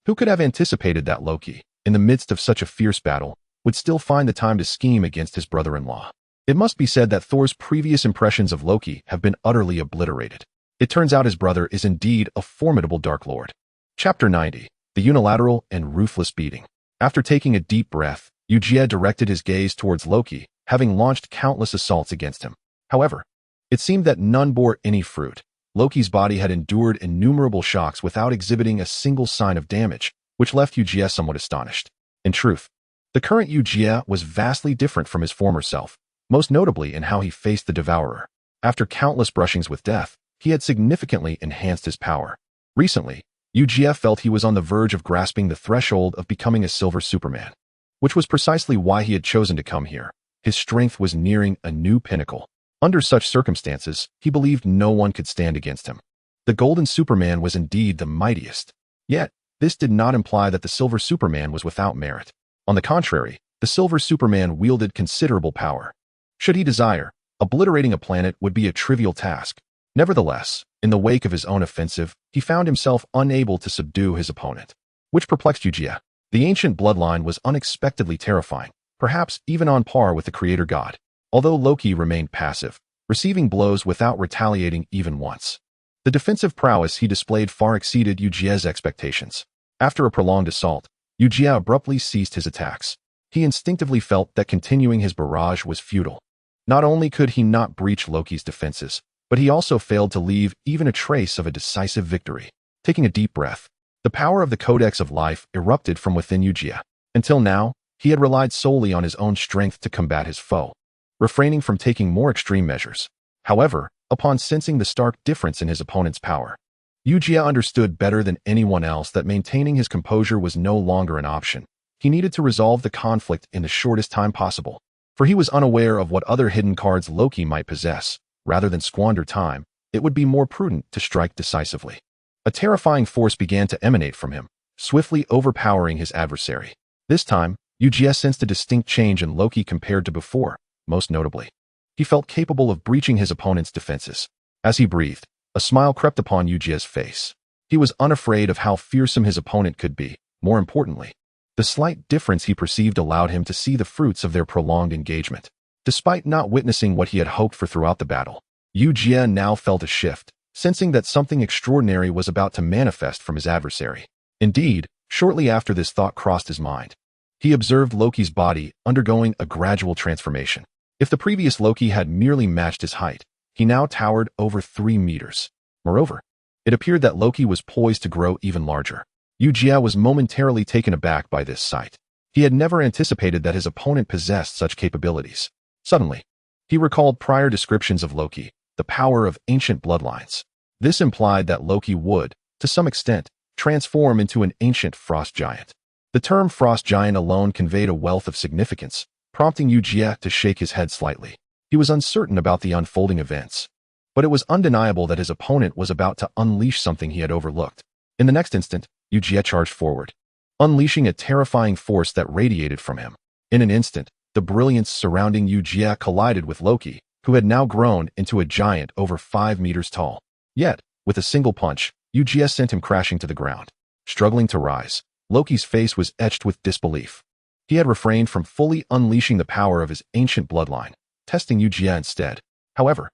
Who could have anticipated that Loki, in the midst of such a fierce battle, would still find the time to scheme against his brother-in-law? It must be said that Thor's previous impressions of Loki have been utterly obliterated. It turns out his brother is indeed a formidable Dark Lord. Chapter 90. The unilateral and ruthless beating. After taking a deep breath, Eugia directed his gaze towards Loki, having launched countless assaults against him. However, it seemed that none bore any fruit. Loki's body had endured innumerable shocks without exhibiting a single sign of damage, which left Eugia somewhat astonished. In truth, the current Eugia was vastly different from his former self, most notably in how he faced the Devourer. After countless brushings with death, he had significantly enhanced his power. Recently, Eugia felt he was on the verge of grasping the threshold of becoming a Silver Superman, which was precisely why he had chosen to come here. His strength was nearing a new pinnacle. Under such circumstances, he believed no one could stand against him. The Golden Superman was indeed the mightiest. Yet, this did not imply that the Silver Superman was without merit. On the contrary, the Silver Superman wielded considerable power. Should he desire, obliterating a planet would be a trivial task. Nevertheless, in the wake of his own offensive, he found himself unable to subdue his opponent, which perplexed Eugia. The ancient bloodline was unexpectedly terrifying, perhaps even on par with the creator god, although Loki remained passive, receiving blows without retaliating even once. The defensive prowess he displayed far exceeded Eugia's expectations. After a prolonged assault, Eugia abruptly ceased his attacks. He instinctively felt that continuing his barrage was futile. Not only could he not breach Loki's defenses, but he also failed to leave even a trace of a decisive victory. Taking a deep breath, the power of the Codex of Life erupted from within Eugia. Until now, he had relied solely on his own strength to combat his foe, refraining from taking more extreme measures. However, upon sensing the stark difference in his opponent's power, Eugia understood better than anyone else that maintaining his composure was no longer an option. He needed to resolve the conflict in the shortest time possible, for he was unaware of what other hidden cards Loki might possess. Rather than squander time, it would be more prudent to strike decisively. A terrifying force began to emanate from him, swiftly overpowering his adversary. This time, Eugia sensed a distinct change in Loki compared to before. Most notably, he felt capable of breaching his opponent's defenses. As he breathed, a smile crept upon Eugia's face. He was unafraid of how fearsome his opponent could be. More importantly, the slight difference he perceived allowed him to see the fruits of their prolonged engagement. Despite not witnessing what he had hoped for throughout the battle, Eugia now felt a shift, sensing that something extraordinary was about to manifest from his adversary. Indeed, shortly after this thought crossed his mind, he observed Loki's body undergoing a gradual transformation. If the previous Loki had merely matched his height, he now towered over 3 meters. Moreover, it appeared that Loki was poised to grow even larger. Eugia was momentarily taken aback by this sight. He had never anticipated that his opponent possessed such capabilities. Suddenly, he recalled prior descriptions of Loki, the power of ancient bloodlines. This implied that Loki would, to some extent, transform into an ancient frost giant. The term frost giant alone conveyed a wealth of significance, prompting Eugia to shake his head slightly. He was uncertain about the unfolding events, but it was undeniable that his opponent was about to unleash something he had overlooked. In the next instant, Eugia charged forward, unleashing a terrifying force that radiated from him. In an instant, the brilliance surrounding Eugia collided with Loki, who had now grown into a giant over 5 meters tall. Yet, with a single punch, Eugia sent him crashing to the ground. Struggling to rise, Loki's face was etched with disbelief. He had refrained from fully unleashing the power of his ancient bloodline, testing Eugia instead. However,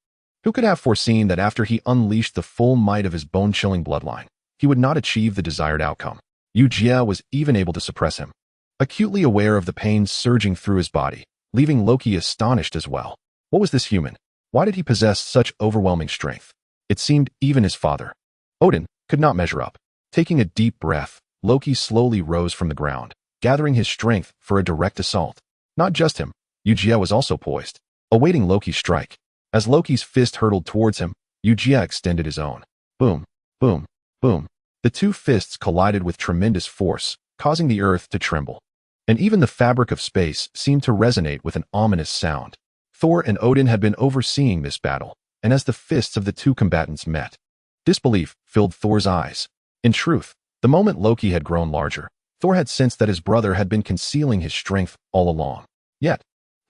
Who could have foreseen that after he unleashed the full might of his bone-chilling bloodline, he would not achieve the desired outcome? Eugia was even able to suppress him, acutely aware of the pain surging through his body, leaving Loki astonished as well. What was this human? Why did he possess such overwhelming strength? It seemed even his father, Odin, could not measure up. Taking a deep breath, Loki slowly rose from the ground, gathering his strength for a direct assault. Not just him, Eugia was also poised, awaiting Loki's strike. As Loki's fist hurtled towards him, Eugia extended his own. Boom, boom, boom. The two fists collided with tremendous force, causing the earth to tremble. And even the fabric of space seemed to resonate with an ominous sound. Thor and Odin had been overseeing this battle, and as the fists of the two combatants met, disbelief filled Thor's eyes. In truth, the moment Loki had grown larger, Thor had sensed that his brother had been concealing his strength all along. Yet,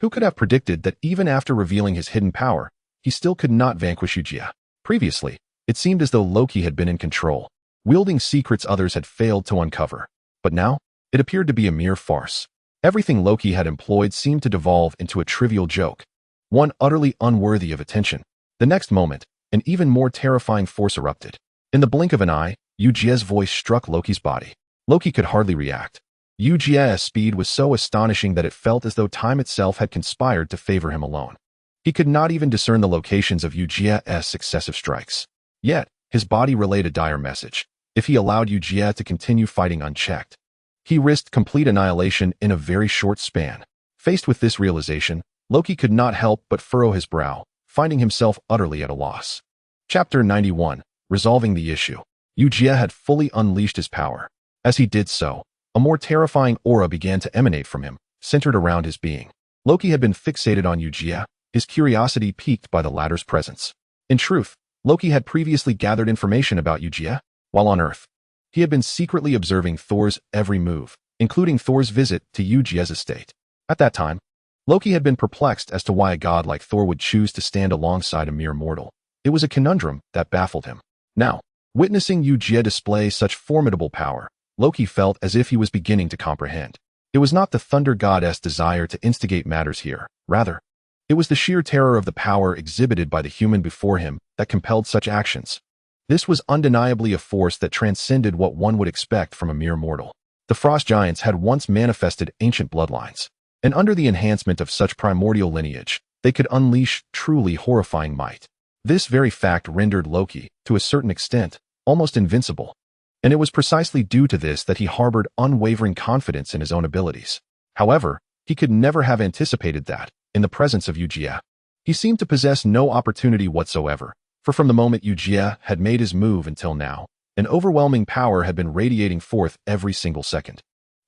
who could have predicted that even after revealing his hidden power, he still could not vanquish Eugia? Previously, it seemed as though Loki had been in control, wielding secrets others had failed to uncover. But now, it appeared to be a mere farce. Everything Loki had employed seemed to devolve into a trivial joke, one utterly unworthy of attention. The next moment, an even more terrifying force erupted. In the blink of an eye, Eugia's voice struck Loki's body. Loki could hardly react. Eugia's speed was so astonishing that it felt as though time itself had conspired to favor him alone. He could not even discern the locations of Eugia's successive strikes. Yet, his body relayed a dire message. If he allowed Eugia to continue fighting unchecked, he risked complete annihilation in a very short span. Faced with this realization, Loki could not help but furrow his brow, finding himself utterly at a loss. Chapter 91. Resolving the issue. Eugia had fully unleashed his power. As he did so, a more terrifying aura began to emanate from him, centered around his being. Loki had been fixated on Eugia, his curiosity piqued by the latter's presence. In truth, Loki had previously gathered information about Eugia. While on Earth, he had been secretly observing Thor's every move, including Thor's visit to Eugia's estate. At that time, Loki had been perplexed as to why a god like Thor would choose to stand alongside a mere mortal. It was a conundrum that baffled him. Now, witnessing Eugia display such formidable power, Loki felt as if he was beginning to comprehend. It was not the thunder goddess' desire to instigate matters here. Rather, it was the sheer terror of the power exhibited by the human before him that compelled such actions. This was undeniably a force that transcended what one would expect from a mere mortal. The frost giants had once manifested ancient bloodlines, and under the enhancement of such primordial lineage, they could unleash truly horrifying might. This very fact rendered Loki, to a certain extent, almost invincible, and it was precisely due to this that he harbored unwavering confidence in his own abilities. However, he could never have anticipated that, in the presence of Eugia, he seemed to possess no opportunity whatsoever. For from the moment Eugia had made his move until now, an overwhelming power had been radiating forth every single second.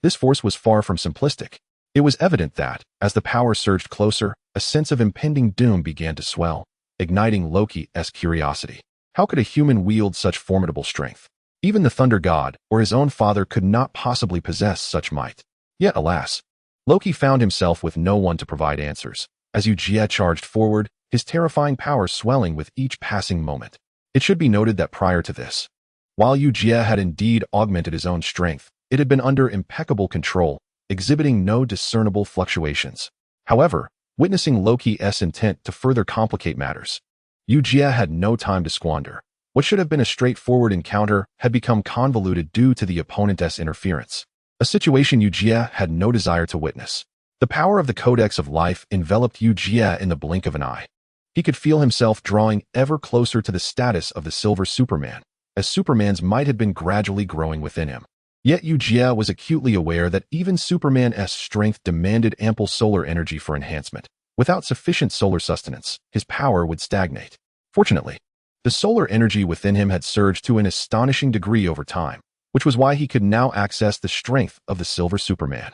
This force was far from simplistic. It was evident that, as the power surged closer, a sense of impending doom began to swell, igniting Loki's curiosity. How could a human wield such formidable strength? Even the thunder god, or his own father, could not possibly possess such might. Yet, alas, Loki found himself with no one to provide answers. As Eugia charged forward, his terrifying power swelling with each passing moment. It should be noted that prior to this, while Eugia had indeed augmented his own strength, it had been under impeccable control, exhibiting no discernible fluctuations. However, witnessing Loki's intent to further complicate matters, Eugia had no time to squander. What should have been a straightforward encounter had become convoluted due to the opponent's interference, a situation Eugia had no desire to witness. The power of the Codex of Life enveloped Eugia in the blink of an eye. He could feel himself drawing ever closer to the status of the Silver Superman, as Superman's might had been gradually growing within him. Yet Eugia was acutely aware that even Superman's strength demanded ample solar energy for enhancement. Without sufficient solar sustenance, his power would stagnate. Fortunately, the solar energy within him had surged to an astonishing degree over time, which was why he could now access the strength of the Silver Superman.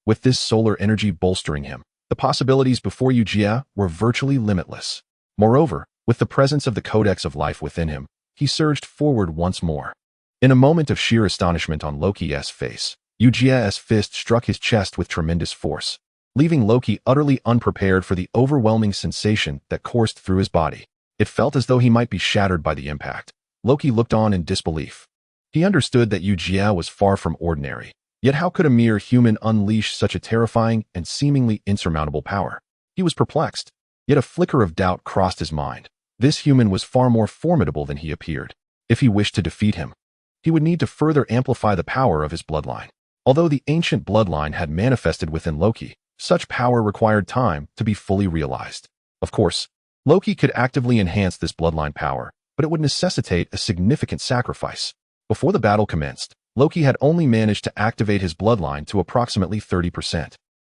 With this solar energy bolstering him, the possibilities before Eugia were virtually limitless. Moreover, with the presence of the Codex of Life within him, he surged forward once more. In a moment of sheer astonishment on Loki's face, Eugia's fist struck his chest with tremendous force, leaving Loki utterly unprepared for the overwhelming sensation that coursed through his body. It felt as though he might be shattered by the impact. Loki looked on in disbelief. He understood that Eugia was far from ordinary. Yet how could a mere human unleash such a terrifying and seemingly insurmountable power? He was perplexed. Yet a flicker of doubt crossed his mind. This human was far more formidable than he appeared. If he wished to defeat him, he would need to further amplify the power of his bloodline. Although the ancient bloodline had manifested within Loki, such power required time to be fully realized. Of course, Loki could actively enhance this bloodline power, but it would necessitate a significant sacrifice. Before the battle commenced, Loki had only managed to activate his bloodline to approximately 30%.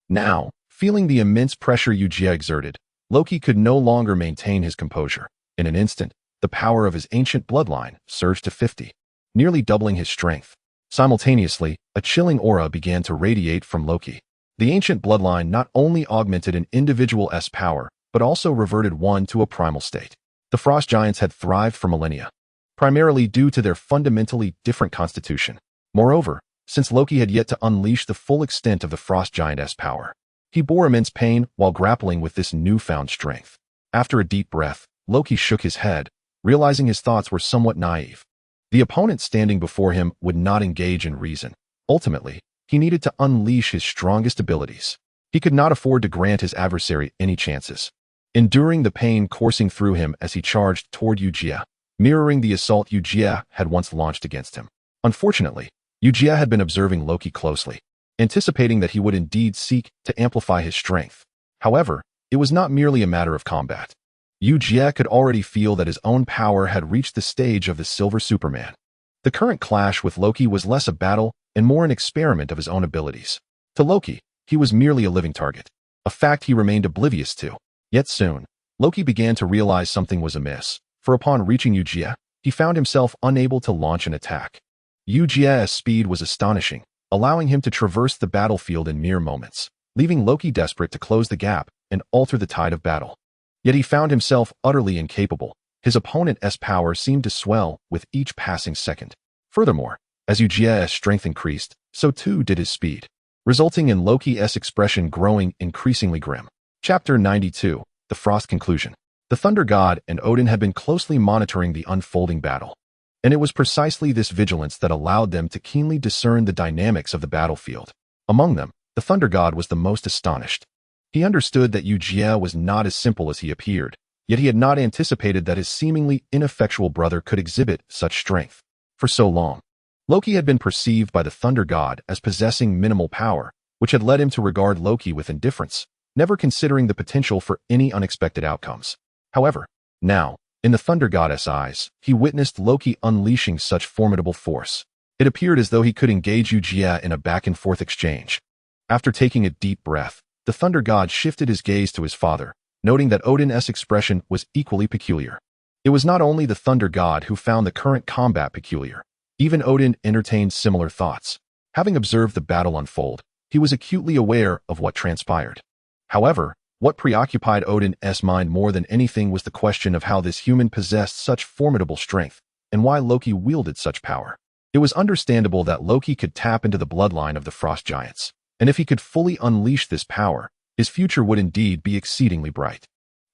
Now, feeling the immense pressure Eugia exerted, Loki could no longer maintain his composure. In an instant, the power of his ancient bloodline surged to 50, nearly doubling his strength. Simultaneously, a chilling aura began to radiate from Loki. The ancient bloodline not only augmented an individual's power, but also reverted one to a primal state. The frost giants had thrived for millennia, primarily due to their fundamentally different constitution. Moreover, since Loki had yet to unleash the full extent of the frost giant's power, he bore immense pain while grappling with this newfound strength. After a deep breath, Loki shook his head, realizing his thoughts were somewhat naive. The opponent standing before him would not engage in reason. Ultimately, he needed to unleash his strongest abilities. He could not afford to grant his adversary any chances. Enduring the pain coursing through him as he charged toward Eugia, mirroring the assault Eugia had once launched against him. Unfortunately, Eugia had been observing Loki closely, anticipating that he would indeed seek to amplify his strength. However, it was not merely a matter of combat. Eugia could already feel that his own power had reached the stage of the Silver Superman. The current clash with Loki was less a battle and more an experiment of his own abilities. To Loki, he was merely a living target, a fact he remained oblivious to. Yet soon, Loki began to realize something was amiss, for upon reaching Eugia, he found himself unable to launch an attack. Eugia's speed was astonishing, allowing him to traverse the battlefield in mere moments, leaving Loki desperate to close the gap and alter the tide of battle. Yet he found himself utterly incapable. His opponent's power seemed to swell with each passing second. Furthermore, as Eugia's strength increased, so too did his speed, resulting in Loki's expression growing increasingly grim. Chapter 92, The Frost Conclusion. The Thunder God and Odin had been closely monitoring the unfolding battle, and it was precisely this vigilance that allowed them to keenly discern the dynamics of the battlefield. Among them, the Thunder God was the most astonished. He understood that Eugia was not as simple as he appeared, yet he had not anticipated that his seemingly ineffectual brother could exhibit such strength. For so long, Loki had been perceived by the Thunder God as possessing minimal power, which had led him to regard Loki with indifference, never considering the potential for any unexpected outcomes. However, now, in the Thunder God's eyes, he witnessed Loki unleashing such formidable force. It appeared as though he could engage Eugia in a back-and-forth exchange. After taking a deep breath, the Thunder God shifted his gaze to his father, noting that Odin's expression was equally peculiar. It was not only the Thunder God who found the current combat peculiar. Even Odin entertained similar thoughts. Having observed the battle unfold, he was acutely aware of what transpired. However, what preoccupied Odin's mind more than anything was the question of how this human possessed such formidable strength, and why Loki wielded such power. It was understandable that Loki could tap into the bloodline of the frost giants, and if he could fully unleash this power, his future would indeed be exceedingly bright.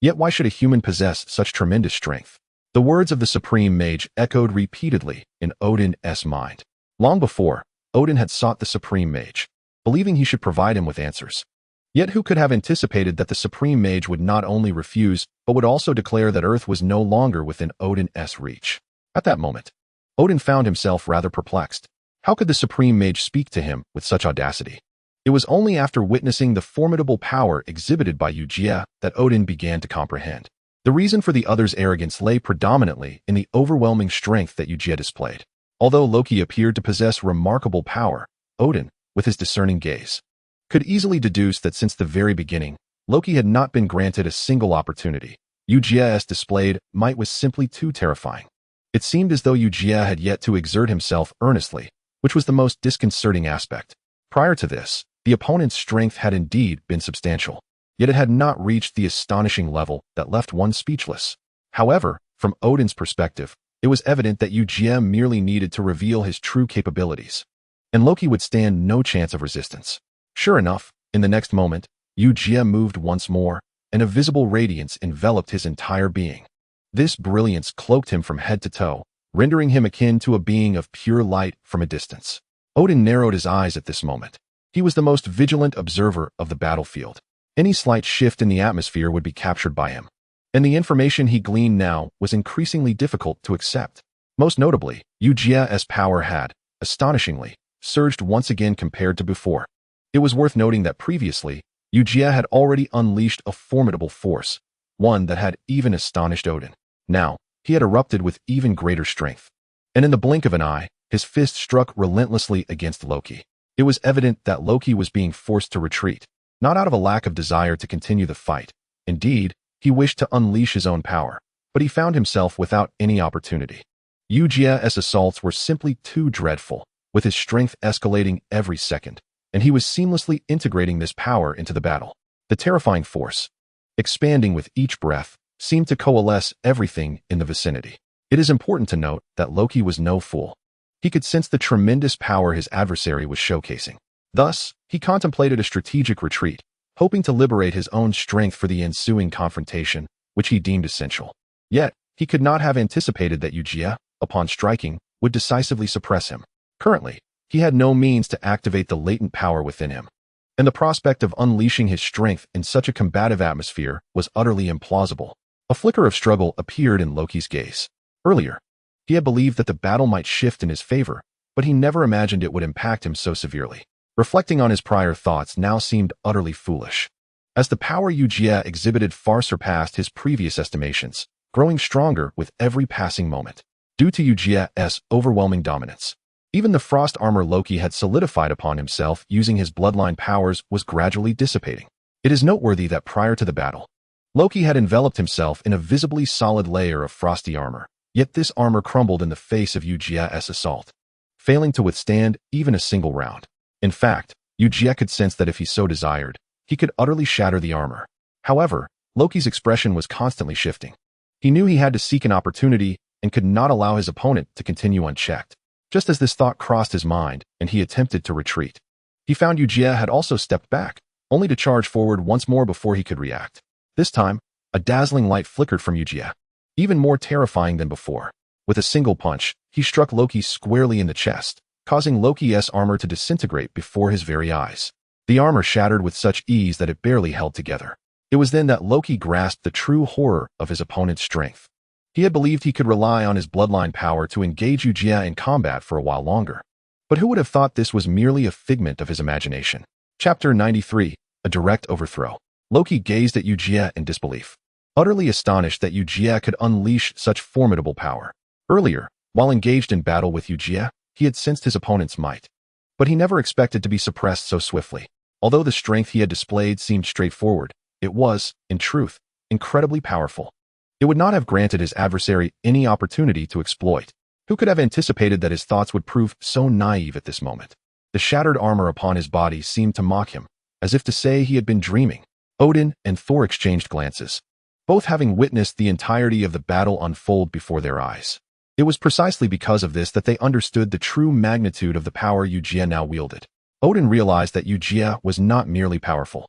Yet why should a human possess such tremendous strength? The words of the Supreme Mage echoed repeatedly in Odin's mind. Long before, Odin had sought the Supreme Mage, believing he should provide him with answers. Yet who could have anticipated that the Supreme Mage would not only refuse, but would also declare that Earth was no longer within Odin's reach? At that moment, Odin found himself rather perplexed. How could the Supreme Mage speak to him with such audacity? It was only after witnessing the formidable power exhibited by Eugia that Odin began to comprehend. The reason for the other's arrogance lay predominantly in the overwhelming strength that Eugia displayed. Although Loki appeared to possess remarkable power, Odin, with his discerning gaze, could easily deduce that since the very beginning, Loki had not been granted a single opportunity. Eugia's displayed might was simply too terrifying. It seemed as though Eugia had yet to exert himself earnestly, which was the most disconcerting aspect. Prior to this, the opponent's strength had indeed been substantial, yet it had not reached the astonishing level that left one speechless. However, from Odin's perspective, it was evident that Eugia merely needed to reveal his true capabilities, and Loki would stand no chance of resistance. Sure enough, in the next moment, Eugia moved once more, and a visible radiance enveloped his entire being. This brilliance cloaked him from head to toe, rendering him akin to a being of pure light from a distance. Odin narrowed his eyes at this moment. He was the most vigilant observer of the battlefield. Any slight shift in the atmosphere would be captured by him. and the information he gleaned now was increasingly difficult to accept. Most notably, Eugia's power had, astonishingly, surged once again compared to before. It was worth noting that previously, Eugia had already unleashed a formidable force, one that had even astonished Odin. Now, he had erupted with even greater strength. And in the blink of an eye, his fist struck relentlessly against Loki. It was evident that Loki was being forced to retreat, not out of a lack of desire to continue the fight. Indeed, he wished to unleash his own power, but he found himself without any opportunity. Eugia's assaults were simply too dreadful, with his strength escalating every second, and he was seamlessly integrating this power into the battle. The terrifying force, expanding with each breath, seemed to coalesce everything in the vicinity. It is important to note that Loki was no fool. He could sense the tremendous power his adversary was showcasing. Thus, he contemplated a strategic retreat, hoping to liberate his own strength for the ensuing confrontation, which he deemed essential. Yet, he could not have anticipated that Eugia, upon striking, would decisively suppress him. Currently, he had no means to activate the latent power within him, and the prospect of unleashing his strength in such a combative atmosphere was utterly implausible. A flicker of struggle appeared in Loki's gaze. Earlier, he had believed that the battle might shift in his favor, but he never imagined it would impact him so severely. Reflecting on his prior thoughts now seemed utterly foolish, as the power Eugia exhibited far surpassed his previous estimations, growing stronger with every passing moment. Due to Eugia's overwhelming dominance, even the frost armor Loki had solidified upon himself using his bloodline powers was gradually dissipating. It is noteworthy that prior to the battle, Loki had enveloped himself in a visibly solid layer of frosty armor, yet this armor crumbled in the face of Eugia's assault, failing to withstand even a single round. In fact, Eugia could sense that if he so desired, he could utterly shatter the armor. However, Loki's expression was constantly shifting. He knew he had to seek an opportunity and could not allow his opponent to continue unchecked. Just as this thought crossed his mind and he attempted to retreat, he found Eugia had also stepped back, only to charge forward once more before he could react. This time, a dazzling light flickered from Eugia, even more terrifying than before. With a single punch, he struck Loki squarely in the chest, causing Loki's armor to disintegrate before his very eyes. The armor shattered with such ease that it barely held together. It was then that Loki grasped the true horror of his opponent's strength. He had believed he could rely on his bloodline power to engage Eugia in combat for a while longer. But who would have thought this was merely a figment of his imagination? Chapter 93, A Direct Overthrow. Loki gazed at Eugia in disbelief, utterly astonished that Eugia could unleash such formidable power. Earlier, while engaged in battle with Eugia, he had sensed his opponent's might, but he never expected to be suppressed so swiftly. Although the strength he had displayed seemed straightforward, it was, in truth, incredibly powerful. It would not have granted his adversary any opportunity to exploit. Who could have anticipated that his thoughts would prove so naive at this moment? The shattered armor upon his body seemed to mock him, as if to say he had been dreaming. Odin and Thor exchanged glances, both having witnessed the entirety of the battle unfold before their eyes. It was precisely because of this that they understood the true magnitude of the power Eugia now wielded. Odin realized that Eugia was not merely powerful.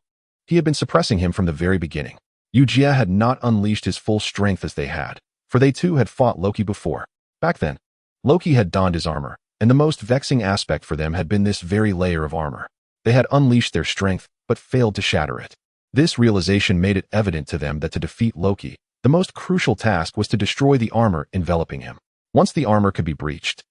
He had been suppressing him from the very beginning. Eugia had not unleashed his full strength as they had, for they too had fought Loki before. Back then, Loki had donned his armor, and the most vexing aspect for them had been this very layer of armor. They had unleashed their strength, but failed to shatter it. This realization made it evident to them that to defeat Loki, the most crucial task was to destroy the armor enveloping him. Once the armor could be breached,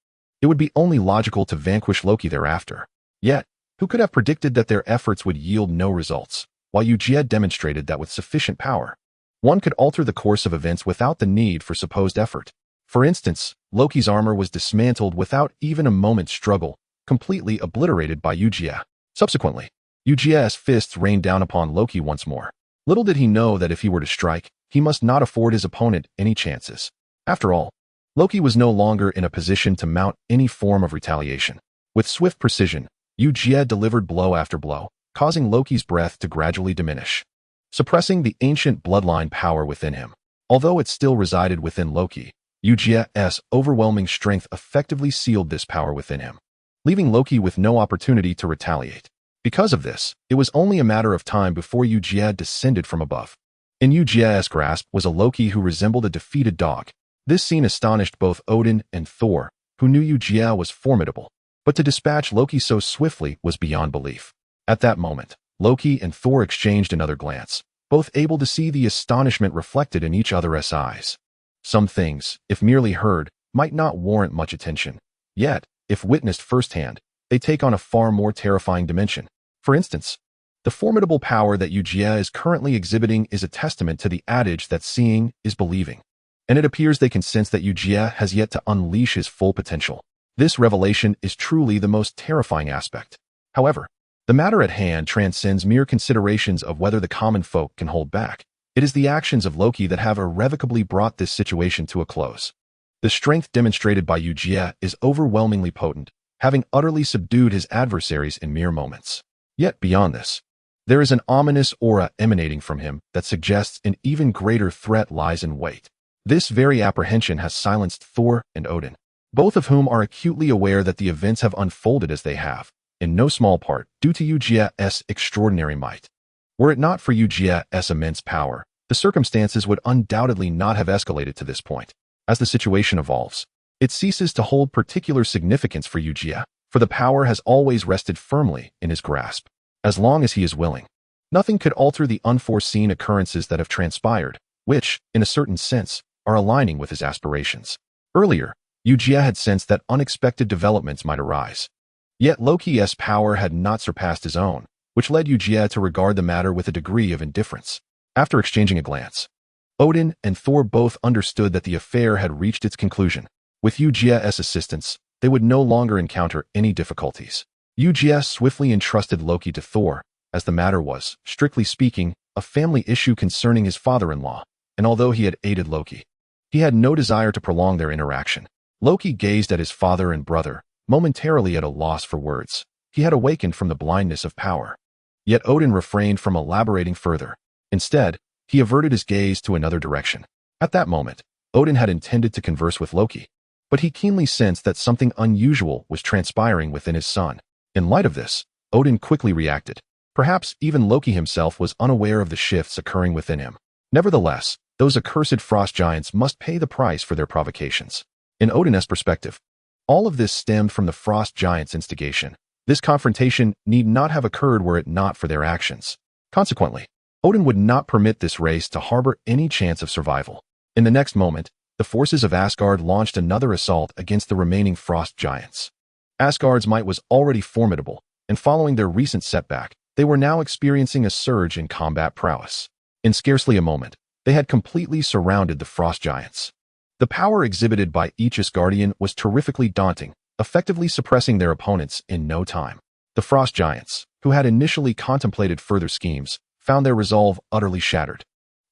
it would be only logical to vanquish Loki thereafter. Yet, who could have predicted that their efforts would yield no results, while Eugia demonstrated that with sufficient power, one could alter the course of events without the need for supposed effort. For instance, Loki's armor was dismantled without even a moment's struggle, completely obliterated by Eugia. Subsequently, Eugia's fists rained down upon Loki once more. Little did he know that if he were to strike, he must not afford his opponent any chances. After all, Loki was no longer in a position to mount any form of retaliation. With swift precision, Eugia delivered blow after blow, causing Loki's breath to gradually diminish, suppressing the ancient bloodline power within him. Although it still resided within Loki, Eugia's overwhelming strength effectively sealed this power within him, leaving Loki with no opportunity to retaliate. Because of this, it was only a matter of time before Eugia descended from above. In Eugia's grasp was a Loki who resembled a defeated dog. This scene astonished both Odin and Thor, who knew Eugia was formidable, but to dispatch Loki so swiftly was beyond belief. At that moment, Loki and Thor exchanged another glance, both able to see the astonishment reflected in each other's eyes. Some things, if merely heard, might not warrant much attention. Yet, if witnessed firsthand, they take on a far more terrifying dimension. For instance, the formidable power that Eugia is currently exhibiting is a testament to the adage that seeing is believing. And it appears they can sense that Eugia has yet to unleash his full potential. This revelation is truly the most terrifying aspect. However, the matter at hand transcends mere considerations of whether the common folk can hold back. It is the actions of Loki that have irrevocably brought this situation to a close. The strength demonstrated by Eugia is overwhelmingly potent, having utterly subdued his adversaries in mere moments. Yet beyond this, there is an ominous aura emanating from him that suggests an even greater threat lies in wait. This very apprehension has silenced Thor and Odin, both of whom are acutely aware that the events have unfolded as they have, in no small part due to Eugia's extraordinary might. Were it not for Eugia's immense power, the circumstances would undoubtedly not have escalated to this point. As the situation evolves, it ceases to hold particular significance for Eugia, for the power has always rested firmly in his grasp. As long as he is willing, nothing could alter the unforeseen occurrences that have transpired, which, in a certain sense, are aligning with his aspirations. Earlier, Eugia had sensed that unexpected developments might arise. Yet Loki's power had not surpassed his own, which led Eugia to regard the matter with a degree of indifference. After exchanging a glance, Odin and Thor both understood that the affair had reached its conclusion. With Eugia's assistance, they would no longer encounter any difficulties. Eugia swiftly entrusted Loki to Thor, as the matter was, strictly speaking, a family issue concerning his father-in-law, and although he had aided Loki, he had no desire to prolong their interaction. Loki gazed at his father and brother, momentarily at a loss for words. He had awakened from the blindness of power. Yet Odin refrained from elaborating further. Instead, he averted his gaze to another direction. At that moment, Odin had intended to converse with Loki, but he keenly sensed that something unusual was transpiring within his son. In light of this, Odin quickly reacted. Perhaps even Loki himself was unaware of the shifts occurring within him. Nevertheless, those accursed frost giants must pay the price for their provocations. In Odin's perspective, all of this stemmed from the frost giants' instigation. This confrontation need not have occurred were it not for their actions. Consequently, Odin would not permit this race to harbor any chance of survival. In the next moment, the forces of Asgard launched another assault against the remaining frost giants. Asgard's might was already formidable, and following their recent setback, they were now experiencing a surge in combat prowess. In scarcely a moment, they had completely surrounded the frost giants. The power exhibited by each Asgardian was terrifically daunting, effectively suppressing their opponents in no time. The frost giants, who had initially contemplated further schemes, found their resolve utterly shattered.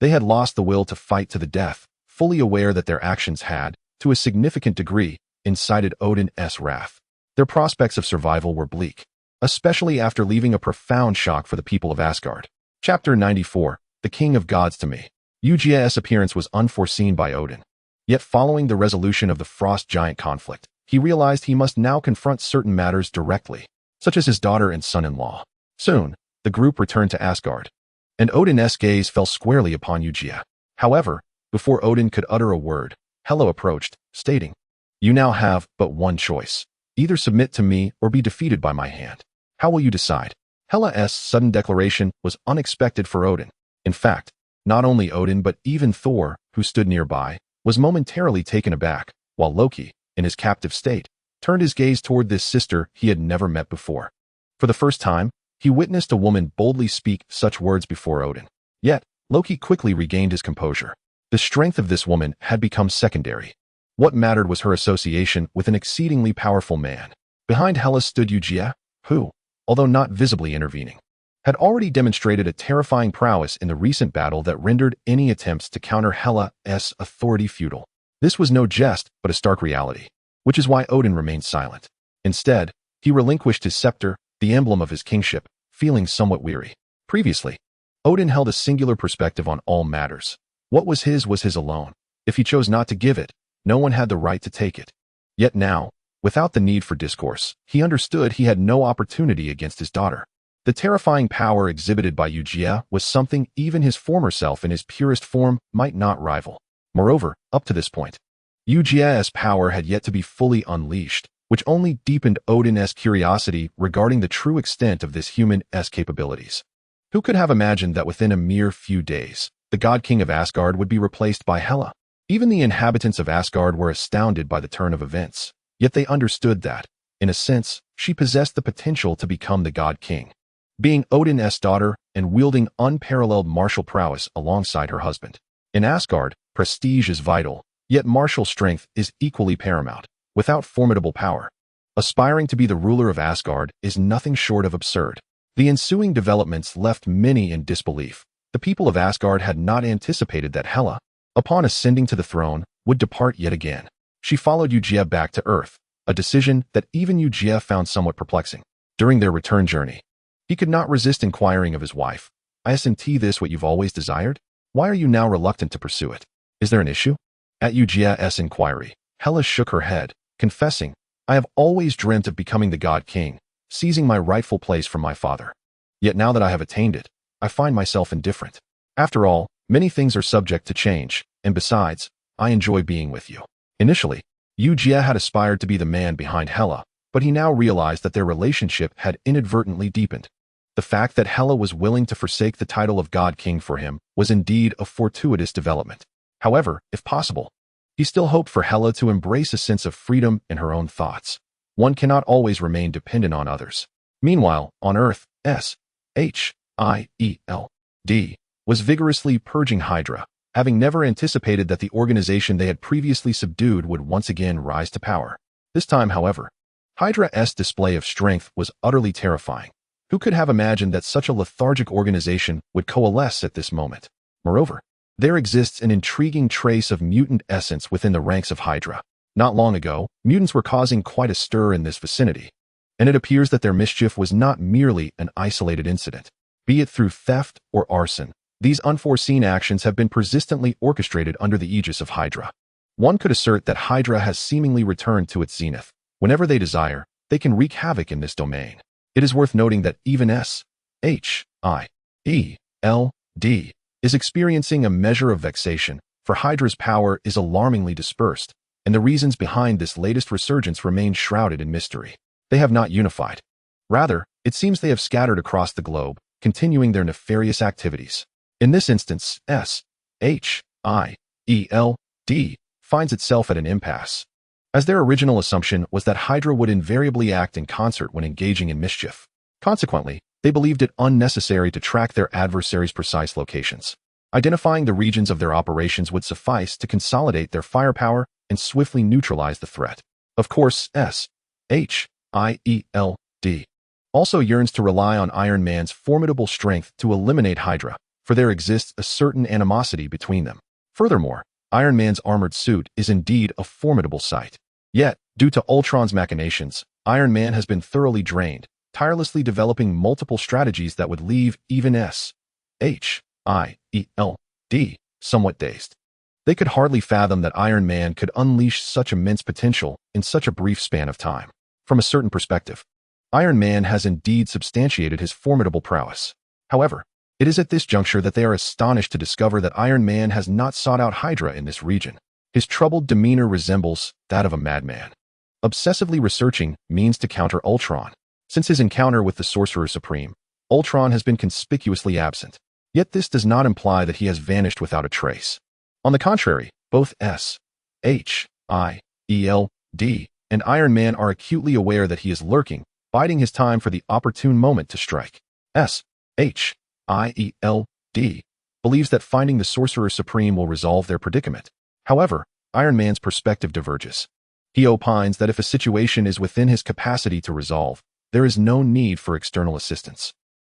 They had lost the will to fight to the death, fully aware that their actions had, to a significant degree, incited Odin's wrath. Their prospects of survival were bleak, especially after leaving a profound shock for the people of Asgard. Chapter 94, The King of Gods to Me. Eugia's appearance was unforeseen by Odin. Yet following the resolution of the frost giant conflict, he realized he must now confront certain matters directly, such as his daughter and son-in-law. Soon, the group returned to Asgard, and Odin's gaze fell squarely upon Eugia. However, before Odin could utter a word, Hela approached, stating, "You now have but one choice. Either submit to me or be defeated by my hand. How will you decide?" Hela's sudden declaration was unexpected for Odin. In fact, not only Odin but even Thor, who stood nearby, was momentarily taken aback, while Loki, in his captive state, turned his gaze toward this sister he had never met before. For the first time, he witnessed a woman boldly speak such words before Odin. Yet, Loki quickly regained his composure. The strength of this woman had become secondary. What mattered was her association with an exceedingly powerful man. Behind Hela stood Eugia, who, although not visibly intervening, had already demonstrated a terrifying prowess in the recent battle that rendered any attempts to counter Hela's authority futile. This was no jest, but a stark reality, which is why Odin remained silent. Instead, he relinquished his scepter, the emblem of his kingship, feeling somewhat weary. Previously, Odin held a singular perspective on all matters. What was his alone. If he chose not to give it, no one had the right to take it. Yet now, without the need for discourse, he understood he had no opportunity against his daughter. The terrifying power exhibited by Eugia was something even his former self in his purest form might not rival. Moreover, up to this point, Eugia's power had yet to be fully unleashed, which only deepened Odin's curiosity regarding the true extent of this human's capabilities. Who could have imagined that within a mere few days, the God King of Asgard would be replaced by Hela? Even the inhabitants of Asgard were astounded by the turn of events, yet they understood that, in a sense, she possessed the potential to become the God King. Being Odin's daughter and wielding unparalleled martial prowess alongside her husband. In Asgard, prestige is vital, yet martial strength is equally paramount. Without formidable power, aspiring to be the ruler of Asgard is nothing short of absurd. The ensuing developments left many in disbelief. The people of Asgard had not anticipated that Hela, upon ascending to the throne, would depart yet again. She followed Eugia back to Earth, a decision that even Eugia found somewhat perplexing. During their return journey, he could not resist inquiring of his wife, "Isn't this what you've always desired? Why are you now reluctant to pursue it? Is there an issue?" At Eugia's inquiry, Hela shook her head, confessing, "I have always dreamt of becoming the God King, seizing my rightful place from my father. Yet now that I have attained it, I find myself indifferent. After all, many things are subject to change, and besides, I enjoy being with you." Initially, Eugia had aspired to be the man behind Hela, but he now realized that their relationship had inadvertently deepened. The fact that Hela was willing to forsake the title of God King for him was indeed a fortuitous development. However, if possible, he still hoped for Hela to embrace a sense of freedom in her own thoughts. One cannot always remain dependent on others. Meanwhile, on Earth, S.H.I.E.L.D. was vigorously purging Hydra, having never anticipated that the organization they had previously subdued would once again rise to power. This time, however, Hydra's display of strength was utterly terrifying. Who could have imagined that such a lethargic organization would coalesce at this moment? Moreover, there exists an intriguing trace of mutant essence within the ranks of Hydra. Not long ago, mutants were causing quite a stir in this vicinity, and it appears that their mischief was not merely an isolated incident. Be it through theft or arson, these unforeseen actions have been persistently orchestrated under the aegis of Hydra. One could assert that Hydra has seemingly returned to its zenith. Whenever they desire, they can wreak havoc in this domain. It is worth noting that even S.H.I.E.L.D. is experiencing a measure of vexation, for Hydra's power is alarmingly dispersed, and the reasons behind this latest resurgence remain shrouded in mystery. They have not unified. Rather, it seems they have scattered across the globe, continuing their nefarious activities. In this instance, S.H.I.E.L.D. finds itself at an impasse, as their original assumption was that Hydra would invariably act in concert when engaging in mischief. Consequently, they believed it unnecessary to track their adversaries' precise locations. Identifying the regions of their operations would suffice to consolidate their firepower and swiftly neutralize the threat. Of course, S.H.I.E.L.D. also yearns to rely on Iron Man's formidable strength to eliminate Hydra, for there exists a certain animosity between them. Furthermore, Iron Man's armored suit is indeed a formidable sight. Yet, due to Ultron's machinations, Iron Man has been thoroughly drained, tirelessly developing multiple strategies that would leave even S.H.I.E.L.D. somewhat dazed. They could hardly fathom that Iron Man could unleash such immense potential in such a brief span of time. From a certain perspective, Iron Man has indeed substantiated his formidable prowess. However, it is at this juncture that they are astonished to discover that Iron Man has not sought out Hydra in this region. His troubled demeanor resembles that of a madman. Obsessively researching means to counter Ultron. Since his encounter with the Sorcerer Supreme, Ultron has been conspicuously absent. Yet this does not imply that he has vanished without a trace. On the contrary, both S.H.I.E.L.D. and Iron Man are acutely aware that he is lurking, biding his time for the opportune moment to strike. S.H.I.E.L.D. believes that finding the Sorcerer Supreme will resolve their predicament. However, Iron Man's perspective diverges. He opines that if a situation is within his capacity to resolve, there is no need for external assistance.